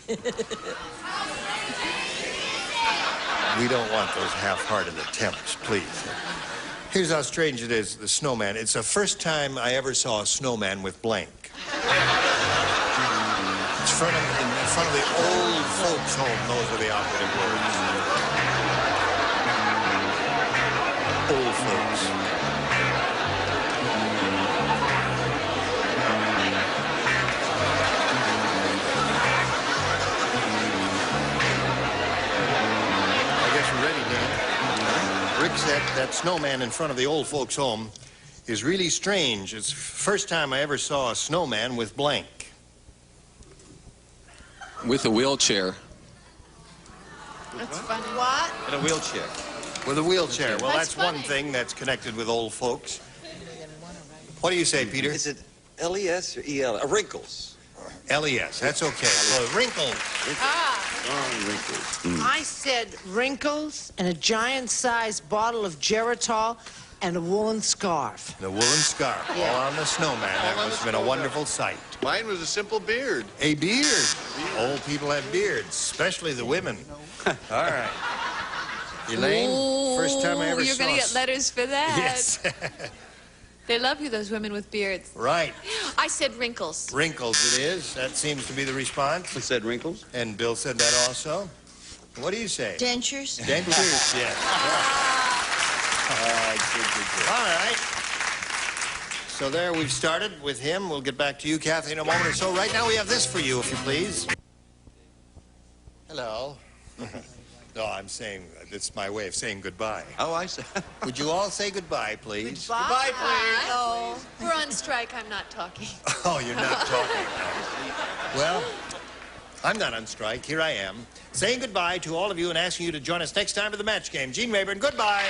We don't want those half-hearted attempts, please. Here's how strange it is, the snowman. It's the first time I ever saw a snowman with blank. It's in front of the old folks' home. Those are the operative words. Old folks. Rick said that snowman in front of the old folks' home is really strange. It's the first time I ever saw a snowman with blank. With a wheelchair. That's funny. What? In a wheelchair. With a wheelchair. Well, That's that's one funny. thing that's connected with old folks. What do you say, Peter? Is it L-E-S or E-L? Wrinkles. L-E-S. That's okay. Well, wrinkles. Wrinkles. I said wrinkles and a giant-sized bottle of Geritol and a woolen scarf. The woolen scarf. Yeah. All on the snowman. That must have been a wonderful sight. Mine was a simple beard. A beard. Old people have beards, especially the women. All right. Elaine, first time I ever You're saw... going to get letters for that. Yes. They love you, those women with beards. Right. I said wrinkles. Wrinkles it is. That seems to be the response. I said wrinkles. And Bill said that also. What do you say? Dentures? Dentures, yes. All right. So there, we've started with him. We'll get back to you, Kathy, in a moment or so. Right now, we have this for you, if you please. Hello. No, I'm saying, it's my way of saying goodbye. Oh, I see. Would you all say goodbye, please? Goodbye, please. Oh, we're on strike. I'm not talking. Oh, you're not talking. Well, I'm not on strike. Here I am, saying goodbye to all of you and asking you to join us next time for the match game. Gene Rayburn, goodbye.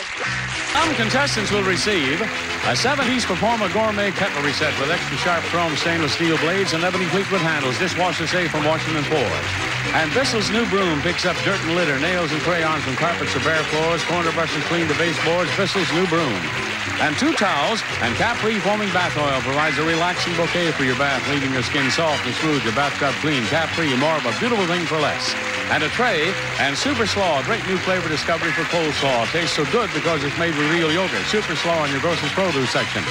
Some contestants will receive a 70s Performer Gourmet cutlery set with extra sharp chrome stainless steel blades and ebony Fleetwood handles, dishwasher safe from washing and pours. And Bissell's new broom picks up dirt and litter, nails and crayons from carpets or bare floors, corner brushes clean to baseboards, Bissell's new broom. And 2 towels and Capri foaming bath oil provides a relaxing bouquet for your bath, leaving your skin soft and smooth, your bathtub clean. Capri, more of a beautiful thing for less. And a tray and Super Slaw, a great new flavor discovery for coleslaw. Tastes so good because it's made with real yogurt. Super Slaw in your grocer's produce section.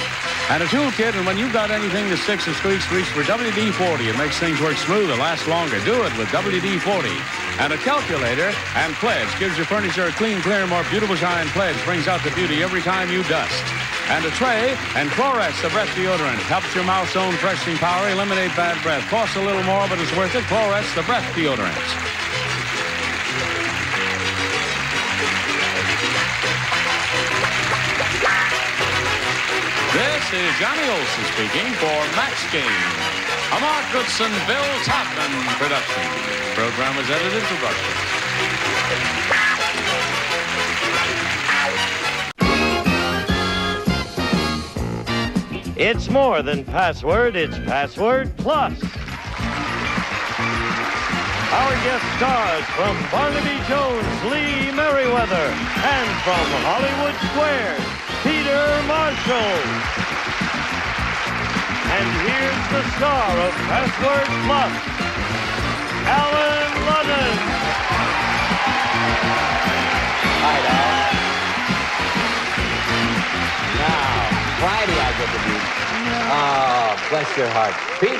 And a toolkit, and when you've got anything that sticks and squeaks, reach for WD-40. It makes things work smoother, last longer. Do it with WD-40. And a calculator and Pledge gives your furniture a clean, clear, more beautiful shine. Pledge brings out the beauty every time you dust. And a tray and Chlorets, the breath deodorant, helps your mouth's own freshening power eliminate bad breath. Costs a little more, but it's worth it. Chlorets, the breath deodorant. This is Johnny Olson speaking for Match Game, a Mark Goodson, Bill Todman production. Program is edited for broadcast. It's more than password, it's Password Plus. Our guest stars from Barnaby Jones, Lee Merriweather, and from Hollywood Squares, Peter Marshall. And here's the star of Password Plus, Alan Ludden. Hi, Al. Now, Friday I get to be. Oh, bless your heart. Pete?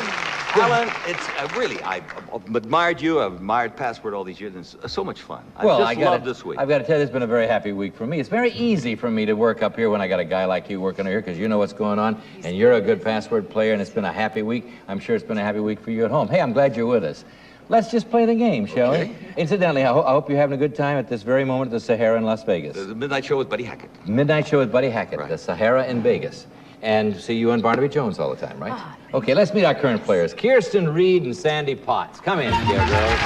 Alan, it's really, I've admired you. I've admired Password all these years, and it's so much fun. I just love this week. I've got to tell you, it's been a very happy week for me. It's very easy for me to work up here when I got a guy like you working here, because you know what's going on, and you're a good password player, and it's been a happy week. I'm sure it's been a happy week for you at home. Hey, I'm glad you're with us. Let's just play the game, shall we? Incidentally, I hope you're having a good time at this very moment at the Sahara in Las Vegas. The Midnight Show with Buddy Hackett. Midnight Show with Buddy Hackett, the Sahara in Vegas. And see you and Barnaby Jones all the time, right? Okay, let's meet our current players. Kirsten Reed and Sandy Potts. Come in, dear girls.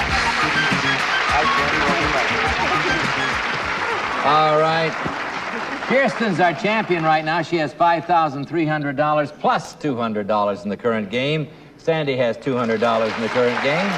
All right. Kirsten's our champion right now. She has $5,300 plus $200 in the current game. Sandy has $200 in the current game.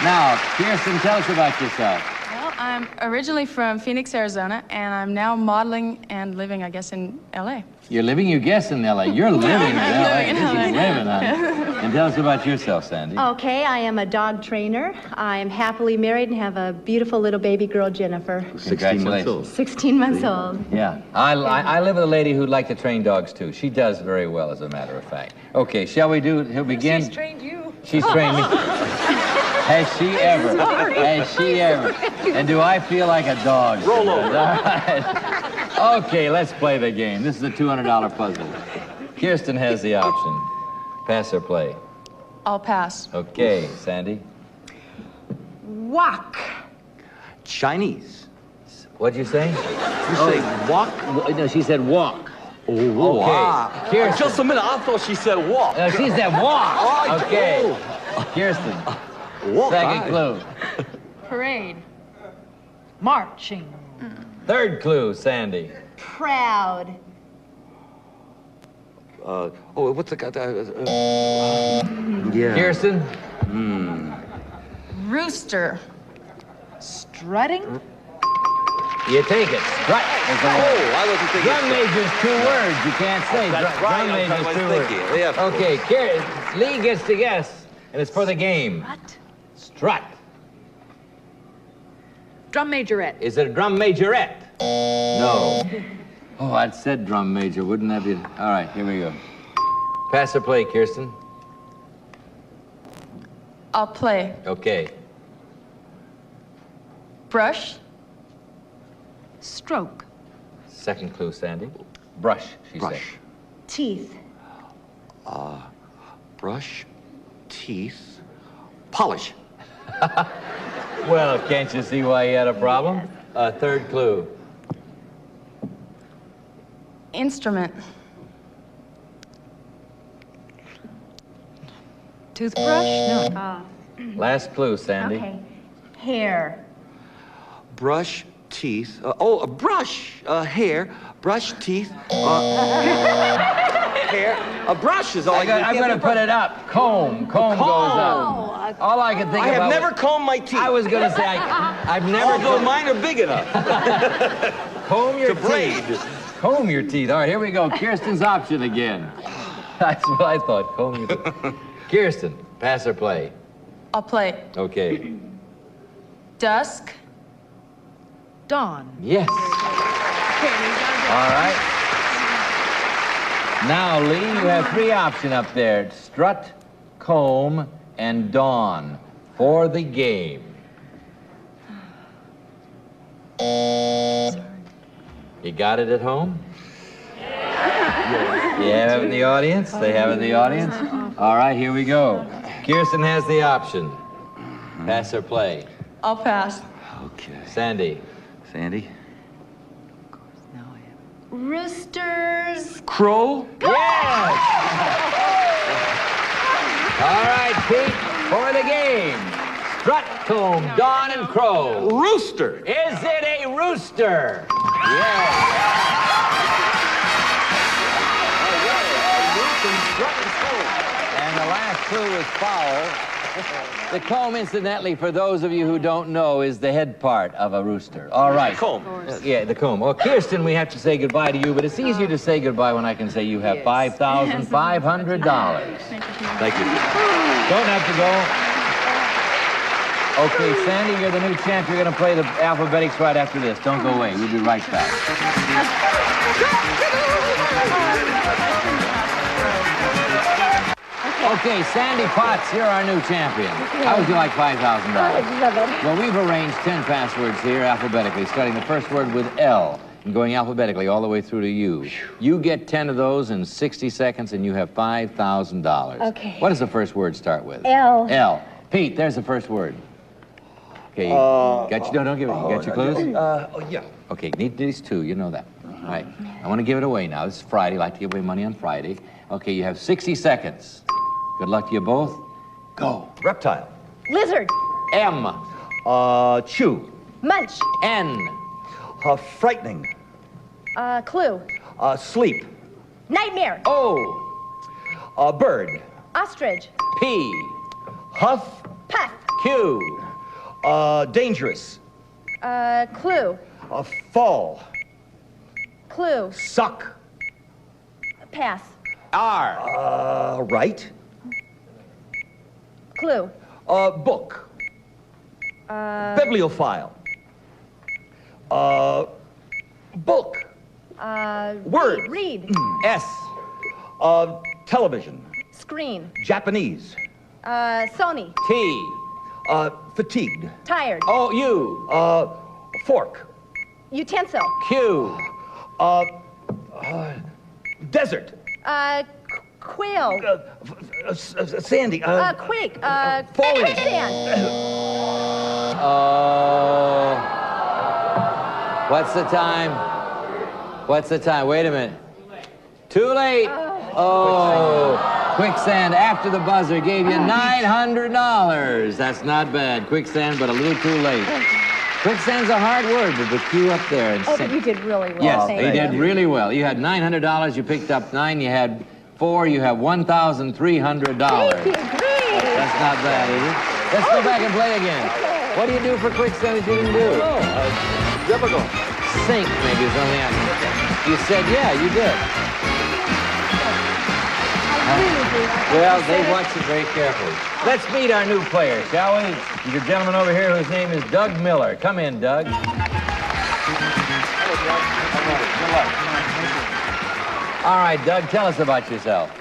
Now, Kirsten, tell us about yourself. Well, I'm originally from Phoenix, Arizona, and I'm now modeling and living, I guess, in L.A. You're living, you guess, in L.A. You're living in L.A. living in This is LA. living, huh? And tell us about yourself, Sandy. Okay, I am a dog trainer. I am happily married and have a beautiful little baby girl, Jennifer. 16 months old. 16 months old. Yeah. I live with a lady who'd like to train dogs, too. She does very well, as a matter of fact. Okay, shall we begin? She's trained you. She's trained me. Has she ever? Has she ever? And do I feel like a dog? Roll over. All right. Okay, let's play the game. This is a $200 puzzle. Kirsten has the option. Pass or play? I'll pass. Okay, Sandy. Walk. Chinese. What'd you say? You say walk? No, she said walk. Oh, okay. wow. Kirsten. Just a minute, I thought she said walk. No, she said walk. Oh, okay. Kirsten. Walk. Second clue. Parade. Marching. Third clue, Sandy. Proud. What's the guy? Yeah. Kirsten. Rooster. Strutting. You take it. Strut. I wasn't thinking. Drum major's 2 words. You can't say. That's right. Drum major's 2 words. Yeah. Okay, Lee gets to guess, and it's for the game. Strut. Drum majorette. Is it a drum majorette? No. Oh, I'd said drum major, wouldn't that be? All right, here we go. Pass or play, Kirsten? I'll play. Okay. Brush. Stroke. Second clue, Sandy. Brush, she said. Teeth. Brush, teeth, polish. Well, can't you see why you had a problem? Third clue. Instrument. Toothbrush? No. Last clue, Sandy. Okay. Hair. Brush, teeth. A brush, hair, brush, teeth, hair. A brush is all I'm going to put it up. Comb. Comb goes up. All I can think I about. have never combed my teeth. I was going to say, I've never. Although mine are big enough. Comb your to braid. teeth. Comb your teeth. All right, here we go. Kirsten's option again. That's what I thought. Comb your teeth. Kirsten, pass or play? I'll play. Okay. Dusk. Dawn. Yes. All right. Now, Lee, you have 3 options up there. Strut, comb, and dawn for the game. You got it at home? You have it in the audience? They have it in the audience? All right, here we go. Kirsten has the option. Pass or play? I'll pass. Okay. Sandy. Sandy. Roosters. Crow. Yes! All right, Pete, for the game. Strut, comb, dawn, and crow. Rooster. Is it a rooster? Yes. And the last clue is foul. The comb, incidentally, for those of you who don't know, is the head part of a rooster. All right. Comb. Yeah, the comb. Well, Kirsten, we have to say goodbye to you, but it's easier to say goodbye when I can say you have $5,500. Thank you. Don't have to go. Okay, Sandy, you're the new champ. You're going to play the Alphabetics right after this. Don't go away. We'll be right back. Okay, Sandy Potts, you're our new champion. How would you like $5,000? Well, we've arranged 10 passwords here alphabetically, starting the first word with L and going alphabetically all the way through to U. You get 10 of those in 60 seconds, and you have $5,000. Okay. What does the first word start with? L. L. Pete, there's the first word. Okay, got you? No, don't give it. You got your clues? Yeah. Okay, need these two. You know that. All right. I want to give it away now. This is Friday. I like to give away money on Friday. Okay, you have 60 seconds. Good luck to you both. Go. Reptile. Lizard. M. Chew. Munch. N. Frightening. Clue. Sleep. Nightmare. O. Bird. Ostrich. P. Huff. Puff. Q. Dangerous. Clue. Fall. Clue. Suck. Pass. R. Right. Clue. Book. Bibliophile. Book. Word. Read. S. Television. Screen. Japanese. Sony. T. Fatigued. Tired. O. U. Fork. Utensil. Q. Desert. Quill. Sandy. Quake. Falling. Quicksand. Oh. What's the time? What's the time? Wait a minute. Too late. Oh. Quicksand after the buzzer gave you $900. That's not bad. Quicksand, but a little too late. Quicksand's a hard word, but the Q up there. And But you did really well. yes, Thank you did you. really well. You had $900. You picked up 9. You had 4. You have $1,300. Thank you. Great. That's not bad, is it? Let's go back and play again. Okay. What do you do for quicksand that you didn't do? Difficult. Sink, maybe, is on the answer. You said, yeah, you did. Well, they watched it very carefully. Let's meet our new player, shall we? There's a gentleman over here whose name is Doug Miller. Come in, Doug. All right, Doug, tell us about yourself.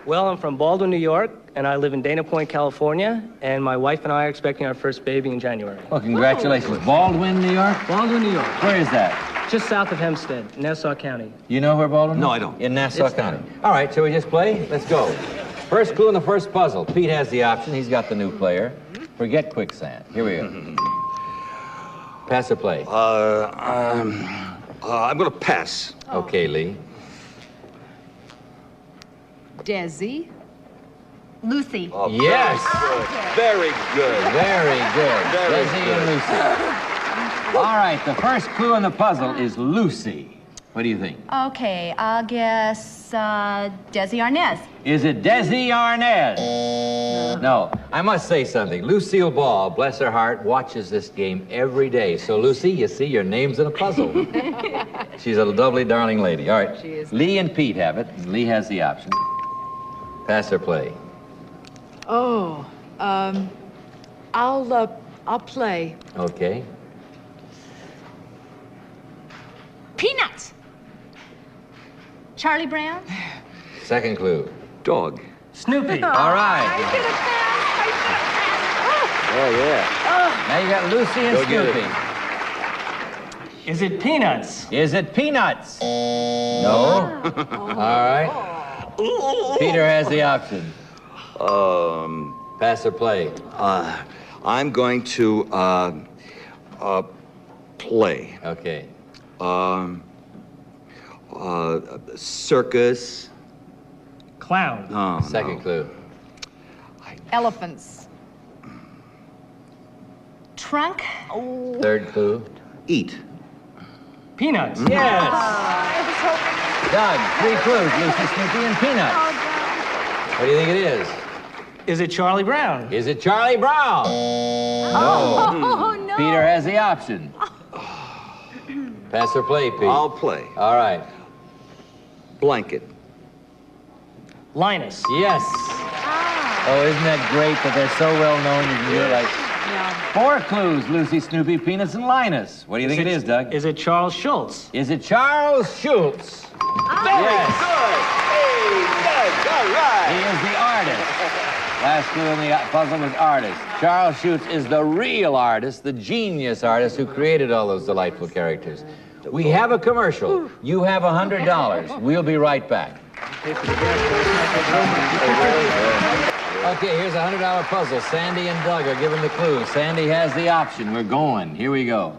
Well, I'm from Baldwin, New York, and I live in Dana Point, California, and my wife and I are expecting our first baby in January. Well, congratulations. Baldwin, New York? Baldwin, New York. Where is that? Just south of Hempstead, Nassau County. You know where Baldwin is? No, I don't. In Nassau County. All right, shall we just play? Let's go. First clue in the first puzzle. Pete has the option. He's got the new player. Forget quicksand. Here we go. Pass or play? I'm going to pass. Okay, Lee. Desi. Lucy. Oh, Yes. Very good. Very good. Very Desi good. and Lucy. All right, the first clue in the puzzle is Lucy. What do you think? Okay, I'll guess Desi Arnaz. Is it Desi Arnaz? No. I must say something. Lucille Ball, bless her heart, watches this game every day. So, Lucy, you see, your name's in a puzzle. She's a lovely, darling lady. All right. She is. Lee and Pete have it. Lee has the option. Pass or play? Oh, I'll play. Okay. Peanuts. Charlie Brown. Second clue. Dog. Snoopy. All right. Oh, yeah. Now you got Lucy and Go get it. Snoopy. Is it Peanuts? Is it Peanuts? No. All right. Peter has the option. Pass or play? I'm going to play. Okay. Circus. Clown. Oh, Second clue. Elephants. Trunk. Third clue. Eat. Peanuts. Yes. Doug, 3 clues. Lucy, Snoopy, and Peanuts. What do you think it is? Is it Charlie Brown? Is it Charlie Brown? Oh, no. Peter has the option. Pass or play, Pete? I'll play. All right. Blanket. Linus. Yes. Oh, isn't that great that they're so well known? You can do it like... Four clues, Lucy, Snoopy, Peanuts, and Linus. What do you think it is, Doug? Is it Charles Schultz? Is it Charles Schultz? Very good. Hey, Doug, all right. He is the artist. Last clue in the puzzle was artist. Charles Schultz is the real artist, the genius artist who created all those delightful characters. We have a commercial. You have $100. We'll be right back. Okay, here's a $100 puzzle. Sandy and Doug are given the clue. Sandy has the option. We're going. Here we go.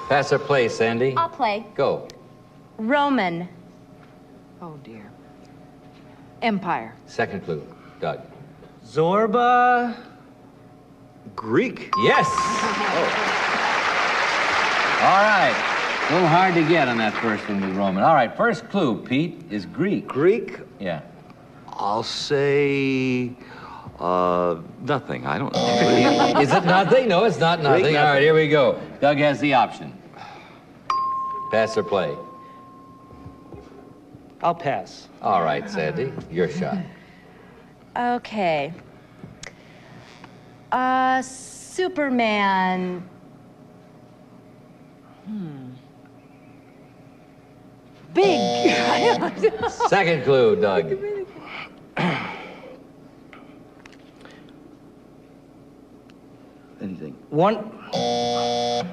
Pass or play, Sandy? I'll play. Go. Roman. Oh, dear. Empire. Second clue, Doug. Zorba. Greek. Yes. All right. A little hard to get on that first one with Roman. All right, first clue, Pete, is Greek. Greek? Yeah. I'll say... nothing. I don't know. Is it nothing? No, it's not nothing. Greek, All right, here we go. Doug has the option. Pass or play? I'll pass. All right, Sandy, your shot. Okay. Superman. Big. Second clue, Doug. Anything. One.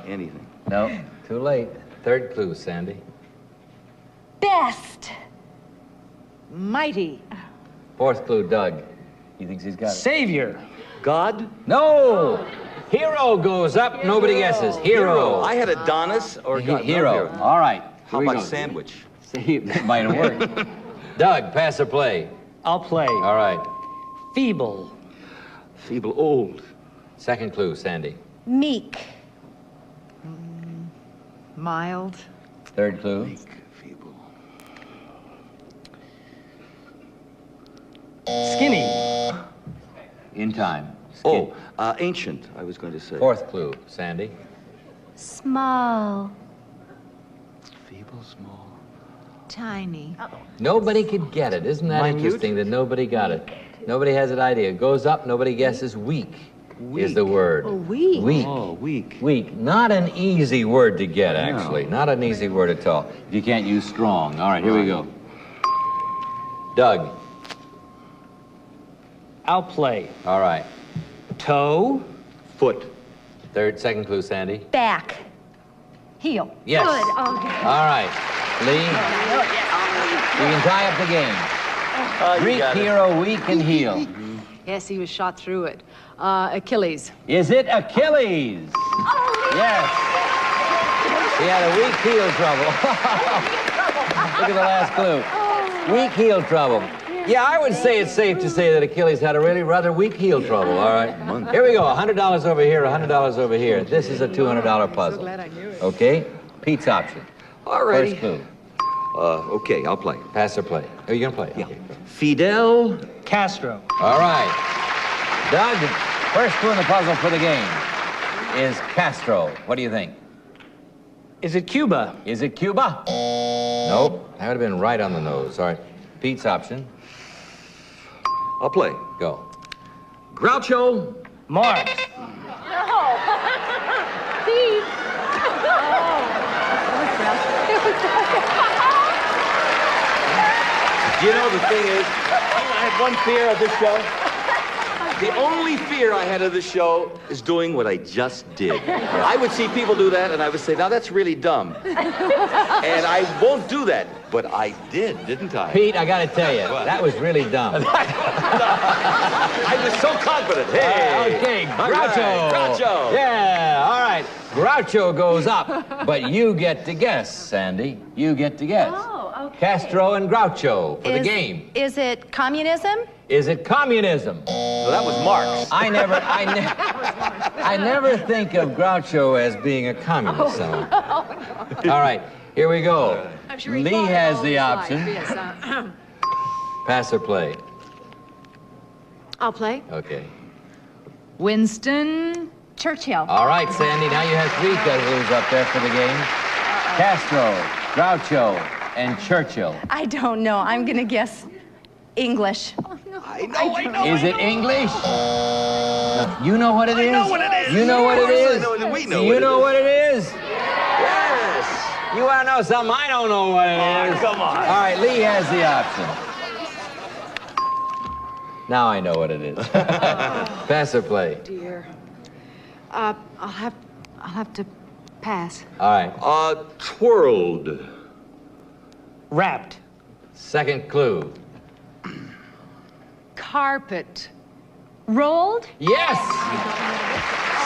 Anything. No, too late. Third clue, Sandy. Best. Mighty. Fourth clue, Doug. He thinks he's got it. Savior. God? No! Hero goes up, nobody guesses. Hero. I had Adonis or God. Hero. All right. How Here we about go. sandwich? See, that might have worked. Doug, pass or play? I'll play. All right. Feeble. Feeble, old. Second clue, Sandy. Meek. Mild. Third clue. Meek, feeble. Skinny. In time. Oh, ancient, I was going to say. Fourth clue, Sandy. Small. Feeble, small. Tiny. Nobody could get it. Isn't that Minute? interesting that nobody got it? Nobody has an idea. It goes up, nobody guesses. Weak is the word. Oh, weak. Weak. Oh, weak. Weak. Not an easy word to get, actually. Not an easy word at all. If you can't use strong. All right, here we go. Doug. I'll play. All right. Toe. Foot. Second clue, Sandy. Back. Heel. Yes. Good. Okay. All right. Lee, you can tie up the game. Greek hero, weak, and heel. Yes, he was shot through it. Achilles. Is it Achilles? Yes. He had a weak heel trouble. Look at the last clue. Weak heel trouble. Yeah, I would say it's safe to say that Achilles had a really rather weak heel trouble, all right? Here we go, $100 over here, $100 over here. This is a $200 puzzle. So glad I knew it. Okay? Pete's option. All righty. First clue. Okay, I'll play. Pass or play? Oh, you're gonna play? Yeah. Okay. Fidel. Castro. All right. Doug, first clue in the puzzle for the game is Castro. What do you think? Is it Cuba? Is it Cuba? Nope. That would have been right on the nose. All right. Pete's option. I'll play. Go. Groucho. Marx. Pete. You know, the thing is, I had one fear of this show. The only fear I had of this show is doing what I just did. I would see people do that, and I would say, now that's really dumb. And I won't do that. But I did, didn't I? Pete, I gotta tell you, that was really dumb. I was so confident. Hey. Okay, All Groucho. right, Groucho. Yeah, all right. Groucho goes up, but you get to guess, Sandy. You get to guess. Oh, okay. Castro and Groucho for the game. Is it communism? Is it communism? Well, that was Marx. I never think of Groucho as being a communist. So. All right, here we go. I'm sure he Lee thought has all the his life. option. Yes, Pass or play? I'll play. Okay. Winston Churchill. All right, Sandy, now you have 3 clues up there for the game. Castro, Groucho, and Churchill. I don't know. I'm going to guess English. I know. Is it English? No, you know what it is? I know what it is. You know what it is? We know you know what it is? Yes. You want to know something? I don't know what it is. Come on. All right, Lee has the option. Now I know what it is. Pass or play? Dear. I'll have to pass. All right. Twirled. Wrapped. Second clue. Carpet. Rolled? Yes!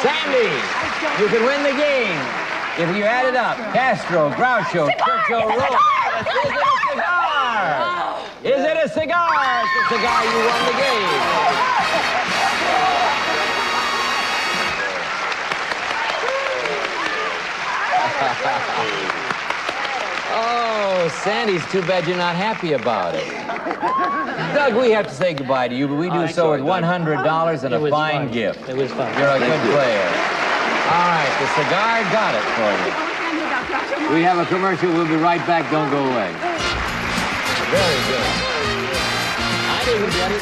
Sandy, you can win the game if you add it up. Castro, Groucho, Churchill, Roll. Is it a cigar? Is it a cigar? It's a cigar. You won the game. Oh, Sandy's too bad you're not happy about it. Doug, we have to say goodbye to you, but we do so with $100 and a fine gift. It was fun. You're a good player. All right, the cigar got it for you. We have a commercial. We'll be right back. Don't go away. Very good. I didn't get it.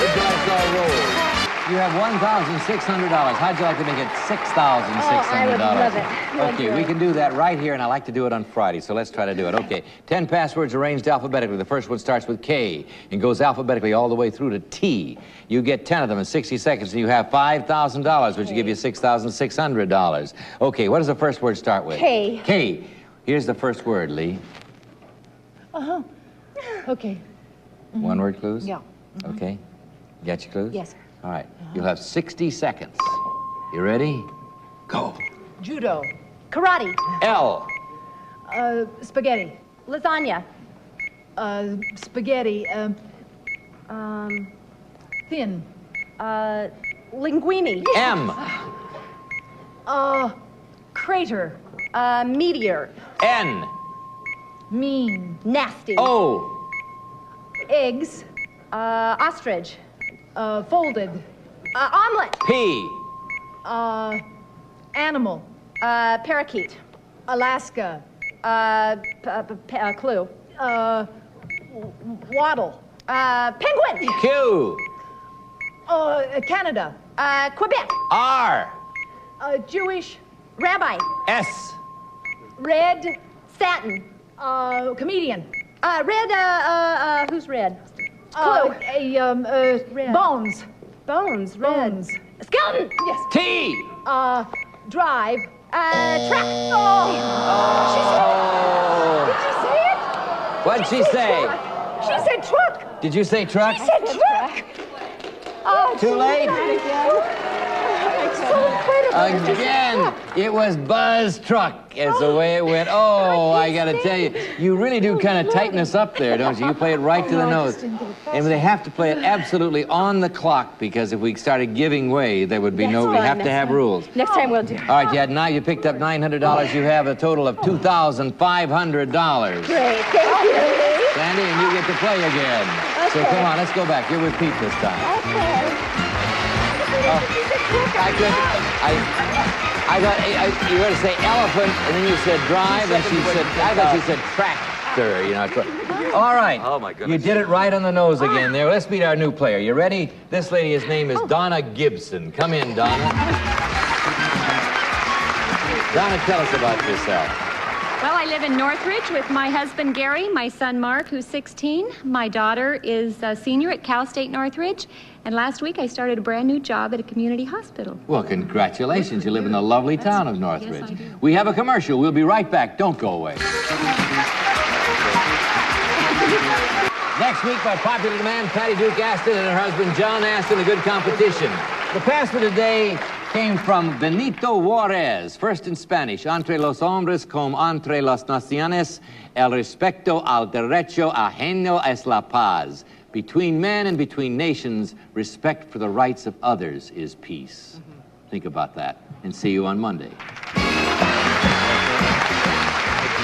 The dice all rolled. You have $1,600. How'd you like to make it $6,600? I would love it. Okay, we can do that right here, and I like to do it on Friday, so let's try to do it. Okay, 10 passwords arranged alphabetically. The first one starts with K and goes alphabetically all the way through to T. You get 10 of them in 60 seconds, and you have $5,000, which will give you $6,600. Okay, what does the first word start with? K. K. Here's the first word, Lee. Uh-huh. Okay. One word clues? Yeah. Okay. Got your clues? Yes. All right. You'll have 60 seconds. You ready? Go. Judo. Karate. L. Spaghetti. Lasagna. Spaghetti. Thin. Linguine. M. Crater. Meteor. N. Mean. Nasty. O. Eggs. Ostrich. Folded. Omelet. P. Animal. Parakeet. Alaska. Clue. Waddle. Penguin. Q. Canada. Quebec. R. Jewish. Rabbi. S. Red. Satin. Comedian. Red, who's red? Clue. Red. Bones. Bones, red. Bones. Skeleton. Yes. T. Drive. Track. Oh. What'd she say? She said truck. Did you say truck? She said truck. Oh, Too late? Again, it was Buzz Truck is the way it went. Oh, I gotta tell you, you really do kind of tighten us up there, don't you? You play it right to the nose. And they have to play it absolutely on the clock, because if we started giving way, there would be we have to have rules. Next time we'll do. All right, now you picked up $900. You have a total of $2,500. Great, thank you. Sandy, and you get to play again. Okay. So come on, let's go back. You're with Pete this time. Okay. I thought you were going to say elephant, and then you said drive, and she said, I thought you said tractor, you know. All right. Oh, my goodness. You did it right on the nose again there. Let's meet our new player. You ready? This lady, his name is Donna Gibson. Come in, Donna. Donna, tell us about yourself. Well, I live in Northridge with my husband, Gary, my son, Mark, who's 16. My daughter is a senior at Cal State Northridge. And last week, I started a brand new job at a community hospital. Well, congratulations. You live in the lovely town of Northridge. Yes, I do. We have a commercial. We'll be right back. Don't go away. Next week, by popular demand, Patty Duke Aston and her husband, John Aston, a good competition. The password today came from Benito Juarez. First in Spanish, entre los hombres como entre las naciones, el respeto al derecho ajeno es la paz. Between men and between nations, respect for the rights of others is peace. Think about that, and see you on Monday.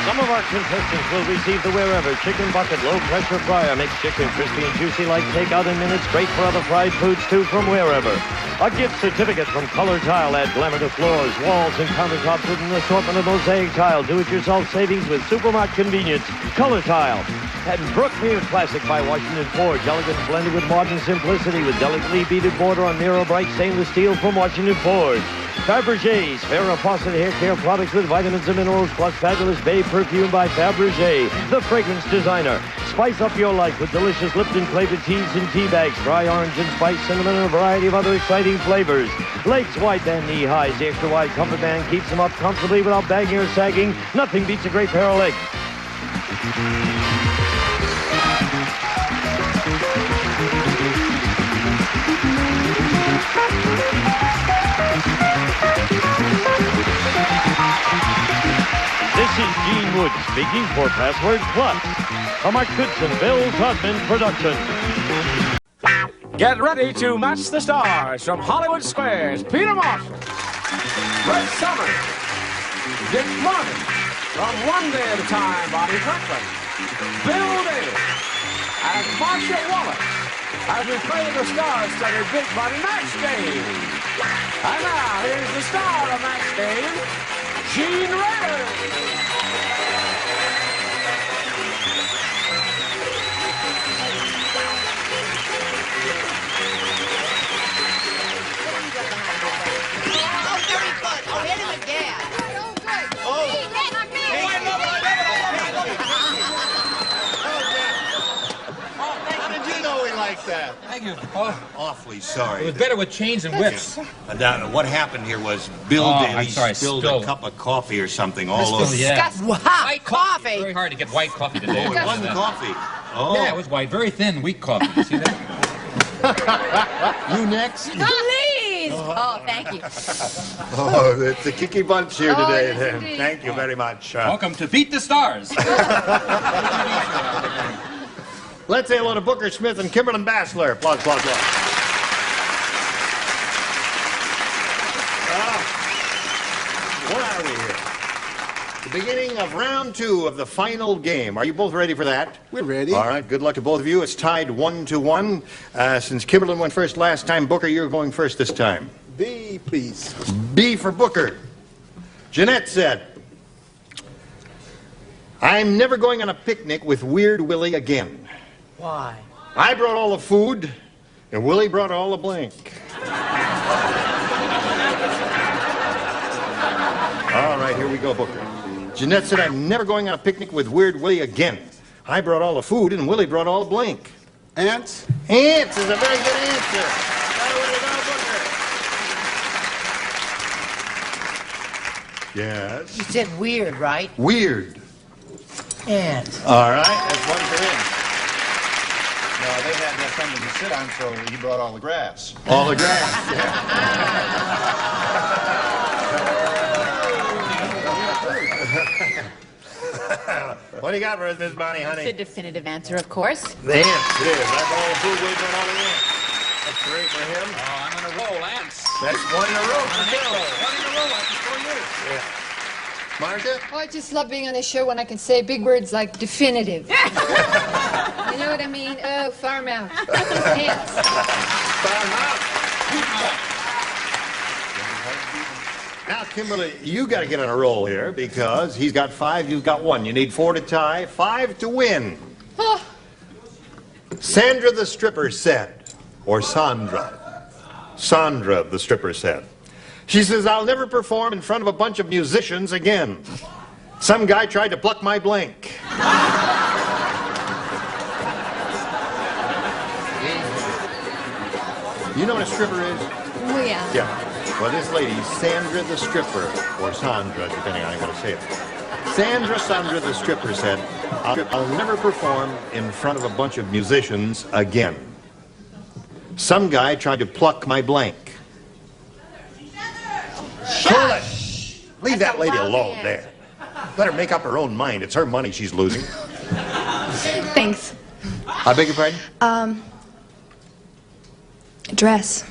Some of our contestants will receive the Wherever Chicken Bucket Low Pressure Fryer. Makes chicken crispy and juicy like takeout in minutes. Great for other fried foods, too, from Wherever. A gift certificate from Color Tile. Add glamour to floors, walls, and countertops with an assortment of mosaic tile. Do-it-yourself savings with supermarket convenience. Color Tile. And Brookmere Classic by Washington Forge. Elegance blended with modern simplicity with delicately beaded border on mirror bright stainless steel from Washington Forge. Fabergé's Farrah Fawcett hair care products with vitamins and minerals plus fabulous Babe perfume by Fabergé, the fragrance designer. Spice up your life with delicious Lipton flavored teas and tea bags, dry orange and spiced cinnamon, and a variety of other exciting flavors. Legs wide than knee highs. The extra wide comfort band keeps them up comfortably without bagging or sagging. Nothing beats a great pair of legs. This is Gene Wood speaking for Password Plus, a Mark Goodson, Bill Todman production. Get ready to match the stars from Hollywood Squares. Peter Marshall, Red Summer, Dick Martin, from One Day at a Time, Bobby Franklin, Bill Davis, and Marcia Wallace as we play the star-studded Big Money Match Game. And now, here's the star of Match Game, Gene Rayner. That. Thank you. Oh, awfully sorry. It was better with chains and whips. And what happened here was Bill Daly spilled a cup of coffee or something all over. Yeah. White coffee. Very hard to get white coffee today. Oh, it wasn't coffee. Oh. Yeah, it was white. Very thin, weak coffee. You see that? You next? Please. Oh, thank you. Oh, it's a kicky bunch here today, yes, then. indeed. Thank you very much. Welcome to Beat the Stars. Let's say hello to Booker Smith and Kimberlyn Bassler. Applause, applause, applause. Where are we here? The beginning of round 2 of the final game. Are you both ready for that? We're ready. All right, good luck to both of you. It's tied 1-1. Since Kimberlyn went first last time, Booker, you're going first this time. B, please. B for Booker. Jeanette said, I'm never going on a picnic with Weird Willie again. Why? I brought all the food, and Willie brought all the blank. All right, here we go, Booker. Jeanette said, I'm never going on a picnic with Weird Willie again. I brought all the food, and Willie brought all the blank. Ants? Ants is a very good answer. Way to go, Booker. Yes? You said weird, right? Weird. Ants. All right, that's one for him. No, they had something to sit on, so he brought all the grass. All the grass, yeah. What do you got for us, Miss Bonnie, honey? It's a definitive answer, of course. The ants, it is. I brought all the food, Willie brought all the ants. That's great for him. Oh, I'm on a roll, ants. That's one in a row for Bill. One in a row after 4 years. Yeah. Martha? Oh, I just love being on a show when I can say big words like definitive. You know what I mean? Oh, farm out. Ants. Farm out. Now, Kimberly, you got to get on a roll here because he's got 5, you've got 1. You need 4 to tie, 5 to win. Oh. Sandra the stripper said, or Sandra the stripper said. She says, I'll never perform in front of a bunch of musicians again. Some guy tried to pluck my blank. You know what a stripper is? Oh, yeah. Yeah. Well, this lady, Sandra the stripper, or Sandra, depending on how you want to say it. Sandra the stripper said, I'll never perform in front of a bunch of musicians again. Some guy tried to pluck my blank. Shush! Leave that lady alone there. Let her make up her own mind. It's her money she's losing. Thanks. I beg your pardon? Dress.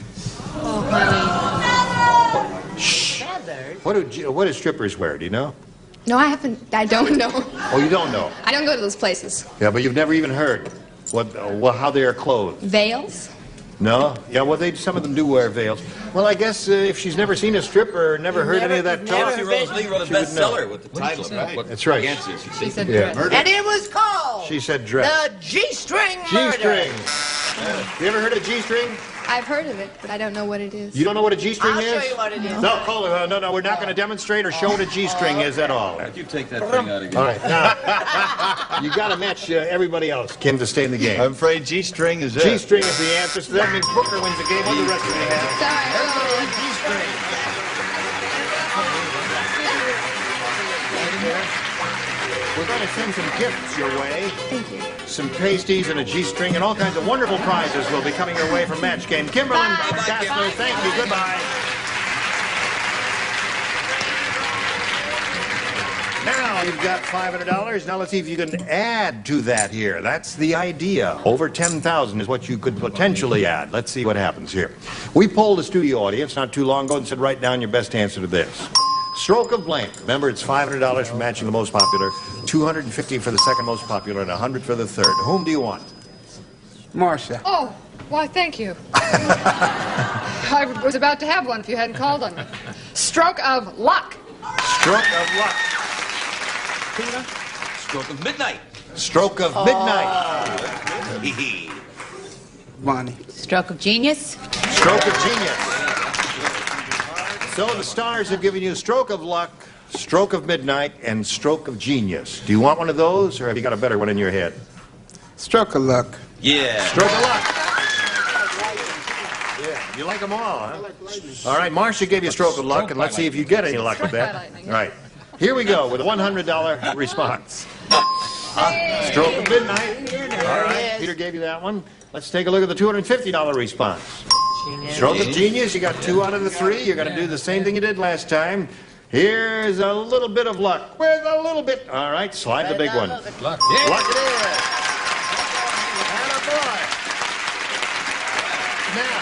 Oh, honey. Shh. What do strippers wear? Do you know? No, I haven't. I don't know. Oh, you don't know? I don't go to those places. Yeah, but you've never even heard how they are clothed. Veils? No? Yeah, well, some of them do wear veils. Well, I guess if she's never seen a stripper or never heard any of that talk... Nancy Rose Lee wrote a bestseller with the title of what That's right. the answer is. She said dress. And it was called She said dress. the G-string murder. G-string. You ever heard of G-string? I've heard of it, but I don't know what it is. You don't know what a G-string I'll is? show you what it is. No, we're not going to demonstrate or show what a G-string is at all. You take that thing out again. All right, now, you got to match everybody else, Kim, to stay in the game. I'm afraid G-string is it. G-string is the answer, so that means Booker wins the game. What do the rest of you have? Everybody has G-string. We're going to send some gifts your way. Thank you. Some pasties and a G-string and all kinds of wonderful prizes will be coming your way from Match Game. Kimberlyn Gassner, thank you. Goodbye. Now you've got $500. Now let's see if you can add to that here. That's the idea. Over 10,000 is what you could potentially add. Let's see what happens here. We polled the studio audience not too long ago and said, write down your best answer to this. Stroke of blank. Remember, it's $500 for matching the most popular, $250 for the second most popular, and $100 for the third. Whom do you want? Marcia. Oh, why, thank you. I was about to have one if you hadn't called on me. Stroke of luck. Stroke of luck. Tina? Stroke of midnight. Stroke of midnight. Bonnie. Stroke of genius. Stroke of genius. So the stars have given you stroke of luck, stroke of midnight, and stroke of genius. Do you want one of those, or have you got a better one in your head? Stroke of luck. Yeah. Stroke of luck. Yeah, you like them all, huh? All right, Marcia gave you stroke of luck, and let's see if you get any luck with that. All right, here we go with a $100 response. Stroke of midnight. All right, Peter gave you that one. Let's take a look at the $250 response. Stroke of genius, you got 2 out of the 3. You're going to do the same thing you did last time. Here's a little bit of luck. Where's a little bit? All right, slide the big one. Luck. Luck it is. Attaboy. Now,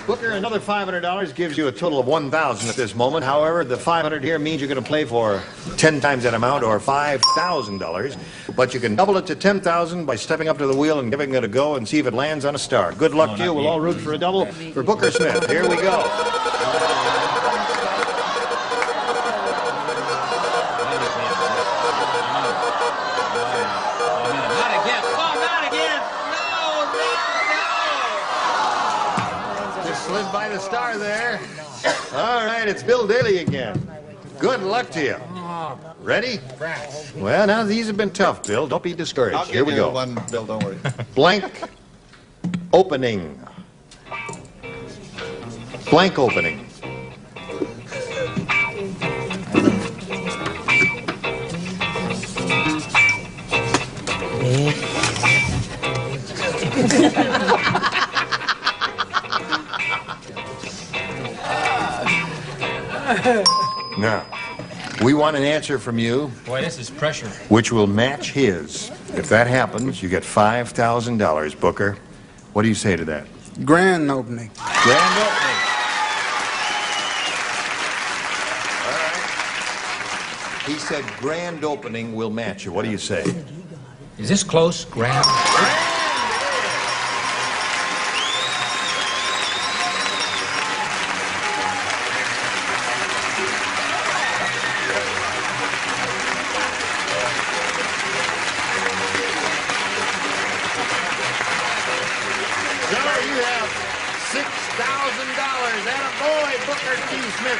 Booker, another $500 gives you a total of $1,000 at this moment. However, the $500 here means you're going to play for 10 times that amount, or $5,000. But you can double it to $10,000 by stepping up to the wheel and giving it a go and see if it lands on a star. Good luck to you. We'll all root for a double for Booker Smith. Here we go. Slid by the star there. All right, it's Bill Daly again. Good luck to you. Ready? Well, now these have been tough, Bill. Don't be discouraged. Here we go. One, Bill, don't worry. Blank opening. Blank opening. Now, we want an answer from you. Boy, this is pressure. Which will match his. If that happens, you get $5,000, Booker. What do you say to that? Grand opening. Grand opening. All right. He said grand opening will match you. What do you say? Is this close? Grand?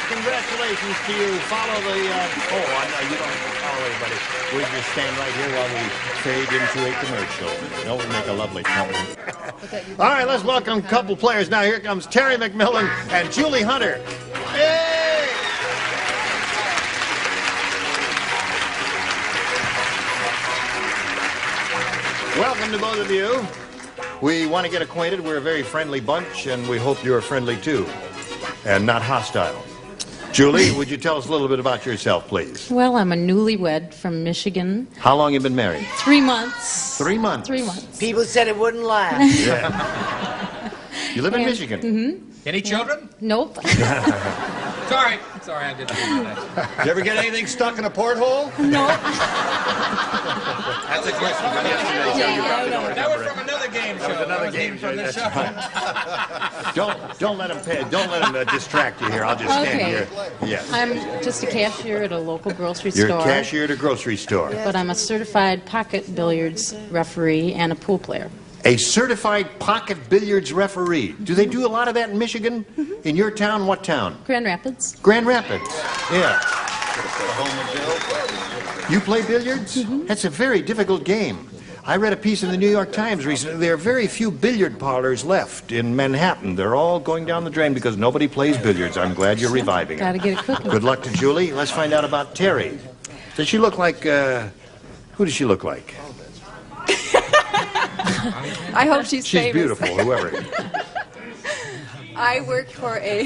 Congratulations to you. Follow the, you don't follow anybody. We just stand right here while we fade into a commercial. Don't we make a lovely company? All right, let's welcome a couple players. Now here comes Terry McMillan and Julie Hunter. Yay! Welcome to both of you. We want to get acquainted. We're a very friendly bunch, and we hope you're friendly too, and not hostile. Julie, would you tell us a little bit about yourself, please? Well, I'm a newlywed from Michigan. How long you been married? 3 months. 3 months? 3 months. People said it wouldn't last. Yeah. You live in Michigan? Mm-hmm. Any children? Nope. Sorry, I didn't do that. Did you ever get anything stuck in a porthole? No. That's a question from yesterday. That was from another game show. That was another game show. From the show. Don't let him distract you here. I'll just stand Okay. here. Yes. I'm just a cashier at a local grocery You're store. a cashier at a grocery store. But I'm a certified pocket billiards referee and a pool player. A certified pocket billiards referee. Do they do a lot of that in Michigan? In your town? What town? Grand Rapids. Grand Rapids. Yeah. You play billiards? That's a very difficult game. I read a piece in the New York Times recently. There are very few billiard parlors left in Manhattan. They're all going down the drain because nobody plays billiards. I'm glad you're reviving it. Gotta get it cooking. Good luck to Julie. Let's find out about Terry. Does she look like, who does she look like? I hope she's She's famous. beautiful, whoever. I work for a...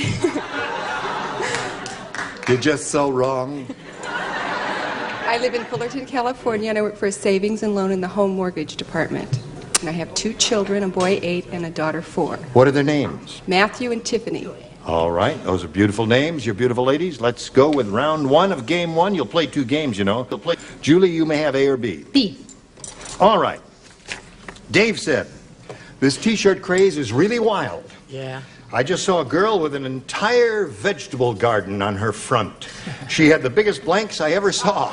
You're just so wrong. I live in Fullerton, California, and I work for a savings and loan in the home mortgage department. And I have 2 children, a boy 8 and a daughter 4. What are their names? Matthew and Tiffany. All right, those are beautiful names. You're beautiful ladies. Let's go with round 1 of game 1. You'll play 2 games, you know. Julie, you may have A or B. B. All right. Dave said, this T-shirt craze is really wild. Yeah. I just saw a girl with an entire vegetable garden on her front. She had the biggest blanks I ever saw.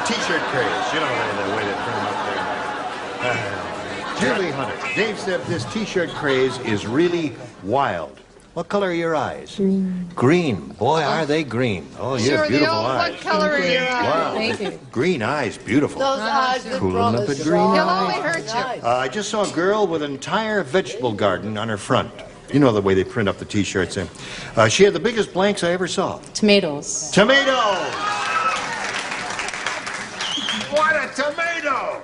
T-shirt craze. You know the way they print them up there. Julie Hunter. Dave said this T-shirt craze is really wild. What color are your eyes? Green. Green. Boy, are they green. Oh, you have beautiful eyes. What color are your eyes? Wow. Thank you. Green eyes, beautiful. Those eyes that Cooling up promise at green They'll eyes. only hurt you. I just saw a girl with an entire vegetable garden on her front. You know the way they print up the T-shirts. She had the biggest blanks I ever saw. Tomatoes. Tomatoes! What a tomato!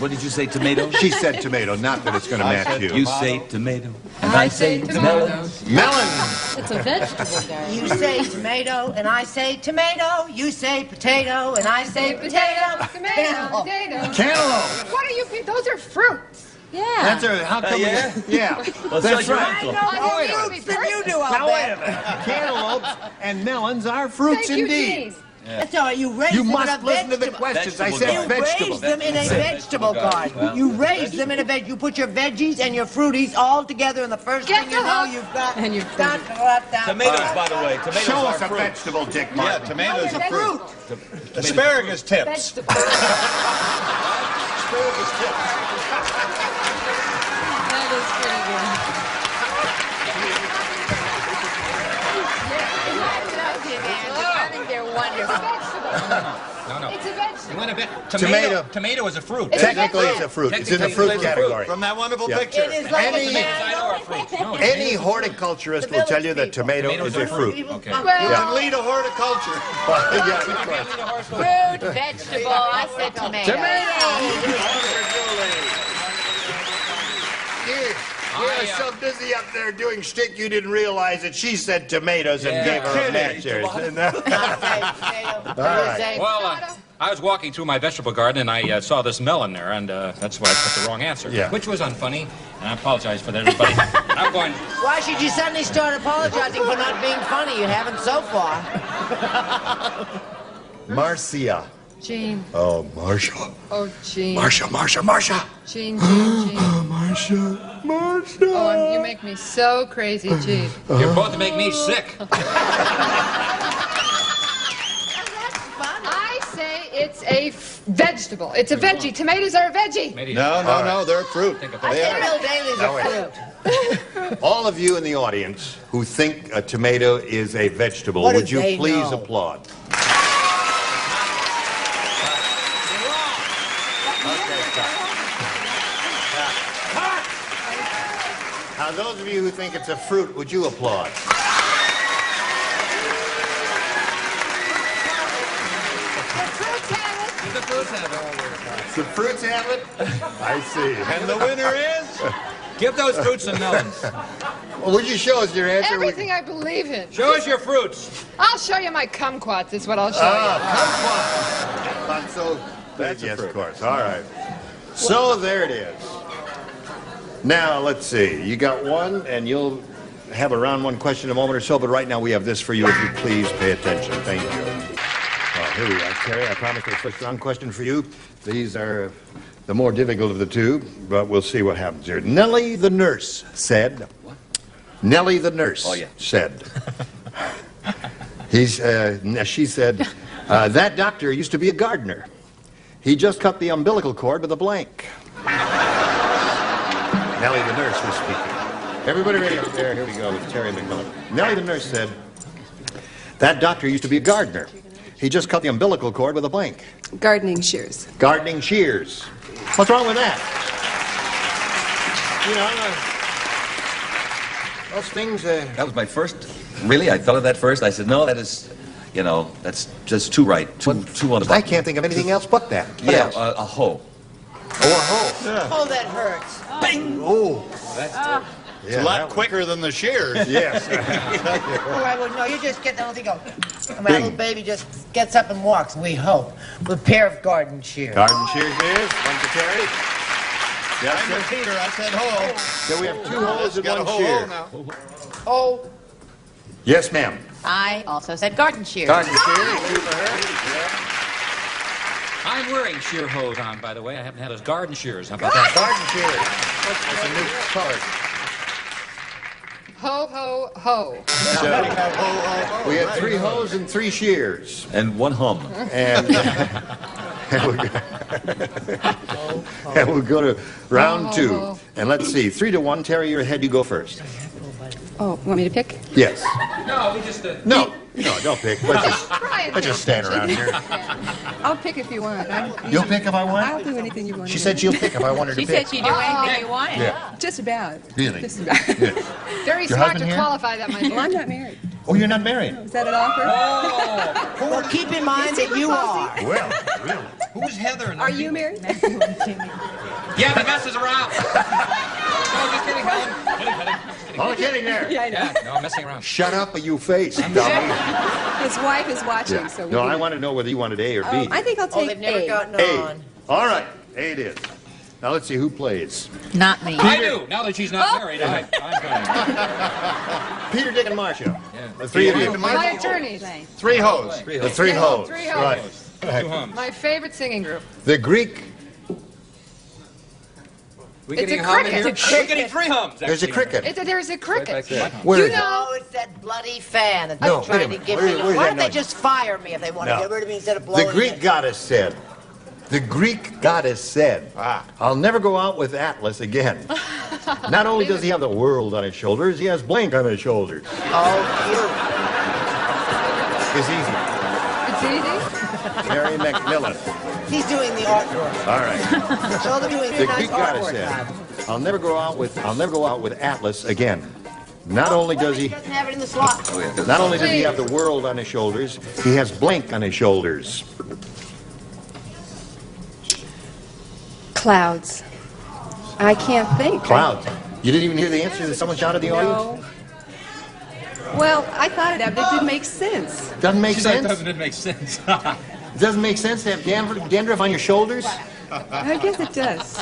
What did you say, tomato? She said tomato, not that it's going to match you. You say tomato. And I say melon. Melon! It's a vegetable garden. You say tomato, and I say tomato. You say potato, and I say potato. Tomato. Cantaloupe! What are you? Those are fruits. Yeah. That's a, how come yeah. Well, That's so right. your I Now, know wait a more minute. fruits than you do, Now, I'll wait a bet. minute. Cantaloupes and melons are fruits Thank you, indeed. jeez. That's all right. You raise You them in must a listen to the vegetable. questions. I Vegetable said You vegetable. raise them in a vegetable garden. You raise them in a veg. You put your veggies and your fruities all together, and the first Get thing you the know, hook. you've got And your done. Tomatoes, by the way. Tomatoes Show are us a fruit. vegetable, Dick Yeah, Martin. tomatoes are fruit. Vegetable. Asparagus tips. Vegetable. Asparagus tips. That is pretty good. I think they're wonderful. No. It's a vegetable. You went a bit. Tomato. Tomato is a fruit. Technically, it's a fruit. It's in the fruit category. From that wonderful Yeah. picture. It is like Any- a Tomatoes I know are fruits. No, Any horticulturist will tell you that tomato is a fruit. Okay. You Well, can lead a horticulture. Yeah, of course. fruit, vegetable. I said tomato. You're so busy up there doing shtick, you didn't realize that she said tomatoes and Yeah. gave her a match there. All right. Well, I was walking through my vegetable garden and I saw this melon there, and that's why I put the wrong answer. Yeah. Which was unfunny, and I apologize for that, everybody. I'm going. Why should you suddenly start apologizing for not being funny? You haven't so far. Marcia. Jean. Oh, Marcia. Oh, Jean. Marcia. Jean. Marcia. Oh, you make me so crazy, Jean. You're both to make me sick. I say it's a vegetable. It's a veggie. Tomatoes are a veggie. No, they're fruit. I They think are. Bill Daly's Now, a wait. fruit. All of you in the audience who think a tomato is a vegetable, What would do you they please know? applaud? Now, those of you who think it's a fruit, would you applaud? The fruits have it? I see. And the winner is? Give those fruits and melons. Well, would you show us your answer? Everything I believe in. Show us your fruits. I'll show you my kumquats is what I'll show Not so. That's a yes, fruit. of course. All right. So there it is. Now let's see. You got one, and you'll have a round one question in a moment or so, but right now we have this for you. If you please pay attention. Thank you. Well, here we are, Terry. I promised a first round question for you. These are the more difficult of the two, but we'll see what happens here. Nellie the nurse said... What? Nellie the nurse said... she said, that doctor used to be a gardener. He just cut the umbilical cord with a blank. Nellie the nurse was speaking. Everybody ready up there? Here we go with Terry McMillan. Nellie the nurse said, that doctor used to be a gardener. He just cut the umbilical cord with a blank. Gardening shears. Gardening shears. What's wrong with that? You know, those things... That was my first... Really? I thought of that first. I said, no, that is... You know, that's just too right. Too on the... I can't think of anything else but that. Yeah, a hoe. Oh, a hoe. Yeah. Oh, that hurts. Bing! Oh. It's a lot quicker than the shears. Yes. Oh, I would know. You just get the whole thing going. And my little baby just gets up and walks, we hope, with a pair of garden shears. Garden shears it is. One for Terry. Yes, I'm with Peter. I said hoe. So we have two holes and one ho shear. now. Oh. Yes, ma'am. I also said garden shears. Garden shears. Two for her. I'm wearing shear hose on, by the way. I haven't had his garden shears. How about that? Garden shears. That's a new color. Ho, ho, ho. We had 3 hoes and 3 shears. And 1 hum. And we'll go to round 2. And let's see. 3-1. Terry, you're ahead. You go first. Oh, want me to pick? Yes. No, we just... No, don't pick. Let's just stand around here. I'll pick if you want. You'll pick if I want? I'll do anything you want. She said she'll pick if I want her to She pick. said she'd do anything you wanted. Yeah. Just about. Really? Just about. Very Your smart husband to here? qualify that, my dear. Well, I'm not married. Oh, you're not married? Is that an offer? Well, keep in mind that you are. Well, really? Who's Heather? Are you married? Yeah, he messes around. No, just kidding, Helen. Kidding. Oh, kidding there. Yeah, I know. Yeah, no, I'm messing around. Shut up or you face. His wife is watching, Yeah. so... No, I want to know whether you wanted A or B. I think I'll take they've never A. gotten A. on. All right. A it is. Now let's see who plays. Not me. I do. Now that she's not married, I'm going. Peter, Dick, and Marcia. Yeah. The 3 of you. My attorneys. 3 hoes. The 3 hoes. 3 hoes. Right. 2 hums. My favorite singing group. The Greek. We It's a getting a hum in cricket. here? We're getting 3 hums. There's a cricket. There's a cricket. Where You is it? know. Oh, it's that bloody fan that No, they're trying wait a to give minute. me. Where's Why that don't they noise? just fire me if they want to No. get rid of me instead of blowing The Greek me? goddess said. The Greek goddess said, I'll never go out with Atlas again. Not only does he have the world on his shoulders, he has blank on his shoulders. Oh, It's easy. It's easy. Terry McMillan. he's doing the artwork. All right. So they're doing The nice Greek goddess artwork. said, I'll never go out with Atlas again. Not only does he doesn't have it in the slot. not only does he have the world on his shoulders, he has blank on his shoulders. Clouds. I can't think. Clouds. You didn't even hear the answer that someone shouted in the audience? No. Well, I thought it didn't make sense. Doesn't make sense? Doesn't it make sense? It doesn't make sense to have dandruff on your shoulders? I guess it does.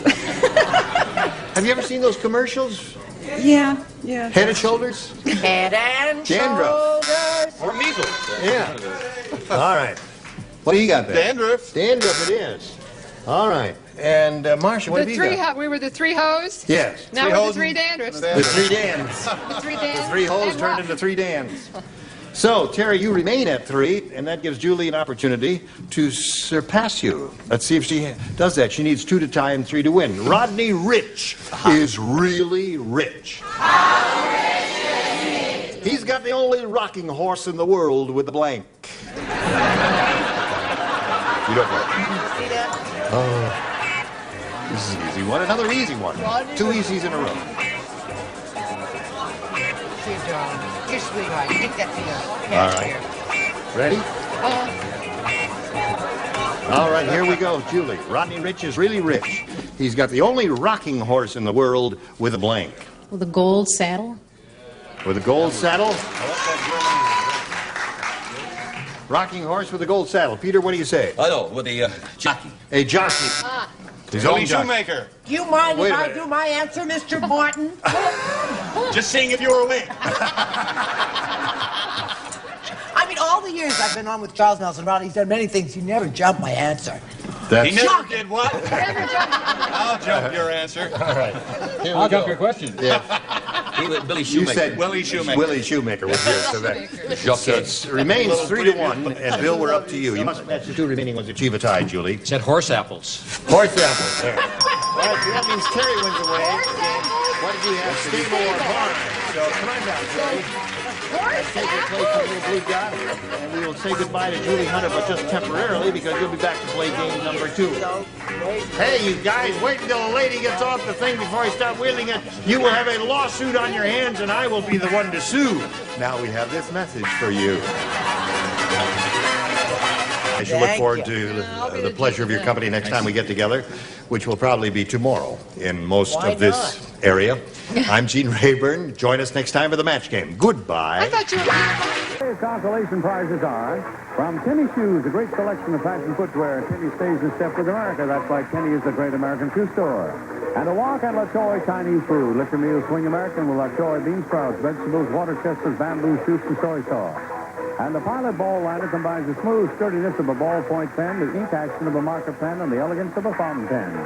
Have you ever seen those commercials? Yeah. Head and shoulders? Head and Dandruff. shoulders. Or measles. Yeah. All right. What do you got there? Dandruff. Dandruff it is. All right. And Marcia, what have you got? We were the 3 hoes. Yes. Now we're the 3 dandruffs. The 3 Dans. The 3 Dans. The 3 holes And turned what? into 3 Dans. So, Terry, you remain at 3, and that gives Julie an opportunity to surpass you. Let's see if she does that. She needs 2 to tie and 3 to win. Rodney Rich is really rich. He's got the only rocking horse in the world with the blank. You don't know. See that? Oh, this is an easy one. Another easy one. 2 easies in a row. Here, darling. You're sweetheart. Take that together. All right. Ready? All right, here we go, Julie. Rodney Rich is really rich. He's got the only rocking horse in the world with a blank. With a gold saddle? With a gold saddle? Rocking horse with a gold saddle. Peter, what do you say? I know, with the jockey. A jockey. His Willie own duck. Shoemaker. Do you mind Wait if a I minute. do my answer, Mr. Martin? Just seeing if you were awake. I mean, all the years I've been on with Charles Nelson Riley, he's done many things. He never jumped my answer. He never Shocking. did what? I'll jump your answer. All right. Here I'll we jump go. your question. Yeah. Billy You Shoemaker. said Willie Shoemaker. Willie Shoemaker was here, so that it remains 3-1. And Bill, we're up to you. You must match the two remaining ones. Achieve a tie, Julie. Said horse apples. Horse apples. There. All right, so that means Terry wins away. What did you have? Stable or barn? So come on down, Terry. Take your place in the little blue dot, and we will say goodbye to Julie Hunter, but just temporarily, because you'll be back to play game number 2. Hey, you guys, wait until the lady gets off the thing before I start wheeling it. You will have a lawsuit on your hands, and I will be the one to sue. Now we have this message for you. I shall look forward to the pleasure of your company next time we get together, which will probably be tomorrow in most of this area. I'm Gene Rayburn. Join us next time for the match game. Goodbye. Today's consolation prizes are from Timmy Shoes, a great selection of fashion footwear. Timmy stays in step with America. That's why Timmy is the great American shoe store. And a walk and La Choy Chinese food. Let your meal swing American with La Choy bean sprouts, vegetables, water chestnuts, bamboo shoots, and soy sauce. And the Pilot ball liner combines the smooth sturdiness of a ballpoint pen, the ink action of a marker pen, and the elegance of a fountain pen.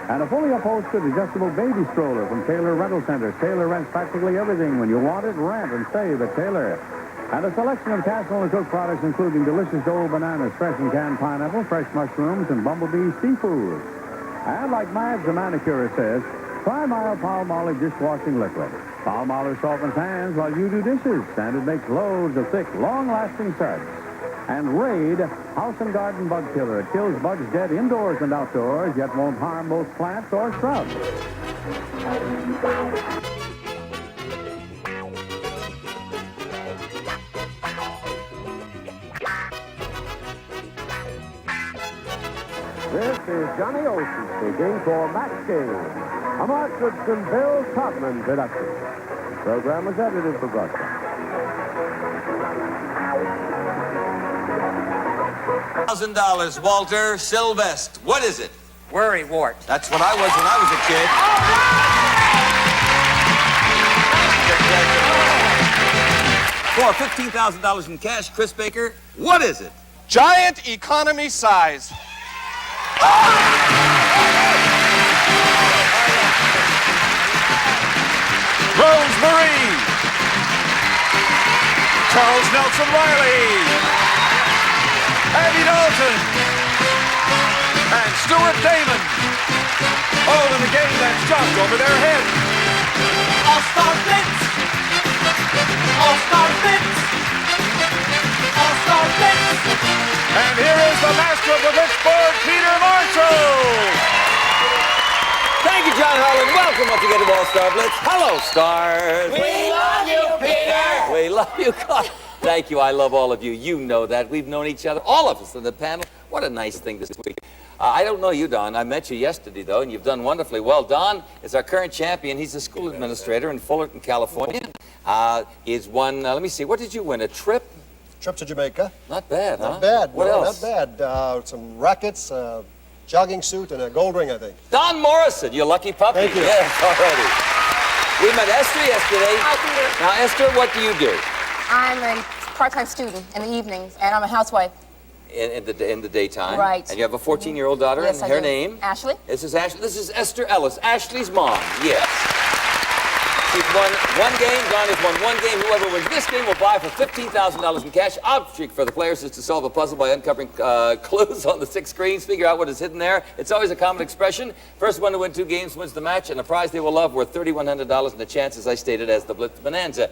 And a fully upholstered adjustable baby stroller from Taylor Rental Centers. Taylor rents practically everything. When you want it, rent and save at Taylor. And a selection of Castle and Cook products, including delicious Dole bananas, fresh and canned pineapple, fresh mushrooms, and Bumblebee seafood. And like Madge, the manicurist says, try mild Palmolive dishwashing liquid. Palmolive softens hands while you do dishes, and it makes loads of thick, long-lasting suds. And Raid, house and garden bug killer. It kills bugs dead indoors and outdoors, yet won't harm both plants or shrubs. This is Johnny Olson speaking for Match Game, a Mark Goodson, Bill Todman production. The program was edited for broadcast. $1,000, Walter Sylvester. What is it? Worrywart. That's what I was when I was a kid. For $15,000 in cash, Chris Baker, what is it? Giant economy size. Rosemary. Charles Nelson Riley. Andy Dalton. And Stuart Damon. All in the game that's just over their heads. All-Star Blitz. All-Star Blitz. All-Star Blitz. And here is the master of the Blitzboard, Peter Marshall. Thank you, John Harlan. Welcome once again to All-Star Blitz. Hello, stars. We love you, Peter. We love you, God. Thank you. I love all of you. You know that. We've known each other, all of us in the panel. What a nice thing this week. I don't know you, Don. I met you yesterday, though, and you've done wonderfully well. Don is our current champion. He's a school administrator in Fullerton, California. He's won, let me see, what did you win? A trip? Trip to Jamaica. Not bad, huh? Not bad. What no, else? Not bad. Some rackets, jogging suit, and a gold ring, I think. Don Morrison, you lucky puppy. Thank you. Yes, already. We met Esther yesterday. Hi, Peter. Now, Esther, what do you do? I'm a part-time student in the evenings, and I'm a housewife. In the daytime. Right. And you have a 14-year-old daughter, Yes, and I her do. name? Ashley. This is Ashley. This is Esther Ellis, Ashley's mom. Yes. She's won one game. Don has won one game. Whoever wins this game will buy for $15,000 in cash. Object for the players is to solve a puzzle by uncovering clues on the 6 screens, figure out what is hidden there. It's always a common expression. First one to win 2 games wins the match, and a prize they will love worth $3,100, and the chance, as I stated, as the Blitz Bonanza.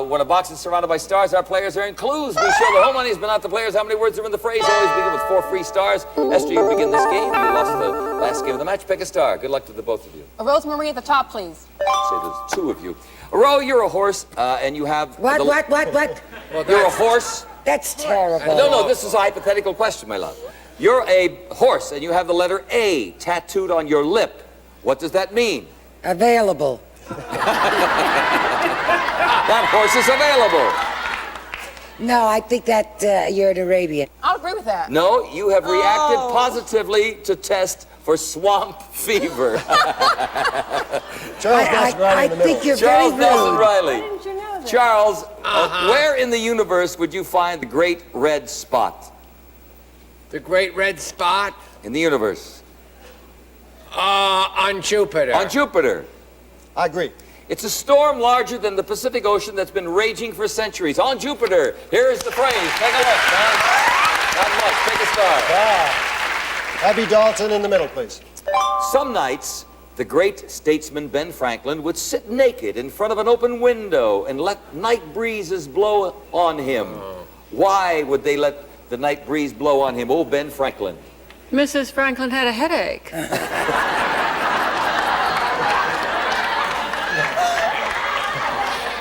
When a box is surrounded by stars, our players earn clues. We show the home money has been out the players how many words are in the phrase. Always begin with 4 free stars. Esther, you begin this game. You lost the last game of the match. Pick a star. Good luck to the both of you. A Rosemary at the top, please. Say there's 2 of you. Ro, you're a horse, and you have... What? You're a horse. That's terrible. No, this is a hypothetical question, my love. You're a horse, and you have the letter A tattooed on your lip. What does that mean? Available. That horse is available. No, I think that you're an Arabian. I'll agree with that. No, you have reacted positively to test for swamp fever. Charles Nelson Riley in the middle. think you're Charles very rude. Nelson Riley. Why didn't you know that? Charles, where in the universe would you find the great red spot? The great red spot? In the universe. On Jupiter. On Jupiter. I agree. It's a storm larger than the Pacific Ocean that's been raging for centuries. On Jupiter. Here is the phrase. Take a look, Don. Not much. Take a star. Abby Dalton in the middle, please. Some nights, the great statesman Ben Franklin would sit naked in front of an open window and let night breezes blow on him. Why would they let the night breeze blow on him? Oh, Ben Franklin. Mrs. Franklin had a headache.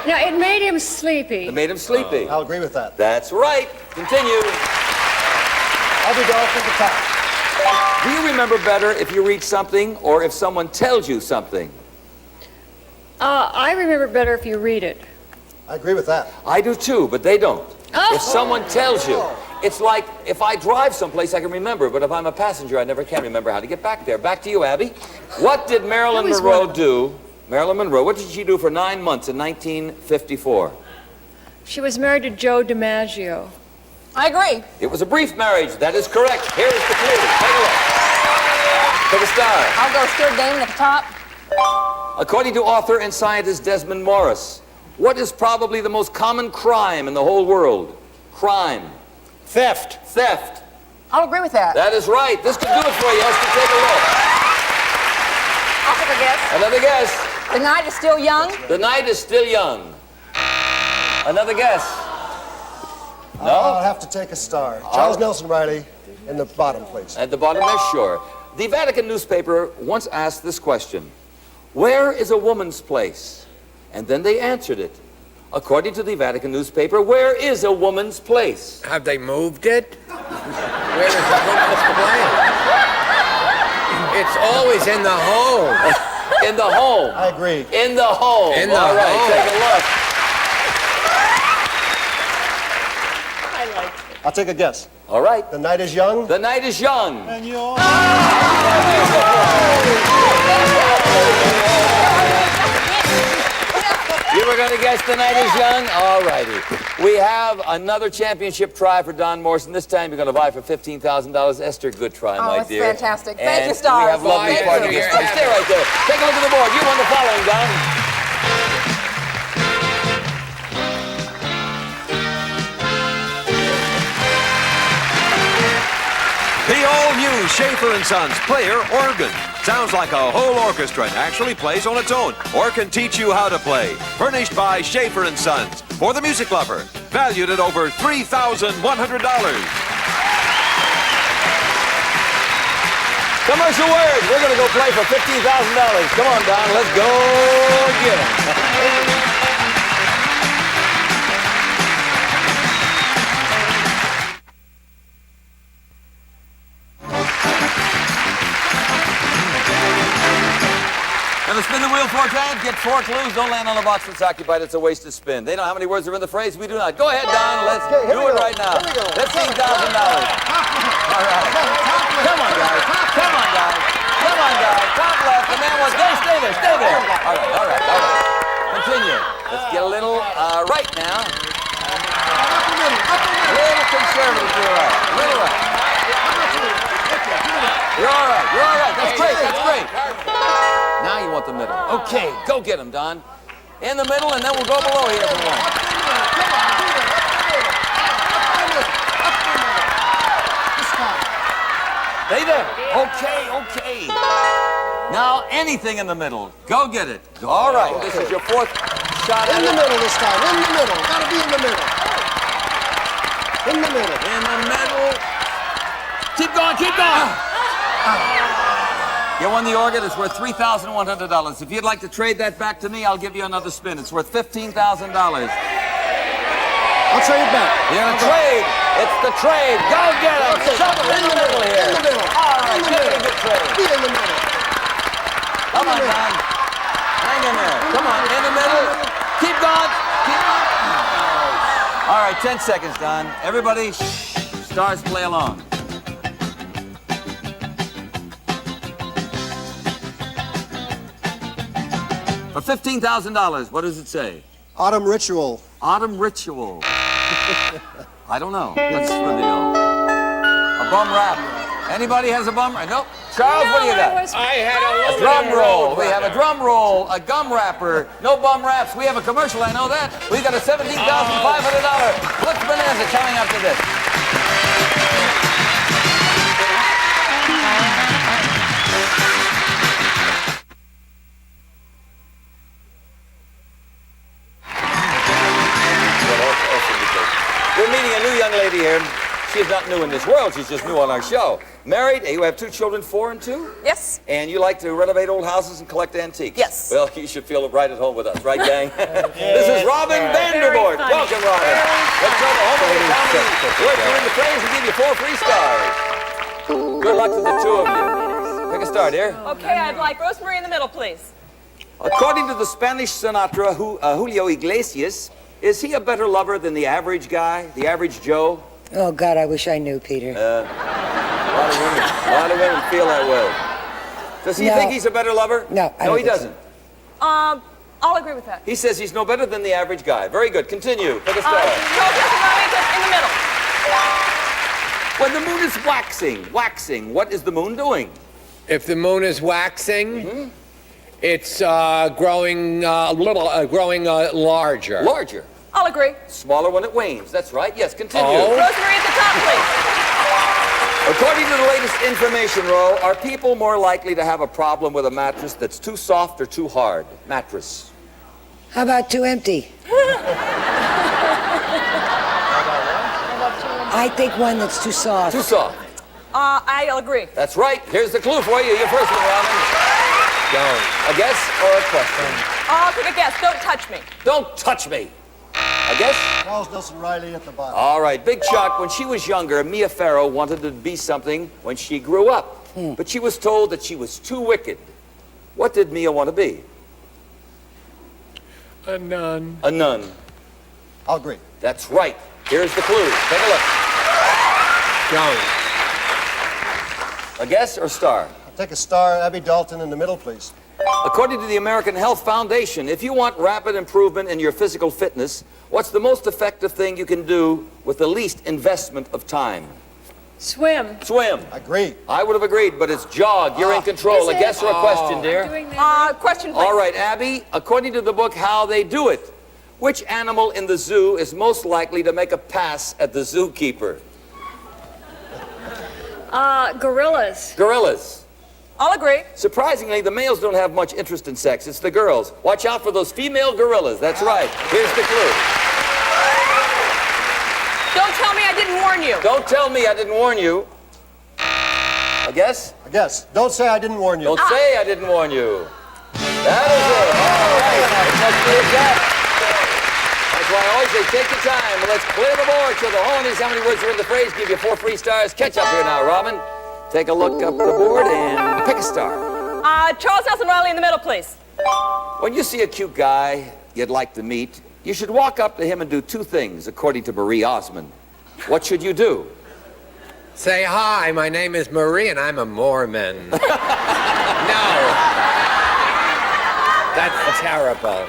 No, it made him sleepy. It made him sleepy. I'll agree with that. That's right. Continue. Abby Dalton at the top. Do you remember better if you read something or if someone tells you something? I remember better if you read it. I agree with that. I do too, but they don't. Oh. If someone tells you, it's like if I drive someplace I can remember, but if I'm a passenger I never can remember how to get back there. Back to you, Abby. What did Marilyn Monroe do? Marilyn Monroe, what did she do for 9 months in 1954? She was married to Joe DiMaggio. I agree. It was a brief marriage. That is correct. Here is the clue. Take a look. Take a star. I'll go Stuart Damon at the top. According to author and scientist Desmond Morris, what is probably the most common crime in the whole world? Crime. Theft. Theft. I'll agree with that. That is right. This could do it for you. Let's take a look. I'll take a guess. Another guess. The night is still young. The night is still young. Another guess. No? I'll have to take a star. Charles Nelson Riley in the bottom, please. At the bottom, there, sure. The Vatican newspaper once asked this question: where is a woman's place? And then they answered it. According to the Vatican newspaper, where is a woman's place? Have they moved it? Where is a woman's place? It's always in the home. In the home. I agree. In the home. In the All right, home. take a look. I'll take a guess. All right. The night is young. The night is young. And you're... You were going to guess the night is young? All righty. We have another championship try for Don Morrison. This time you're going to vie for $15,000. Esther, good try, my Oh, it's dear. fantastic. Thank you, And Stars. we have lovely Thank party you. guests. Stay right there. Take a look at the board. You won the following, Don. The all-new Schaefer & Sons player organ. Sounds like a whole orchestra and actually plays on its own or can teach you how to play. Furnished by Schaefer & Sons for the music lover. Valued at over $3,100. Commercial word. We're going to go play for $15,000. Come on, Don. Let's go get him. Gonna spin the wheel 4 times, get 4 clues, don't land on a box that's occupied, it's a wasted spin. They know how many words are in the phrase, we do not. Go ahead, Don, let's do it right now. $15,000. All right. Come on, guys. Come on, guys. Come on, guys. Top left, the man wants, stay there, stay there. All right, all right, all right. Continue. Let's get a little right now. A little conservative to the right. A little right. You're all right, you're all right. That's great, that's great. Now you want the middle. Okay, go get him, Don. In the middle, and then we'll go below here for one. Stay there. Okay, okay. Now, anything in the middle. Go get it. All right, this is your 4th shot at In the middle this time. In the middle. Gotta be in the middle. In the middle. In the middle. Keep going, keep going. You won the organ. It's worth $3,100. If you'd like to trade that back to me, I'll give you another spin. It's worth $15,000. I'll trade it back. You're going to trade. It's the trade. Go get it. Shove it in the middle here. In the middle. All right, give it a good trade. Be in the middle. Come on, Don. Hang in there. Come on, in the middle. Keep going. Keep going. All right, 10 seconds, Don. Everybody, stars play along. For $15,000, what does it say? Autumn Ritual. Autumn Ritual. I don't know. Let's reveal. A bum rap. Anybody has a bum rap? Nope. Charles, what do you got? I had a Drum roll. We have a drum roll, a gum wrapper, no bum wraps. We have a commercial, I know that. We got a $17,500 Blitz Bonanza coming up to this. We're meeting a new young lady here. She's not new in this world, she's just new on our show. Married, you have 2 children, 4 and 2? Yes. And you like to renovate old houses and collect antiques? Yes. Well, you should feel right at home with us, right, gang? This is Robin Vandervoort. Welcome, Robin. Let's go to home with the county. Work you in the praise and give you 4 free stars. Good luck to the 2 of you. Pick a star, dear. Okay, I'd like Rosemary in the middle, please. According to the Spanish Sinatra, Julio Iglesias, is he a better lover than the average guy, the average Joe? Oh, God, I wish I knew, Peter. A lot of women feel that way. Does he think he's a better lover? No, I No, don't he think doesn't. I'll agree with that. He says he's no better than the average guy. Very good. Continue. Pick a star. In the middle. When the moon is waxing, what is the moon doing? If the moon is waxing, it's growing larger. Larger. I'll agree. Smaller when it wanes. That's right. Yes, continue. Rosemary at the top, please. According to the latest information row, are people more likely to have a problem with a mattress that's too soft or too hard? Mattress. How about too empty? I think one that's too soft. Too soft. I'll agree. That's right. Here's the clue for you. Your first one, Robin. Don't. A guess or a question? I'll take a guess. Don't touch me. Don't touch me. I guess? Charles Nelson Riley at the bottom. All right, Big Chuck, when she was younger, Mia Farrow wanted to be something when she grew up. But she was told that she was too wicked. What did Mia want to be? A nun. A nun. I'll agree. That's right. Here's the clue. Take a look. Don't. A guess or star? I'll take a star. Abby Dalton in the middle, please. According to the American Health Foundation, if you want rapid improvement in your physical fitness, what's the most effective thing you can do with the least investment of time? Swim. Swim. Agree. I would have agreed, but it's jog. You're in control. A guess or a question, dear? Question, please. All right, Abby, according to the book How They Do It, which animal in the zoo is most likely to make a pass at the zookeeper? Gorillas. Gorillas. I'll agree. Surprisingly, the males don't have much interest in sex. It's the girls. Watch out for those female gorillas. That's right. Here's the clue. Don't tell me I didn't warn you. Don't tell me I didn't warn you. A guess? A guess. Don't say I didn't warn you. Don't say I didn't warn you. That is it. All right. It must be a guess. That's why I always say take your time. Let's clear the board to the hornies. How many words are in the phrase? Give you 4 free stars. Catch up here now, Robin. Take a look up the board and pick a star. Charles Nelson Riley in the middle, please. When you see a cute guy you'd like to meet, you should walk up to him and do 2 things, according to Marie Osmond. What should you do? Say hi, my name is Marie and I'm a Mormon. No. That's terrible.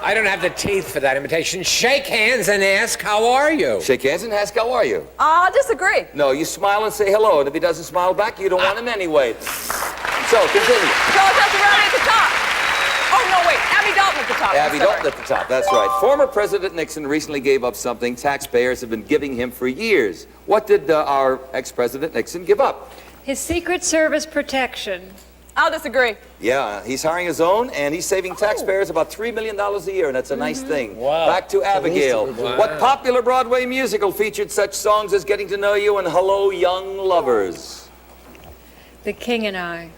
I don't have the teeth for that imitation. Shake hands and ask, how are you? Shake hands and ask, how are you? I'll disagree. No, you smile and say hello, and if he doesn't smile back, you don't want him anyway. So, continue. Charles Nelson Riley at the top. Oh, no, wait. Abby Dalton at the top. Abby Dalton at the top, that's right. Former President Nixon recently gave up something taxpayers have been giving him for years. What did our ex-President Nixon give up? His Secret Service protection. I'll disagree. Yeah, he's hiring his own, and he's saving taxpayers about $3 million a year, and that's a nice thing. Wow. Back to Abigail. Wow. What popular Broadway musical featured such songs as Getting to Know You and Hello, Young Lovers? The King and I.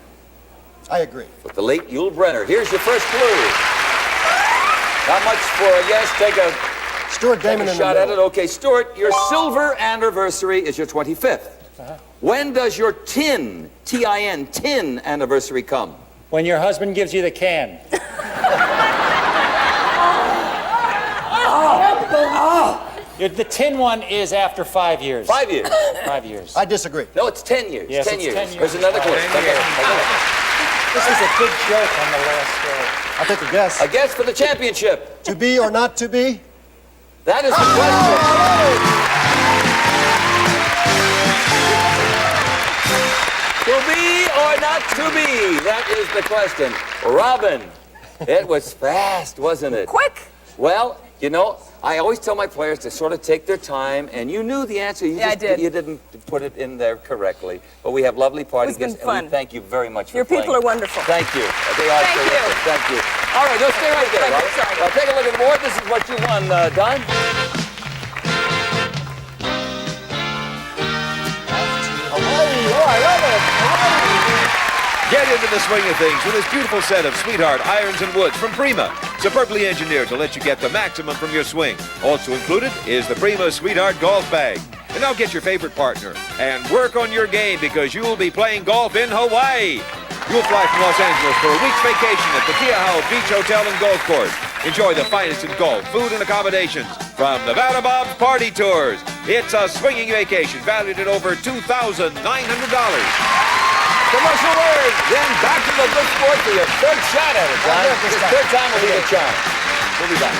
I agree. With the late Yul Brynner. Here's your first clue. Not much for a yes. Take a shot at it. Okay, Stuart, your silver anniversary is your 25th. When does your tin, T-I-N, tin anniversary come? When your husband gives you the can. The tin one is after 5 years. 5 years. 5 years. I disagree. No, it's 10 years. Yes, 10 it's years. 10 years. There's another clue. This is a good joke on the last show. I'll take a guess. A guess for the championship. To be or not to be? That is the question. To be or not to be? That is the question. Robin, it was fast, wasn't it? Quick. Well, you know, I always tell my players to sort of take their time, and you knew the answer. I did. You didn't put it in there correctly. But we have lovely party guests, and we thank you very much for Your playing. people are wonderful. Thank you. They are Thank terrific. you. Thank you. All right, don't stay right there, Thank you. Robin. Sorry. Now, take a look at the board. This is what you won, Don. Oh, I love it. Get into the swing of things with this beautiful set of Sweetheart irons and woods from Prima. Superbly engineered to let you get the maximum from your swing. Also included is the Prima Sweetheart golf bag. And now get your favorite partner and work on your game because you will be playing golf in Hawaii. You'll fly from Los Angeles for a week's vacation at the Keauhou Beach Hotel and Golf Course. Enjoy the finest in golf, food, and accommodations from Nevada Bob's Party Tours. It's a swinging vacation valued at over $2,900. Commercial word. Then back to the good sport for your third shot at it, Don. This third time will be the charm. We'll be back.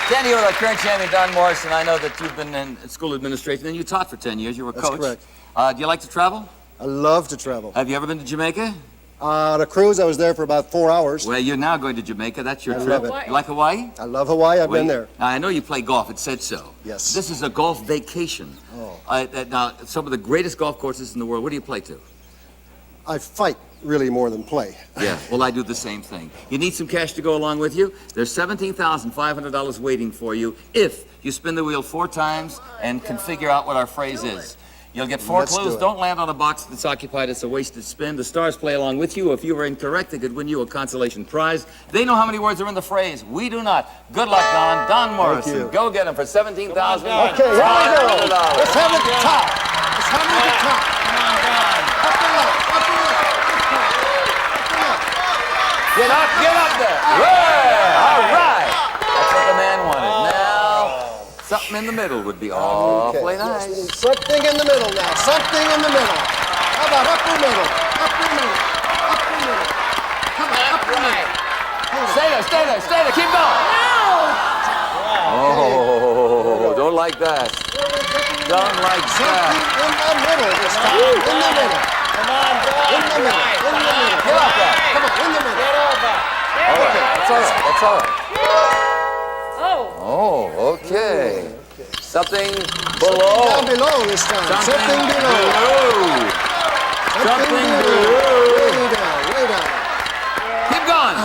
Danny, you're the current champion, Don Morrison. I know that you've been in school administration and you taught for 10 years. You were a coach. That's correct. Do you like to travel? I love to travel. Have you ever been to Jamaica? On a cruise, I was there for about 4 hours. Well, you're now going to Jamaica. That's your I trip. love it. You like Hawaii? I love Hawaii. I've been there. Now, I know you play golf. It said so. Yes. This is a golf vacation. Oh. Now, some of the greatest golf courses in the world. What do you play to? I fight really more than play. Yeah, well, I do the same thing. You need some cash to go along with you? There's $17,500 waiting for you if you spin the wheel 4 times and can figure out what our phrase is. You'll get 4 Let's clues. do it. Don't land on a box that's occupied. It's a wasted spin. The stars play along with you. If you were incorrect, they could win you a consolation prize. They know how many words are in the phrase. We do not. Good luck, Don. Don Morrison. you. Go get him for $17,000. Okay, here we go. Let's have it at the top. Let's have it at the top. Up and up, up and up. Get up there. Yeah, all right. That's what the man wanted. Now, something in the middle would be awfully nice. Yes, something in the middle now. Something in the middle. How about upper middle? Upper middle. Upper middle. Come on, upper middle. Stay there. Keep going. Oh, don't like that. Don't like that. Something in the middle this time. In the middle. Come on, Don. In the middle. In the middle. Get off that. Come on, in the middle. Get over. All right, that's all right. Oh. Oh, okay. Something below. Down below this time. Something below. Something below. Way down, way down. Keep going.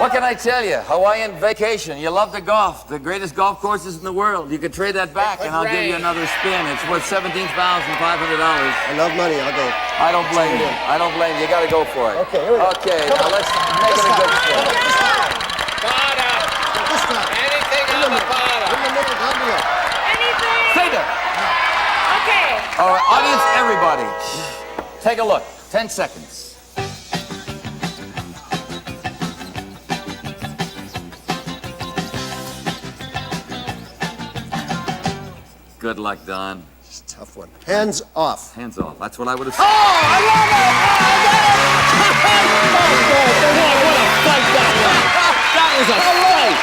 What can I tell you? Hawaiian vacation. You love the golf. The greatest golf courses in the world. You could trade that back, and I'll give you another spin. It's worth $17,500. I love money. I'll go. I don't blame you. I don't blame you. You got to go for it. Okay, here we go. Okay, now let's make it a good spin. This time. Anything on the bottom. In the middle, down below. Anything. Stay there. Okay. All right, audience, everybody, take a look. 10 seconds. Good luck, Don. It's a tough one. Hands off. Hands off. That's what I would have said. Oh, I love it. What a fight that was! That was a fight!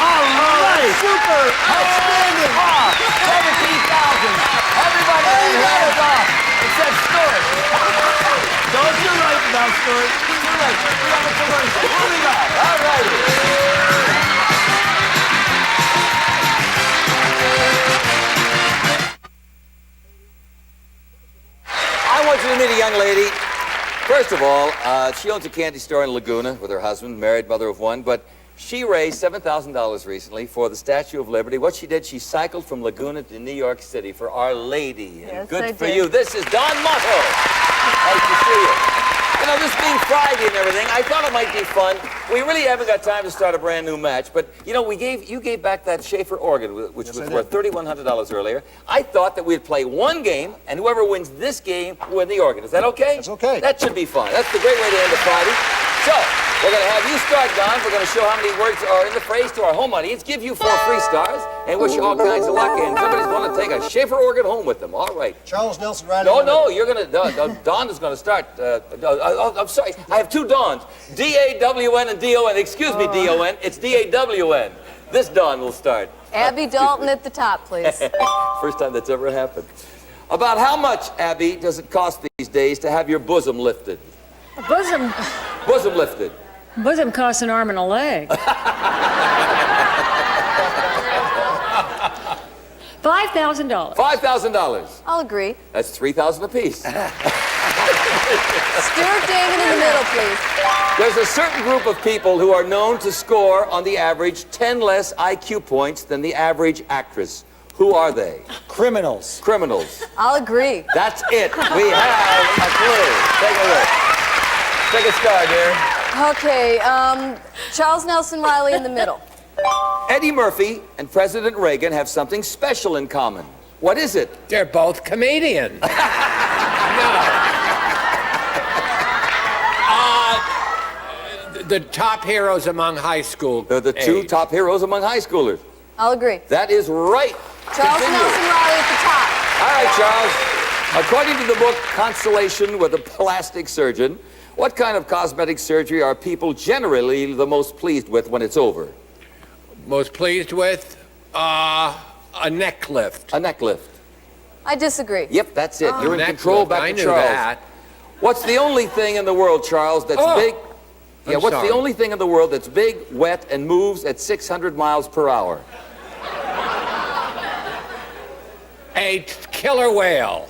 All right! Super. Outstanding. 17,000. Everybody hands off except Stuart. Don't you right now, Stuart. Too late. We have a commercial. We'll be back. All righty. I want you to meet a young lady. First of all, she owns a candy store in Laguna with her husband, married mother of one, but she raised $7,000 recently for the Statue of Liberty. What she did, she cycled from Laguna to New York City for Our Lady. And Yes, good I for did. you. This is Don Motto. Nice to see you. know, this being Friday and everything, I thought it might be fun. We really haven't got time to start a brand new match, but you know, you gave back that Schaefer organ, which was worth $3,100 earlier. I thought that we'd play one game, and whoever wins this game will win the organ. Is that okay? That's okay. That should be fun. That's the great way to end a Friday. So, we're going to have you start, Don. We're going to show how many words are in the phrase to our home audience, give you 4 free stars, and wish you all kinds of luck. And somebody's going to take a Schaefer organ home with them. All right. Charles Nelson Riley. No, you're going to, Don is going to start. I'm sorry, I have 2 Dons. D-A-W-N and D-O-N. Excuse me, D-O-N. It's D-A-W-N. This Don will start. Abby Dalton at the top, please. First time that's ever happened. About how much, Abby, does it cost these days to have your bosom lifted? Bosom. Bosom lifted. Bosom costs an arm and a leg. $5,000. $5,000. I'll agree. That's $3,000 apiece. Stuart Damon in the middle, please. There's a certain group of people who are known to score, on the average, 10 less IQ points than the average actress. Who are they? Criminals. Criminals. I'll agree. That's it. We have a clue. Take a look. Take a star, dear. Okay, Charles Nelson Riley in the middle. Eddie Murphy and President Reagan have something special in common. What is it? They're both comedians. The top heroes among high school. They're the 2 top heroes among high schoolers. I'll agree. That is right. Charles Continue. Nelson Riley at the top. All right, Charles. According to the book Consultation with a Plastic Surgeon, what kind of cosmetic surgery are people generally the most pleased with when it's over? Most pleased with? A neck lift. A neck lift. I disagree. Yep, that's it. You're in Neck control lift. back I to knew Charles. that. What's the only thing in the world, Charles, that's big? Yeah, I'm what's sorry. the only thing in the world that's big, wet, and moves at 600 miles per hour? A killer whale.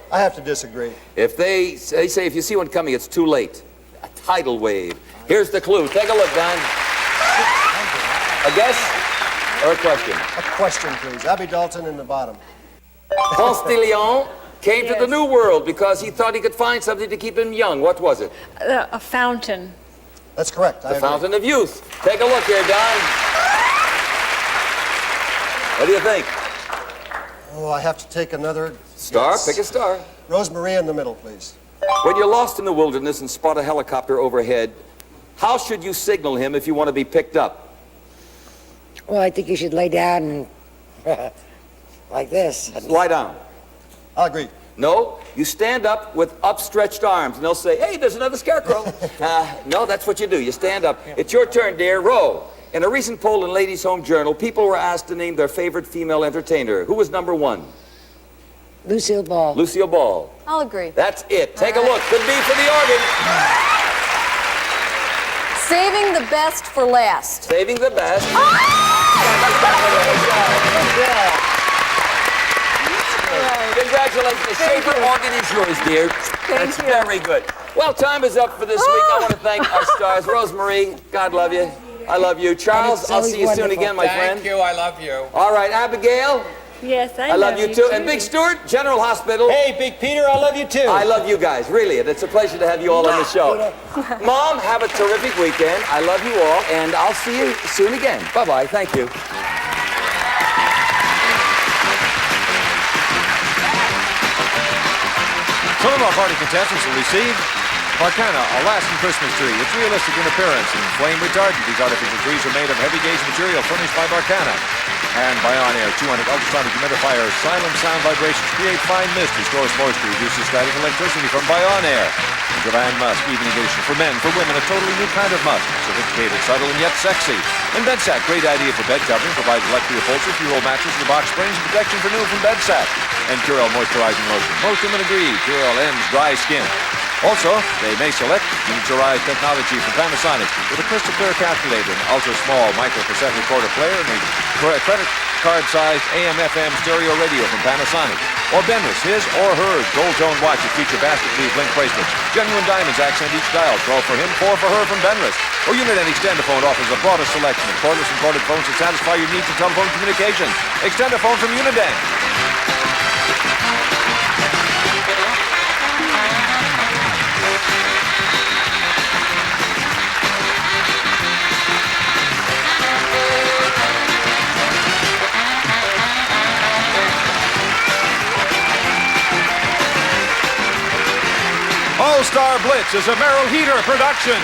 I have to disagree. If they say if you see one coming, it's too late. A tidal wave. Here's the clue. Take a look, Don. A guess or a question? A question, please. Abby Dalton in the bottom. Ponce de Leon came to the New World because he thought he could find something to keep him young. What was it? A fountain. That's correct. The Fountain of Youth. Take a look here, Don. What do you think? Oh, I have to take another Star? guess. Pick a star. Rosemary in the middle, please. When you're lost in the wilderness and spot a helicopter overhead, how should you signal him if you want to be picked up? Well, I think you should lay down and like this. Lie down. I'll agree. No, you stand up with upstretched arms, and they'll say, hey, there's another scarecrow. No, that's what you do. You stand up. It's your turn, dear. Row. In a recent poll in Ladies' Home Journal, people were asked to name their favorite female entertainer. Who was number 1? Lucille Ball. Lucille Ball. I'll agree. That's it. Take a look. Could be for the organ. Saving the best for last. Saving the best. Congratulations. The Schaefer organ is yours, dear. That's very good. Well, time is up for this week. I want to thank our stars. Rosemary, God love you. I love you. Charles, I'll see you soon again, my friend. Thank you. I love you. All right, Abigail. Yes, I love you too. And Big Stuart, General Hospital. Hey, Big Peter, I love you too. I love you guys, really. And it's a pleasure to have you all on the show. Mom, have a terrific weekend. I love you all, and I'll see you soon again. Bye-bye. Thank you. Some of our party contestants will receive Arcana, Alaskan Christmas tree. It's realistic in appearance and flame retardant. These artificial trees are made of heavy gauge material furnished by Arcana. And Bion Air 200 ultrasonic humidifiers, silent sound vibrations, create fine mist, restores moisture, reduces static electricity from Bion Air. Javan Musk, evening edition for men, for women, a totally new kind of musk. Sophisticated, subtle, and yet sexy. And Bedsat, great idea for bed covering, provides electric upholstery, fuel mattress, and box springs, and protection for new from Bedsat. And Curel moisturizing lotion. Most women agree, Curel ends dry skin. Also, they may select miniaturized technology from Panasonic with a crystal clear calculator, an ultra-small micro-cassette recorder player, and a credit card-sized AM/FM stereo radio from Panasonic. Or Benris, his or her gold-tone watch that feature basket-weave link bracelets. Genuine diamonds accent each dial. 12 for him, 4 for her from Benris. Or Uniden Extendaphone offers the broadest selection of cordless and corded phones to satisfy your needs of telephone communication. Extendaphone from Uniden. Star Blitz is a Merrill Heater production.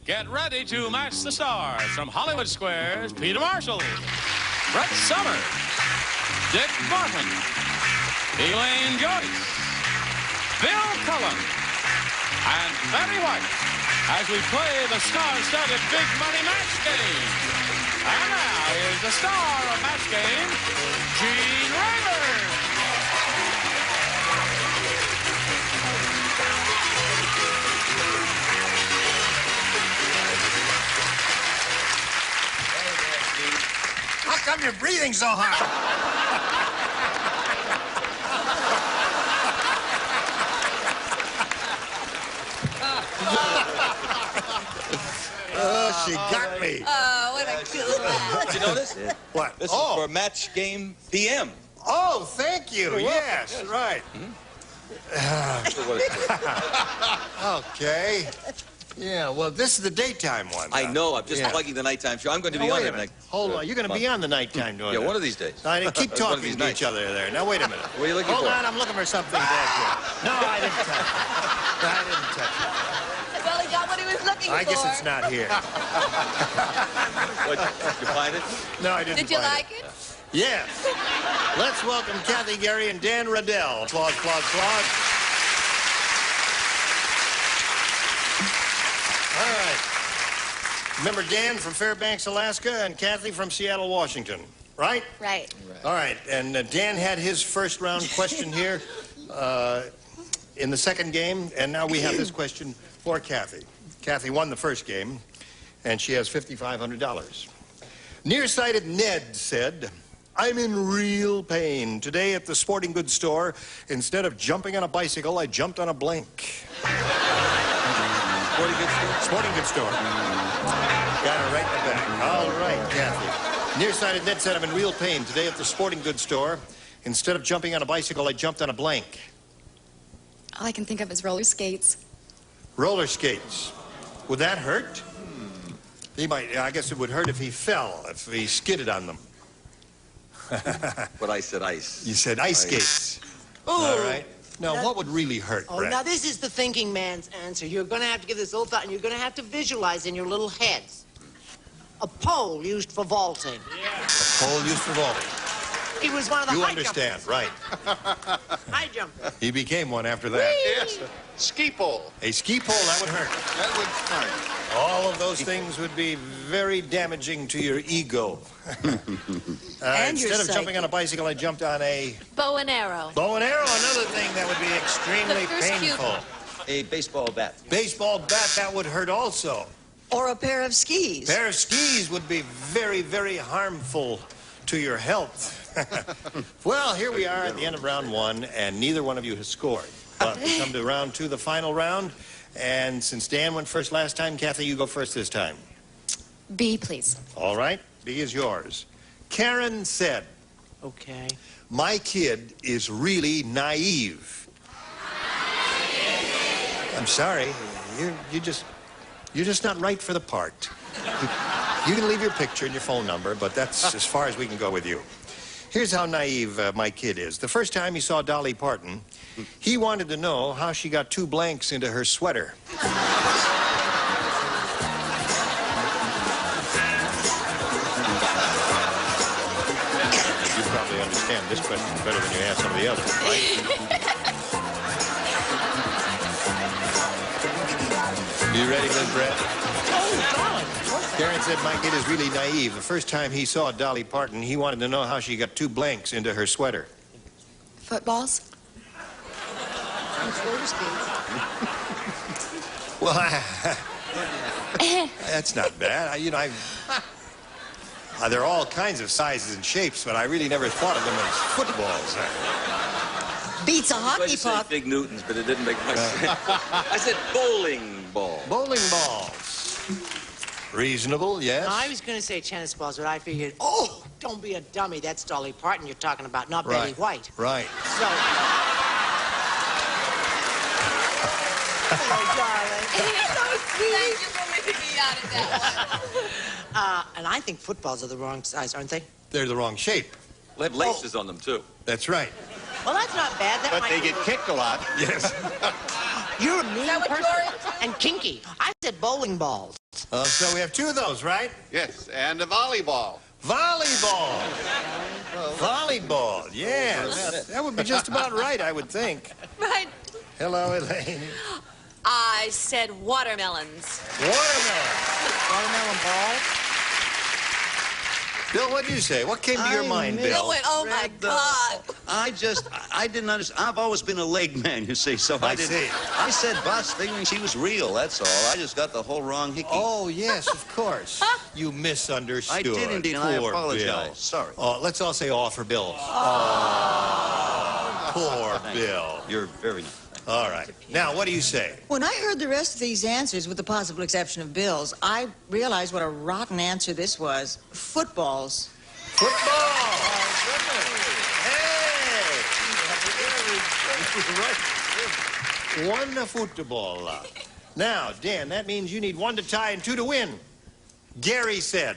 Get ready to match the stars from Hollywood Squares. Peter Marshall, Brett Summers, Dick Martin, Elaine Joyce, Bill Cullen, and Betty White as we play the star-studded Big Money Match Game. And now here's the star of Match Game, Gene Raymer. How come you're breathing so hard? Oh, she got me. Oh, what a cool laugh. Did you notice? What? This is for Match Game PM. Oh, thank you. Yes, right. Okay. Yeah, well, this is the daytime one. I know. I'm just plugging the nighttime show. I'm going to be on it next. Hold on. You're going to be on the nighttime doing it. Yeah, one of these days. Keep talking to each other there. Now, wait a minute. What are you looking for? Hold on. I'm looking for something back here. No, I didn't touch it. I didn't touch it. Well, he got what he was looking for. I guess it's not here. What, did you find it? No, I didn't Did you find like it? Yes. Let's welcome Kathy Gary and Dan Riddell. Applause, applause, applause. All right. Remember Dan from Fairbanks, Alaska, and Kathy from Seattle, Washington, right? Right. All right. And Dan had his first round question here in the second game, and now we have this question for Kathy. Kathy won the first game, and she has $5,500. Nearsighted Ned said, "I'm in real pain. Today at the sporting goods store, instead of jumping on a bicycle, I jumped on a blank." Sporting goods store? Sporting goods store. Got it right in the back. All right, Kathy. Nearsighted Ned said, "I'm in real pain. Today at the sporting goods store, instead of jumping on a bicycle, I jumped on a blank." All I can think of is roller skates. Roller skates. Would that hurt? He might. I guess it would hurt if he fell, if he skidded on them. But I said ice. You said ice skates. Ooh. All right. Now, what would really hurt, Oh, Brett? now this is the thinking man's answer. You're going to have to give this a little thought, and you're going to have to visualize in your little heads a pole used for vaulting. A pole used for vaulting. He was one of the You high understand, jumpers. right? High jumper. He became one after that. Yes, a ski pole. A ski pole, that would hurt. That would hurt. All of those things would be very damaging to your ego. And your instead of psyche. jumping on a bicycle, I jumped on a Bow and arrow. bow and arrow. Another thing that would be extremely The first painful. A baseball bat. Baseball bat, that would hurt also. Or a pair of skis. Pair of skis would be very, very harmful to your health. Well, here we are at the end of round one, and neither one of you has scored. But we come to round two, the final round. And since Dan went first last time, Kathy, you go first this time. B, please. All right, B is yours. Karen said, Okay. "My kid is really naive." I'm sorry, you're just not right for the part. You can leave your picture and your phone number, but that's as far as we can go with you. Here's how naive my kid is. The first time he saw Dolly Parton, he wanted to know how she got 2 blanks into her sweater. You probably understand this question better than you have some of the others, right? You ready, Miss Brett? Oh, God. Karen said my kid is really naive. The first time he saw Dolly Parton, he wanted to know how she got 2 blanks into her sweater. Footballs? Well, that's not bad. There are all kinds of sizes and shapes, but I really never thought of them as footballs. Beats a I hockey said puck. big Newtons, but it didn't make much sense. I said bowling ball. Bowling balls. Reasonable, yes. No, I was going to say tennis balls, but I figured, oh, don't be a dummy. That's Dolly Parton you're talking about, not Betty White. Right. So. Hello, darling. So sweet. Thank you for leaving me out of that one. And I think footballs are the wrong size, aren't they? They're the wrong shape. We'll have laces on them, too. That's right. Well, that's not bad. That But might they be get kicked a lot. Yes. You're a mean person and kinky. I said bowling balls. So we have 2 of those, right? Yes, and a volleyball. Volleyball. Volleyball, yes. That would be just about right, I would think. Right. Hello, Elaine. I said watermelons. Watermelon. Watermelon balls. Bill, what did you say? What came to your mind, Bill? Bill went, oh my God. I didn't understand. I've always been a leg man, you see, so I didn't. see. I said bus figuring she was real, that's all. I just got the whole wrong hickey. Oh, yes, of course. You misunderstood. I did indeed, and I Poor apologize. Bill. Sorry. Oh, let's all say aw for Bill. Poor Bill. You're very nice. All right. Now, what do you say? When I heard the rest of these answers, with the possible exception of Bill's, I realized what a rotten answer this was. Footballs. Football! Hey! One football. Now, Dan, that means you need 1 to tie and 2 to win. Gary said,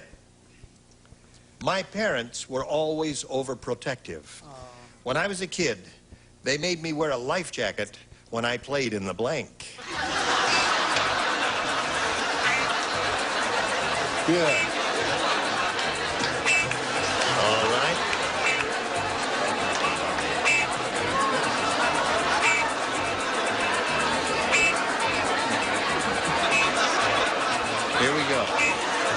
my parents were always overprotective. When I was a kid, they made me wear a life jacket when I played in the blank. Good. All right. Here we go.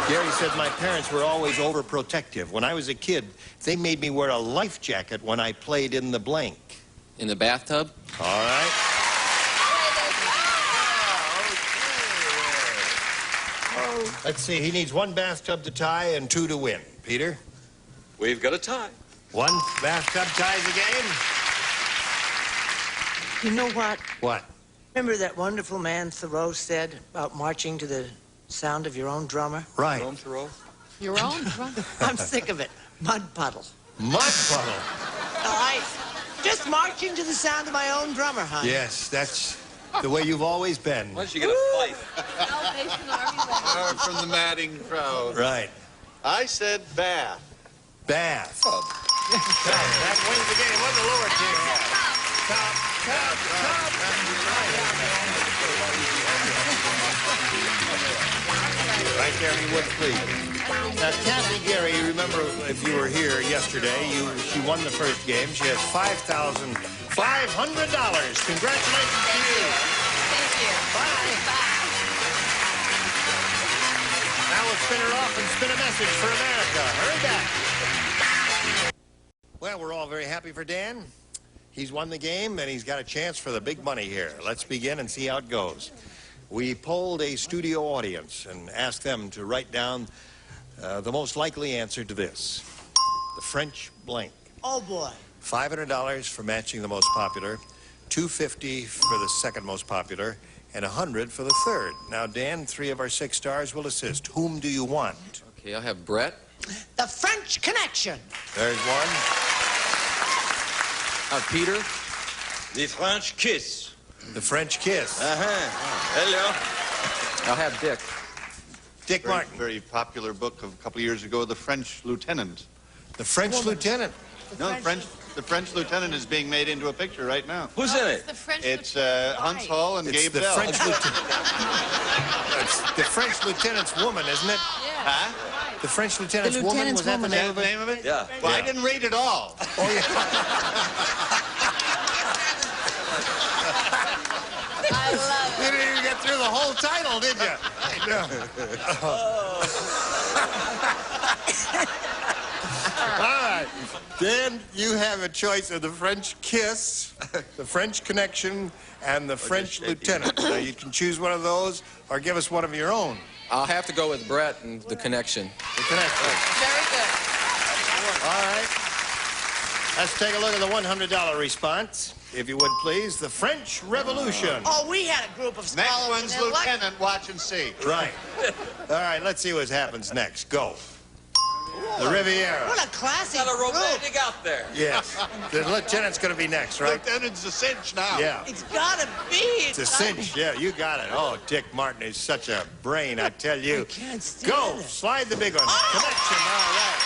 Gary said my parents were always overprotective. When I was a kid, they made me wear a life jacket when I played in the blank. In the bathtub? All right. Let's see, he needs 1 bathtub to tie and 2 to win. Peter? We've got a tie. 1 bathtub ties the game. You know what? What? Remember that wonderful man Thoreau said about marching to the sound of your own drummer? Right. Jerome Thoreau? Your own drum. I'm sick of it. Mud puddle. Mud puddle. Just marching to the sound of my own drummer, hon. Yes, that's the way you've always been. Why don't you get a fife? Salvation Army. From the madding crowd. Right. I said bath. Bath. That wins the game. What's the lower tier? Top. Right there, if you would, please. Now, Kathy Gary, you remember if you were here yesterday, she won the first game. She has $5,500. Congratulations to you. Thank you. Bye. Now we'll spin her off and spin a message for America. Hurry back. Well, we're all very happy for Dan. He's won the game, and he's got a chance for the big money here. Let's begin and see how it goes. We polled a studio audience and asked them to write down the most likely answer to this. The French blank. Oh, boy. $500 for matching the most popular, $250 for the second most popular, and $100 for the third. Now, Dan, 3 of our 6 stars will assist. Whom do you want? Okay, I'll have Brett. The French Connection. There's one. Peter. The French kiss. The French kiss. Hello. I'll have Dick. Dick Martin. Very popular book of a couple of years ago, The French Lieutenant. The French Lieutenant. The French Lieutenant is being made into a picture right now. Who's in it? It's Hunts Hall and Gabe Bell. French Lieutenant. It's the French Lieutenant's woman, isn't it? Yeah. Huh? The French Lieutenant's woman, was that the name of it? Name of it? Yeah. Well, I didn't read it all. Oh, yeah. I love You didn't even get through the whole title, did you? All right. Dan, you have a choice of the French kiss, the French connection, and the French lieutenant. Now, you can choose one of those or give us one of your own. I'll have to go with Brett and the connection. The connection. Very good. All right. Let's take a look at the $100 response, if you would, please. The French Revolution. Oh, we had a group of Next scholars. one's and they're like- Lieutenant. Watch and see. Right. All right, let's see what happens next. Go. The Riviera. What a classic Got a group. romantic out there. Yes. The lieutenant's going to be next, right? Lieutenant's a cinch now. Yeah. It's gotta be. It's a cinch. Yeah, you got it. Oh, Dick Martin is such a brain, I tell you. I can't stand Go. it. Slide the big one. Connection. All right.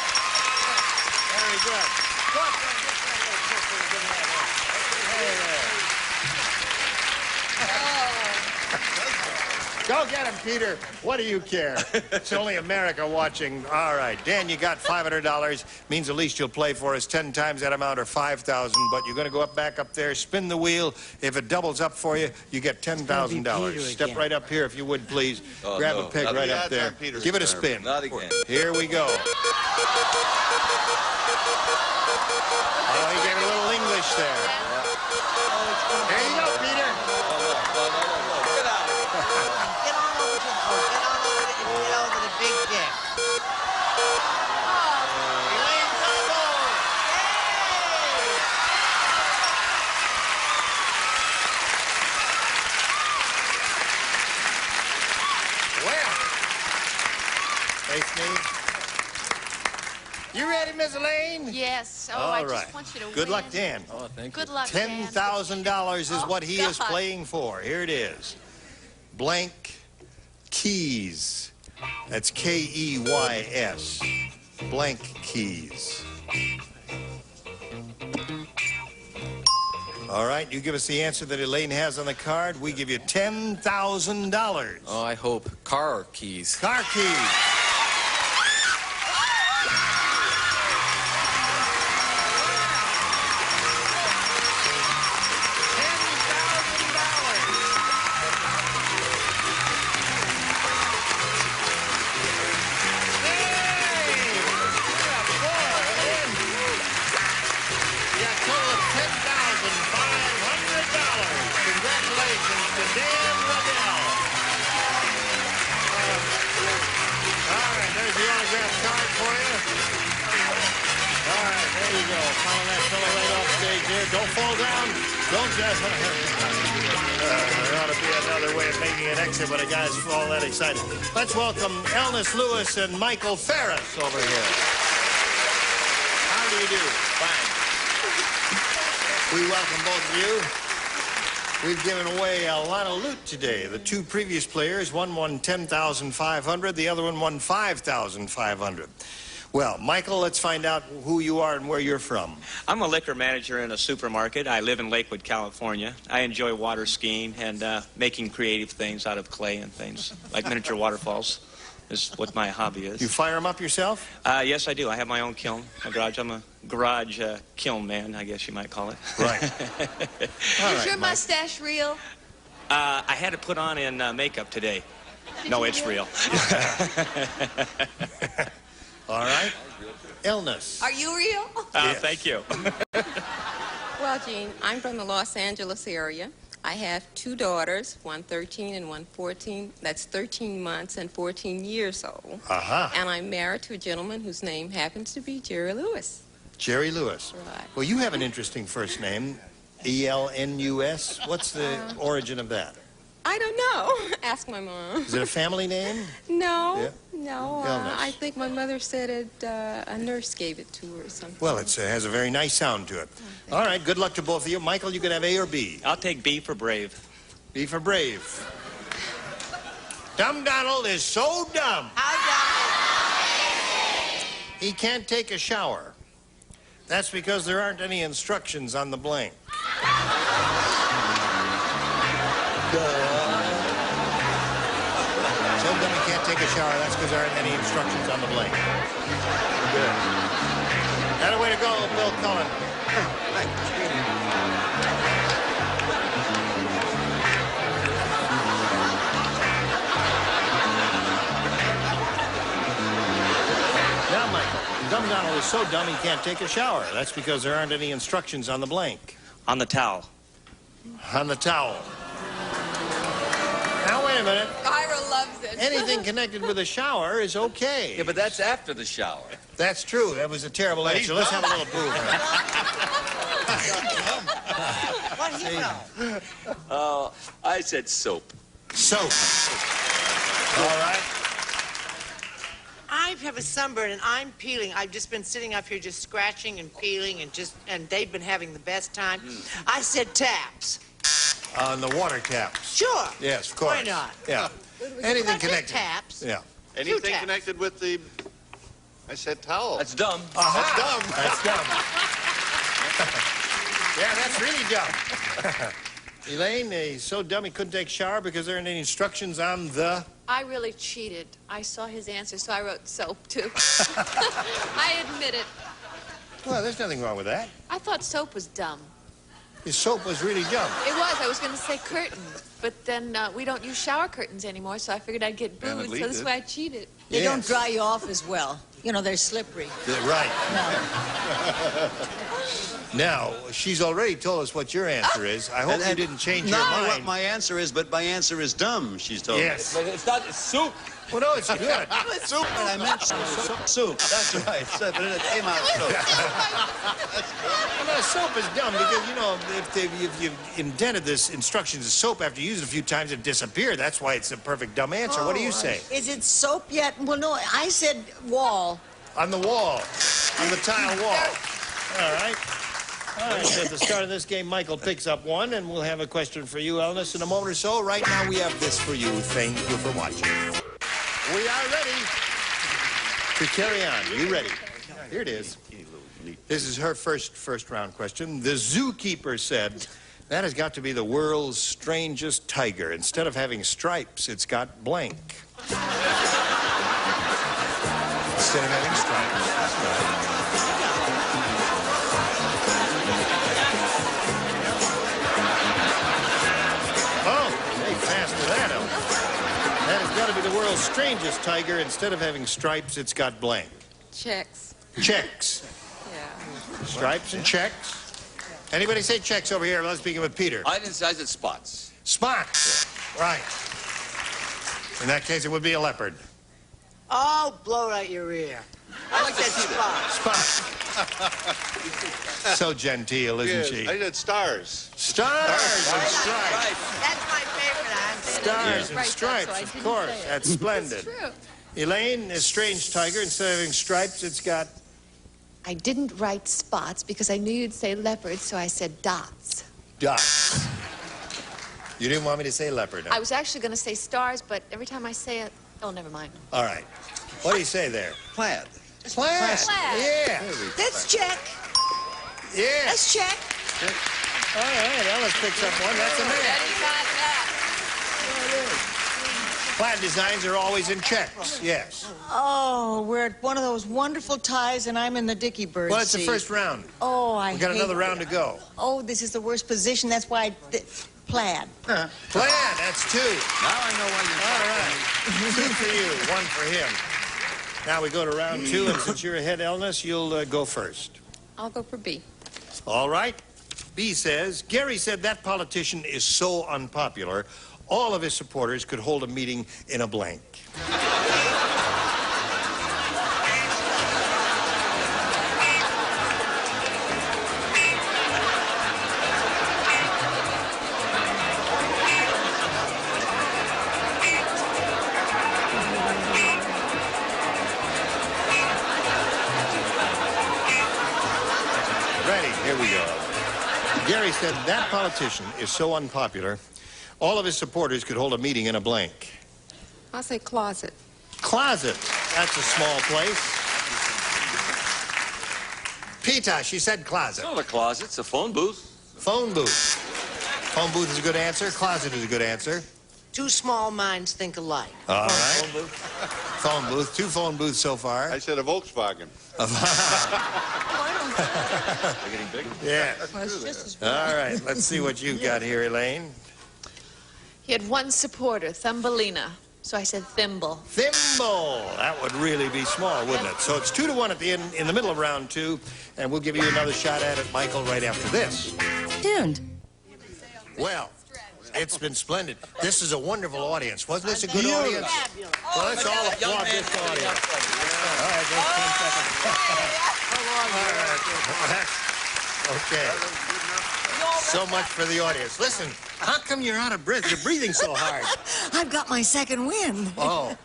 Very good. Go get him, Peter. What do you care? It's only America watching. All right, Dan, you got $500. Means at least you'll play for us 10 times that amount, or 5,000. But you're going to go back up there, spin the wheel. If it doubles up for you, you get $10,000. Step right up here, if you would, please. Oh, Grab no. a peg right up there. Give it a spin. Not again. Here we go. Oh, he gave it a little English there. There you go, Peter. Big dick. Well, hey, Steve. You ready, Miss Elaine? Yes. Oh, All I right. just want you to Good win. luck, Dan. Oh, thank Good luck, Dan. $10,000 is what he is God. playing for. Here it is. Blank keys. That's Keys. Blank keys. All right, you give us the answer that Elaine has on the card. We give you $10,000. Oh, I hope. Car keys. Car keys. Don't fall down. Don't just... there ought to be another way of making an exit when a guy's all that excited. Let's welcome Elnis Lewis and Michael Ferris over here. How do you do? Fine. We welcome both of you. We've given away a lot of loot today. The two previous players, one won $10,500, the other one won $5,500. Well, Michael, let's find out who you are and where you're from. I'm a liquor manager in a supermarket. I live in Lakewood, California. I enjoy water skiing and making creative things out of clay and things, like miniature waterfalls is what my hobby is. You fire them up yourself? Yes, I do. I have my own kiln, my garage. I'm a garage kiln man, I guess you might call it. Right. Is your mustache real? I had it put on in makeup today. No, it's real. All right. Illness. Are you real? Yes. Thank you. Well, Gene, I'm from the Los Angeles area. I have two daughters, one 13 and one 14. That's 13 months and 14 years old. Uh-huh. And I'm married to a gentleman whose name happens to be Jerry Lewis. Jerry Lewis. Right. Well, you have an interesting first name, E-L-N-U-S. What's the origin of that? I don't know. Ask my mom. Is it a family name? No, Yeah. no. Illness. I think my mother said it, a nurse gave it to her or something. Well, it has a very nice sound to it. All right, good luck to both of you. Michael, you can have A or B. I'll take B for brave. B for brave. Dumb Donald is so dumb. How He can't take a shower. That's because there aren't any instructions on the blank. So dumb he can't take a shower. That's because there aren't any instructions on the blank. Good. That a way to go, Bill Cullen. Now, Michael, Dumb Donald is so dumb he can't take a shower. That's because there aren't any instructions on the blank. On the towel. On the towel. Now, wait a minute. Ira loves it. Anything connected with a shower is okay. Yeah, but that's after the shower. That's true. That was a terrible answer. Let's have a little proof. What do you know? I said soap. Soap. All right. I have a sunburn and I'm peeling. I've just been sitting up here just scratching and peeling and they've been having the best time. I said taps. On the water taps. Sure. Yes, of course. Why not? Yeah. Anything I said connected. taps. Yeah. Anything taps. connected with the... I said towel. That's dumb. Uh-huh. That's dumb. That's dumb. Yeah, that's really dumb. Elaine, he's so dumb he couldn't take a shower because there aren't any instructions on the... I really cheated. I saw his answer, so I wrote soap, too. I admit it. Well, there's nothing wrong with that. I thought soap was dumb. His soap was really dumb. It was. I was going to say curtains. But then we don't use shower curtains anymore, so I figured I'd get booed, so that's why I cheated. They don't dry you off as well. You know, they're slippery. Yeah, right. Now, she's already told us what your answer is. I hope you didn't change your mind. Not what my answer is, but my answer is dumb, she's told me. Yes. But it's not soup. Well, no, it's good. Soup. I meant soup. That's right. But it came out soup. Well, no, soap is dumb because, you know, if you've indented this instructions of soap after you use it a few times, it disappeared. That's why it's a perfect dumb answer. What do you say? Is it soap yet? Well, no, I said wall. On the wall. On the tile wall. All right. All right, so at the start of this game, Michael picks up one, and we'll have a question for you, Elnis, in a moment or so. Right now, we have this for you. Thank you for watching. We are ready to carry on. You ready? Here it is. This is her first round question. The zookeeper said, that has got to be the world's strangest tiger. Instead of having stripes, it's got blank. Instead of having stripes, it's got... That has got to be the world's strangest tiger. Instead of having stripes, it's got blank. Checks. Checks. Yeah. Stripes and checks. Anybody say checks over here? Let's begin with Peter. I didn't say, I said spots. Spots. Right. In that case, it would be a leopard. Oh, blow out your ear. I like that spot. Spot. So genteel, isn't she? I did stars. Stars and stripes. That's my favorite answer. Stars and stripes, of course. That's splendid. True. Elaine, a strange tiger. Instead of having stripes, it's got... I didn't write spots because I knew you'd say leopard, so I said dots. Dots. You didn't want me to say leopard, huh? I was actually going to say stars, but every time I say it, oh, never mind. All right. What do you say there? Plaid. Plaid. Yeah. That's check. Yeah. That's check. All right, Ellis picks up one. That's a man. Plaid designs are always in checks, yes. Oh, we're at one of those wonderful ties, and I'm in the Dicky Bird Well, it's the seat. first round. Oh, I We got hate another round to go. Oh, this is the worst position. That's why plaid. Plaid, that's two. Now I know why you're All right. Two for you, one for him. Now we go to round two, and since you're ahead, Elnis, you'll go first. I'll go for B. All right. B says, Gary said that politician is so unpopular, all of his supporters could hold a meeting in a blank. Ready? Here we go. Gary said that politician is so unpopular, all of his supporters could hold a meeting in a blank. I'll say closet. Closet. That's a small place. Pita, she said closet. It's not a closet, it's a phone booth. Phone booth. Phone booth is a good answer. Closet is a good answer. Two small minds think alike. All right. Phone booth. Phone booth. Two phone booths so far. I said a Volkswagen. They're getting bigger. Yeah. Well, it's just as All right. Let's see what you got here, Elaine. He had one supporter, Thumbelina, so I said thimble. Thimble. That would really be small, wouldn't it? So it's 2-1 at the end, in the middle of round two, and we'll give you another shot at it, Michael, right after this. tuned. Well, it's been splendid. This is a wonderful audience. Wasn't this a good audience? Well, let's all applaud this audience. All right, just 10 seconds. All right. Okay. So much for the audience. Listen, how come you're out of breath? You're breathing so hard. I've got my second win. Oh.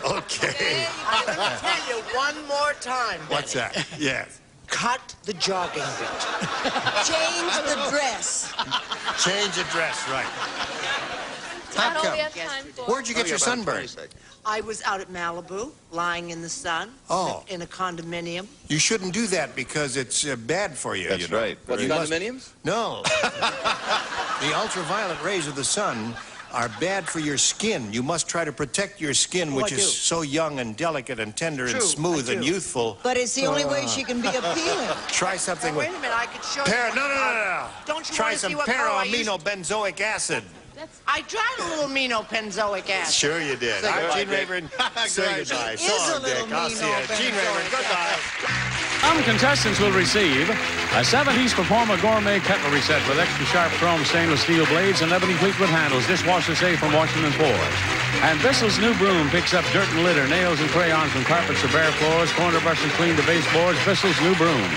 Okay. Let me tell you one more time. What's that? Yes. Cut the jogging bit. Change the dress. Change the dress, right. How all come? we have time for. Where'd you get your sunburn? I was out at Malibu, lying in the sun. Oh. In a condominium. You shouldn't do that because it's bad for you. That's right. What, You condominiums? No. The ultraviolet rays of the sun are bad for your skin. You must try to protect your skin, which is so young and delicate and tender and smooth and youthful. But it's the only way she can be appealing. Try something Wait with... a minute, I could show you. No. Don't you Try want to some see what color I used? para-amino-benzoic acid. I tried a little minobenzoic acid. Sure you did. Say I'm goodbye, Gene Dick. Rayburn. Say goodbye. It So is a long, little Dick. I'll see you. Gene Rayburn, goodbye. Some contestants will receive a 70s Performer Gourmet Cutlery Set with extra sharp chrome stainless steel blades and ebony Fleetwood handles. Dishwasher safe from Washington Forge. And Bissell's new broom picks up dirt and litter, nails and crayons from carpets to bare floors, corner brushes clean to baseboards. Bissell's new broom.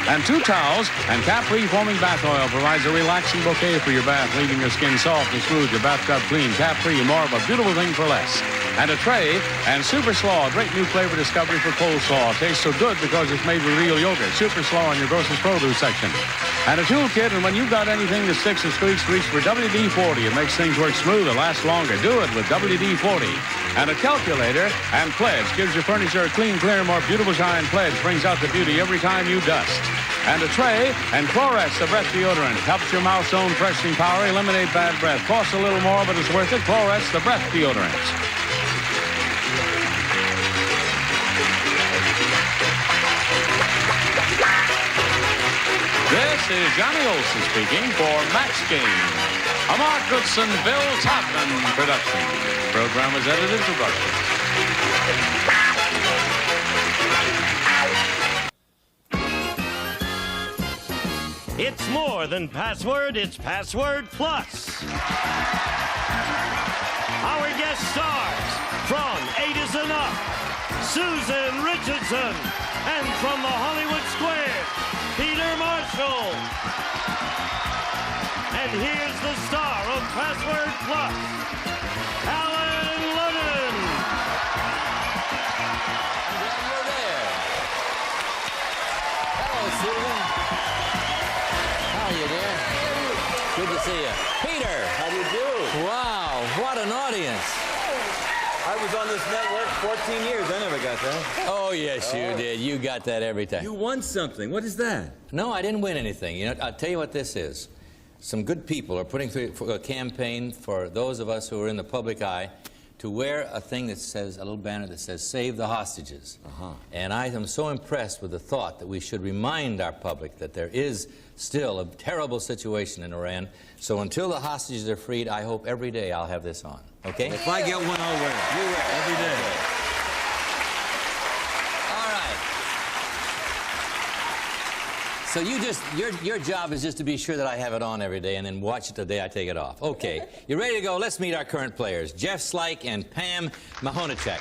And 2 towels and Capri foaming bath oil provides a relaxing bouquet for your bath, leaving your skin soft and smooth, your bathtub clean. Capri, more of a beautiful thing for less. And a tray and Super Slaw, a great new flavor discovery for coleslaw. Tastes so good because it's made with real yogurt. Super Slaw in your grocer's produce section. And a toolkit, and when you've got anything that sticks and squeaks, reach for WD-40. It makes things work smoother, last longer. Do it with WD-40. And a calculator and Pledge gives your furniture a clean, clear, more beautiful shine. Pledge brings out the beauty every time you dust. And a tray and Chlorest, the breath deodorant. Helps your mouth's own freshening power eliminate bad breath. Costs a little more, but it's worth it. Chlorest, the breath deodorant. This is Johnny Olson speaking for Max Game. A Mark Goodson, Bill Topman production. Program was edited for broadcast. It's more than password, it's Password Plus. Our guest stars from 8 is Enough, Susan Richardson, and from the Hollywood Square, Peter Marshall. And here's the star of Password Plus, Alan Lennon. You're there. Hello, Susan. How are you, dear? Good to see you. Peter. How do you do? Wow, what an audience. I was on this network 14 years. I never got that. Oh, yes, you did. You got that every time. You won something. What is that? No, I didn't win anything. You know, I'll tell you what this is. Some good people are putting through a campaign for those of us who are in the public eye to wear a thing that says, a little banner that says, "Save the hostages." And I am so impressed with the thought that we should remind our public that there is still a terrible situation in Iran. So until the hostages are freed, I hope every day I'll have this on. Okay? If I get one, I'll wear it. You wear it every day. All right. So your job is just to be sure that I have it on every day and then watch it the day I take it off. Okay. You ready to go? Let's meet our current players, Jeff Slike and Pam Mahonachek.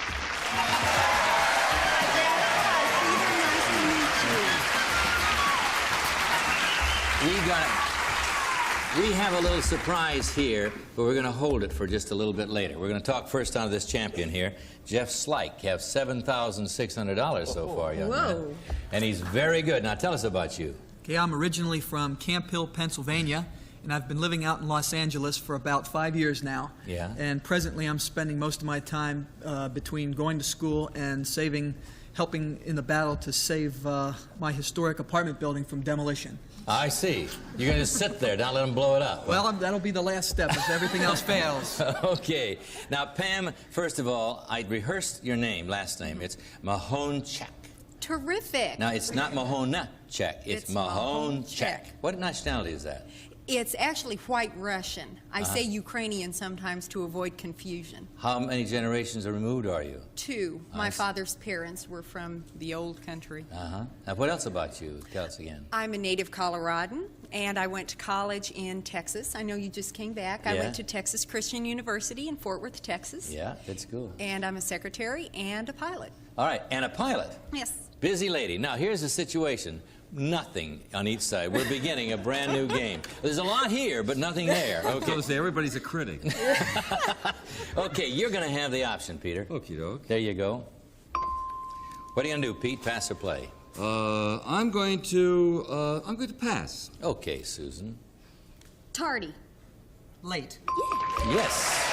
We have a little surprise here, but we're going to hold it for just a little bit later. We're going to talk first on this champion here, Jeff Slike. You have $7,600 so far, young man. And he's very good. Now tell us about you. Okay, I'm originally from Camp Hill, Pennsylvania, and I've been living out in Los Angeles for about 5 years now. Yeah. And presently I'm spending most of my time between going to school and helping in the battle to save my historic apartment building from demolition. I see. You're going to sit there, not let them blow it up. Well, that'll be the last step if everything else fails. Okay. Now, Pam, first of all, I rehearsed your name, last name. It's Mahonachek. Terrific. Now, it's not Mahonachek. It's Mahonachek. What nationality is that? It's actually White Russian. I say Ukrainian sometimes to avoid confusion. How many generations removed are you? 2. My father's parents were from the old country. Now, what else about you? Tell us again. I'm a native Coloradan, and I went to college in Texas. I know you just came back. I went to Texas Christian University in Fort Worth, Texas. Yeah, that's cool. And I'm a secretary and a pilot. All right, and a pilot. Yes. Busy lady. Now, here's the situation. Nothing on each side. We're beginning a brand new game. There's a lot here, but nothing there. Okay. Everybody's a critic. Okay, you're going to have the option, Peter. Okie doke. There you go. What are you going to do, Pete? Pass or play? I'm going to pass. Okay, Susan. Tardy. Late. Yes.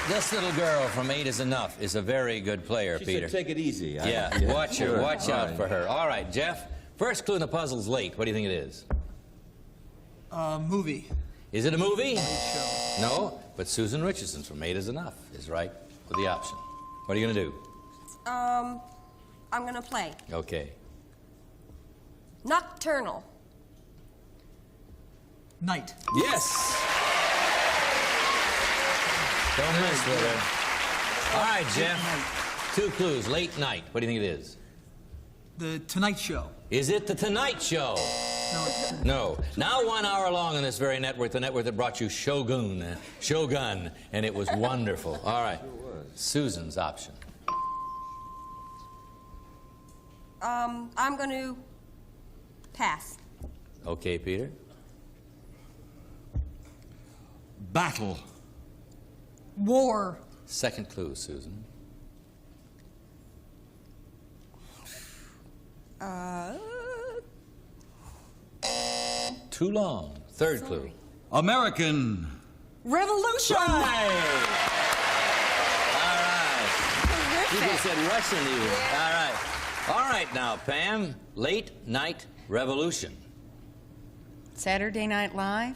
This little girl from 8 is Enough is a very good player, She Peter. said take it easy. Yeah, watch her. Watch out for her. All right, Jeff. First clue in the puzzle's late. What do you think it is? Movie. Is it a movie? No, but Susan Richardson from 8 is Enough is right with the option. What are you going to do? I'm gonna play. Okay. Nocturnal. Night. Yes. Don't miss with her. All right, Jeff. 2 clues. Late night. What do you think it is? The Tonight Show. Is it The Tonight Show? No. Now 1 hour long on this very network, the network that brought you Shogun, and it was wonderful. All right. Susan's option. I'm going to pass. Okay, Peter. Battle. War. Second clue, Susan. Too long. Third clue. American. Revolution. Right. All right. Terrific. You just said Russian even. Yeah. All right. All right now, Pam. Late night revolution. Saturday Night Live?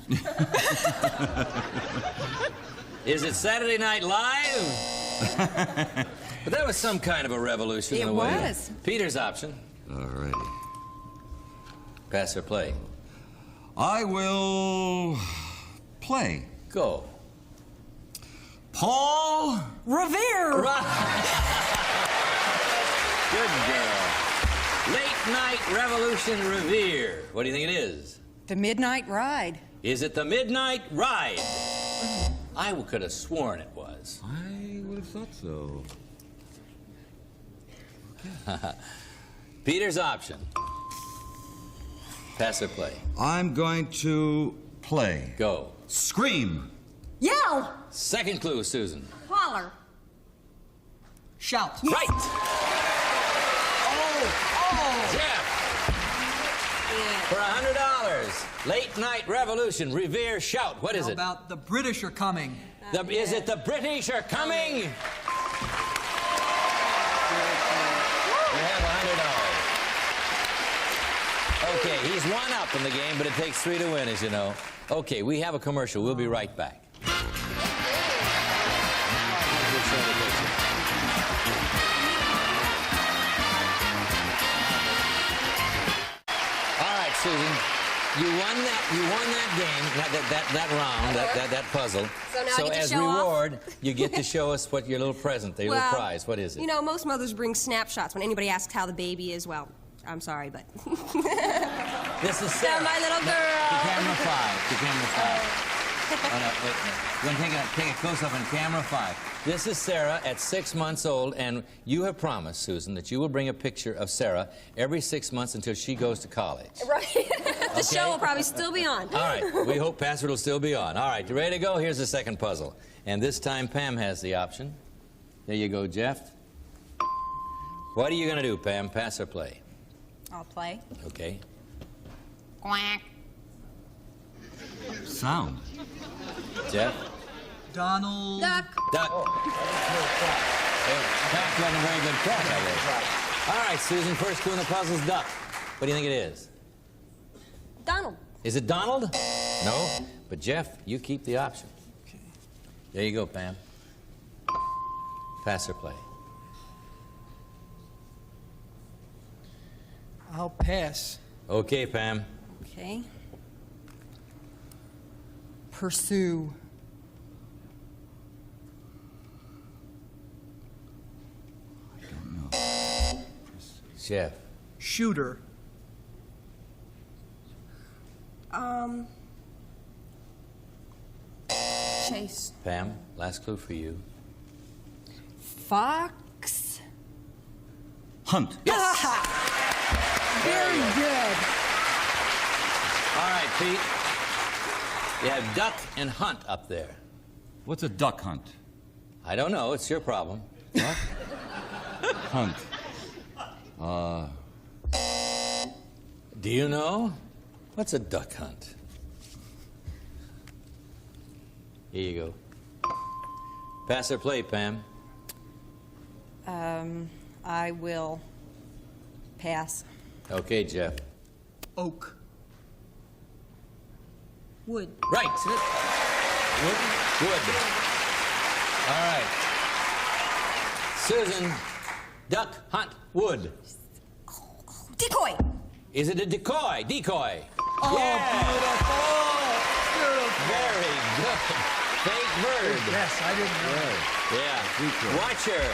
Is it Saturday Night Live? But that was some kind of a revolution. It in a way. was. Peter's option. All righty. Pass or play? I will play. Go. Paul Revere. Good girl. Late night revolution Revere. What do you think it is? The Midnight Ride. Is it the Midnight Ride? I could have sworn it was. I would have thought so. Peter's option. Pass or play? I'm going to play. Go. Scream. Yell. Second clue, Susan. Holler. Shout. Right. Oh. Jeff. For $100. Late night revolution. Revere shout. What is How it? about the British are coming? Is it the British are coming? You have $100. Okay, he's 1 up in the game, but it takes 3 to win, as you know. Okay, we have a commercial. We'll be right back. All right, Susan. You won that game, that round, that puzzle. So now I get to as show off? reward, you get to show us what your little present, your little prize. What is it? You know, most mothers bring snapshots when anybody asks how the baby is. Well, I'm sorry, but. This is Sarah. My little girl. To camera 5. To camera 5. Oh, no, wait. You want to take a close-up on camera 5. This is Sarah at 6 months old, and you have promised, Susan, that you will bring a picture of Sarah every 6 months until she goes to college. Right. The show will probably still be on. All right. We hope Password will still be on. All right. You ready to go? Here's the second puzzle. And this time Pam has the option. There you go, Jeff. What are you going to do, Pam? Pass or play? I'll play. Okay. Quack. Sound. Jeff? Donald. Duck. Duck. Pat wasn't a very good crack, I guess. All right, Susan, first clue in the puzzle's duck. What do you think it is? Donald. Is it Donald? No. But Jeff, you keep the option. Okay. There you go, Pam. Pass or play? I'll pass. Okay, Pam. Okay. Pursue. Jeff. Shooter. Chase. Pam, last clue for you. Fox. Hunt. Yes! Very good. All right, Pete. You have duck and hunt up there. What's a duck hunt? I don't know. It's your problem. What? Hunt. Do you know? What's a duck hunt? Here you go. Pass or play, Pam? I will pass. Okay, Jeff. Oak. Wood. Right. Wood. All right. Susan, duck, hunt, wood. Decoy. Is it a decoy? Decoy. Oh, yeah. beautiful. Very good. Fake bird. Yes, I didn't know. Yeah. Watch her.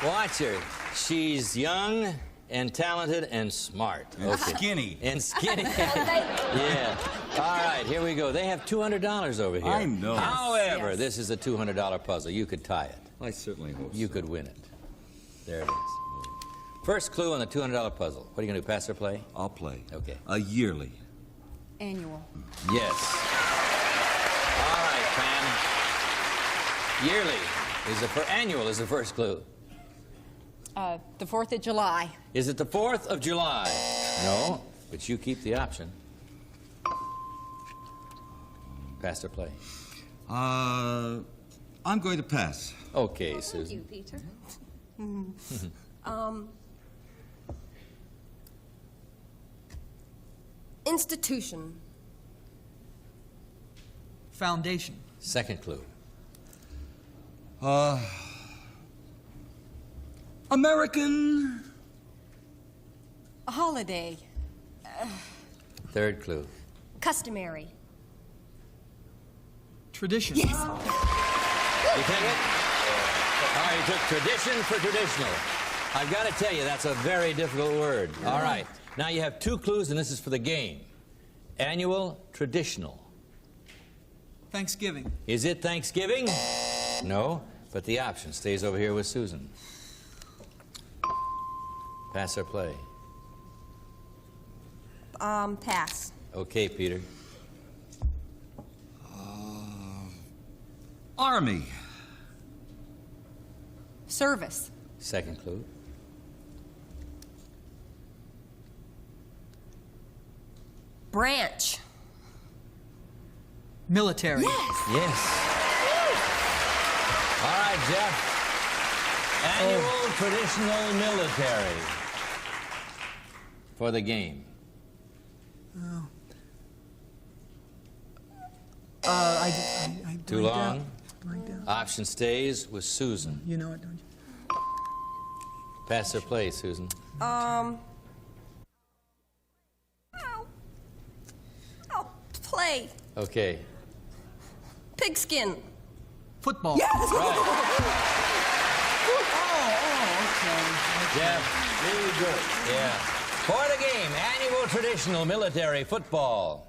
Watch her. She's young and talented and smart. And skinny. And skinny. Yeah. All right, here we go. They have $200 over here. I know. However, Yes. this is a $200 puzzle. You could tie it. I certainly hope You could win it. There it is. First clue on the $200 puzzle. What are you going to do, pass or play? I'll play. Okay. A yearly. Annual. Yes. All right, Pam. Yearly annual is the first clue. The 4th of July. Is it the 4th of July? No, but you keep the option. Pass or play? I'm going to pass. Okay, Susan. You, Peter. Institution. Foundation. Second clue. American. A holiday. Third clue. Customary. Tradition. Yes. You take it? All right, you took tradition for traditional. I've got to tell you, that's a very difficult word. All right. Now you have 2 clues, and this is for the game. Annual, traditional. Thanksgiving. Is it Thanksgiving? No, but the option stays over here with Susan. Pass or play? Pass. Okay, Peter. Army. Service. Second clue. Branch. Military. Yes. All right, Jeff. Annual traditional military for the game. I Too long? Option stays with Susan. You know it, don't you? Pass or play, Susan? Play. Okay. Pigskin. Football. Yes. Jeff, really good. Yeah. For the game, annual traditional military football.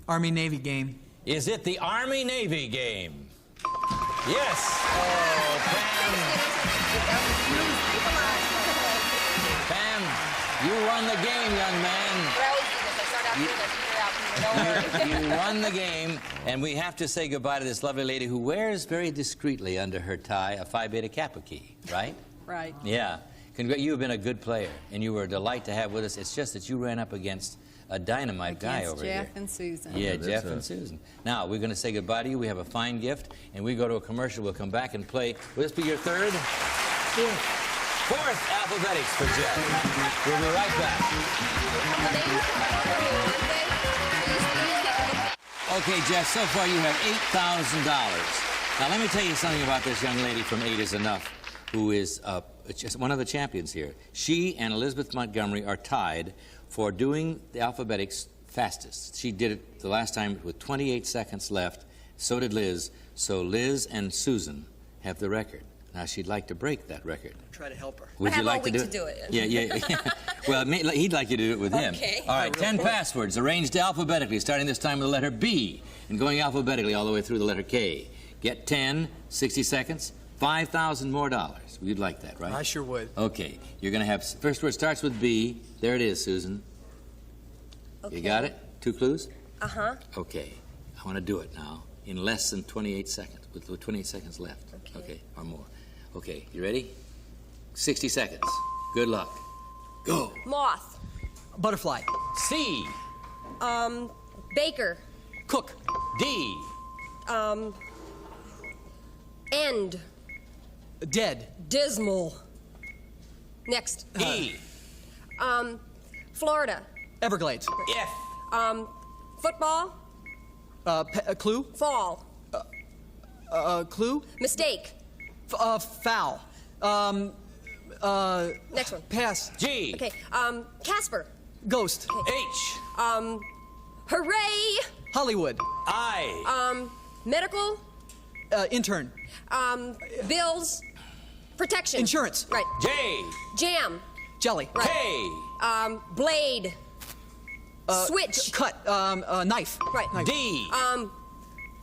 Army-Navy game. Is it the Army-Navy game? Yes. Oh, Pam. Pam, you won the game, young man. You won the game, and we have to say goodbye to this lovely lady who wears very discreetly under her tie a Phi Beta Kappa key, right? Right. Yeah. You have been a good player, and you were a delight to have with us. It's just that you ran up against a dynamite guy over Jeff here. and Susan. Yeah, Jeff and Susan. Now, we're going to say goodbye to you. We have a fine gift, and we go to a commercial. We'll come back and play. Will this be your third? Fourth Alphabetics for Jeff. We'll be right back. Okay, Jeff, so far you have $8,000. Now, let me tell you something about this young lady from 8 is Enough, who is just one of the champions here. She and Elizabeth Montgomery are tied for doing the Alphabetics fastest. She did it the last time with 28 seconds left. So did Liz. So Liz and Susan have the record. Now, she'd like to break that record. Try to help her. Would I you have like all to week do it? to do it. Yeah. Well, he'd like you to do it with him. Okay. All right, 10 passwords arranged alphabetically, starting this time with the letter B and going alphabetically all the way through the letter K. Get 10, 60 seconds, $5,000 more dollars. You'd like that, right? I sure would. Okay. You're going to have, first word starts with B. There it is, Susan. Okay. You got it? 2 clues? Uh-huh. Okay. I want to do it now in less than 28 seconds, with 28 seconds left. Okay, or more. Okay, you ready? 60 seconds. Good luck. Go. Moth. Butterfly. C. Baker. Cook. D. End. Dead. Dismal. Next. E. Florida. Everglades. F. Football. Clue. Fall. Clue. Mistake. Foul. Next one. Pass. G. Okay. Casper. Ghost. H. Hooray. Hollywood. I. Medical. Intern. Bills. Protection. Insurance. Right. J. Jam. Jelly. Right. K. Blade. Switch. Cut. Knife. Right. Knife. D.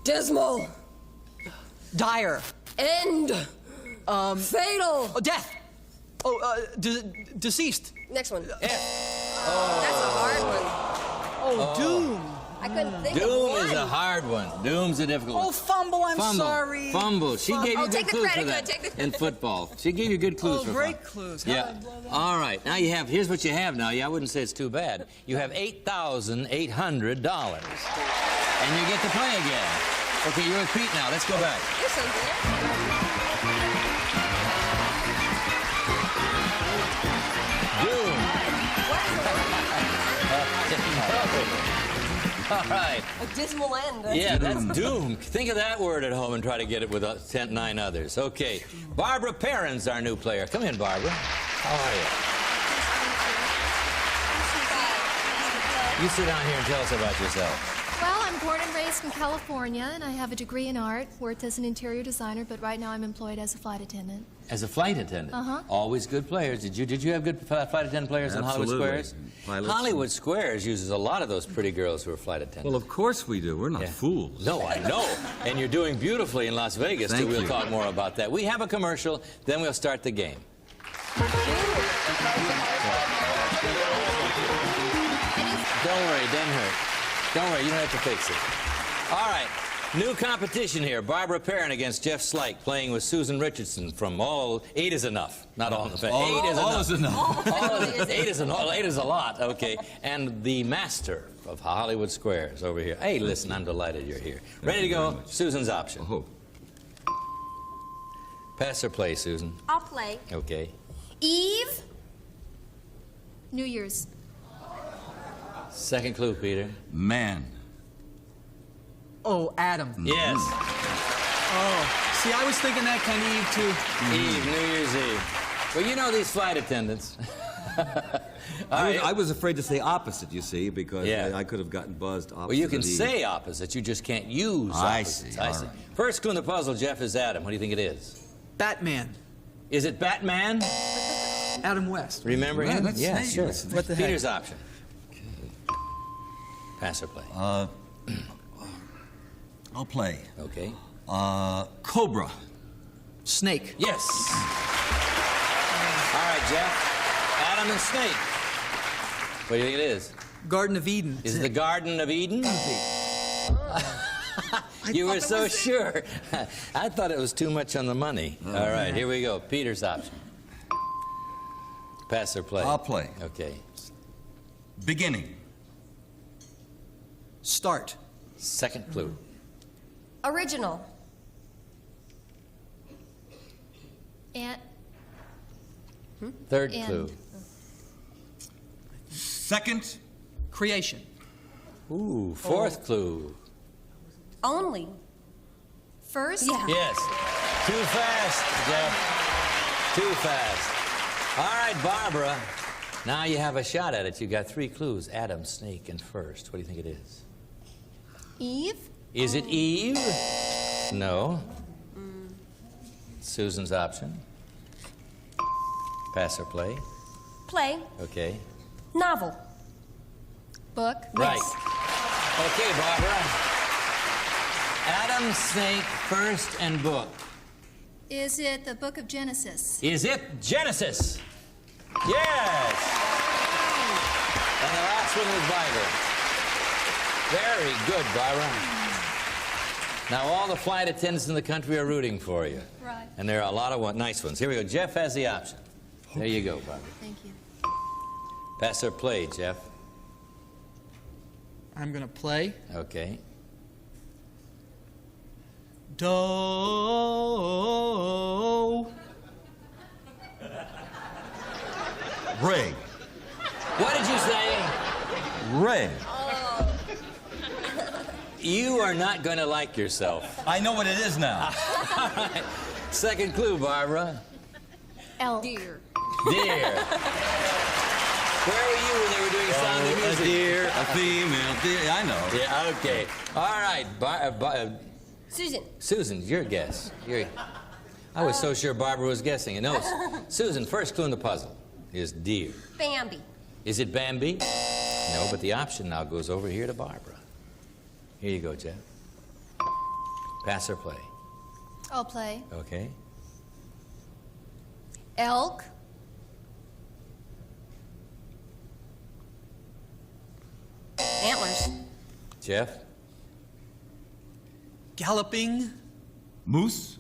Dismal. Dire. End. Fatal. Oh, death. Oh, deceased. Next one. F. That's a hard one. Oh, doom. I couldn't think of Doom one. is a hard one. Doom's a difficult one. Oh, fumble. I'm Fumble. sorry. Fumble. She gave you good take the clues credit, for that good, take the in football. She gave you good clues Oh, for great fun. clues. How Yeah. did I blow that? All right. Now you have. Here's what you have. Now, I wouldn't say it's too bad. You have $8,800, and you get to play again. Okay, you're with Pete now. Let's go back. You're so good. Doom. All right. A dismal end. That's Yeah, that's doom. Think of that word at home and try to get it with 9 others. Okay. Barbara Perrin's our new player. Come in, Barbara. How are you? You sit down here and tell us about yourself. Well, I'm born and raised in California, and I have a degree in art, worked as an interior designer, but right now I'm employed as a flight attendant. As a flight attendant? Uh-huh. Always good players. Did you have good flight attendant players in Hollywood Absolutely. Squares? Pilots Hollywood Squares uses a lot of those pretty girls who are flight attendants. Well, of course we do. We're not fools. No, I know. And you're doing beautifully in Las Vegas, Thank too. We'll you. talk more about that. We have a commercial, then we'll start the game. Don't worry, it doesn't hurt. Don't worry, you don't have to fix it. All right, new competition here. Barbara Perrin against Jeff Slike, playing with Susan Richardson from All 8 is Enough. Not All in the Family. All- 8 is all enough. is enough. Eight is enough. 8 is a lot, okay. And the master of Hollywood Squares over here. Hey, listen, I'm delighted you're here. Ready to go? Susan's option. Oh. Pass or play, Susan? I'll play. Okay. Eve. New Year's. Second clue, Peter. Man. Oh, Adam. Yes. Oh, see, I was thinking that kind of Eve, too. Eve, New Year's Eve. Well, you know these flight attendants. I was afraid to say opposite, you see, because Yeah. I could have gotten buzzed opposite. Well, you can of Eve. say opposite, you just can't use I opposites. see. I All see. right. First clue in the puzzle, Jeff, is Adam. What do you think it is? Batman. Is it Batman? Adam West. Remember Yeah, him? that's Yeah, nice. sure. That's nice. What the heck? Peter's option. Pass or play. I'll play. Okay. Cobra. Snake. Yes. All right, Jeff. Adam and Snake. What do you think it is? Garden of Eden. Is it the Garden of Eden? You were so sure. I thought it was too much on the money. All right, here we go. Peter's option. Pass or play? I'll play. Okay. Beginning. Start. Second clue. Original. And Third And- clue. Second. Creation. Ooh, fourth clue. Only. first. Yeah. Yes. Too fast, Jeff. Too fast. All right, Barbara. Now you have a shot at it. You got 3 clues. Adam, Snake, and first. What do you think it is? Eve. Is it Eve? No. Susan's option. Pass or play? Play. Okay. Novel. Book. Right. Okay, Barbara. Adam, Snake, first, and book. Is it the Book of Genesis? Is it Genesis? Yes. And the last one was Bible. Very good, Barbara. Now, all the flight attendants in the country are rooting for you. Right. And there are a lot of nice ones. Here we go. Jeff has the option. There you go, Barbara. Thank you. Pass or play, Jeff? I'm going to play. Okay. Doe. Ray. What did you say? Ray. You are not going to like yourself. I know what it is now. All right. Second clue, Barbara. Elk. Deer. Deer. Where were you when they were doing Sound of Music? A deer, a female deer. I know. Yeah, okay. All right. Susan. Susan, your guess. I was so sure Barbara was guessing. And no, Susan, first clue in the puzzle is deer. Bambi. Is it Bambi? No, but the option now goes over here to Barbara. Here you go, Jeff. Pass or play? I'll play. Okay. Elk. Antlers. Jeff? Galloping. Moose.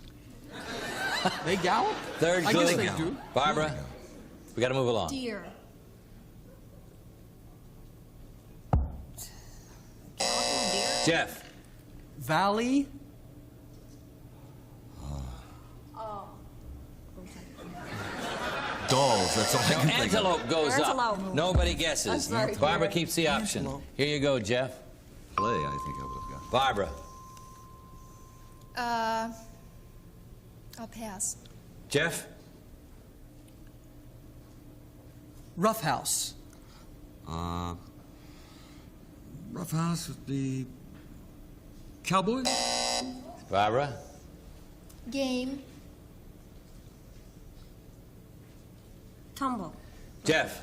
They gallop? Third I clue. guess they do. Barbara, we got to move along. Deer. Jeff? Valley. Dolls, that's all I can think of. Antelope goes Antelope. up. Nobody guesses. I'm sorry, Barbara dear. keeps the option. Here you go, Jeff. Play, I think I would have got. Barbara. I'll pass. Jeff? Roughhouse. Roughhouse would be cowboy. Barbara? Game. Tumble. Jeff?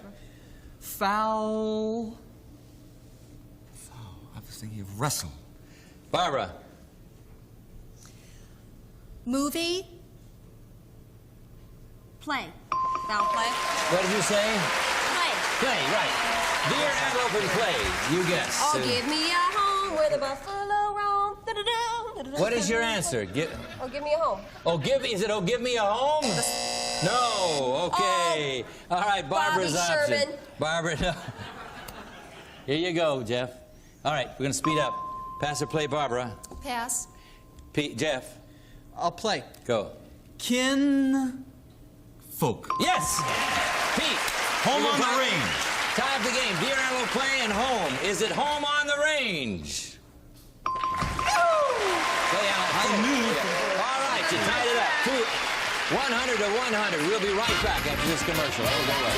Foul. I was thinking of wrestle. Barbara? Movie. Play. Foul play. What did you say? Play. Play, right. Deer, antelope, and play. You guess. Oh, give me a home where the buffalo roam. Da-da-da, What is your answer? Oh, give me a home. Is it, give me a home? No, okay. All right, Barbara's Bobby option. Sherman. Barbara, no. Here you go, Jeff. All right, we're going to speed up. Pass or play, Barbara. Pass. Jeff, I'll play. go. Kin. Folk. Yes! Pete. Home on the range. Tie up the game. Deer, antelope, play, and home. Is it home on the range? I knew. All right, you tied it up. 100 to 100. We'll be right back after this commercial. Don't go away.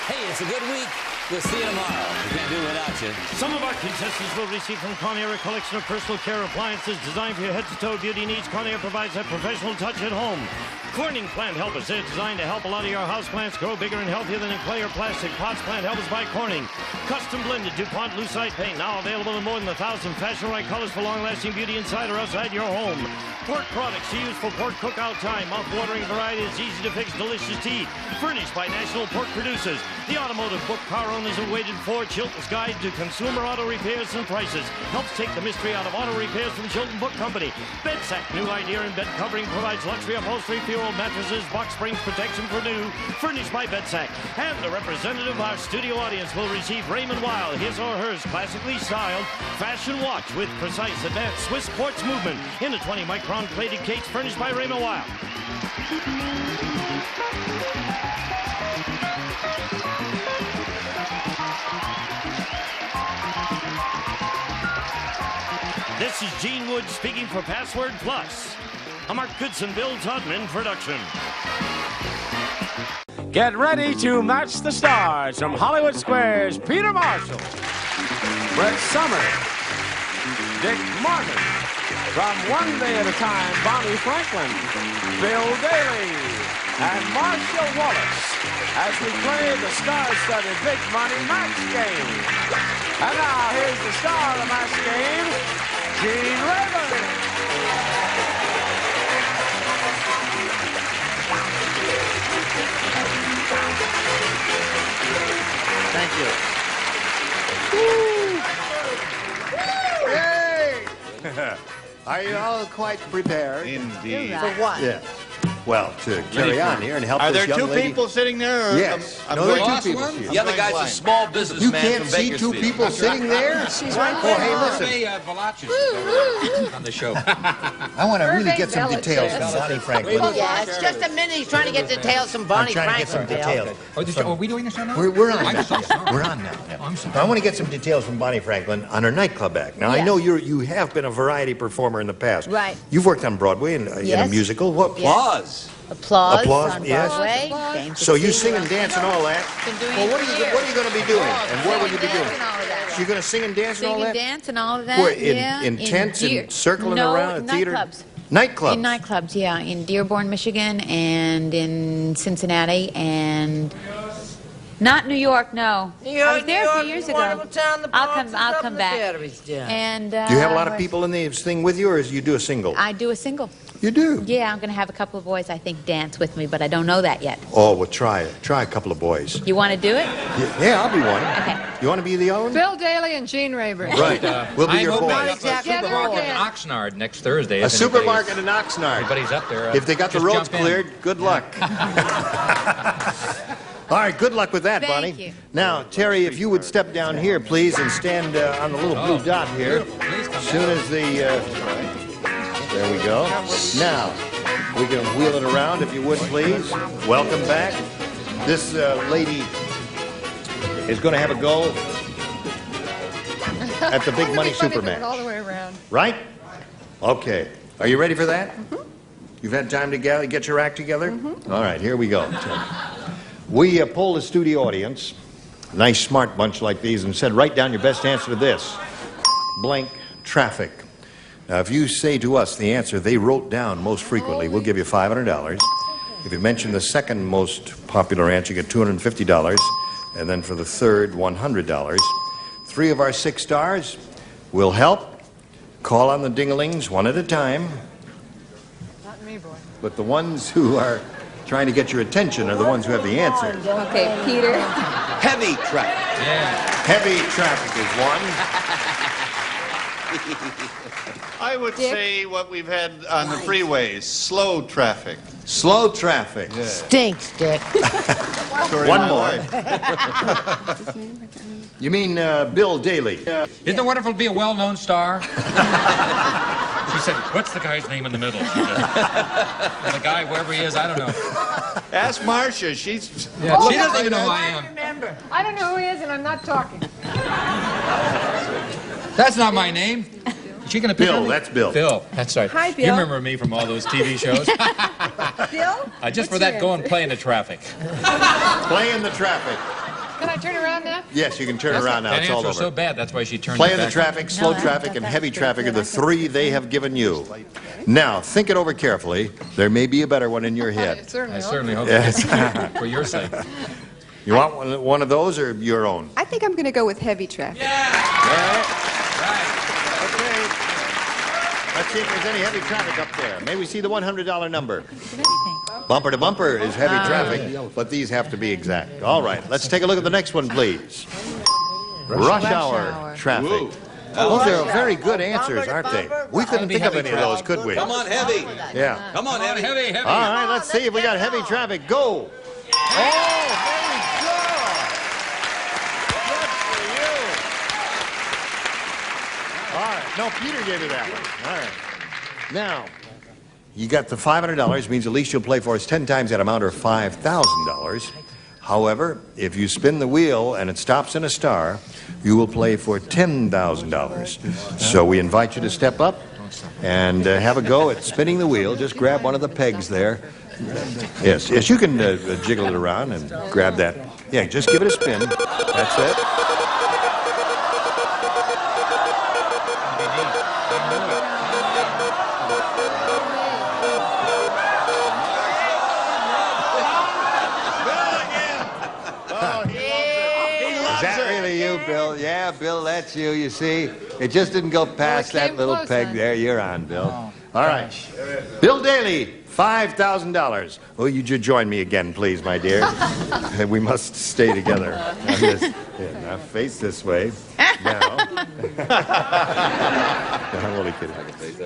Hey, it's a good week. We'll see you tomorrow. We can't do it without you. Some of our contestants will receive from Conair a collection of personal care appliances designed for your head-to-toe beauty needs. Conair provides that professional touch at home. Corning Plant Helpers. They're designed to help a lot of your house plants grow bigger and healthier than in clay or plastic. Pots Plant Helpers by Corning. Custom blended DuPont Lucite paint. Now available in more than 1,000 fashion-right colors for long-lasting beauty inside or outside your home. Pork products to use for pork cookout time. Mouth-watering variety is easy-to-fix, delicious tea. Furnished by national pork producers. The automotive book car owners have waited for. Chilton's Guide to Consumer Auto Repairs and Prices. Helps take the mystery out of auto repairs from Chilton Book Company. Bedsack, new idea in bed covering, provides luxury upholstery, fuel, mattresses, box springs, protection for new. Furnished by Bedsack. And the representative of our studio audience will receive Raymond Weil, his or hers classically styled fashion watch with precise advanced Swiss quartz movement in a 20-micron plated case furnished by Raymond Weil. This is Gene Wood speaking for Password Plus, a Mark Goodson, Bill Todman production. Get ready to match the stars from Hollywood Square's Peter Marshall, Brett Summers, Dick Martin, from One Day at a Time, Bonnie Franklin, Bill Daly, and Marshall Wallace as we play the star-studded Big Money Match Game. And now here's the star of the match game, Gene Raven. Thank you. Hey! Are you all quite prepared? Indeed. For what? Yeah. Well, to carry on here and help Are this there young two lady. people sitting there? Or Yes. a No, there are boss two people. one? She's The other guy's a blind. small businessman You can't from see two Bakersfield. people sitting there? She's right Oh, hey, there. listen. On the show. I want to really get some details from Bonnie Franklin. Yeah, it's just a minute. He's trying to get details from I'm Bonnie trying to get some Franklin, Bill. details. Are we doing this show now? We're on I'm now. so sorry. We're on now. Oh, I'm sorry. I want to get some details from Bonnie Franklin on her nightclub act. Now, I Yes. know you have been a variety performer in the past. Right. You've worked on Broadway in a Yes. musical. What? Yes. Applause Applause, on yes. Broadway. Came to So you see sing and dance and all that. Been doing Well, it what for are years. you going to be doing? And where will you be Sing and doing? dance and all of that. You're going to sing and dance and all Sing and that? dance and all of that, Where, in, yeah. in tents and circling no, around a theater? nightclubs. Nightclubs? In nightclubs, yeah. In Dearborn, Michigan, and in Cincinnati, and not New York, no. I was there a few years ago. I'll come back. And Do you have a lot of people in this thing with you, or you do a single? I do a single. You do? Yeah, I'm going to have a couple of boys, I think, dance with me, but I don't know that yet. Oh, well, try it. Try a couple of boys. You want to do it? Yeah, I'll be one. Okay. You want to be the other one? Bill Daly and Gene Rayburn. Right. We'll be I'm your opening boys. up a Exactly. supermarket in Yeah. Oxnard next Thursday. A if supermarket in Oxnard. Anybody's up there. If they got the just roads jump in. cleared, good luck. All right, good luck with that, Thank Bonnie. you. Now, Terry, if you would step down here, please, and stand on the little blue dot here. As soon as the... there we go. Now, we can wheel it around, if you would, please. Welcome back. This lady is going to have a go at the big money super match. All the way around. Right? Okay. Are you ready for that? You've had time to get your act together? All right, here we go. We polled the studio audience, a nice smart bunch like these, and said, write down your best answer to this. Blank traffic. Now, if you say to us the answer they wrote down most frequently, we'll give you $500. If you mention the second most popular answer, you get $250. And then for the third, $100. 3 of our 6 stars will help. Call on the ding-a-lings one at a time. Not me, boy. But the ones who are trying to get your attention are the ones who have the answer. Okay, Peter. Heavy traffic. Yeah. Heavy traffic is one. I would say what we've had on the freeways, slow traffic. Slow traffic. Stinks, Dick. One more. You mean Bill Daly? Isn't it wonderful to be a well-known star? She said, what's the guy's name in the middle? She said, the guy, wherever he is, I don't know. Ask Marcia. She's... Yeah, she doesn't even know who I am. Remember, I don't know who he is, and I'm not talking. That's not my name. Is she going to pick Bill, her? that's Bill. Bill, that's right. Hi, You Bill. remember me from all those TV shows? Bill? Just for that, go and play in the traffic. Play in the traffic. Can I turn around now? Yes, you can turn around now. That It's all answer was over. so bad, that's why she turned Play it in the back. traffic, slow No, traffic, and that's heavy good. traffic are the That's 3 they have given you. Now, think it over carefully. There may be a better one in your I head. certainly hope. Yes. For your sake. You want one of those or your own? I think I'm going to go with heavy traffic. Okay. Let's see if there's any heavy traffic up there. May we see the $100 number? Bumper to bumper is heavy traffic, but these have to be exact. All right, let's take a look at the next one, please. Rush hour traffic. Those are very good answers, aren't they? We couldn't think of any of those, could we? Come on, heavy. Yeah. Come on, heavy. Heavy. All right, let's see if we got heavy traffic. Go. Oh, very good. Good for you. All right. No, Peter gave you that one. All right. Now, you got the $500, means at least you'll play for us 10 times that amount, or $5,000. However, if you spin the wheel and it stops in a star, you will play for $10,000. So we invite you to step up and have a go at spinning the wheel. Just grab one of the pegs there. Yes, you can jiggle it around and grab that. Yeah, just give it a spin. That's it. Is that really you, Bill? Yeah, Bill, that's you. You see, it just didn't go past that little peg there. You're on, Bill. All right. Bill Daly, $5,000. Oh, you join me again, please, my dear. We must stay together. Now, face this way. Now. I'm only kidding.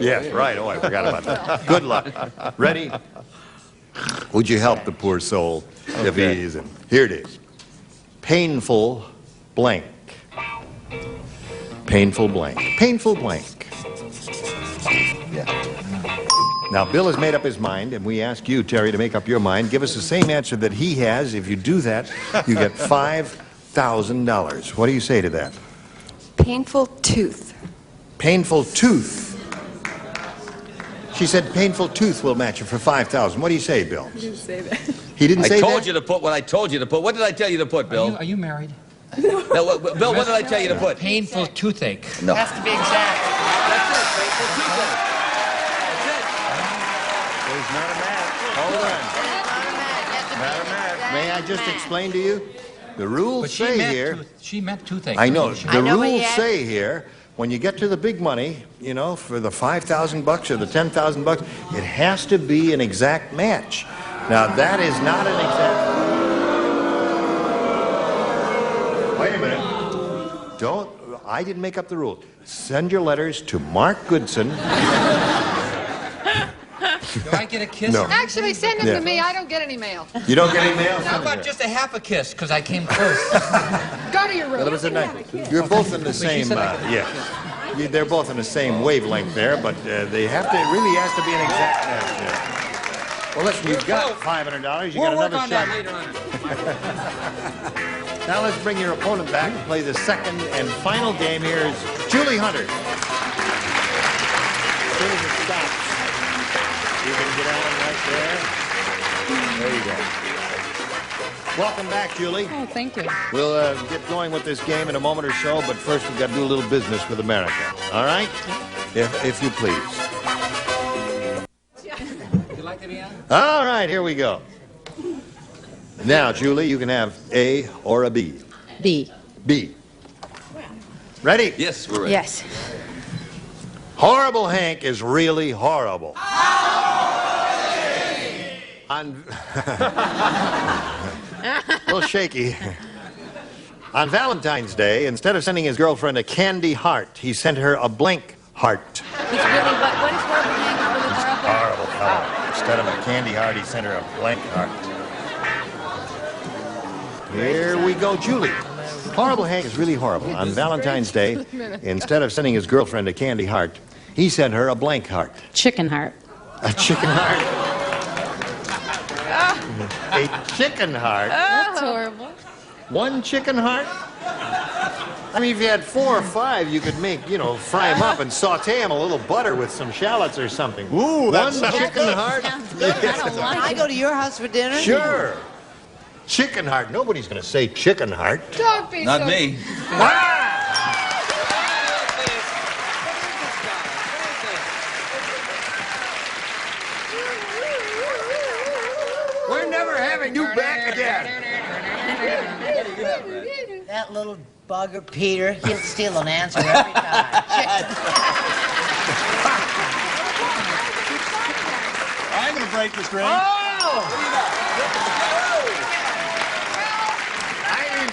Yes, right. Oh, I forgot about that. Good luck. Ready? Would you help the poor soul if he isn't? Here it is. Painful blank. Painful blank. Painful blank. Yeah. Now, Bill has made up his mind, and we ask you, Terry, to make up your mind. Give us the same answer that he has. If you do that, you get $5,000. What do you say to that? Painful tooth. Painful tooth. She said painful tooth will match you for $5,000. What do you say, Bill? He didn't say that. He didn't say that? I told you to put what I told you to put. What did I tell you to put, Bill? Are you married? No, Bill, what did I tell you to put? Painful toothache. No. Has to be exact. That's it, painful toothache. There's not a match. Hold on. Not a match. May I just explain to you? The rules say here... She meant toothache. I know. The rules say here, when you get to the big money, you know, for the $5,000 or the $10,000, it has to be an exact match. Now, that is not an exact... Wait a minute. I didn't make up the rules. Send your letters to Mark Goodson. Do I get a kiss? No. Actually, send them to me. I don't get any mail. You don't get any mail? How about just a half a kiss, because I came close. Go to your room. Well, it was a nice. You're both in the same, yes. They're both in the same wavelength there, but it really has to be an exact match. Yeah. Well, listen, you've got $500. You got another shot. That later on. Now let's bring your opponent back and play the second and final game. Here is Julie Hunter. As soon as it stops, you can get on right there. There you go. Welcome back, Julie. Oh, thank you. We'll get going with this game in a moment or so, but first we've got to do a little business with America. All right? If you please. You like to be on? All right, here we go. Now, Julie, you can have A or a B. B. B. Ready? Yes, we're ready. Yes. Horrible Hank is really horrible. A little shaky. On Valentine's Day, instead of sending his girlfriend a candy heart, he sent her a blank heart. It's really, what is horrible, Hank? Really horrible? Horrible. Instead of a candy heart, he sent her a blank heart. Here we go, Julie. Horrible Hank is really horrible. On Valentine's Day, instead of sending his girlfriend a candy heart, he sent her a blank heart. Chicken heart. A chicken heart? A chicken heart? That's horrible. One chicken heart? I mean, if you had 4 or 5, you could make, fry them up and saute them a little butter with some shallots or something. Ooh, one chicken heart? Sounds good. I don't like Can I go to your house for dinner? Sure. Chicken heart. Nobody's going to say chicken heart. Don't be Not so... me. We're never having you back again. That little bugger, Peter, he'll steal an answer every time. I'm going to break the string.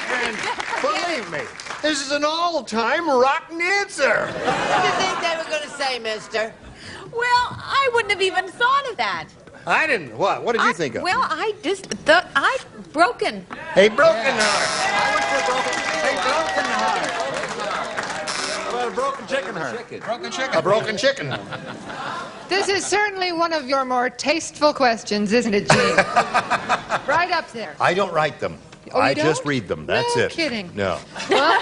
Friends, believe me, this is an all-time rotten answer. What do you think they were going to say, mister? Well, I wouldn't have even thought of that. I didn't. What? What did you think of? Well, broken. A broken heart. I went for a broken heart. How about a broken chicken heart? Broken chicken. A broken chicken. This is certainly one of your more tasteful questions, isn't it, Gene? Right up there. I don't write them. Oh, you I just don't? read them. That's No it. kidding. No. Well,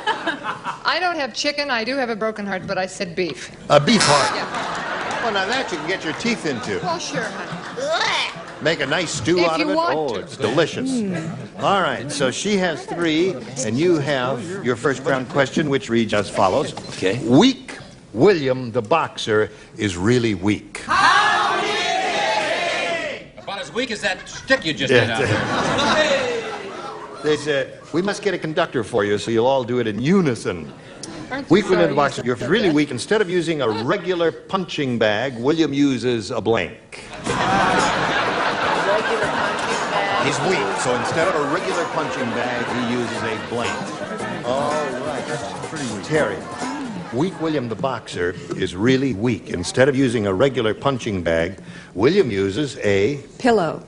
I don't have chicken. I do have a broken heart, but I said beef. A beef heart. Yeah. Well, now that you can get your teeth into. Well, sure, honey. Make a nice stew If out of you it. want Oh, to. it's delicious. All right, so she has 3, and you have your first round question, which reads as follows. Okay. Weak William the boxer is really weak. About as weak as that stick you just did out there. They said, we must get a conductor for you so you'll all do it in unison. Aren't you Weak William the sorry boxer, you're really weak. Instead of using a regular punching bag, William uses a blank. He's weak, so instead of a regular punching bag, he uses a blank. All right, that's pretty weak. Terry, weak William the boxer is really weak. Instead of using a regular punching bag, William uses a... Pillow.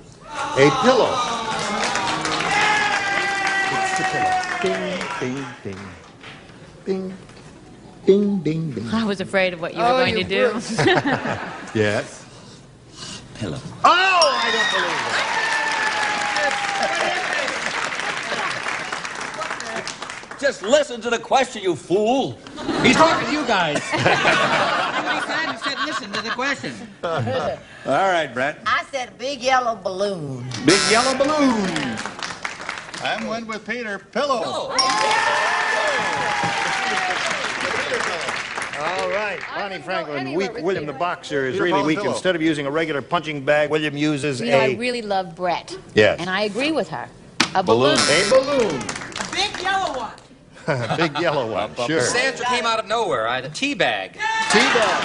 A pillow. It's a pillow. Ding, ding, ding. Ding, ding, ding, ding. I was afraid of what you were going to do. Yes. Pillow. Oh, I don't believe it. Just listen to the question, you fool. He's talking to you guys. Nobody said he said listen to the question. All right, Brett. I said a big yellow balloon. Big yellow balloon. I went with Peter. Pillow. All right, Bonnie Franklin. anywhere with William the Peter. boxer is Peter, really Paul, weak. pillow. Instead of using a regular punching bag, William uses You know, I a really love Brett. Yes. And I agree with her. A balloon. A balloon. Big yellow one. Big yellow one. Sure. This answer came out of nowhere. I had a tea bag. Tea bag.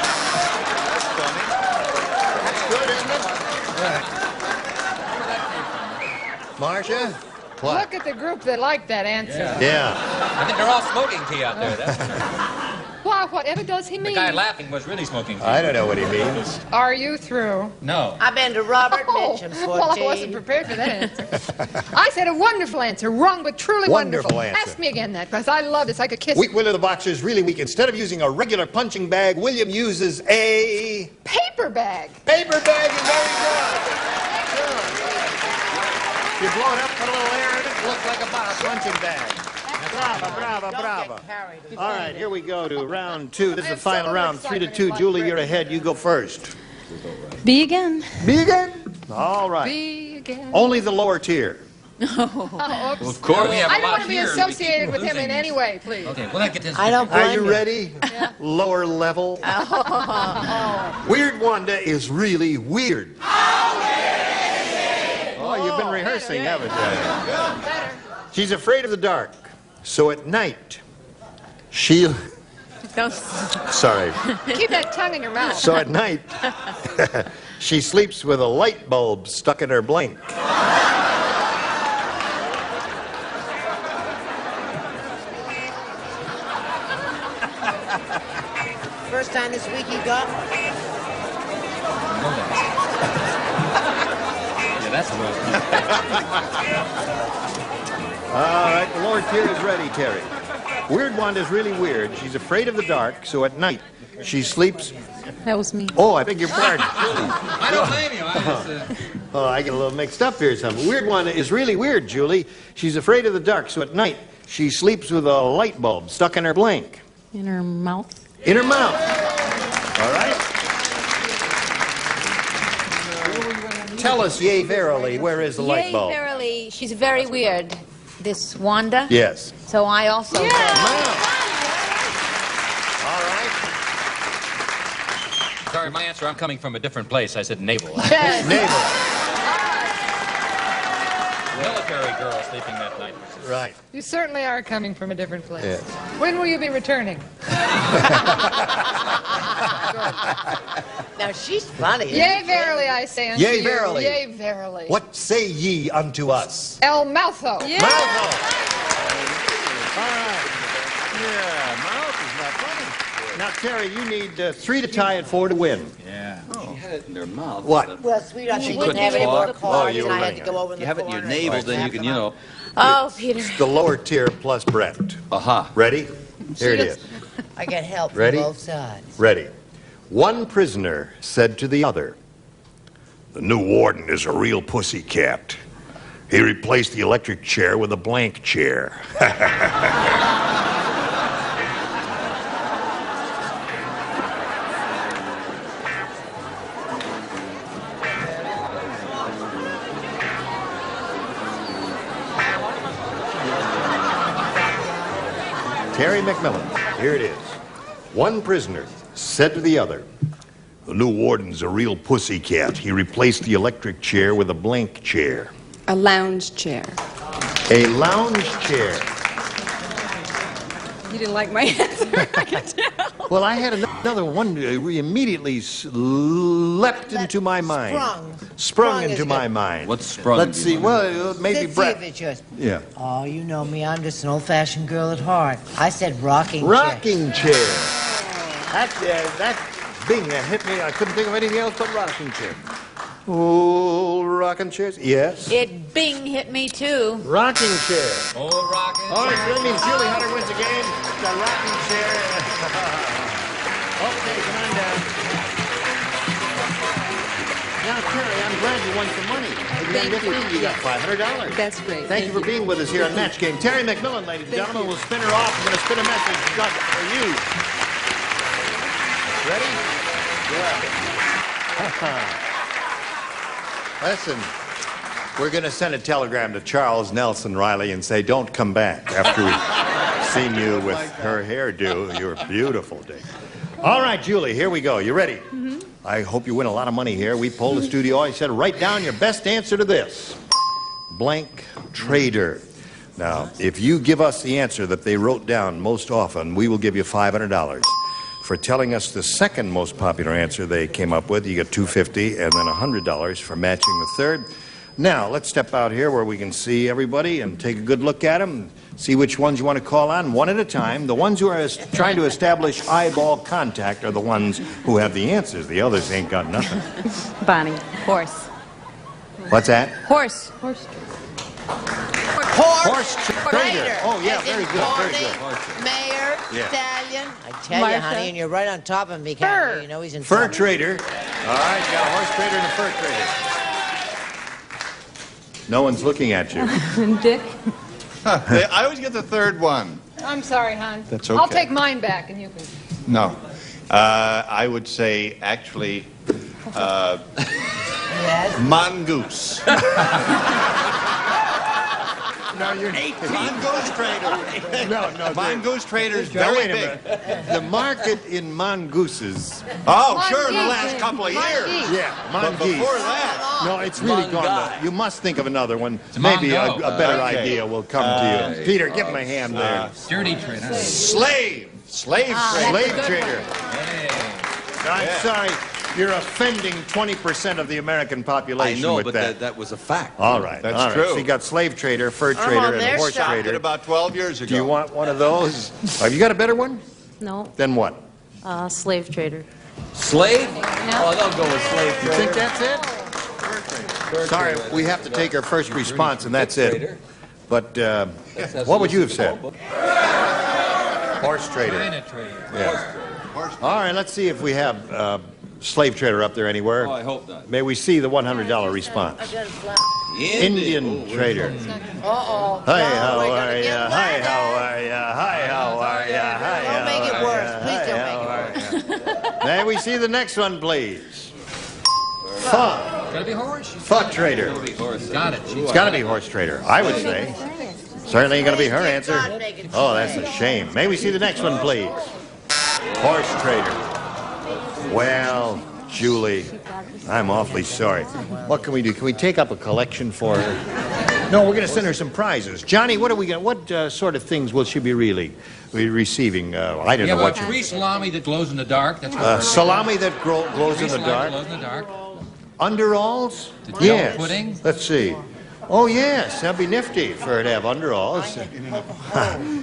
That's funny. That's good, isn't it? Marcia? What? Look at the group that liked that answer. Yeah. I think they're all smoking tea out there. That's Why, whatever does he the mean? guy laughing was really smoking tea. I don't know what he means. Are you through? No. I've been to Robert Mitchum's for Well, I tea. wasn't prepared for that answer. I said a wonderful answer. Wrong, but truly Wonderful wonderful. answer. Ask me again that, because I love this. I could kiss Weak it. William the boxer is really weak. Instead of using a regular punching bag, William uses a Paper bag. paper bag. Is very good. You blow it up, put a little air in it, it looks like a punching bag. Brava, brava, brava. All right, here we go to round two. This is the final round, 3-2. Julie, you're ahead. You go first. Be again. Be again? All right. Be again. Only the lower tier. Oh, oops. Of course. We have I a don't lot want to be here. We associated keep with him in losing. any way, please. Okay, well, let's get this. I don't Are blame you ready? Yeah. Lower level. Weird Wanda is really weird. Oh, you've been rehearsing, haven't you? Better. She's afraid of the dark. So at night, she... Sorry. Keep that tongue in your mouth. So at night, she sleeps with a light bulb stuck in her blank. First time this week you got Yeah, that's right. All right, the lower tier is ready, Terry. Weird Wanda is really weird. She's afraid of the dark, so at night she sleeps... That was me. Oh, I beg your pardon. I don't blame you. I just, Oh, I get a little mixed up here. Something. Weird Wanda is really weird, Julie. She's afraid of the dark, so at night she sleeps with a light bulb stuck in her blank. In her mouth. In her mouth. All right? Tell us, yea, verily, where is the light Yay, bulb? verily. She's very weird. This Wanda. Yes. So I also said... All right. sorry, my answer, I'm coming from a different place. I said naval. Yes. Naval. Military girl sleeping that night. Right. You certainly are coming from a different place. Yes. When will you be returning? Now she's funny. Yea, verily, I say unto Yea, you. verily. Yea, verily. What say ye unto us? El Moutho. Malvo. All right. Yeah, mouth is not funny. Now, Terry, you need 3 to tie and 4 to win. Yeah. She had it in her mouth. What? Well, sweetheart, she couldn't didn't have any more talk. cards, you and were I had to running go over in You the have it in your corner navel, and then you snap can, them up. Oh, Peter. It's the lower tier plus Brett. Aha. Ready? Here it is. I get help Ready? from both sides. Ready. One prisoner said to the other, "The new warden is a real pussycat. He replaced the electric chair with a blank chair." Terry McMillan, here it is. One prisoner said to the other, "The new warden's a real pussycat. He replaced the electric chair with a blank chair." A lounge chair. A lounge chair. You didn't like my answer. I can tell. Well, I had another one immediately leapt into my mind. Sprung into my mind. What's sprung? Let's see. Well, maybe Let's see Brett. if it's yours. Yeah. Oh, you know me. I'm just an old-fashioned girl at heart. I said rocking chair. Rocking chair. That Bing, that hit me. I couldn't think of anything else but rocking chair. Old rocking chairs? Yes. It bing hit me too. Rocking chair. Old rocking All right, so that means Julie Hunter wins the game. The rocking chair. Okay, come on down. Now, Terry, I'm glad you won some money. Thank you. You got $500. That's great. Thank you for being with us here on Match Game. Terry McMillan, ladies and gentlemen, will spin her off. I'm going to spin a message just for you. Ready? Yeah. Listen, we're going to send a telegram to Charles Nelson Riley and say, don't come back after we've seen you with her hairdo. You're beautiful, Dick. All right, Julie, here we go. You ready? Mm-hmm. I hope you win a lot of money here. We polled the studio. I said, write down your best answer to this. Blank trader. Now, if you give us the answer that they wrote down most often, we will give you $500. For telling us the second most popular answer they came up with, you get $250 and then $100 for matching the third. Now, let's step out here where we can see everybody and take a good look at them. See which ones you want to call on, one at a time. The ones who are trying to establish eyeball contact are the ones who have the answers. The others ain't got nothing. Bonnie. Horse. What's that? Horse. Horse trader. Oh, yeah, very good, very good. Mayor, Yeah. stallion. I tell you, honey, and you're right on top of me, Kathy. You know he's in Fur trouble. trader. All right, you got a horse trader and a fur trader. No one's looking at you. Dick. I always get the third one. I'm sorry, hon. That's I'll okay. take mine back, and you can. No. I would say, actually, mongoose. No, you're 18. Mongoose trader. No. Mongoose trader is Now, very wait a big. minute. The market in mongooses. Oh, sure, in the last couple of years. Yeah, But mongoose. before that, No, it's really gone. Mongai. You must think of another one. Maybe a better idea will come to you. Peter, give him a hand there. Dirty trader. Slave trader. Slave trader. I'm sorry. You're offending 20% of the American population I know, with but that was a fact. All right. That's all right. true. So you got slave trader, fur on trader, and their horse side. trader. about 12 years ago. Do you want one of those? Have you got a better one? No. Then what? Slave trader. Slave? Oh, they'll go with slave You trader. think that's it? Sorry, we have to take our first response, and that's it. But what would you have said? Horse trader. Yeah. All right, let's see if we have slave trader up there anywhere. Oh, I hope not. May we see the $100 response? Indian trader. Uh-oh. Hi, Now how we're are gonna ya? get Hi, murdered. how are ya? Hi, how are ya? Hi, Don't make it how are worse. ya? Please Hi, don't how make it are ya? May we see the next one, please? Fuck. Gotta be horse. Fuck trader. Got it. It's got to be horse trader, I would say. Certainly ain't going to be her answer. Oh, that's a shame. May we see the next one, please? Horse trader. Well, Julie, I'm awfully sorry. What can we do? Can we take up a collection for her? No, we're going to send her some prizes. Johnny, what are we going? What sort of things will she be receiving? I don't know what. Tree salami that glows in the dark. That's Salami that glows in the dark. Glows in the dark. Underalls? The Joe Yes. pudding? Let's see. Oh, yes, that'd be nifty for her to have underalls.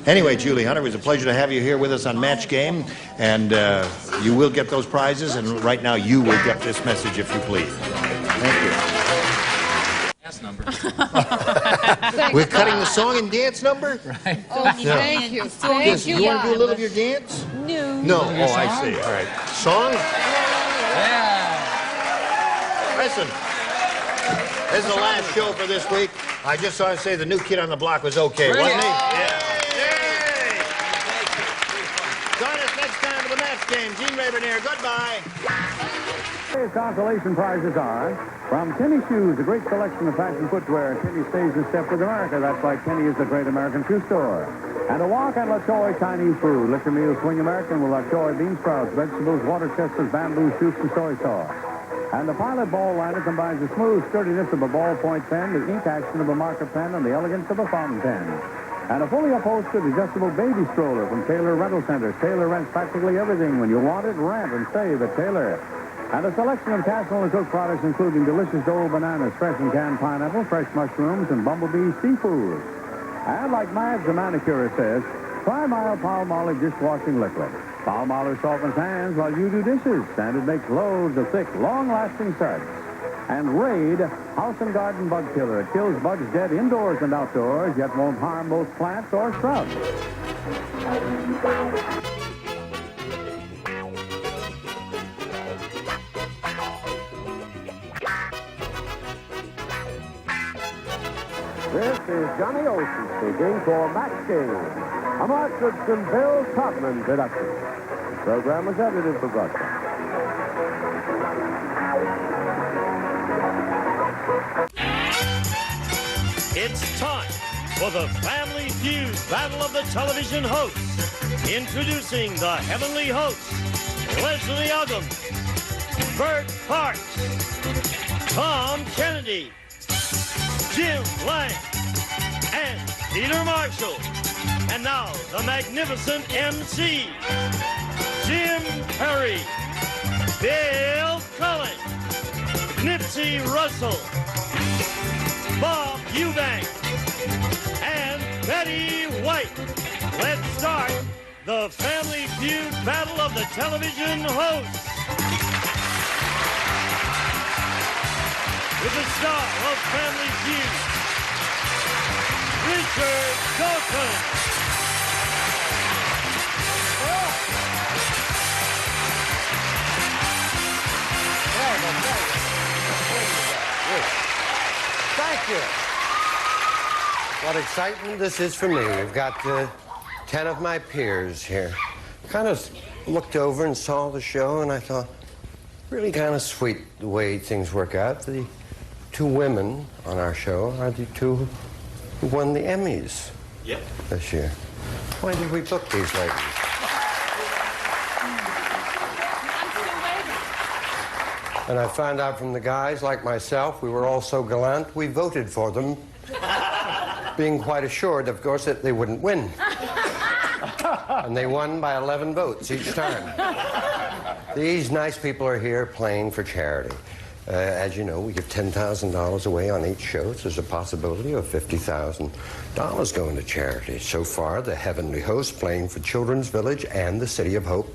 Anyway, Julie Hunter, it was a pleasure to have you here with us on Match Game, and you will get those prizes, and right now you will get this message, if you please. Thank you. Dance number. We're cutting the song and dance number? Right. Oh, No. thank you. Yes, Thank you you, want to do a little God. of your dance? No. No. Your Oh, I song? see. All right. Song? Yeah. Listen. This is the last show for this week. I just saw to say the new kid on the block was okay, wasn't he? Yeah. Yay! Join us next time for the Match Game. Gene Rayburn here. Goodbye. Today's consolation prizes are from Kenny Shoes, a great selection of fashion footwear. Kenny stays in step with America. That's why Kenny is the great American shoe store. And a walk on La Choy Chinese food. Liquor meal swing American with La Choy bean sprouts, vegetables, water chestnuts, bamboo shoots, and soy sauce. And the Pilot ball liner combines the smooth sturdiness of a ballpoint pen, the ink action of a marker pen, and the elegance of a fountain pen. And a fully upholstered adjustable baby stroller from Taylor Rental Centers. Taylor rents practically everything. When you want it, rent and save at Taylor. And a selection of Castle and Cook products, including delicious Dole bananas, fresh and canned pineapple, fresh mushrooms, and Bumblebee seafood. And like Madge, the manicurist says, try mild Palmolive dishwashing liquid. Palmolive softens hands while you do dishes, and it makes loads of thick, long-lasting suds. And Raid, House and Garden Bug Killer. It kills bugs dead indoors and outdoors, yet won't harm most plants or shrubs. This is Johnny Olson speaking for Max King, a Mark Goodson, Bill Todman production. The program was edited for broadcast. It's time for the Family Feud Battle of the Television Hosts. Introducing the Heavenly Hosts, Leslie Uggam, Bert Parks, Tom Kennedy, Jim Lang, and Peter Marshall. And now, the magnificent MC, Jim Perry, Bill Cullen, Nipsey Russell, Bob Eubank, and Betty White. Let's start the Family Feud Battle of the Television Hosts. With the star of Family Feud, Richard Dalton. Thank you. What excitement this is for me. We've got 10 of my peers here. Kind of looked over and saw the show, and I thought, really kind of sweet the way things work out. The two women on our show are the two who won the Emmys this year. Why did we book these ladies? And I found out from the guys, like myself, we were all so gallant, we voted for them, being quite assured, of course, that they wouldn't win. And they won by 11 votes each time. These nice people are here playing for charity. As you know, we give $10,000 away on each show. So there's a possibility of $50,000 going to charity. So far, the Heavenly Hosts, playing for Children's Village and the City of Hope,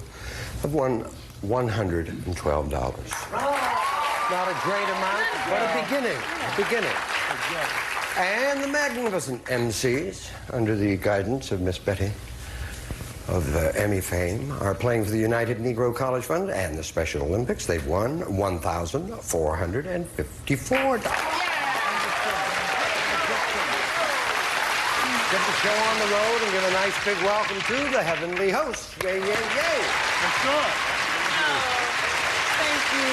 have won $112. Not a great amount, but a beginning. And the magnificent MCs, under the guidance of Miss Betty of Emmy fame, are playing for the United Negro College Fund and the Special Olympics. They've won $1,454. Get the show on the road and give a nice big welcome to the Heavenly Hosts. Yay, yay, yay. That's good. Thank you.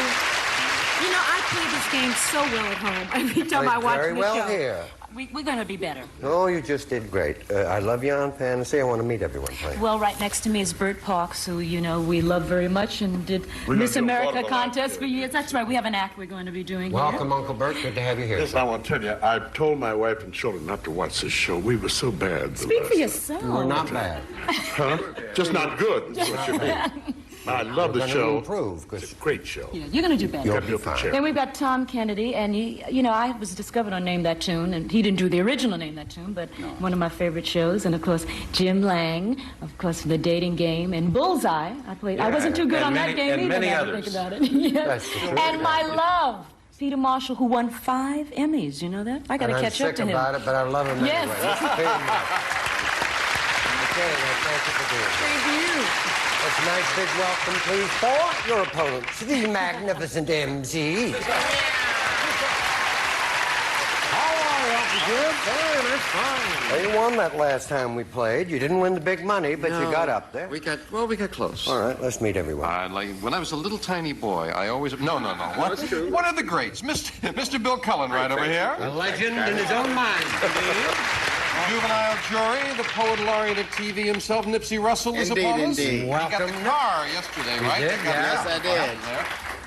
You know, I play this game so well at home. Every time I watch very the well show. here. We're going to be better. Oh, you just did great. I love you on fantasy. I want to meet everyone playing. Well, right next to me is Bert Parks, who, you know, we love very much and did Miss America contest for years. That's right. We have an act we're going to be doing Welcome, here. Uncle Bert. Good to have you here. Yes, I want to tell you, I told my wife and children not to watch this show. We were so bad. Speak for yourself. We're not bad. Huh? Just not good. That's what you mean. I love the show. Improve, it's a great show. Yeah, you're going to do better. You'll be fine. Then we've got Tom Kennedy, and he, you know, I was discovered on Name That Tune, and he didn't do the original Name That Tune, but one of my favorite shows. And of course, Jim Lang, of course, The Dating Game, and Bullseye. I wasn't too good on that game either. Now I think about it. Yes. And my love, Peter Marshall, who won 5 Emmys. You know that? I got to catch up to him. I'm sick about it, but I love him yes. anyway. Okay, well, thank you for doing it. Thank you. That's a nice big welcome, please, for your opponents, the magnificent MCs. How are you, Uncle Jim? That's fine. Well, you won that last time we played. You didn't win the big money, but you got up there. We got close. All right, let's meet everyone. Like when I was a little tiny boy, I always... No. What? One of the greats, Mr. Bill Cullen, right over here. A legend in his own mind. Juvenile jury, the poet laureate of TV himself, Nipsey Russell, is upon us. Indeed. He got the car yesterday, right? Did? Yes, I did.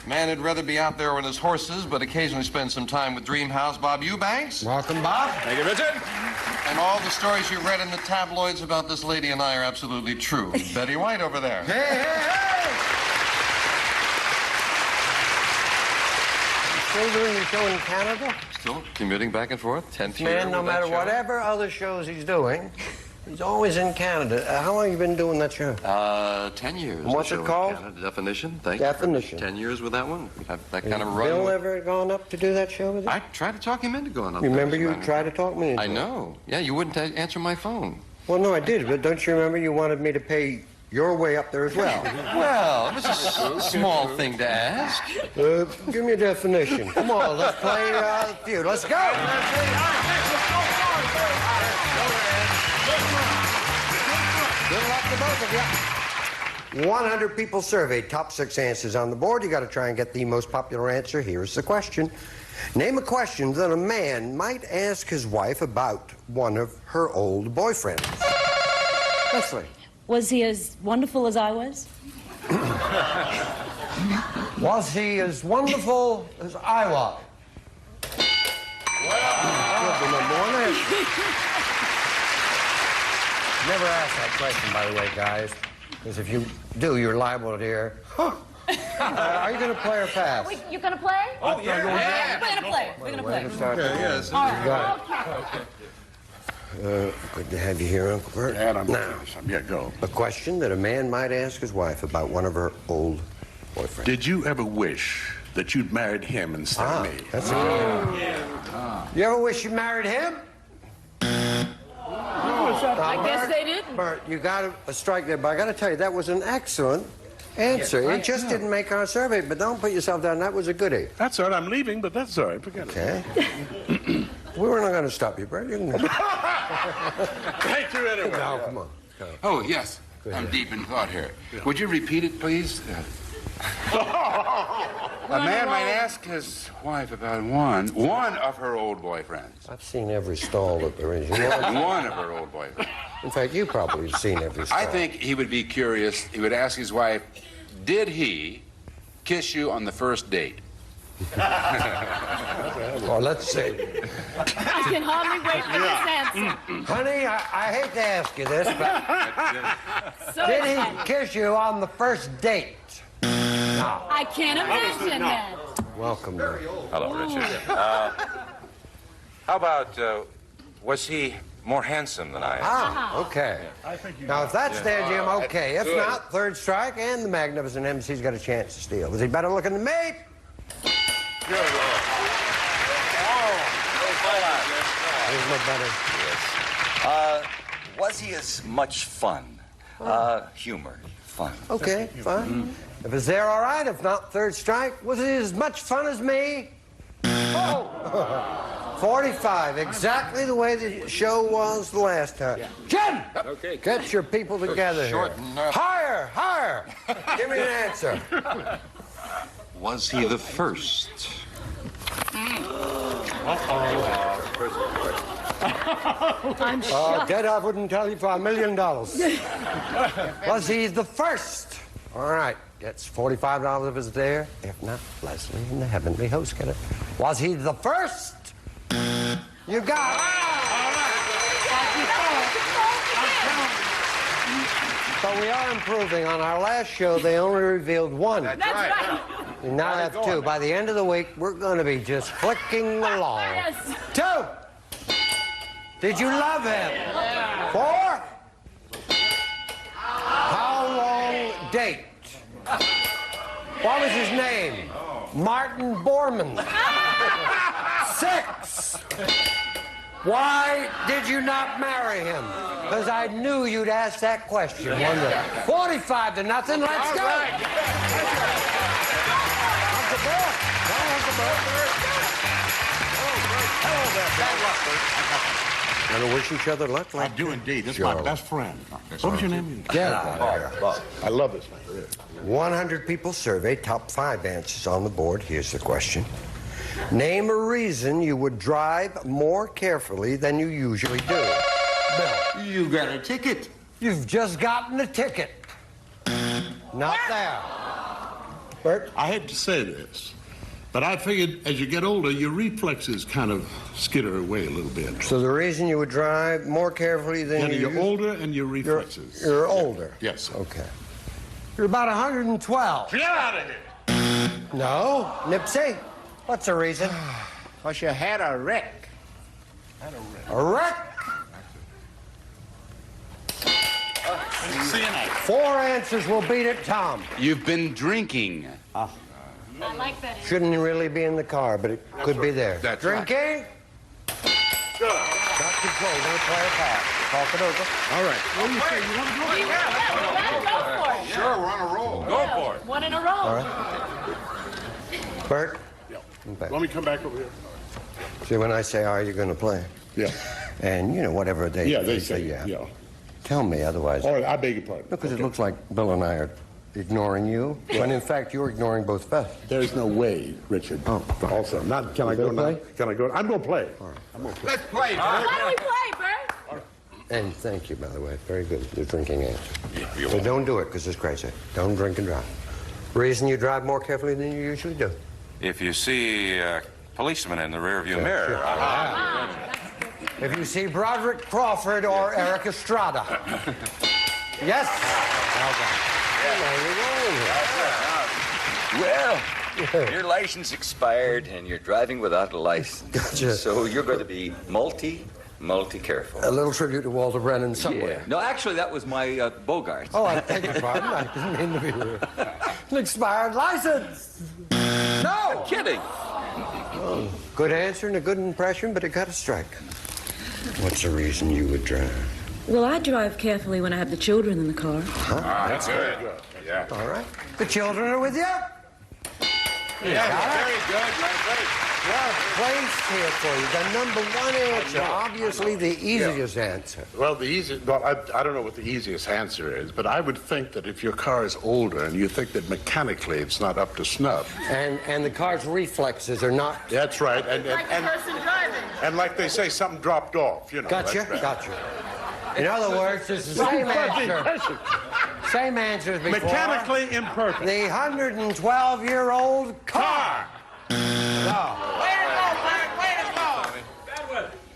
Man would rather be out there on his horses, but occasionally spend some time with Dreamhouse Bob Eubanks. Welcome, Bob. Thank you, Richard. And all the stories you read in the tabloids about this lady and I are absolutely true. Betty White over there. Hey! Still doing the show in Canada? Still commuting back and forth, 10 Man, no matter whatever other shows he's doing, He's always in Canada. How long have you been doing that show? 10 years. And what's The it show in called? Canada. Definition. Thank Definition. you. 10 years with that one. We have that kind of Has run. Bill ever gone up to do that show with you? I tried to talk him into going up. You remember there, you tried to talk me into I it. know. Yeah, you wouldn't answer my phone. Well, no, I did, but don't you remember you wanted me to pay your way up there as well? Well, it was a small thing to ask. Give me a definition. Come on, let's play Feud. Let's go! Good luck to both of you. 100 people surveyed, top 6 answers on the board. You got to try and get the most popular answer. Here's the question. Name a question that a man might ask his wife about one of her old boyfriends. Leslie. Was he as wonderful as I was? Was he as wonderful as I was? Well, the number one answer. Never ask that question, by the way, guys, because if you do, you're liable to hear, huh. Are you going to play or pass? You're going to play? Oh, yeah. We're going to play. We're going to play. Yes. All right. Good to have you here, Uncle Bert. Now, go. A question that a man might ask his wife about one of her old boyfriends. Did you ever wish that you'd married him instead of me? That's a good one. You ever wish you married him? I guess they didn't. Bert, you got a strike there, but I got to tell you, that was an excellent answer. It just didn't make our survey, but don't put yourself down. That was a goodie. That's all right. I'm leaving, but that's all right. Forget it. Okay. We were not going to stop you, Bert. You can... Thank you anyway. No, come on. Oh, yes. I'm deep in thought here. Would you repeat it, please? A man might ask his wife about one of her old boyfriends. I've seen every stall that there is. You know, One of her old boyfriends. in fact, you probably have seen every stall. I think he would be curious. He would ask his wife, did he kiss you on the first date? Well, let's see. I can hardly wait for this answer. Honey, I hate to ask you this, but So did he excited. kiss you on the first date? No. I can't imagine that. Welcome, Bert. Hello, Richard. How about, was he more handsome than I am? Ah, okay. Now, if that's there, Jim, okay. If Good. not, third strike, and the magnificent MC's got a chance to steal. Was he better looking than me? Good Lord. There's no better. Was he as much fun? Humor, fun. Okay, fine. If it's there, all right. If not, third strike. Was it as much fun as me? Oh! 45, exactly the way the show was the last time. Jim! Okay. Get your people together here. Higher, higher! Give me an answer. Was he the first? I'm shocked. Dead, I wouldn't tell you for $1 million. Was he the first? All right, that's $45 if it's there. If not, Leslie and the heavenly host get it. Was he the first? You got it. But we are improving. On our last show, they only revealed one. That's right. We now have two. By the end of the week, we're going to be just flicking along. Yes. 2. Did you love him? 4. How long date? What was his name? Martin Borman. 6. Why did you not marry him? Because I knew you'd ask that question. 45 to nothing. Let's go. Want to wish each other luck? I do indeed. This is Sure. my best friend. What was your name? Bob. I love this man. 100 people surveyed, top 5 answers on the board. Here's the question. Name a reason you would drive more carefully than you usually do. Bill. You got a ticket. You've just gotten a ticket. Not there. Bert? I hate to say this, but I figured as you get older, your reflexes kind of skitter away a little bit. So the reason you would drive more carefully than you You're older and your reflexes. You're older. Yes. Okay. You're about 112. Get out of here. No. Nipsey, what's the reason? Because you had a wreck. A wreck? See you night. 4 answers will beat it, Tom. You've been drinking. I like that. Shouldn't really be in the car, but it could be there. That's Drinking? Good. Got control. Don't play a pass. Talk it over. All right. What do you say? You want to go? Go for it. Sure, we're on a roll. Go for it. One in a row. All right. Bert? Yeah. Okay. Let me come back over here. See, when I say, are you going to play? Yeah. And, you know, whatever they say, yeah. Yeah. Tell me, otherwise. All right, I beg your pardon. Because it looks like Bill and I are ignoring you, when in fact you're ignoring both of us. There's no way, Richard. Oh, Also, not. Can I go now? Can I go? I'm going to play. All right. I'm going to play. Let's play, Bert. Why don't we play, Bert? And thank you, by the way. Very good. Your drinking answer. But don't do it, because it's crazy. Don't drink and drive. Reason you drive more carefully than you usually do. If you see a policeman in the rearview mirror. Sure. If you see Broderick Crawford or Eric Estrada. Yes? Well, your license expired and you're driving without a license. Gotcha. So you're going to be multi careful. A little tribute to Walter Brennan somewhere. Yeah. No, actually, that was my Bogart. Oh, I beg your pardon. I didn't mean to be rude. An expired license. No! I'm kidding. Good answer and a good impression, but it got a strike. What's the reason you would drive? Well, I drive carefully when I have the children in the car. Huh? That's good. Yeah. All right. The children are with you? Yeah, very good. Well, placed here for you. The number 1 answer. Obviously the easiest answer. Well, I don't know what the easiest answer is, but I would think that if your car is older and you think that mechanically it's not up to snuff. And the car's reflexes are not... That's right. And person driving. and like they say, something dropped off, you know. Gotcha, Right. gotcha. In other words, it's the same answer. Same answer as before. Mechanically imperfect. The 112-year-old car. No.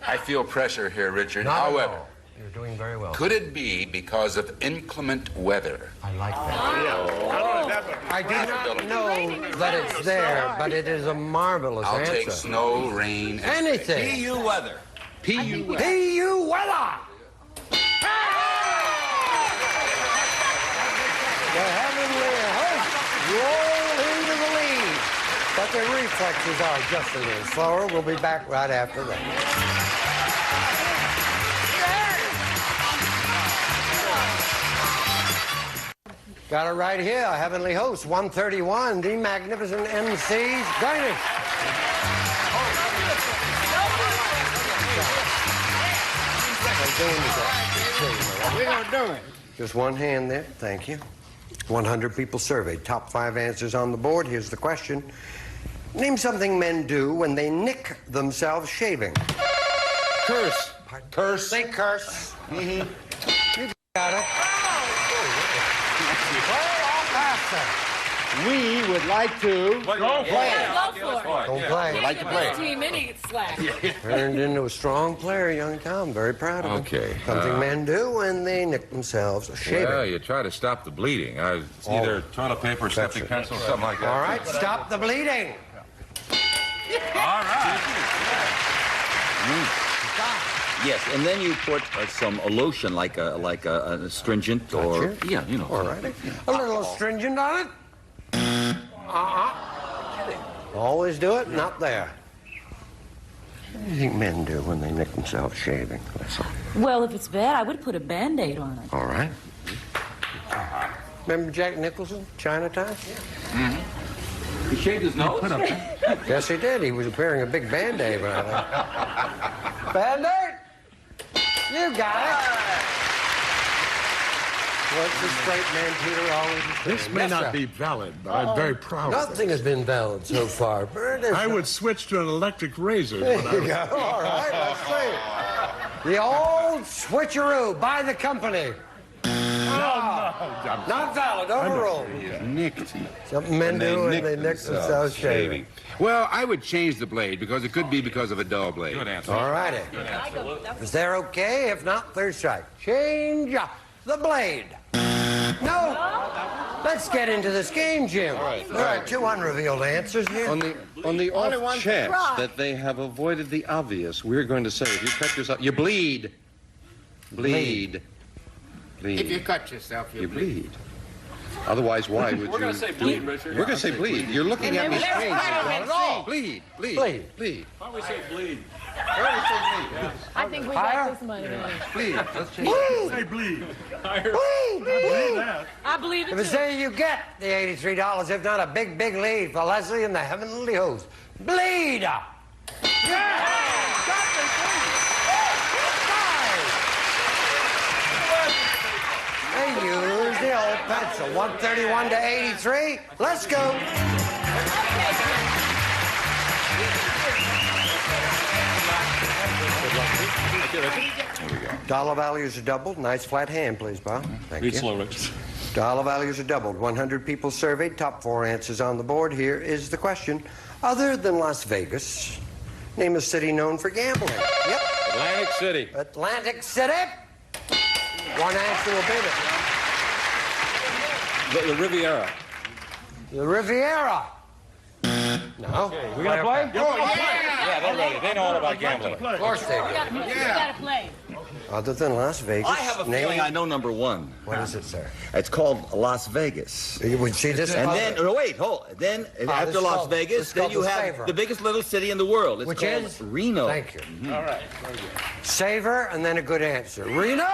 I feel pressure here, Richard. Not at However, all. You're doing very well. could it be because of inclement weather? I like that. I do not know that it's there, but it is a marvelous I'll answer. take snow, rain, and Anything. PU weather. PU weather. PU weather. The heavenly host roll into the lead, but their reflexes are just a little slower. We'll be back right after that. Got it right here, Heavenly Host, 131, the magnificent MC Garnish. We're not doing. Just one hand there, thank you. 100 people surveyed, top 5 answers on the board. Here's the question. Name something men do when they nick themselves shaving. Curse. Curse. They curse. Mm-hmm. You got it. We would like to Go for it. Don't play. We'd like to play. Team, and he gets slack. Turned into a strong player, young Tom. Very proud of him. Okay, Something men do when they nick themselves shaving. Well, you try to stop the bleeding. It's either toilet paper, septic pencil, something like that. All right, stop the bleeding. All right. Yes, and then you put some lotion, like a astringent or Gotcha. yeah, you know. All right. A little astringent on it. Always do it, not there. What do you think men do when they nick themselves shaving? Well, if it's bad, I would put a Band-Aid on it. All right. Remember Jack Nicholson, Chinatown? Mm-hmm. He shaved his nose? Yes, he did. He was wearing a big Band-Aid when I left. Band-Aid! You got it! What's the straight man, Peter, always say? This may not be valid, but I'm very proud of it. Nothing has been valid so far. Bert, I would switch to an electric razor. There you go. All right, let's see. The old switcheroo by the company. Not valid, overruled. Nicked. Something men do when they nick themselves shaving. Well, I would change the blade because it could be because of a dull blade. Good answer. All righty. Is there okay? If not, third strike. Change the blade. No. Let's get into this game, Jim. All right, 2 unrevealed answers here. On the off chance that they have avoided the obvious, we're going to say if you cut yourself, you bleed. Bleed. bleed. If you cut yourself, You bleed. Otherwise, why would you... We're going to say bleed, Richard. We're going to say bleed. You're looking at me strange. Not at all. Bleed. Bleed. Why don't we say bleed? Why don't we say bleed? Yes. I think we Higher? got this money. Bleed. Let's change Bleed. Say bleed. I believe it If it's too. say you get the $83, if not a big, big lead for Leslie and the Heavenly Host. Bleed! They use the old pencil. 131 to 83. Let's go. Dollar values are doubled. Nice flat hand, please, Bob. Thank you. Read slow, Richard. Dollar values are doubled. 100 people surveyed. Top 4 answers on the board. Here is the question. Other than Las Vegas, name a city known for gambling. Yep. Atlantic City. Atlantic City. One answer will beat it. The Riviera. The Riviera. No. We gonna play? Yeah, they're ready. They know all about gambling. Of course they do. We gotta play. Other than Las Vegas, I have a feeling I know number one. What is it, sir? It's called Las Vegas. You would see this. And then, no, wait, hold. Then after this is Las called- this Vegas, is then called you the have Savor. the biggest little city in the world. It's Which called is? Reno. Thank you. All right. Savor and then a good answer. Reno.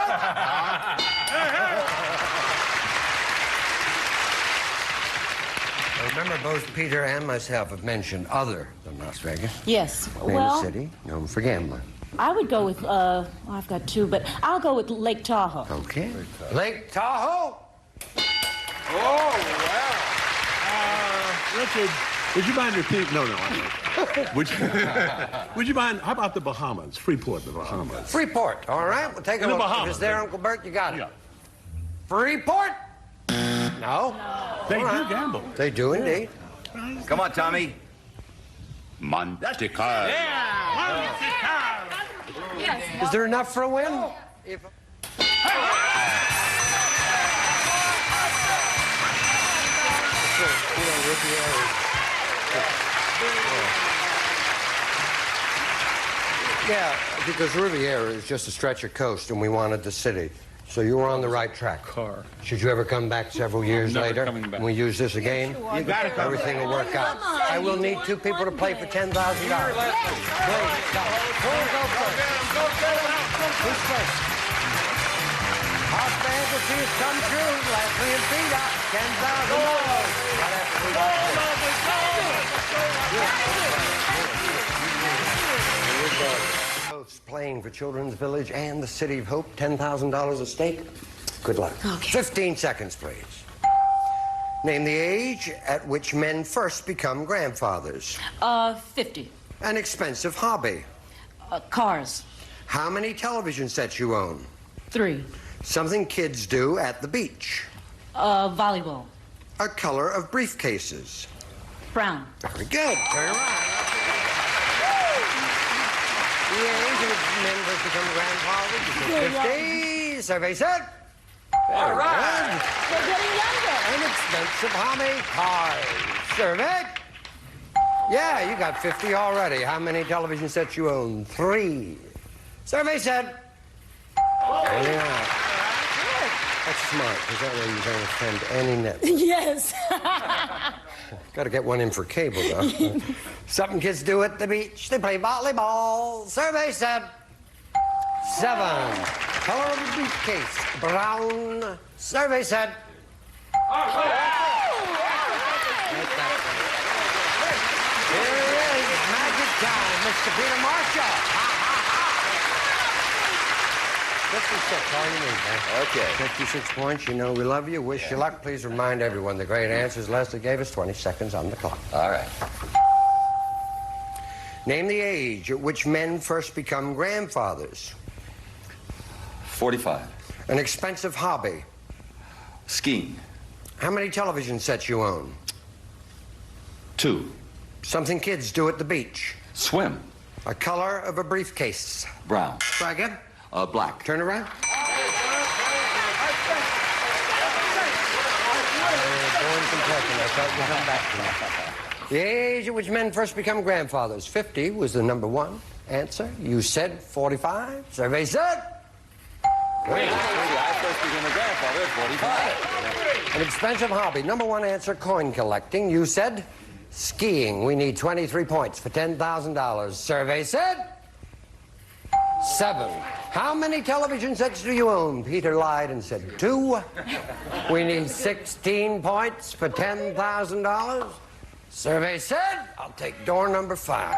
Remember, both Peter and myself have mentioned other than Las Vegas. Yes. Name Well, a city known for gambling. I would go with, I've got two, but I'll go with Lake Tahoe. Okay. Lake Tahoe. Oh, wow. Richard, would you mind repeating? No, I don't. Would you mind? How about the Bahamas? Freeport, the Bahamas. Freeport. All right, we'll take a In the look. Bahamas, If it's there, Uncle Bert, you got it. Freeport. No. They All do right. gamble. They do indeed. Come on, Tommy. Monte Carlo. Is there enough for a win? Yeah, because Riviera is just a stretch of coast, and we wanted the city. So you were on the right track. Should you ever come back several years Never later coming back. and we use this again? You gotta come Everything back. will work out. I will need 2 people to play for $10,000. Please, go. Who'll go first? Who's first? Our fantasy has come true. Leslie and Peter, $10,000. Right after we got playing for Children's Village and the City of Hope, $10,000 at stake. Good luck. Okay. 15 seconds, please. Name the age at which men first become grandfathers. 50. An expensive hobby. Cars. How many television sets you own? 3. Something kids do at the beach. Volleyball. A color of briefcases. Brown. Very good. Turn around. The age at which men first become grandfathers is 50. Survey said. All right. They're getting younger. An expensive hobby. Cars. Survey. Yeah, you got 50 already. How many television sets you own? 3. Survey said. Yeah. That's smart, because that way you don't offend any net. Yes. Got to get one in for cable, though. Something kids do at the beach. They play volleyball. Survey said 7. Color of the briefcase, brown. Survey said. Here it is, magic time, Mr. Peter Marshall. 56, all you need, man. Okay. 56 points. You know we love you. Wish you luck. Please remind everyone the great answers Leslie gave us. 20 seconds on the clock. All right. Name the age at which men first become grandfathers. 45. An expensive hobby. Skiing. How many television sets you own? 2. Something kids do at the beach. Swim. A color of a briefcase. Brown. Try again. Black. Turn around. The age at which men first become grandfathers. 50 was the number 1 answer. You said 45. Survey said Great. I first became a grandfather at 45. An expensive hobby. Number one answer, coin collecting. You said skiing. We need 23 points for $10,000. Survey said 7. How many television sets do you own? Peter lied and said 2. We need 16 points for $10,000. Survey said I'll take door number 5.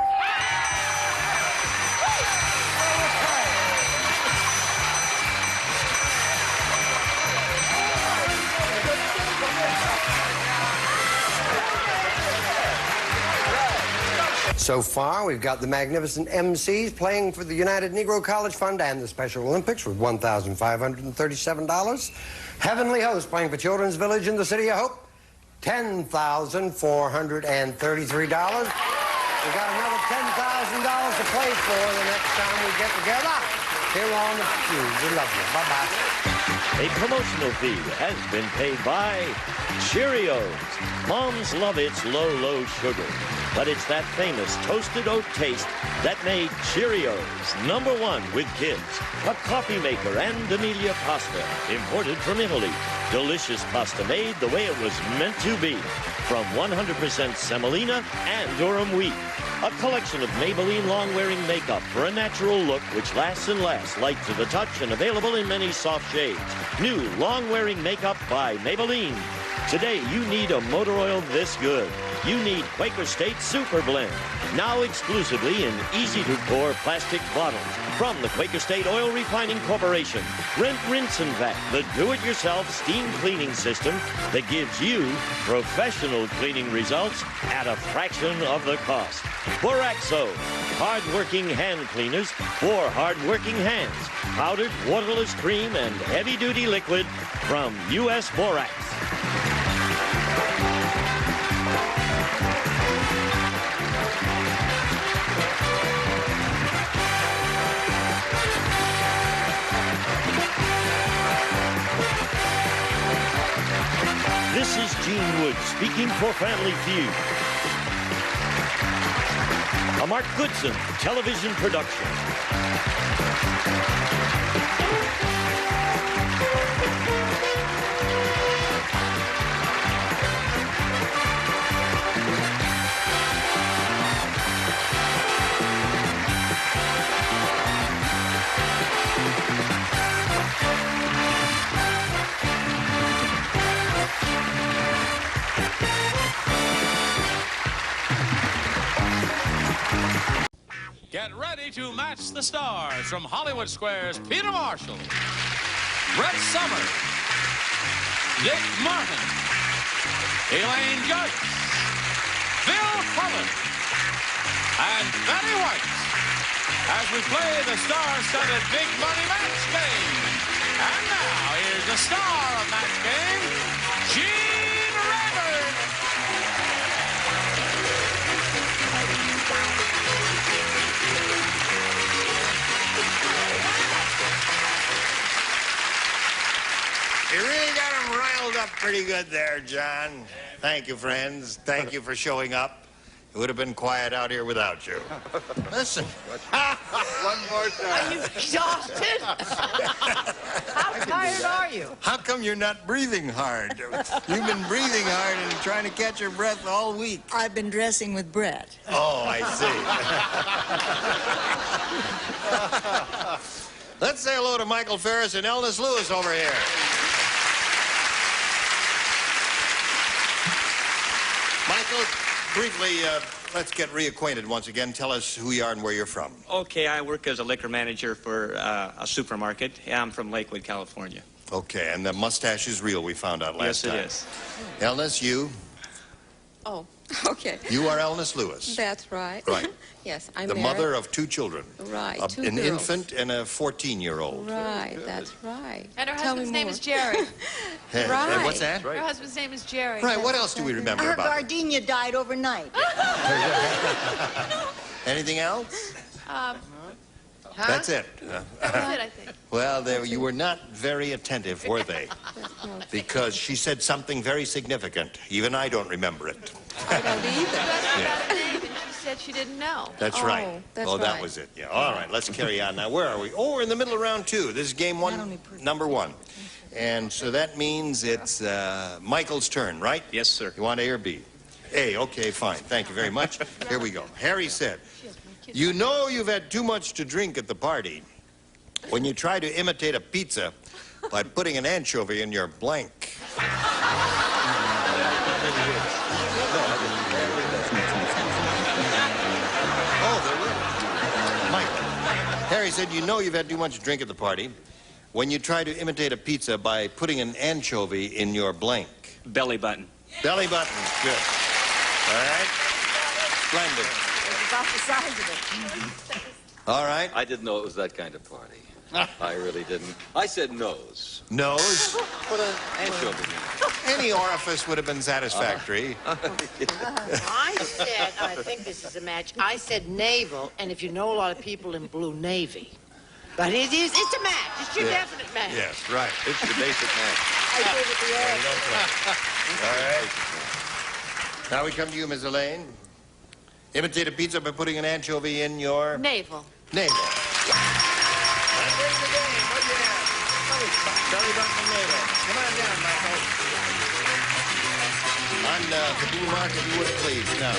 So far, we've got the magnificent MCs playing for the United Negro College Fund and the Special Olympics with $1,537. Heavenly Host playing for Children's Village in the City of Hope, $10,433. We've got another $10,000 to play for the next time we get together here on the Feud. We love you. Bye-bye. A promotional fee has been paid by Cheerios. Moms love its low, low sugar. But it's that famous toasted oat taste that made Cheerios #1 with kids. A coffee maker and Amelia pasta, imported from Italy. Delicious pasta made the way it was meant to be. From 100% semolina and durum wheat. A collection of Maybelline long-wearing makeup for a natural look which lasts and lasts, light to the touch and available in many soft shades. New long-wearing makeup by Maybelline. Today, you need a motor oil this good. You need Quaker State Super Blend. Now exclusively in easy-to-pour plastic bottles from the Quaker State Oil Refining Corporation. Rinse and Vac, the do-it-yourself steam cleaning system that gives you professional cleaning results at a fraction of the cost. Boraxo, hard-working hand cleaners for hard-working hands. Powdered, waterless cream, and heavy-duty liquid from U.S. Borax. This is Gene Wood speaking for Family Feud. A Mark Goodson television production. Get ready to match the stars from Hollywood Square's Peter Marshall, Brett Summers, Dick Martin, Elaine Joyce, Bill Cullen, and Betty White as we play the star-studded Big Money Match Game. And now, here's the star of Match Game, Gene Rayburn. You really got them riled up pretty good there, John. Thank you, friends. Thank you for showing up. It would have been quiet out here without you. Listen. One more time. Are you exhausted? How tired are you? How come you're not breathing hard? You've been breathing hard and trying to catch your breath all week. I've been dressing with Brett. Oh, I see. Let's say hello to Michael Ferris and Elnis Lewis over here. Michael, briefly, let's get reacquainted once again. Tell us who you are and where you're from. Okay, I work as a liquor manager for a supermarket. I'm from Lakewood, California. Okay, and the mustache is real, we found out last time. Yes, it is. Elnis, you? Oh, okay. You are Elnis Lewis. That's right. Right. Yes, I'm the married. mother of 2 children. Right, 2 An girls. infant and a 14-year-old. Right, that's right. And her Tell husband's me name more. is Jerry. And what's that? Her husband's name is Jerry. Right, what else do we remember Her about her? gardenia died overnight. Anything else? Huh? That's it. That was it, I think. Well, you were not very attentive, were they? Because she said something very significant. Even I don't remember it. I don't either. Yeah. And she said said she didn't know. That's right. That's Oh, right. that was it. Yeah. All right, let's carry on. Now, where are we? Oh, we're in the middle of round 2. This is game one, number 1. And so that means it's Michael's turn, right? Yes, sir. You want A or B? A, okay, fine. Thank you very much. Here we go. Harry said, you know you've had too much to drink at the party when you try to imitate a pizza by putting an anchovy in your blank. Harry said, you know you've had too much to drink at the party when you try to imitate a pizza by putting an anchovy in your blank. Belly button. Belly button. Good. All right. Splendid. It's about the size of it. All right. I didn't know it was that kind of party. I really didn't. I said nose. Nose? Put an anchovy in. Any orifice would have been satisfactory. I said, I think this is a match, I said navel, and if you know a lot of people in blue navy. But it's a match. It's your definite match. Yes, right. It's the basic match. I gave it the All right. Now we come to you, Miss Elaine. Imitate a pizza by putting an anchovy in your... Navel. Navel. That brings the game. What do you have? Belly button and navel. Come on down, Michael. On the blue mark, if you would, please. Now,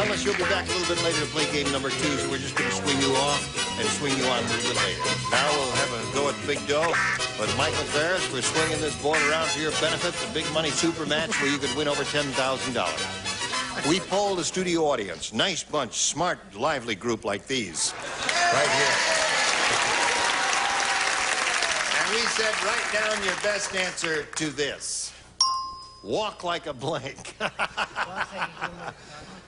Elvis, you'll be back a little bit later to play game number 2, so we're just going to swing you off and swing you on a little bit later. Now we'll have a go at Big Dough with Michael Ferris. We're swinging this board around for your benefit, the big money super match where you could win over $10,000. We polled the studio audience. Nice bunch, smart, lively group like these. Right here. And we said, write down your best answer to this. Walk like a blank.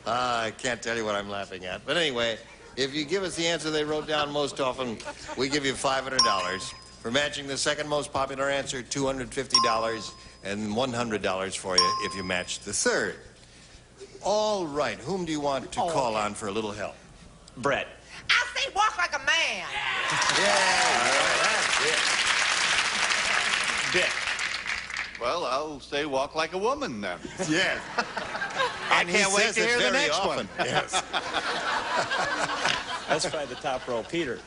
I can't tell you what I'm laughing at. But anyway, if you give us the answer they wrote down most often, we give you $500. For matching the second most popular answer, $250, and $100 for you if you match the third. All right, whom do you want to call on for a little help? Brett. I say walk like a man. Yeah, that's it. Dick. Well, I'll say walk like a woman then. Yes. I can't wait to hear the next one. Yes. Let's try the top row. Peter.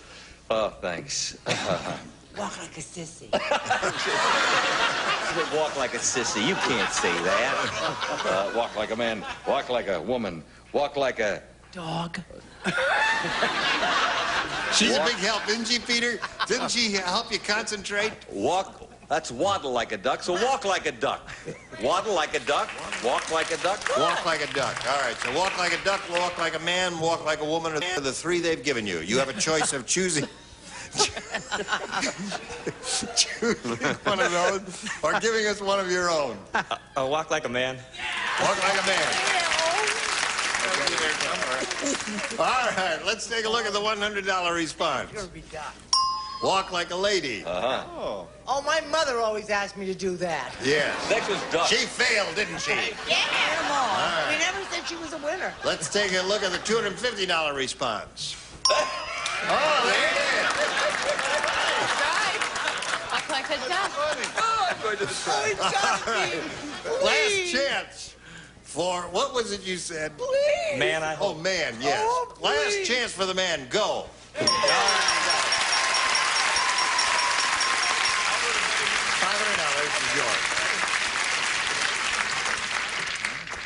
Oh, thanks. Walk like a sissy. Walk like a sissy. You can't say that. Walk like a man. Walk like a woman. Walk like a... Dog. She's a big help, isn't she, Peter? Didn't she help you concentrate? Walk... That's waddle like a duck, so walk like a duck. Waddle like a duck, walk like a duck. Walk like a duck. All right, so walk like a duck, walk like a man, walk like a woman are the three they've given you. You have a choice of choosing one of those or giving us one of your own. Walk like a man. Walk like a man. All right, let's take a look at the $100 response. Walk like a lady. Oh, my mother always asked me to do that. Yes. Next was duck. She failed, didn't she? Yeah, come on. All right. We never said she was a winner. Let's take a look at the $250 response. Oh, there it is. Walk like a duck. Oh, I'm going to the side. All right. Last chance for, what was it you said? Please. Man, I hope. Oh, man, yes. Oh, Last chance for the man. Go. $500 is yours.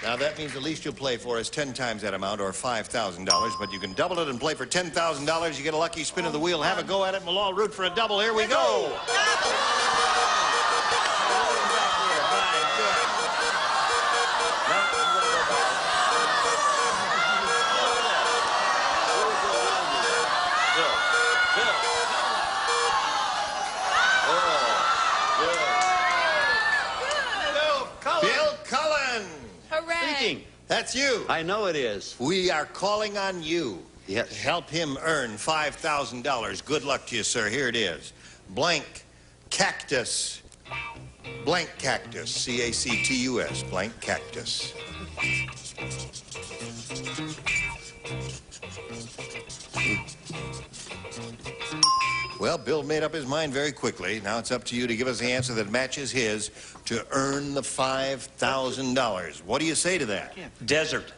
Now, that means the least you'll play for is 10 times that amount, or $5,000. But you can double it and play for $10,000. You get a lucky spin of the wheel. Have a go at it, and we'll all root for a double. Here we go. Bill Cullen. Hooray. That's you. I know it is. We are calling on you Yes. to help him earn $5,000. Good luck to you, sir. Here it is. Blank cactus. Blank cactus. C-A-C-T-U-S. Blank cactus. Well, Bill made up his mind very quickly. Now it's up to you to give us the answer that matches his to earn the $5,000. What do you say to that? Desert.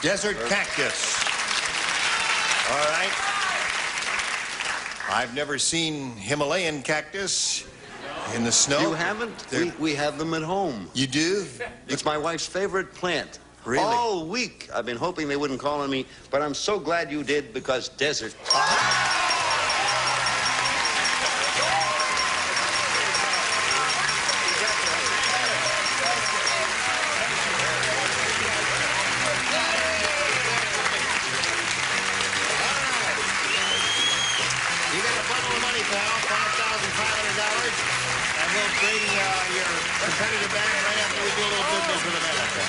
Desert cactus. All right. I've never seen Himalayan cactus in the snow. You haven't? We have them at home. You do? It's my wife's favorite plant. Really? All week I've been hoping they wouldn't call on me, but I'm so glad you did because desert. You got a bundle of money, pal, $5,500, and we'll bring your competitor back right after we do a little business with America.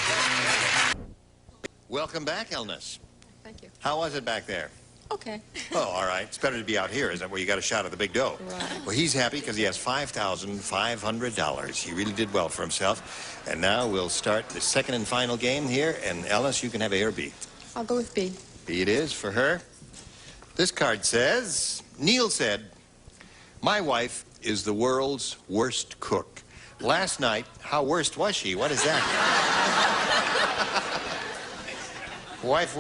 Welcome back, Elnis. Thank you. How was it back there? Okay. Oh, all right. It's better to be out here. Is that where you got a shot at the big dough? Right. Well, he's happy because he has $5,500. He really did well for himself. And now we'll start the second and final game here. And Elnis, you can have A or B. I'll go with B. B it is for her. This card says, Neil said, my wife is the world's worst cook. Last night, how worst was she? What is that? Wife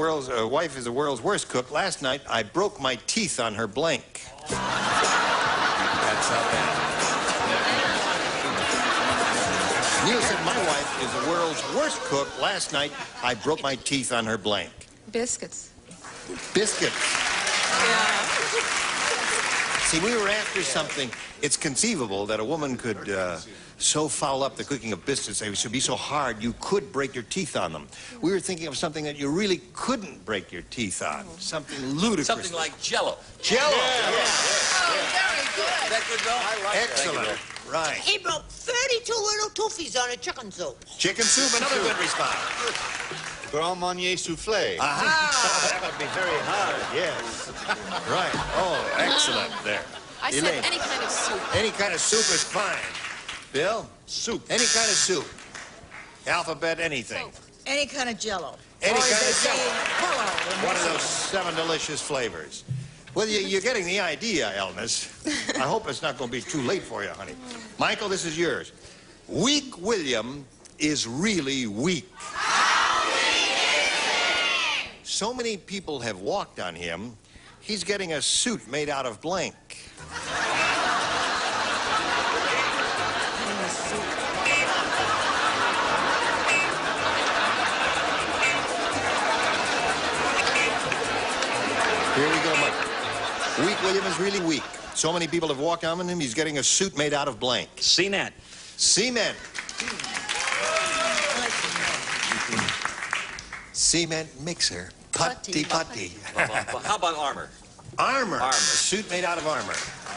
is the world's worst cook. Last night, I broke my teeth on her blank. That's not bad. Neil said, my wife is the world's worst cook. Last night, I broke my teeth on her blank. Biscuits. Biscuits. See, we were after something. It's conceivable that a woman could so foul up the cooking of biscuits, they should be so hard you could break your teeth on them. We were thinking of something that you really couldn't break your teeth on. Something ludicrous. Something like Jell-O. Jell-O. Oh, very good. Is that good, Bill? I like Excellent. Right. He broke 32 little toofies on a chicken soup. Chicken soup, another good response. Grand Marnier soufflé. Aha! That would be very hard, yes. Right. Oh, excellent there. I said Elaine. any kind of soup. Any kind of soup is fine. Bill? Soup. Any kind of soup. Alphabet anything. Any kind of Jell-O. Any Or kind they of say Jell-O. Hello. One of those 7 delicious flavors. Well, you're getting the idea, Elnis. I hope it's not going to be too late for you, honey. Michael, this is yours. Weak William is really weak. So many people have walked on him, he's getting a suit made out of blank. Here we go, Michael. Weak William is really weak. So many people have walked on him, he's getting a suit made out of blank. Cement. Cement. Cement mixer. Putty. How about armor? Armor. A suit made out of armor.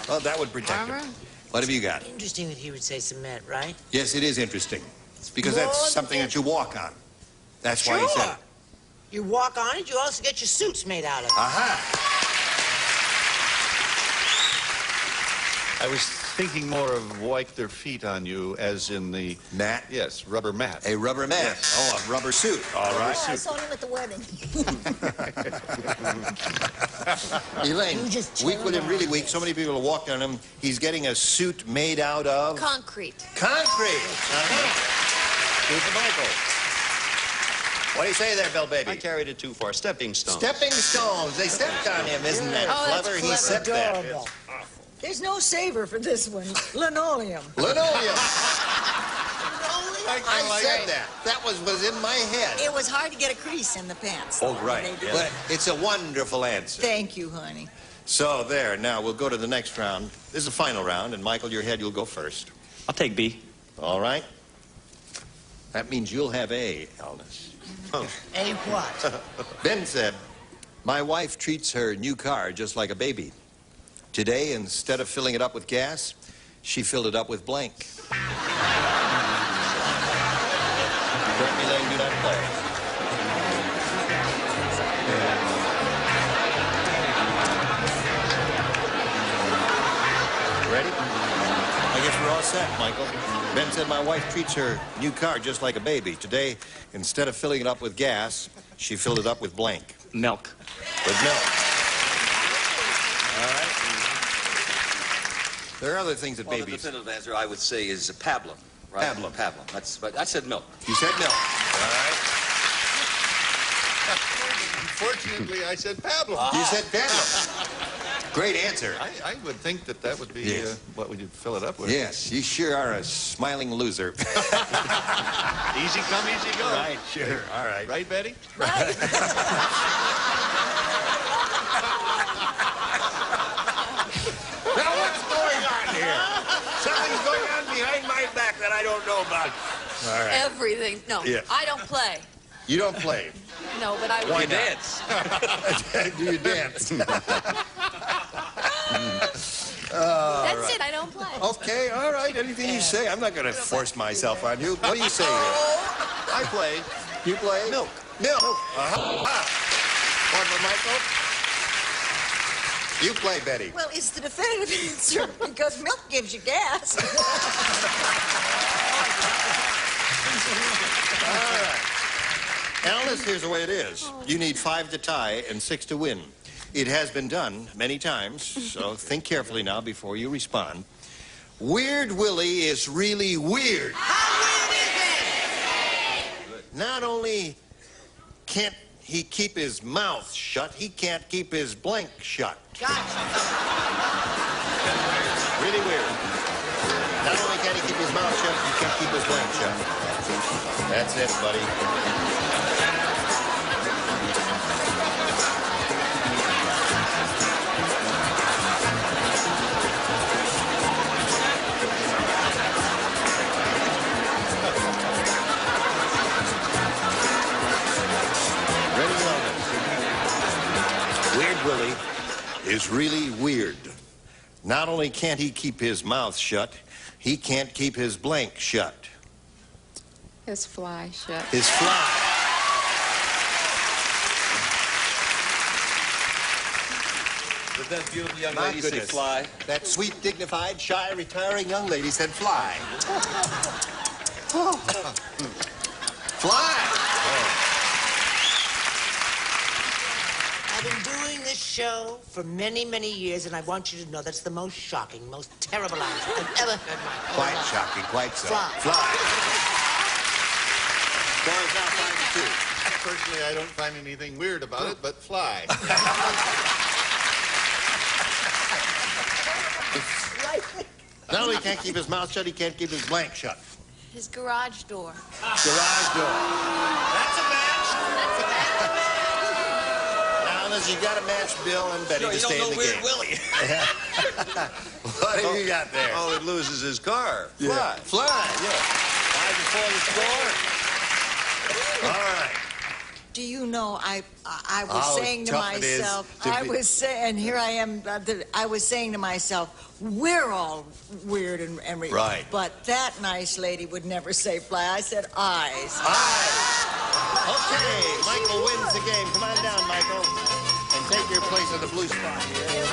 Well, that would protect Armor? him. What have you got? Interesting that he would say cement, right? Yes, it is interesting. Because More that's something than- that you walk on. That's why he said Sure. it. You walk on it, you also get your suits made out of it. Aha. I was thinking more of wipe their feet on you as in the... Mat? Yes, rubber mat. A rubber mat. Yes. Oh, a rubber suit. All right. I saw him at the wedding. Elaine, You just weak chill with him, out. really weak. So many people have walked on him. He's getting a suit made out of... Concrete. Concrete. Good for Michael. What do you say there, Bill Baby? I carried it too far. Stepping stones. Stepping stones. They stepped on him. Isn't that Oh, that's clever? He clever. said that. Adorable. There's no saver for this one. Linoleum. Linoleum. I said that. That was in my head. It was hard to get a crease in the pants. Oh, right. They did. But it's a wonderful answer. Thank you, honey. So there. Now we'll go to the next round. This is the final round, and Michael, your head, you'll go first. I'll take B. All right. That means you'll have A, Elnis. A what? Ben said, my wife treats her new car just like a baby. Today, instead of filling it up with gas, she filled it up with blank. Apparently, Lane, do not play. Ready? I guess we're all set, Michael. Ben said my wife treats her new car just like a baby. Today, instead of filling it up with gas, she filled it up with blank. Milk. With milk. All right. There are other things that Well, the babies... definitive answer, I would say, is pablum. Right? Pablum. Pablum. But I said milk. You said milk. All right. Unfortunately, I said Pablo. You said Pablo. Great answer. I would think that would be what would you fill it up with. Yes, you sure are a smiling loser. Easy come, easy go. Right, sure. All right. Right, Betty? Right. Now, what's going on here? Something's going on behind my back that I don't know about. All right. Everything. No, Yeah. I don't play. You don't play. No, but I Why would. dance? Do you dance? That's it. I don't play. Okay, all right. Anything you say. I'm not going to force myself on you. What do you say here? I play. You play? Milk. Milk. One for Michael. You play, Betty. Well, it's the definitive answer because milk gives you gas. All right. Alice, here's the way it is. You need 5 to tie and 6 to win. It has been done many times, so think carefully now before you respond. Weird Willie is really weird. How weird is it? Not only can't he keep his mouth shut, he can't keep his blank shut. Really weird. Not only can't he keep his mouth shut, he can't keep his blank shut. That's it, buddy. Weird Willie is really weird. Not only can't he keep his mouth shut, he can't keep his blank shut. His fly shut. His fly. Did that beautiful young My lady say goodness. fly? That sweet, dignified, shy, retiring young lady said fly. Fly! I've been doing this show for many, many years, and I want you to know that's the most shocking, most terrible answer I've ever heard in my whole Quite life. shocking, quite so. Fly. Fly. Scores now 5-2. Personally, I don't find anything weird about it, but fly. Not only can't keep his mouth shut, he can't keep his blank shut. His garage door. Garage door. That's a match. Now, unless you got to match Bill and Betty to stay in the game. Willie. What have you got there? Oh, it loses his car. Yeah. Fly. Fly, yeah. 5 before the score. All right. Do you know, I was How saying to tough it is myself, to I be- was saying, and here I am, I was saying to myself, we're all weird and Right. But that nice lady would never say fly. I said eyes. Eyes. Okay, Michael wins the game. Come on down, Michael, and take your place at the blue spot here.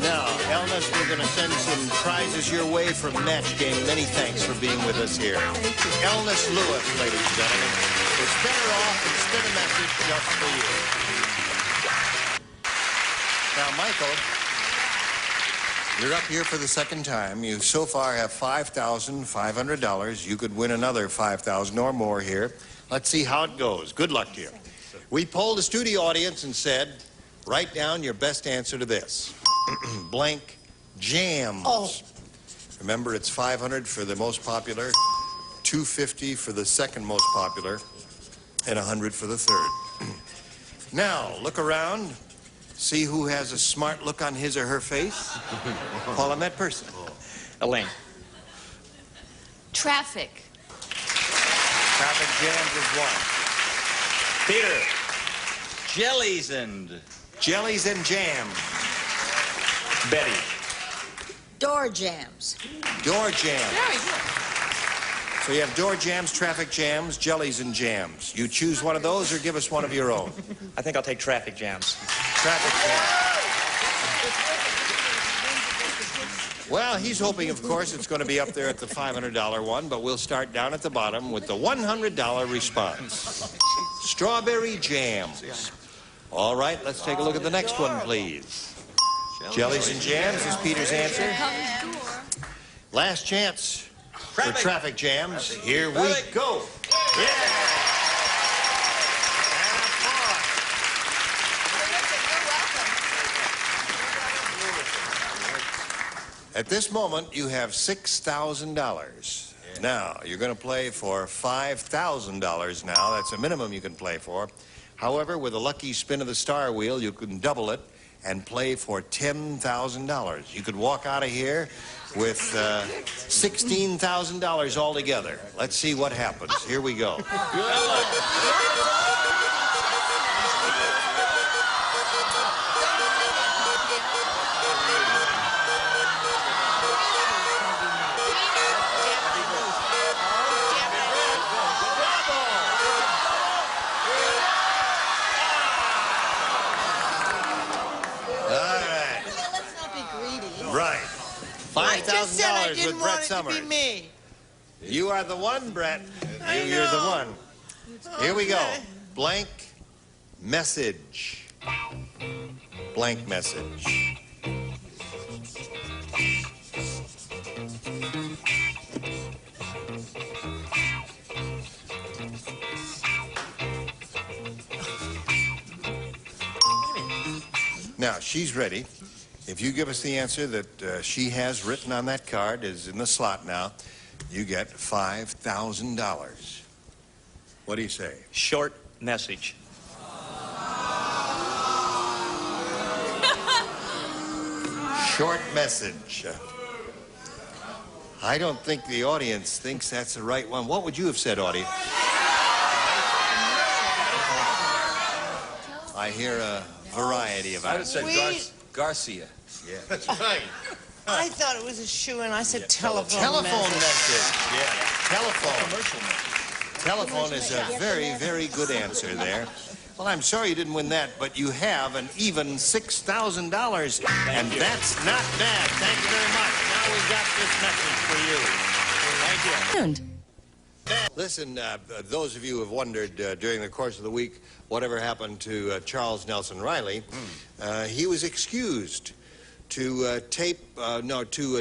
Now, Elvis, we're going to send some prizes your way from Match Game. Many thanks for being with us here. Elvis Lewis, ladies and gentlemen. It's better off instead of message just for you. Now, Michael, you're up here for the second time. You so far have $5,500. You could win another $5,000 or more here. Let's see how it goes. Good luck to you. We polled the studio audience and said, write down your best answer to this. Blank jams. Oh. Remember, it's 500 for the most popular, 250 for the second most popular, and 100 for the third. Now, look around. See who has a smart look on his or her face. Call on that person. Elaine. Traffic. Traffic jams is one. Peter. Jellies and... Jellies and jam. Betty. Door jams. Door jam. Very good. So you have door jams, traffic jams, jellies and jams. You choose one of those or give us one of your own. I think I'll take traffic jams. Traffic jams. Well, he's hoping, of course, it's going to be up there at the $500 one, but we'll start down at the bottom with the $100 response. Strawberry jams. All right, let's take a look at the next one, please. Jellies and jams is Peter's answer. Last chance for traffic jams. Here we go. Yeah! At this moment, you have $6,000. Now, you're going to play for $5,000 now. That's a minimum you can play for. However, with a lucky spin of the star wheel, you can double it and play for $10,000. You could walk out of here with $16,000 altogether. Let's see what happens. Here we go. Right. $5,000 with Brett Summers. Me. You are the one, Brett. You're the one. Here we go. Blank message. Blank message. Now, she's ready. If you give us the answer that she has written on that card, is in the slot now, you get $5,000. What do you say? Short message. Short message. I don't think the audience thinks that's the right one. What would you have said, audience? I hear a variety of I would have answers. said Garcia. Yeah, that's right. I thought it was a shoe, and I said telephone Telephone message. message. Yeah, telephone. Telephone is a very, very good answer there. Well, I'm sorry you didn't win that, but you have an even $6,000, and that's not bad. Thank you very much. Now we've got this message for you. Thank you. Listen, those of you who have wondered during the course of the week whatever happened to Charles Nelson Riley, he was excused to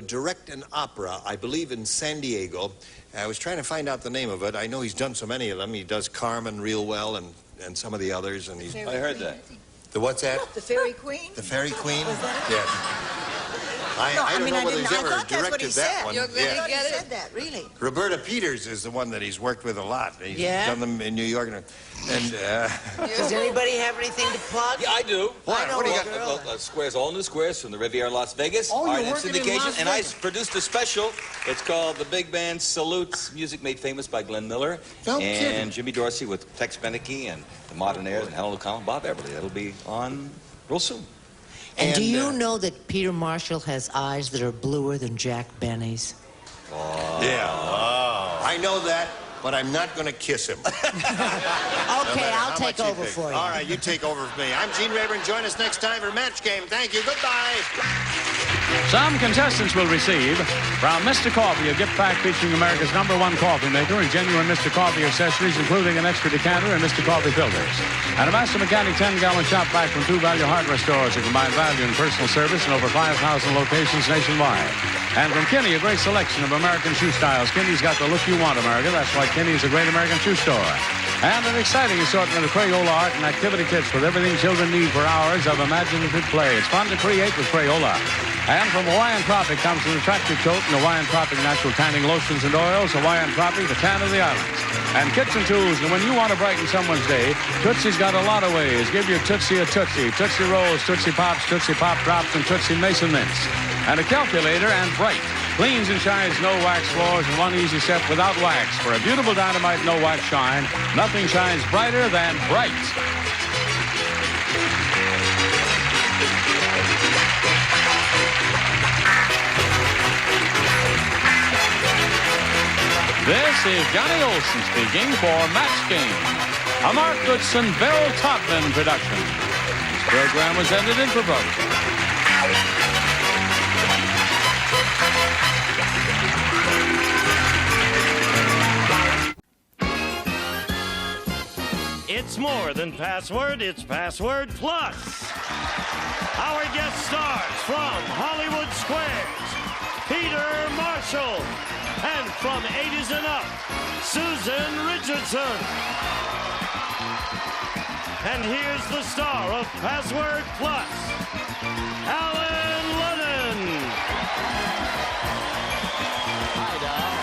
direct an opera, I believe in San Diego. I was trying to find out the name of it. I know he's done so many of them. He does Carmen real well and some of the others. And he's. I heard that. The what's that? The Fairy Queen? The Fairy Queen? Was that it? Yes. I don't know whether he's ever directed that one. You're going to get it? Said that, really. Roberta Peters is the one that he's worked with a lot. He's Yeah? done them in New York. Does anybody have anything to plug? Yeah, I do. What do you got? Well, squares, all new squares from the Riviera Las Vegas. Oh, you're Art and working in syndication. Las And I Vegas. produced a special. It's called The Big Band Salutes, music made famous by Glenn Miller. No and kidding. Jimmy Dorsey with Tex Beneke and the Modern Airs and Helen O'Connell and Bob Everly. That'll be on real soon. And do you know that Peter Marshall has eyes that are bluer than Jack Benny's? Yeah. I know that, but I'm not going to kiss him. Okay, I'll take over for you. All right, you take over for me. I'm Gene Rayburn. Join us next time for Match Game. Thank you. Goodbye. Some contestants will receive from Mr. Coffee, a gift pack featuring America's #1 coffee maker and genuine Mr. Coffee accessories, including an extra decanter and Mr. Coffee filters. And a Master Mechanic 10-gallon shop vac from True Value Hardware stores that combine value and personal service in over 5,000 locations nationwide. And from Kinney, a great selection of American shoe styles. Kinney's got the look you want, America. That's why Kinney's a great American shoe store. And an exciting assortment of Crayola art and activity kits with everything children need for hours of imaginative play. It's fun to create with Crayola. And from Hawaiian Tropic comes an attractive coat and Hawaiian Tropic natural tanning lotions and oils. Hawaiian Tropic, the tan of the islands. And kitchen tools. And when you want to brighten someone's day, Tootsie's got a lot of ways. Give your Tootsie a Tootsie. Tootsie Rolls, Tootsie Pops, Tootsie Pop Drops, and Tootsie Mason Mints. And a calculator and Bright. Cleans and shines no wax floors in one easy step without wax. For a beautiful dynamite no wax shine, nothing shines brighter than Bright. This is Johnny Olson speaking for Match Game, a Mark Goodson, Bill Todman production. This program was edited for broadcast. It's more than password, it's Password Plus. Our guest stars from Hollywood Squares, Peter Marshall, and from 80s and up, Susan Richardson. And here's the star of Password Plus, Alan Lennon. Hi, doll.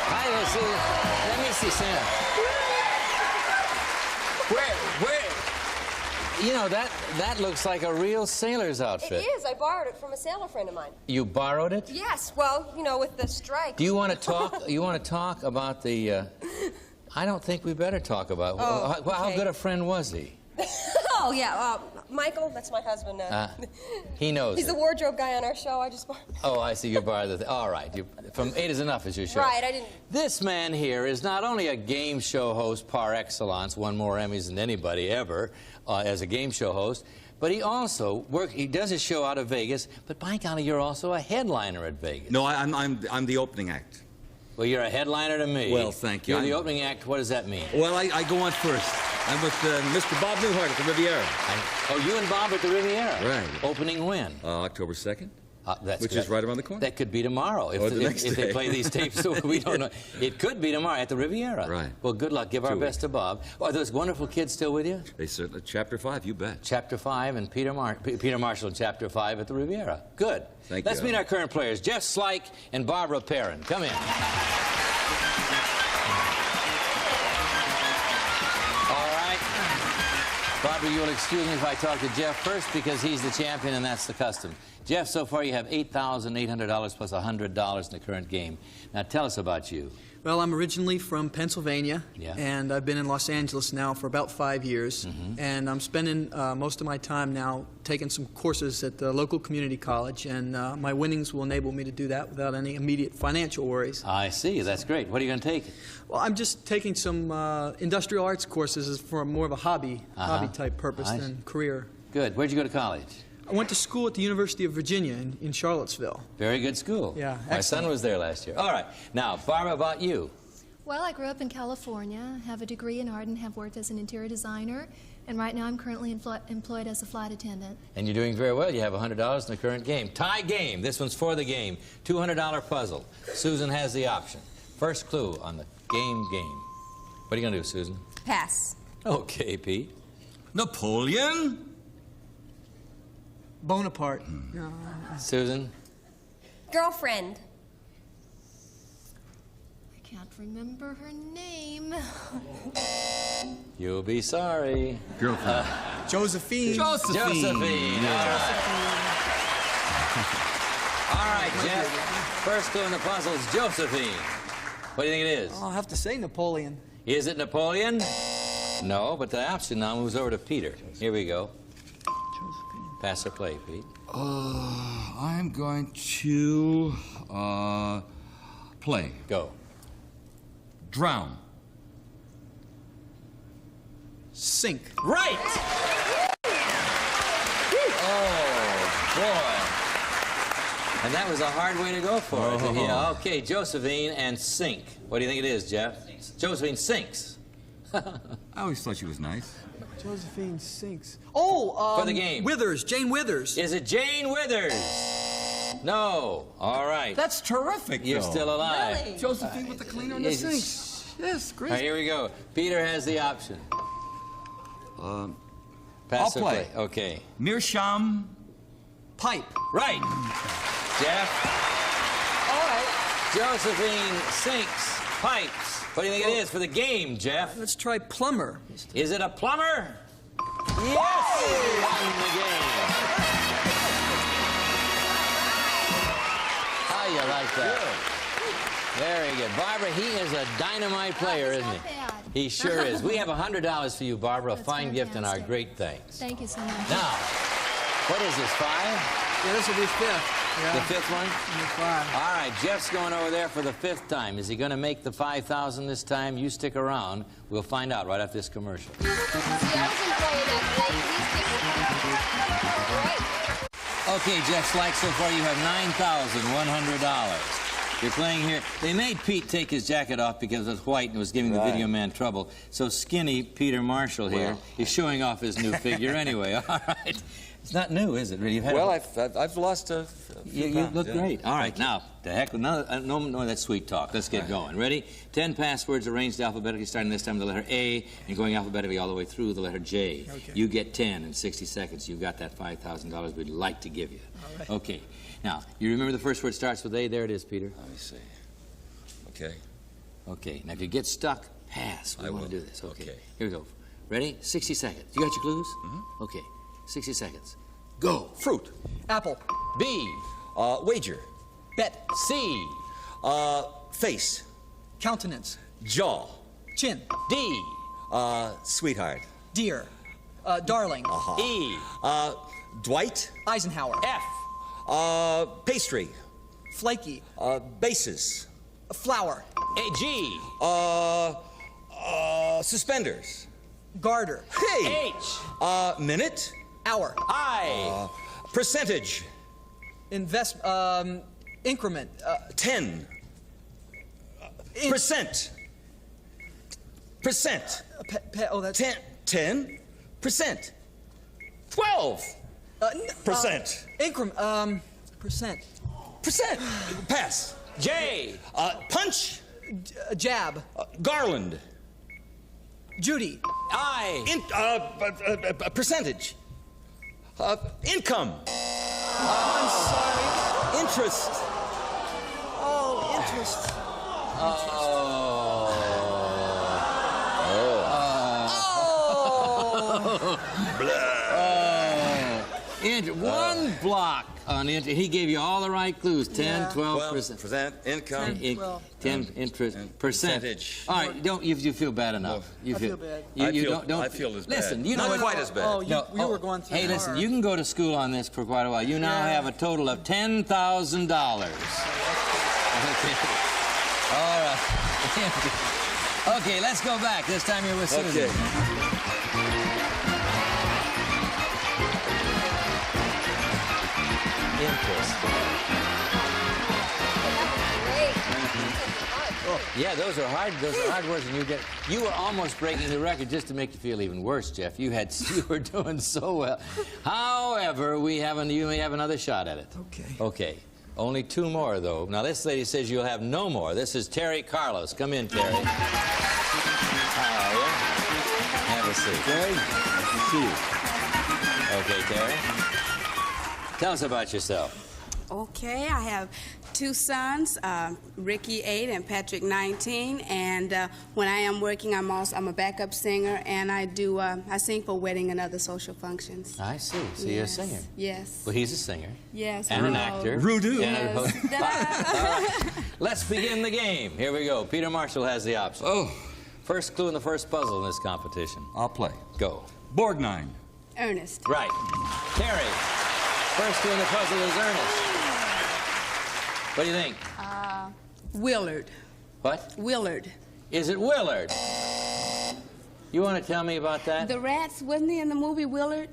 Hi, let me see Santa. Where? You know, that looks like a real sailor's outfit. It is. I borrowed it from a sailor friend of mine. You borrowed it? Yes. Well, you know, with the strike. Do you want to talk? You want to talk about the? I don't think we better talk about. Oh, okay. How good a friend was he? Oh yeah, Michael. That's my husband. He knows. He's it. the wardrobe guy on our show. I just borrowed. Oh, I see. You borrowed the. All right. From 8 is Enough is your show. Right. I didn't. This man here is not only a game show host par excellence, won more Emmys than anybody ever as a game show host, but he also he does his show out of Vegas. But by golly, you're also a headliner at Vegas. No, I'm the opening act. Well, you're a headliner to me. Well, thank you. You're the opening act. What does that mean? Well, I go on first. I'm with Mr. Bob Newhart at the Riviera. Oh, you and Bob at the Riviera? Right. Opening when? October 2nd. Which good. Is right around the corner. That could be tomorrow. If they play these tapes, we don't know. It could be tomorrow at the Riviera. Right. Well, good luck. Give our best to Bob. Are those wonderful kids still with you? They certainly. Chapter 5, you bet. Chapter 5 and Peter Marshall in Chapter 5 at the Riviera. Good. Thank you. Let's meet our current players, Jeff Slyke and Barbara Perrin. Come in. Barbara, you'll excuse me if I talk to Jeff first because he's the champion and that's the custom. Jeff, so far you have $8,800 plus $100 in the current game. Now tell us about you. Well, I'm originally from Pennsylvania, Yeah. and I've been in Los Angeles now for about 5 years. And I'm spending most of my time now taking some courses at the local community college, and my winnings will enable me to do that without any immediate financial worries. I see. That's great. What are you going to take? Well, I'm just taking some industrial arts courses for more of a hobby-type purpose than career. Good. Where'd you go to college? I went to school at the University of Virginia in Charlottesville. Very good school. Yeah, My son was there last year. All right. Now, Barbara, about you. Well, I grew up in California, have a degree in art, and have worked as an interior designer. And right now I'm currently employed as a flight attendant. And you're doing very well. You have $100 in the current game. Tie game. This one's for the game. $200 puzzle. Susan has the option. First clue on the game. What are you going to do, Susan? Pass. Okay, Pete. Napoleon? Bonaparte. Susan? Girlfriend. I can't remember her name. You'll be sorry. Girlfriend. Josephine. Josephine. All right, Jeff. First clue in the puzzle is Josephine. What do you think it is? I'll have to say Napoleon. Is it Napoleon? No, but the option now moves over to Peter. Here we go. Pass or play, Pete? I'm going to play. Go. Drown. Sink. Right! Oh, boy. And that was a hard way to go for it. Yeah, okay, Josephine and sink. What do you think it is, Jeff? Josephine sinks. I always thought she was nice. Josephine sinks. Oh, for the game. Withers. Jane Withers. Is it Jane Withers? No. All right. That's terrific, You're still alive. Really? Josephine with the cleaner and the sink. Yes, great. All right, here we go. Peter has the option. Pass I'll or play. Okay. Meerschaum. Pipe. Right. Jeff. All right. Josephine sinks pipes. What do you think it is for the game, Jeff? Let's try plumber. Is it a plumber? Yes! Won the game. How you like that? Very good. Barbara, he is a dynamite player, isn't he? He sure is. We have $100 for you, Barbara, a fine gift and our great thanks. Thank you so much. Now, what is this, 5? Yeah, this will be 5th. Yeah. The 5th one? 5. All right, Jeff's going over there for the 5th time. Is he going to make the 5,000 this time? You stick around. We'll find out right after this commercial. See, I was enjoying that thing. Okay, Jeff Slyke, so far you have $9,100. You're playing here. They made Pete take his jacket off because it was white and was giving the video man trouble. So skinny Peter Marshall here is showing off his new figure anyway. All right. It's not new, is it? Really? You've had Well, I've lost a few You pounds, look yeah. great. All right, now, the heck, no that sweet talk. Let's get going. Ready? 10 passwords arranged alphabetically, starting this time with the letter A and going alphabetically all the way through the letter J. Okay. You get 10 in 60 seconds. You've got that $5,000 we'd like to give you. All right. Okay. Now, you remember the first word starts with A? There it is, Peter. Let me see. Okay. Okay. Now, if you get stuck, pass. We I want will. to do this. Okay. Okay. Here we go. Ready? 60 seconds. You got your clues? Mm-hmm. Okay. 60 seconds. Go. Fruit. Apple. B. Wager. Bet. C. Face. Countenance. Jaw. Chin. D. Sweetheart. Deer. Darling. E. Dwight. Eisenhower. F. Pastry. Flaky. Bases. A. Flower. G. Suspenders. Garter. Hey. H. Minute. Hour. I. Percentage. Increment. 10. Percent. Percent. Oh, that's 10%. 12%. Increment. Percent. Percent. Pass. J. Punch. Jab. Garland. Judy. I. Percentage. Income. I'm sorry. Interest. Oh, interest. One block on it. He gave you all the right clues. 10, 12%. 12%. Income. 10 interest Percentage. All right, don't you feel bad enough? You I feel bad. I feel as bad. Listen, you know not quite as bad. Oh, you were going through. Hey, listen, you can go to school on this for quite a while. You now have a total of $10,000. All right. Okay, let's go back. This time you're with Susan. Okay. Interest. Yeah, those are hard words, and you were almost breaking the record just to make you feel even worse, Jeff. You were doing so well. However, you may have another shot at it. Okay. Okay. Only 2 more, though. Now, this lady says you'll have no more. This is Terry Carlos. Come in, Terry. How are you? Have a seat. Terry, see you. Okay, Terry. Tell us about yourself. Okay, I have 2 sons, Ricky 8 and Patrick 19, and when I am working, I'm a backup singer, and I sing for wedding and other social functions. I see. So you're a singer. Yes. Well, he's a singer. Yes. And an actor. Rudu. And a host. All right. Let's begin the game. Here we go. Peter Marshall has the option. Oh. First clue in the first puzzle in this competition. I'll play. Go. Borgnine. Ernest. Right. Terry. First clue in the puzzle is Ernest. What do you think? Willard. What? Willard. Is it Willard? You want to tell me about that? The Rats, wasn't he in the movie Willard?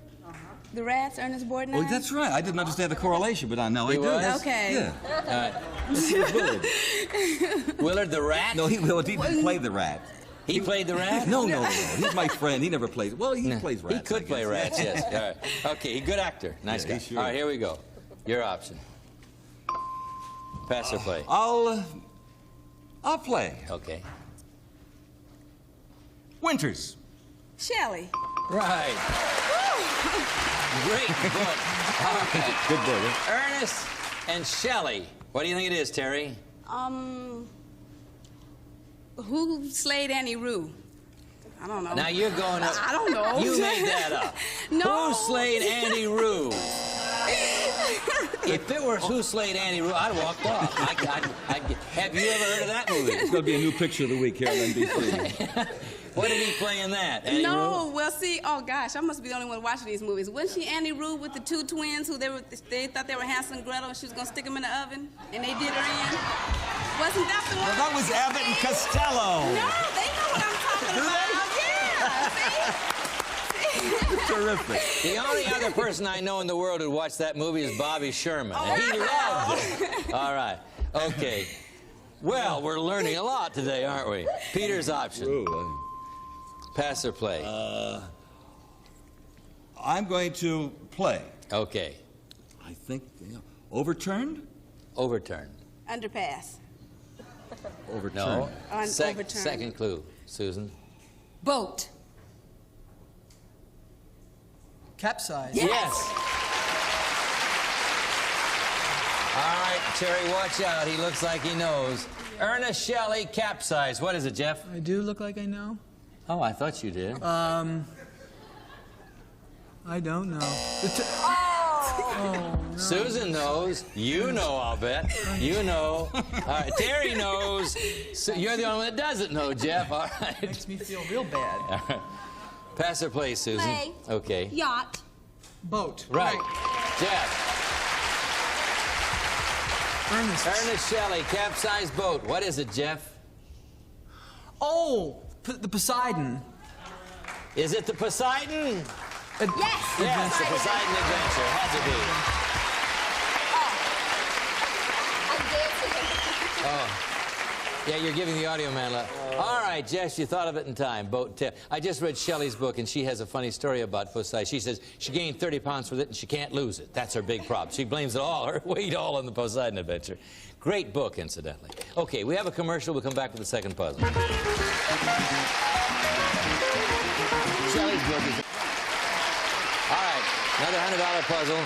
The Rats, Ernest Borgnine? Oh, that's right. I didn't understand the correlation, but I know I do. Okay. Yeah. Willard. Willard the Rat? No, he didn't play the rat. He played the rat? No. He's my friend. He never plays. Well, he plays rats. He could play rats, yes. All right. Okay, good actor. Nice guy. Sure. All right, here we go. Your option. Pass or play? I'll play. Okay. Winters. Shelley. Right. Great book. All right. Good book. Ernest and Shelley. What do you think it is, Terry? Who slayed Annie Rue? I don't know. Now you're going up. I don't know. You made that up. No. Who slayed Annie Rue? If it were Who Slayed Annie Rue, I'd walked off. Have you ever heard of that movie? It's going to be a new picture of the week here on NBC. What did he play in that? Annie No, Rue? well, see, oh gosh, I must be the only one watching these movies. Wasn't she Annie Rue with the 2 twins who they thought they were Hansel and Gretel, and she was gonna stick them in the oven, and they did her in? Wasn't that the one? Well, that was Abbott and Costello. No, they know what I'm talking about. Yeah. Terrific. The only other person I know in the world who watched that movie is Bobby Sherman, and he loved it. All right, okay. Well, we're learning a lot today, aren't we? Peter's option. Ooh, Pass or play? I'm going to play. Okay. I think, overturned? Overturned. Underpass. Overturned. No. Overturned. Second clue, Susan. Boat. Capsize. Yes. All right, Terry, watch out. He looks like he knows. Ernest Shelley, capsize. What is it, Jeff? I do look like I know. Oh, I thought you did. I don't know. Oh. No. Susan knows. You know, I'll bet. You know. All right, Terry knows. So you're the only one that doesn't know, Jeff. All right. Makes me feel real bad. All right. Pass or play, Susan? Play. Okay. Yacht. Boat. Right. Jeff. Ernest Shelley, capsized boat. What is it, Jeff? Oh, the Poseidon. Is it the Poseidon? Yes. Yes, the Poseidon Adventure. Had to be. I'm dancing. Oh. Yeah, you're giving the audio man a... All right, Jess, you thought of it in time. Boat tip. I just read Shelley's book, and she has a funny story about Poseidon. She says she gained 30 pounds with it, and she can't lose it. That's her big problem. She blames it all, her weight all on the Poseidon Adventure. Great book, incidentally. Okay, we have a commercial. We'll come back with the second puzzle. Shelley's book is... All right, another $100 puzzle.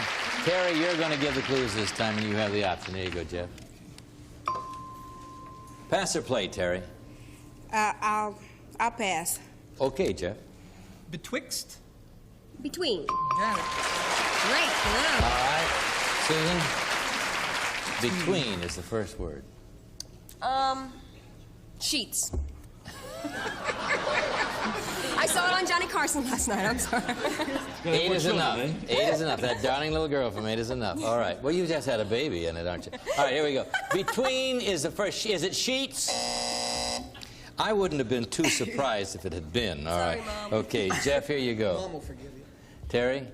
Terry, you're going to give the clues this time, and you have the option. There you go, Jeff. Pass or play, Terry? I'll pass. Okay, Jeff. Betwixt. Between. Got it. Great clue. All right, Susan. Between is the first word. Sheets. I saw it on Johnny Carson last night. I'm sorry. 8 is enough. 8 is enough. That darling little girl from 8 is enough. All right. Well, you just had a baby in it, aren't you? All right, here we go. Between is the first. Is it sheets? I wouldn't have been too surprised if it had been. All right. Mom. Okay, Jeff, here you go. Mom will forgive you. Terry?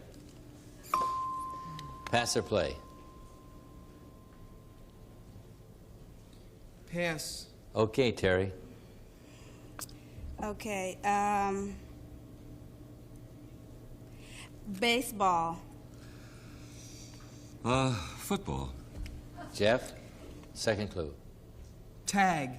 Pass or play? Pass. Okay, Terry. Okay. Baseball. Football. Jeff? Second clue. Tag.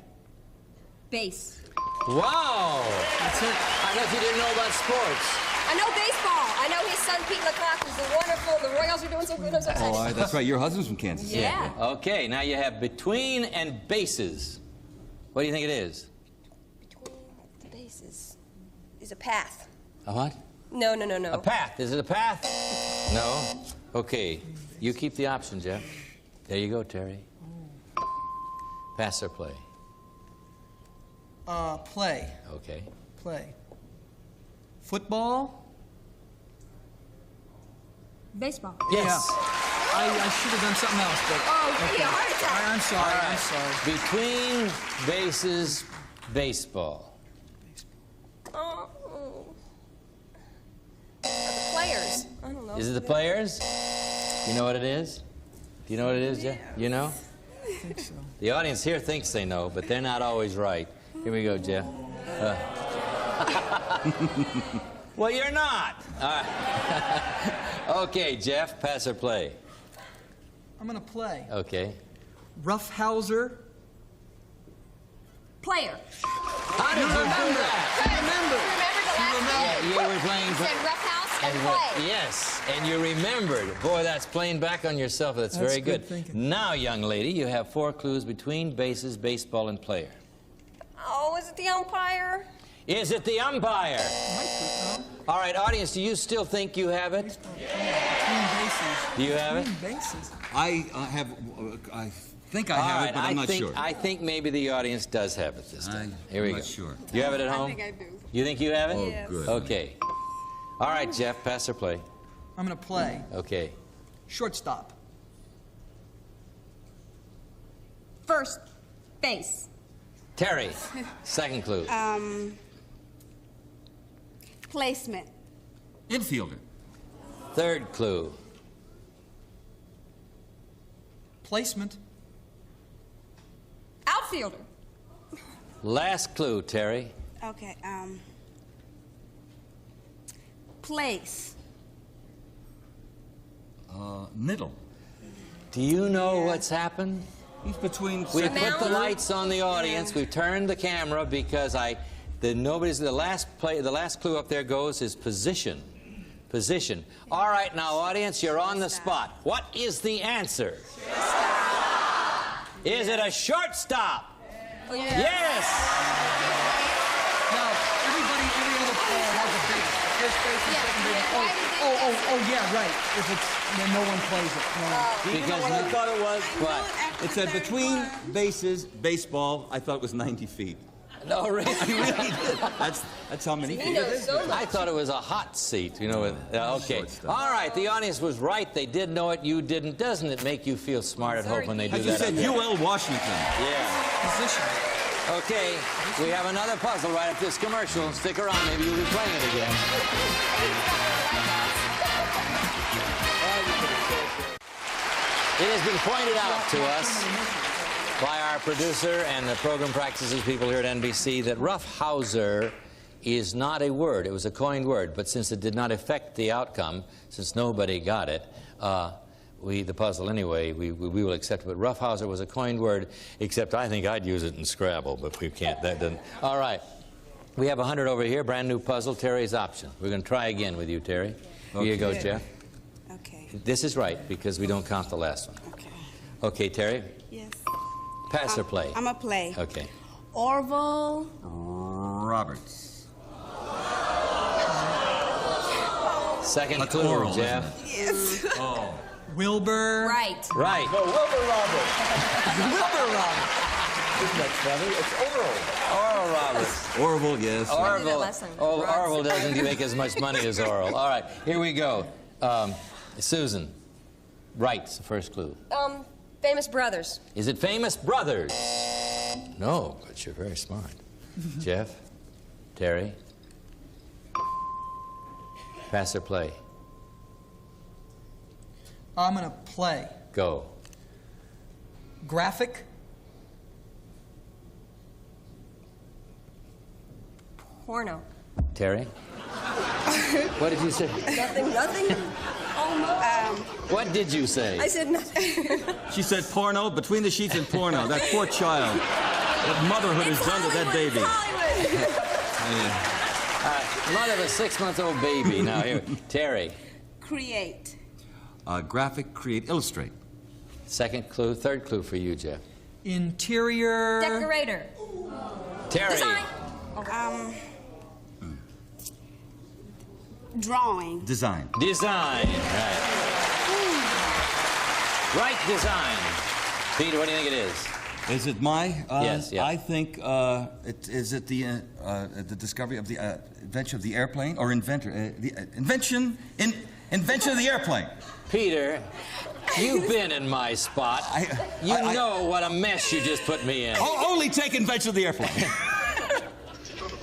Base. Wow! That's it. I thought you didn't know about sports. I know baseball. I know his son Pete LaCock is wonderful. The Royals are doing so good. I'm so excited. Oh, that's right. Your husband's from Kansas City. Yeah. Okay, now you have between and bases. What do you think it is? Between the bases is a path. A what? No. A path. Is it a path? No. Okay. You keep the option, Jeff. There you go, Terry. Pass or play? Play. Okay. Play. Football. Baseball. Yes. Yeah. I should have done something else, but... Oh, give me a heart attack. I'm sorry. I'm sorry. Between bases, baseball. Oh. The players. I don't know. Is it the players? You know what it is? Do you know what it is, Jeff? You know? I think so. The audience here thinks they know, but they're not always right. Here we go, Jeff. Well, you're not. Okay, Jeff, pass or play? I'm going to play. Okay. Roughhouser. Player. How did you remember that? You remember the last game? You were playing... You said roughhouse and play. Yes, and you remembered. Boy, that's playing back on yourself. That's very good. Thinking. Now, young lady, you have 4 clues between bases, baseball, and player. Oh, is it the umpire? Is it the umpire? All right, audience, do you still think you have it? Do you have it? Bases. I think I have it, but I'm not sure. I think maybe the audience does have it this time. Here we go. I'm not sure. You have it at home? I think I do. You think you have it? Oh, good. Okay. All right, Jeff, pass or play? I'm going to play. Okay. Shortstop. First base. Terry, second clue. Placement. Infielder. Third clue. Placement. Outfielder. Last clue, Terry. Okay. Place. Middle. Do you know what's happened? He's between. We put the lights on the audience. We turned the camera because the last clue up there goes is position. Position. All right, now audience, you're on the spot. What is the answer? Is it a shortstop? Yes. Now, every other player has a big first base and second base. Oh, yeah, right. If it's, then no one plays it. No one. You know what I thought it was? What? It said between bases, baseball. I thought it was 90 feet. No, really? I really did. That's how many feet it is. I thought it was a hot seat, you know. Okay. All right, the audience was right. They did know it. You didn't. Doesn't it make you feel smart at home when they do that? You said UL Washington. Yeah. Position. Okay, we have another puzzle right after this commercial. Stick around. Maybe you'll be playing it again. It has been pointed out to us by our producer and the program practices people here at NBC that roughhouser is not a word. It was a coined word, but since it did not affect the outcome, since nobody got it, the puzzle anyway, we will accept it. But roughhouser was a coined word, except I think I'd use it in Scrabble, but we can't. That doesn't. All right. We have 100 over here, brand new puzzle, Terry's option. We're going to try again with you, Terry. Here you go, Jeff. Okay. This is right, because we don't count the last one. Okay. Okay, Terry? Yes. Pass or play? I'm a play. Okay. Orville. Roberts. Second clue, oral, Jeff. Yes. Oh. Wilbur. Right. Right. No, Wilbur Roberts. Wilbur Roberts. Isn't that funny? It's Oral. Oral Roberts. Orville, yes. Orville doesn't make as much money as Oral. All right, here we go. Susan, Wright's the first clue. Famous Brothers. Is it Famous Brothers? No, but you're very smart. Jeff? Terry? Pass or play? I'm going to play. Go. Graphic. Porno. Terry? What did you say? Nothing. What did you say? I said nothing. She said porno, between the sheets and porno. That poor child. What motherhood has done to that baby. Mother of a 6-month-old baby. Now here, Terry. Create. Graphic, create, illustrate. Second clue, third clue for you, Jeff. Interior. Decorator. Terry. Design. Drawing. Design. Design. Right. Right design. Peter, what do you think it is? Is it my? Yes, yeah. I think is it the discovery of the invention of the airplane or inventor the invention of the airplane. Peter, you've been in my spot. You know what a mess you just put me in. Only take invention of the airplane.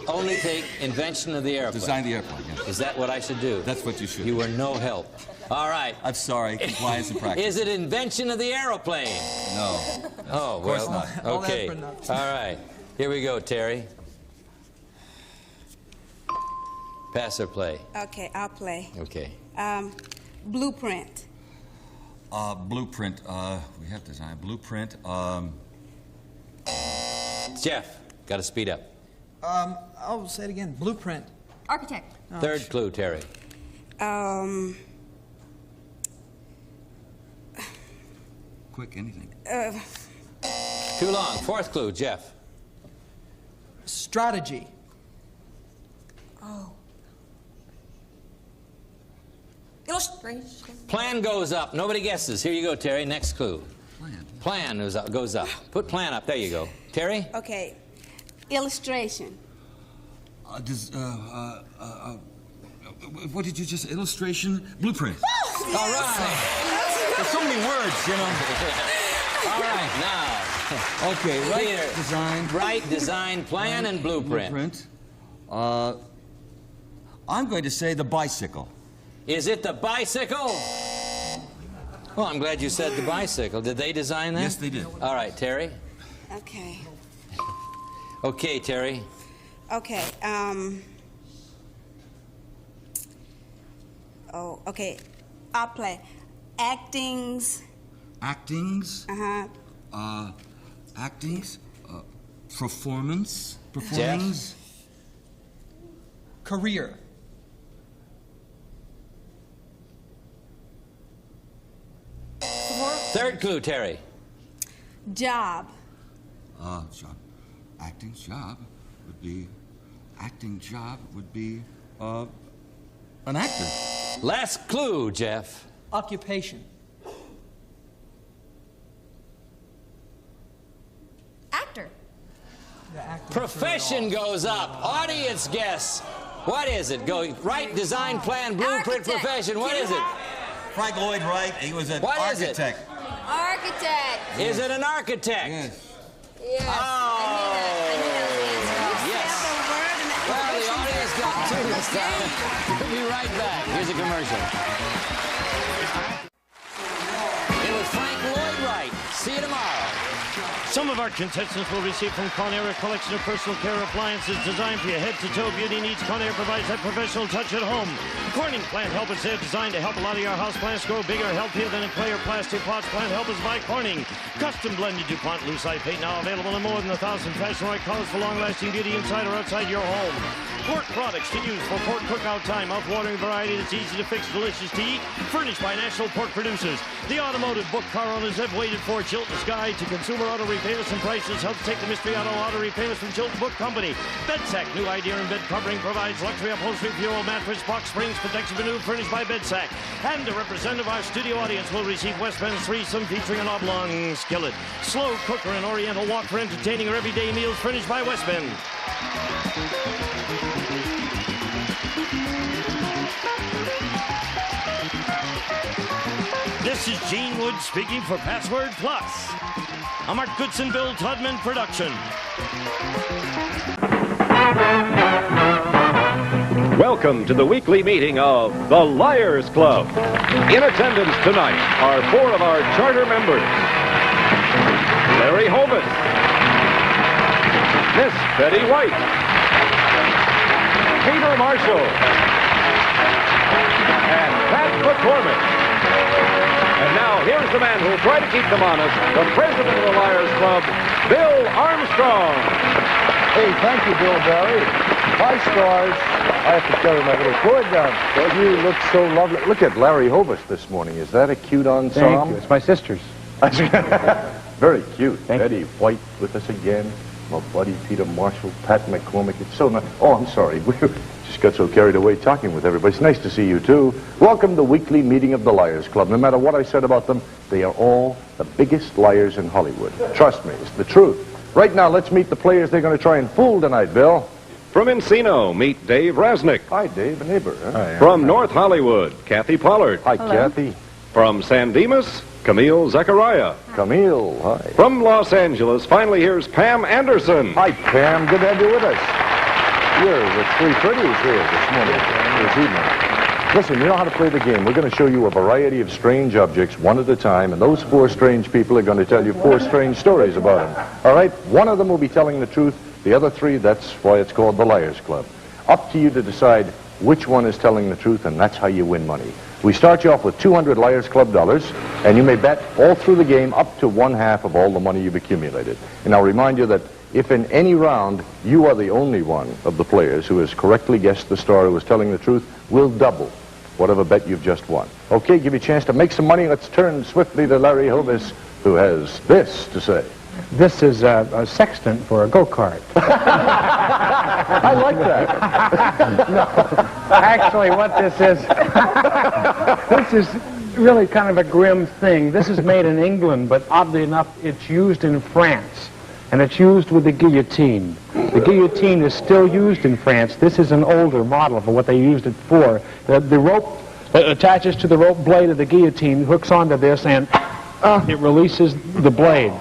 Only take invention of the airplane. Design the airplane. Yes. Is that what I should do? That's what you should. You were no help. All right. I'm sorry. Compliance and practice. Is it invention of the aeroplane? No. Oh, of course well, not. Okay. All right. Here we go, Terry. Pass or play? Okay, I'll play. Okay. Blueprint. Blueprint. We have design. Blueprint. Jeff, got to speed up. I'll say it again. Blueprint. Architect. Third clue, Terry. Quick, anything. Too long. Fourth clue, Jeff. Strategy. Oh. Illustration. Plan goes up. Nobody guesses. Here you go, Terry. Next clue. Plan goes up. Put plan up. There you go. Terry? Okay. Illustration. What did you just... Illustration? Blueprint. All right. There's so many words, you know. All right, now. Okay, right Peter, design. Right design, plan, and blueprint. I'm going to say the bicycle. Is it the bicycle? Well, I'm glad you said the bicycle. Did they design that? Yes, they did. All right, Terry. Okay. Okay, Terry. Okay. Okay. I'll play. Actings. Actings. Actings. Performance. Performings. Career. Third clue, Terry. Job. Job. Acting job would be. Acting job would be. An actor. Last clue, Jeff. Occupation. Actor. Profession goes up. Audience guess. What is it? Go right. Design, plan, blueprint, profession. What is it? Frank Lloyd Wright. He was an architect. Architect. Is it an architect? Yes. Yes. Oh. Yes. Well, the audience got two this time. We'll be right back. Here's a commercial. It was Frank Lloyd Wright. See you tomorrow. Some of our contestants will receive from Conair a collection of personal care appliances designed for your head-to-toe beauty needs. Conair provides that professional touch at home. Corning Plant Helpers, they're designed to help a lot of your house plants grow bigger, healthier than in clay or plastic pots. Plant Helpers by Corning. Custom blended DuPont Lucite paint now available in more than 1,000 fashion white colors for long-lasting beauty inside or outside your home. Pork products to use for pork cookout time. Mouth-watering variety that's easy to fix, delicious to eat. Furnished by national pork producers. The automotive book car owners have waited for. Chilton's Guide to Consumer Auto Repayments and Prices helps take the mystery auto repayments from Chilton Book Company. Bedsack, new idea in bed covering, provides luxury upholstery for your old mattress, box springs, protection for new, furnished by Bedsack. And a representative of our studio audience will receive West Bend's threesome featuring an oblong skillet, slow cooker, and oriental wok for entertaining or everyday meals, furnished by West Bend. This is Gene Wood speaking for Password Plus, a Mark Goodson, Bill Tudman production. Welcome to the weekly meeting of the Liars Club. In attendance tonight are 4 of our charter members. Larry Hovis, Miss Betty White, Peter Marshall, and Pat McCormick. And now, here's the man who'll try to keep them honest, the president of the Liars Club, Bill Armstrong. Hey, thank you, Bill Barry. 5 stars. I have to carry my little cord down. Well, you look so lovely. Look at Larry Hovis this morning. Is that a cute ensemble? Thank you. It's my sister's. Very cute. Betty White with us again. My buddy Peter Marshall, Pat McCormick. It's so nice. Oh, I'm sorry. We just got so carried away talking with everybody. It's nice to see you, too. Welcome to the weekly meeting of the Liars Club. No matter what I said about them, they are all the biggest liars in Hollywood. Trust me, it's the truth. Right now, let's meet the players they're going to try and fool tonight, Bill. From Encino, meet Dave Rasnick. Hi, Dave, a neighbor. Huh? Hi, From North Hollywood, Kathy Pollard. Hi, Kathy. From San Dimas, Camille Zachariah. Camille, hi. From Los Angeles, finally here's Pam Anderson. Hi, Pam. Good to have you with us. You're the 3 pretties here this evening. Listen, you know how to play the game. We're going to show you a variety of strange objects, one at a time, and those 4 strange people are going to tell you 4 strange stories about them. All right? One of them will be telling the truth. The other 3, that's why it's called the Liars Club. Up to you to decide which one is telling the truth, and that's how you win money. We start you off with 200 Liars Club dollars, and you may bet all through the game up to 1/2 of all the money you've accumulated. And I'll remind you that if in any round you are the only one of the players who has correctly guessed the star who is telling the truth, we'll double whatever bet you've just won. Okay, give you a chance to make some money. Let's turn swiftly to Larry Hovis, who has this to say. This is a sextant for a go-kart. I like that. No, actually what this is really kind of a grim thing. This is made in England, but oddly enough, it's used in France. And it's used with the guillotine. The guillotine is still used in France. This is an older model of what they used it for. The rope that attaches to the rope blade of the guillotine hooks onto this, and it releases the blade.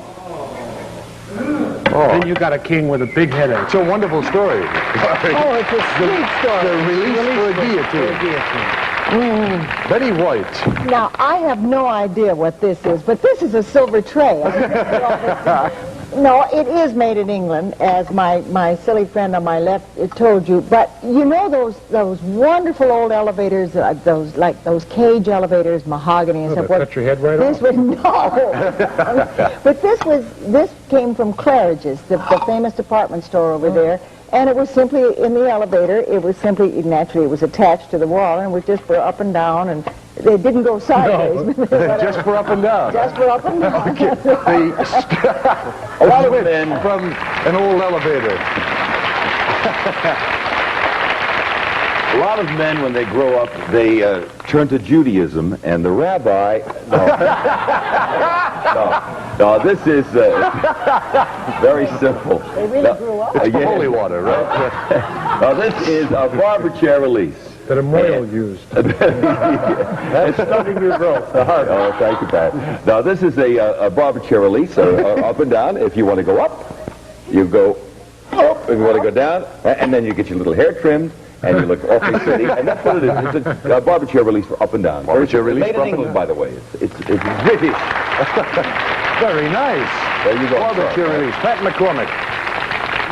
Oh. Then you got a king with a big headache. It's a wonderful story. Oh, it's a sweet story. The release for a guillotine. Betty White. Now, I have no idea what this is, but this is a silver tray. No, it is made in England, as my silly friend on my left told you. But you know those wonderful old elevators, those cage elevators, mahogany and Oh, stuff. that cut your head right this off. was no, but this came from Claridge's, the famous department store over there. And it was simply in the elevator. It was simply, naturally, it was attached to the wall, and it was just for up and down, and they didn't go sideways. No, just for up and down. Just for up and down. Okay. A lot of men from an old elevator. A lot of men, when they grow up, they turn to Judaism, and the rabbi... No, this is very simple. They really grew up. It's for holy water, right? Now, this is a barber chair release. That a male used. That's stunning your growth, the heart. Oh, thank you, Pat. Now, this is a barber chair release, up and down. If you want to go up, you go up. If you want to go down, and then you get your little hair trimmed, and you look awfully pretty. And that's what it is. It's a barber chair release for up and down. Barber chair release made for in up and England, down. by the way. It's British. Very nice. There you go. Barber chair release. Pat McCormick.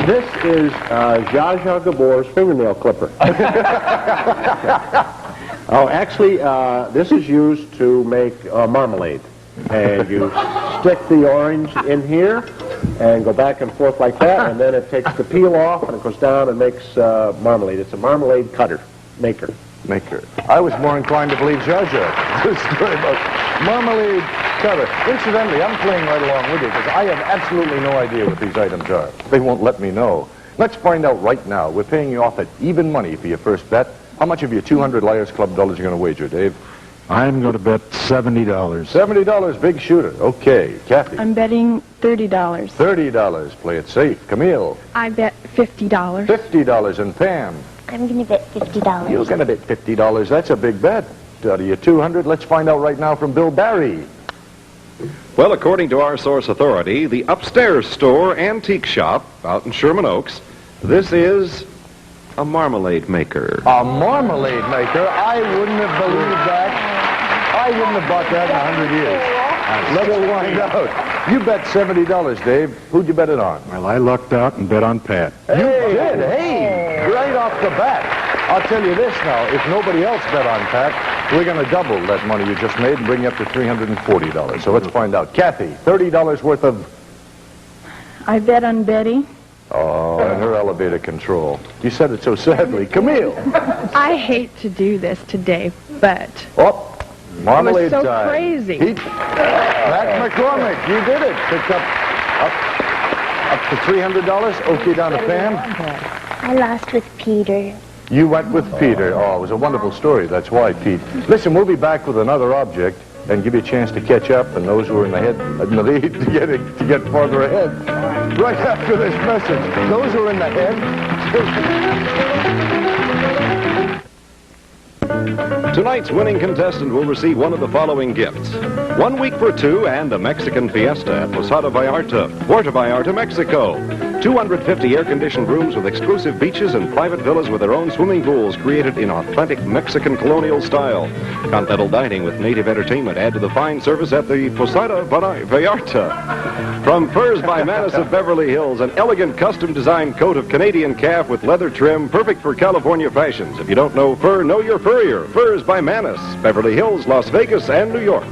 This is Zsa Zsa Gabor's fingernail clipper. Oh, actually, this is used to make marmalade. And you stick the orange in here and go back and forth like that, and then it takes the peel off and it goes down and makes marmalade. It's a marmalade cutter, maker. I was more inclined to believe Zsa Zsa. This story about marmalade cutter. Incidentally, I'm playing right along with you because I have absolutely no idea what these items are. They won't let me know. Let's find out right now. We're paying you off at even money for your first bet. How much of your 200 Liars Club dollars are you going to wager, Dave? I'm going to bet $70. $70, big shooter. Okay, Kathy. I'm betting $30. $30. Play it safe. Camille. I bet $50. $50. And Pam. I'm going to bet $50. You're going to bet $50. That's a big bet. Out of your 200, let's find out right now from Bill Barry. Well, according to our source authority, the Upstairs Store Antique Shop out in Sherman Oaks, this is a marmalade maker. A marmalade maker? I wouldn't have believed that. I wouldn't have bought that in 100 years. Let's find out. You bet $70, Dave. Who'd you bet it on? Well, I lucked out and bet on Pat. You did? Hey, right off the bat. I'll tell you this now. If nobody else bet on Pat, we're going to double that money you just made and bring you up to $340. So let's find out. Kathy, $30 worth of... I bet on Betty. Oh, and her elevator control. You said it so sadly. Camille. I hate to do this today, but... Oh, marmalade I was so time. crazy. Pat McCormick, you did it. Picked up to $300. Okay, down to Pam. I lost with Peter. You went with Peter. Oh, it was a wonderful story. That's why, Pete. Listen, we'll be back with another object and give you a chance to catch up, and those who are in the lead to get farther ahead. Right after this message. Those who are in the head. Tonight's winning contestant will receive one of the following gifts. 1 week for two and a Mexican fiesta at Posada Vallarta, Puerto Vallarta, Mexico. 250 air-conditioned rooms with exclusive beaches and private villas with their own swimming pools created in authentic Mexican colonial style. Continental dining with native entertainment add to the fine service at the Posada Vallarta. From Furs by Manus of Beverly Hills, an elegant custom-designed coat of Canadian calf with leather trim, perfect for California fashions. If you don't know fur, know your furrier. Furs by Manus, Beverly Hills, Las Vegas, and New York.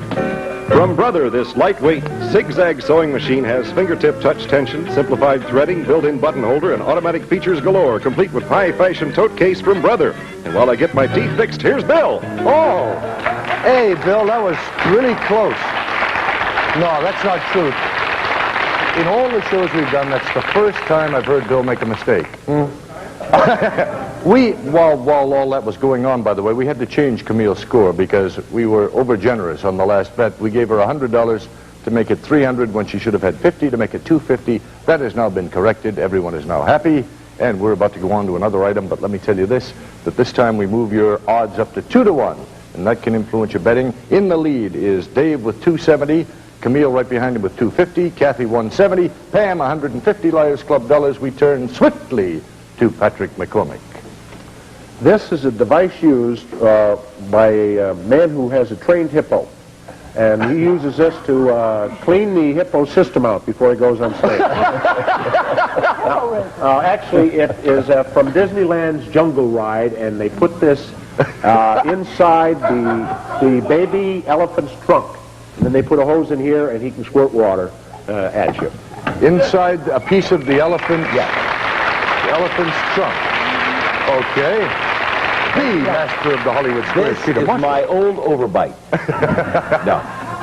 From Brother, this lightweight zigzag sewing machine has fingertip touch tension, simplified threading, built-in button holder, and automatic features galore, complete with high-fashion tote case from Brother. And while I get my teeth fixed, here's Bill. Oh, hey, Bill, that was really close. No, that's not true. In all the shows we've done, that's the first time I've heard Bill make a mistake. While all that was going on, by the way, we had to change Camille's score because we were over-generous on the last bet. We gave her $100 to make it $300 when she should have had $50 to make it $250. That has now been corrected. Everyone is now happy, and we're about to go on to another item. But let me tell you this, that this time we move your odds up to 2-1, and that can influence your betting. In the lead is Dave with $270, Camille right behind him with $250, Kathy $170, Pam $150 Liars Club dollars. We turn swiftly to Patrick McCormick. This is a device used by a man who has a trained hippo. And he uses this to clean the hippo system out before he goes on stage. Actually, it is from Disneyland's Jungle Ride, and they put this inside the baby elephant's trunk. And then they put a hose in here, and he can squirt water at you. Inside a piece of the elephant? Yeah. The elephant's trunk. Okay. The master of the Hollywood square. This is my old overbite.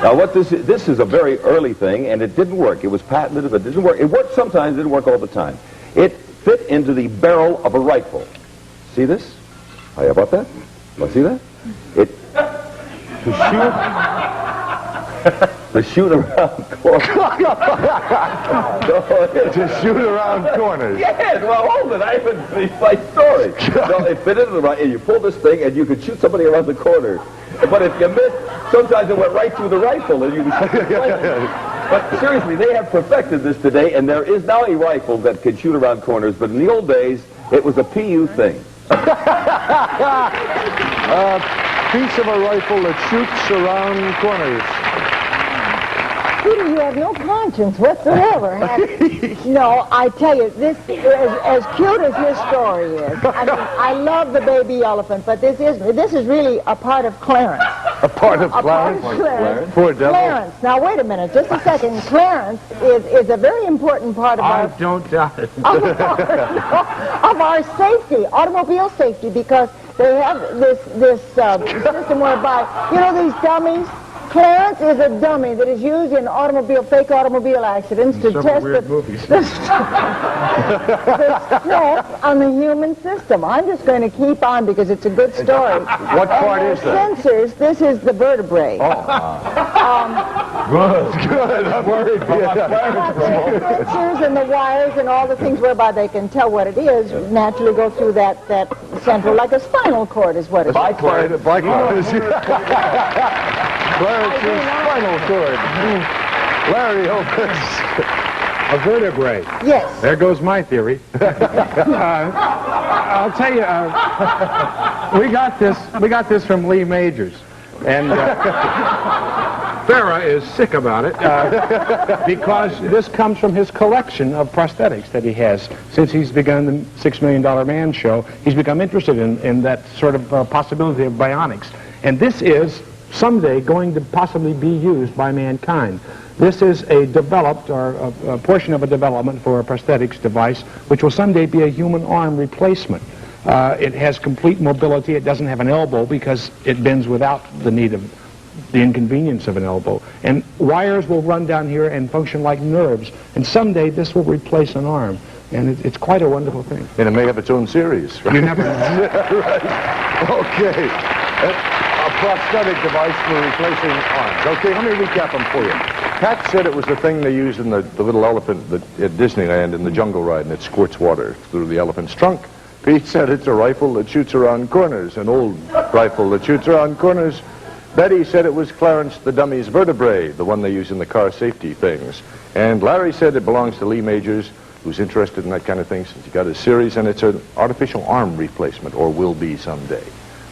Now what this is a very early thing, and it didn't work. It was patented, but it didn't work. It worked sometimes, it didn't work all the time. It fit into the barrel of a rifle. See this? How about that? Want to see that? It to shoot around corners. To shoot around corners. Yes, well, hold it. I haven't finished my story. No, it fit into the right, and you pull this thing, and you could shoot somebody around the corner. But if you missed, sometimes it went right through the rifle, and you could shoot But seriously, they have perfected this today, and there is now a rifle that can shoot around corners, but in the old days, it was a PU thing. A piece of a rifle that shoots around corners. Peter, you have no conscience whatsoever. No, I tell you, this as cute as his story is. I mean, I love the baby elephant, but this is really a part of Clarence. A part of Clarence? Clarence. Poor devil. Clarence. Now, wait a minute, just a second. Clarence is a very important part of I don't doubt it. of our safety, automobile safety, because they have this system whereby, you know, these dummies. Clarence is a dummy that is used in fake automobile accidents to test the stress on the human system. I'm just going to keep on because it's a good story. What part is that? Sensors, this is the vertebrae. Good. I'm worried about Sensors and the wires and all the things whereby they can tell what it is naturally go through that central, like a spinal cord is what it is. Clarence's spinal cord. Larry opens A vertebrae. Yes. There goes my theory. I'll tell you, we got this from Lee Majors, and Farrah is sick about it because this comes from his collection of prosthetics that he has. Since he's begun the $6 Million Man show, he's become interested in that sort of possibility of bionics, and this is someday going to possibly be used by mankind. This is a developed, or a portion of a development for a prosthetics device, which will someday be a human arm replacement. It has complete mobility. It doesn't have an elbow because it bends without the need of the inconvenience of an elbow. And wires will run down here and function like nerves. And someday this will replace an arm. And it's quite a wonderful thing. And it may have its own series. Right? You never know. Right. Okay. A prosthetic device for replacing arms. Okay, let me recap them for you. Pat said it was the thing they used in the little elephant at Disneyland in the jungle ride, and it squirts water through the elephant's trunk. Pete said it's a rifle that shoots around corners, an old rifle that shoots around corners. Betty said it was Clarence the Dummy's vertebrae, the one they use in the car safety things. And Larry said it belongs to Lee Majors, who's interested in that kind of thing since he got his series, and it's an artificial arm replacement, or will be someday.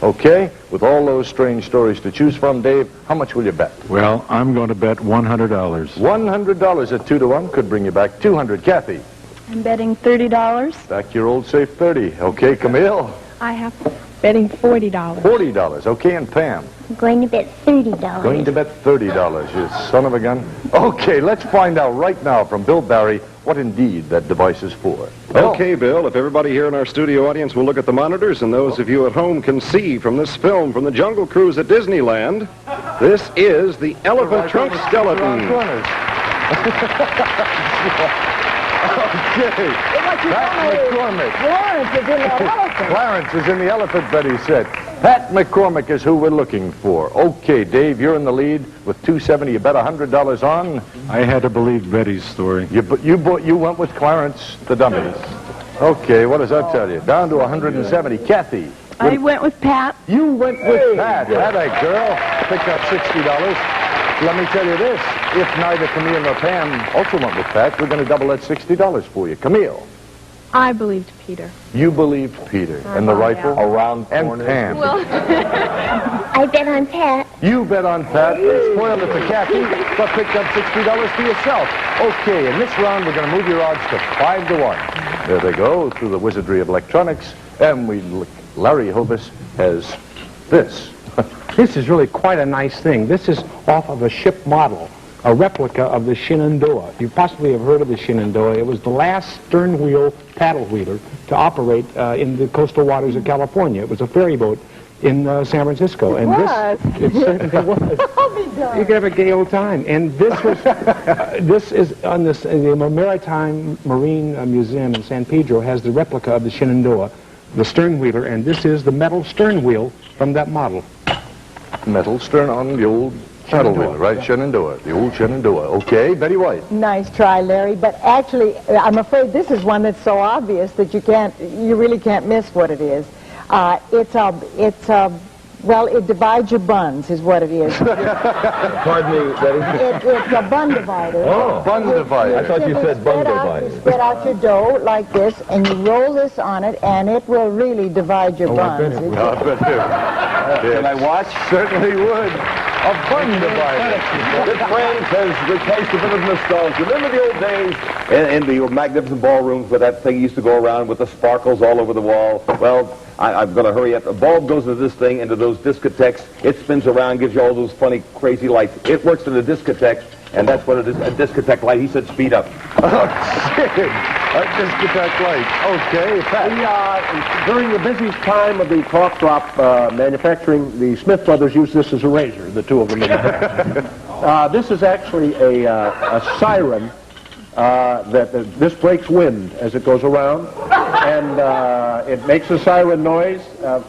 Okay, with all those strange stories to choose from, Dave, how much will you bet? Well, I'm going to bet $100. $100 at 2-1 could bring you back $200. Kathy? I'm betting $30. Back your old safe 30. Okay, Camille? I have betting $40. $40. Okay, and Pam? I'm going to bet $30. Going to bet $30, you son of a gun. Okay, let's find out right now from Bill Barry what indeed that device is for. Okay, Bill, if everybody here in our studio audience will look at the monitors, and those of you at home can see from this film from the Jungle Cruise at Disneyland, this is the elephant trunk skeleton. Okay. Pat McCormick. Clarence is in the elephant. Clarence is in the elephant, Betty said. Pat McCormick is who we're looking for. Okay, Dave, you're in the lead with $270. You bet $100 on. I had to believe Betty's story. You went with Clarence the Dummies. Okay, what does that tell you? Down to 170. Kathy. I went with Pat. You went with Pat. Atta girl. Pick up $60. Let me tell you this. If neither Camille nor Pam also went with Pat, we're going to double that $60 for you. Camille. I believed Peter. You believed Peter. And the rifle? Yeah. Around and Pam. Well, I bet on Pat. You bet on Pat. Spoiled it for Kathy, but picked up $60 for yourself. Okay, in this round, we're going to move your odds to 5 to 1. There they go, through the wizardry of electronics. And Larry Hovis has this. This is really quite a nice thing. This is off of a ship model, a replica of the Shenandoah. You possibly have heard of the Shenandoah. It was the last stern wheel paddle wheeler to operate in the coastal waters of California. It was a ferry boat in San Francisco. And it certainly was. You could have a gay old time. And this was, this is on this, the Maritime Marine Museum in San Pedro has the replica of the Shenandoah, the stern wheeler, and this is the metal stern wheel from that model. Metal stern on the old paddle wheeler, right? Shenandoah, the old Shenandoah. Okay, Betty White. Nice try, Larry. But actually, I'm afraid this is one that's so obvious that you really can't miss what it is. Well, it divides your buns, is what it is. Pardon me, Betty? It's a bun divider. Oh, bun divider. I thought you said bun divider. You spread out your dough like this, and you roll this on it, and it will really divide your buns. Can I watch? Certainly would. A bun divider. This frame has replaced a bit of nostalgia. Remember the old days in the magnificent ballrooms where that thing used to go around with the sparkles all over the wall? Well, I'm going to hurry up. A bulb goes into this thing, into those discotheques. It spins around, gives you all those funny, crazy lights. It works in a discotheque, and that's what it is, a discotheque light. He said speed up. Oh, shit. A discotheque light. Okay, Pat. During the busiest time of the cork drop manufacturing, the Smith brothers used this as a razor, the two of them. This is actually a siren that this breaks wind as it goes around, and it makes a siren noise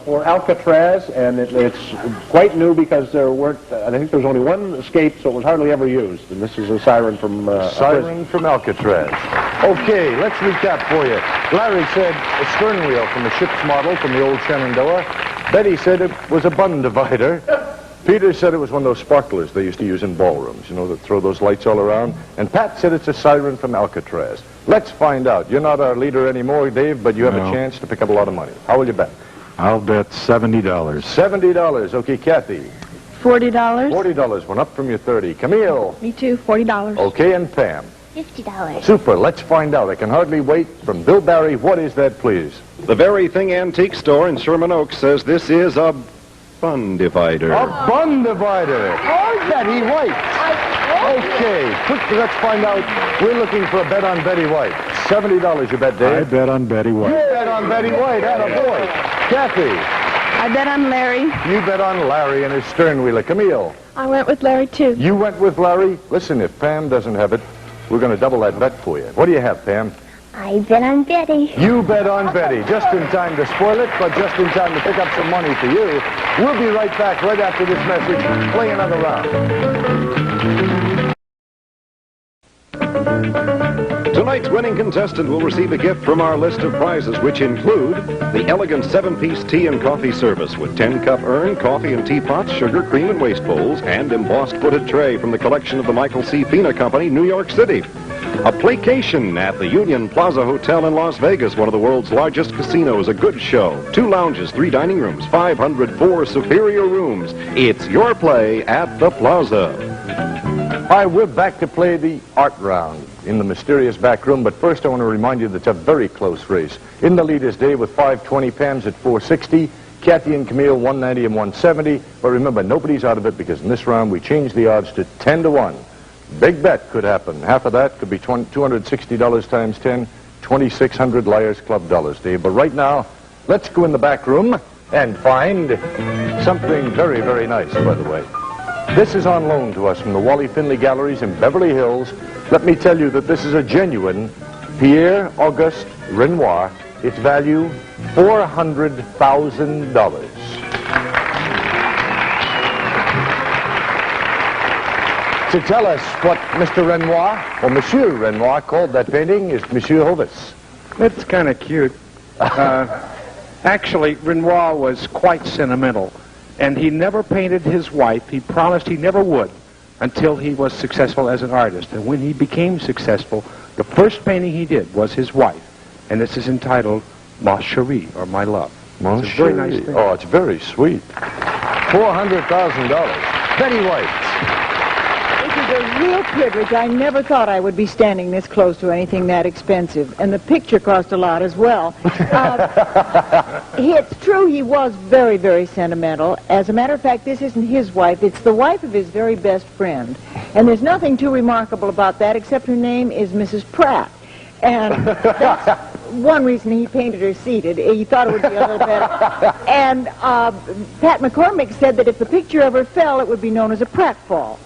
for Alcatraz, and it's quite new because there weren't, I think there was only one escape, so it was hardly ever used, and this is a siren from siren from Alcatraz. Okay, let's recap for you. Larry said a stern wheel from the ship's model from the old Shenandoah. Betty said it was a bun divider. Peter said it was one of those sparklers they used to use in ballrooms, you know, that throw those lights all around. And Pat said it's a siren from Alcatraz. Let's find out. You're not our leader anymore, Dave, but you have a chance to pick up a lot of money. How will you bet? I'll bet $70. $70. Okay, Kathy. $40. $40 went up from your 30. Camille. Me too, $40. Okay, and Pam. $50. Super. Let's find out. I can hardly wait. From Bill Barry, what is that, please? The Very Thing Antique Store in Sherman Oaks says this is a bun divider. A bun divider. Oh, Betty White. Okay, quickly, let's find out. We're looking for a bet on Betty White. $70 you bet, Dave. I bet on Betty White. You bet on Betty White, attaboy. Kathy. I bet on Larry. You bet on Larry and his stern wheeler. Camille. I went with Larry, too. You went with Larry? Listen, if Pam doesn't have it, we're going to double that bet for you. What do you have, Pam? I bet on Betty. You bet on Betty. Just in time to spoil it, but just in time to pick up some money for you. We'll be right back right after this message. Play another round. Tonight's winning contestant will receive a gift from our list of prizes, which include the elegant 7-piece tea and coffee service with 10-cup urn, coffee and teapots, sugar, cream, and waste bowls, and embossed footed tray from the collection of the Michael C. Fina Company, New York City. A playcation at the Union Plaza Hotel in Las Vegas, one of the world's largest casinos. A good show. 2 lounges, 3 dining rooms, 504 superior rooms. It's your play at the Plaza. Hi, we're back to play the art round in the mysterious back room, but first I want to remind you that it's a very close race. In the lead is Dave with 520, Pam's at 460, Kathy and Camille 190 and 170, but remember, nobody's out of it because in this round we changed the odds to 10 to 1. Big bet could happen. Half of that could be $260 times 10, 2,600 Liars Club dollars, Dave. But right now, let's go in the back room and find something very, very nice, by the way. This is on loan to us from the Wally Finley Galleries in Beverly Hills. Let me tell you that this is a genuine Pierre-Auguste Renoir. Its value, $400,000. To tell us what Mr. Renoir, or Monsieur Renoir, called that painting is Monsieur Hovis. It's kind of cute. Actually, Renoir was quite sentimental, and he never painted his wife. He promised he never would until he was successful as an artist. And when he became successful, the first painting he did was his wife, and this is entitled Ma Chérie, or My Love. Ma It's a very nice Chérie. thing. Oh, it's very sweet. $400,000. Betty White. This is a real privilege. I never thought I would be standing this close to anything that expensive. And the picture cost a lot as well. It's true he was very, very sentimental. As a matter of fact, this isn't his wife. It's the wife of his very best friend. And there's nothing too remarkable about that except her name is Mrs. Pratt. And that's one reason he painted her seated. He thought it would be a little better. And Pat McCormick said that if the picture ever fell, it would be known as a pratfall.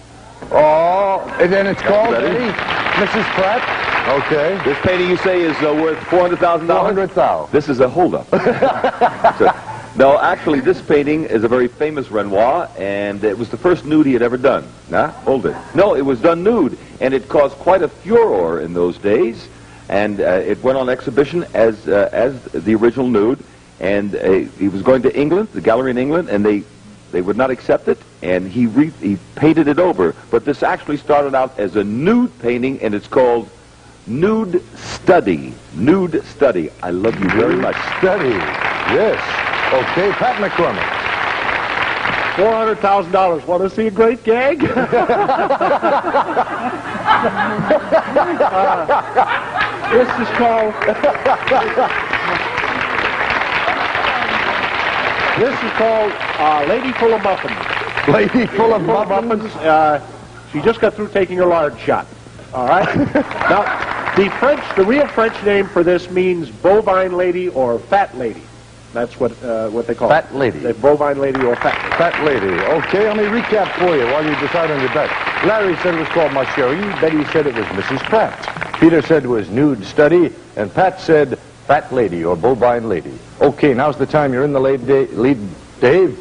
Oh, and then it's called Betty? Mrs. Pratt? Okay. This painting you say is worth $400,000? $400,000. This is a holdup. No, actually, this painting is a very famous Renoir, and it was the first nude he had ever done. Hold it. No, it was done nude, and it caused quite a furor in those days, and it went on exhibition as the original nude, and he was going to England, the gallery in England, and they would not accept it, and he painted it over. But this actually started out as a nude painting, and it's called Nude Study. Nude Study. I love you very much. Study. Yes. Okay, Pat McCormick. $400,000. Want to see a great gag? This is called... This is called Lady Full of Muffins. Lady Full of Muffins? She just got through taking her lard shot. All right? Now, the real French name for this means bovine lady or fat lady. That's what they call Fat lady. The bovine lady or fat lady. Fat lady. Okay, let me recap for you while you decide on your bet. Larry said it was called Ma Chérie. Betty said it was Mrs. Pratt. Peter said it was Nude Study. And Pat said Fat lady or bovine lady. Okay, now's the time you're in the lead, Dave.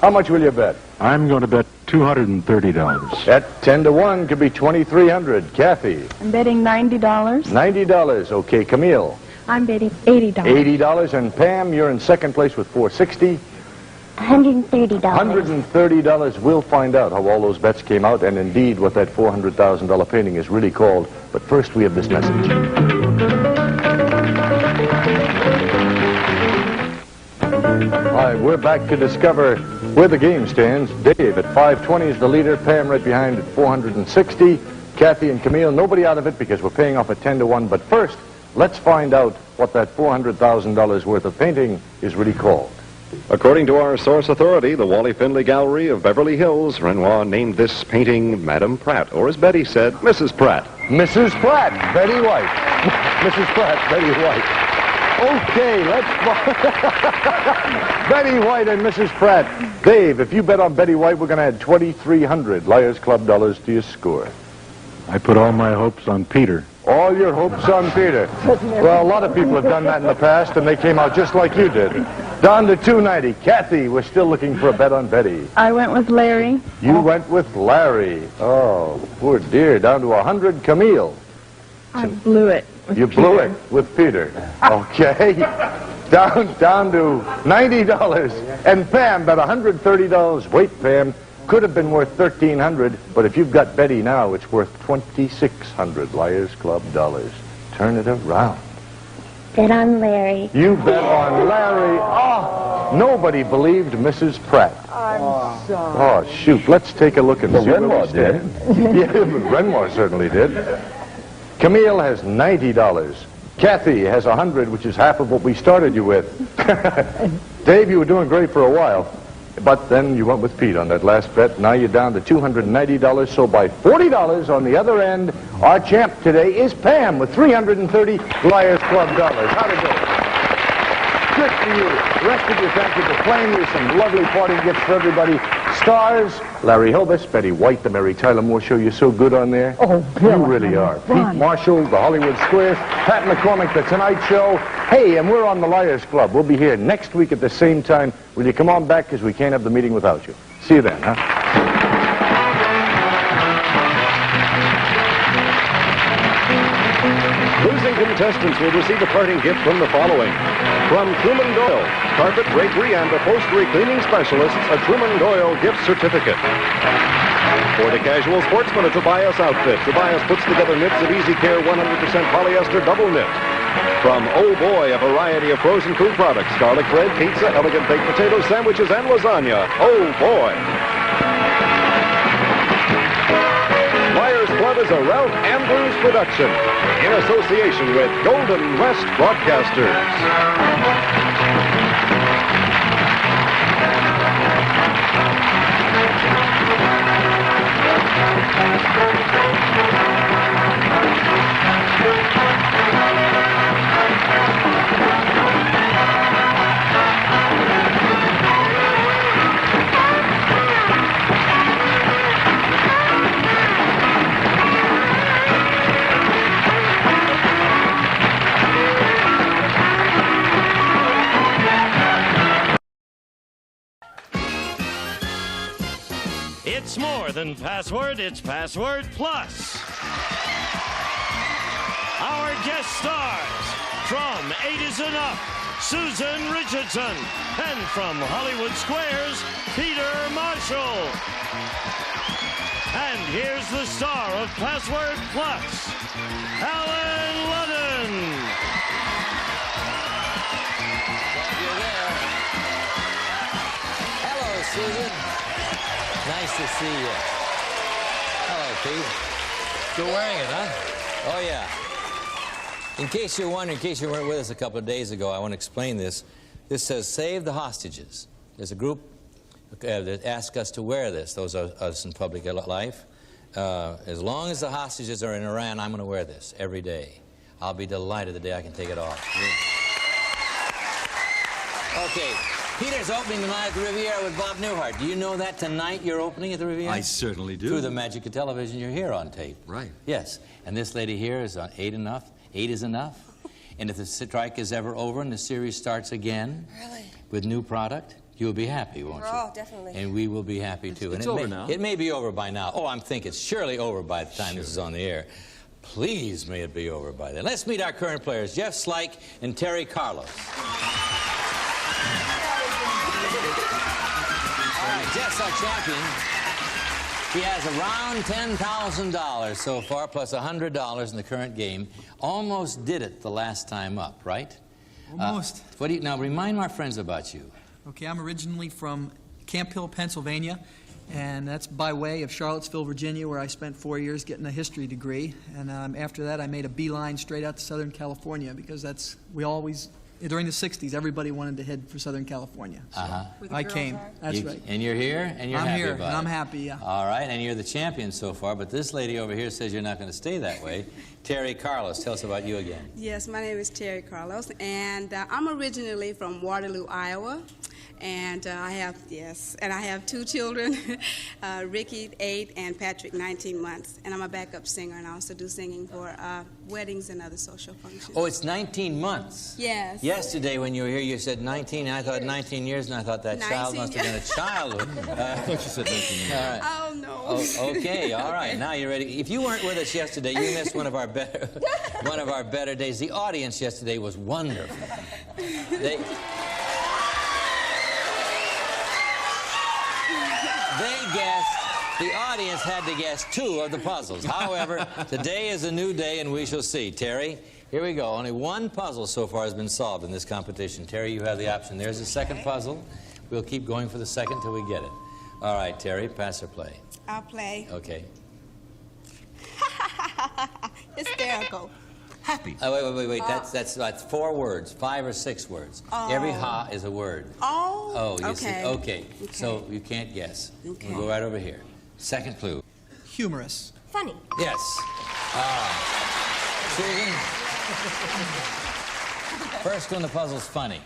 How much will you bet? I'm going to bet $230. At 10-1 could be $2,300. Kathy. I'm betting $90. $90. Okay, Camille. I'm betting $80. $80. And Pam, you're in second place with $460. $130. $130. We'll find out how all those bets came out and indeed what that $400,000 painting is really called. But first we have this message. All right, we're back to discover where the game stands. Dave at 520 is the leader. Pam right behind at 460. Kathy and Camille, nobody out of it because we're paying off at 10-1. But first, let's find out what that $400,000 worth of painting is really called. According to our source authority, the Wally Findlay Gallery of Beverly Hills, Renoir named this painting Madame Pratt, or as Betty said, Mrs. Pratt. Mrs. Pratt, Betty White. Mrs. Pratt, Betty White. Okay, let's... Betty White and Mrs. Pratt. Dave, if you bet on Betty White, we're going to add 2,300 Liars Club dollars to your score. I put all my hopes on Peter. All your hopes on Peter. Well, a lot of people have done that in the past, and they came out just like you did. Down to 290. Kathy, we're still looking for a bet on Betty. I went with Larry. You went with Larry. Oh, poor dear. Down to 100. Camille. I blew it. You blew it with Peter. Okay. Down to $90. And Pam bet $130. Wait, Pam. Could have been worth $1,300, but if you've got Betty now, it's worth 2,600 Liars Club dollars. Turn it around. Bet on Larry. You bet on Larry. Oh, nobody believed Mrs. Pratt. I'm sorry. Oh, shoot. Let's take a look and see Renoir what we stand. Yeah, but Renoir certainly did. Camille has $90. Kathy has 100, which is half of what we started you with. Dave, you were doing great for a while. But then you went with Pete on that last bet. Now you're down to $290. So by $40 on the other end, our champ today is Pam with 330 Liars Club dollars. How'd it go? Good for you. The rest of you, thank you for playing. There's some lovely party gifts for everybody. Stars, Larry Hilbus, Betty White, the Mary Tyler Moore Show. You're so good on there. Oh, Bill, you really are. Pete Marshall, the Hollywood Squares, Pat McCormick, the Tonight Show. Hey, and we're on the Liars Club. We'll be here next week at the same time. Will you come on back because we can't have the meeting without you? See you then, huh? Losing contestants will receive a parting gift from the following. From Truman Doyle, carpet, drapery, and upholstery cleaning specialists, a Truman Doyle gift certificate. For the casual sportsman, a Tobias outfit. Tobias puts together knits of easy care 100% polyester double knit. From Oh Boy, a variety of frozen food products, garlic bread, pizza, elegant baked potatoes, sandwiches, and lasagna. Oh Boy. Liars Club is a Ralph Andrews production in association with Golden West Broadcasters. It's more than password, it's Password Plus. Our guest stars from 8 is Enough, Susan Richardson, and from Hollywood Squares, Peter Marshall. And here's the star of Password Plus, Alan Ludden. Hello, Susan. Nice to see you. Hello, Pete. You're wearing it, huh? Oh, yeah. In case you're wondering, in case you weren't with us a couple of days ago, I want to explain this. This says, Save the Hostages. There's a group that asked us to wear this, those of us in public life. As long as the hostages are in Iran, I'm going to wear this every day. I'll be delighted the day I can take it off. Okay. Peter's opening tonight at the Riviera with Bob Newhart. Do you know that tonight you're opening at the Riviera? I certainly do. Through the magic of television, you're here on tape. Right. Yes. And this lady here is on 8 Enough. 8 is Enough. And if the strike is ever over and the series starts again with new product, you'll be happy, won't you? Oh, definitely. And we will be happy, too. It's and over now. It may be over by now. Oh, I'm thinking it's surely over by the time this is on the air. Please, may it be over by then. Let's meet our current players, Jeff Slike and Terry Carlos. Jeff's our champion. He has around $10,000 so far, plus $100 in the current game. Almost did it the last time up, right? Almost. Now, remind our friends about you. Okay, I'm originally from Camp Hill, Pennsylvania, and that's by way of Charlottesville, Virginia, where I spent 4 years getting a history degree. And after that, I made a beeline straight out to Southern California, because that's, we always, during the 60s, everybody wanted to head for Southern California. So I came. That's right. And you're here, and you're I'm happy here, about and it. I'm happy, yeah. All right, and you're the champion so far, but this lady over here says you're not going to stay that way. Terry Carlos, tell us about you again. Yes, my name is Terry Carlos, and I'm originally from Waterloo, Iowa. And I have 2 children, Ricky, 8, and Patrick, 19 months. And I'm a backup singer, and I also do singing for weddings and other social functions. Oh, it's 19 months. Yes. Yesterday when you were here, you said 19, and I thought 19 years, and I thought that child must have been a child. I thought you said 19 years. All right. Oh, no. Oh, okay, all right. Now you're ready. If you weren't with us yesterday, you missed one of our better days. The audience yesterday was wonderful. The audience had to guess 2 of the puzzles. However, today is a new day, and we shall see. Terry, here we go. Only 1 puzzle so far has been solved in this competition. Terry, you have the option. There's the second puzzle. We'll keep going for the second till we get it. All right, Terry, pass or play? I'll play. Okay. Hysterical. Happy. Wait. That's 4 words, 5 or 6 words. Every ha is a word. Oh, you see. Okay. So you can't guess. Okay. We'll go right over here. Second clue. Humorous. Funny. Yes. Susan. First one, the puzzle's funny.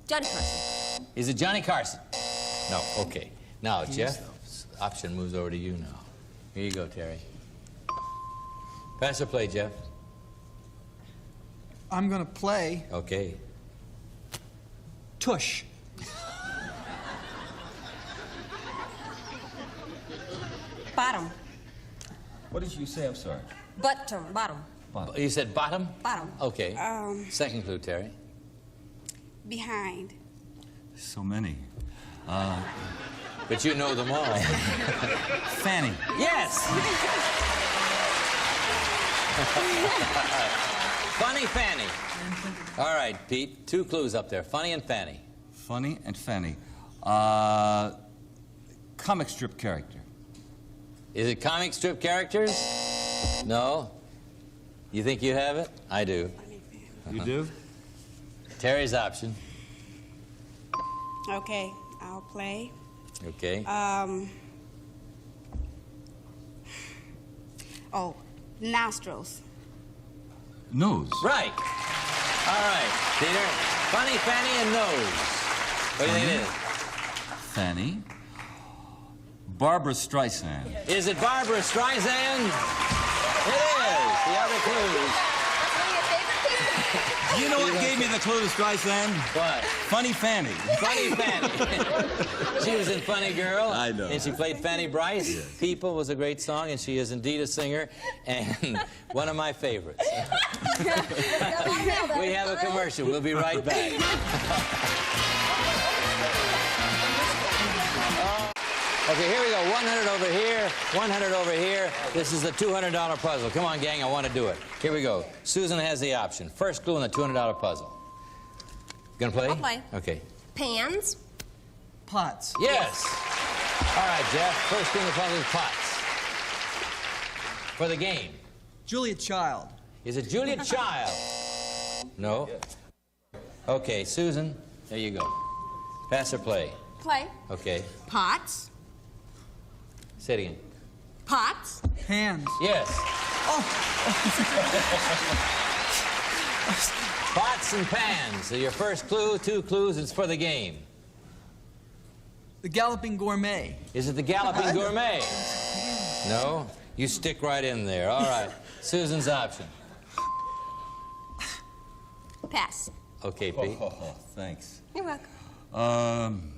Johnny Carson. Is it Johnny Carson? No. Okay. Now, Jeff, option moves over to you now. Here you go, Terry. Pass or play, Jeff? I'm going to play Okay. tush. Bottom. What did you say? I'm sorry. Bottom. You said bottom? Bottom. Okay. Second clue, Terry. Behind. So many. But you know them all. Fanny. Yes! Funny Fanny. All right, Pete. 2 clues up there. Funny and Fanny. Funny and Fanny. Comic strip character. Is it comic strip characters? No? You think you have it? I do. You do? Terry's option. Okay, I'll play. Okay. Oh, nostrils. Nose. Right. All right, Peter. Funny, Fanny, and nose. What do you think it is? Fanny. Barbara Streisand. Is it Barbara Streisand? It is. The other clues. You know what gave me the clue to Streisand? What? Funny Fanny. Funny Fanny. She was in Funny Girl. I know. And she played Fanny Bryce. Yes. People was a great song, and she is indeed a singer, and one of my favorites. We have a commercial. We'll be right back. Okay, here we go. 100 over here, 100 over here. This is the $200 puzzle. Come on, gang, I want to do it. Here we go. Susan has the option. First clue in the $200 puzzle. Gonna play? I'll play. Okay. Pans. Pots. Yes. All right, Jeff. First clue in the puzzle is pots. For the game. Julia Child. Is it Julia Child? No. Okay, Susan, there you go. Pass or play? Play. Okay. Pots. Say it again. Pots. Hands. Yes. Pots and pans. Your first clue, 2 clues, it's for the game. The Galloping Gourmet. Is it the Galloping Gourmet? No? You stick right in there. All right. Susan's option. Pass. Okay, Pete. Thanks. You're welcome.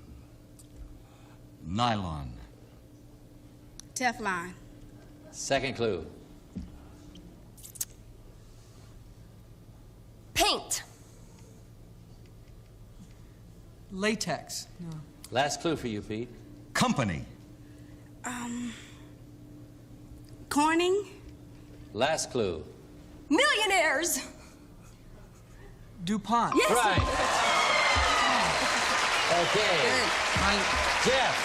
Nylon. Teflon. Second clue. Paint. Latex. No. Last clue for you, Pete. Company. Corning. Last clue. Millionaires. DuPont. Yes. Right. Okay. Jeff,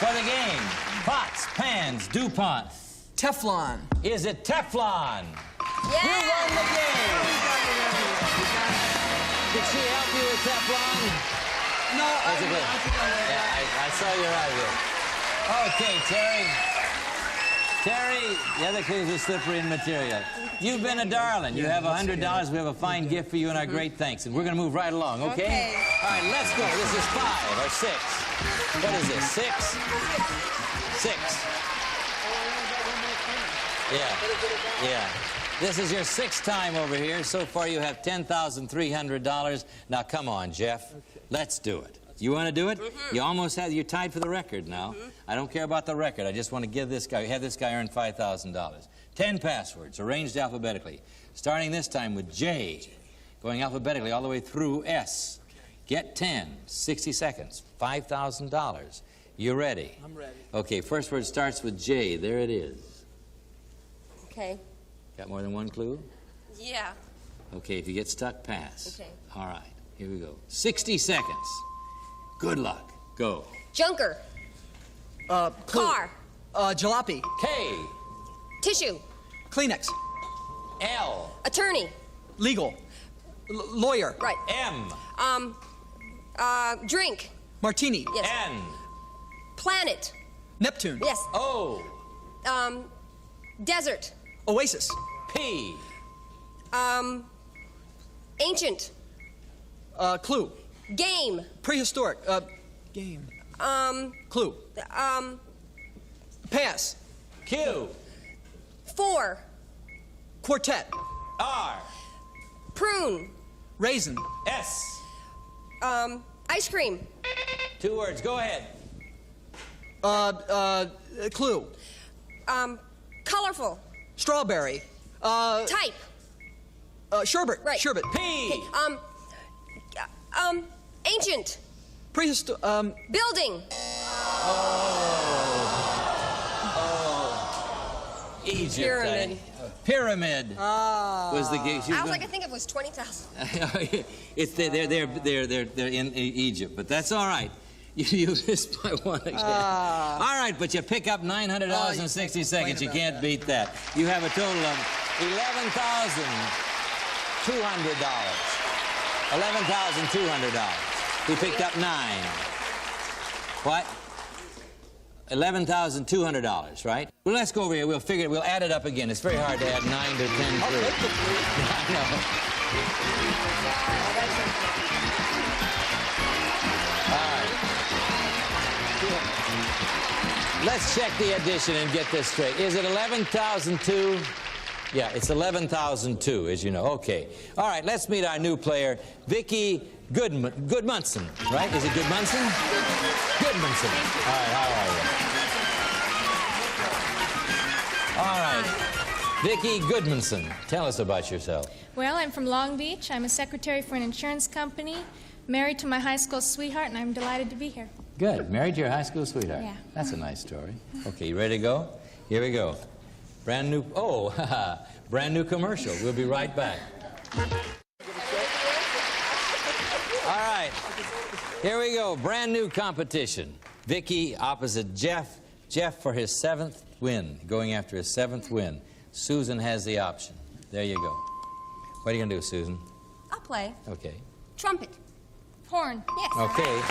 for the game. Pots, pans, DuPont. Teflon. Is it Teflon? Yeah. You won the game. Did she help you with Teflon? No, I saw you right here. Okay, Terry. Terry, the other clues are slippery in material. You've been a darling. You have $100. We have a fine gift for you and our great thanks. And we're going to move right along, okay? All right, let's go. This is 5 or 6. What is this, 6? 6. Yeah. This is your 6th time over here. So far, you have $10,300. Now, come on, Jeff. Let's do it. You want to do it? You almost have, you're tied for the record now. I don't care about the record. I just want to have this guy earn $5,000. 10 passwords, arranged alphabetically. Starting this time with J, going alphabetically all the way through S. Get 10, 60 seconds, $5,000. You ready? I'm ready. Okay, first word starts with J. There it is. Okay. Got more than one clue? Yeah. Okay, if you get stuck, pass. Okay. All right, here we go. 60 seconds. Good luck. Go. Junker. Car. Jalopy. K. Tissue. Kleenex. L. Attorney. Legal. Lawyer. Right. M. Drink. Martini. Yes. N. Planet. Neptune. Yes. O. Desert. Oasis. P. Ancient. Clue. Game. Prehistoric. Game. Clue. Pass. Q. 4. Quartet. R. Prune. Raisin. S. Ice cream. 2 words. Go ahead. Clue. Colorful. Strawberry. Type. Sherbet. Right. Sherbet. P. Ancient. Prehistoric. Building. Egypt. Pyramid. Pyramid was the game. I was like, I think it was 20,000. It's they're in Egypt, but that's all right. You missed by one again. All right, but you pick up $900 in 60 seconds. You can't beat that. You have a total of $11,200. $11,200. He picked up 9. What? $11,200, right? Well, let's go over here. We'll figure it. We'll add it up again. It's very hard to add 9 to 10 through. I know. All right. Let's check the addition and get this straight. Is it 11,002? Yeah, it's 11,002, as you know. Okay. All right, let's meet our new player, Vicky Goodmunson, right? Is it Goodmunson? Goodmunson. All right, how are you? All right. Vicky Goodmunson, tell us about yourself. Well, I'm from Long Beach. I'm a secretary for an insurance company, married to my high school sweetheart, and I'm delighted to be here. Good. Married to your high school sweetheart. Yeah. That's a nice story. Okay, you ready to go? Here we go. Brand new, oh, brand new commercial. We'll be right back. All right, here we go. Brand new competition. Vicky opposite Jeff. Jeff for his 7th win, going after his 7th win. Susan has the option. There you go. What are you going to do, Susan? I'll play. Okay. Trumpet. Horn. Yes. Okay.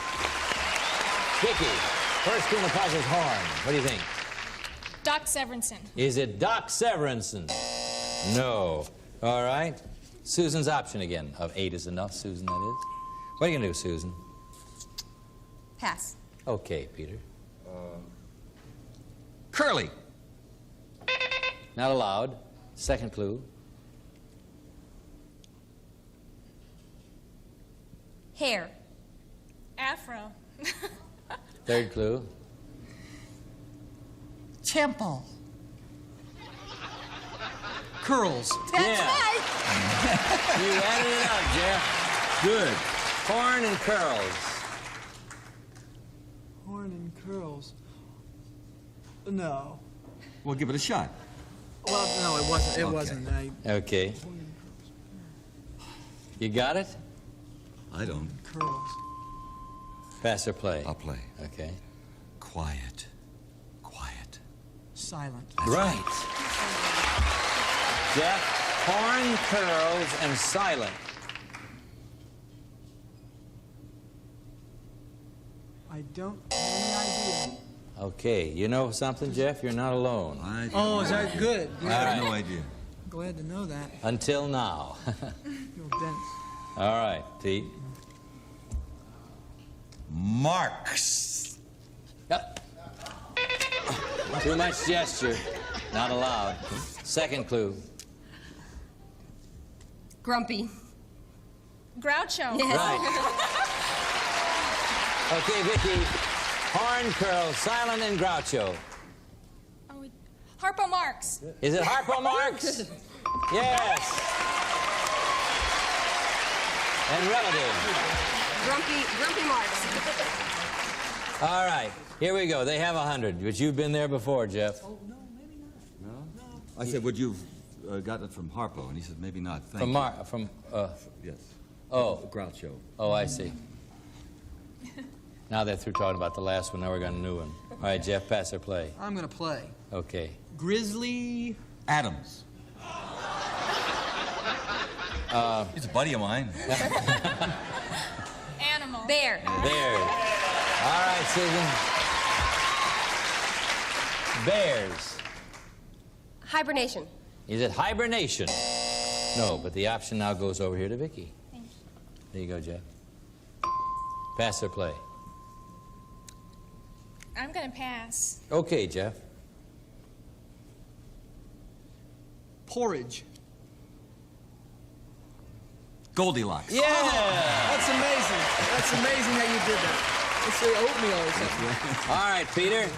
Vicky, first in the puzzle's horn. What do you think? Doc Severinsen. Is it Doc Severinsen? No. All right. Susan's option again. Of 8 is enough, Susan, that is. What are you going to do, Susan? Pass. Okay, Peter. Curly. Not allowed. Second clue. Hair. Afro. Third clue. Temple. Curls. That's right. You added it up, Jeff. Good. Horn and curls. Horn and curls. No. We'll give it a shot. Well, no, it wasn't. It Okay. wasn't. Okay. You got it? I don't. Curls. Pass or play? I'll play. Okay. Quiet. Quiet. Silent. Right. Jeff, horn, curls, and silent. I don't have any idea. Okay. You know something, Jeff? You're not alone. Oh, is that good? I have no idea. Glad to know that. Until now. Real dense. All right, Pete. Marks. Yep. Too much gesture. Not allowed. Second clue. Grumpy. Groucho. Yes. Right. Okay, Vicky. Horn, curl, silent, and Groucho. Harpo Marx. Is it Harpo Marx? Yes. And relative. Grumpy Marx. All right, here we go. They have 100, but you've been there before, Jeff. No? I said, would you've gotten it from Harpo? And he said, maybe not. Thank you. Yes. Oh. Groucho. Oh, I see. Now they're through talking about the last one. Now we're going to a new one. All right, Jeff, pass or play? I'm going to play. Okay. Grizzly. Adams. He's a buddy of mine. Animal. Bear. Bears. All right, Susan. Bears. Hibernation. Is it hibernation? No, but the option now goes over here to Vicky. There you go, Jeff. Pass or play? I'm going to pass. Okay, Jeff. Porridge. Goldilocks. Yeah! That's amazing. That's amazing how you did that. Let's say oatmeal or something. All right, Peter.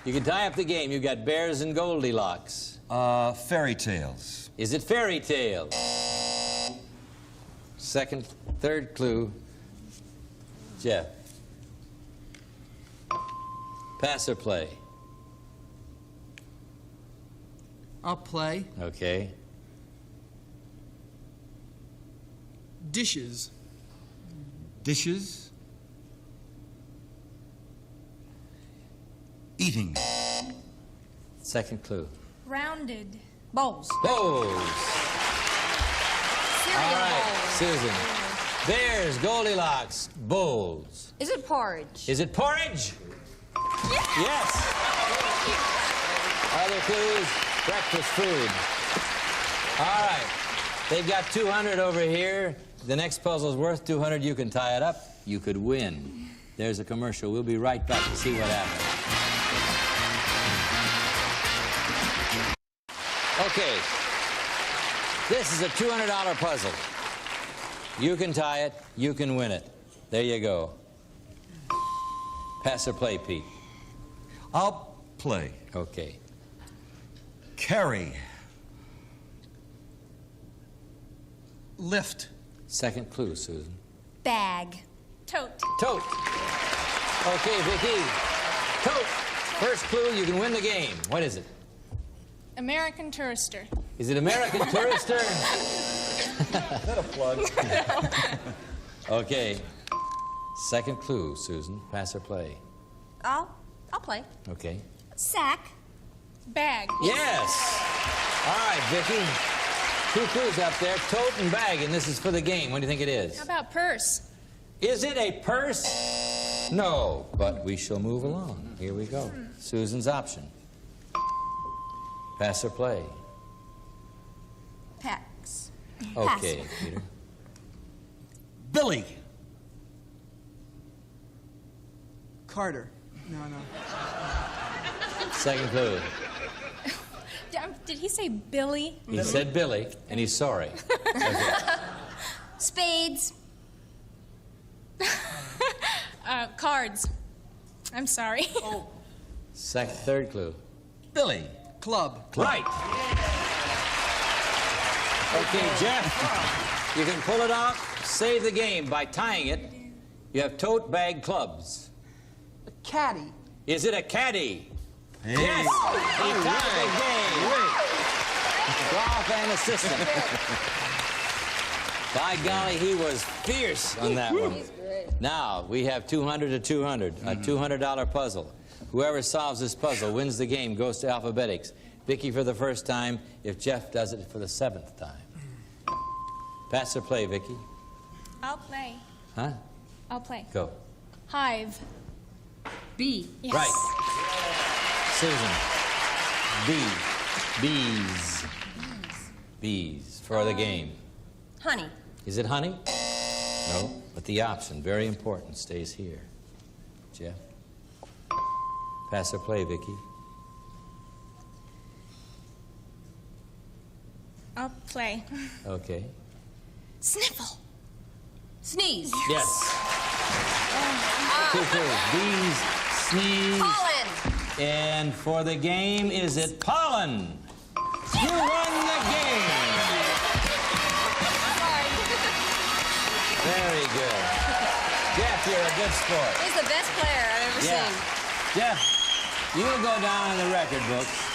You can tie up the game. You've got Bears and Goldilocks. Fairy tales. Is it fairy tales? Third clue. Jeff. Pass or play? I'll play. Okay. Dishes. Dishes. Eating. Second clue. Rounded. Bowls. Bowls. Cereal All right, bowls. Susan. Bears, Goldilocks, bowls. Is it porridge? Is it porridge? Yes. Other clues, breakfast food. All right. They've got 200 over here. The next puzzle's worth 200. You can tie it up. You could win. There's a commercial. We'll be right back to see what happens. Okay. This is a $200 puzzle. You can tie it. You can win it. There you go. Pass or play, Pete? I'll play. Okay. Carry. Lift. Second clue, Susan. Bag. Tote. Tote. Okay, Vicki. Tote. First clue, you can win the game. What is it? American Tourister. Is it American Tourister? Is that a plug? Okay. Second clue, Susan. Pass or play? I'll play. Okay. Sack. Bag. Yes. All right, Vicki. 2 clues up there, tote and bag, and this is for the game. What do you think it is? How about purse? Is it a purse? No, but we shall move along. Here we go. Susan's option. Pass or play? Pass. Okay, Peter. Billy. Carter. No. Second clue. Did he say Billy? He said Billy, and he's sorry. Okay. Spades. Cards. I'm sorry. Third clue. Billy. Club. Right. Okay, Jeff, you can pull it out, save the game by tying it. You have tote, bag, clubs. Caddy. Is it a caddy? Hey. Yes! He tied the game. Golf and assistant. By golly, he was fierce on that one. He's great. Now, we have 200 to 200, a $200 puzzle. Whoever solves this puzzle wins the game, goes to Alphabetics. Vicki for the first time, if Jeff does it for the 7th time. Pass or play, Vicki? I'll play. Huh? I'll play. Go. Hive. B. Yes. Right. Susan. Bees. Bees for the game. Honey. Is it honey? No, but the option, very important, stays here. Jeff? Pass or play, Vicki? I'll play. Okay. Sniffle. Sneeze. Yes. 2 clues. Bees, sneeze. Pollen. And for the game, is it pollen? You won the game. Sorry. Very good. Jeff, you're a good sport. He's the best player I've ever seen. Jeff, you'll go down in the record books.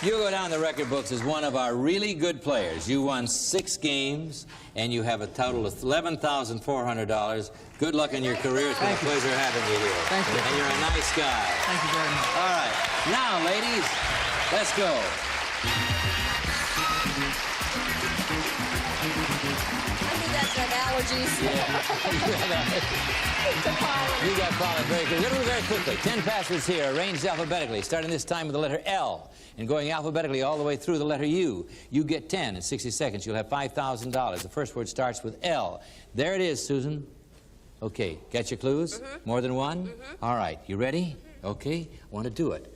You'll go down in the record books as one of our really good players. You won 6 games, and you have a total of $11,400. Good luck in your career. It's been a pleasure having you here. Thank you. And you're a nice guy. Thank you very much. All right. Now, ladies, let's go. I think that's like allergies. You got pollen. Very good. We're going to move very quickly. 10 passwords here, arranged alphabetically, starting this time with the letter L and going alphabetically all the way through the letter U. You get 10. In 60 seconds, you'll have $5,000. The first word starts with L. There it is, Susan. Okay, got your clues? More than one? All right, you ready? Okay, I want to do it.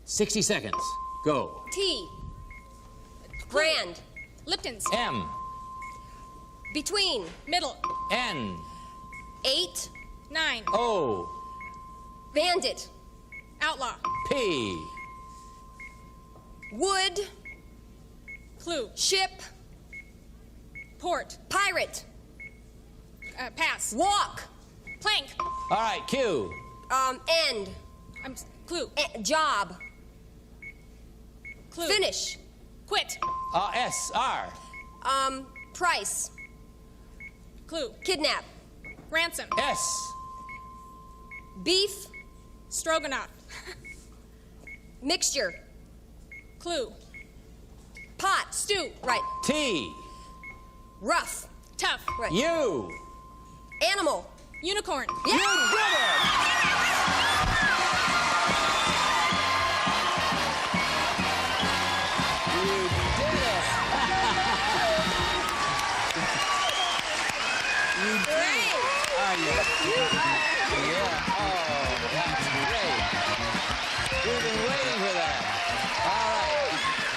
60 seconds. Go. T. Brand. Lipton's. M. Between. Middle. N. 8. 9. O. Bandit. Outlaw. P. Wood. Clue. Ship. Port. Pirate. Pass. Walk. Plank. All right, Q. End. Clue. Job. Clue. Finish. Quit. S-R. Price. Clue. Kidnap. Ransom. S. Beef. Stroganoff. Mixture. Clue. Pot. Stew. Right. T. Rough. Tough. Right. U. Animal. Unicorn. Yeah. You did it! Yeah. Oh, that's great. We've been waiting for that. All right.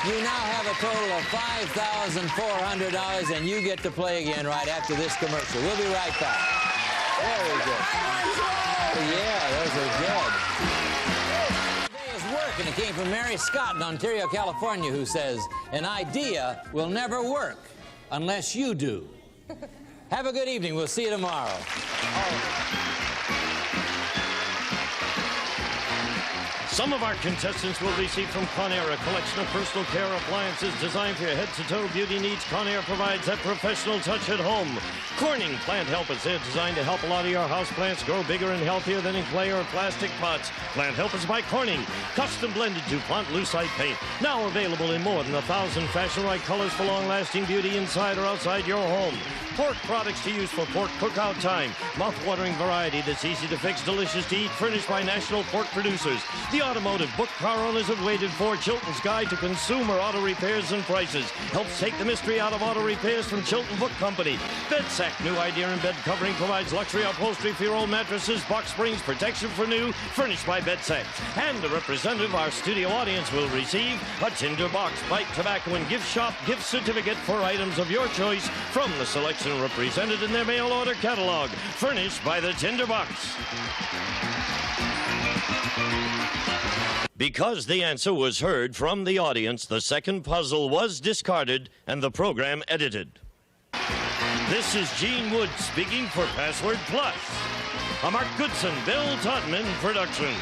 You now have a total of $5,400, and you get to play again right after this commercial. We'll be right back. Very good. Yeah, those are good. Today is work, and it came from Mary Scott in Ontario, California, who says, an idea will never work unless you do. Have a good evening. We'll see you tomorrow. Some of our contestants will receive from Conair a collection of personal care appliances designed for your head-to-toe beauty needs. Conair provides that professional touch at home. Corning Plant Helpers, they're designed to help a lot of your house plants grow bigger and healthier than in clay or plastic pots. Plant Helpers by Corning, custom blended DuPont Lucite paint. Now available in more than 1,000 fashion-right colors for long-lasting beauty inside or outside your home. Pork products to use for pork cookout time. Mouth-watering variety that's easy to fix, delicious to eat, furnished by national pork producers. The automotive book car owners have waited for Chilton's Guide to Consumer Auto Repairs and Prices. Helps take the mystery out of auto repairs from Chilton Book Company. Bedsack, new idea in bed covering, provides luxury upholstery for your old mattresses, box springs, protection for new, furnished by Bedsack. And a representative of our studio audience will receive a tinderbox, pipe, tobacco, and gift shop gift certificate for items of your choice from the selection represented in their mail order catalog, furnished by the Tinderbox. Because the answer was heard from the audience, the second puzzle was discarded and the program edited. This is Gene Wood speaking for Password Plus, a Mark Goodson, Bill Todman production.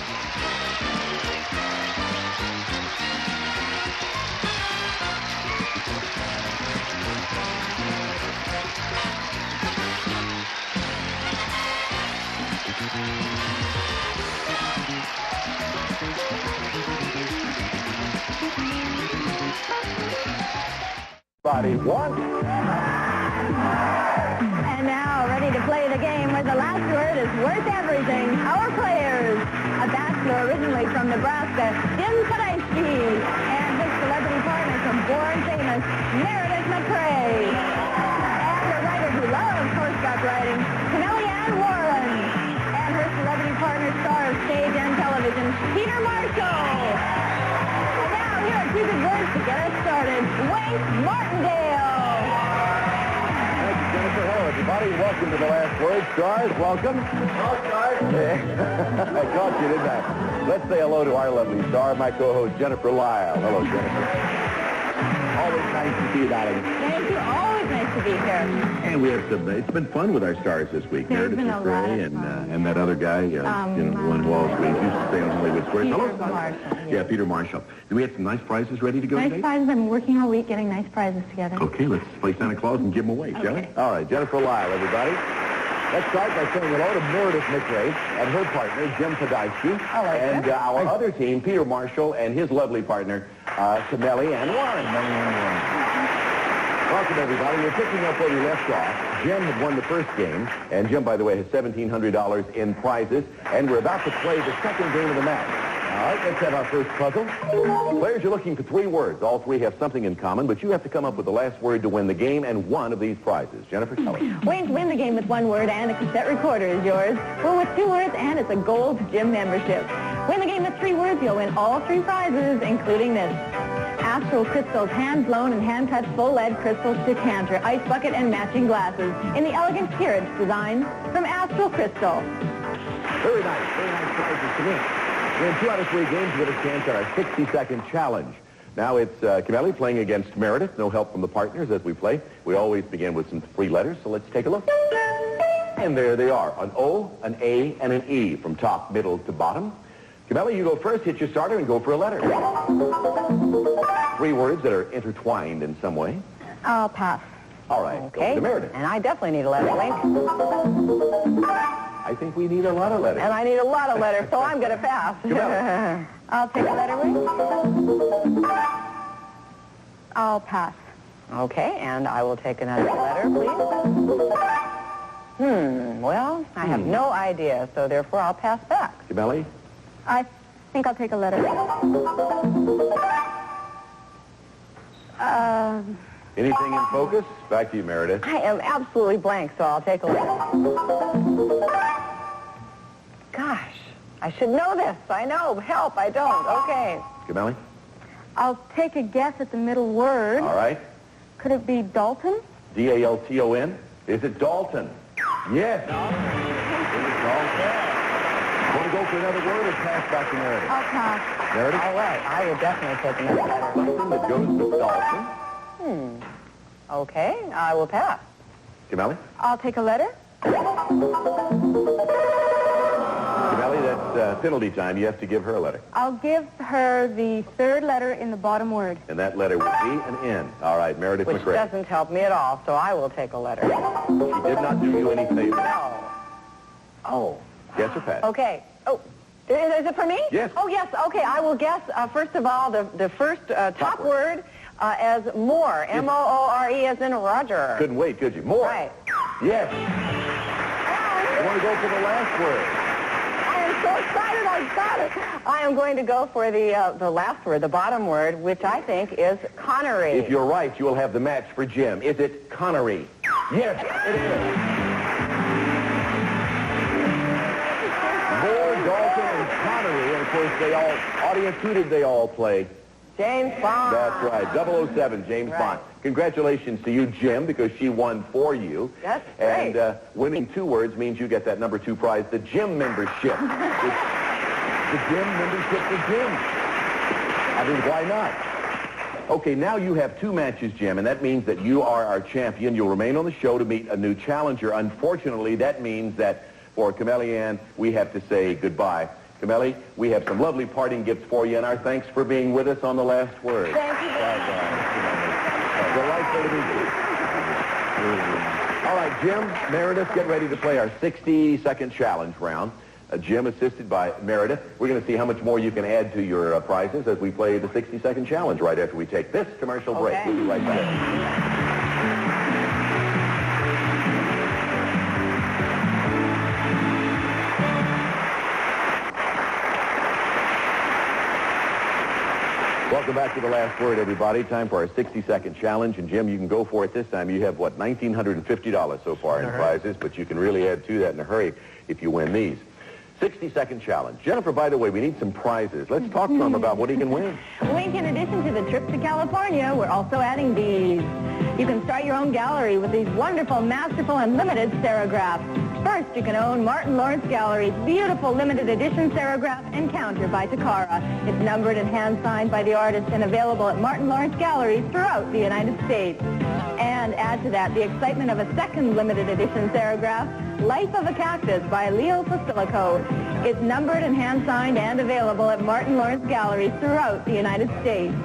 Body one. And now, ready to play the game where the last word is worth everything. Our players, a bachelor originally from Nebraska, Jim Podolsky, and his celebrity partner from Born Famous, Meredith McCrae. And a writer who loves horseback riding, Kellyanne Warren. And her celebrity partner, star of stage and television, Peter Marshall. And now, here are two good words to get us started. Wayne Martindale. Thanks, Jennifer. Hello, everybody. Welcome to the last word. Stars, welcome. Hello, Stars. I caught you, didn't I? Let's say hello to our lovely star, my co-host, Jennifer Lyle. Hello, Jennifer. Always nice to see you, darling. Thank you. Always nice to be here. And we have some, it's been fun with our stars this week. There's Meredith been a lot McCrae of fun. and that other guy, the one who always used to stay on Hollywood Squares. Peter Hello, Marshall, yes. Yeah, Peter Marshall. Do we have some nice prizes ready to go Nice today? prizes. I've been working all week getting nice prizes together. Okay, let's play Santa Claus and give them away, shall we? Okay. All right, Jennifer Lyle, everybody. Let's start by saying hello to Meredith McCrae and her partner, Jim Podolsky. Hello, and our other team, Peter Marshall and his lovely partner, Kellyanne Warren. Welcome, everybody. We're picking up where we left off. Jim had won the first game, and Jim, by the way, has $1,700 in prizes, and we're about to play the second game of the match. All right, let's have our first puzzle. Players, you're looking for 3 words. All 3 have something in common, but you have to come up with the last word to win the game and one of these prizes. Jennifer, tell us. Wayne, to win the game with 1 word and a cassette recorder is yours. Or with 2 words and it's a gold gym membership. Win the game with 3 words, you'll win all 3 prizes, including this. Astral Crystals, hand-blown and hand-cut full-lead crystal decanter, ice bucket, and matching glasses in the elegant peerage design from Astral Crystal. Very nice prizes to win. We're in 2 out of 3 games with a chance at our 60-second challenge. Now it's Camelli playing against Meredith. No help from the partners as we play. We always begin with some 3 letters, so let's take a look. And there they are, an O, an A, and an E from top, middle to bottom. Camelli, you go first, hit your starter, and go for a letter. Three words that are intertwined in some way. I'll pass. All right. Okay. Go to Meredith. And I definitely need a letter, Link. I think we need a lot of letters. And I need a lot of letters, so I'm going to pass. I'll take a letter, Link. I'll pass. Okay, and I will take another letter, please. Well, I have no idea, so therefore I'll pass back. Jameli? I think I'll take a letter. Anything in focus? Back to you, Meredith. I am absolutely blank, so I'll take a letter. Gosh, I should know this. I know. Help, I don't. Okay. Jameli? I'll take a guess at the middle word. All right. Could it be Dalton? D-A-L-T-O-N? Is it Dalton? Yes. It is Dalton. Want to go for another word or pass back to Meredith? I'll pass. Meredith? All right. I will definitely take another letter. Something that goes with Dalton. Okay, I will pass. Jameli? I'll take a letter. Jameli, that's penalty time. You have to give her a letter. I'll give her the third letter in the bottom word. And that letter would be an N. All right, Meredith Which McRae. doesn't help me at all, so I will take a letter. She did not do you any favors. No. Oh. Guess or pass? Okay. Oh, is it for me? Yes. Oh, yes. Okay, I will guess, first of all, the first top word as more. M-O-O-R-E as in Roger. Couldn't wait, could you? More. Right. Yes. You want to go for the last word? I am so excited I got it. I am going to go for the last word, the bottom word, which I think is Connery. If you're right, you will have the match for Jim. Is it Connery? Yes, it is. Moore, Dalton, and Connery. And of course, audience, who did they all play? James Bond. That's right, 007, James Bond. Congratulations to you, Jim, because she won for you. That's great. And winning two words means you get that number 2 prize, the gym membership. The gym membership to Jim. I mean, why not? Okay, now you have 2 matches, Jim, and that means that you are our champion. You'll remain on the show to meet a new challenger. Unfortunately, that means that for Camellia Ann, we have to say goodbye. Camelli, we have some lovely parting gifts for you, and our thanks for being with us on The Last Word. Thank you very much. Delightful to meet you. All right, Jim, Meredith, get ready to play our 60-second challenge round. Jim, assisted by Meredith. We're going to see how much more you can add to your prizes as we play the 60-second challenge right after we take this commercial break. We'll be right back. Welcome back to The Last Word, everybody. Time for our 60-second challenge. And, Jim, you can go for it this time. You have, what, $1,950 so far in prizes, but you can really add to that in a hurry if you win these. 60-second challenge. Jennifer, by the way, we need some prizes. Let's talk to them about what he can win. Link, in addition to the trip to California, we're also adding these. You can start your own gallery with these wonderful, masterful, and limited serigraphs. First, you can own Martin Lawrence Gallery's beautiful limited edition serigraph, Encounter by Takara. It's numbered and hand-signed by the artist and available at Martin Lawrence Galleries throughout the United States. And add to that the excitement of a second limited edition serigraph, Life of a Cactus by Leo Posilico. It's numbered and hand-signed and available at Martin Lawrence Galleries throughout the United States.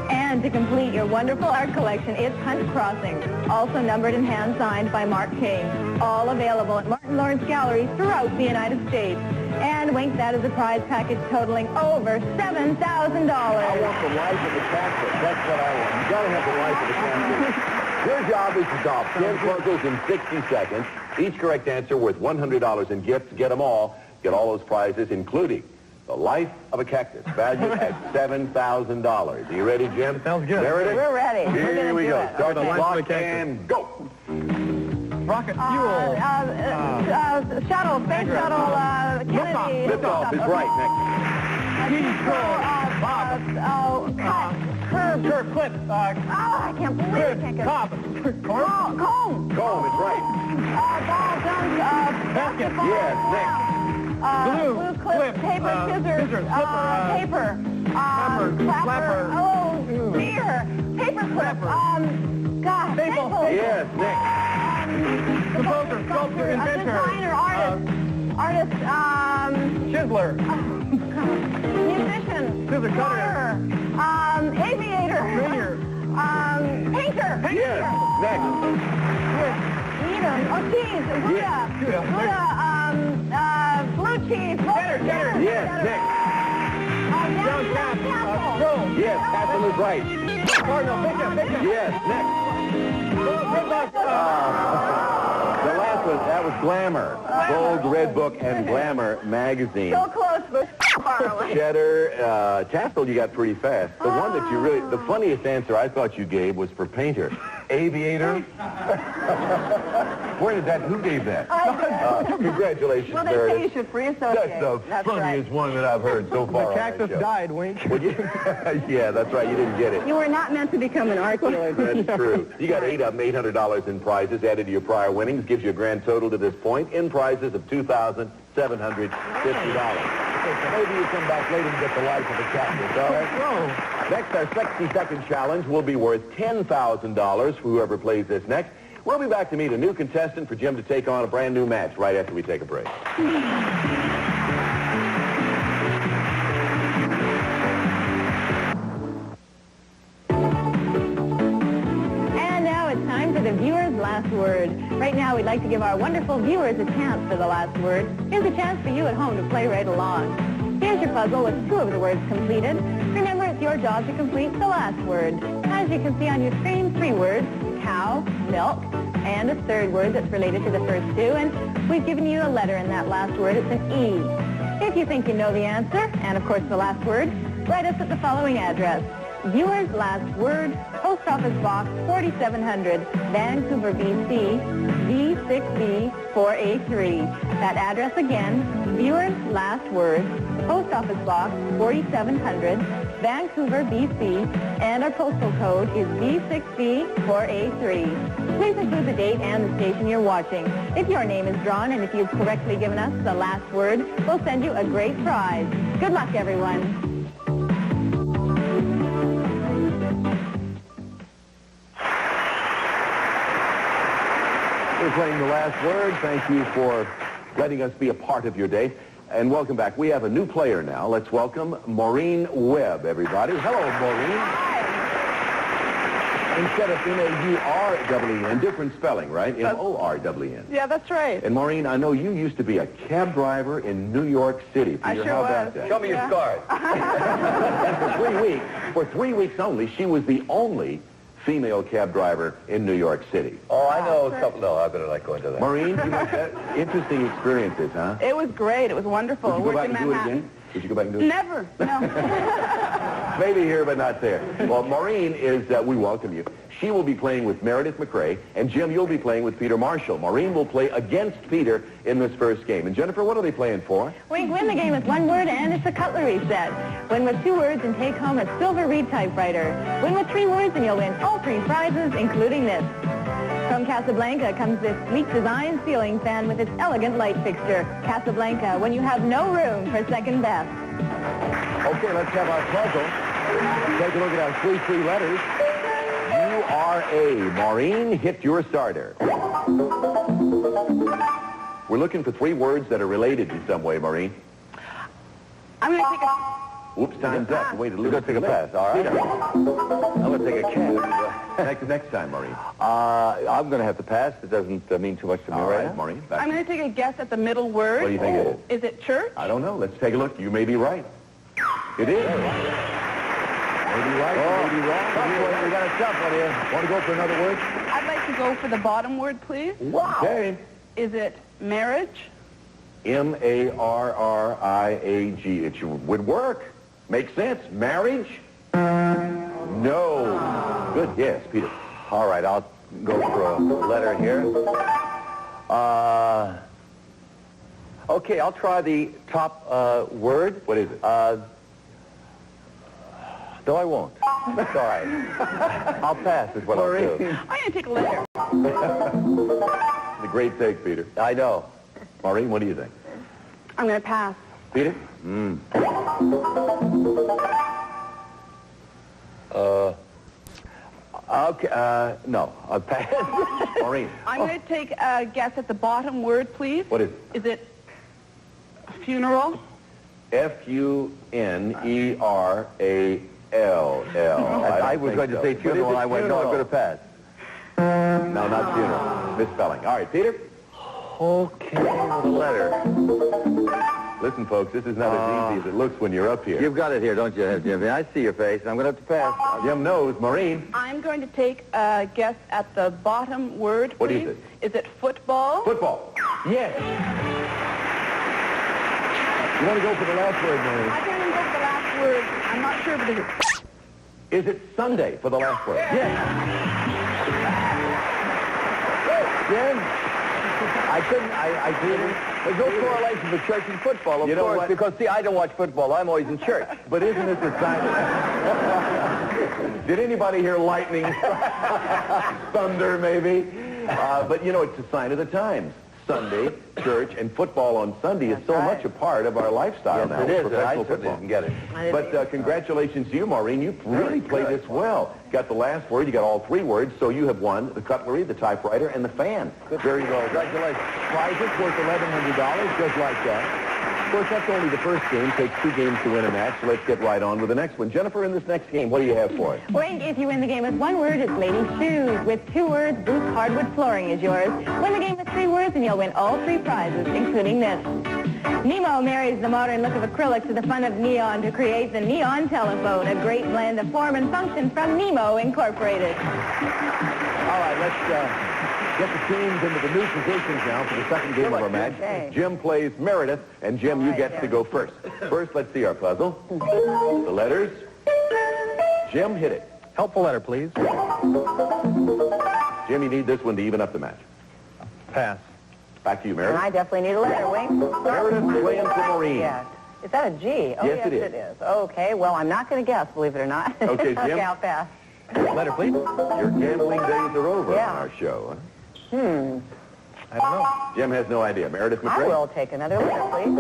And to complete your wonderful art collection, it's Hunt Crossing, also numbered and hand-signed by Mark King, all available at Martin Lawrence Galleries throughout the United States. And Wink, that is a prize package totaling over $7,000. I want the Life of the Cactus. That's what I want. You got to have the Life of the Cactus. Your job is to solve 10 puzzles in 60 seconds. Each correct answer worth $100 in gifts. Get them all. Get all those prizes, including the Life of a Cactus, valued at $7,000. Are you ready, Jim? Sounds good. Meredith? We're ready. Here we go. Start the clock and go. Rocket fuel. Shuttle, space shuttle, Kennedy. Liftoff is right. Cut, curb, clip. I can't believe it. Can't get Cob. Comb. Comb is right. Ball, dunk, basketball. Yes, next. Glue, clip, paper, scissors, paper, clapper, beer, paper clip, staple. Yes, next. Composer, sculptor, inventor. Designer, artist, Chiseler. musician, Scissor cutter. Aviator. Painter. Yes. Next. Eater. Oh, cheese. Buddha. Blue cheese. Cheddar. Yes. Next. Yes. Castle is right. Yes. Next. The last one, that was Glamour. Vogue, Red Book, and Glamour magazine. So close, but far away. Cheddar, Tassel, you got pretty fast. The one that you really, the funniest answer I thought you gave was for Painter. Aviator. Where did that, who gave that? Congratulations, Well, they Meredith. say you should free associate. That's the funniest one that I've heard so far. The cactus died, Wink. Yeah, that's right, you didn't get it. You were not meant to become an archaeologist. That's true. You got 8 of them, $800 in prizes added to your prior winnings. Gives you a grand total to this point in prizes of $2,750. Maybe you come back later and get the life of a cactus, all right? Next, our 60-second challenge will be worth $10,000 for whoever plays this next. We'll be back to meet a new contestant for Jim to take on a brand new match right after we take a break. And now it's time for the viewer's last word. Right now, we'd like to give our wonderful viewers a chance for the last word. Here's a chance for you at home to play right along. Here's your puzzle with 2 of the words completed. Remember, it's your job to complete the last word. As you can see on your screen, 3 words: cow, milk, and a 3rd word that's related to the first 2. And we've given you a letter in that last word. It's an E. If you think you know the answer, and of course the last word, write us at the following address. Viewer's last word, Post Office Box 4700, Vancouver, BC, V6B4A3. That address again, Viewer's last word, Post Office Box 4700, Vancouver, BC, and our postal code is V6B4A3. Please include the date and the station you're watching. If your name is drawn and if you've correctly given us the last word, we'll send you a great prize. Good luck, everyone. We're playing the last word. Thank you for letting us be a part of your day. And welcome back. We have a new player now. Let's welcome Maureen Webb, everybody. Hello, Maureen. Instead of M-A-U-R-E-E-N, different spelling, right? M-O-R-E-E-N. Yeah, that's right. And Maureen, I know you used to be a cab driver in New York City. I Peter, sure how was. about that? Show me your card. And for 3 weeks only, she was the only female cab driver in New York City. Oh, I know a couple. No, I better not go into that. Maureen, interesting experiences, huh? It was great. It was wonderful. Would you go back Worked and in do it Manhattan. again? Would you go back and do it? Never. No. Maybe here, but not there. Well, Maureen is, we welcome you. She will be playing with Meredith McRae, and Jim, you'll be playing with Peter Marshall. Maureen will play against Peter in this first game. And Jennifer, what are they playing for? We can win the game with 1 word, and it's a cutlery set. Win with 2 words and take home a silver reed typewriter. Win with 3 words and you'll win all 3 prizes, including this. From Casablanca comes this sleek design ceiling fan with its elegant light fixture. Casablanca, when you have no room for second best. Okay, let's have our puzzle. Take a look at our 3 letters. U-R-A. Maureen, hit your starter. We're looking for 3 words that are related in some way, Maureen. I'm going to take a... Oops, time's up. Wait a little. You're going to take a pass, all right? I'm going to take a cab. Next time, Maureen. I'm going to have to pass. It doesn't mean too much to me All right right, now. Maureen. Back. I'm going to take a guess at the middle word. What do you think it is? Is it church? I don't know. Let's take a look. You may be right. It is. Maybe right, maybe wrong. We got a tough one here. Want to go for another word? I'd like to go for the bottom word, please. Wow. Okay. Is it marriage? M-A-R-R-I-A-G. It would work. Makes sense. Marriage? No. Good guess, Peter. All right, I'll go for a letter here. Okay, I'll try the top word. What is it? No, I won't. It's all right. I'll pass is what I'll do. I'm going to take a letter. The great take, Peter. I know. Maureen, what do you think? I'm going to pass. Peter? Okay, no, I'll pass. Maureen. I'm going to take a guess at the bottom word, please. What is it? Is it funeral? F-U-N-E-R-A-L. L. I was going to say funeral, and I went, no, I'm going to pass. No, not funeral. Misspelling. All right, Peter? Okay, with a letter. Listen, folks, this is not as easy as it looks when you're up here. You've got it here, don't you, Jimmy? I see your face, and I'm going to have to pass. Jim knows. Maureen? I'm going to take a guess at the bottom word, please. What is it? Is it football? Football. Yes. You want to go for the last word, Maureen? I can't even go for the last word. I'm not sure, but Is it Sunday for the last word? Yes. Jim, I couldn't, there's no correlation with church and football, of course, because, see, I don't watch football. I'm always in church. But isn't this a sign of... Did anybody hear lightning? Thunder, maybe? But, you know, it's a sign of the times. Sunday, church, and football on Sunday is so much a part of our lifestyle now. It is. Professional I football. didn't get it. But congratulations to you, Maureen. You really played this well. Got the last word. You got all three words. So you have won the cutlery, the typewriter, and the fan. Very well. Congratulations. Prizes worth $1,100, just like that. Of course, that's only the first game. Takes 2 games to win a match. So let's get right on with the next one. Jennifer, in this next game, what do you have for us? Wink, if you win the game with 1 word, it's ladies' shoes. With 2 words, Boots Hardwood Flooring is yours. Win the game with 3 words, and you'll win all 3 prizes, including this. Nemo marries the modern look of acrylic to the fun of neon to create the neon telephone, a great blend of form and function from Nemo Incorporated. All right, let's get the teams into the new positions now for the second game of our match. Okay. Jim plays Meredith, and Jim, you get to go first. First, let's see our puzzle. The letters. Jim, hit it. Helpful letter, please. Jim, you need this one to even up the match. Pass. Back to you, And Meredith. I definitely need a letter, Wink. Meredith playing for Maureen. Yeah. Is that a G? Oh, Yes, it is. it is. Okay, well, I'm not going to guess, believe it or not. Okay, Jim. Okay, I'll pass. Letter, please. Your gambling days are over on our show. Huh? I don't know. Jim has no idea. Meredith I McRae? will take another letter, please.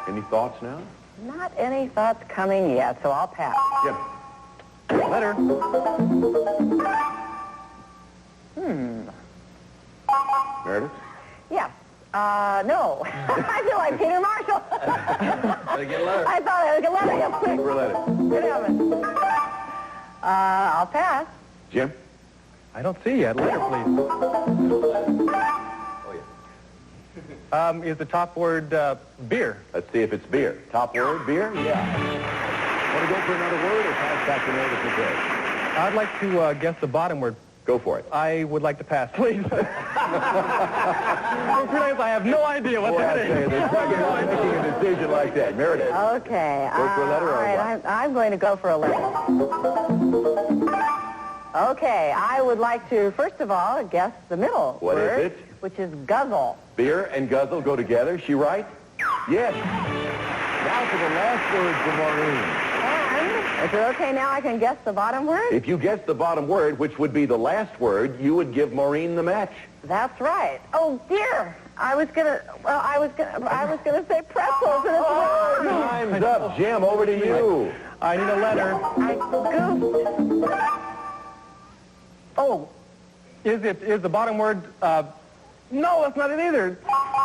Any thoughts now? Not any thoughts coming yet, so I'll pass. Jim. Letter. Meredith? Yes. No. I feel like Peter Marshall. Get a letter. I thought I would get a letter. Yes, quick. For a letter. Good heavens. I'll pass. Jim? I don't see yet. Letter, please. Is the top word beer? Let's see if it's beer. Top word, beer? Yeah. Want to go for another word or pass back to Meredith McRae? I'd like to guess the bottom word. Go for it. I would like to pass, please. I have no idea what that is. There's nothing wrong making a decision like that. Meredith. Okay. Go for a letter all or right, what? I'm going to go for a letter. Okay, I would like to, first of all, guess the middle What is word, it? which is guzzle. Beer and guzzle go together. She right? Yes. Now for the last word for Maureen. And, is it okay now I can guess the bottom word? If you guess the bottom word, which would be the last word, you would give Maureen the match. That's right. Oh, dear. I was gonna say pretzels, and it's wrong. Time's up. Jim, over to you. I need a letter. I goofed. Oh, is the bottom word, no, that's not it either.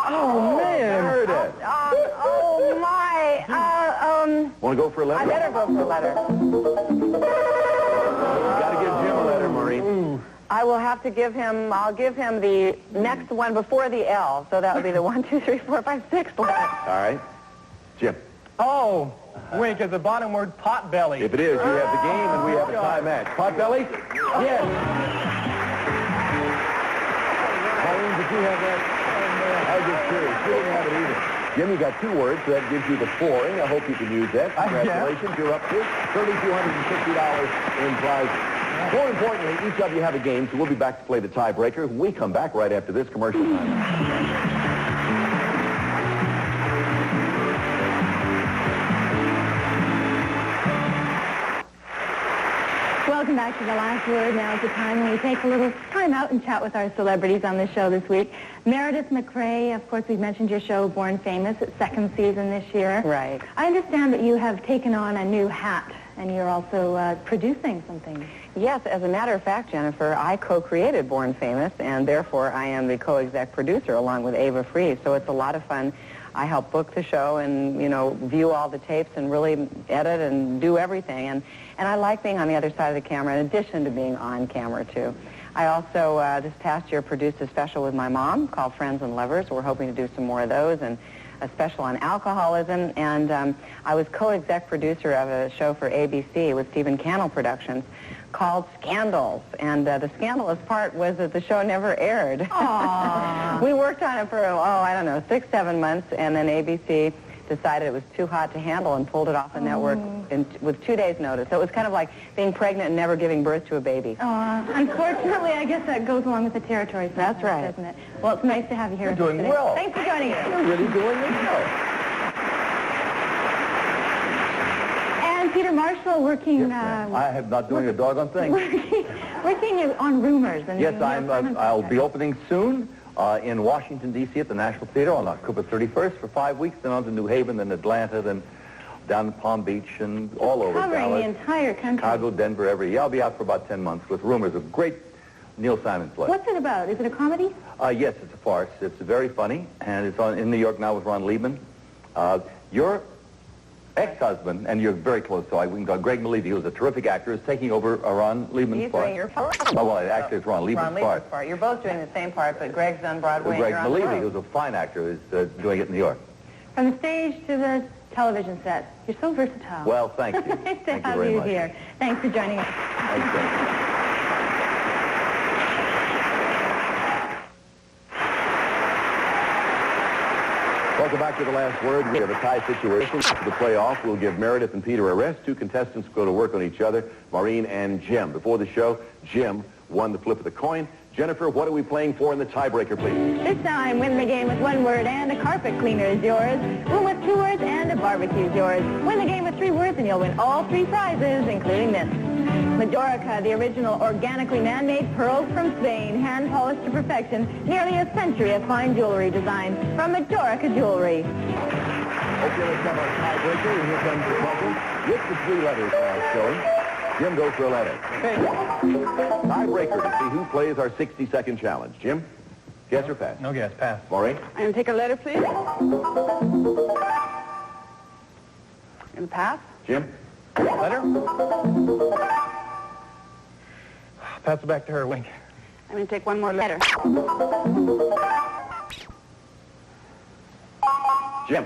Oh, man. Meredith. Oh, my. Want to go for a letter? I better go for a letter. Got to give Jim a letter, Maureen. I will have to give him, I'll give him the next one before the L. So that would be the 1, 2, 3, 4, 5, 6 letter. All right. Jim. Oh, Wink, is the bottom word potbelly? If it is, you have the game and we have a tie match. Potbelly? Yes. Maureen, did you have that? I was just curious. You didn't have it either. Jim, you got 2 words, so that gives you the flooring. I hope you can use that. Congratulations. You're up to $3,250 in prizes. More importantly, each of you have a game, so we'll be back to play the tiebreaker when we come back right after this commercial time. Welcome back to The Last Word. Now is the time when we take a little time out and chat with our celebrities on the show this week. Meredith McRae, of course, we've mentioned your show, Born Famous, its 2nd season this year. Right. I understand that you have taken on a new hat and you're also producing something. Yes, as a matter of fact, Jennifer, I co-created Born Famous, and therefore I am the co-exec producer along with Ava Free, so it's a lot of fun. I help book the show and, you know, view all the tapes and really edit and do everything, and I like being on the other side of the camera in addition to being on camera, too. I also, this past year, produced a special with my mom called Friends and Lovers. We're hoping to do some more of those, and a special on alcoholism, and I was co-exec producer of a show for ABC with Stephen Cannell Productions called Scandals, and the scandalous part was that the show never aired. We worked on it for, I don't know, 6-7 months, and then ABC decided it was too hot to handle and pulled it off the network with 2 days' notice. So it was kind of like being pregnant and never giving birth to a baby. Unfortunately, I guess that goes along with the territory. That's right. Isn't it? Well, it's nice to have you here. You're doing today. well. Thanks for joining us. You're really doing well. And Peter Marshall working... I have not doing a doggone thing. working on rumors. And Yes, I'll be opening soon in Washington, D.C. at the National Theater on October 31st for 5 weeks, then on to New Haven, then Atlanta, then down to Palm Beach and all over covering Dallas, the entire country. Chicago, Denver, I'll be out for about 10 months with Rumors, a great Neil Simon play. What's it about? Is it a comedy? Yes, it's a farce. It's very funny, and it's in New York now with Ron Liebman. Your ex-husband, and you're very close to Greg Malevy, who's a terrific actor, is taking over Ron Liebman's part. He's doing your part. Oh, well, actually, it's Ron Liebman's part. You're both doing the same part, but Greg's on Broadway. Greg and you're on the Malevy, road. who's a fine actor, is doing it in New York. From the stage to the television set. You're so versatile. Well, thank you. Nice to Thank you have very you much. here. Thanks for joining us. Thank you. Welcome back to The Last Word. We have a tie situation. For the playoff, we'll give Meredith and Peter a rest. Two contestants go to work on each other, Maureen and Jim. Before the show, Jim won the flip of the coin. Jennifer, what are we playing for in the tiebreaker, please? This time, win the game with 1 word and a carpet cleaner is yours. Room with 2 words and a barbecue is yours. Win the game with 3 words and you'll win all 3 prizes, including this. Majorica, the original organically man-made pearls from Spain, hand-polished to perfection, nearly a century of fine jewelry design from Majorica Jewelry. Okay, let's have our tiebreaker, and here comes the puzzle with the 3 letters now showing. Jim, go for a letter. Okay. Tiebreaker to see who plays our 60-second challenge. Jim, guess or pass? No guess. Pass. Maureen? I'm going to take a letter, please. And pass. Jim? Letter? Pass it back to her, Wink. I'm going to take 1 more letter. Jim?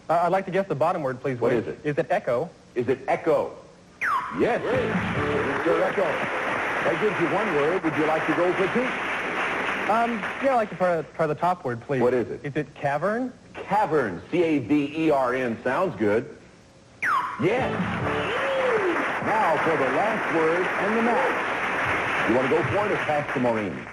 I'd like to guess the bottom word, please. What Wink. is it? Is it echo? Is it echo? Yes. Mr. Echo. That gives you 1 word. Would you like to go for 2? Yeah, I'd like to try the top word, please. What is it? Is it cavern? Cavern. C-A-V-E-R-N. Sounds good. Yes. Now for the last word and the match. You want to go for it or pass to Maureen?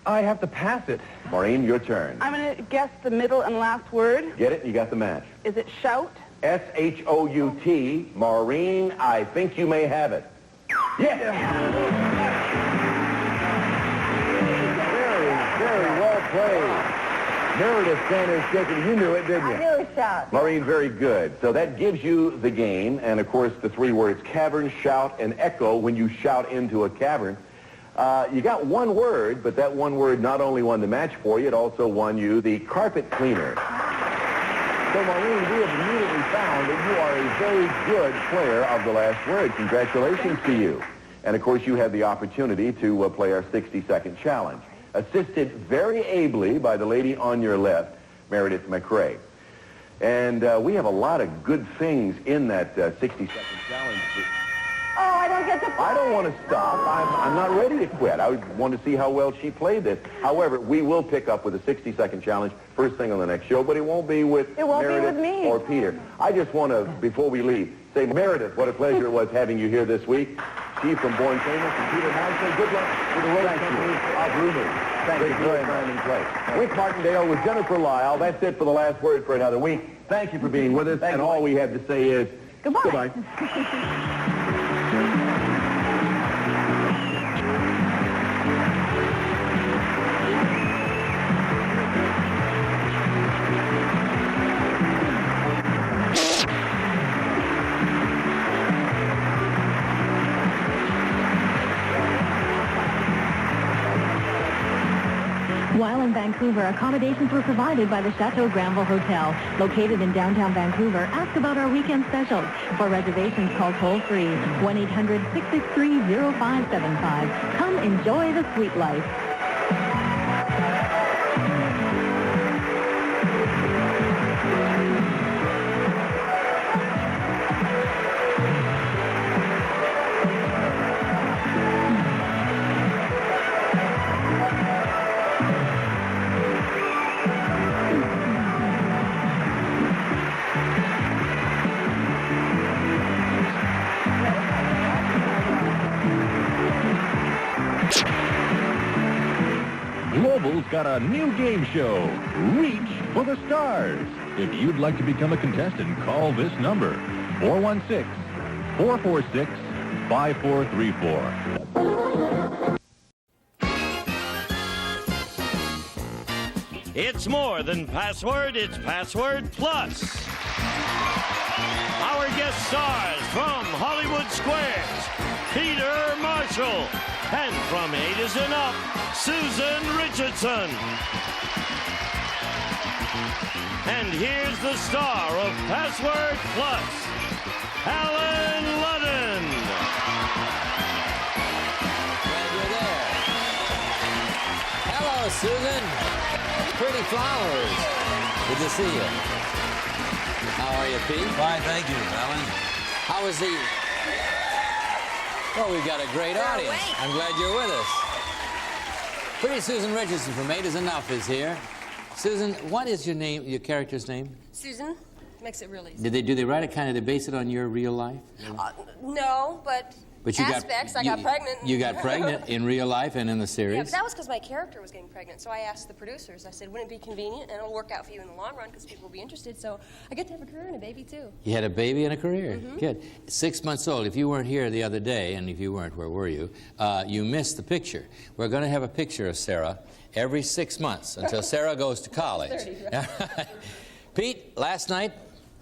I have to pass it. Maureen, your turn. I'm going to guess the middle and last word. Get it? You got the match. Is it shout? S-H-O-U-T. Maureen, I think you may have it. Yes! Very well played. Meredith Sanders shaking. You knew it, didn't you? I knew it was shout. Maureen, very good. So that gives you the game, and of course the 3 words, cavern, shout, and echo when you shout into a cavern. You got 1 word, but that 1 word not only won the match for you, it also won you the carpet cleaner. So, Maureen, we have immediately found that you are a very good player of the last word. Congratulations to you. And, of course, you have the opportunity to play our 60-second challenge, assisted very ably by the lady on your left, Meredith McRae. And we have a lot of good things in that 60-second challenge. Oh, I don't get to play. I don't want to stop. I'm not ready to quit. I want to see how well she played this. However, we will pick up with a 60-second challenge first thing on the next show, but it won't be with Meredith me. or Peter. I just want to, before we leave, say, Meredith, what a pleasure it was having you here this week. She from Born Famous and Peter Marshall, good luck with the road company of Rumors. Thank you very much. Wick Martindale with Jennifer Lyle. That's it for the last word for another week. Thank you for being with us, and all we have to say is goodbye. Vancouver, accommodations were provided by the Chateau Granville Hotel. Located in downtown Vancouver, ask about our weekend specials. For reservations, call toll-free 1-800-663-0575. Come enjoy the sweet life. Global's got a new game show, Reach for the Stars. If you'd like to become a contestant, call this number, 416-446-5434. It's more than password, it's Password Plus. Our guest stars from Hollywood Squares, Peter Marshall, and from 8 is Enough, Susan Richardson. And here's the star of Password Plus, Alan Ludden. Glad you're there. Hello, Susan. Pretty flowers. Good to see you. How are you, Pete? Fine, thank you, Alan. How is the... Well, we've got a great audience. I'm glad you're with us. Pretty Susan Richardson from 8 is Enough is here. Susan, what is your name, your character's name? Susan makes it really easy. Do they write it kind of, they base it on your real life? No, but you aspects. I got pregnant. You got pregnant in real life and in the series? Yeah, but that was because my character was getting pregnant. So I asked the producers, I said, wouldn't it be convenient? And it'll work out for you in the long run because people will be interested. So I get to have a career and a baby, too. You had a baby and a career. Mm-hmm. Good. 6 months old. If you weren't here the other day, and if you weren't, where were you? You missed the picture. We're going to have a picture of Sarah every 6 months until Sarah goes to college. 30, right? Pete, last night,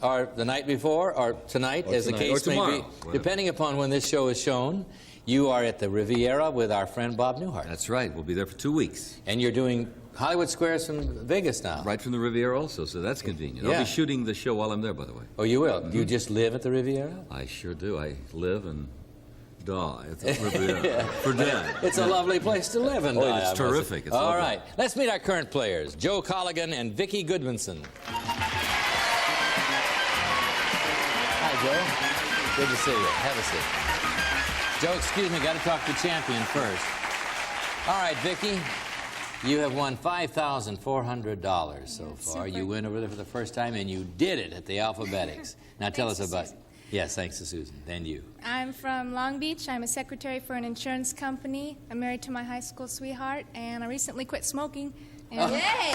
or the night before, or tonight, as the case may be, depending upon when this show is shown, you are at the Riviera with our friend Bob Newhart. That's right. We'll be there for 2 weeks. And you're doing Hollywood Squares from Vegas now. Right from the Riviera also, so that's convenient. Yeah. I'll be shooting the show while I'm there, by the way. Oh, you will? You just live at the Riviera? I sure do. I live and die at the Riviera. For dinner. It's a lovely place to live and die. It's terrific. It's all lovely. right. Let's meet our current players, Joe Colligan and Vicki Goodmanson. Hi, Joe. Good to see you. Have a seat. Joe, excuse me, got to talk to the champion first. All right, Vicki, you have won $5,400 so far. You went over there for the first time, and you did it at the Alphabetics. Now tell us about it. Yes, thanks to Susan. Then you. I'm from Long Beach. I'm a secretary for an insurance company. I'm married to my high school sweetheart, and I recently quit smoking. And Yay!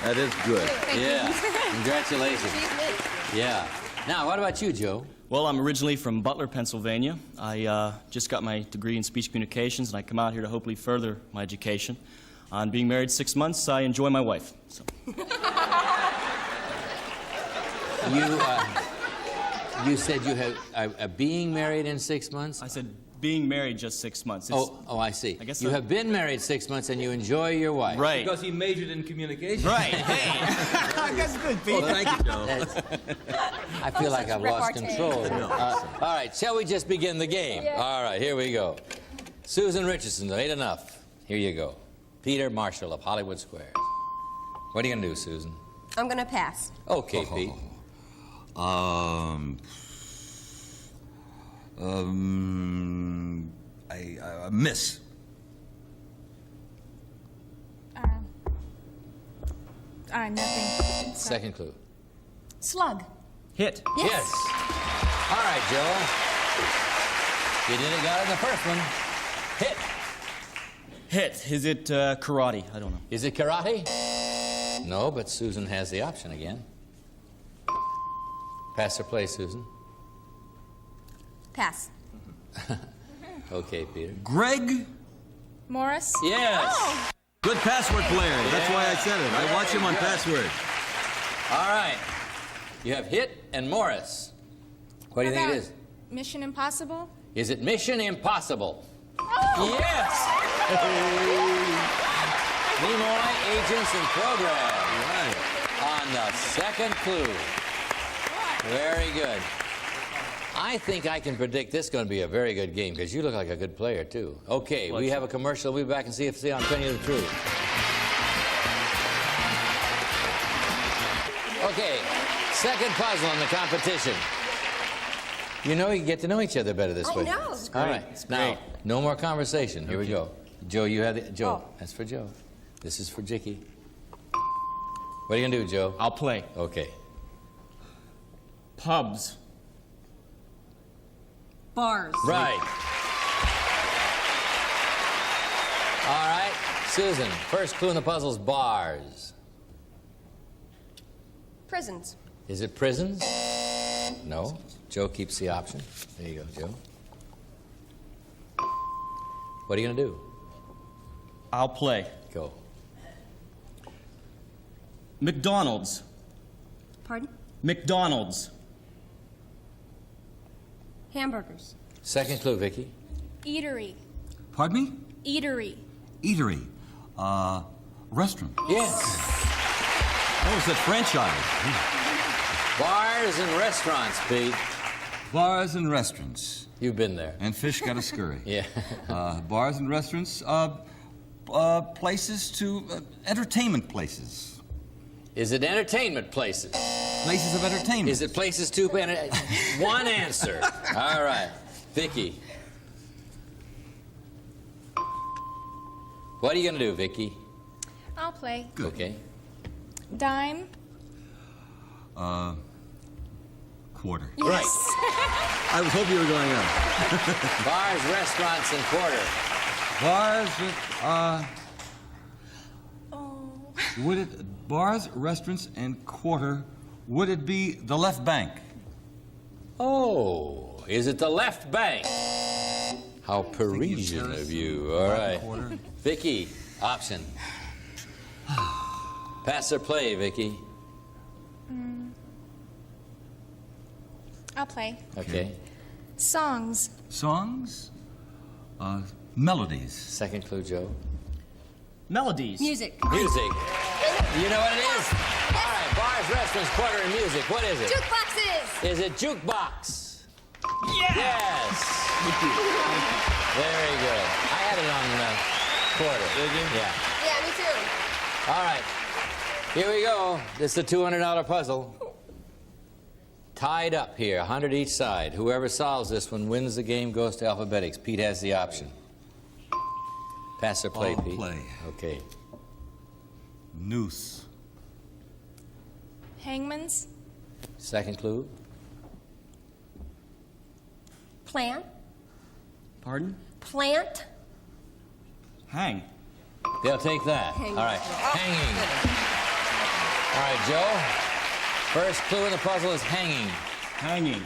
That is good. Yeah. Congratulations. Yeah. Now, what about you, Joe? Well, I'm originally from Butler, Pennsylvania. I just got my degree in speech communications, and I come out here to hopefully further my education. On being married 6 months, I enjoy my wife. So. You said you had being married in 6 months? I said being married just 6 months. Oh, I see. I guess you have been married 6 months and you enjoy your wife. Right. Because he majored in communication. Right. Hey. That's good, Pete. Oh, thank you, Joe. I feel like I've lost control. All right, shall we just begin the game? Yeah. All right, here we go. Susan Richardson, ain't enough. Here you go. Peter Marshall of Hollywood Squares. What are you going to do, Susan? I'm going to pass. Okay, Pete. I miss. Nothing. Second clue. Slug. Hit. Yes. All right, Joe. You did it, got it in the first one. Hit. Hit. Is it karate? I don't know. Is it karate? No, but Susan has the option again. Pass or play, Susan? Pass. Okay, Peter. Greg Morris? Yes. Oh. Good password player. That's why I said it. I watch him on password. All right. You have Hit and Morris. What do you think it is? Mission Impossible? Is it Mission Impossible? Oh. Yes! Nimoy Agents and Program. Right. On the second clue. Very good. I think I can predict this is going to be a very good game because you look like a good player, too. Okay, we have a commercial. We'll be back and see on Penny of the Truth. Okay, second puzzle in the competition. You know, you get to know each other better this way. I know. All right, now, no more conversation. Here we go. Joe, you have the... Joe, that's for Joe. This is for Jicky. What are you going to do, Joe? I'll play. Okay. Pubs. Bars. Right. All right, Susan, first clue in the puzzle is bars. Prisons. Is it prisons? No. Joe keeps the option. There you go, Joe. What are you going to do? I'll play. Go. McDonald's. Pardon? McDonald's. Hamburgers. Second clue, Vicky. Eatery. Pardon me? Eatery. Eatery. Restaurant. Yes. Oh, it's a franchise. Bars and restaurants, Pete. Bars and restaurants. You've been there. And fish got a scurry. Yeah. Bars and restaurants. Places to... entertainment places. Is it entertainment places? Places of entertainment. Is it places to... One answer. All right. Vicky. What are you going to do, Vicky? I'll play. Good. Okay. Dime. Quarter. Yes. Right. I was hoping you were going on. Bars, restaurants, and quarter. Bars, would it... Bars, restaurants, and quarter, would it be the left bank? Oh, is it the left bank? How Parisian of you. All right. Vicky, option. Pass or play, Vicky? I'll play. Okay. Songs. Songs? Melodies. Second clue, Joe. Melodies. Music. Music. You know what it is? All right, bars, restaurants, quarter, and music. What is it? Jukeboxes. Is it jukebox? Yeah! Yes. Very good. I had it on quarter. Did you? Yeah. Yeah, me too. All right. Here we go. This is the $200 puzzle. Tied up here, 100 each side. Whoever solves this one wins the game, goes to Alphabetics. Pete has the option. Pass or play, Pete? Play. Okay. Noose. Hangman's. Second clue. Plant. Pardon? Plant. Hang. They'll take that. Hanging. All right. Hanging. All right, Joe. First clue in the puzzle is hanging. Hanging.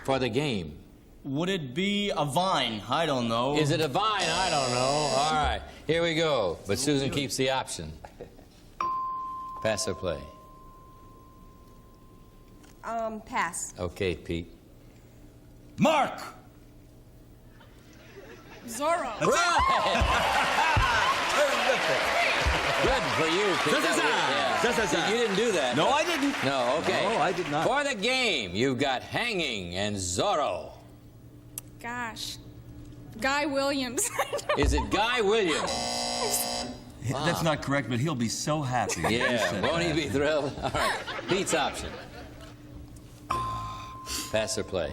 For the game. Would it be a vine? I don't know. Is it a vine? I don't know. All right. Here we go. But Susan keeps the option. Pass or play? Pass. Okay, Pete. Mark! Zorro. Good for you, Pete. Yeah. You didn't do that. No, I didn't. No, okay. No, I did not. For the game, you've got hanging and Zorro. Gosh. Guy Williams. Is it Guy Williams? That's not correct, but he'll be so happy. Yeah, won't he be thrilled? All right. Pete's option. Pass or play?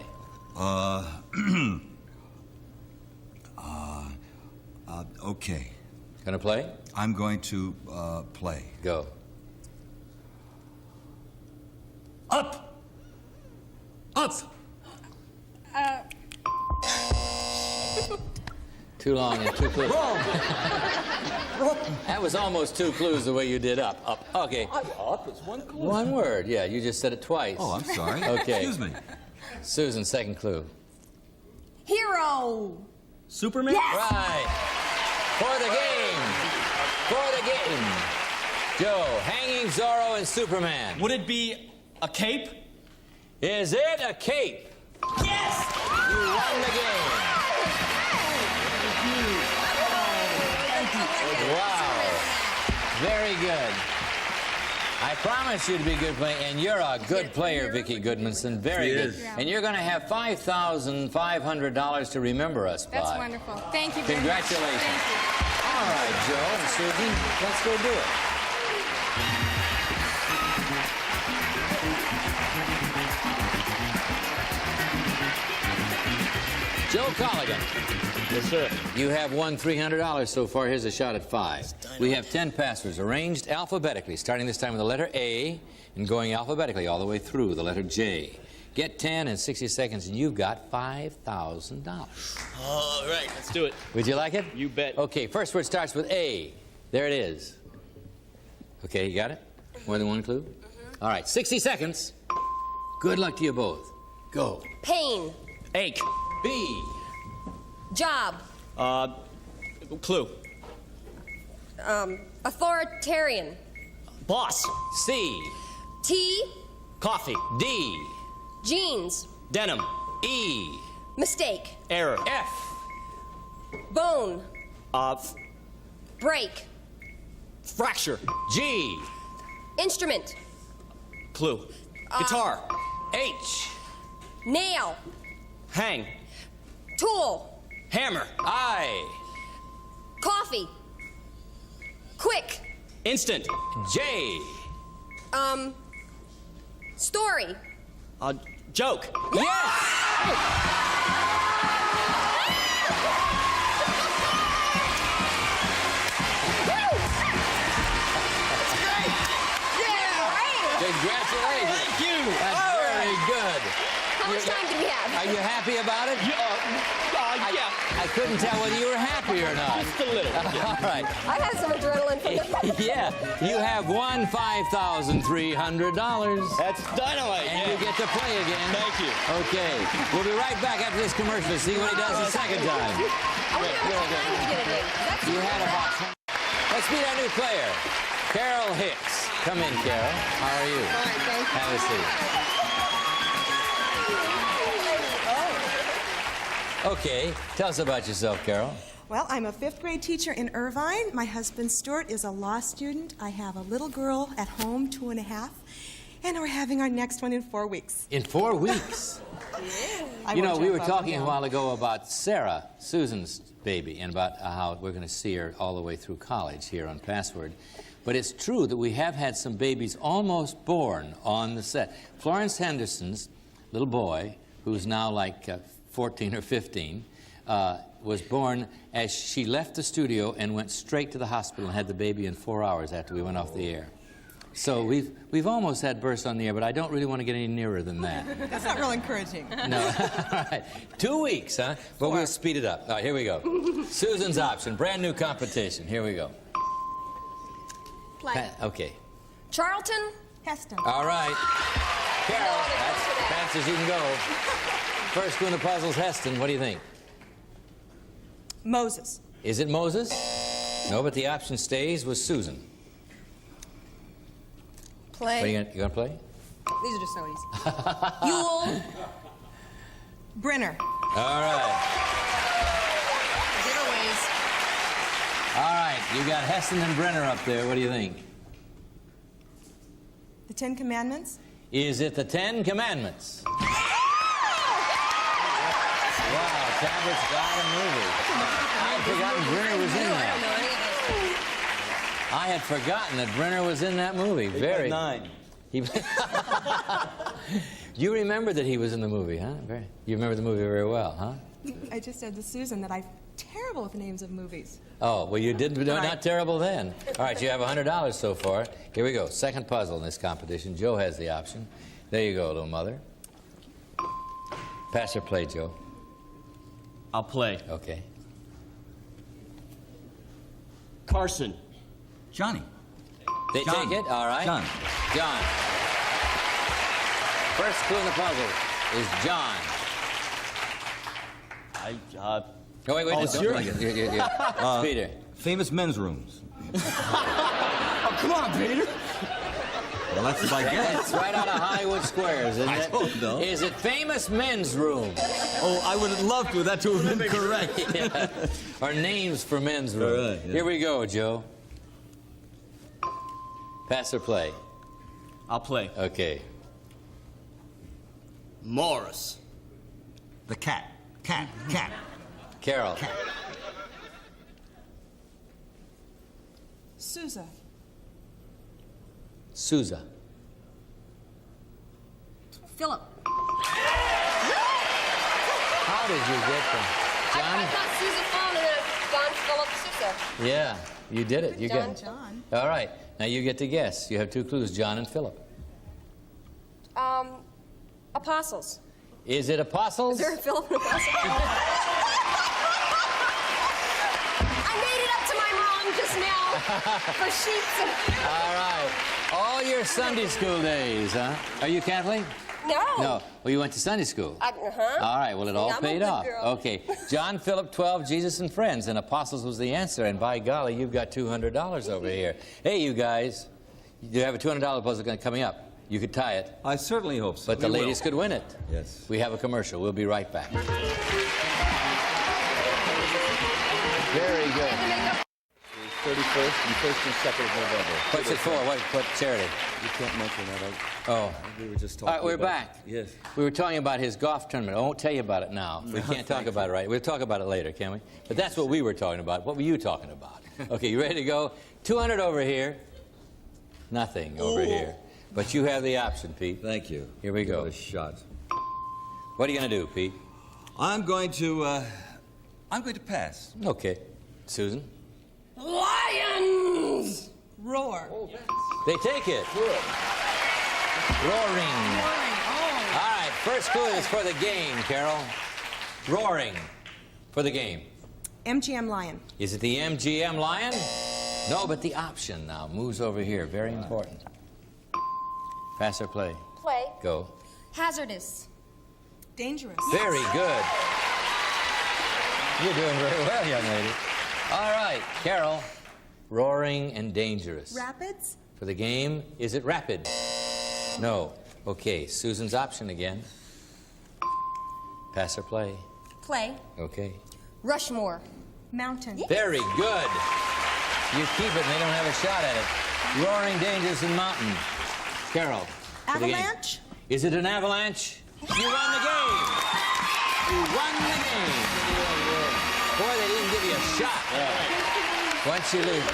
Okay. Gonna play? I'm going to play. Go. Up! Up! Too long and too close. That was almost two clues the way you did up. Up. Okay. Up is one clue. One word. Yeah, you just said it twice. Oh, I'm sorry. Okay. Excuse me. Susan, second clue. Hero. Superman? Yes. Right. For the game. For the game. Joe, hanging, Zorro, and Superman. Would it be a cape? Is it a cape? Yes. You won the game. Wow. Very good. I promised you to be a good player, and you're a good player, Vicki Goodmanson. Very She good. is. And you're going to have $5,500 to remember us by. That's wonderful. Thank you very much. Congratulations. Thank you. All right, Joe and Susan, let's go do it. Joe Colligan. Yes, sir. You have won $300 so far. Here's a shot at 5. We have 10 passwords arranged alphabetically, starting this time with the letter A and going alphabetically all the way through the letter J. Get 10 in 60 seconds, and you've got $5,000. All right, let's do it. Would you like it? You bet. Okay, first word starts with A. There it is. Okay, you got it? More than one clue? All right, 60 seconds. Good luck to you both. Go. Pain. Ache. B. Job. Clue. Authoritarian. Boss. C. Tea. Coffee. D. Jeans. Denim. E. Mistake. Error. F. Bone. Break. Fracture. G. Instrument. Clue. Guitar. H. Nail. Hang. Tool. Hammer. I. Coffee. Quick. Instant. J. Story. Joke. Congratulations. Thank you. That's very good. How much time do we have? Are you happy about it? Yeah. I couldn't tell whether you were happy or not. Just a little. All right. I had some adrenaline from the Yeah, you have won $5,300. That's dynamite. And you get to play again. Thank you. Okay. We'll be right back after this commercial to see what he does the second time. You had about 20. Let's meet our new player, Carol Hicks. Come in, Carol. How are you? Fine, thank you. Have a seat. Okay, tell us about yourself, Carol. Well, I'm a 5th grade teacher in Irvine. My husband, Stuart, is a law student. I have a little girl at home, 2.5, and we're having our next one in 4 weeks. In 4 weeks? You know, we were talking a while ago about Sarah, Susan's baby, and about how we're going to see her all the way through college here on Password. But it's true that we have had some babies almost born on the set. Florence Henderson's little boy, who's now like 14 or 15, was born as she left the studio and went straight to the hospital and had the baby in 4 hours after we went off the air. So we've almost had births on the air, but I don't really want to get any nearer than that. That's not real encouraging. No. All right. 2 weeks, huh? But we'll speed it up. All right, here we go. Susan's option, brand new competition. Here we go. Play. Okay. Charlton. Heston. All right. Carol, that's as fast as you can go. First clue in the puzzle's Heston. What do you think? Moses. Is it Moses? No, but the option stays with Susan. Play. What are you gonna play? These are just so easy. Yule. Brenner. All right. Giveaways. All right. You got Heston and Brenner up there. What do you think? The 10 Commandments. Is it the 10 Commandments? Wow, Tablett's got a movie. I had forgotten Brenner was in that. I had forgotten that Brenner was in that movie. Very. 9. You remember that he was in the movie, huh? You remember the movie very well, huh? I just said to Susan that I'm terrible with the names of movies. Oh, well, you did Right. not terrible then. All right, you have $100 so far. Here we go. Second puzzle in this competition. Joe has the option. There you go, little mother. Pass or play, Joe. I'll play. Okay. Carson. Johnny. They John. take it? All right. John. John. First clue in the puzzle is John. Oh, wait. Oh, sure. Peter. Famous men's rooms. Oh, come on, Peter. Well, that's my guess. It's right out of Hollywood Squares, isn't it? I don't know. Is it famous men's rooms? Oh, I would have loved for that to have been correct. Yeah. Or names for men's rooms. All right, yeah. Here we go, Joe. Pass or play? I'll play. Okay. Morris. The cat. Cat. Cat. Carol. Sousa. Sousa. Philip. How did you get them? I John? thought Sousa phone and then John Philip Sousa. Yeah, you did it. You John, get it. John. All right. Now you get to guess. You have 2 clues, John and Philip. Apostles. Is it apostles? Is there a Philip and Apostle? I made it up to my mom just now for sheets. All right. All your Sunday school days, huh? Are you Catholic? No. No. Well, you went to Sunday school. Uh-huh. All right. Well, it all I'm a paid good off. girl. Okay. John, Philip, 12, Jesus, and friends. And apostles was the answer. And by golly, you've got $200 over here. Hey, you guys. You have a $200 puzzle coming up. You could tie it. I certainly hope so. But the ladies could win it. Yes. We have a commercial. We'll be right back. Very good. 31st and 1st and 2nd of November. What's it for? What charity? You can't mention that. Oh. We were just All talking right, we're about back. Yes. We were talking about his golf tournament. I won't tell you about it now. We can't talk about it right. We'll talk about it later, can we? But that's what we were talking about. What were you talking about? Okay, you ready to go? 200 over here. Nothing over here. But you have the option, Pete. Thank you. Here we go. What a shot. What are you going to do, Pete? I'm going to pass. Okay. Susan? Lions! Roar. They take it. Roaring. All right, first clue is for the game, Carol. Roaring for the game. MGM Lion. Is it the MGM Lion? No, but the option now moves over here. Very important. Pass or play? Play. Go. Hazardous. Dangerous. Very good. You're doing very well, young lady. All right, Carol. Roaring and dangerous. Rapids. For the game, is it rapid? No. Okay, Susan's option again. Pass or play? Play. Okay. Rushmore. Mountain. Very good. You keep it and they don't have a shot at it. Roaring, dangerous, and mountain. Carol. For the game. Avalanche. Is it an avalanche? You won the game. You won the game. Boy, they didn't give you a shot. Once you lose.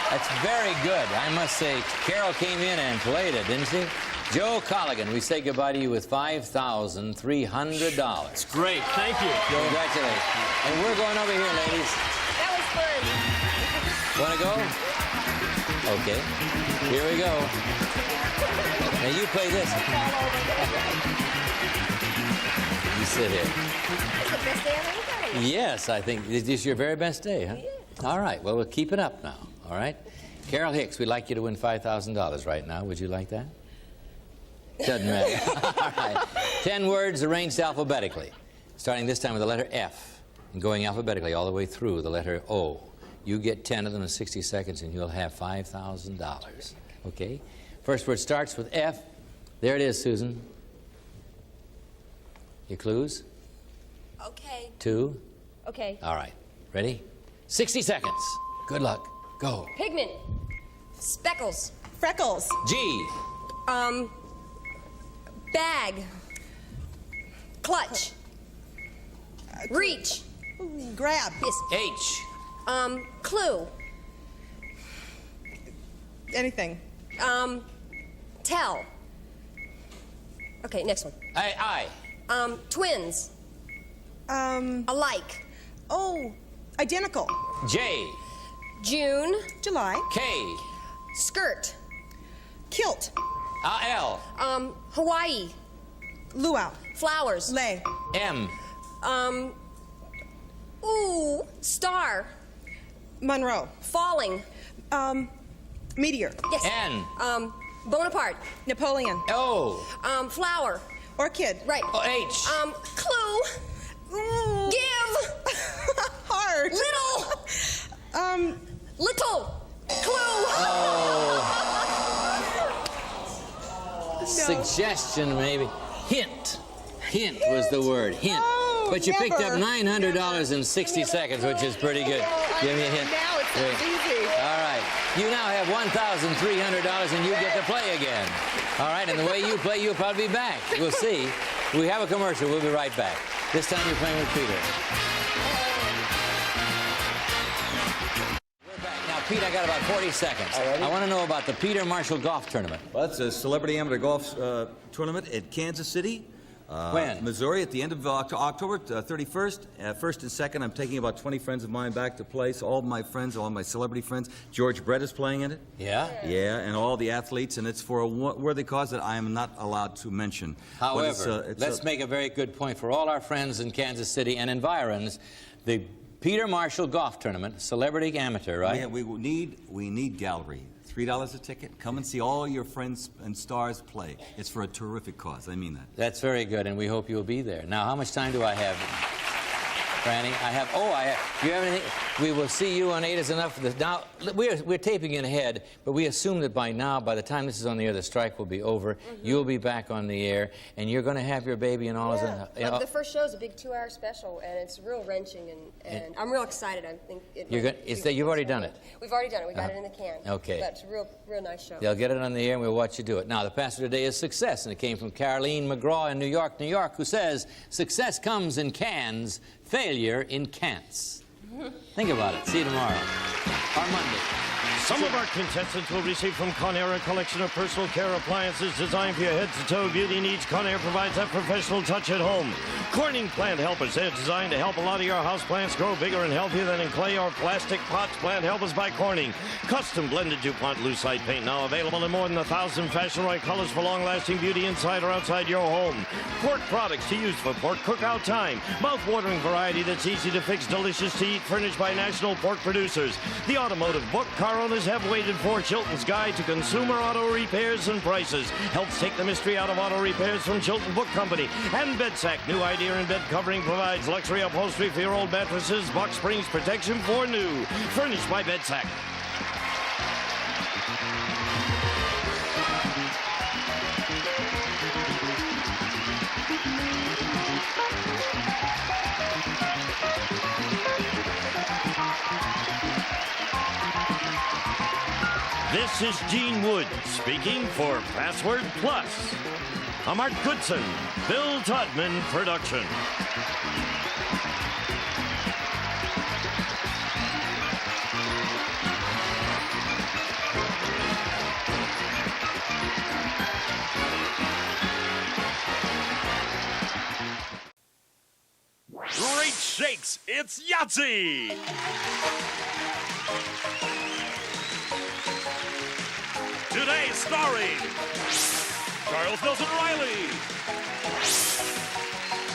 That's very good. I must say, Carol came in and played it, didn't she? Joe Colligan, we say goodbye to you with $5,300. It's great. Thank you. Congratulations. And we're going over here, ladies. That was fun. Want to go? Okay. Here we go. Now you play this. You sit here. It's the best day I've ever done. Yes, I think this is your very best day, huh? Yeah. All right. Well, we'll keep it up now. All right. Carol Hicks, we'd like you to win $5,000 right now. Would you like that? Doesn't matter. All right. 10 words arranged alphabetically, starting this time with the letter F and going alphabetically all the way through the letter O. You get 10 of them in 60 seconds and you'll have $5,000. Okay? First word starts with F. There it is, Susan. Your clues? Okay. 2. Okay. All right. Ready? 60 seconds. Good luck. Go. Pigment. Speckles. Freckles. G. Bag. Clutch. Reach. Grab. Yes. H. Clue. Anything. Tell. Okay, next one. I. Twins. Alike. Oh, identical. J. June. July. K. Skirt. Kilt. L. Hawaii. Luau. Flowers. Lay. M. Star. Monroe. Falling. Meteor. Yes. N. Bonaparte. Napoleon. O. Flower. Orchid. Right. H. Clue. Give. Hard. Little. Little. Clue. No. Suggestion, maybe. Hint. Hint was the word. Hint. Oh, but you picked up never. $900 in 60 seconds, which is pretty good. Give me a hint. Now it sounds easy. All right. You now have $1,300 and you get to play again. All right, and the way you play, you'll probably be back. We'll see. We have a commercial. We'll be right back. This time you're playing with Peter. We're back. Now, Pete, I got about 40 seconds. I want to know about the Peter Marshall Golf Tournament. Well, it's a celebrity amateur golf tournament at Kansas City. When? Missouri, at the end of October 31st. 1st and 2nd, I'm taking about 20 friends of mine back to play. So all my friends, all my celebrity friends. George Brett is playing in it. Yeah? Yeah, and all the athletes, and it's for a worthy cause that I am not allowed to mention. However, let's make a very good point for all our friends in Kansas City and environs. The Peter Marshall Golf Tournament, celebrity amateur, right? Yeah, we need gallery. $3 a ticket. Come and see all your friends and stars play. It's for a terrific cause. I mean that. That's very good, and we hope you'll be there. Now, how much time do I have, Franny? Do you have anything? We will see you on 8 is enough for this. Now, we're taping it ahead, but we assume that by now, by the time this is on the air, the strike will be over. You'll be back on the air, and you're going to have your baby and all. Yeah, the first show is a big 2-hour special, and it's real wrenching, and I'm real excited. I think you've already done it. We've already done it. We got it in the can. Okay. But it's a real nice show. They'll get it on the air, and we'll watch you do it. Now, the pastor today is success, and it came from Caroline McGraw in New York, who says, success comes in cans, failure in can'ts. Think about it. See you tomorrow or Monday. Some of our contestants will receive from Conair a collection of personal care appliances designed for your head-to-toe beauty needs. Conair provides that professional touch at home. Corning Plant Helpers. They're designed to help a lot of your house plants grow bigger and healthier than in clay or plastic pots. Plant Helpers by Corning. Custom blended DuPont Lucite paint now available in more than 1,000 fashion-right colors for long-lasting beauty inside or outside your home. Pork products to use for pork cookout time. Mouth-watering variety that's easy to fix, delicious to eat, furnished by national pork producers. The automotive book car owners have waited for. Chilton's Guide to Consumer Auto Repairs and Prices helps take the mystery out of auto repairs from Chilton Book Company. And Bedsack, new idea in bed covering, provides luxury upholstery for your old mattresses, box springs protection for new. Furnished by Bedsack. This is Gene Wood speaking for Password Plus, a Mark Goodson, Bill Todman production. Great shakes, it's Yahtzee! Today starring Charles Nelson Riley,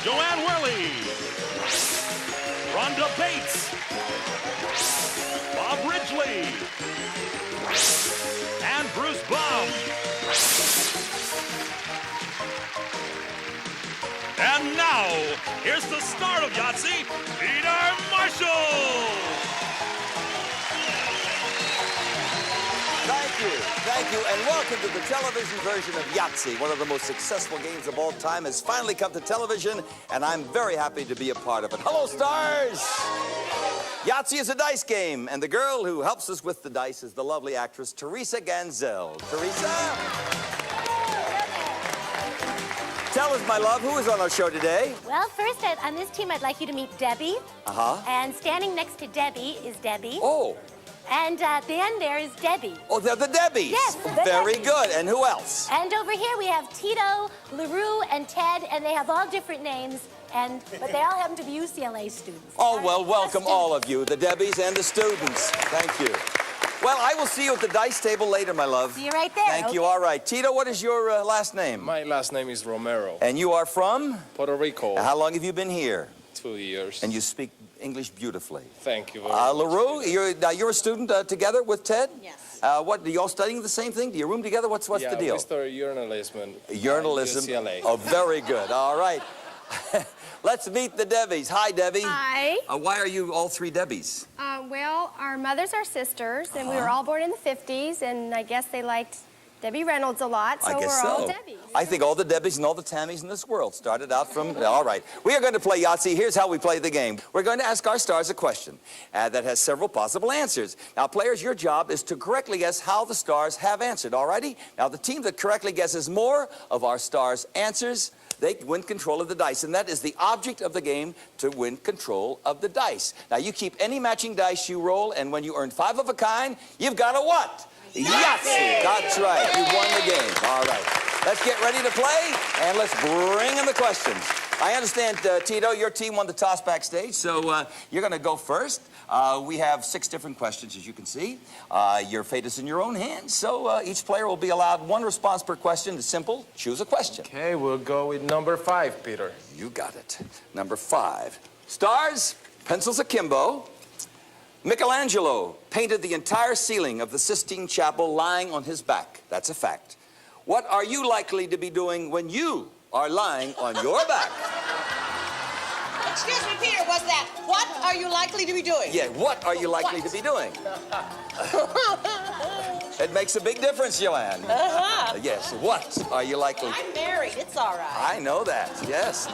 Joanne Worley, Rhonda Bates, Bob Ridgely, and Bruce Baum. And now, here's the star of Yahtzee, Peter Marshall! Thank you, and welcome to the television version of Yahtzee. One of the most successful games of all time has finally come to television, and I'm very happy to be a part of it. Hello, stars! Yahtzee is a dice game, and the girl who helps us with the dice is the lovely actress Teresa Ganzel. Teresa? Tell us, my love, who is on our show today? Well, first, on this team, I'd like you to meet Debbie. Uh-huh. And standing next to Debbie is Debbie. Oh. And then there is Debbie. Oh, they're the Debbies. Yes, the Very Debbies. good. And who else? And over here we have Tito, LaRue, and Ted, and they have all different names, but they all happen to be UCLA students. Oh, well, welcome all of you, the Debbies and the students. Thank you. Well, I will see you at the dice table later, my love. See you right there. Thank you. All right. Tito, what is your last name? My last name is Romero. And you are from? Puerto Rico. How long have you been here? 2 years. And you speak English beautifully. Thank you very much. LaRue, you're a student together with Ted? Yes. What, are you all studying the same thing? Do you room together? What's the deal? We study journalism. Journalism. UCLA. Oh, very good. All right. Let's meet the Debbies. Hi, Debbie. Hi. Why are you all three Debbies? Well, our mothers are sisters, and we were all born in the 50s, and I guess they liked Debbie Reynolds a lot, so I guess we're all so. Debbies. I think all the Debbies and all the Tammys in this world started out from... All right. We are going to play Yahtzee. Here's how we play the game. We're going to ask our stars a question that has several possible answers. Now, players, your job is to correctly guess how the stars have answered, all righty? Now, the team that correctly guesses more of our stars' answers, they win control of the dice, and that is the object of the game, to win control of the dice. Now, you keep any matching dice you roll, and when you earn 5 of a kind, you've got a what? Yahtzee! That's right. You won the game. All right. Let's get ready to play, and let's bring in the questions. I understand, Tito, your team won the toss backstage, so you're going to go first. We have 6 different questions, as you can see. Your fate is in your own hands, so each player will be allowed 1 response per question. It's simple. Choose a question. Okay, we'll go with number 5, Peter. You got it. Number 5. Stars, pencils akimbo. Michelangelo painted the entire ceiling of the Sistine Chapel lying on his back. That's a fact. What are you likely to be doing when you are lying on your back? Excuse me, Peter, what's that? What are you likely to be doing? Yeah, what are you likely to be doing? It makes a big difference, Joanne. Yes, what are you likely? I'm married, it's all right. I know that, yes.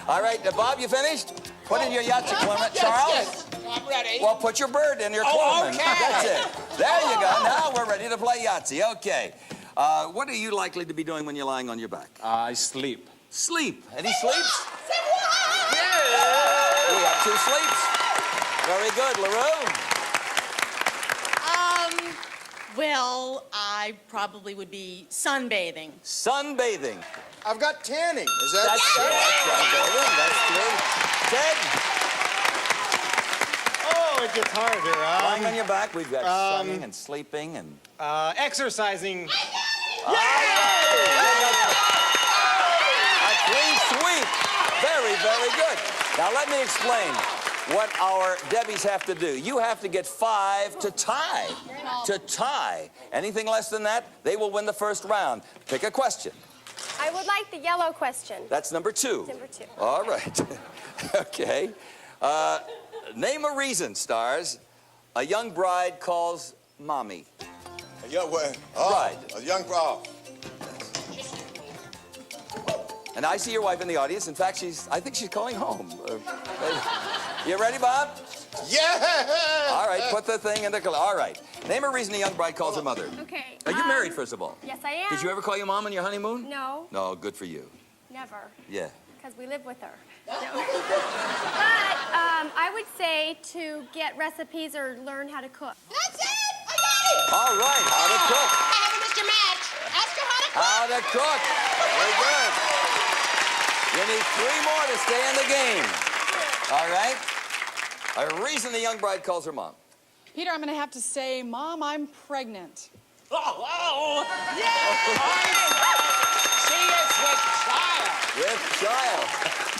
All right, Bob, you finished? Put in your Yahtzee, Clement. Charles? Yes, I'm ready. Well, put your bird in your Clement. Okay. That's it. There you go. Now we're ready to play Yahtzee. Okay. What are you likely to be doing when you're lying on your back? I sleep. Sleep. Any sleeps? Say what? Yeah. We have 2 sleeps. Very good. LaRue? Well, I probably would be sunbathing. Sunbathing. I've got tanning. Is that... That's sunbathing. That's good. Ted? Oh, it gets harder. Lying on your back, we've got sunning and sleeping and... Exercising. A clean sweep. Very, very good. Now, let me explain what our Debbies have to do. You have to get 5 to tie. To tie. Anything less than that, they will win the first round. Pick a question. I would like the yellow question. That's number 2. Number 2. All right. Okay. Name a reason, stars, a young bride calls mommy. A young bride. A young bride. And I see your wife in the audience. In fact, I think she's calling home. You ready, Bob? Yeah! All right, put the thing in the... All right. Name a reason a young bride calls her mother. Okay. Are you married, first of all? Yes, I am. Did you ever call your mom on your honeymoon? No. No, good for you. Never. Yeah. Because we live with her. No. But I would say to get recipes or learn how to cook. That's it! I got it! All right, how to cook. I have a Mr. Match. Ask her how to cook. How to cook. Very good. You need 3 more to stay in the game. All right? A reason the young bride calls her mom. Peter, I'm going to have to say, Mom, I'm pregnant. Oh! Yeah! She is with child. With child.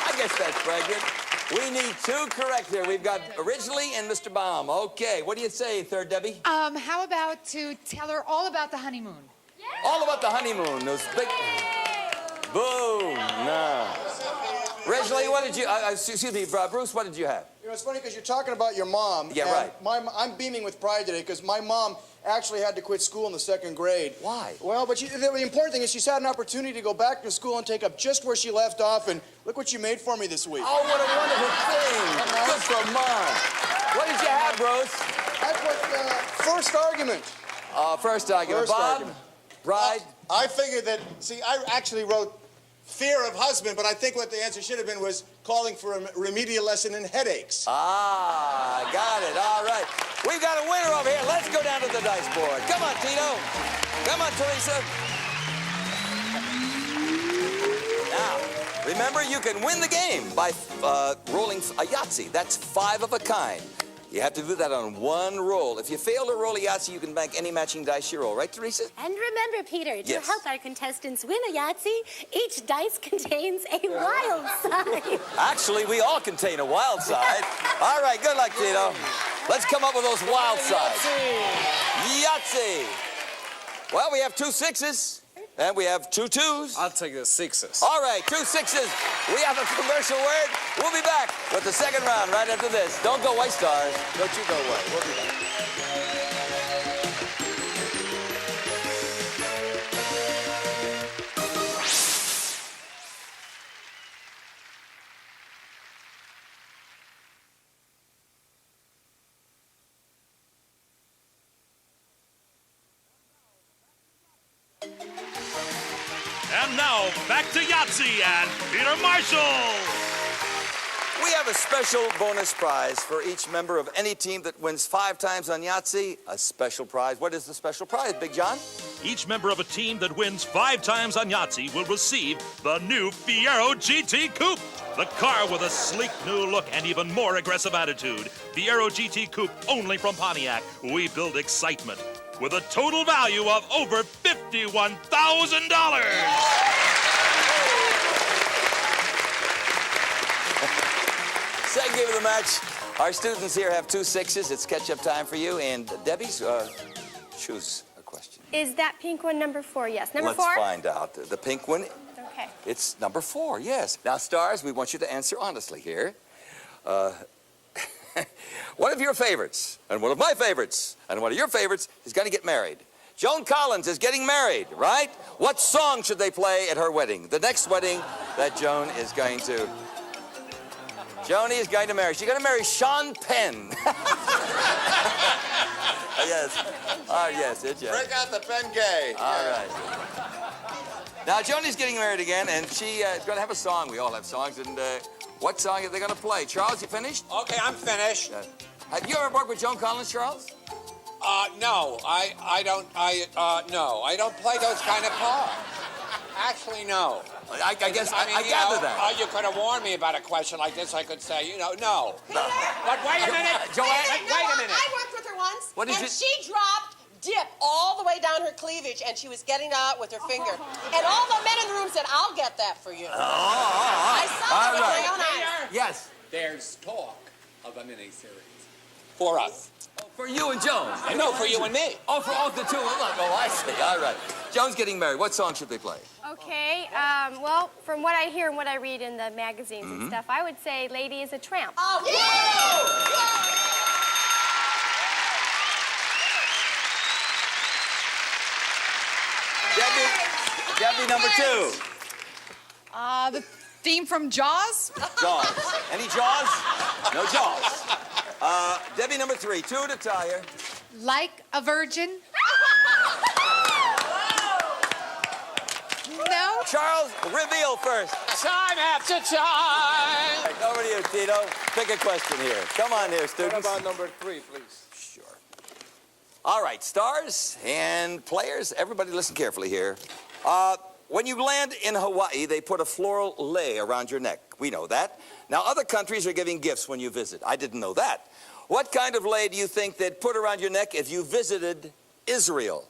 I guess that's pregnant. We need 2 correct here. We've got originally and Mr. Baum. Okay, what do you say, third Debbie? How about to tell her all about the honeymoon? All about the honeymoon. Those big... Boom. No. Originally, what did you... excuse me, Bruce, what did you have? You know, it's funny because you're talking about your mom. Yeah, right. I'm beaming with pride today because my mom actually had to quit school in the 2nd grade. Why? Well, but the important thing is she's had an opportunity to go back to school and take up just where she left off, and look what she made for me this week. Oh, what a wonderful thing. Good for Mom. What did you have, Bruce? I put first argument. First argument. First Bob? argument. Bride? I figured that, see, I actually wrote fear of husband, but I think what the answer should have been was calling for a remedial lesson in headaches. Ah, got it. All right. We've got a winner over here. Let's go down to the dice board. Come on, Tito. Come on, Teresa. Now, remember, you can win the game by rolling a Yahtzee. That's 5 of a kind. You have to do that on 1 roll. If you fail to roll a Yahtzee, you can bank any matching dice you roll. Right, Teresa? And remember, Peter, to Yes. help our contestants win a Yahtzee, each dice contains a wild side. Actually, we all contain a wild side. All right, good luck, Tito. Let's come up with those wild sides. Yahtzee. Well, we have 2 6s, and we have 2 2s. I'll take the 6s. All right, 2 6s. We have a commercial word. We'll be back with the 2nd round right after this. Don't go away, stars. Don't you go away. We'll be back. And now, back to Yahtzee and Peter Marshall. We have a special bonus prize for each member of any team that wins 5 times on Yahtzee. A special prize. What is the special prize, Big John? Each member of a team that wins 5 times on Yahtzee will receive the new Fiero GT Coupe. The car with a sleek new look and even more aggressive attitude. Fiero GT Coupe, only from Pontiac. We build excitement. With a total value of over $51,000. Second game of the match. Our students here have 2 6s. It's catch-up time for you. And Debbie's, choose a question. Is that pink one number 4? Yes. Number 4? Let's find out. The pink one, Okay. it's number 4, yes. Now, Stars, we want you to answer honestly here. One of your favorites, and one of my favorites, and one of your favorites is going to get married. Joan Collins is getting married, right? What song should they play at her wedding? The next wedding that Joan is going to... Joni is going to marry. She's going to marry Sean Penn. Yes. Oh, yes, it's yes. Break out the pen gay. All right. Now, Joni's getting married again, and she is going to have a song. We all have songs, and what song are they going to play? Charles, you finished? Okay, I'm finished. Have you ever worked with Joan Collins, Charles? No, I don't play those kind of parts. Actually, no. I guess I mean, gather that. You could have warned me about a question like this. I could say, no. But wait a minute. Joanne? Wait a minute. I worked with her once, What did and you- she dropped dip all the way down her cleavage, and she was getting it out with her finger. And all the men in the room said, "I'll get that for you." I saw it with my own eyes. Yes. There's talk of a miniseries for us. For you and Joan? No, for you and me. Oh, for all the 2 of us. Oh, I see. All right. Joan's getting married. What song should they play? Okay. Well, from what I hear and what I read in the magazines and stuff, I would say Lady is a Tramp. Oh, Debbie, number 2. The theme from Jaws? Jaws. Any Jaws? No Jaws. Debbie, number 3. 2 to tie her. Like a Virgin? No? Charles, reveal first. Time after time. Right, over to you, Tito. Pick a question here. Come on here, students. What about number 3, please? Sure. All right, stars and players, everybody listen carefully here. When you land in Hawaii, they put a floral lei around your neck. We know that. Now, other countries are giving gifts when you visit. I didn't know that. What kind of lei do you think they'd put around your neck if you visited Israel?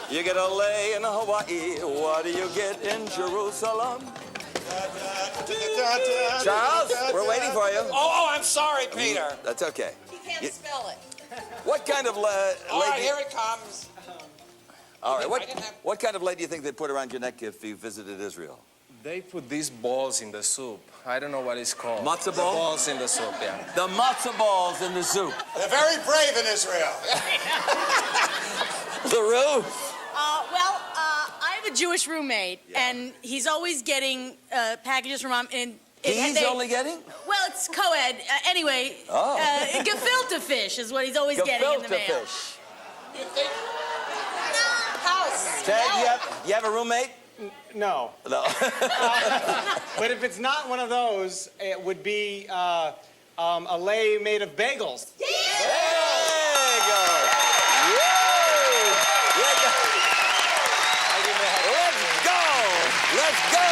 You get a lei in Hawaii. What do you get in Jerusalem? Charles, we're waiting for you. Oh, I'm sorry, Peter. That's okay. He can't spell it. What kind of All right, here it comes. All right. What kind of lei do you think they'd put around your neck if you visited Israel? They put these balls in the soup. I don't know what it's called. Matzo The ball? balls in the soup, yeah. The matzo balls in the soup. They're very brave in Israel. LaRue? I have a Jewish roommate, and he's always getting packages from mom. And He's only getting? Well, it's co-ed. Anyway, gefilte fish is what he's always getting in the mail. Gefilte fish. House. Ted, you have a roommate? No. No. But if it's not one of those, it would be a lei made of bagels. There you go. Yay! Let's go! Let's go!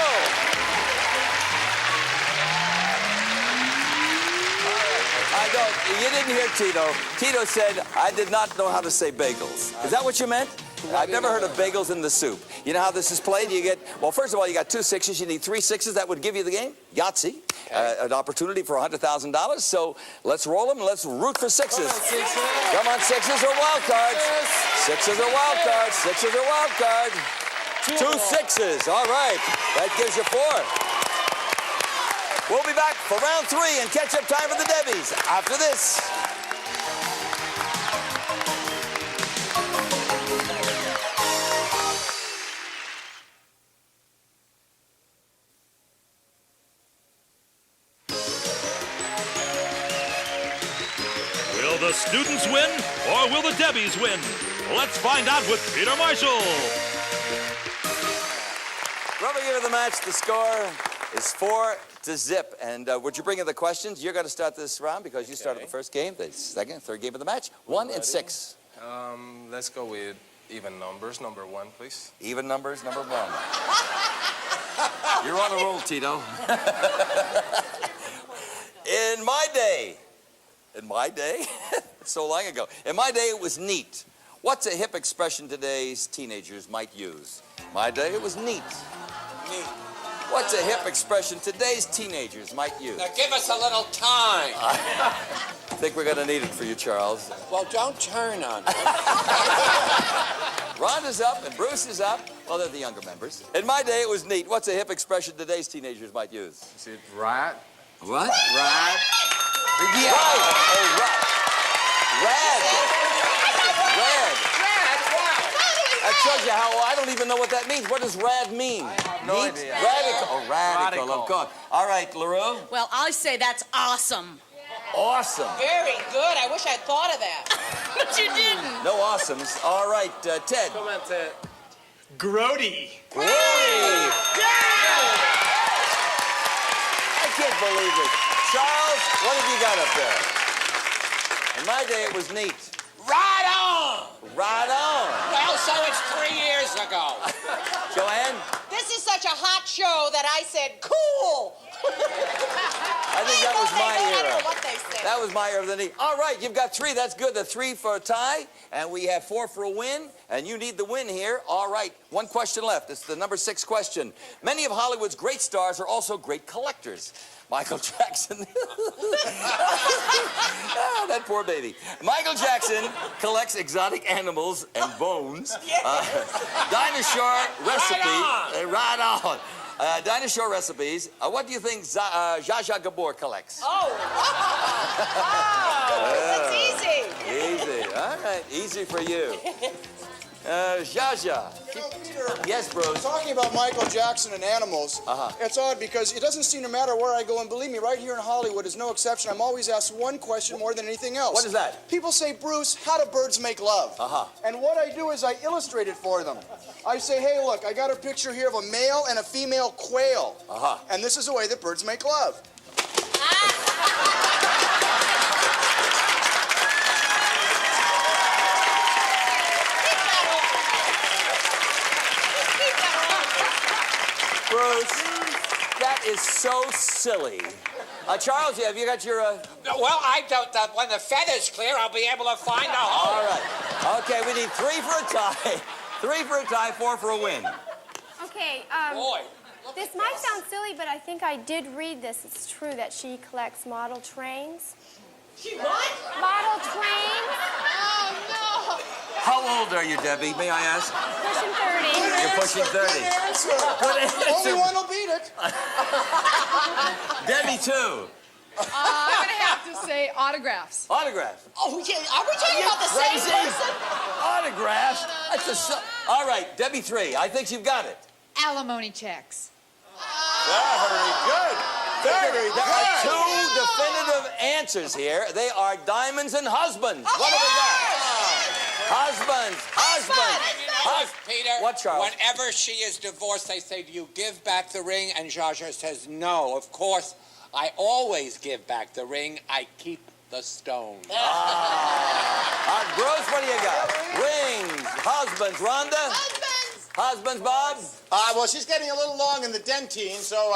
You didn't hear Tito. Tito said, I did not know how to say bagels. Is that what you meant? I've never heard of bagels in the soup. You know how this is played? You get, well, first of all, you got 2 6s. You need 3 6s. That would give you the game. Yahtzee. An opportunity for $100,000. So let's roll them and let's root for 6s. Come on, 6s are wild cards. 6s are wild cards. 6s are wild cards. 2 6s. All right. That gives you 4. We'll be back for round 3 and catch-up time for the Debbies after this. Will the students win, or will the Debbies win? Let's find out with Peter Marshall. Rubber game of the match, the score is 4-0. And would you bring in the questions? You're going to start this round because you started the first game, the second, third game of the match. 1 and 6. Let's go with even numbers. Number 1, please. Even numbers, number 1. You're on a roll, Tito. In my day, so long ago, in my day it was neat. What's a hip expression today's teenagers might use? My day it was neat. Neat. What's a hip expression today's teenagers might use? Now give us a little time. I think we're going to need it for you, Charles. Well, don't turn on me. Rhonda's up and Bruce is up. Well, they're the younger members. In my day, it was neat. What's a hip expression today's teenagers might use? Is it rat? What? Rad? Yeah. Right. Oh, rad. Rad. That shows you how I don't even know what that means. What does rad mean? No idea. Radical. Oh, radical, of course. All right, LaRue. Well, I say that's awesome. Awesome. Very good. I wish I'd thought of that. But you didn't. No awesomes. All right, Ted. Come on, Ted. Grody. Grody. I can't believe it. Charles, what have you got up there? In my day, it was neat. Right on! Right on. Well, so it's 3 years ago. Joanne? This is such a hot show that I said, cool! I think that was my era. I don't know what they said. That was my era of the knee. All right, you've got 3. That's good. The 3 for a tie, and we have 4 for a win, and you need the win here. All right, 1 question left. It's the number 6 question. Many of Hollywood's great stars are also great collectors. Michael Jackson. Oh, that poor baby. Michael Jackson collects exotic animals and bones. Dinosaur recipes. Right on. Dinosaur recipes. What do you think Zsa Zsa Gabor collects? Oh, that's easy. Easy. All right. Easy for you. Zsa Zsa. You know, Peter, yes, Bruce. talking about Michael Jackson and animals, it's odd because it doesn't seem to matter where I go, and believe me, right here in Hollywood is no exception. I'm always asked one question more than anything else. What is that? People say, Bruce, how do birds make love? And what I do is I illustrate it for them. I say, hey, look, I got a picture here of a male and a female quail. And this is the way that birds make love. Bruce, that is so silly. Charles, have you got your... Well, I don't... when the feather's clear, I'll be able to find a hole. All right. Okay, we need 3 for a tie. 3 for a tie, 4 for a win. Okay, Boy. this might sound silly, but I think I did read this. It's true that she collects model trains. She what? Model trains. Oh, no. How old are you, Debbie, may I ask? Pushing 30. You're pushing 30. Good answer. Good answer. Only one will beat it. Debbie, too. I'm going to have to say autographs. Autograph. Oh, yeah. Are we talking about the same person? Autographs? That's a... All right, Debbie 3. I think you've got it. Alimony checks. Very good. Very There are good. 2 definitive answers here. They are diamonds and husbands. What have we got? Husbands. And you know what, Peter? What, Charles? Whenever she is divorced, they say, do you give back the ring? And Zsa Zsa says, no, of course. I always give back the ring. I keep the stone. Bruce, what do you got? Rings. Husbands. Rhonda? Husbands, Bob? Well, she's getting a little long in the dentine, so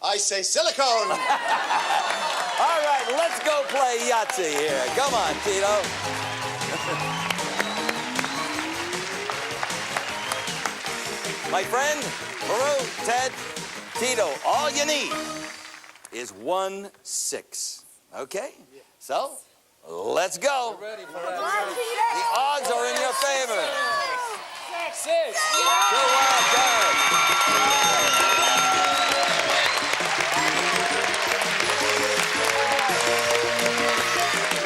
I say silicone. All right, let's go play Yahtzee here. Come on, Tito. My friend, Maru, Ted, Tito, all you need is 1-6. Okay? So, let's go. Ready for The odds are in your favor. 6. 2 wild cards.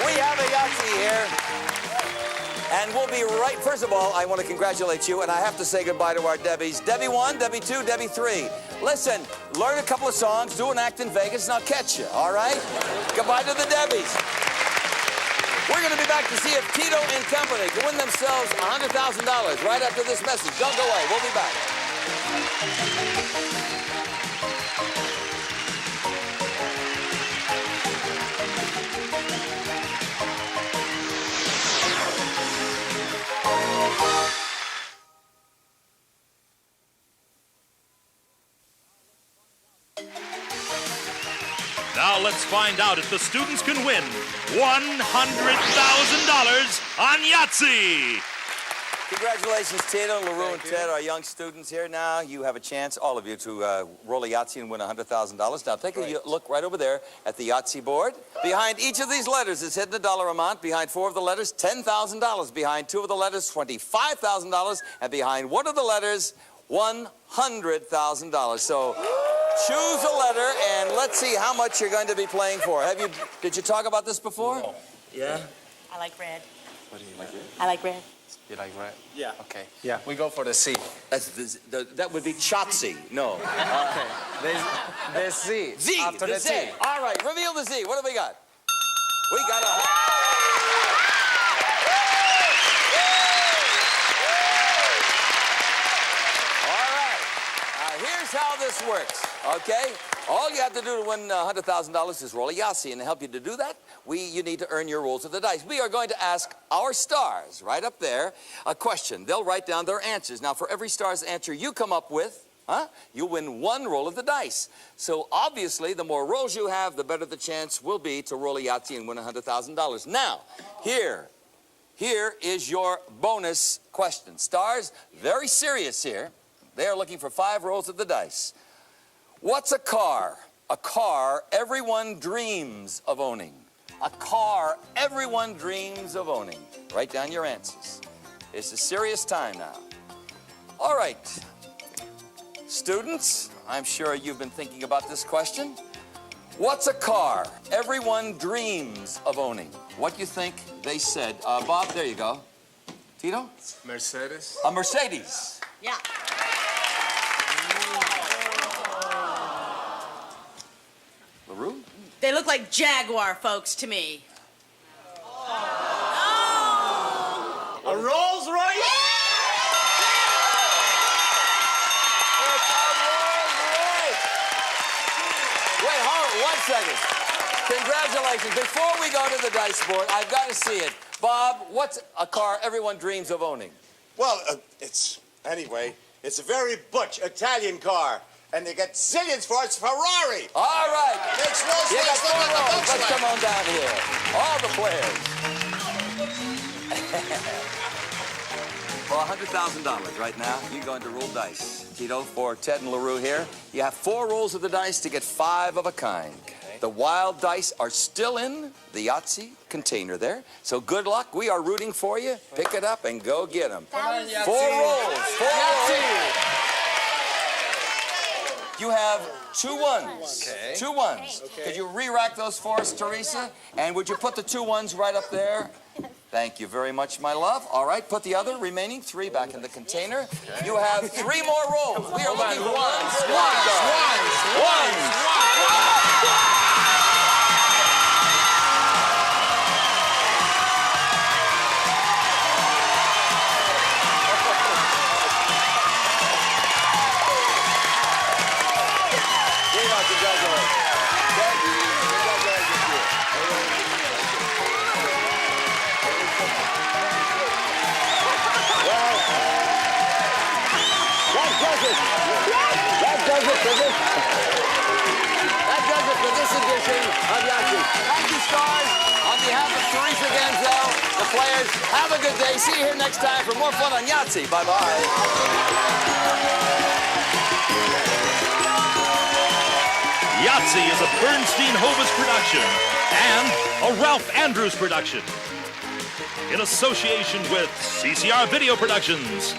We have a Yahtzee here. And we'll be right. First of all, I want to congratulate you, and I have to say goodbye to our Debbies. Debbie 1, Debbie 2, Debbie 3. Listen, learn a couple of songs, do an act in Vegas, and I'll catch you, all right? Goodbye to the Debbies. We're going to be back to see if Tito and company can win themselves $100,000 right after this message. Don't go away. We'll be back. Now let's find out if the students can win $100,000 on Yahtzee. Congratulations, Tito, LaRue, and Ted, our young students here now. You have a chance, all of you, to roll a Yahtzee and win $100,000. Now, take a look right over there at the Yahtzee board. Behind each of these letters is hidden a dollar amount. Behind 4 of the letters, $10,000. Behind 2 of the letters, $25,000. And behind 1 of the letters, $100,000. So choose a letter, and let's see how much you're going to be playing for. Did you talk about this before? No. Yeah? I like red. What do you like? I like red. You like red? Yeah. Okay. Yeah. We go for the C. That would be Yahtzee. No. Okay. There's Z. Z. After the Z. T. All right, reveal the Z. What have we got? We got a... All right. Here's how this works, okay? All you have to do to win $100,000 is roll a Yahtzee, and to help you to do that, you need to earn your rolls of the dice. We are going to ask our stars right up there a question. They'll write down their answers. Now, for every star's answer you come up with, you'll win 1 roll of the dice. So, obviously, the more rolls you have, the better the chance will be to roll a Yahtzee and win $100,000. Now, here is your bonus question. Stars, very serious here. They are looking for 5 rolls of the dice. What's a car? A car everyone dreams of owning. A car everyone dreams of owning. Write down your answers. It's a serious time now. All right. Students, I'm sure you've been thinking about this question. What's a car everyone dreams of owning? What do you think they said? Bob, there you go. Tito? Mercedes. A Mercedes. Yeah. LaRue? They look like Jaguar folks to me. A Rolls Royce? It's a Rolls Royce! Wait, hold on 1 second. Congratulations. Before we go to the dice board, I've got to see it. Bob, what's a car everyone dreams of owning? Well, it's a very butch Italian car. And they get zillions for it. It's Ferrari. All right. Makes Rolls You got Royce look 4 like a rolls. Let's come Volkswagen. on down here. All the players. For $100,000 right now, you're going to roll dice. Tito, for Ted and LaRue here, you have 4 rolls of the dice to get 5 of a kind. Okay. The wild dice are still in the Yahtzee container there. So good luck. We are rooting for you. Pick it up and go get them. 4 rolls. 4 rolls. You have 2 ones. Okay. 2 ones. Okay. Could you re-rack those for us, Teresa? And would you put the 2 ones right up there? Thank you very much, my love. All right, put the other remaining 3 back in the container. You have 3 more rolls. We are looking for ones. That does it for this edition of Yahtzee. Thank you, stars. On behalf of Teresa Ganzel, the players, have a good day. See you here next time for more fun on Yahtzee. Bye-bye. Yahtzee is a Bernstein-Hovis production and a Ralph Andrews production in association with CCR Video Productions.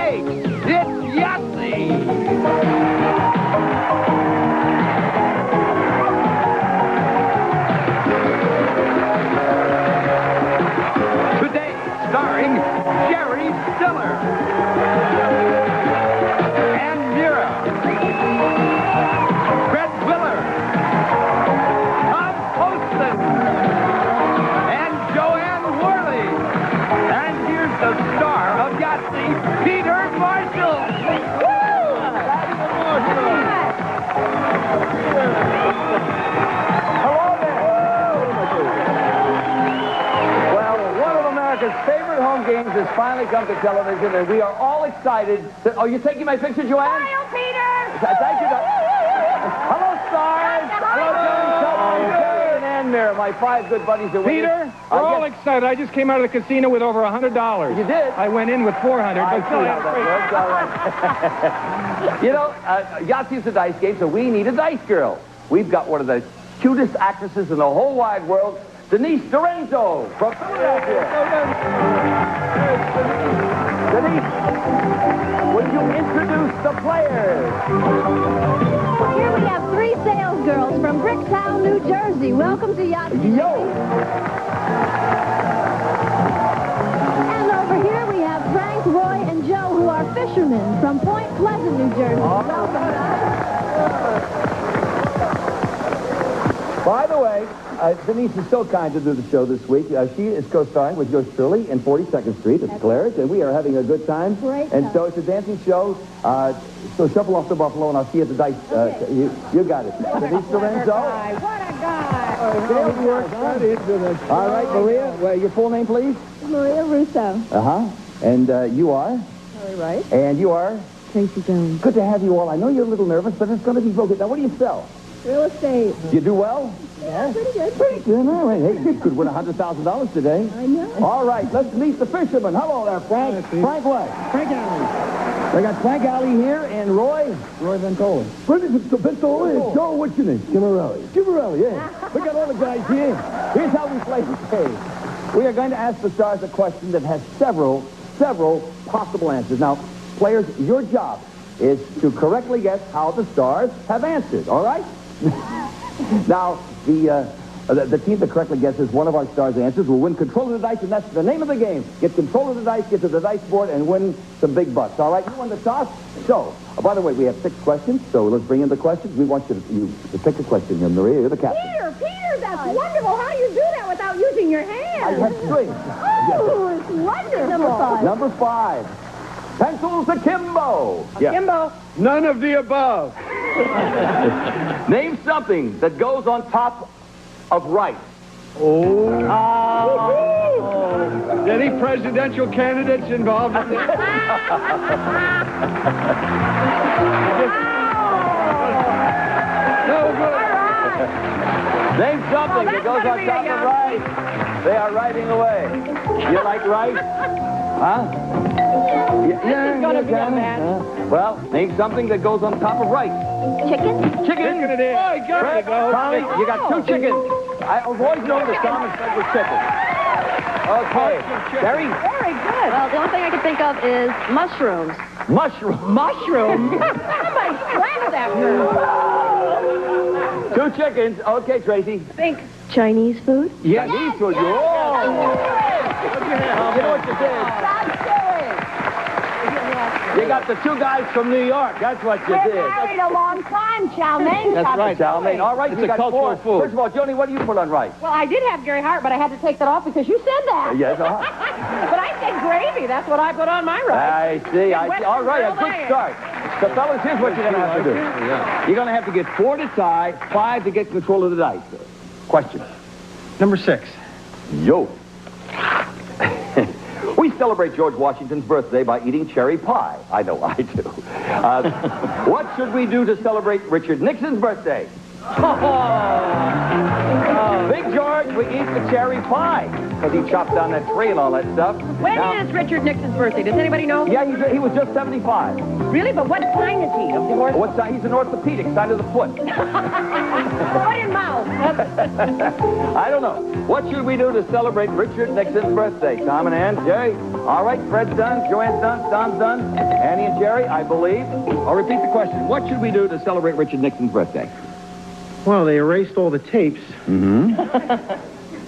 Pancake. It's Yahtzee. Today, starring Jerry Stiller and Mira, Fred Willer, Tom Poston, and Joanne Worley. And here's the star of Yahtzee, Peter Marshall. America's favorite home games has finally come to television, and we are all excited. Oh, you're taking my picture, Joanne? Smile, Peter! Thank you. Hello, stars! Hello, Jerry and Ann Mira, my 5 good buddies are with Peter, we're all excited. I just came out of the casino with over $100. You did? I went in with 400, but still had a That's all right. You know, Yahtzee's a dice game, so we need a dice girl. We've got one of the cutest actresses in the whole wide world, Denise Dorenzo from Philadelphia. Denise, would you introduce the players? Here we have 3 sales girls from Bricktown, New Jersey. Welcome to Yahtzee. Yo! And over here we have Frank, Roy, and Joe, who are fishermen from Point Pleasant, New Jersey. Welcome. By the way, Denise is so kind to do the show this week. She is co-starring with yours truly in 42nd Street at Claridge, and we are having a good time. Great And time. so it's a dancing show. So shuffle off the buffalo, and I'll see you at the dice. You got it. Denise Dorenzo. What a guy! All right, Maria, your full name, please? Maria Russo. Uh-huh. And you are? All right. And you are? Tracy Jones. Good to have you all. I know you're a little nervous, but it's going to be real good. Now, what do you sell? Real estate. You do well? Yeah, pretty good. Pretty good. All right. Hey, you could win $100,000 today. I know. All right, let's meet the fishermen. Hello there, Frank. Frank what? Frank Alley. We got Frank Alley here and Roy. Roy Ventoli. Ventoli. Joe, what's your name? Gimarelli. Gimarelli, yeah. We got all the guys here. Here's how we play the game. We are going to ask the stars a question that has several possible answers. Now, players, your job is to correctly guess how the stars have answered, all right? Now, the team that correctly guesses one of our stars' answers will win control of the dice, and that's the name of the game. Get control of the dice, get to the dice board, and win some big bucks. All right, you won the toss. So, by the way, we have 6 questions, so let's bring in the questions. We want you to pick a question. Maria, you're the captain. Peter, that's wonderful. How do you do that without using your hands? I have 3. Oh, it's wonderful. Number 5. Pencils akimbo. Kimbo. None of the above. Name something that goes on top of rice. Any presidential candidates involved in this? No good. Name something that goes on top of rice. They are writing away. You like rice? Huh? Yeah, gonna be a match. Well, name something that goes on top of rice. Chicken? Chicken it is. Oh, he got it. Tommy, you got 2 chickens. I always know that Thomas said was chicken. Okay. Gary? Very good. Well, the only thing I can think of is mushrooms. Mushroom? Somebody slapped that girl. 2 chickens. Okay, Tracy. Think Chinese food? Yes. Chinese food. Oh. You know what you did? You got the 2 guys from New York. That's what you did. We're married a long time, chow mein. That's right, chow mein. All right, It's you a got cultural 4. food. First of all, Joni, what do you put on rice? Well, I did have Gary Hart, but I had to take that off because you said that. Yes, But I said gravy. That's what I put on my rice. I see. All right, a good start. So, fellas, here's what you're going to have to do. You're going to have to get 4 to tie, 5 to get control of the dice. Question. Number 6. Yo. We celebrate George Washington's birthday by eating cherry pie. I know I do. What should we do to celebrate Richard Nixon's birthday? Big George, we eat the cherry pie, because he chopped down that tree and all that stuff. When is Richard Nixon's birthday? Does anybody know? Yeah, he was just 75. Really? But what sign is he of the horse? What side? He's an orthopedic, side of the foot. Foot and mouth. I don't know. What should we do to celebrate Richard Nixon's birthday? Tom and Ann, Jerry? All right, Fred's done, Joanne's done, Tom's done, Annie and Jerry, I believe. I'll repeat the question. What should we do to celebrate Richard Nixon's birthday? Well, they erased all the tapes. Mm-hmm.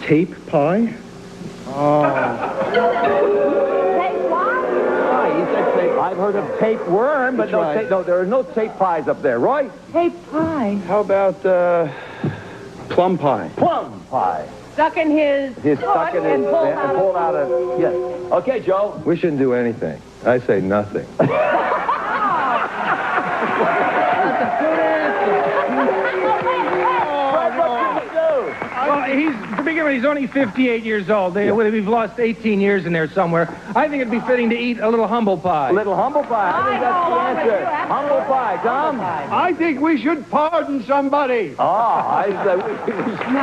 Tape pie? Oh. He said tape. I've heard of tapeworm, but no, there are no tape pies up there. Roy? Tape pie. How about plum pie? Plum pie. Stuck in his stuck in his and pulled out of... Yes. Okay, Joe. We shouldn't do anything. I say nothing. Well, to begin with, he's only 58 years old. We've lost 18 years in there somewhere. I think it'd be fitting to eat a little humble pie. A little humble pie. I think that's the answer. Humble pie. Tom? I think we should pardon somebody. Oh, I said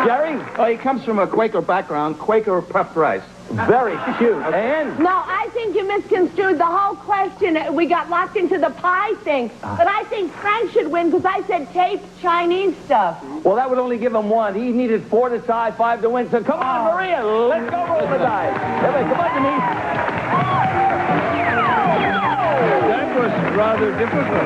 Jerry? Oh, he comes from a Quaker background, Quaker puffed rice. Very cute. And? No, I think you misconstrued the whole question. We got locked into the pie thing. But I think Frank should win because I said tape Chinese stuff. Well, that would only give him one. He needed 4 to tie, 5 to win. So come on, Maria. Let's go roll the dice. Everybody, come on, Denise. That was rather difficult.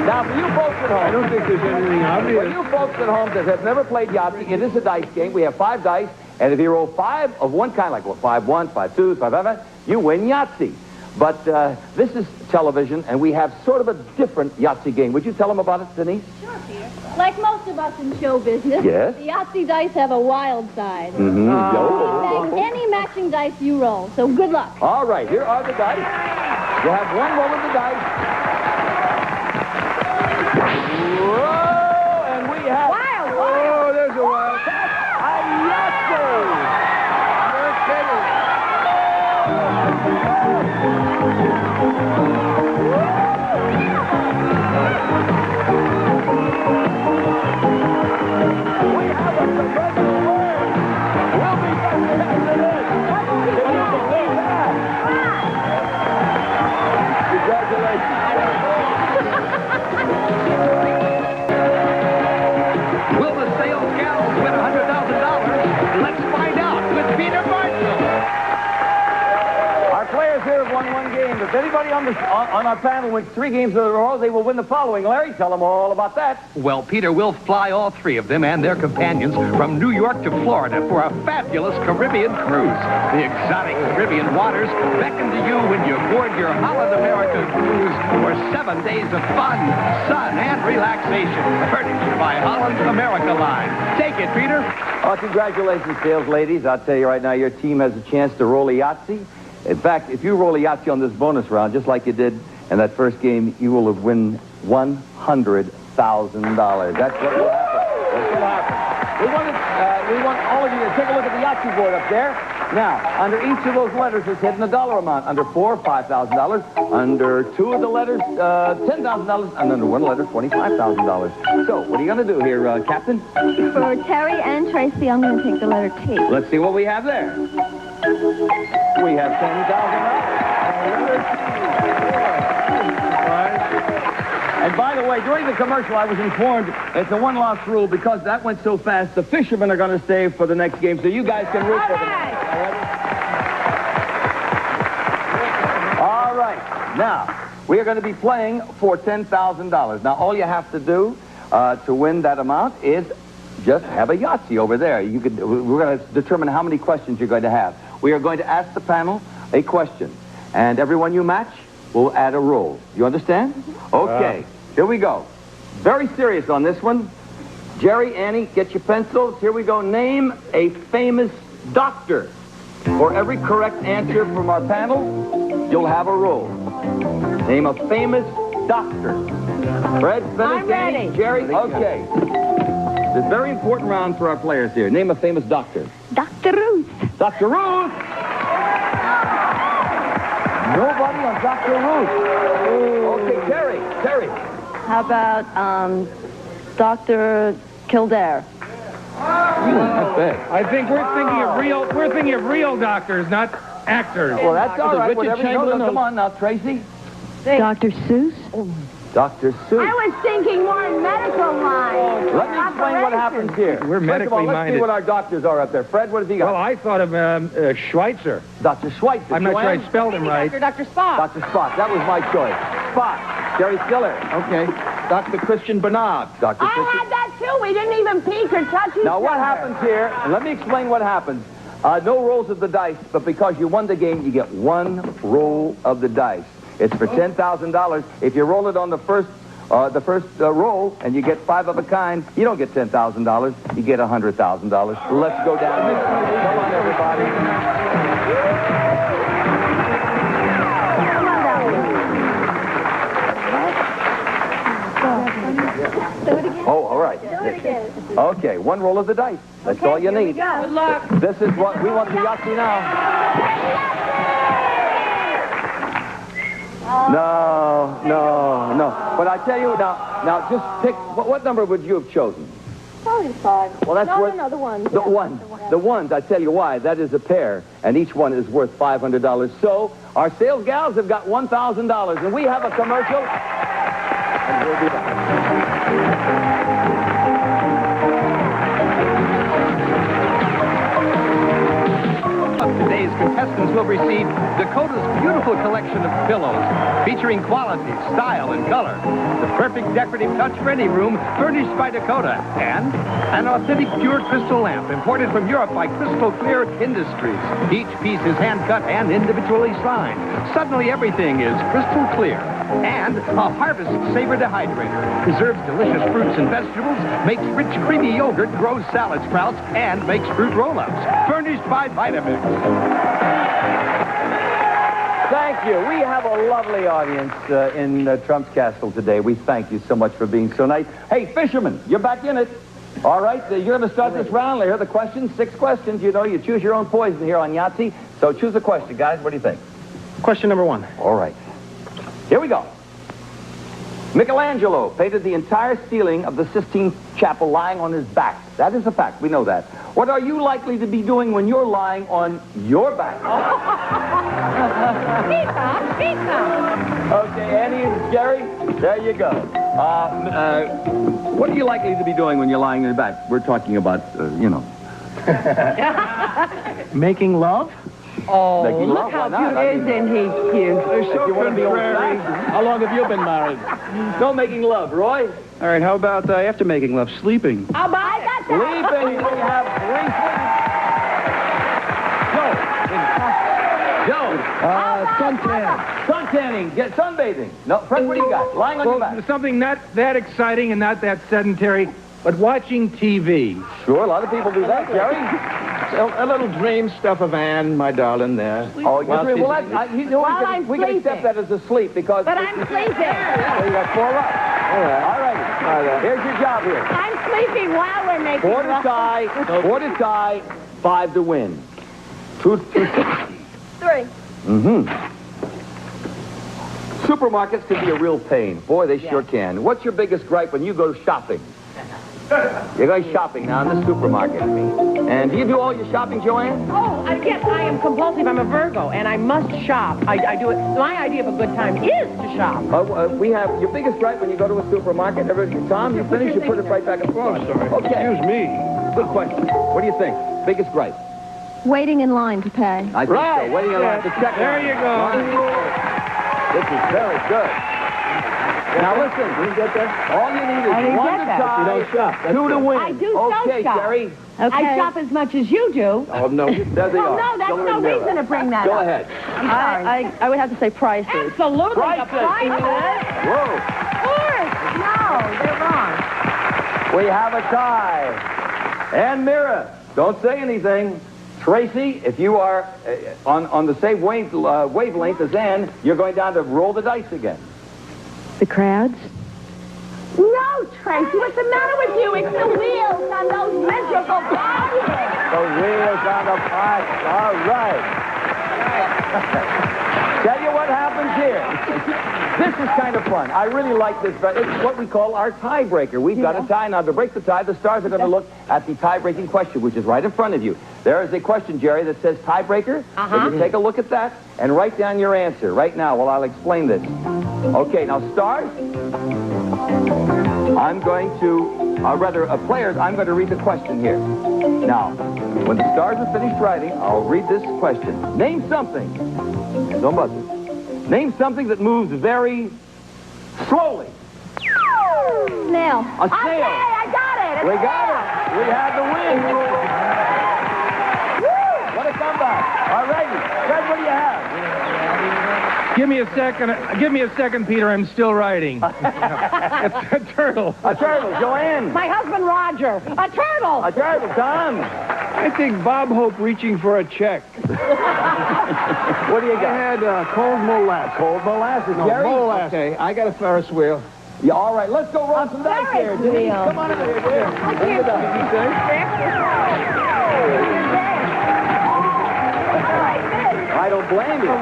Now, for you folks at home... I don't think there's anything obvious. For you folks at home that have never played Yahtzee, it is a dice game. We have 5 dice. And if you roll 5 of one kind, like 5-1, 5-2, 5-5, you win Yahtzee. But this is television, and we have sort of a different Yahtzee game. Would you tell them about it, Denise? Sure, Peter. Like most of us in show business, Yes. the Yahtzee dice have a wild side. Mm-hmm. Bang any matching dice you roll, so good luck. All right, here are the dice. You'll have one roll of the dice. Whoa, and we have... Wild. Oh, there's a wild. Will the sales gals win $100,000? Let's find out with Peter Marshall. Our players here have won one game. If anybody on our panel wins 3 games in a row, they will win the following. Larry, tell them all about that. Well, Peter, we'll fly all 3 of them and their companions from New York to Florida for a fabulous Caribbean cruise. The exotic Caribbean waters beckon to you when you board your Holland America cruise for 7 days of fun, sun, and relaxation. Furnished by Holland America Line. Take it, Peter. Oh, congratulations, sales ladies. I'll tell you right now, your team has a chance to roll a Yahtzee. In fact, if you roll a Yahtzee on this bonus round, just like you did in that first game, you will have won $100,000. That's what will happen. That's what happened. We want all of you to take a look at the Yahtzee board up there. Now, under each of those letters is hidden a dollar amount. Under 4, $5,000. Under 2 of the letters, $10,000. And under 1 letter, $25,000. So, what are you going to do here, Captain? For Terry and Tracy, I'm going to take the letter T. Let's see what we have there. We have $10,000. And by the way, during the commercial, I was informed it's a one-loss rule because that went so fast. The fishermen are going to stay for the next game, so you guys can root for them. All right. Now, we are going to be playing for $10,000. Now, all you have to do to win that amount is just have a Yahtzee over there. We're going to determine how many questions you're going to have. We are going to ask the panel a question, and everyone you match will add a roll. You understand? Okay, here we go. Very serious on this one. Jerry, Annie, get your pencils. Here we go. Name a famous doctor. For every correct answer from our panel, you'll have a roll. Name a famous doctor. Fred, finish. I'm ready. Jerry, okay. It's a very important round for our players here. Name a famous doctor. Dr. Ruth. Dr. Ruth! Nobody on Dr. Ruth. Okay, Terry. How about, Dr. Kildare? Not bad. I think we're thinking of real doctors, not actors. Well, that's all right. Whatever you know. Come on now, Tracy. Dr. Seuss? Dr. Seuss. I was thinking more in medical lines. Let me explain what happens here. We're medically let's minded. see what our doctors are up there. Fred, what has he got? Well, I thought of Schweitzer. Dr. Schweitzer. I'm not sure I spelled him right. Dr. Spock. Dr. Spock. That was my choice. Spock. Jerry Stiller. Okay. Dr. Christian Bernard. Dr. I had that too. We didn't even peek or touch each other. Now, what happens here, and let me explain what happens. No rolls of the dice, but because you won the game, you get one roll of the dice. It's for $10,000. If you roll it on the first roll and you get 5 of a kind, you don't get $10,000. You get $100,000. Let's go down there. Come on, everybody. Oh, all right. Okay, one roll of the dice. That's all you need. Good luck. This is what we want the Yahtzee now. No. But I tell you now just pick. What number would you have chosen? 45. Well, that's worth. No, the ones. The ones. The ones. I tell you why. That is a pair, and each one is worth $500. So our sales gals have got $1,000, and we have a commercial. And we'll be back. Today's contestants will receive Dakota's beautiful collection of pillows featuring quality, style, and color. The perfect decorative touch for any room, furnished by Dakota. And an authentic pure crystal lamp imported from Europe by Crystal Clear Industries. Each piece is hand-cut and individually signed. Suddenly everything is crystal clear. And a Harvest Saver Dehydrator. Preserves delicious fruits and vegetables, makes rich, creamy yogurt, grows salad sprouts, and makes fruit roll-ups. Furnished by Vitamix. Thank you. We have a lovely audience in Trump's Castle today. We thank you so much for being so nice. Hey, fisherman, you're back in it. All right, you're going to start this round. Here are the questions. 6 questions. You know, you choose your own poison here on Yahtzee. So choose a question, guys. What do you think? Question number 1. All right. Here we go. Michelangelo painted the entire ceiling of the Sistine Chapel lying on his back. That is a fact. We know that. What are you likely to be doing when you're lying on your back? Okay, Annie and Jerry, there you go. What are you likely to be doing when you're lying on your back? We're talking about, Making love? Oh, Making look love, how why not? cute. Isn't he cute? If you want to be contrary. How long have you been married? No making love, Roy? All right, how about after making love, sleeping? I got that. Sleeping, we have 3 Joe. Suntanning. Get sunbathing. No, Fred, what do you got? Lying on your back. Something not that exciting and not that sedentary, but watching TV. Sure, a lot of people do that, Jerry. A little dream stuff of Anne, my darling, there. Oh, you dream. Well, we can accept that as a sleep because... But I'm sleeping. So you got 4 up. All right. Here's your job here. I'm sleeping while we're making 4 to tie, 5 to win. 2 to 6. 3. Supermarkets can be a real pain. Boy, they sure can. What's your biggest gripe when you go shopping? You're going shopping now in the supermarket. And do you do all your shopping, Joanne? Oh, yes, I am compulsive. I'm a Virgo, and I must shop. I do it. My idea of a good time is to shop. We have your biggest gripe when you go to a supermarket. Tom, you finish, you put it right back in front. Oh, sorry. Okay. Excuse me. Good question. What do you think? Biggest gripe? Waiting in line to pay. I think so. Waiting in line to check. There you go. This is very good. Now listen, all you need is 1 to tie, You don't shop. 2 to win. I do okay, shop. Jerry. I shop as much as you do. Oh, no. There they are. No, that's no reason to bring that Go up. ahead. I would have to say prices. Absolutely. Prices. The prices. Whoa. Of course. No, they're wrong. We have a tie. And Mira, don't say anything. Tracy, if you are on the same wavelength as Ann, you're going down to roll the dice again. The crowds? No, Tracy, what's the matter with you? It's the wheels on those miserable bodies. The wheels on the bike. All right. Tell you what happens here. This is kind of fun. I really like this. It's what we call our tiebreaker. We've got a tie. Now, to break the tie, the stars are going to look at the tie-breaking question, which is right in front of you. There is a question, Jerry, that says tiebreaker. So you take a look at that and write down your answer right now while I'll explain this. Okay, now, stars, I'm going to... players, I'm going to read the question here. Now, when the stars are finished writing, I'll read this question. Name something. Don't buzz it. Name something that moves very slowly. Snail. A snail. Okay, I got it. We got it. We had the win. What a comeback. All righty. Fred, what do you have? Give me a second. Give me a second, Peter. I'm still writing. It's a turtle. A turtle. Joanne. My husband, Roger. A turtle. A turtle. Tom. I think Bob Hope reaching for a check. What do you got? I had cold molasses. Cold molasses. No, Jerry? molasses. Okay, I got a Ferris wheel. Yeah, all right. Let's go roll some dice here. Denise, come on over here, dear. Bring the I don't blame you.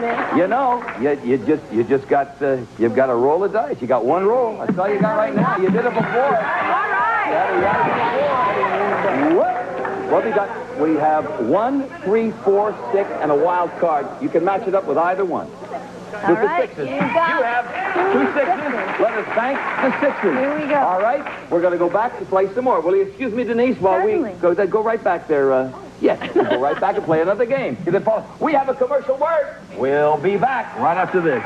You know, you just got you've got a roll of dice. You got one roll. That's all you got right now. You did it before. All right. Well, we have 1, 3, 4, 6, and a wild card. You can match it up with either one. All right, sixes. you You got have 2 sixes. Let us thank the sixes. Here we go. All right, we're going to go back to play some more. Will you excuse me, Denise, while Certainly. we go right back there? Yes, we'll go right back and play another game. We have a commercial word. We'll be back right after this.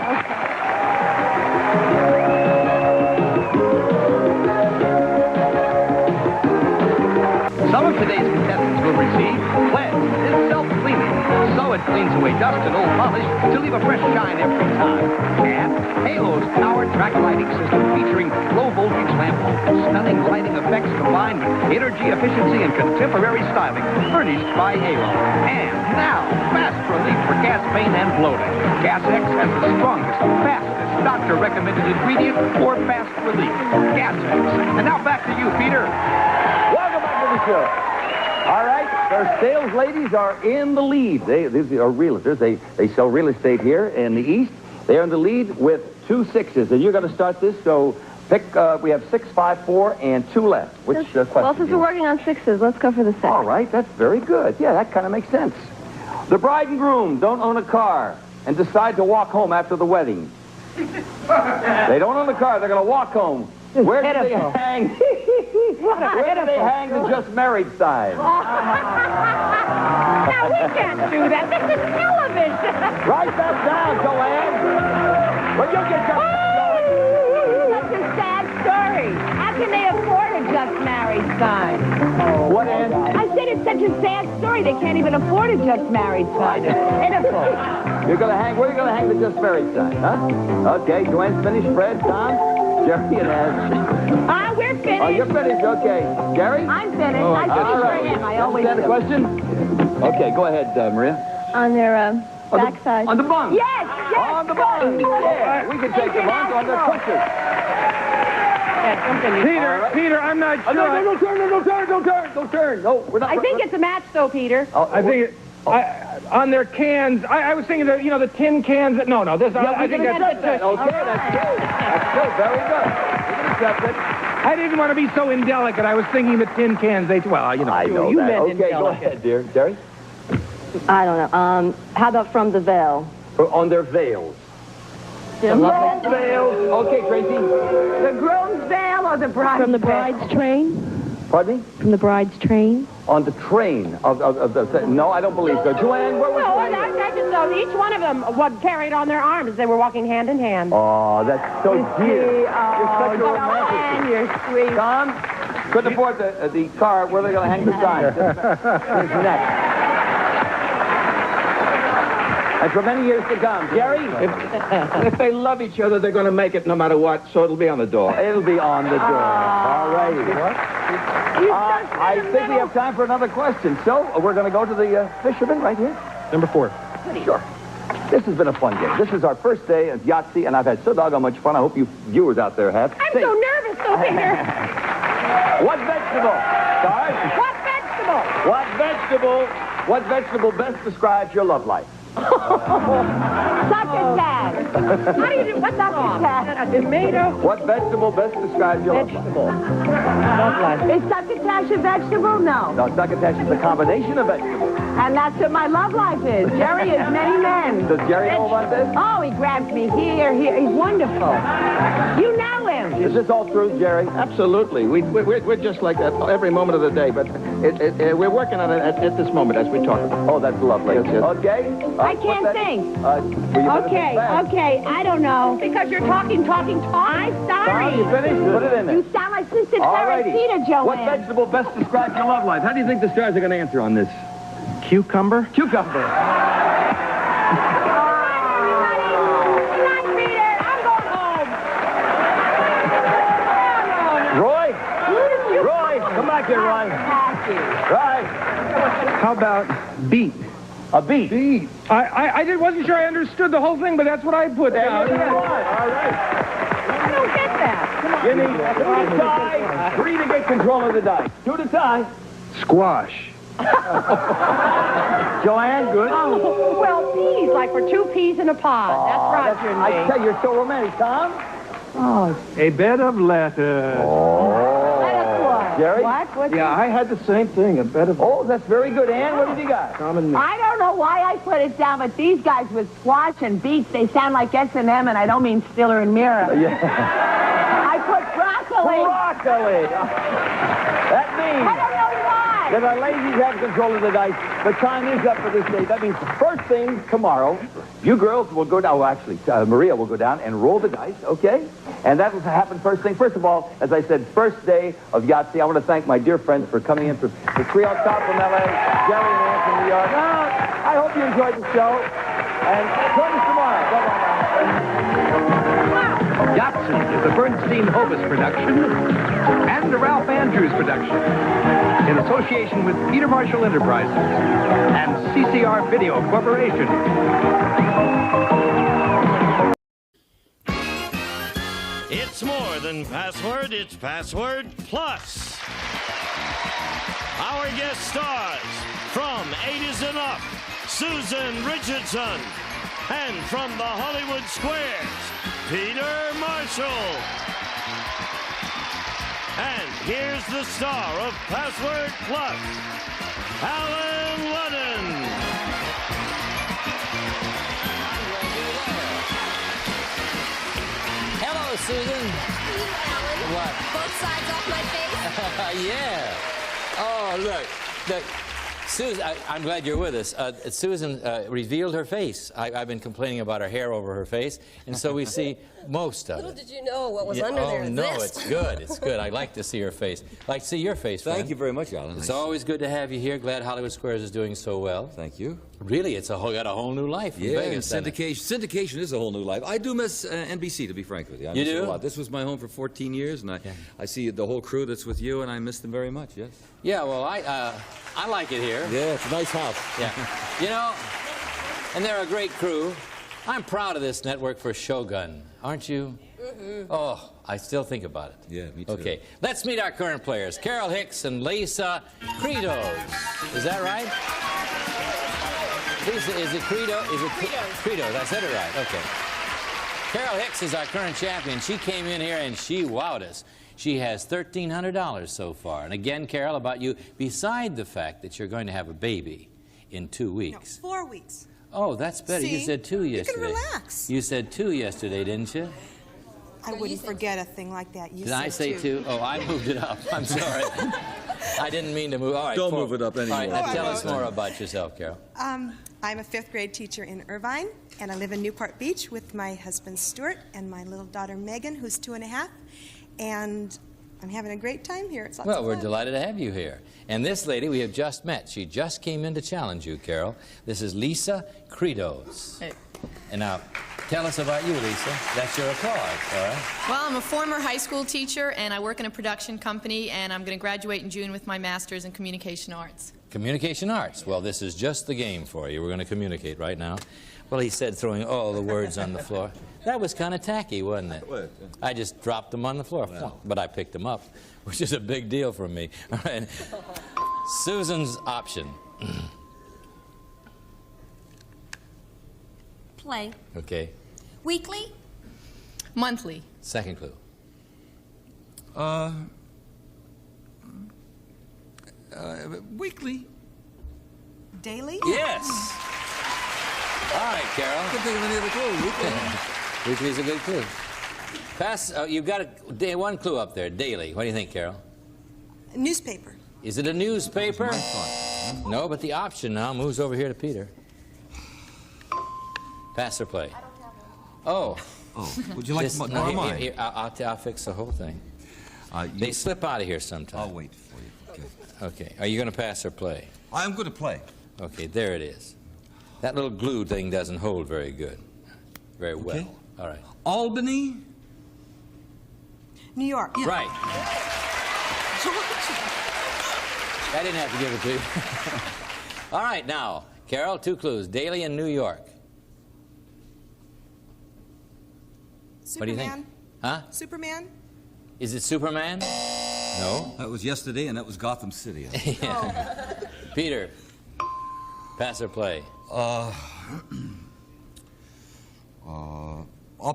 Some of today's contestants will receive Pledge. It's self-cleaning, so it cleans away dust and old polish to leave a fresh shine every time. And Halo's power track lighting system featuring low-voltage lamp stunning lighting effects combined with energy efficiency and contemporary styling, furnished by Halo. And now, fast relief for gas pain and bloating. Gas X has the strongest, fastest doctor-recommended ingredient for fast relief. Gas X. And now back to you, Peter. Welcome back to the show. All right, our sales ladies are in the lead. These are realtors. They sell real estate here in the East. They are in the lead with 2 sixes, and you're going to start this. So pick. We have 6, 5, 4, and 2 left. Which question? Well, since we're working on sixes, let's go for the 6. All right, that's very good. Yeah, that kind of makes sense. The bride and groom don't own a car and decide to walk home after the wedding. They don't own a car. They're going to walk home. Where do they hang? Where do they hang the just married sign? Now, we can't do that. This is television. Write that down, Joanne. Well, you'll get your... Such a sad story. How can they afford a just married sign? What, Ann? I said it's such a sad story. They can't even afford a just married sign. It's pitiful. You're going to hang... Where are you going to hang the just married sign, huh? Okay, Joanne's finished. Fred, Tom, Jerry, and Ed. We're finished. Oh, you're finished. Okay. Jerry? I'm finished. I finished for him. I always Understand the question? Okay, go ahead, Maria. On their backside. On the bun. Yes, yes. On the bun. Yeah, we can take the buns on the pushes. Peter, I'm not sure. Don't turn. No, we're not. I think it's a match, though, Peter. I think on their cans. I was thinking the tin cans. No. I think that's Okay, that's good. That's good. Very good. We can accept it. I didn't want to be so indelicate. I was thinking the tin cans. I know you that. meant okay, go ahead, dear. Jerry? I don't know. How about from the veil? On their veils. The groom's veils. Okay, Tracy. The groom's veil or the bride's From the veil? bride's train? Pardon me? From the bride's train? On the train of the... No, I don't believe so. Joanne, where was Joanne? I just know each one of them carried on their arms. They were walking hand in hand. Oh, that's so dear. You're such a romantic. And you're sweet. Tom, couldn't afford the car. Where are they going to hang the sign? His neck. And for many years to come. Jerry? If they love each other, they're going to make it no matter what, so it'll be on the door. It'll be on the door. All righty. I think we have time for another question. So, we're going to go to the fisherman right here. Number 4. Sure. This has been a fun game. This is our first day at Yahtzee, and I've had so doggone much fun. I hope you viewers out there have. I'm so nervous, though, Peter. What vegetable? Stars? What vegetable? What vegetable best describes your love life? Succotash. How do you do? What's succotash? A tomato. What vegetable best describes your Vegetable. Is succotash a vegetable? No. No, succotash is a combination of vegetables. And that's what my love life is. Jerry is many men. Does Jerry know about this? Oh, he grabs me here. He's wonderful. You know him. Is this all true, Jerry? Absolutely. We're just like that every moment of the day, but we're working on it at this moment as we talk. Oh, that's lovely. Yes, yes. Okay. I can't think. Okay. I don't know. Because you're talking. I'm sorry. You finished? Put it in there. You sound like Sister Alrighty. Teresita, Joanne. What vegetable best describes your love life? How do you think the stars are going to answer on this? Cucumber? Cucumber. Roy, come back here, Roy. Right. How about beet? A beet. Beet. I wasn't sure I understood the whole thing, but that's what I put down. All right. I don't get that. Come on. You need 2 to tie, 3 to get control of the dice. 2 to tie. Squash. Joanne, good. Oh, well, peas, like for 2 peas in a pod. That's Roger and me. I tell you, you're so romantic. Tom? Oh, a bed of lettuce. Jerry? What? Yeah, I had the same thing, a bed of... Oh, that's very good. Ann, what have you got? Common mix. I don't know why I put it down, but these guys with squash and beets, they sound like S&M, and I don't mean Stiller and Mira. Yeah. I put broccoli. Broccoli. That means... I don't know why. That our ladies have control of the dice. The time is up for this day. That means first thing tomorrow, you girls will go down, well, actually, Maria will go down and roll the dice, okay? And that will happen first thing. First of all, as I said, first day of Yahtzee. I want to thank my dear friends for coming in, for the trio Scott from L.A., Jerry and Ann from New York. Well, I hope you enjoyed the show. And join us tomorrow. Bye-bye. Yahtzee is a Bernstein-Hovis production and a Ralph Andrews production in association with Peter Marshall Enterprises and CCR Video Corporation. It's more than password, it's Password Plus. Our guest stars from 8 is Enough, Susan Richardson, and from the Hollywood Squares, Peter Marshall. And here's the star of Password Plus, Alan Ludden. Hello, Susan. Alan. What? Both sides off my face. Yeah. Oh, look. Susan, I'm glad you're with us. Susan revealed her face. I've been complaining about her hair over her face, and so we see most of it. Little did you know what was under there. Oh, no, it's good. It's good. I like to see her face. I like to see your face, friend. Thank you very much, Alan. It's always good to have you here. Glad Hollywood Squares is doing so well. Thank you. Really, it's got a whole new life in Vegas. Syndication is a whole new life. I do miss NBC, to be frank with you. I miss it a lot. This was my home for 14 years, and I see the whole crew that's with you, and I miss them very much, yes. Yeah, well, I like it here. Yeah, it's a nice house. Yeah. You know, and they're a great crew. I'm proud of this network for Shogun, aren't you? Mm-hmm. Oh, I still think about it. Yeah, me too. Okay, let's meet our current players, Carol Hicks and Lisa Credos. Is that right? Lisa, is it Credo? Is it Credos? I said it right. Okay. Carol Hicks is our current champion. She came in here and she wowed us. She has $1,300 so far. And again, Carol, about you, beside the fact that you're going to have a baby in 2 weeks. No, 4 weeks. Oh, that's better. See? You said 2 yesterday. You can relax. You said 2 yesterday, didn't you? I wouldn't forget a thing like that. You Did I say 2? Oh, I moved it up. I'm sorry. I didn't mean to move. All right, Don't move it up anymore. All right, now tell us more about yourself, Carol. I'm a 5th grade teacher in Irvine, and I live in Newport Beach with my husband Stuart and my little daughter Megan, who's 2.5, and I'm having a great time here. It's lots of Well, we're fun. delighted to have you here. And this lady we have just met. She just came in to challenge you, Carol. This is Lisa Credos. Hey. And now, tell us about you, Lisa. That's your applause, all right? Well, I'm a former high school teacher, and I work in a production company, and I'm going to graduate in June with my master's in communication arts. Communication arts. Well, this is just the game for you. We're going to communicate right now. Well, he said throwing all the words on the floor. That was kind of tacky, wasn't it? I just dropped them on the floor, but I picked them up, which is a big deal for me. All right. Susan's option. Play. Okay. Weekly. Monthly. Second clue. Weekly. Daily? Yes. All right, Carol. I can't think of any other clue. Weekly. Weekly's a good clue. Pass. You've got one clue up there. Daily. What do you think, Carol? Newspaper. Is it a newspaper? No, but the option now moves over here to Peter. Pass or play? Oh. Oh. Would you like to borrow mine? Here, I'll fix the whole thing. They slip out of here sometime. I'll wait for you. Okay. Okay. Are you going to pass or play? I'm going to play. Okay, there it is. That little glue thing doesn't hold very good. Very well. Okay. All right. Albany. New York. Yeah. Right. I didn't have to give it to you. All right, now, Carol, 2 clues. Daily and New York. Superman. What do you think? Huh? Superman? Is it Superman? No. That was yesterday, and that was Gotham City. Yeah. Peter, pass or play? I'll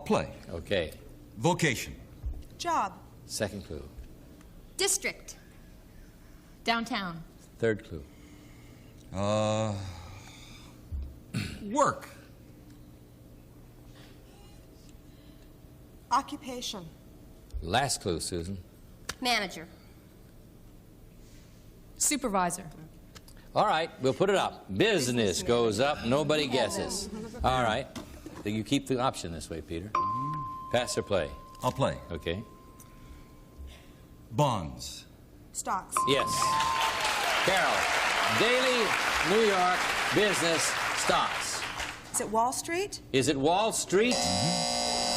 play. Okay. Vocation. Job. Second clue. District. Downtown. Third clue. Work. Occupation. Last clue, Susan. Manager. Supervisor. All right, we'll put it up. Business goes up, nobody guesses. All right. Then you keep the option this way, Peter. Pass or play? I'll play. Okay. Bonds. Stocks. Yes. Carol, daily, New York, business, stocks. Is it Wall Street? Is it Wall Street?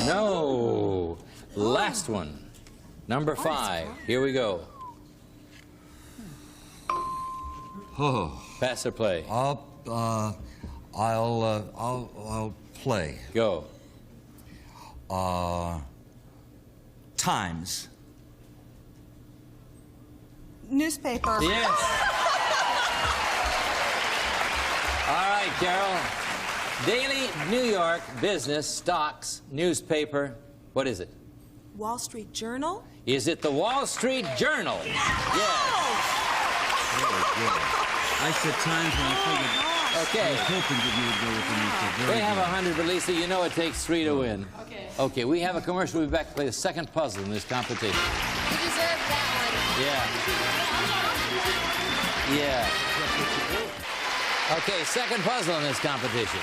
No. Last one. Number 5. Here we go. Oh. Pass or play? I'll play. Go. Times. Newspaper. Yes. All right, Carol. Daily, New York, business, stocks, newspaper. What is it? Wall Street Journal? Is it the Wall Street Journal? Yes. I said times when I figured. Okay. I was hoping that you would go with the newspaper. They have 100, but Lisa, you know it takes 3 to win. Okay. Okay, we have a commercial. We'll be back to play the second puzzle in this competition. You deserve that Yeah. Yeah. Okay, second puzzle in this competition.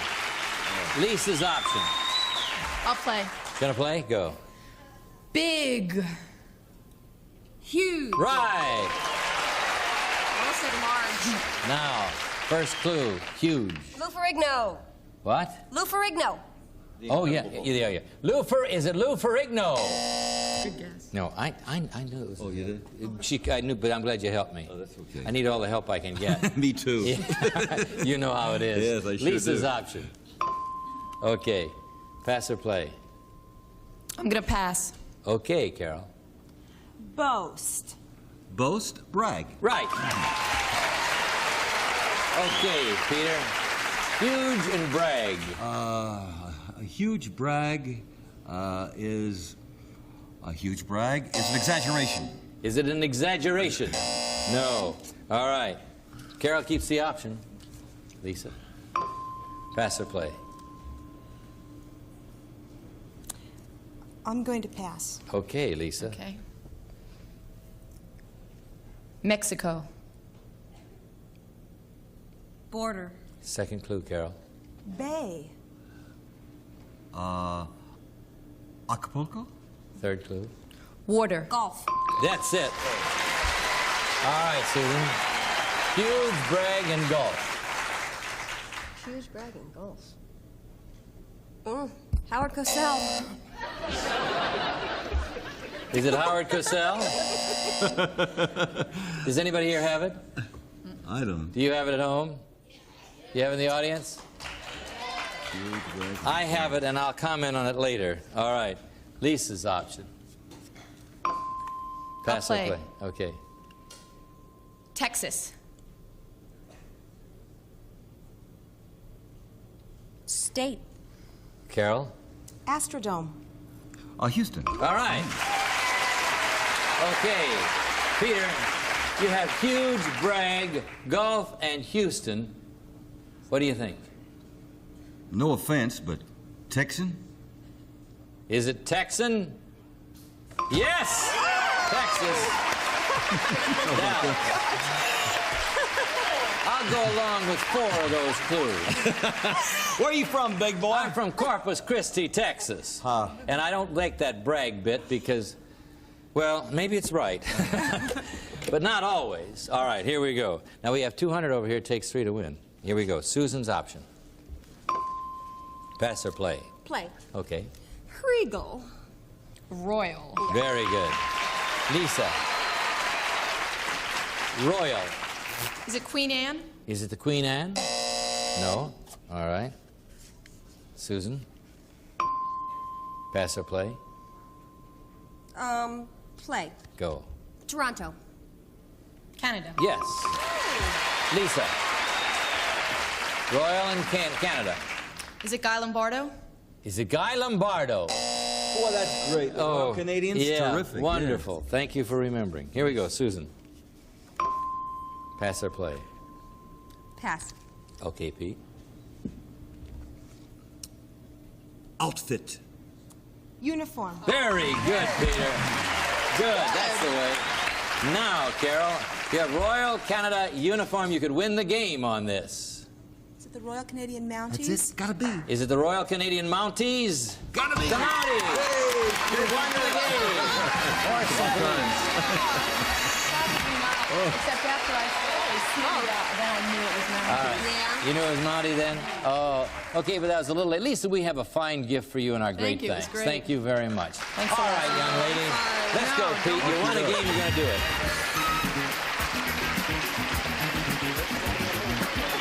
Lisa's option. I'll play. Gonna play? Go. Big. Huge. Right. I said large. Now, first clue. Huge. Lou Ferrigno. What? Lou Ferrigno. Oh, yeah. Yeah. Is it Lou Ferrigno? Good guess. No, I knew it was. Oh, you did? I knew, but I'm glad you helped me. Oh, that's okay. I need all the help I can get. Me too. Yeah. You know how it is. Yes, I sure Lisa's do. option. Okay. Pass or play? I'm going to pass. Okay, Carol. Boast. Boast, brag. Right. Okay, Peter. Huge and brag. A huge brag is an exaggeration. Is it an exaggeration? No. All right. Carol keeps the option. Lisa. Pass or play? I'm going to pass. Okay, Lisa. Okay. Mexico. Border. Second clue, Carol. Bay. Acapulco? Third clue. Water. Golf. That's it. All right, Susan. Huge brag and golf. Huge bragging golf. Howard Cosell. Is it Howard Cosell? Does anybody here have it? I don't. Do you have it at home? Do you have it in the audience? I have it, and I'll comment on it later. All right. Lisa's option. Pass or play. play? Okay. Texas. State. Carol? Astrodome. Houston. All right. Okay. Peter, you have Huge, Bragg, Golf, and Houston. What do you think? No offense, but Texan? Is it Texan? Yes! Texas. Now, I'll go along with 4 of those clues. Where are you from, big boy? I'm from Corpus Christi, Texas. And I don't like that Bragg bit because, well, maybe it's right. But not always. All right, here we go. Now we have 200 over here. It takes 3 to win. Here we go. Susan's option. Pass or play? Play. Okay. Regal. Royal. Very good. Lisa. Royal. Is it Queen Anne? Is it the Queen Anne? No. All right. Susan. Pass or play? Play. Go. Toronto. Canada. Yes. Lisa. Royal in Canada. Is it Guy Lombardo? Is it Guy Lombardo? Boy, that's great. Oh, Canadians, yeah, terrific. Wonderful. Thank you for remembering. Here we go, Susan. Pass or play? Pass. Okay, Pete. Outfit. Uniform. Very good, Peter. Good, that's the way. Now, Carol, you have Royal Canada uniform. You could win the game on this. Is it the Royal Canadian Mounties? That's it. Gotta be. Is it the Royal Canadian Mounties? Gotta be. The Mounties! You've won the game! Or sometimes. Except after I smelled it, then I knew it was Mountie. All right. Yeah. You knew it was Mountie then? Oh, okay, but that was a little late. Lisa, we have a fine gift for you and our great Thank you. It was thanks. great. Thank you very much. Thanks All a lot. right, young lady. Let's go, Pete. You won a game, you're going to do it.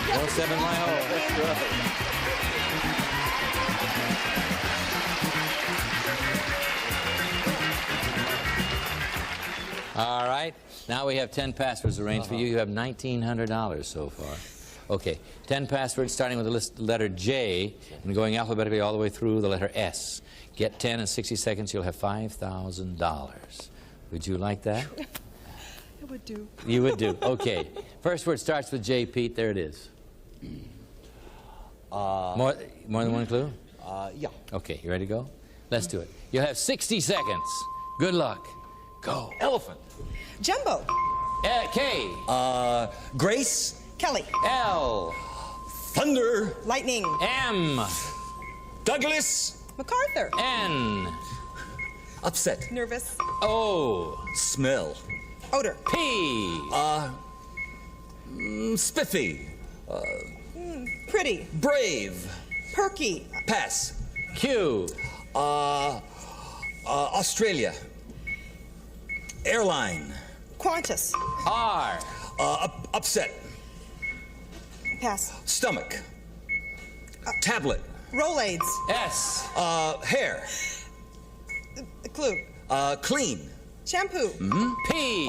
107 my hole. All right. Now we have 10 passwords arranged for you. You have $1,900 so far. Okay. 10 passwords starting with the letter J and going alphabetically all the way through the letter S. Get 10 in 60 seconds. You'll have $5,000. Would you like that? It would do. You would do. Okay. First word starts with J, Pete. There it is. More than one clue? Yeah. Okay. You ready to go? Let's do it. You'll have 60 seconds. Good luck. Go. Elephant. Jumbo. K. Grace. Kelly. L. Thunder. Lightning. M. Douglas. MacArthur. N. Upset. Nervous. O. Smell. Odor. P. Spiffy. Pretty. Brave. Perky. Pass. Q. Australia. Airline. Qantas. R. Upset. Pass. Stomach. Tablet. Rolaids. S. Hair. Clue. Clean. Shampoo. P.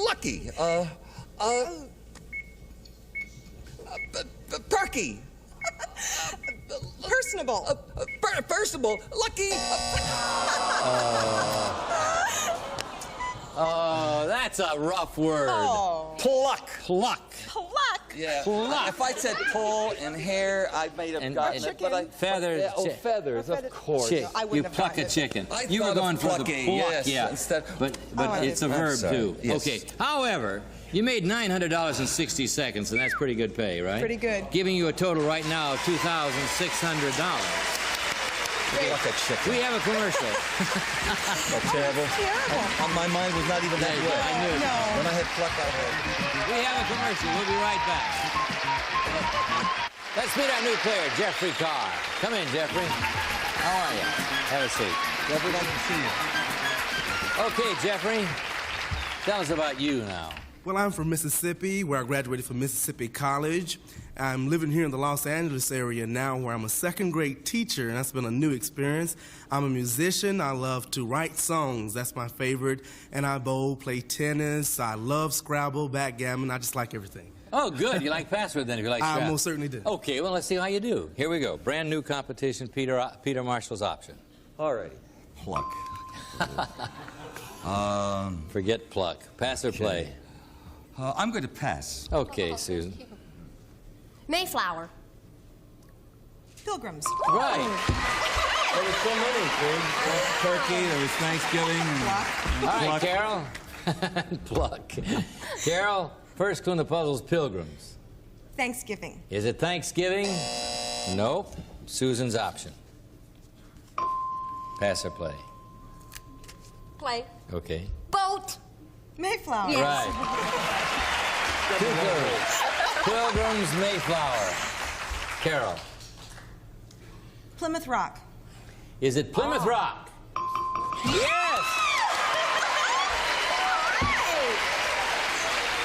Lucky. Perky. Personable. Personable. Lucky. Oh, that's a rough word. Oh. Pluck. Pluck. Pluck. Yeah. Pluck. If I said pull and hair, I might have gotten it. But feathers. Feathers, of course. Chick. I You wouldn't have pluck gotten a it. chicken. I You were thought of going for the plucking, pluck, yes, yeah. instead- But I it's a did. verb sorry. too. Yes. Okay. However, you made $900 in 60 seconds, and that's pretty good pay, right? Pretty good. Giving you a total right now of $2,600. Pluck a chicken. We have a commercial. That's terrible. Terrible. My mind was not even that Yeah, way. I knew it. No. When I had pluck, I had. We have a commercial. We'll be right back. Let's meet our new player, Jeffrey Carr. Come in, Jeffrey. How are you? Have a seat. Jeffrey, nice to see you. Okay, Jeffrey. Tell us about you now. Well, I'm from Mississippi, where I graduated from Mississippi College. I'm living here in the Los Angeles area now, where I'm a second-grade teacher, and that's been a new experience. I'm a musician. I love to write songs. That's my favorite. And I bowl, play tennis. I love Scrabble, backgammon. I just like everything. Oh, good. You like password then if you like I Scrabble. most certainly do. Okay, well, let's see how you do. Here we go. Brand new competition, Peter Marshall's option. All right. Pluck. Forget pluck. Pass or play? I'm going to pass. Okay, Susan. Mayflower. Pilgrims. Right. There was so many things. Turkey, there was Thanksgiving. All right, Carol. Pluck. Carol, first clue in the puzzle is Pilgrims. Thanksgiving. Is it Thanksgiving? Nope. Susan's option. Pass or play? Play. Okay. Boat. Mayflower. Yes. Right. 2 clues. Pilgrims, Mayflower. Carol. Plymouth Rock. Is it Plymouth Rock? Yes!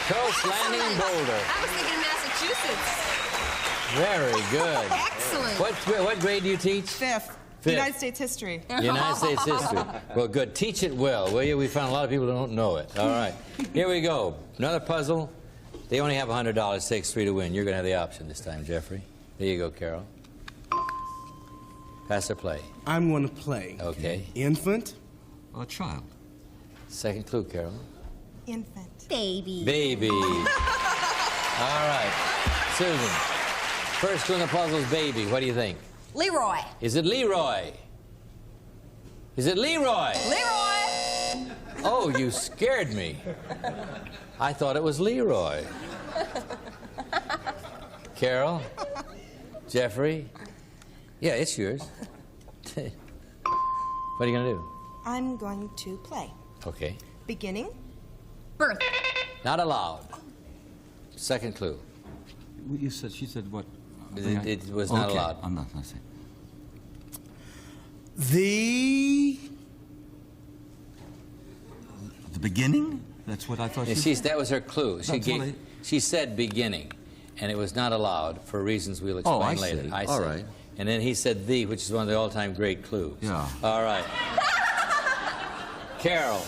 Coast Landing in Boulder. I was thinking Massachusetts. Very good. Excellent. What grade do you teach? Fifth. Fifth. United States history. United States history. Well, good. Teach it well, will you? We found a lot of people who don't know it. All right. Here we go. Another puzzle. They only have $100. Takes 3 to win. You're going to have the option this time, Jeffrey. There you go, Carol. Pass or play? I'm going to play. Okay. Infant. A child. Second clue, Carol. Infant. Baby. Baby. All right. Susan. First clue in the puzzle is baby. What do you think? Leroy. Is it Leroy? Is it Leroy? Leroy. Oh, you scared me. I thought it was Leroy. Carol? Jeffrey? Yeah, it's yours. What are you going to do? I'm going to play. Okay. Beginning. Birth. Not allowed. Second clue. You said, she said what? It was not Okay, allowed. I'm not going to say. The beginning? That's what I thought And she that was her clue. She said beginning, and it was not allowed for reasons we'll explain I later. see. I All see. right. And then he said the, which is one of the all-time great clues. Yeah. All right. Carol.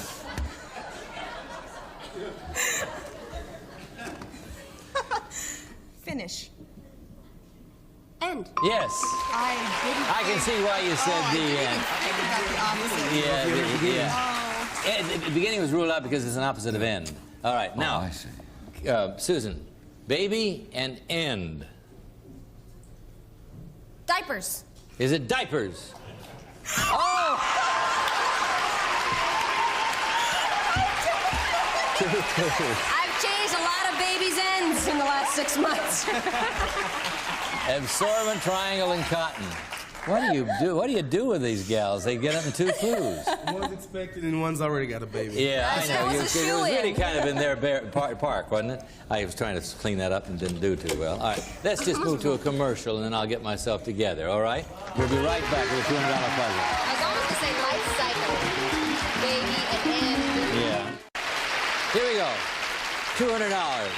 Finish. End. Yes. I can see why you said the end. Yeah. The beginning was ruled out because it's an opposite of end. All right. Now, I see. Susan, baby and end. Diapers. Is it diapers? Oh! I've changed a lot of babies' ends in the last 6 months. Absorbent, triangle, and cotton. What do you do? What do you do with these gals? They get up in 2 clues. One's expected and one's already got a baby. Yeah, I know. That was a It was really shoo-in. kind of in their park, wasn't it? I was trying to clean that up and didn't do too well. All right, let's just move to a commercial and then I'll get myself together, all right? We'll be right back with a $200 puzzle. I was almost going to say life cycle. Baby and end. Yeah. Here we go. $200.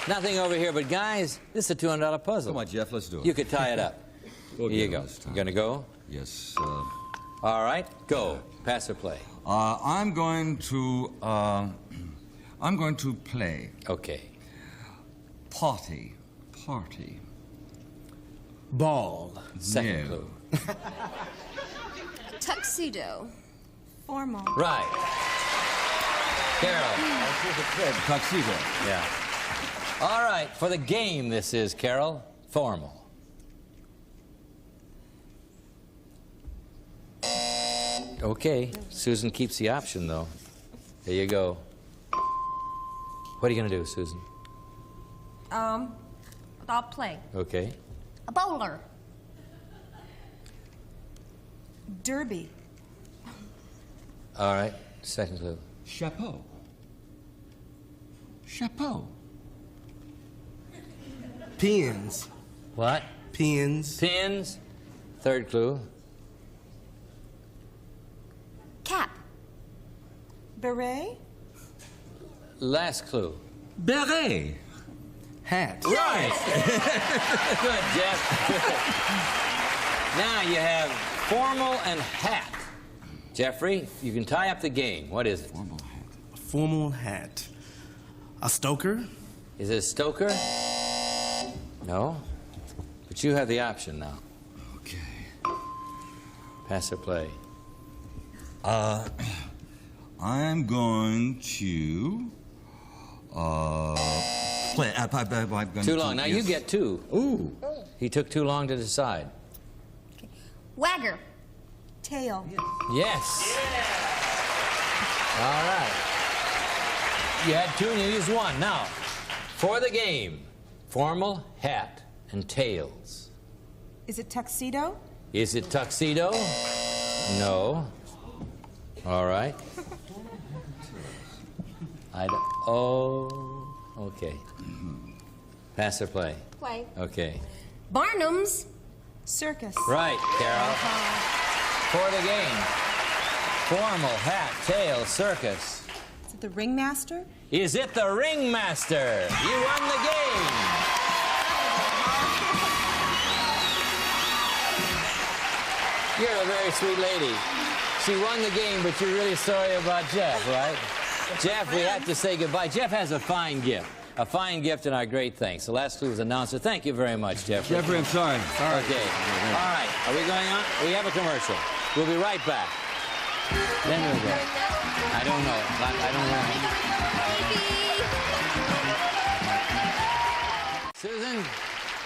Nothing over here, but guys, this is a $200 puzzle. Come on, Jeff, let's do it. You could tie it up. We'll Here you get it go. this time. You gonna go? Yes. All right, go. Pass or play? I'm going to play. Okay. Party. Ball. Second No. clue. Tuxedo. Formal. Right. Carol. Tuxedo. Yeah. All right, for the game this is, Carol. Formal. Okay, Susan keeps the option, though. There you go. What are you going to do, Susan? I'll play. Okay. A bowler. Derby. All right, second clue. Chapeau. Pins. What? Pins. Pins. Third clue. Cap. Beret. Last clue. Beret. Hat. Right. Good, Jeff. Now you have formal and hat. Jeffrey, you can tie up the game. What is it? Formal hat. A stoker. Is it Stoker? No. But you have the option now. Okay. Pass or play? I'm going to play. I'm going Too long. Now yes. you get two. Ooh. He took too long to decide. Wagger. Tail. Yes. All right. You had two and you used one. Now, for the game, formal, hat, and tails. Is it tuxedo? Is it tuxedo? No. All right. Oh, okay. Pass or play? Play. Okay. Barnum's. Circus. Right, Carol. For the game, formal, hat, tail, circus. Is it the ringmaster? Is it the ringmaster? You won the game. You're a very sweet lady. She won the game, but you're really sorry about Jeff, right? Jeff, we have to say goodbye. Jeff has a fine gift. A fine gift and our great thanks. The last clue was announcer. Thank you very much, Jeffrey. Jeffrey, I'm sorry. Okay. All right. Are we going on? We have a commercial. We'll be right back. Then we'll go. I don't know. I don't know. Susan,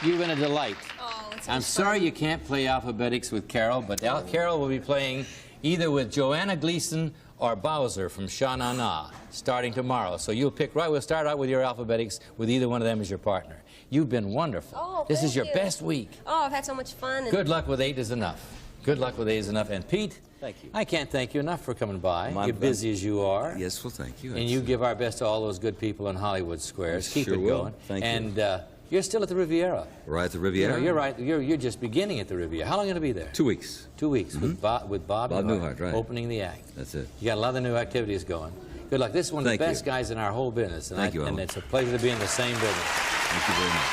you've been a delight. Oh, it's I'm sorry you can't play Alphabetics with Carol, but Carol will be playing either with Joanna Gleason or Bowser from Sha-Na-Na starting tomorrow. So you'll pick right. We'll start out with your Alphabetics with either one of them as your partner. You've been wonderful. Oh, this is your thank you. best week. Oh, I've had so much fun. And Good luck with 8 is enough. Good luck with 8 is enough. And Pete, thank you. I can't thank you enough for coming by. My You're busy as you are. Yes, well, thank you. And you give our best to all those good people in Hollywood Squares. Keep Sure it will. going. Thank you. And you're still at the Riviera. Right at the Riviera? You're right. You're just beginning at the Riviera. How long are you going to be there? 2 weeks. 2 weeks with Bob Newhart, right. opening the act. That's it. You got a lot of new activities going. Good luck. This is one of the best guys in our whole business. And Thank you, and Alan. it's a pleasure to be in the same business. Thank you very much.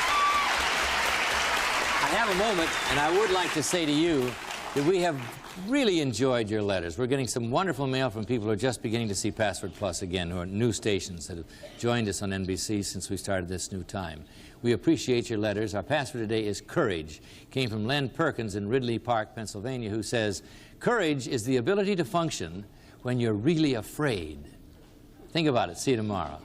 I have a moment, and I would like to say to you that we have really enjoyed your letters. We're getting some wonderful mail from people who are just beginning to see Password Plus again, who are new stations that have joined us on NBC since we started this new time. We appreciate your letters. Our password today is courage. Came from Len Perkins in Ridley Park, Pennsylvania, who says, courage is the ability to function when you're really afraid. Think about it. See you tomorrow.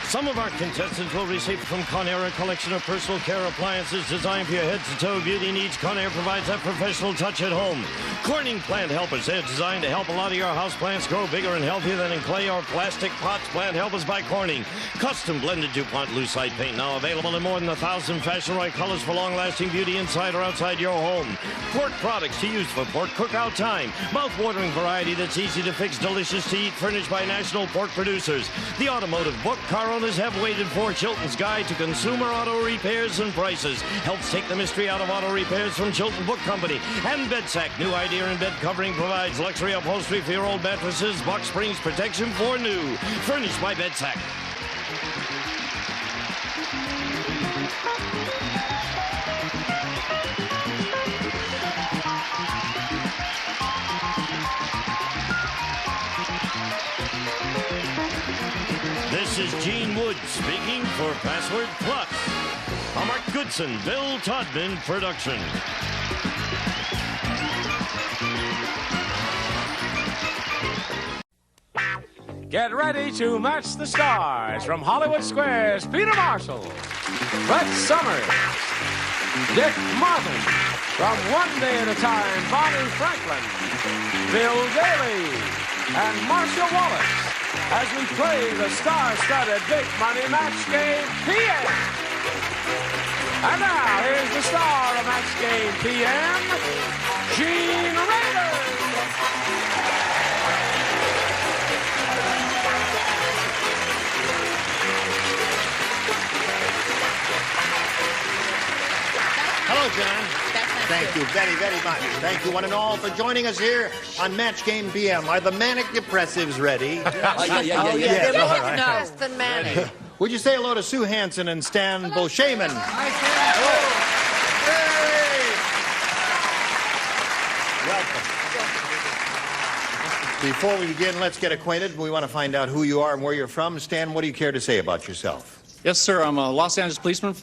Some of our contestants will receive from Conair a collection of personal care appliances designed for your head-to-toe beauty needs. Conair provides that professional touch at home. Corning Plant Helpers. They're designed to help a lot of your house plants grow bigger and healthier than in clay or plastic pots. Plant Helpers by Corning. Custom blended DuPont Lucite paint now available in more than 1,000 Fashion Right colors for long-lasting beauty inside or outside your home. Pork products to use for pork cookout time. Mouth-watering variety that's easy to fix, delicious to eat, furnished by national pork producers. The automotive book car owners have waited for. Chilton's Guide to Consumer Auto Repairs and Prices helps take the mystery out of auto repairs from Chilton Book Company. And Bedsack, new idea in bed covering, provides luxury upholstery for your old mattresses, box springs, protection for new. Furnished by Bedsack. This is Gene Wood speaking for Password Plus. A Mark Goodson, Bill Todman production. Get ready to match the stars from Hollywood Squares. Peter Marshall, Brett Summers, Dick Martin, from One Day at a Time, Bonnie Franklin, Bill Daly, and Marcia Wallace as we play the star-studded Big Money Match Game PM. And now, here's the star of Match Game PM, Gene Rader. Hello, John. Thank you very, very much. Thank you, one and all, for joining us here on Match Game PM. Are the manic depressives ready? They're more depressed than manic. Would you say hello to Sue Hansen and Stan Bolshaman? Before we begin, let's get acquainted. We want to find out who you are and where you're from. Stan, what do you care to say about yourself? Yes, sir. I'm a Los Angeles policeman.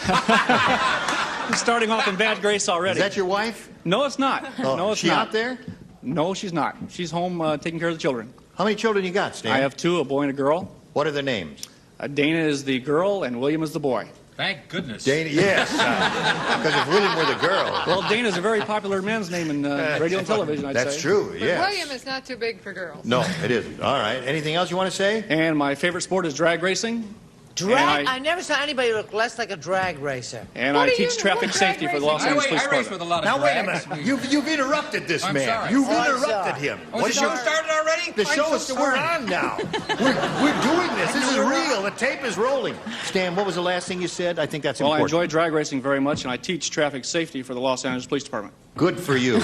I'm starting off in bad grace already. Is that your wife? No, it's not. Oh, no, it's she not. out there? No, she's not. She's home taking care of the children. How many children you got, Stan? I have two, a boy and a girl. What are their names? Dana is the girl and William is the boy. Thank goodness. Dana, yes. Because if William were the girl. Well, Dana's a very popular man's name in radio and television, I'd say. That's true, yes. William is not too big for girls. No, it isn't. All right. Anything else you want to say? And my favorite sport is drag racing. Drag? I never saw anybody look less like a drag racer. And I teach traffic safety for the Los Angeles Police Department. I race with a lot of Now, wait a drags. minute. You've interrupted this I'm man. sorry. You've I'm interrupted sorry. him. Oh, the show started already? The show is we're on now. We're doing this. This is real. The tape is rolling. Stan, what was the last thing you said? I think that's Well, important. I enjoy drag racing very much, and I teach traffic safety for the Los Angeles Police Department. Good for you.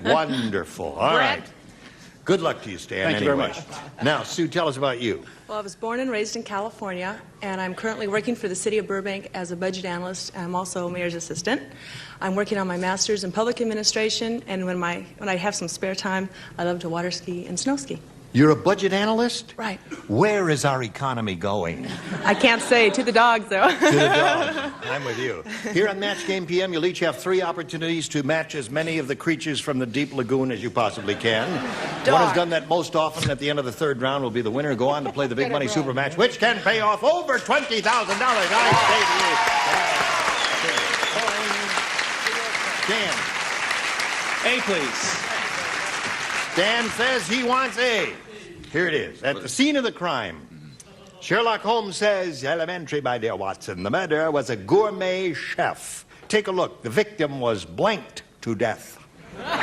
Wonderful. All right. Good luck to you, Stan. Thank you very much. Now, Sue, tell us about you. Well, I was born and raised in California, and I'm currently working for the city of Burbank as a budget analyst, and I'm also a mayor's assistant. I'm working on my master's in public administration, and when I have some spare time, I love to water ski and snow ski. You're a budget analyst? Right. Where is our economy going? I can't say. To the dogs, though. To the dog. I'm with you. Here on Match Game PM, you'll each have 3 opportunities to match as many of the creatures from the deep lagoon as you possibly can. The one who's done that most often at the end of the 3rd round will be the winner. Go on to play the big money super match, which can pay off over $20,000. I say to you. Dan. A, please. Dan says he wants A. Here it is. At the scene of the crime, Sherlock Holmes says, elementary, my dear Watson. The murderer was a gourmet chef. Take a look. The victim was blanked to death. Well, I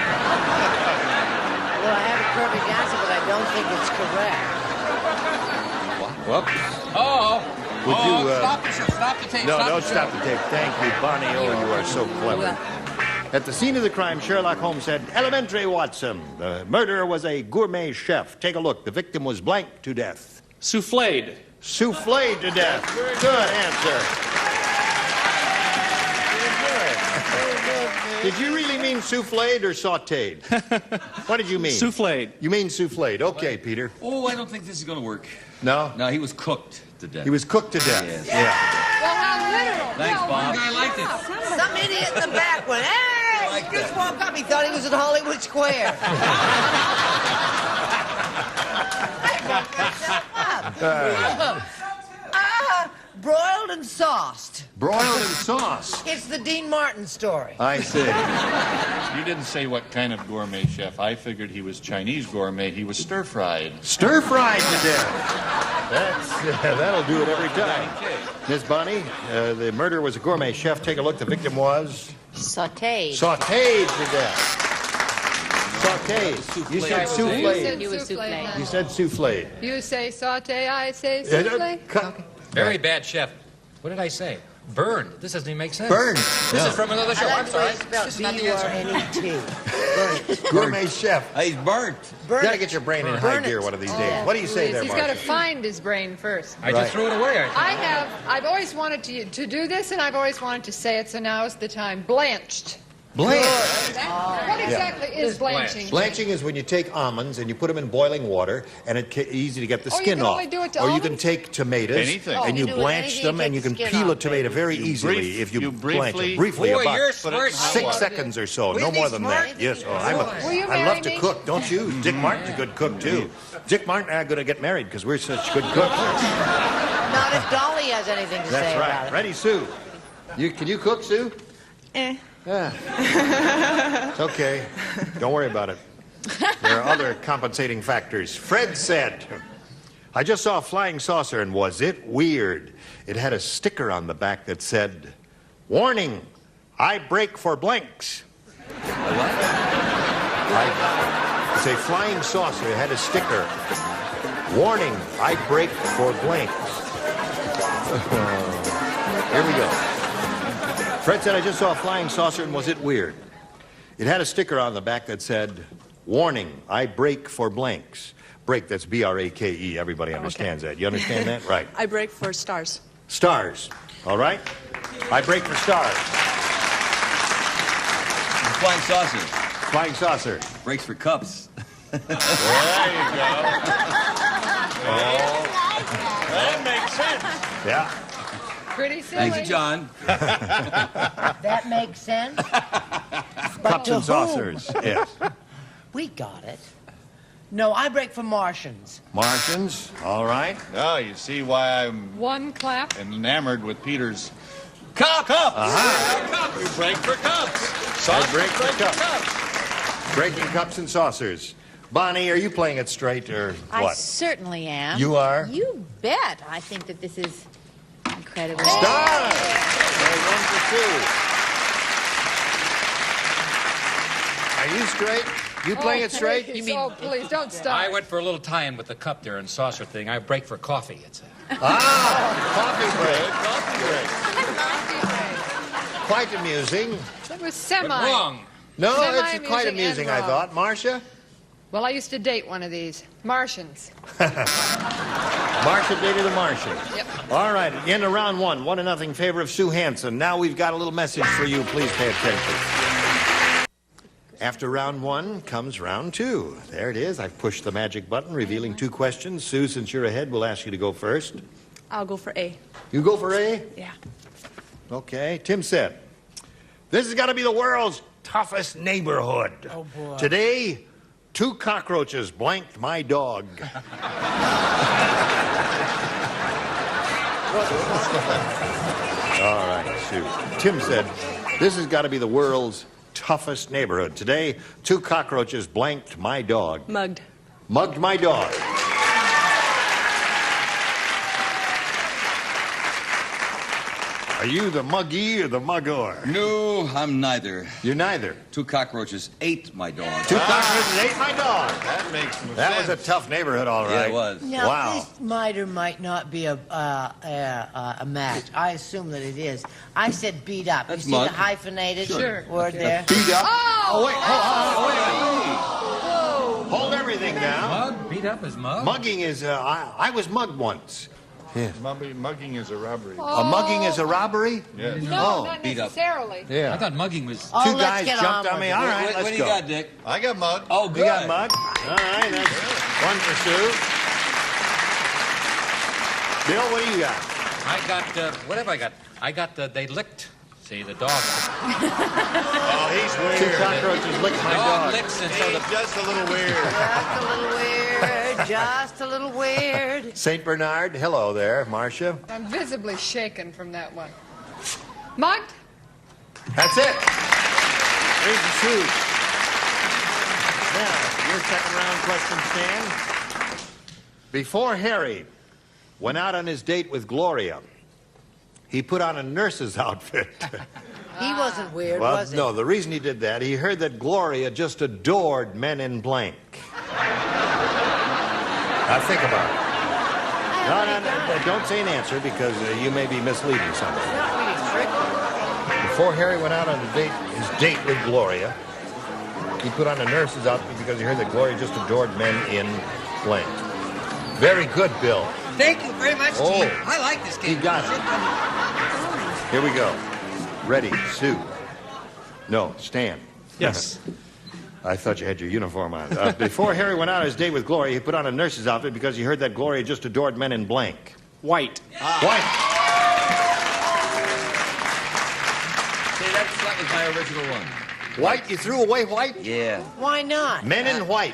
have a perfect answer, but I don't think it's correct. Whoops. Would you, Stop the tape. No, don't stop the tape. Thank you, Bonnie. Oh, you are so clever. At the scene of the crime, Sherlock Holmes said, elementary, Watson. The murderer was a gourmet chef. Take a look. The victim was blanked to death. Souffled. Souffled to death. Good answer. Did you really mean souffled or sautéed? What did you mean? Souffled. You mean souffled. Okay, Peter. Oh, I don't think this is going to work. No? No, he was cooked to death. He was cooked to death. Yes. Yeah. Well, how literal. Thanks, Bob. I liked it. Some idiot in the back went, hey! He just woke up. He thought he was at Hollywood Square. Broiled and sauced. Broiled and sauced. It's the Dean Martin story. I see. You didn't say what kind of gourmet chef. I figured he was Chinese gourmet. He was stir-fried. Stir-fried to death. That'll do it every time. Miss Bonnie, the murderer was a gourmet chef. Take a look. The victim was? Sautéed. Sautéed to death. Sautéed. You said soufflé. You said soufflé. You said soufflé. You say saute, I say soufflé. Very bad chef. What did I say? Burned. This doesn't even make sense. Burned. This Yeah. is from another show. I'm sorry. Spelled This is not the answer. B-U-R-N-E-T. Gourmet chef. He's burnt. You gotta get your brain in high gear one of these days. What do you say there, He's got to Marcy? find his brain first. I just threw it away. I've always wanted to do this, and I've always wanted to say it, so now is the time. Blanched. Blanched. What exactly is blanching? Blanching is when you take almonds and you put them in boiling water, and it's easy to get the Oh, you skin can off. only do it to Or you can almonds? take tomatoes Anything. and you You can do blanch anything them, to and you take can the skin peel off, a tomato very easily if you blanch them. Briefly, Boy, about you're smart. 6 seconds or so, no more than that. Yes, Will you I marry love to me? cook, don't you? Dick Martin's a good cook too. Dick Martin and I are going to get married because we're such good cooks. Not if Dolly has anything to say That's about right. it. Ready, Sue? Can you cook, Sue? Yeah. It's okay. Don't worry about it. There are other compensating factors. Fred said, I just saw a flying saucer, and was it weird? It had a sticker on the back that said, warning, I break for blanks. It's a flying saucer. It had a sticker. Warning, I break for blanks. Here we go. Fred said, I just saw a flying saucer, and was it weird? It had a sticker on the back that said, warning, I break for blanks. Break, that's B-R-A-K-E. Everybody understands that. You understand that? Right. I break for stars. Stars. All right? I break for stars. Flying saucer. Flying saucer. Breaks for cups. There you go. That makes sense. Yeah. Pretty silly. Thank you, John. That makes sense. Cups and saucers. Yes. We got it. No, I break for Martians. Martians. All right. Now you see why I'm One clap. enamored with Peter's cup. Cup. You break for cups. I break for cups. Breaking cups and saucers. Bonnie, are you playing it straight or I what? certainly am. You are? You bet. I think that this is incredible. Stars! They're 1 for 2. Are you straight? You playing it straight? You mean, please don't stop. I went for a little tie-in with the cup there and saucer thing. I break for coffee. It's coffee break. Quite amusing. That was semi. But wrong. No, it's Semi-amusing quite and amusing, I wrong. thought. Marcia? Well, I used to date one of these. Martians. Marcia dated a Martian. Yep. All right, end of round 1. 1-0 in favor of Sue Hansen. Now we've got a little message for you. Please pay attention. After round 1 comes round 2. There it is. I've pushed the magic button, revealing 2 questions. Sue, since you're ahead, we'll ask you to go first. I'll go for A. You go for A? Yeah. Okay. Tim said, this has got to be the world's toughest neighborhood. Oh, boy. Today, 2 cockroaches blanked my dog. All right, Sue. Tim said, this has got to be the world's toughest neighborhood. Today, 2 cockroaches blanked my dog. Mugged. Mugged my dog. Are you the muggy or the mugger? No, I'm neither. You're neither. 2 cockroaches ate my dog. 2 cockroaches ate my dog. That makes some That sense. was a tough neighborhood, all right. Yeah, it was. Now, Wow. this might or might not be a match. I assume that it is. I said beat up. That's you see mud. the hyphenated Sure. word there? Beat up. Oh! Wait. Hold everything down. Mug? Beat up as mug? Mugging is, I was mugged once. Yeah. Mugging is a robbery. A mugging is a robbery? Yes. No, not beat up. necessarily. Yeah. I thought mugging was... 2 let's guys get jumped on on me. with All it. right, What let's do go. you got, Dick? I got mugged. Oh, good. You got mugged? All right, that's 1 for Sue. Bill, what do you got? I got, what have I got? I got they licked. See, the dog. Oh, he's 2 weird. cockroaches licked my Dog dog. licks, and so He's the... just a little weird. Just a little weird. Just a little weird. St. Bernard, hello there, Marcia. I'm visibly shaken from that one. Mugged? That's it. Here's the Sue. Now, your second round question, Stan. Before Harry went out on his date with Gloria, he put on a nurse's outfit. He wasn't weird, Well, was he? no, the reason he did that, he heard that Gloria just adored Men in Blank. Now think about it. No, don't say an answer because you may be misleading somebody. Not really tricky. Before Harry went out on his date with Gloria, he put on a nurse's outfit because he heard that Gloria just adored Men in Blank. Very good, Bill. Thank you very much, Oh. team. I like this game. He got it. Here we go. Ready, Sue. No, Stan. Yes. I thought you had your uniform on. Before Harry went out on his date with Gloria, he put on a nurse's outfit because he heard that Gloria just adored Men in Blank. White. White. See, that was my original one. White? You threw away white? Yeah. Why not? Men in white.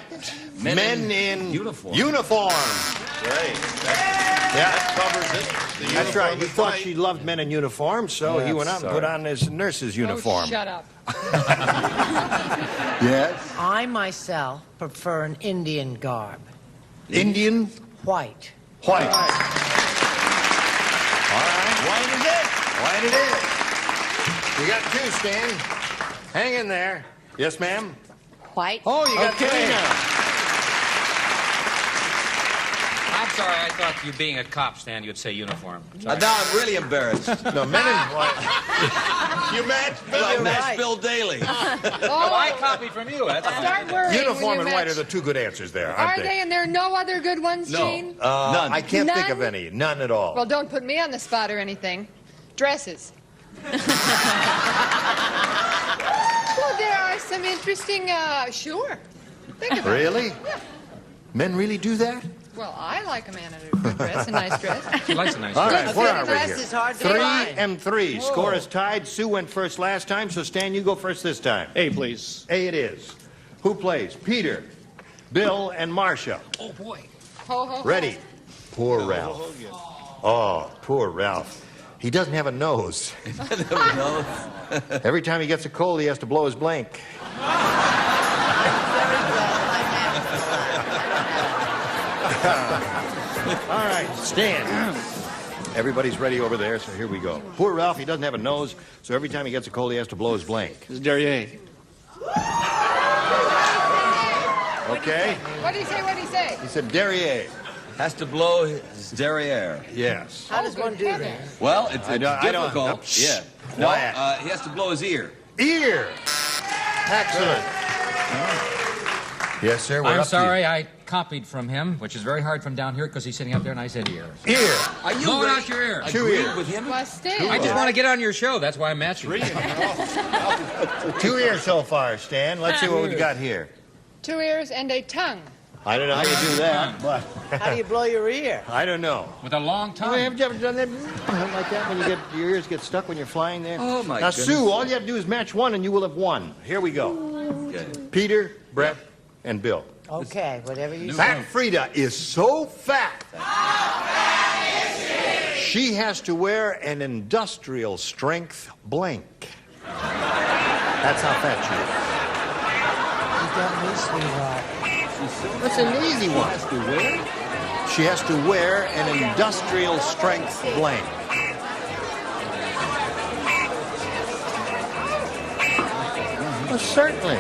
Men in uniform. Uniform. Right. Yeah. That covers it. The That's right. uniform He is thought white. she loved men in uniform, so he went out and put on his nurse's uniform. Oh, shut up. Yes. I myself prefer an Indian garb. Indian? White. White. All right. White is it? White it is. You got 2, Stan. Hang in there. Yes, ma'am? White. Oh, you got 3 now. I'm sorry, I thought you being a cop, Stan, you'd say uniform. Now I'm really embarrassed. No, Men in White. You matched I Bill. matched Bill Daly. Oh, I copied from you. That's Start worrying Uniform when and you white match. are the 2 good answers there, aren't Are they? And there are no other good ones, Gene? None. I can't think of None? any. None at all. Well, don't put me on the spot or anything. Dresses. Well, there are some interesting, sure. Think about Really? it. Yeah. Men really do that? Well, I like a man in a good dress, a nice dress. She likes a nice All dress. right, where are we dress here? is hard to 3 find. and 3. Score is tied. Sue went first last time, so Stan, you go first this time. A, please. A it is. Who plays? Peter, Bill, and Marcia. Oh, boy. Ho, ho, ho. Ready? Poor Ralph. Oh, poor Ralph. He doesn't have a nose. Every time he gets a cold, he has to blow his blank. All right, Stan. Everybody's ready over there, so here we go. Poor Ralph, he doesn't have a nose, so every time he gets a cold, he has to blow his blank. This is Derriere. Okay? What did he say? What did he say? He said Derriere. Has to blow his derriere. Yes. How does one do that? Well, it's I don't- difficult. Yeah. No, Quiet. he has to blow his ear. Ear. Excellent. Yes, sir. We're I'm up to you. sorry, I copied from him, which is very hard from down here because he's sitting up there and I said ear. Ear. Are you Blowing ready? out your ear. Two Agreed ears. with him? Well, Stan. I just want to get on your show. That's why I'm matching. 2 ears so far, Stan. Let's see what we've got here. 2 ears and a tongue. I don't know how you do that, but How do you blow your ear? I don't know. With a long tongue. Have you ever done that like that when you get your ears get stuck when you're flying there? Oh, my Now, goodness. Sue, all you have to do is match one, and you will have won. Here we go. Okay. Peter, Brett, and Bill. Okay, whatever you say. Fat Frida is so fat. She has to wear an industrial strength blank. That's how fat she You got me, sweetheart. is. That's an easy one. She has to wear an industrial strength blank. Well, certainly.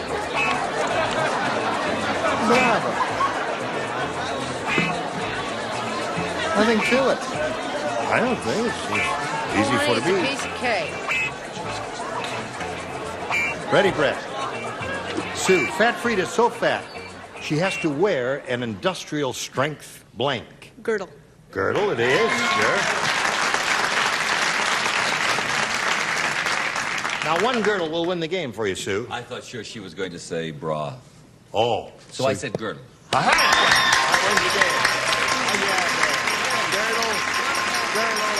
Bravo. Nothing to it. I don't think it's easy for it to be. Piece of cake. Ready, Brett? Sue, Fat Frida's so fat, she has to wear an industrial strength blank. Girdle. Girdle, it is, sure. Now, one girdle will win the game for you, Sue. I thought sure she was going to say bra. Oh. So I said girdle. Aha! That wins the game. Oh, yeah, girdle,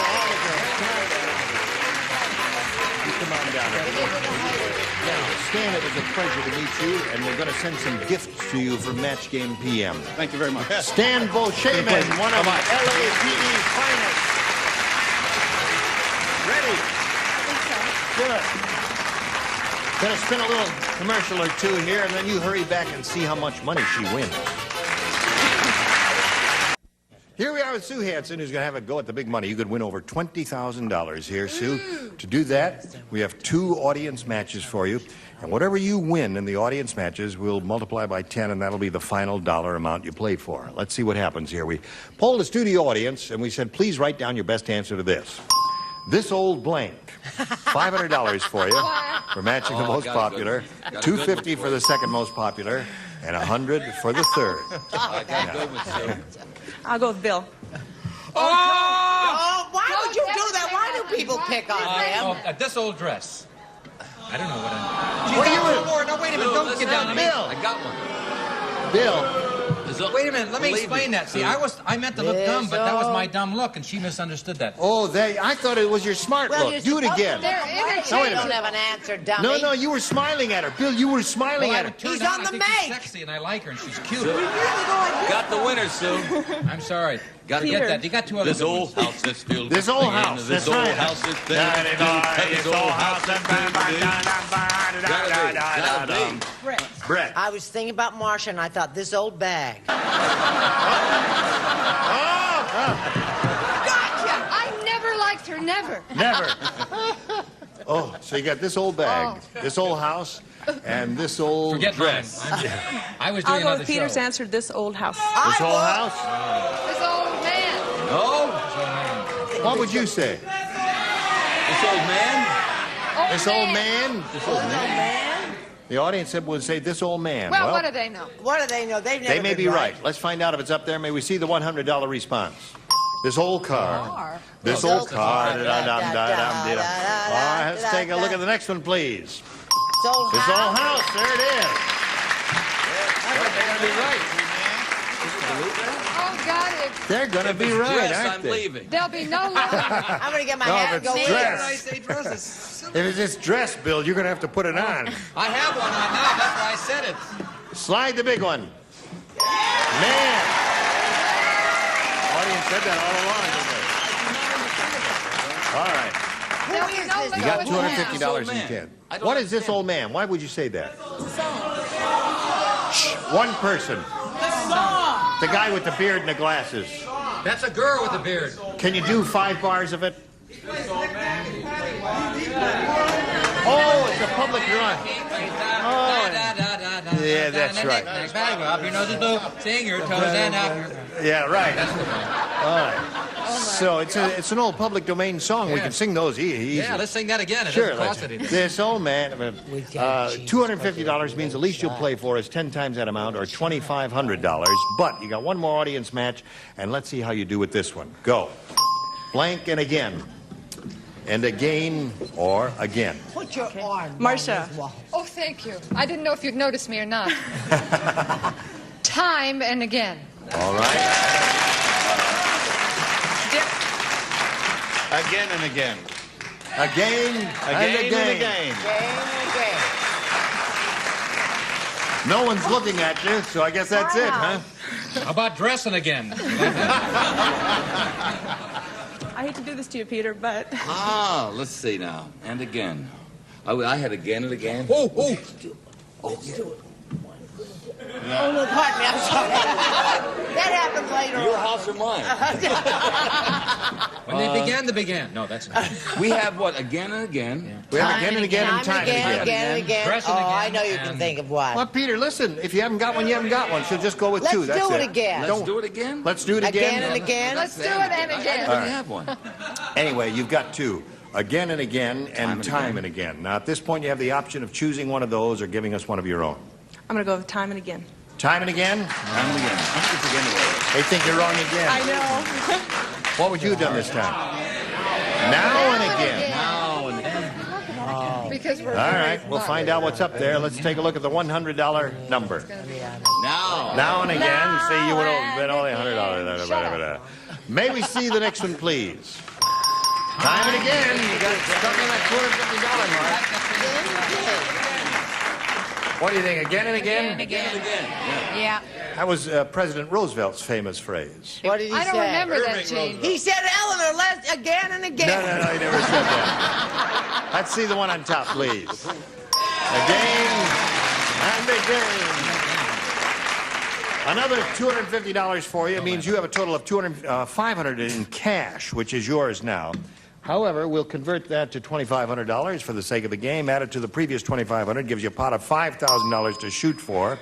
all of them. You come on down there. Now, Stan, it was a pleasure to meet you, and we're going to send some gifts to you from Match Game PM. Thank you very much. Stan Bolshaman, one of LAPD's finest. Ready? Good. Gonna spin a little commercial or two here, and then you hurry back and see how much money she wins. Here we are with Sue Hansen, who's going to have a go at the big money. You could win over $20,000 here, Sue. To do that, we have 2 audience matches for you. And whatever you win in the audience matches, we'll multiply by 10, and that'll be the final dollar amount you played for. Let's see what happens here. We polled the studio audience, and we said, please write down your best answer to this. This old blank. $500 for you for matching the most popular, $250 for the second most popular, and $100 for the third. I got good with Sue. I'll go with Bill. Oh, why would you do that? Why do people pick on them? This old dress. I don't know what I'm... What are you in? No, wait a minute. Don't get down on me. Bill. I got one. Bill. Wait a minute. Let me explain that. See, I meant to look dumb, but that was my dumb look, and she misunderstood that. Oh, I thought it was your smart look. Do it again. They No, wait a don't minute. have an answer, dummy. No, you were smiling at her. Bill, you were smiling at her. He's on the I think make. she's sexy, and I like her, and she's cute. Got the winner, Sue. I'm sorry. Got Forget that. You got 2 other This good old ones. house that's filled This with old pain. house, This that's old right. house that's filled with this old house that's Gotta be. Brett. I was thinking about Marcia, and I thought, this old bag. Gotcha! I never liked her, never. Never. Oh, so you got this old bag, this old house, and this old Forget dress. mine. I was I'll doing go another with Peter's show. answer, this old house. This old house? This old man. No? What would you say? This old man? This old man? This old man? The audience would say this old man. Well, what do they know? What do they know? They've never They may been be right. Let's find out if it's up there. May we see the $100 response? This old car. This old car. Da-da-dum-da-dum-da-dum. All right, let's take a look at the next one, please. This old This house. old house. There it is. believe that? Oh, God, if They're going to be right, Dress, aren't I'm they? leaving. there'll be no longer. I'm going to get my No, hat if and go it's with dress. I say dress is If it's this dress, Bill, you're going to have to put it on. I have one on now. That's why I said it. Slide the big one. Man. Audience said that all along, didn't they? All right. There'll be no You got limit with $250 in man. Ken. I don't What is this understand. old man? Why would you say that? Shh, one person. The guy with the beard and the glasses. That's a girl with a beard. Can you do 5 bars of it? Oh, it's a public run. Oh, yeah, that's right. Up your nose is blue. Sing your toes and up. Yeah, right. All right. So it's an old public domain song. We can sing those easy. Yeah, let's sing that again. It Sure. doesn't cost anything. This old man, $250 means the least you'll play for is 10 times that amount, or $2,500. But you got one more audience match, and let's see how you do with this one. Go. Blank and again. And again or again. Put your arm. Marcia. Oh, thank you. I didn't know if you'd notice me or not. Time and again. All right. Again and again. Again and again. No one's looking at you, so I guess that's it, huh? How about dressing again? I hate to do this to you, Peter, but Ah, let's see now. And again. I had again and again. Oh, oh. Oh, no, pardon me. I'm sorry. That happened later Your on. house or mine? When they began. No, that's not. We have what? Again and again. We have again and again and time and again. Again and again. Dressing Oh, again I know you can and- think of one. Well, Peter, listen. If you haven't got one, you haven't got one. So just go with Let's 2. That's do it again. Let's do it again? Let's do it again. Again and again. Let's do it and I again. didn't have one. Anyway, you've got 2. Again and again and time and again. Now, at this point, you have the option of choosing one of those or giving us one of your own. I'm going to go with time and again. Time and again? Time and again. I think it's again anyway. They think you're wrong again. I know. What would you have done this time? Now and again. Now and again. Because we're All right, we'll find out what's up there. Let's take a look at the $100 number. Now. Now and again. See, you would have been only $100. May we see the next one, please? Time and again. You got stuck on that $250 mark. What do you think? Again and again? Again and again. Yeah. Yeah. That was President Roosevelt's famous phrase. What did he say? I don't remember that, Gene. He said, Eleanor, let's again and again. No, he never said that. Let's see the one on top, please. Again and again. Another $250 for you means you have a total of $500 in cash, which is yours now. However, we'll convert that to $2,500 for the sake of the game. Add it to the previous $2,500, gives you a pot of $5,000 to shoot for.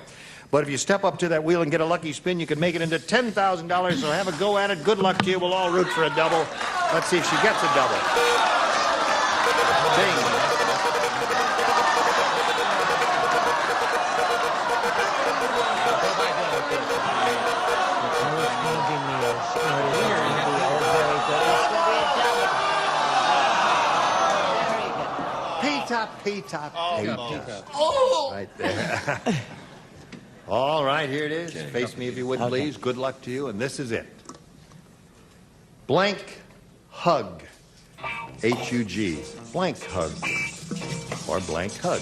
But if you step up to that wheel and get a lucky spin, you can make it into $10,000. So have a go at it. Good luck to you. We'll all root for a double. Let's see if she gets a double. Bing. P-top, P-top, P-top. Oh! Right there. All right, here it is. Face me if you would, please. Good luck to you, and this is it. Blank hug. H-U-G. Blank hug. Or blank hug.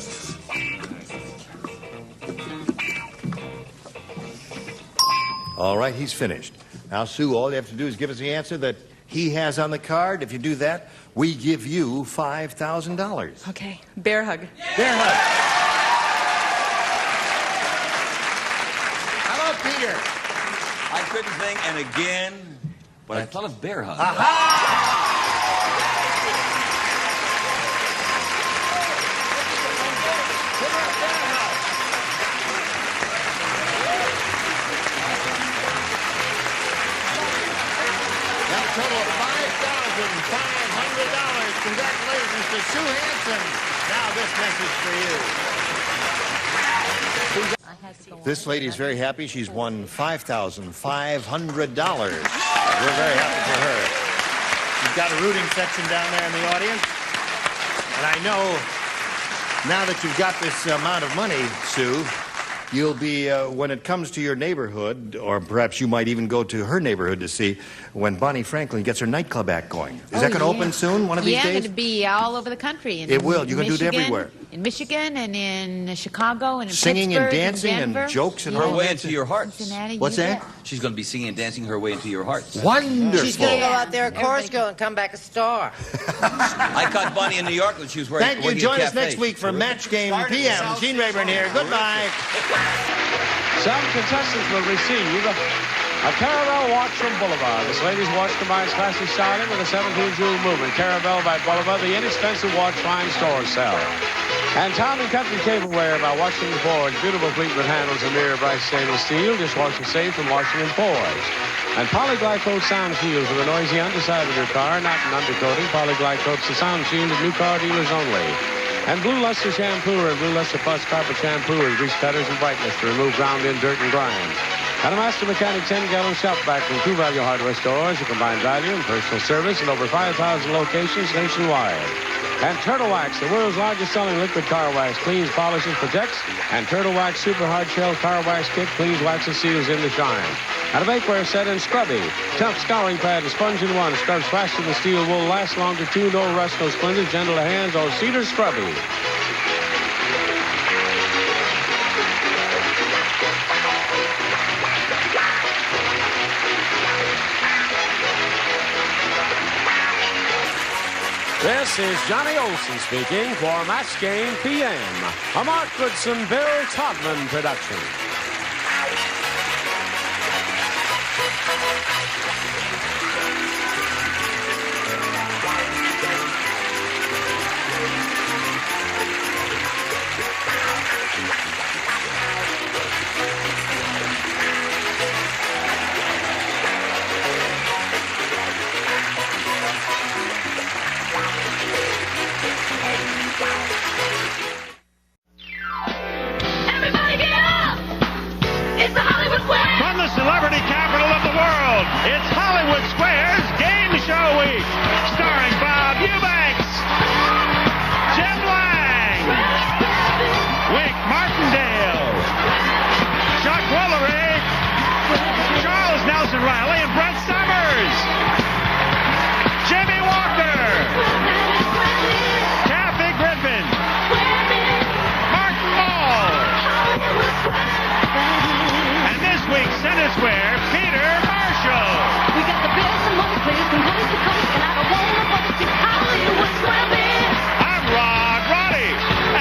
All right, he's finished. Now, Sue, all you have to do is give us the answer that he has on the card. If you do that, we give you $5,000. Okay. Bear hug. Bear hug. Hello, Peter. I couldn't think, and again, but I thought of bear hug. Total of $5,500. Congratulations to Sue Hansen. Now this message for you. This lady's very happy. She's won $5,500. We're very happy for her. She's got a rooting section down there in the audience. And I know now that you've got this amount of money, Sue, You'll be, when it comes to your neighborhood, or perhaps you might even go to her neighborhood to see when Bonnie Franklin gets her nightclub act going. Is that going to open soon, one of these Yeah, days? going to be all over the country. It will. You're going to do it Michigan, everywhere. In Michigan and in Chicago and in Singing and Pittsburgh dancing and Denver. jokes and Her all way that. into your hearts. Cincinnati, What's you that? bet. She's going to be singing and dancing her way into your hearts. Wonderful. She's going to go out there a chorus girl and come back a star. I caught Bonnie in New York when she was Thank you. working Join at us next cafes. week for Match Game PM. Gene Rayburn here. Goodbye. Some contestants will receive a Caravelle watch from Boulevard. This lady's watch combines classic styling with a 17-jewel movement. Caravelle by Boulevard, the inexpensive watch fine stores sell. And Town & Country Tableware by Washington Forge. Beautiful Fleetwood handles and mirror bright stainless steel. Dishwasher safe from Washington Forge. And Polyglycoat sound shields for the noisy underside of your car, not an undercoating. Polyglycoat's the sound shield of new car dealers only. And Blue Luster Shampoo and Blue Luster Plus Carpet Shampoo and grease cutters and brightness to remove ground-in dirt and grime. And a Master Mechanic 10-gallon shop vac from True Value Hardware stores. You combine value and personal service in over 5,000 locations nationwide. And Turtle Wax, the world's largest selling liquid car wax, cleans, polishes, protects. And Turtle Wax Super Hard Shell Car Wax Kit cleans, waxes, seals in the shine. And a bakeware set and Scrubby. Tough scouring pad and sponge in one. Scrubs faster than steel wool, lasts longer too. No rust, no splinters, gentle to hands. All Cedar Scrubby. This is Johnny Olson speaking for Match Game PM, a Mark Goodson, Bill Todman production. Everybody get up! It's the Hollywood Squares! From the celebrity capital of the world, it's Hollywood Squares Game Show Week, starring Bob Eubanks, Jim Lang, Wick Martindale, Chuck Woolery, Charles Nelson Riley, and Brett Summers, Jimmy Walker, Kathy Griffin, Martin Mull, and this week's Center Square, Peter Marshall. We got the bills and money players from coast to coast, and I don't want to see Hollywood Squares! I'm Rod Roddy,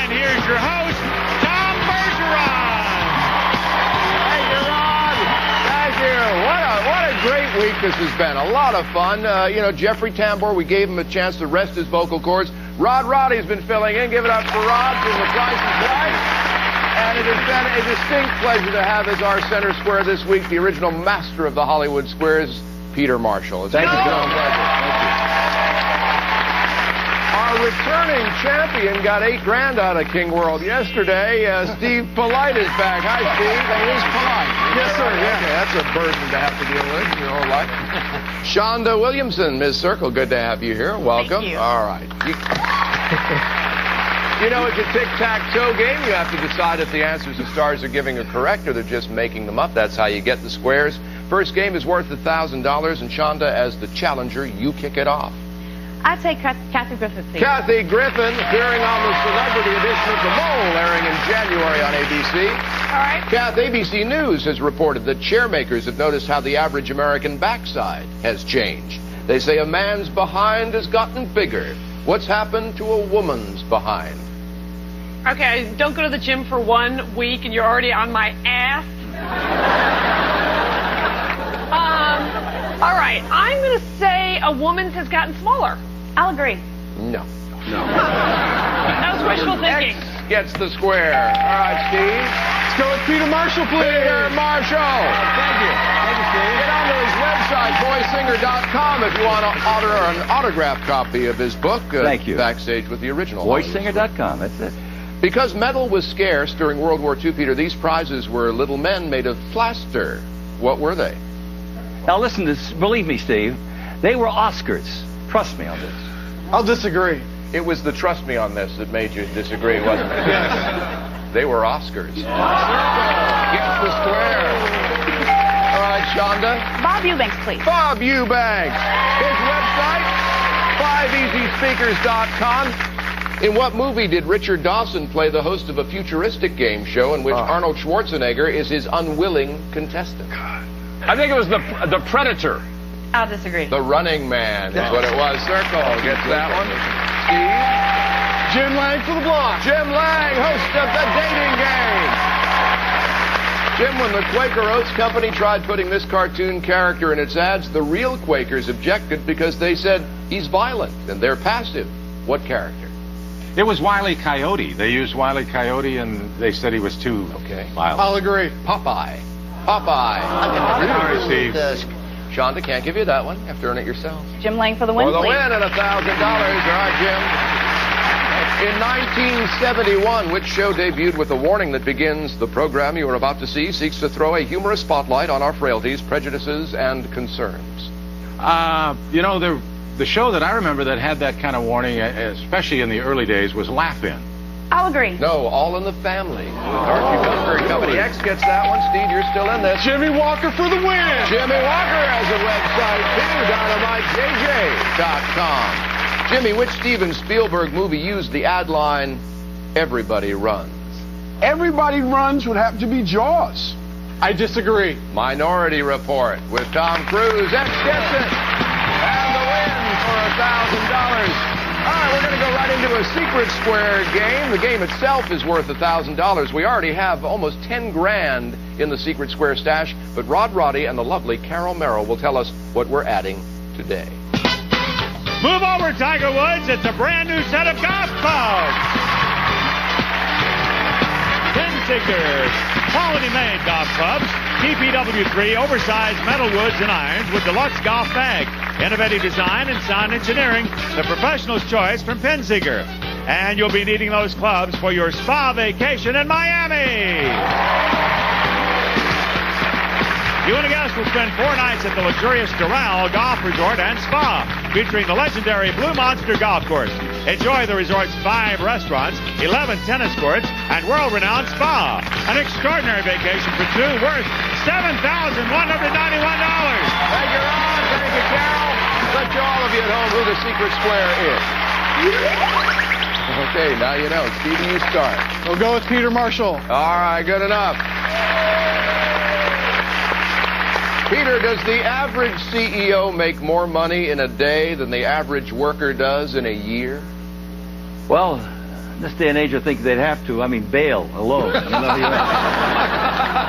and here's your host, Tom Bergeron. Thank you, Rod. Thank you. What a great week this has been. A lot of fun. You know, Jeffrey Tambor, we gave him a chance to rest his vocal cords. Rod Roddy's been filling in. Give it up for Rod from The Price is Right. And it has been a distinct pleasure to have as our center square this week the original master of the Hollywood Squares, Peter Marshall. It's been a pleasure. Thank you. Our returning champion got $8,000 out of King World yesterday. Steve Polite is back. Hi, Steve. That is Polite. Yes, sir. Yeah. Okay, that's a burden to have to deal with in your whole life. Shonda Williamson, Ms. Circle, good to have you here. Welcome. Thank you. All right. You know, it's a tic-tac-toe game. You have to decide if the answers the stars are giving are correct or they're just making them up. That's how you get the squares. First game is worth $1,000, and Shonda, as the challenger, you kick it off. I'd say Kathy Griffin, please. Kathy Griffin, appearing on the celebrity edition of The Mole, airing in January on ABC. All right. Kath, ABC News has reported that chairmakers have noticed how the average American backside has changed. They say a man's behind has gotten bigger. What's happened to a woman's behind? Okay, don't go to the gym for 1 week and you're already on my ass. All right, I'm going to say a woman's has gotten smaller. I'll agree. No. That was wishful thinking. X gets the square. All right, Steve. Let's go with Peter Marshall, please. Peter Marshall. Thank you. Thank you, Steve. Get onto his website, boysinger.com, if you want to order an autographed copy of his book. Thank you. Backstage with the original. Boysinger.com, that's it. Because metal was scarce during World War II, Peter, these prizes were little men made of plaster. What were they? Now listen, believe me, Steve, they were Oscars. Trust me on this. I'll disagree. It was the trust me on this that made you disagree, wasn't it? Yes. They were Oscars. Gets the square. All right, Shonda. Bob Eubanks, please. Bob Eubanks. His website, 5easyspeakers.com. In what movie did Richard Dawson play the host of a futuristic game show in which Arnold Schwarzenegger is his unwilling contestant? I think it was the Predator. I'll disagree. The Running Man is what it was. Circle gets that one. Steve? Jim Lang for the block. Jim Lang, host of the dating game. Jim, when the Quaker Oats Company tried putting this cartoon character in its ads, the real Quakers objected because they said he's violent and they're passive. What character? It was Wile E. Coyote. They used Wile E. Coyote, and they said he was too violent. I'll agree. Popeye. Popeye. Sorry, Steve. Shonda, can't give you that one. You have to earn it yourself. Jim Lang for the win, For the please. win and $1,000. All right, Jim. In 1971, which show debuted with a warning that begins, the program you are about to see seeks to throw a humorous spotlight on our frailties, prejudices, and concerns? You know, the show that I remember that had that kind of warning, especially in the early days, was Laugh-In. I'll agree. No, All in the Family. Archie Dunford Company. X gets that one. Steve, you're still in this. Jimmy Walker for the win. Jimmy Walker has a website, too, dynamitejj.com. Jimmy, which Steven Spielberg movie used the ad line, "Everybody runs"? Everybody runs would have to be Jaws. I disagree. Minority Report with Tom Cruise. X gets it. And the win for $1,000. All right, we're going to go right into a secret square game. The game itself is worth $1,000. We already have almost 10 grand in the secret square stash, but Rod Roddy and the lovely Carol Merrill will tell us what we're adding today. Move over, Tiger Woods. It's a brand new set of golf clubs. 10-seekers, quality-made golf clubs. TPW3 oversized metal woods and irons with deluxe golf bag. Innovative design and sound engineering, the professional's choice from Pinseeker. And you'll be needing those clubs for your spa vacation in Miami. You and a guest will spend 4 nights at the luxurious Doral Golf Resort and Spa, featuring the legendary Blue Monster Golf Course. Enjoy the resort's 5 restaurants, 11 tennis courts, and world-renowned spa. An extraordinary vacation for 2 worth $7,191. Thank you, Ron. Thank you, Carol. Let you all of you at home who the secret square is. Okay, now you know. Stevie, you start. We'll go with Peter Marshall. All right, good enough. Peter, does the average CEO make more money in a day than the average worker does in a year? Well, in this day and age, I think they'd have to. I mean, bail alone.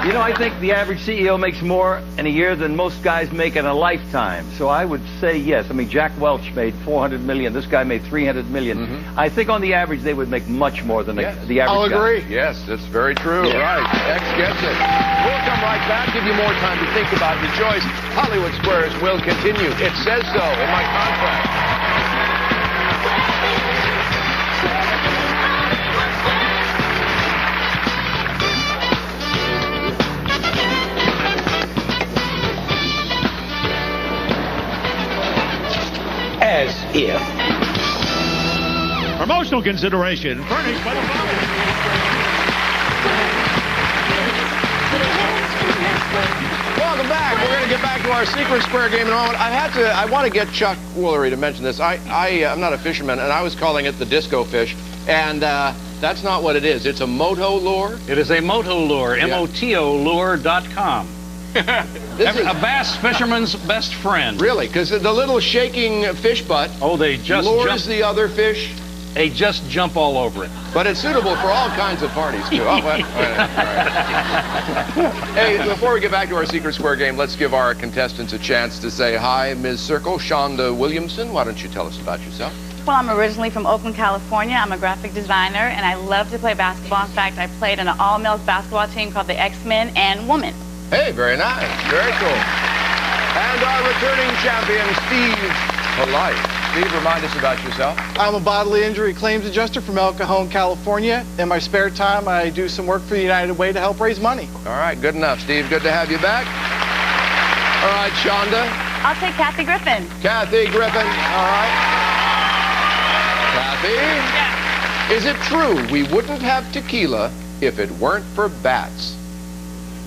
You know, I think the average CEO makes more in a year than most guys make in a lifetime. So I would say yes. I mean, Jack Welch made $400 million. This guy made $300 million. I think on the average, they would make much more than the average I'll agree. guy. Yes, that's very true. Right. X gets it. We'll come right back, give you more time to think about your choice. Hollywood Squares will continue. It says so in my contract. As if. Promotional consideration furnished by the Welcome back. We're going to get back to our secret square game in a moment. I want to get Chuck Woolery to mention this. I'm not a fisherman, and I was calling it the disco fish, and that's not what it is. It's a moto lure. It is a moto lure, MOTO lure.com. A bass fisherman's best friend. Really? Because the little shaking fish butt they just lures jump. the other fish. They just jump all over it. But it's suitable for all kinds of parties, too. Oh, well, hey, before we get back to our secret square game, let's give our contestants a chance to say hi. Ms. Circle, Shonda Williamson, why don't you tell us about yourself? Well, I'm originally from Oakland, California. I'm a graphic designer, and I love to play basketball. In fact, I played on an all-male basketball team called the X-Men and Woman. Hey, very nice. Very cool. And our returning champion, Steve Polite. Steve, remind us about yourself. I'm a bodily injury claims adjuster from El Cajon, California. In my spare time, I do some work for the United Way to help raise money. All right, good enough, Steve. Good to have you back. All right, Shonda. I'll take Kathy Griffin. Kathy Griffin. All right. Kathy? Yeah. Is it true we wouldn't have tequila if it weren't for bats?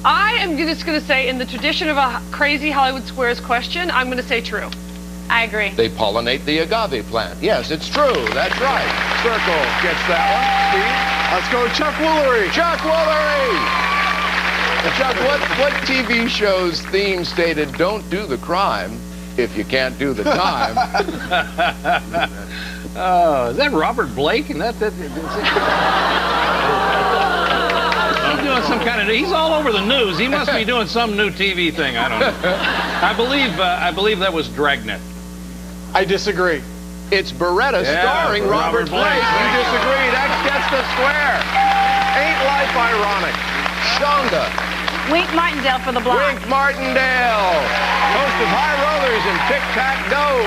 I am just going to say, in the tradition of a crazy Hollywood Squares question, I'm going to say true. I agree. They pollinate the agave plant. Yes, it's true. That's right. Circle gets that one. Steve? Let's go Chuck Woolery. Chuck Woolery! Chuck, what TV show's theme stated, don't do the crime if you can't do the time? Is that Robert Blake? And that's he's doing some kind of, he's all over the news. He must be doing some new TV thing. I don't know. I believe that was Dragnet. I disagree. It's Beretta starring Robert Blake. You disagree. That gets the square. Ain't life ironic? Shonda. Wink Martindale for the block. Wink Martindale. Host of High Rollers and Tic-Tac-Dough.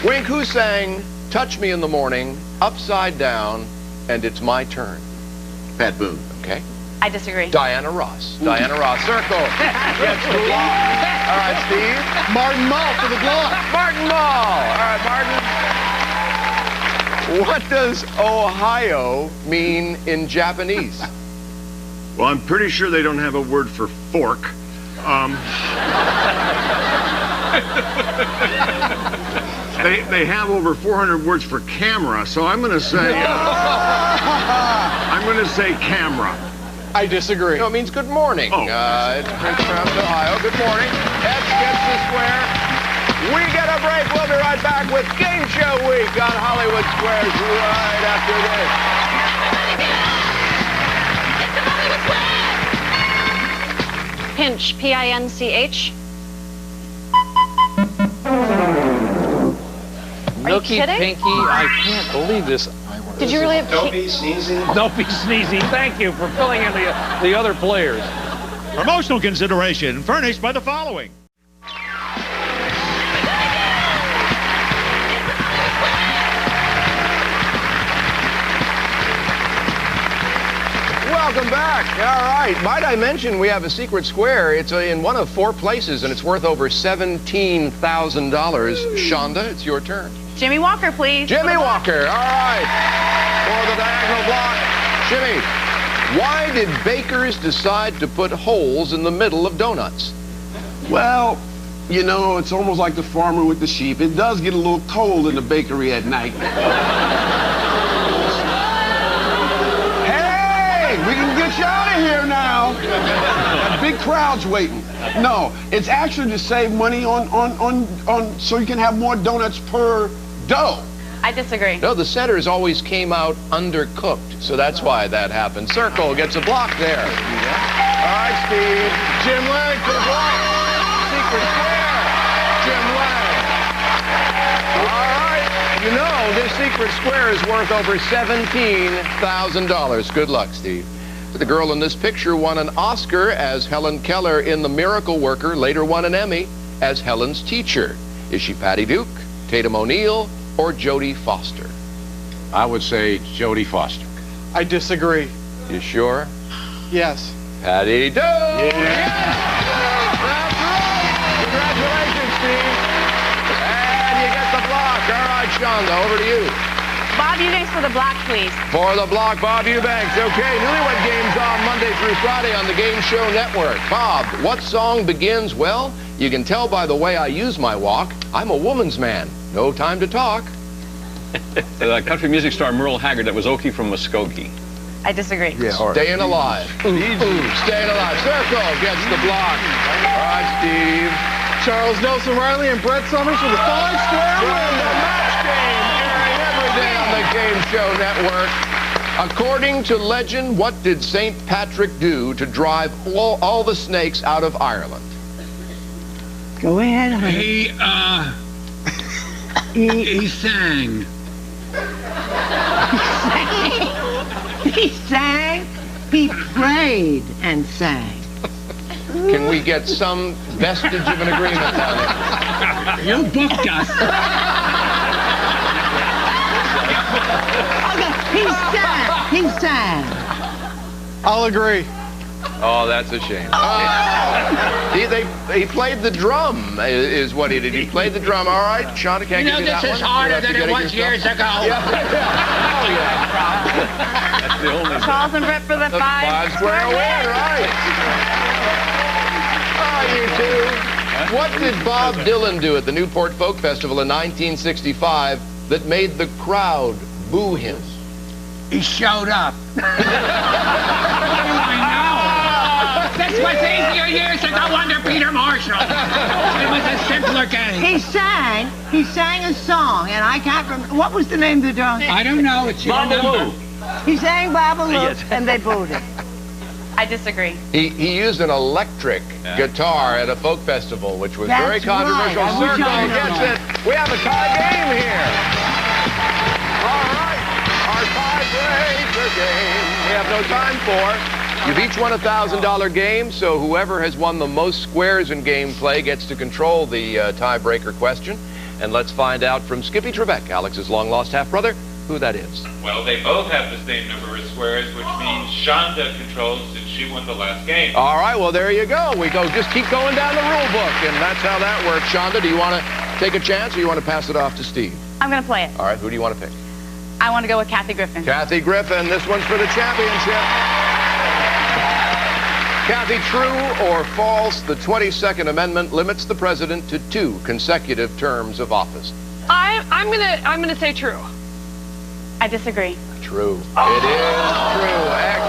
Wink, who sang Touch Me in the Morning, Upside Down, and It's My Turn? Pat Boone. Okay. I disagree. Diana Ross. Diana Ross. Circle. Gets the block. All right, Steve. Martin Mull for the block. Martin Mull. All right, Martin. What does Ohio mean in Japanese? Well, I'm pretty sure they don't have a word for fork. They have over 400 words for camera, so I'm going to say camera. I disagree. No, it means good morning. Oh. It's Prince Round, Ohio. Good morning. X gets the square. We get a break. We'll be right back with Game Show Week on Hollywood Squares right after this. Pinch, P-I-N-C-H. Nookie Pinky, I can't believe this. Did you really have Don't be sneezing. Don't be sneezing. Thank you for filling in the other players. Promotional consideration furnished by the following. Welcome back. All right. Might I mention we have a secret square. It's in one of 4 places, and it's worth over $17,000. Shonda, it's your turn. Jimmy Walker, please. Jimmy Walker. All right. For the diagonal block. Jimmy, why did bakers decide to put holes in the middle of donuts? Well, you know, it's almost like the farmer with the sheep. It does get a little cold in the bakery at night. Hey, we can get you out of here now. Got big crowds waiting. No, it's actually to save money on so you can have more donuts per dough. I disagree. No, the centers always came out undercooked, so that's why that happened. Circle gets a block there. All right, Steve. Jim Lang for the block. Secret square. Jim Lang. All right. You know, this secret square is worth over $17,000. Good luck, Steve. The girl in this picture won an Oscar as Helen Keller in The Miracle Worker, later won an Emmy as Helen's teacher. Is she Patty Duke, Tatum O'Neal, or Jodie Foster? I would say Jodie Foster. I disagree. You sure? Yes. Patty Duke! Yes! That's right! Congratulations, Steve! And you get the block. All right, Shonda, over to you. Bob Eubanks for the block, please. For the block, Bob Eubanks. Okay, Newlywed Games on Monday through Friday on the Game Show Network. Bob, what song begins? Well, you can tell by the way I use my walk, I'm a woman's man. No time to talk. Country music star Merle Haggard, that was Okie from Muskogee. I disagree. Yeah, Staying alive. Staying alive. Circle gets the block. All right, Steve. Charles Nelson Riley and Brett Summers for the 5-square win. The match game airing every day on the Game Show Network. According to legend, what did St. Patrick do to drive all the snakes out of Ireland? Go ahead, honey. He sang. He sang. He prayed and sang. Can we get some vestige of an agreement on it? You booked us. He sang. He sang. I'll agree. Oh, that's a shame. he played the drum, is what he did. He played the drum. All right, Shonda, can't You know, give you that this one. is harder You have to than get it was yourself. years ago. Yeah. Oh, yeah. That's the only Charles and Brett for the Five square win, right. Oh, you two. What did Bob Dylan do at the Newport Folk Festival in 1965 that made the crowd boo him? He showed up. I know. This was easier years ago under Peter Marshall. It was a simpler game. He sang a song, and I can't remember. What was the name of the drum? I don't know. It's your number. He sang Babaloo, Yes. and they booed him. I disagree. He used an electric guitar at a folk festival, which was very That's controversial. right. I wish Circle I gets knew. it. We have a tie game here. All right, our tiebreaker game. We have no time for. You've each won a $1,000 game, so whoever has won the most squares in gameplay gets to control the tiebreaker question. And let's find out from Skippy Trebek, Alex's long-lost half-brother, who that is. Well, they both have the same number of squares, which means Shonda controls since she won the last game. All right, well, there you go. We go. Just keep going down the rule book, and that's how that works. Shonda, do you want to take a chance, or you want to pass it off to Steve? I'm going to play it. All right, who do you want to pick? I want to go with Kathy Griffin. Kathy Griffin. This one's for the championship. Kathy, true or false, the 22nd Amendment limits the president to 2 consecutive terms of office? I'm gonna say true. I disagree. True. It is true. X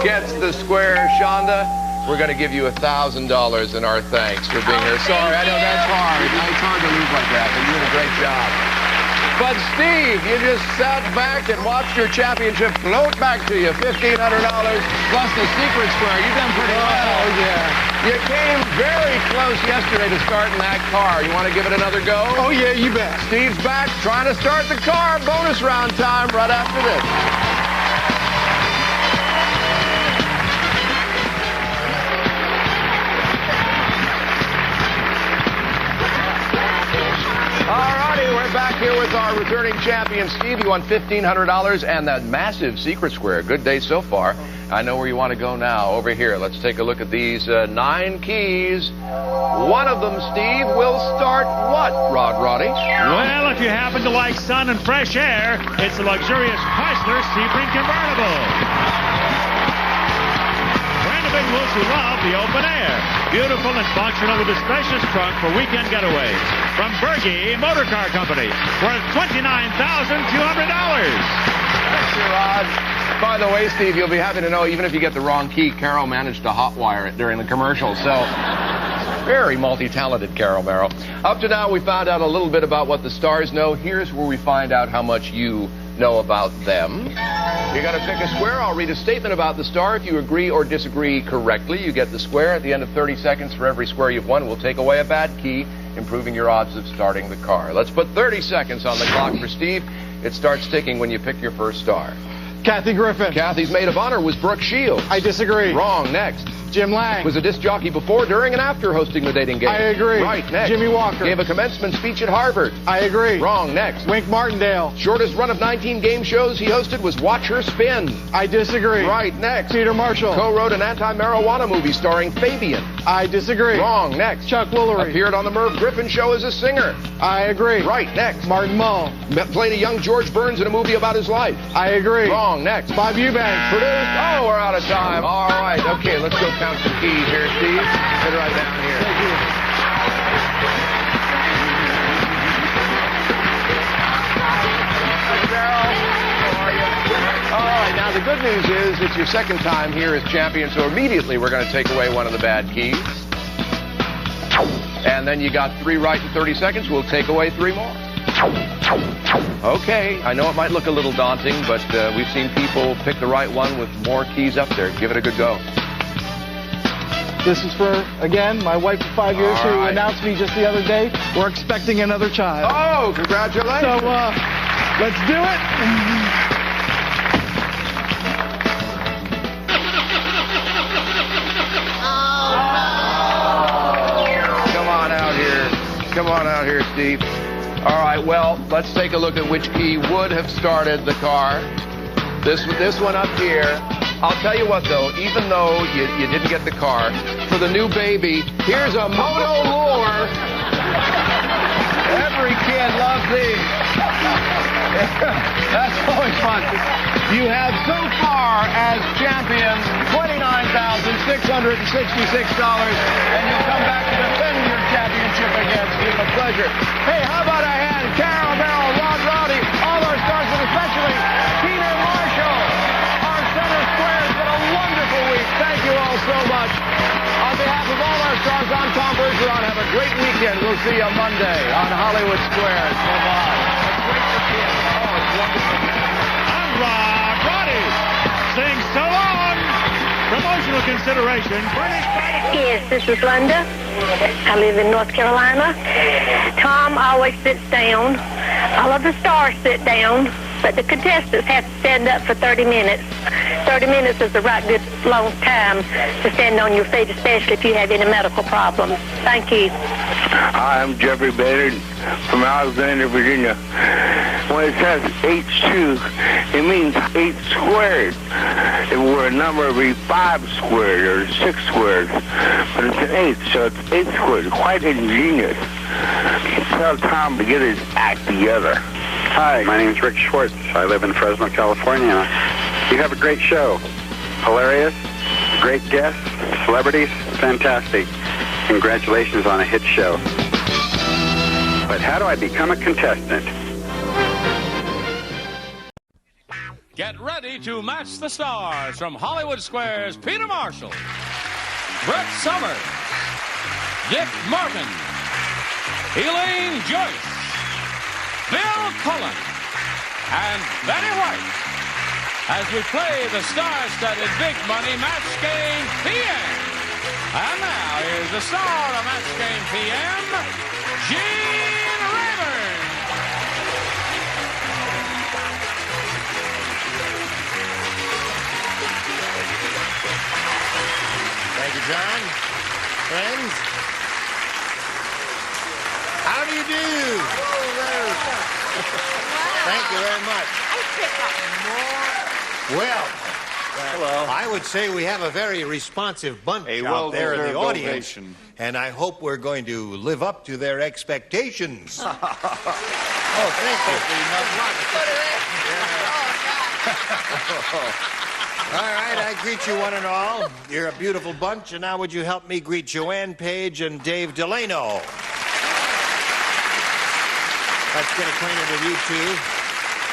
gets the square. Shonda, we're going to give you $1,000 in our thanks for being here. Sorry, I know that's hard. It's hard to lose like that, but you did a great job. But Steve, you just sat back and watched your championship float back to you. $1,500 plus the secret square. You've done pretty well. Oh, yeah. You came very close yesterday to starting that car. You want to give it another go? Oh, yeah, you bet. Steve's back trying to start the car. Bonus round time right after this. We're back here with our returning champion, Steve. You won $1,500 and that massive secret square. Good day so far. I know where you want to go now. Over here. Let's take a look at these 9 keys. One of them, Steve, will start what, Roddy? Well, if you happen to like sun and fresh air, it's a luxurious Chrysler Sebring convertible. Individuals who love the open air. Beautiful and functional with a spacious trunk for weekend getaways. From Berge Motor Car Company, worth $29,200. Thanks, Rod. By the way, Steve, you'll be happy to know, even if you get the wrong key, Carol managed to hotwire it during the commercial. So, very multi-talented, Carol Merrill. Up to now, we found out a little bit about what the stars know. Here's where we find out how much you know about them. You got to pick a square. I'll read a statement about the star. If you agree or disagree correctly, you get the square. At the end of 30 seconds for every square you've won, we'll take away a bad key, improving your odds of starting the car. Let's put 30 seconds on the clock for Steve. It starts ticking when you pick your first star. Kathy Griffin. Kathy's maid of honor was Brooke Shields. I disagree. Wrong. Next. Jim Lang. Was a disc jockey before, during, and after hosting the dating game. I agree. Right. Next. Jimmy Walker. Gave a commencement speech at Harvard. I agree. Wrong. Next. Wink Martindale. Shortest run of 19 game shows he hosted was Watch Her Spin. I disagree. Right. Next. Peter Marshall. Co-wrote an anti-marijuana movie starring Fabian. I disagree. Wrong. Next. Chuck Woolery. Appeared on the Merv Griffin Show as a singer. I agree. Right. Next. Martin Mull. Played a young George Burns in a movie about his life. I agree. Wrong. Next. Bob Eubanks. Produced. Oh, we're out of time. All right. Okay, let's go count some keys here, Steve. Sit right down here. Thank you. All right, now the good news is it's your second time here as champion, so immediately we're going to take away one of the bad keys. And then you got 3 right in 30 seconds. We'll take away 3 more. Okay, I know it might look a little daunting, but we've seen people pick the right one with more keys up there. Give it a good go. This is for, again, my wife of 5 years who announced me just the other day. We're expecting another child. Oh, congratulations. So, let's do it. Come on out here, Steve. All right, well, let's take a look at which key would have started the car. This one up here. I'll tell you what, though, even though you didn't get the car, for the new baby, here's a Moto Lure. Every kid loves these. That's always fun. You have so far as champion $29,666, and you'll come back to defend your championship again. It's been a pleasure. Hey, how about a hand? Carol, Merrill, Rod Rowdy, all our stars, and especially Peter Marshall. Our center square has been a wonderful week. Thank you all so much. On behalf of all our stars, I'm Tom Bergeron. Have a great weekend. We'll see you Monday on Hollywood Squares. Bye-bye. It's great to see you. Oh, it's wonderful. I'm Rod Roddy. Sing so long. Promotional consideration furnished by the... Yes, this is Linda. I live in North Carolina. Tom always sits down. All of the stars sit down, but the contestants have to stand up for 30 minutes. 30 minutes is a right good long time to stand on your feet, especially if you have any medical problems. Thank you. Hi, I'm Jeffrey Bader from Alexandria, Virginia. When it says H2, it means 8 squared. If it were a number, it would be 5 squared or 6 squared. But it's an 8, so it's 8 squared. Quite ingenious. Tell Tom to get his act together. Hi, my name is Rick Schwartz. I live in Fresno, California. You have a great show. Hilarious, great guests, celebrities, fantastic. Congratulations on a hit show. But how do I become a contestant? Get ready to match the stars from Hollywood Squares. Peter Marshall, Brett Summers, Dick Martin, Elaine Joyce, Bill Cullen, and Betty White as we play the star-studded Big Money Match Game PM. And now here's the star of Match Game PM, Gene Rayburn. Thank you, John. Friends, how do you do? Thank you very much. Well, hello. I would say we have a very responsive bunch out there in the audience, and I hope we're going to live up to their expectations. Oh, thank you. All right, I greet you one and all. You're a beautiful bunch, and now would you help me greet Joanne Page and Dave Delano? Let's get acquainted with you two.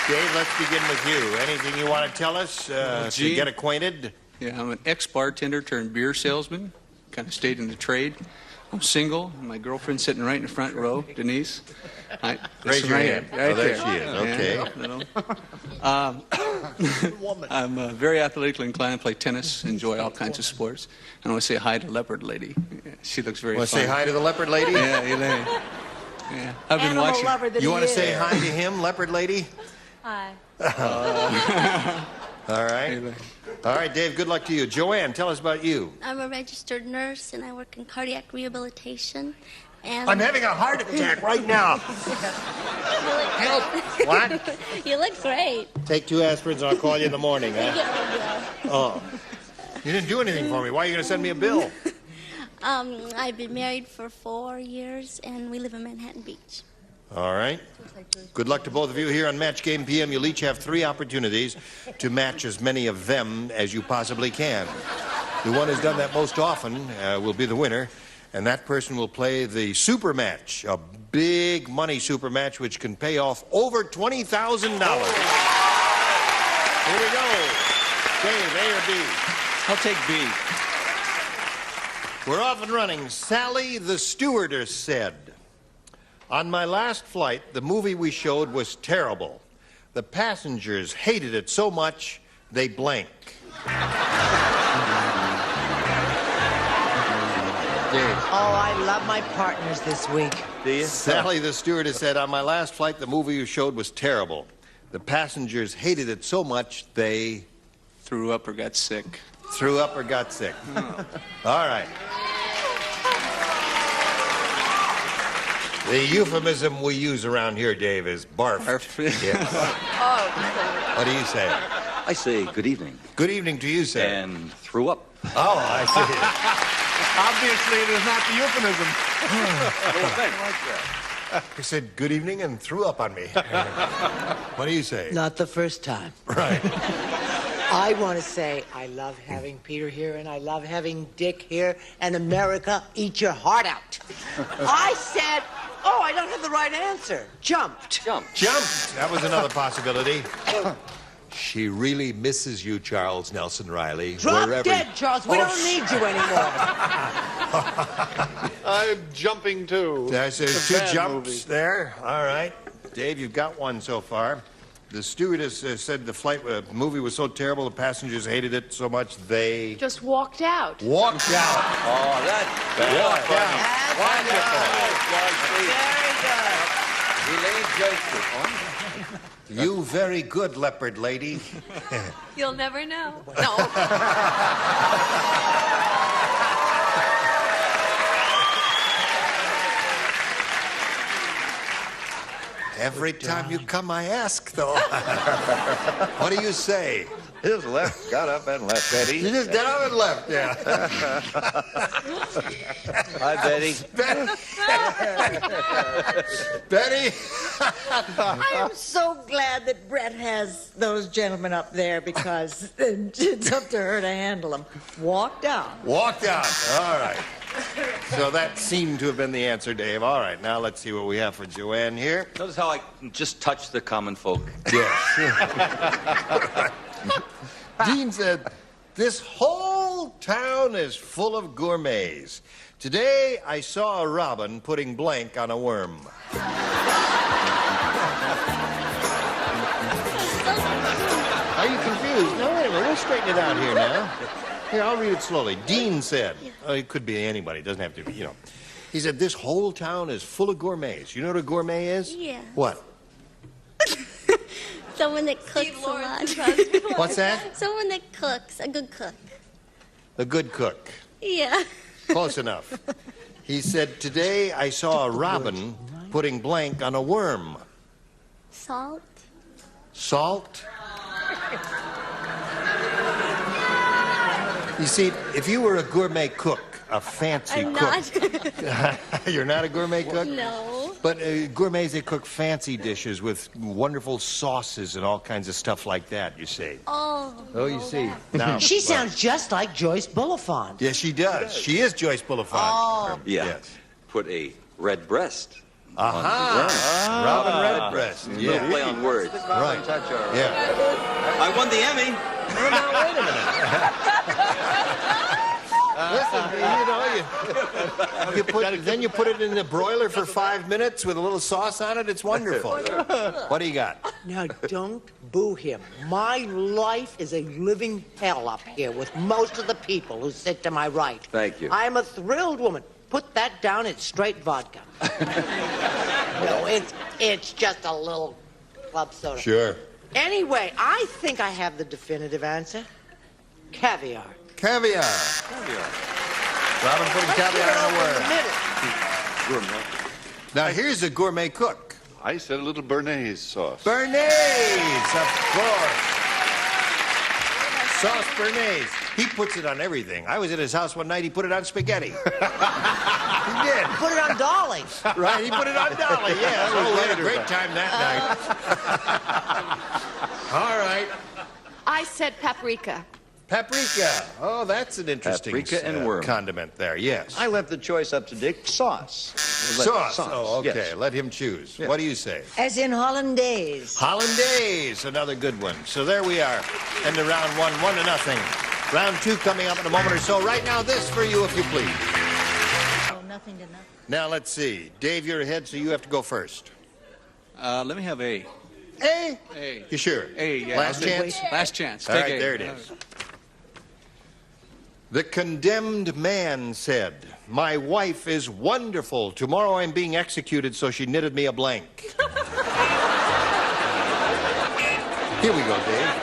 Dave, let's begin with you. Anything you want to tell us to get acquainted? Yeah, I'm an ex-bartender turned beer salesman. Kind of stayed in the trade. I'm single. My girlfriend's sitting right in the front row, Denise. Raise your hand. Right there there. she is. Okay. I'm very athletically inclined. Play tennis. Enjoy all kinds of sports. And I want to say hi to Leopard Lady. She looks very fun. Want to say hi to the Leopard Lady? Yeah, Elaine. Yeah, I've been watching. You want to say hi to him, Leopard Lady? Hi. All right. All right, Dave, good luck to you. Joanne, tell us about you. I'm a registered nurse, and I work in cardiac rehabilitation. And I'm having a heart attack right now. Help. What? You look great. Take 2 aspirins and I'll call you in the morning, huh? Oh. You didn't do anything for me. Why are you going to send me a bill? I've been married for 4 years, and we live in Manhattan Beach. All right. Good luck to both of you here on Match Game PM. You'll each have 3 opportunities to match as many of them as you possibly can. The one who's done that most often will be the winner, and that person will play the super match, a big money super match which can pay off over $20,000. Here we go. Dave, A or B? I'll take B. We're off and running. Sally the stewardess said, "On my last flight, the movie we showed was terrible. The passengers hated it so much, they blank." Oh, I love my partners this week. Do you? Sally the stewardess said, "On my last flight, the movie you showed was terrible. The passengers hated it so much, they... Threw up or got sick. Threw up or got sick. All right. The euphemism we use around here, Dave, is barf. Barf. Yes. What do you say? I say good evening. Good evening to you, sir. And threw up. Oh, I see. Obviously, it is not the euphemism. He said good evening and threw up on me. What do you say? Not the first time. Right. I want to say I love having Peter here, and I love having Dick here, and America, eat your heart out. I said, oh, I don't have the right answer. Jumped. Jumped. That was another possibility. She really misses you, Charles Nelson Riley. Drop wherever... dead, Charles. We don't need you anymore. I'm jumping too. There's two jumps there. All right. Dave, you've got one so far. The stewardess said the movie was so terrible the passengers hated it so much they... Just walked out. Walked out. Oh, that's Walked out. Wonderful. You very good, leopard lady. You'll never know. No. Every time you come, I ask, though. What do you say? His left got up and left, Betty. You just got up and left, yeah. Hi, Betty. Betty? I am so glad that Brett has those gentlemen up there because it's up to her to handle them. Walked out. Walked out. All right. So that seemed to have been the answer, Dave. All right, now let's see what we have for Joanne here. Notice how I can just touch the common folk. Yes. Dean said, this whole town is full of gourmets. Today, I saw a robin putting blank on a worm. Are you confused? No, wait a minute. We'll straighten it out here now. Here, I'll read it slowly. Dean said, oh, it could be anybody. It doesn't have to be, you know. He said, this whole town is full of gourmets. You know what a gourmet is? Yeah. What? Someone that cooks a lot. What's that? Someone that cooks, a good cook. A good cook. Yeah. Close enough. He said, today I saw a robin putting blank on a worm. Salt. Salt? You see, if you were a gourmet cook, a fancy I'm cook. not. You're not a gourmet cook? No. But gourmets, they cook fancy dishes with wonderful sauces and all kinds of stuff like that, you see. Oh. Oh, you see. Now, She sounds just like Joyce Bulifant. yes, she does. She is Joyce Bulifant. Oh. Yeah. Yes. Put a red breast. Aha! Robin Redbreast. Yeah. Yeah. Play on words. Right. Yeah. I won the Emmy. Well, now, wait a minute. Listen, you put it in the broiler for 5 minutes with a little sauce on it. It's wonderful. What do you got? Now, don't boo him. My life is a living hell up here with most of the people who sit to my right. Thank you. I'm a thrilled woman. Put that down, it's straight vodka. No, it's just a little club soda. Sure. Anyway, I think I have the definitive answer. Caviar. Caviar. Robin putting caviar on a worm. Now, here's a gourmet cook. I said a little béarnaise sauce. Béarnaise, of course. Sauce béarnaise. He puts it on everything. I was at his house one night. He put it on spaghetti. He did. Put it on Dolly. Right, he put it on Dolly, yes. Oh, we had a great time that night. All right. I said paprika. Paprika. Oh, that's an interesting Paprika and worm. Condiment there, yes. I left the choice up to Dick. Sauce. Sauce. Oh, okay. Yes. Let him choose. Yeah. What do you say? As in Hollandaise. Hollandaise, another good one. So there we are. End of round one, 1-0. Round two coming up in a moment or so. Right now, this for you, if you please. Oh, nothing to nothing. Now, let's see. Dave, you're ahead, so you have to go first. Let me have A. A? A. You sure? A, yeah. Last chance? Last chance. All Take right, A. there it is. The condemned man said, my wife is wonderful. Tomorrow I'm being executed, so she knitted me a blank. Here we go, Dave.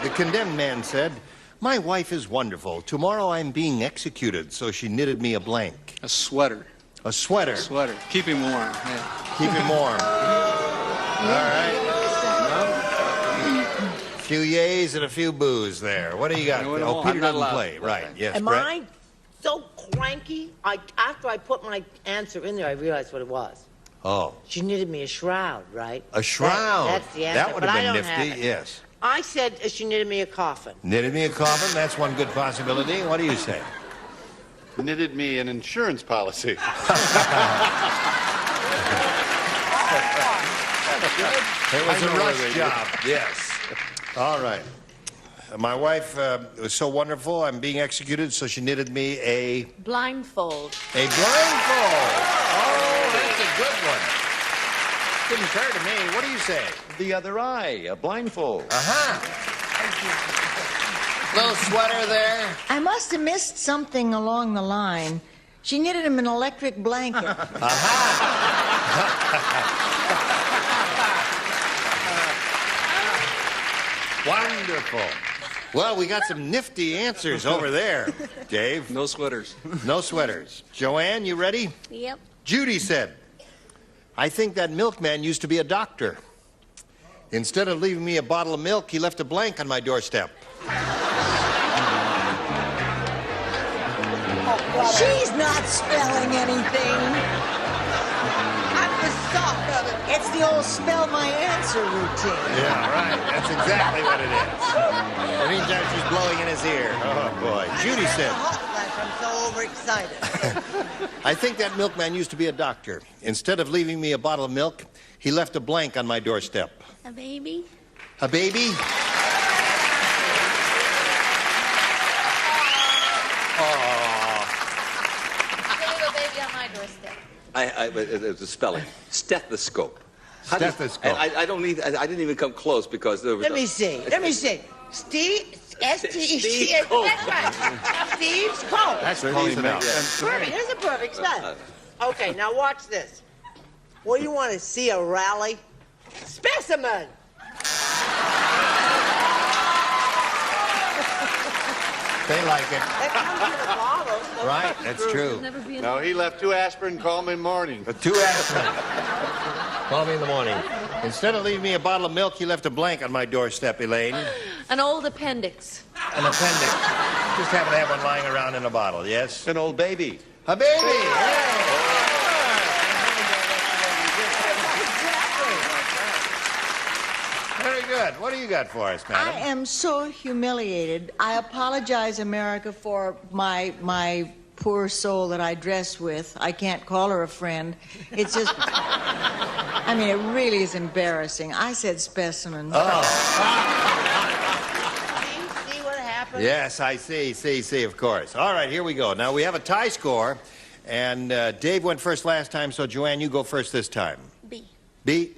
The condemned man said, my wife is wonderful. Tomorrow I'm being executed, so she knitted me a blank. A sweater. A sweater. A sweater. Keep him warm. Yeah. Keep him warm. All right. few yays and a few boos there. What do you got? Oh, Peter doesn't play. Right, yes, Am Brett? I so cranky? After I put my answer in there, I realized what it was. Oh. She knitted me a shroud, right? A shroud. That's the answer. That would but I have don't been have nifty, it. yes. I said she knitted me a coffin. Knitted me a coffin, that's one good possibility. What do you say? Knitted me an insurance policy. It was a rush job, yes. All right. My wife was so wonderful, I'm being executed, so she knitted me a... Blindfold. A blindfold! Oh, that's a good one. Didn't occur to me. What do you say? The other eye, a blindfold. Uh-huh. Little sweater there. I must have missed something along the line. She knitted him an electric blanket. Wonderful. Well, we got some nifty answers over there, Dave. No sweaters. No sweaters. Joanne, you ready? Yep. Judy said, I think that milkman used to be a doctor. Instead of leaving me a bottle of milk, he left a blank on my doorstep. She's not spelling anything. I'm the sock of it. It's the old spell my answer routine. Yeah, right. That's exactly what it is. In the meantime, she's blowing in his ear. Oh, boy. Judy said, I'm so overexcited. I think that milkman used to be a doctor. Instead of leaving me a bottle of milk, he left a blank on my doorstep. A baby? A baby? A baby on my doorstep. It's a spelling. Stethoscope. Stethoscope. I don't need. I didn't even come close because there was. Let me see. Steve, S-T-E-C. Cope. That's right. Steve's coat. That's what he's about. Perfect. There's a perfect spell. Okay, now watch this. What do you want to see, a rally? Specimen. They like it. That comes in a bottle. So Right, that's true. No, he left 2 aspirin, called me morning. 2 aspirin. Call me in the morning. Instead of leaving me a bottle of milk, he left a blank on my doorstep, Elaine. An old appendix. An appendix. Just happen to have one lying around in a bottle, yes? An old baby. A baby! Very good. What do you got for us, madam? I am so humiliated. I apologize, America, for my poor soul that I dress with. I can't call her a friend. It's just, I mean, it really is embarrassing. I said specimen. Oh. See what happened? Yes, I see, of course. All right, here we go. Now, we have a tie score, and Dave went first last time, so Joanne, you go first this time. B. B?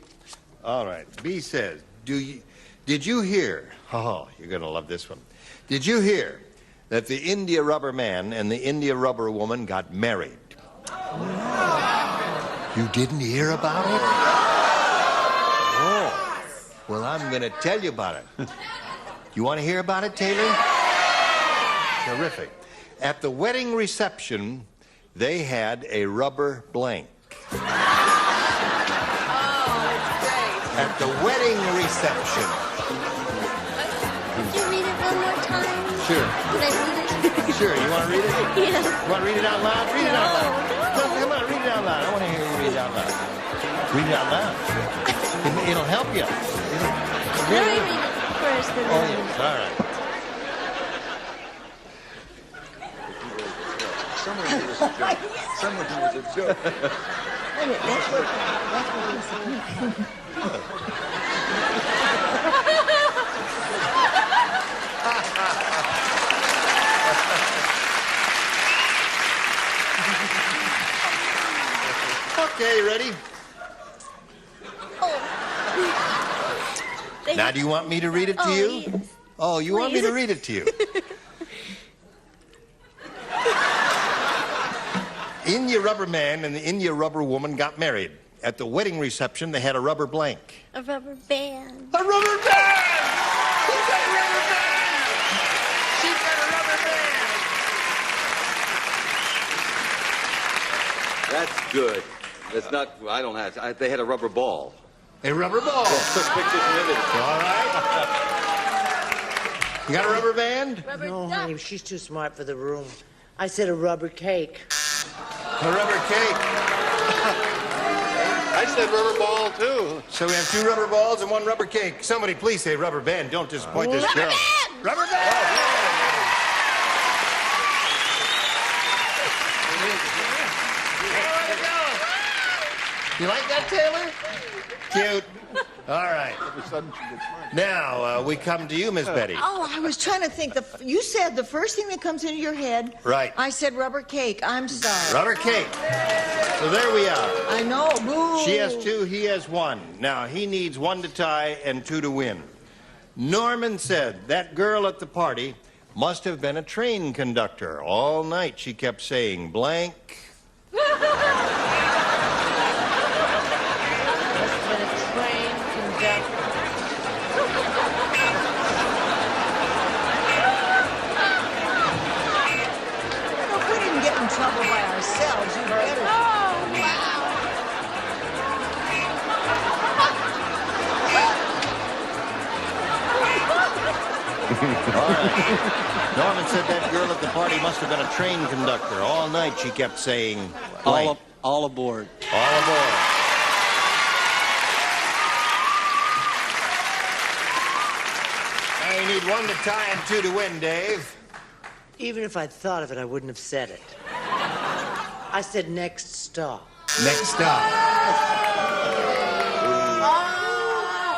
All right. B says, did you hear? Oh, you're going to love this one. Did you hear that the India rubber man and the India rubber woman got married? You didn't hear about it? Oh. Well, I'm going to tell you about it. You want to hear about it, Taylor? Terrific. At the wedding reception, they had a rubber blank. At the wedding reception. Could you read it one more time? Sure. Can I read it? Sure. You want to read it? Yeah. You want to read it out loud? Read it out loud. No, come on, read it out loud. I want to hear you read it out loud. Read it out loud. It'll help you. Let me read it first. And Oh, then... yes. All right. Someone who was a joke. Someone who was a joke. That's what he Okay, you ready? Now, do you want me to read it to you? Yes. Oh, you want me to read it to you? India rubber man and the India rubber woman got married. At the wedding reception, they had a rubber blank. A rubber band. A rubber band! Who got a rubber band? She got a rubber band! That's good. That's not. I don't have. They had a rubber ball. A rubber ball. Took pictures and everything. All right. You got a rubber band? No, honey, she's too smart for the room. I said a rubber cake. A rubber cake. I said rubber ball, too. So we have 2 rubber balls and 1 rubber cake. Somebody please say rubber band. Don't disappoint this girl. Rubber band! You like that, Taylor? Cute. All right. Now, we come to you, Miss Betty. Oh, I was trying to think. You said the first thing that comes into your head. Right. I said rubber cake. I'm sorry. Rubber cake. So there we are. I know. Boo. She has 2, he has 1. Now, he needs 1 to tie and 2 to win. Norman said that girl at the party must have been a train conductor. All night she kept saying blank. Trouble by ourselves, you better. Oh, wow. All right. Norman said that girl at the party must have been a train conductor. All night she kept saying blank. All aboard. All aboard. Now you need 1 to tie and 2 to win, Dave. Even if I'd thought of it, I wouldn't have said it. I said next stop. Next stop.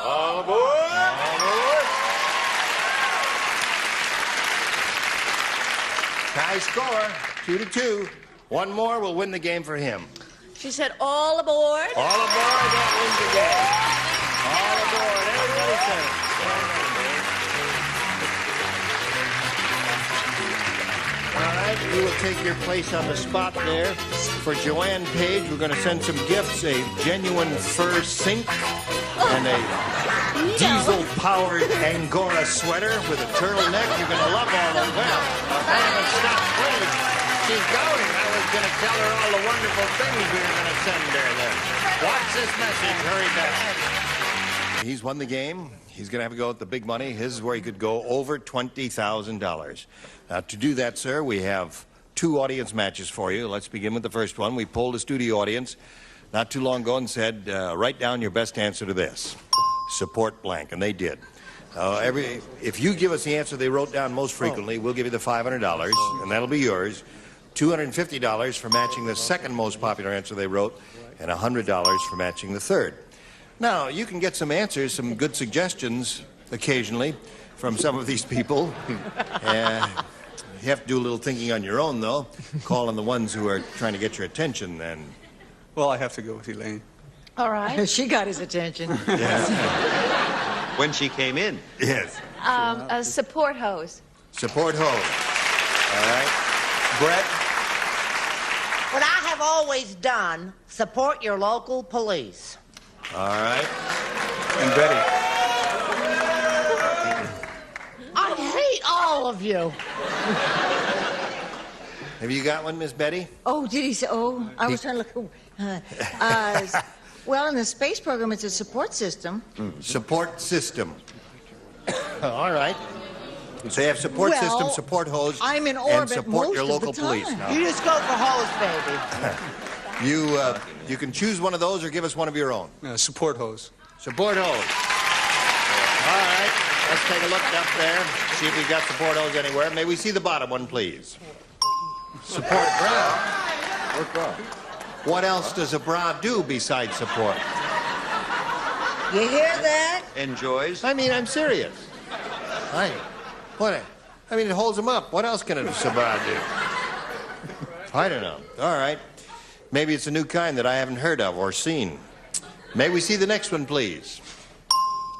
All aboard! All aboard. Tie score, 2 to 2. 1 more will win the game for him. She said, all aboard. All aboard, that wins the game. All aboard, everybody said it. All right, you will take your place on the spot there. For Joanne Page, we're going to send some gifts, a genuine fur sink and a diesel-powered Angora sweater with a turtleneck. You're going to love all of them. Well, stop, please. She's going. I was going to tell her all the wonderful things we were going to send her then. Watch this message. Hurry back. He's won the game. He's going to have to go with the big money. His is where he could go over $20,000. To do that, sir, we have 2 audience matches for you. Let's begin with the first one. We polled a studio audience not too long ago and said, write down your best answer to this. Support blank, and they did. If you give us the answer they wrote down most frequently, we'll give you the $500, and that'll be yours. $250 for matching the second most popular answer they wrote, and $100 for matching the third. Now, you can get some answers, some good suggestions occasionally from some of these people. You have to do a little thinking on your own, though. Call on the ones who are trying to get your attention, then. Well, I have to go with Elaine. All right. She got his attention. When she came in. Yes. A support hose. Support hose. All right. Brett? What I have always done, support your local police. All right. And Betty? I hate all of you. Have you got one, Miss Betty? Oh, did he say? Oh, I was trying to look. Well, in the space program, it's a support system. Support system. All right. So you have support system, support hose, I'm in and orbit support most your of the local police. time. Now, You just go for hose, baby. you can choose one of those or give us one of your own. Support hose. Support hose. All right. Let's take a look up there. See if we've got support hose anywhere. May we see the bottom one, please? Support bra. What else does a bra do besides support? You hear that? Enjoys. I mean, I'm serious. I mean, it holds them up. What else can a bra do? I don't know. All right. Maybe it's a new kind that I haven't heard of or seen. May we see the next one, please?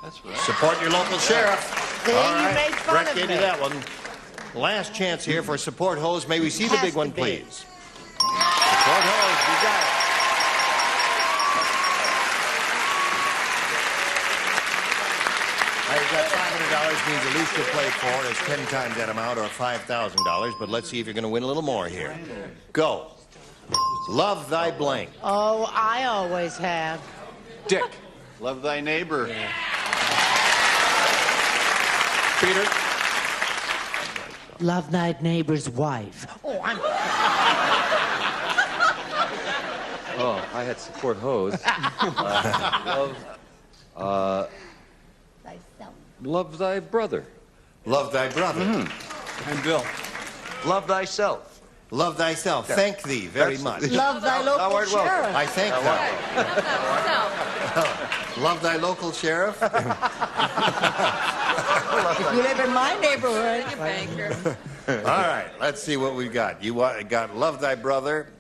That's right. Support your local sheriff. See, All you right. made fun Brett of gave me. you that one. Last chance here for support hose. May we see the big one, please? Support hose. You got it. Now you've got $500 means the least you'll play for is 10 times that amount or $5,000. But let's see if you're going to win a little more here. Go. Love thy blank. Oh, I always have. Dick. Love thy neighbor. Peter? Love thy neighbor's wife. Oh, I'm... Oh, I had support hose. Love thy brother. Love thy brother. And Bill. Love thyself. Love thyself. Yeah. Thank thee very much. Love thy Thou local art welcome. sheriff. I thank thou. Love thy local sheriff. If you live in my neighborhood. All right, let's see what we've got. You got love thy brother,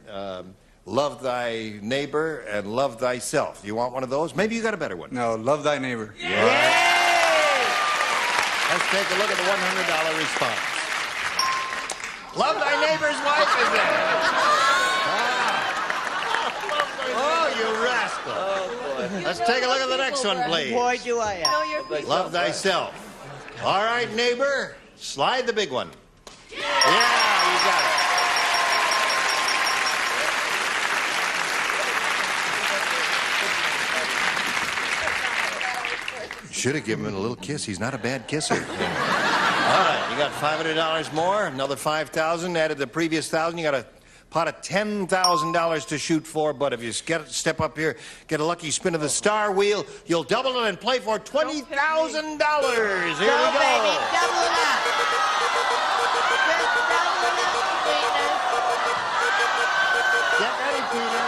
love thy neighbor, and love thyself. You want one of those? Maybe you got a better one. No, love thy neighbor. Yeah. Let's take a look at the $100 response. Love thy neighbor's wife is there. Oh, you rascal. Oh, boy. Let's take a look at the next one, please. Boy, do I have. Love thyself. All right, neighbor, slide the big one. Yeah, you got it. Should have given him a little kiss. He's not a bad kisser. All right, you got $500 more, another $5,000. Added the previous $1,000. You got a pot of $10,000 to shoot for. But if you step up here, get a lucky spin of the star wheel, you'll double it and play for $20,000. Here we go. Baby, double it up. Just double it up, sweetness. Get ready, Peter.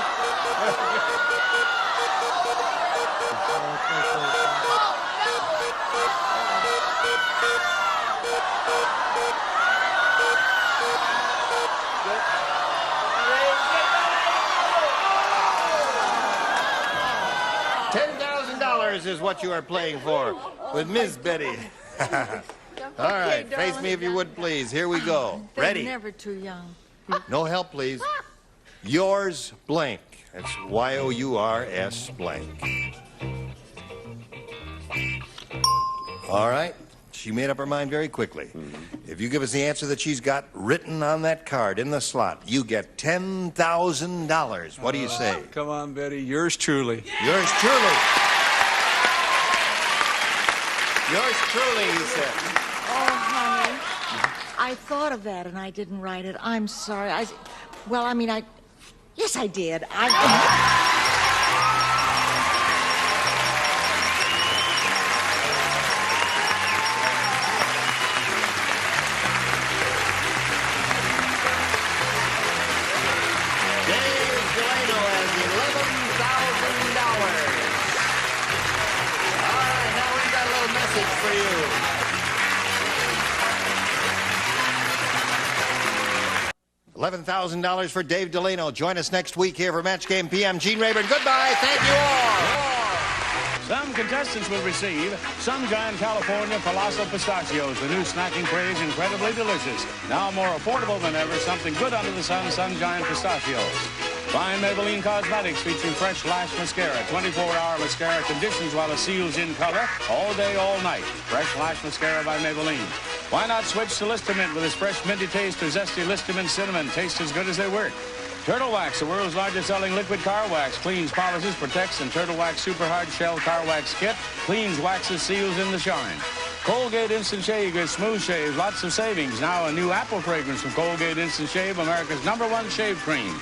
$10,000 is what you are playing for with Ms. Betty. All right, face me if you would, please. Here we go. They're Ready? never too young. No help, please. Yours blank. That's Y-O-U-R-S blank. All right. She made up her mind very quickly. If you give us the answer that she's got written on that card in the slot, you get $10,000. What do you say? Come on, Betty. Yours truly. Yours truly. Yours truly, he said. Oh, honey. I thought of that and I didn't write it. I'm sorry. Yes, I did. For you. $11,000 for Dave Delano. Join us next week here for Match Game PM. Gene Rayburn, goodbye. Thank you all. Some contestants will receive Sun Giant California Colossal Pistachios, the new snacking craze, incredibly delicious. Now more affordable than ever, something good under the sun, Sun Giant Pistachios. Fine Maybelline Cosmetics featuring fresh lash mascara. 24-hour mascara conditions while it seals in color all day, all night. Fresh lash mascara by Maybelline. Why not switch to Listamint with its fresh minty taste or zesty Listamint cinnamon? Tastes as good as they work. Turtle Wax, the world's largest selling liquid car wax, cleans, polishes, protects, and Turtle Wax Super Hard Shell Car Wax Kit cleans, waxes, seals in the shine. Colgate Instant Shave gives smooth shaves, lots of savings. Now a new apple fragrance from Colgate Instant Shave, America's #1 shave cream.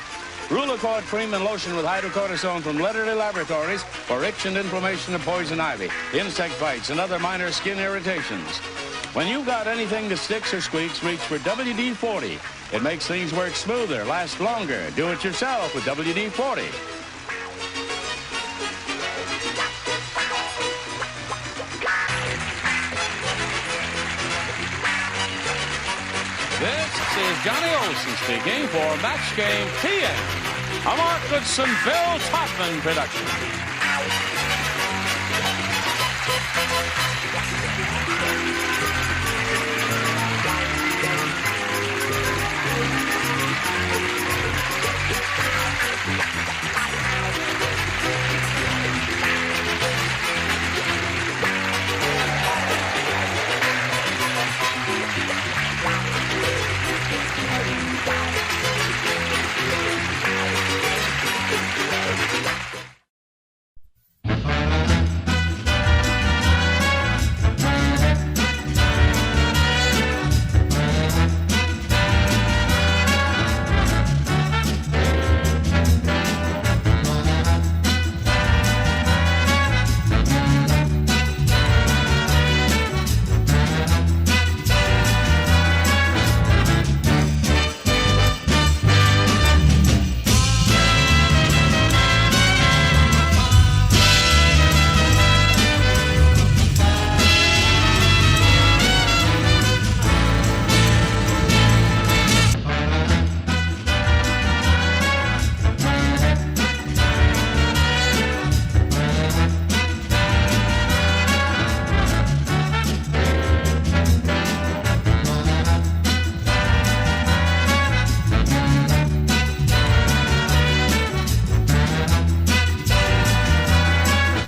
Rulacort cream and lotion with hydrocortisone from Letterly Laboratories for itch and inflammation of poison ivy, insect bites, and other minor skin irritations. When you've got anything that sticks or squeaks, reach for WD-40. It makes things work smoother, last longer. Do it yourself with WD-40. This is Johnny Olson speaking for Match Game PM, a Mark Goodson, Bill Todman production.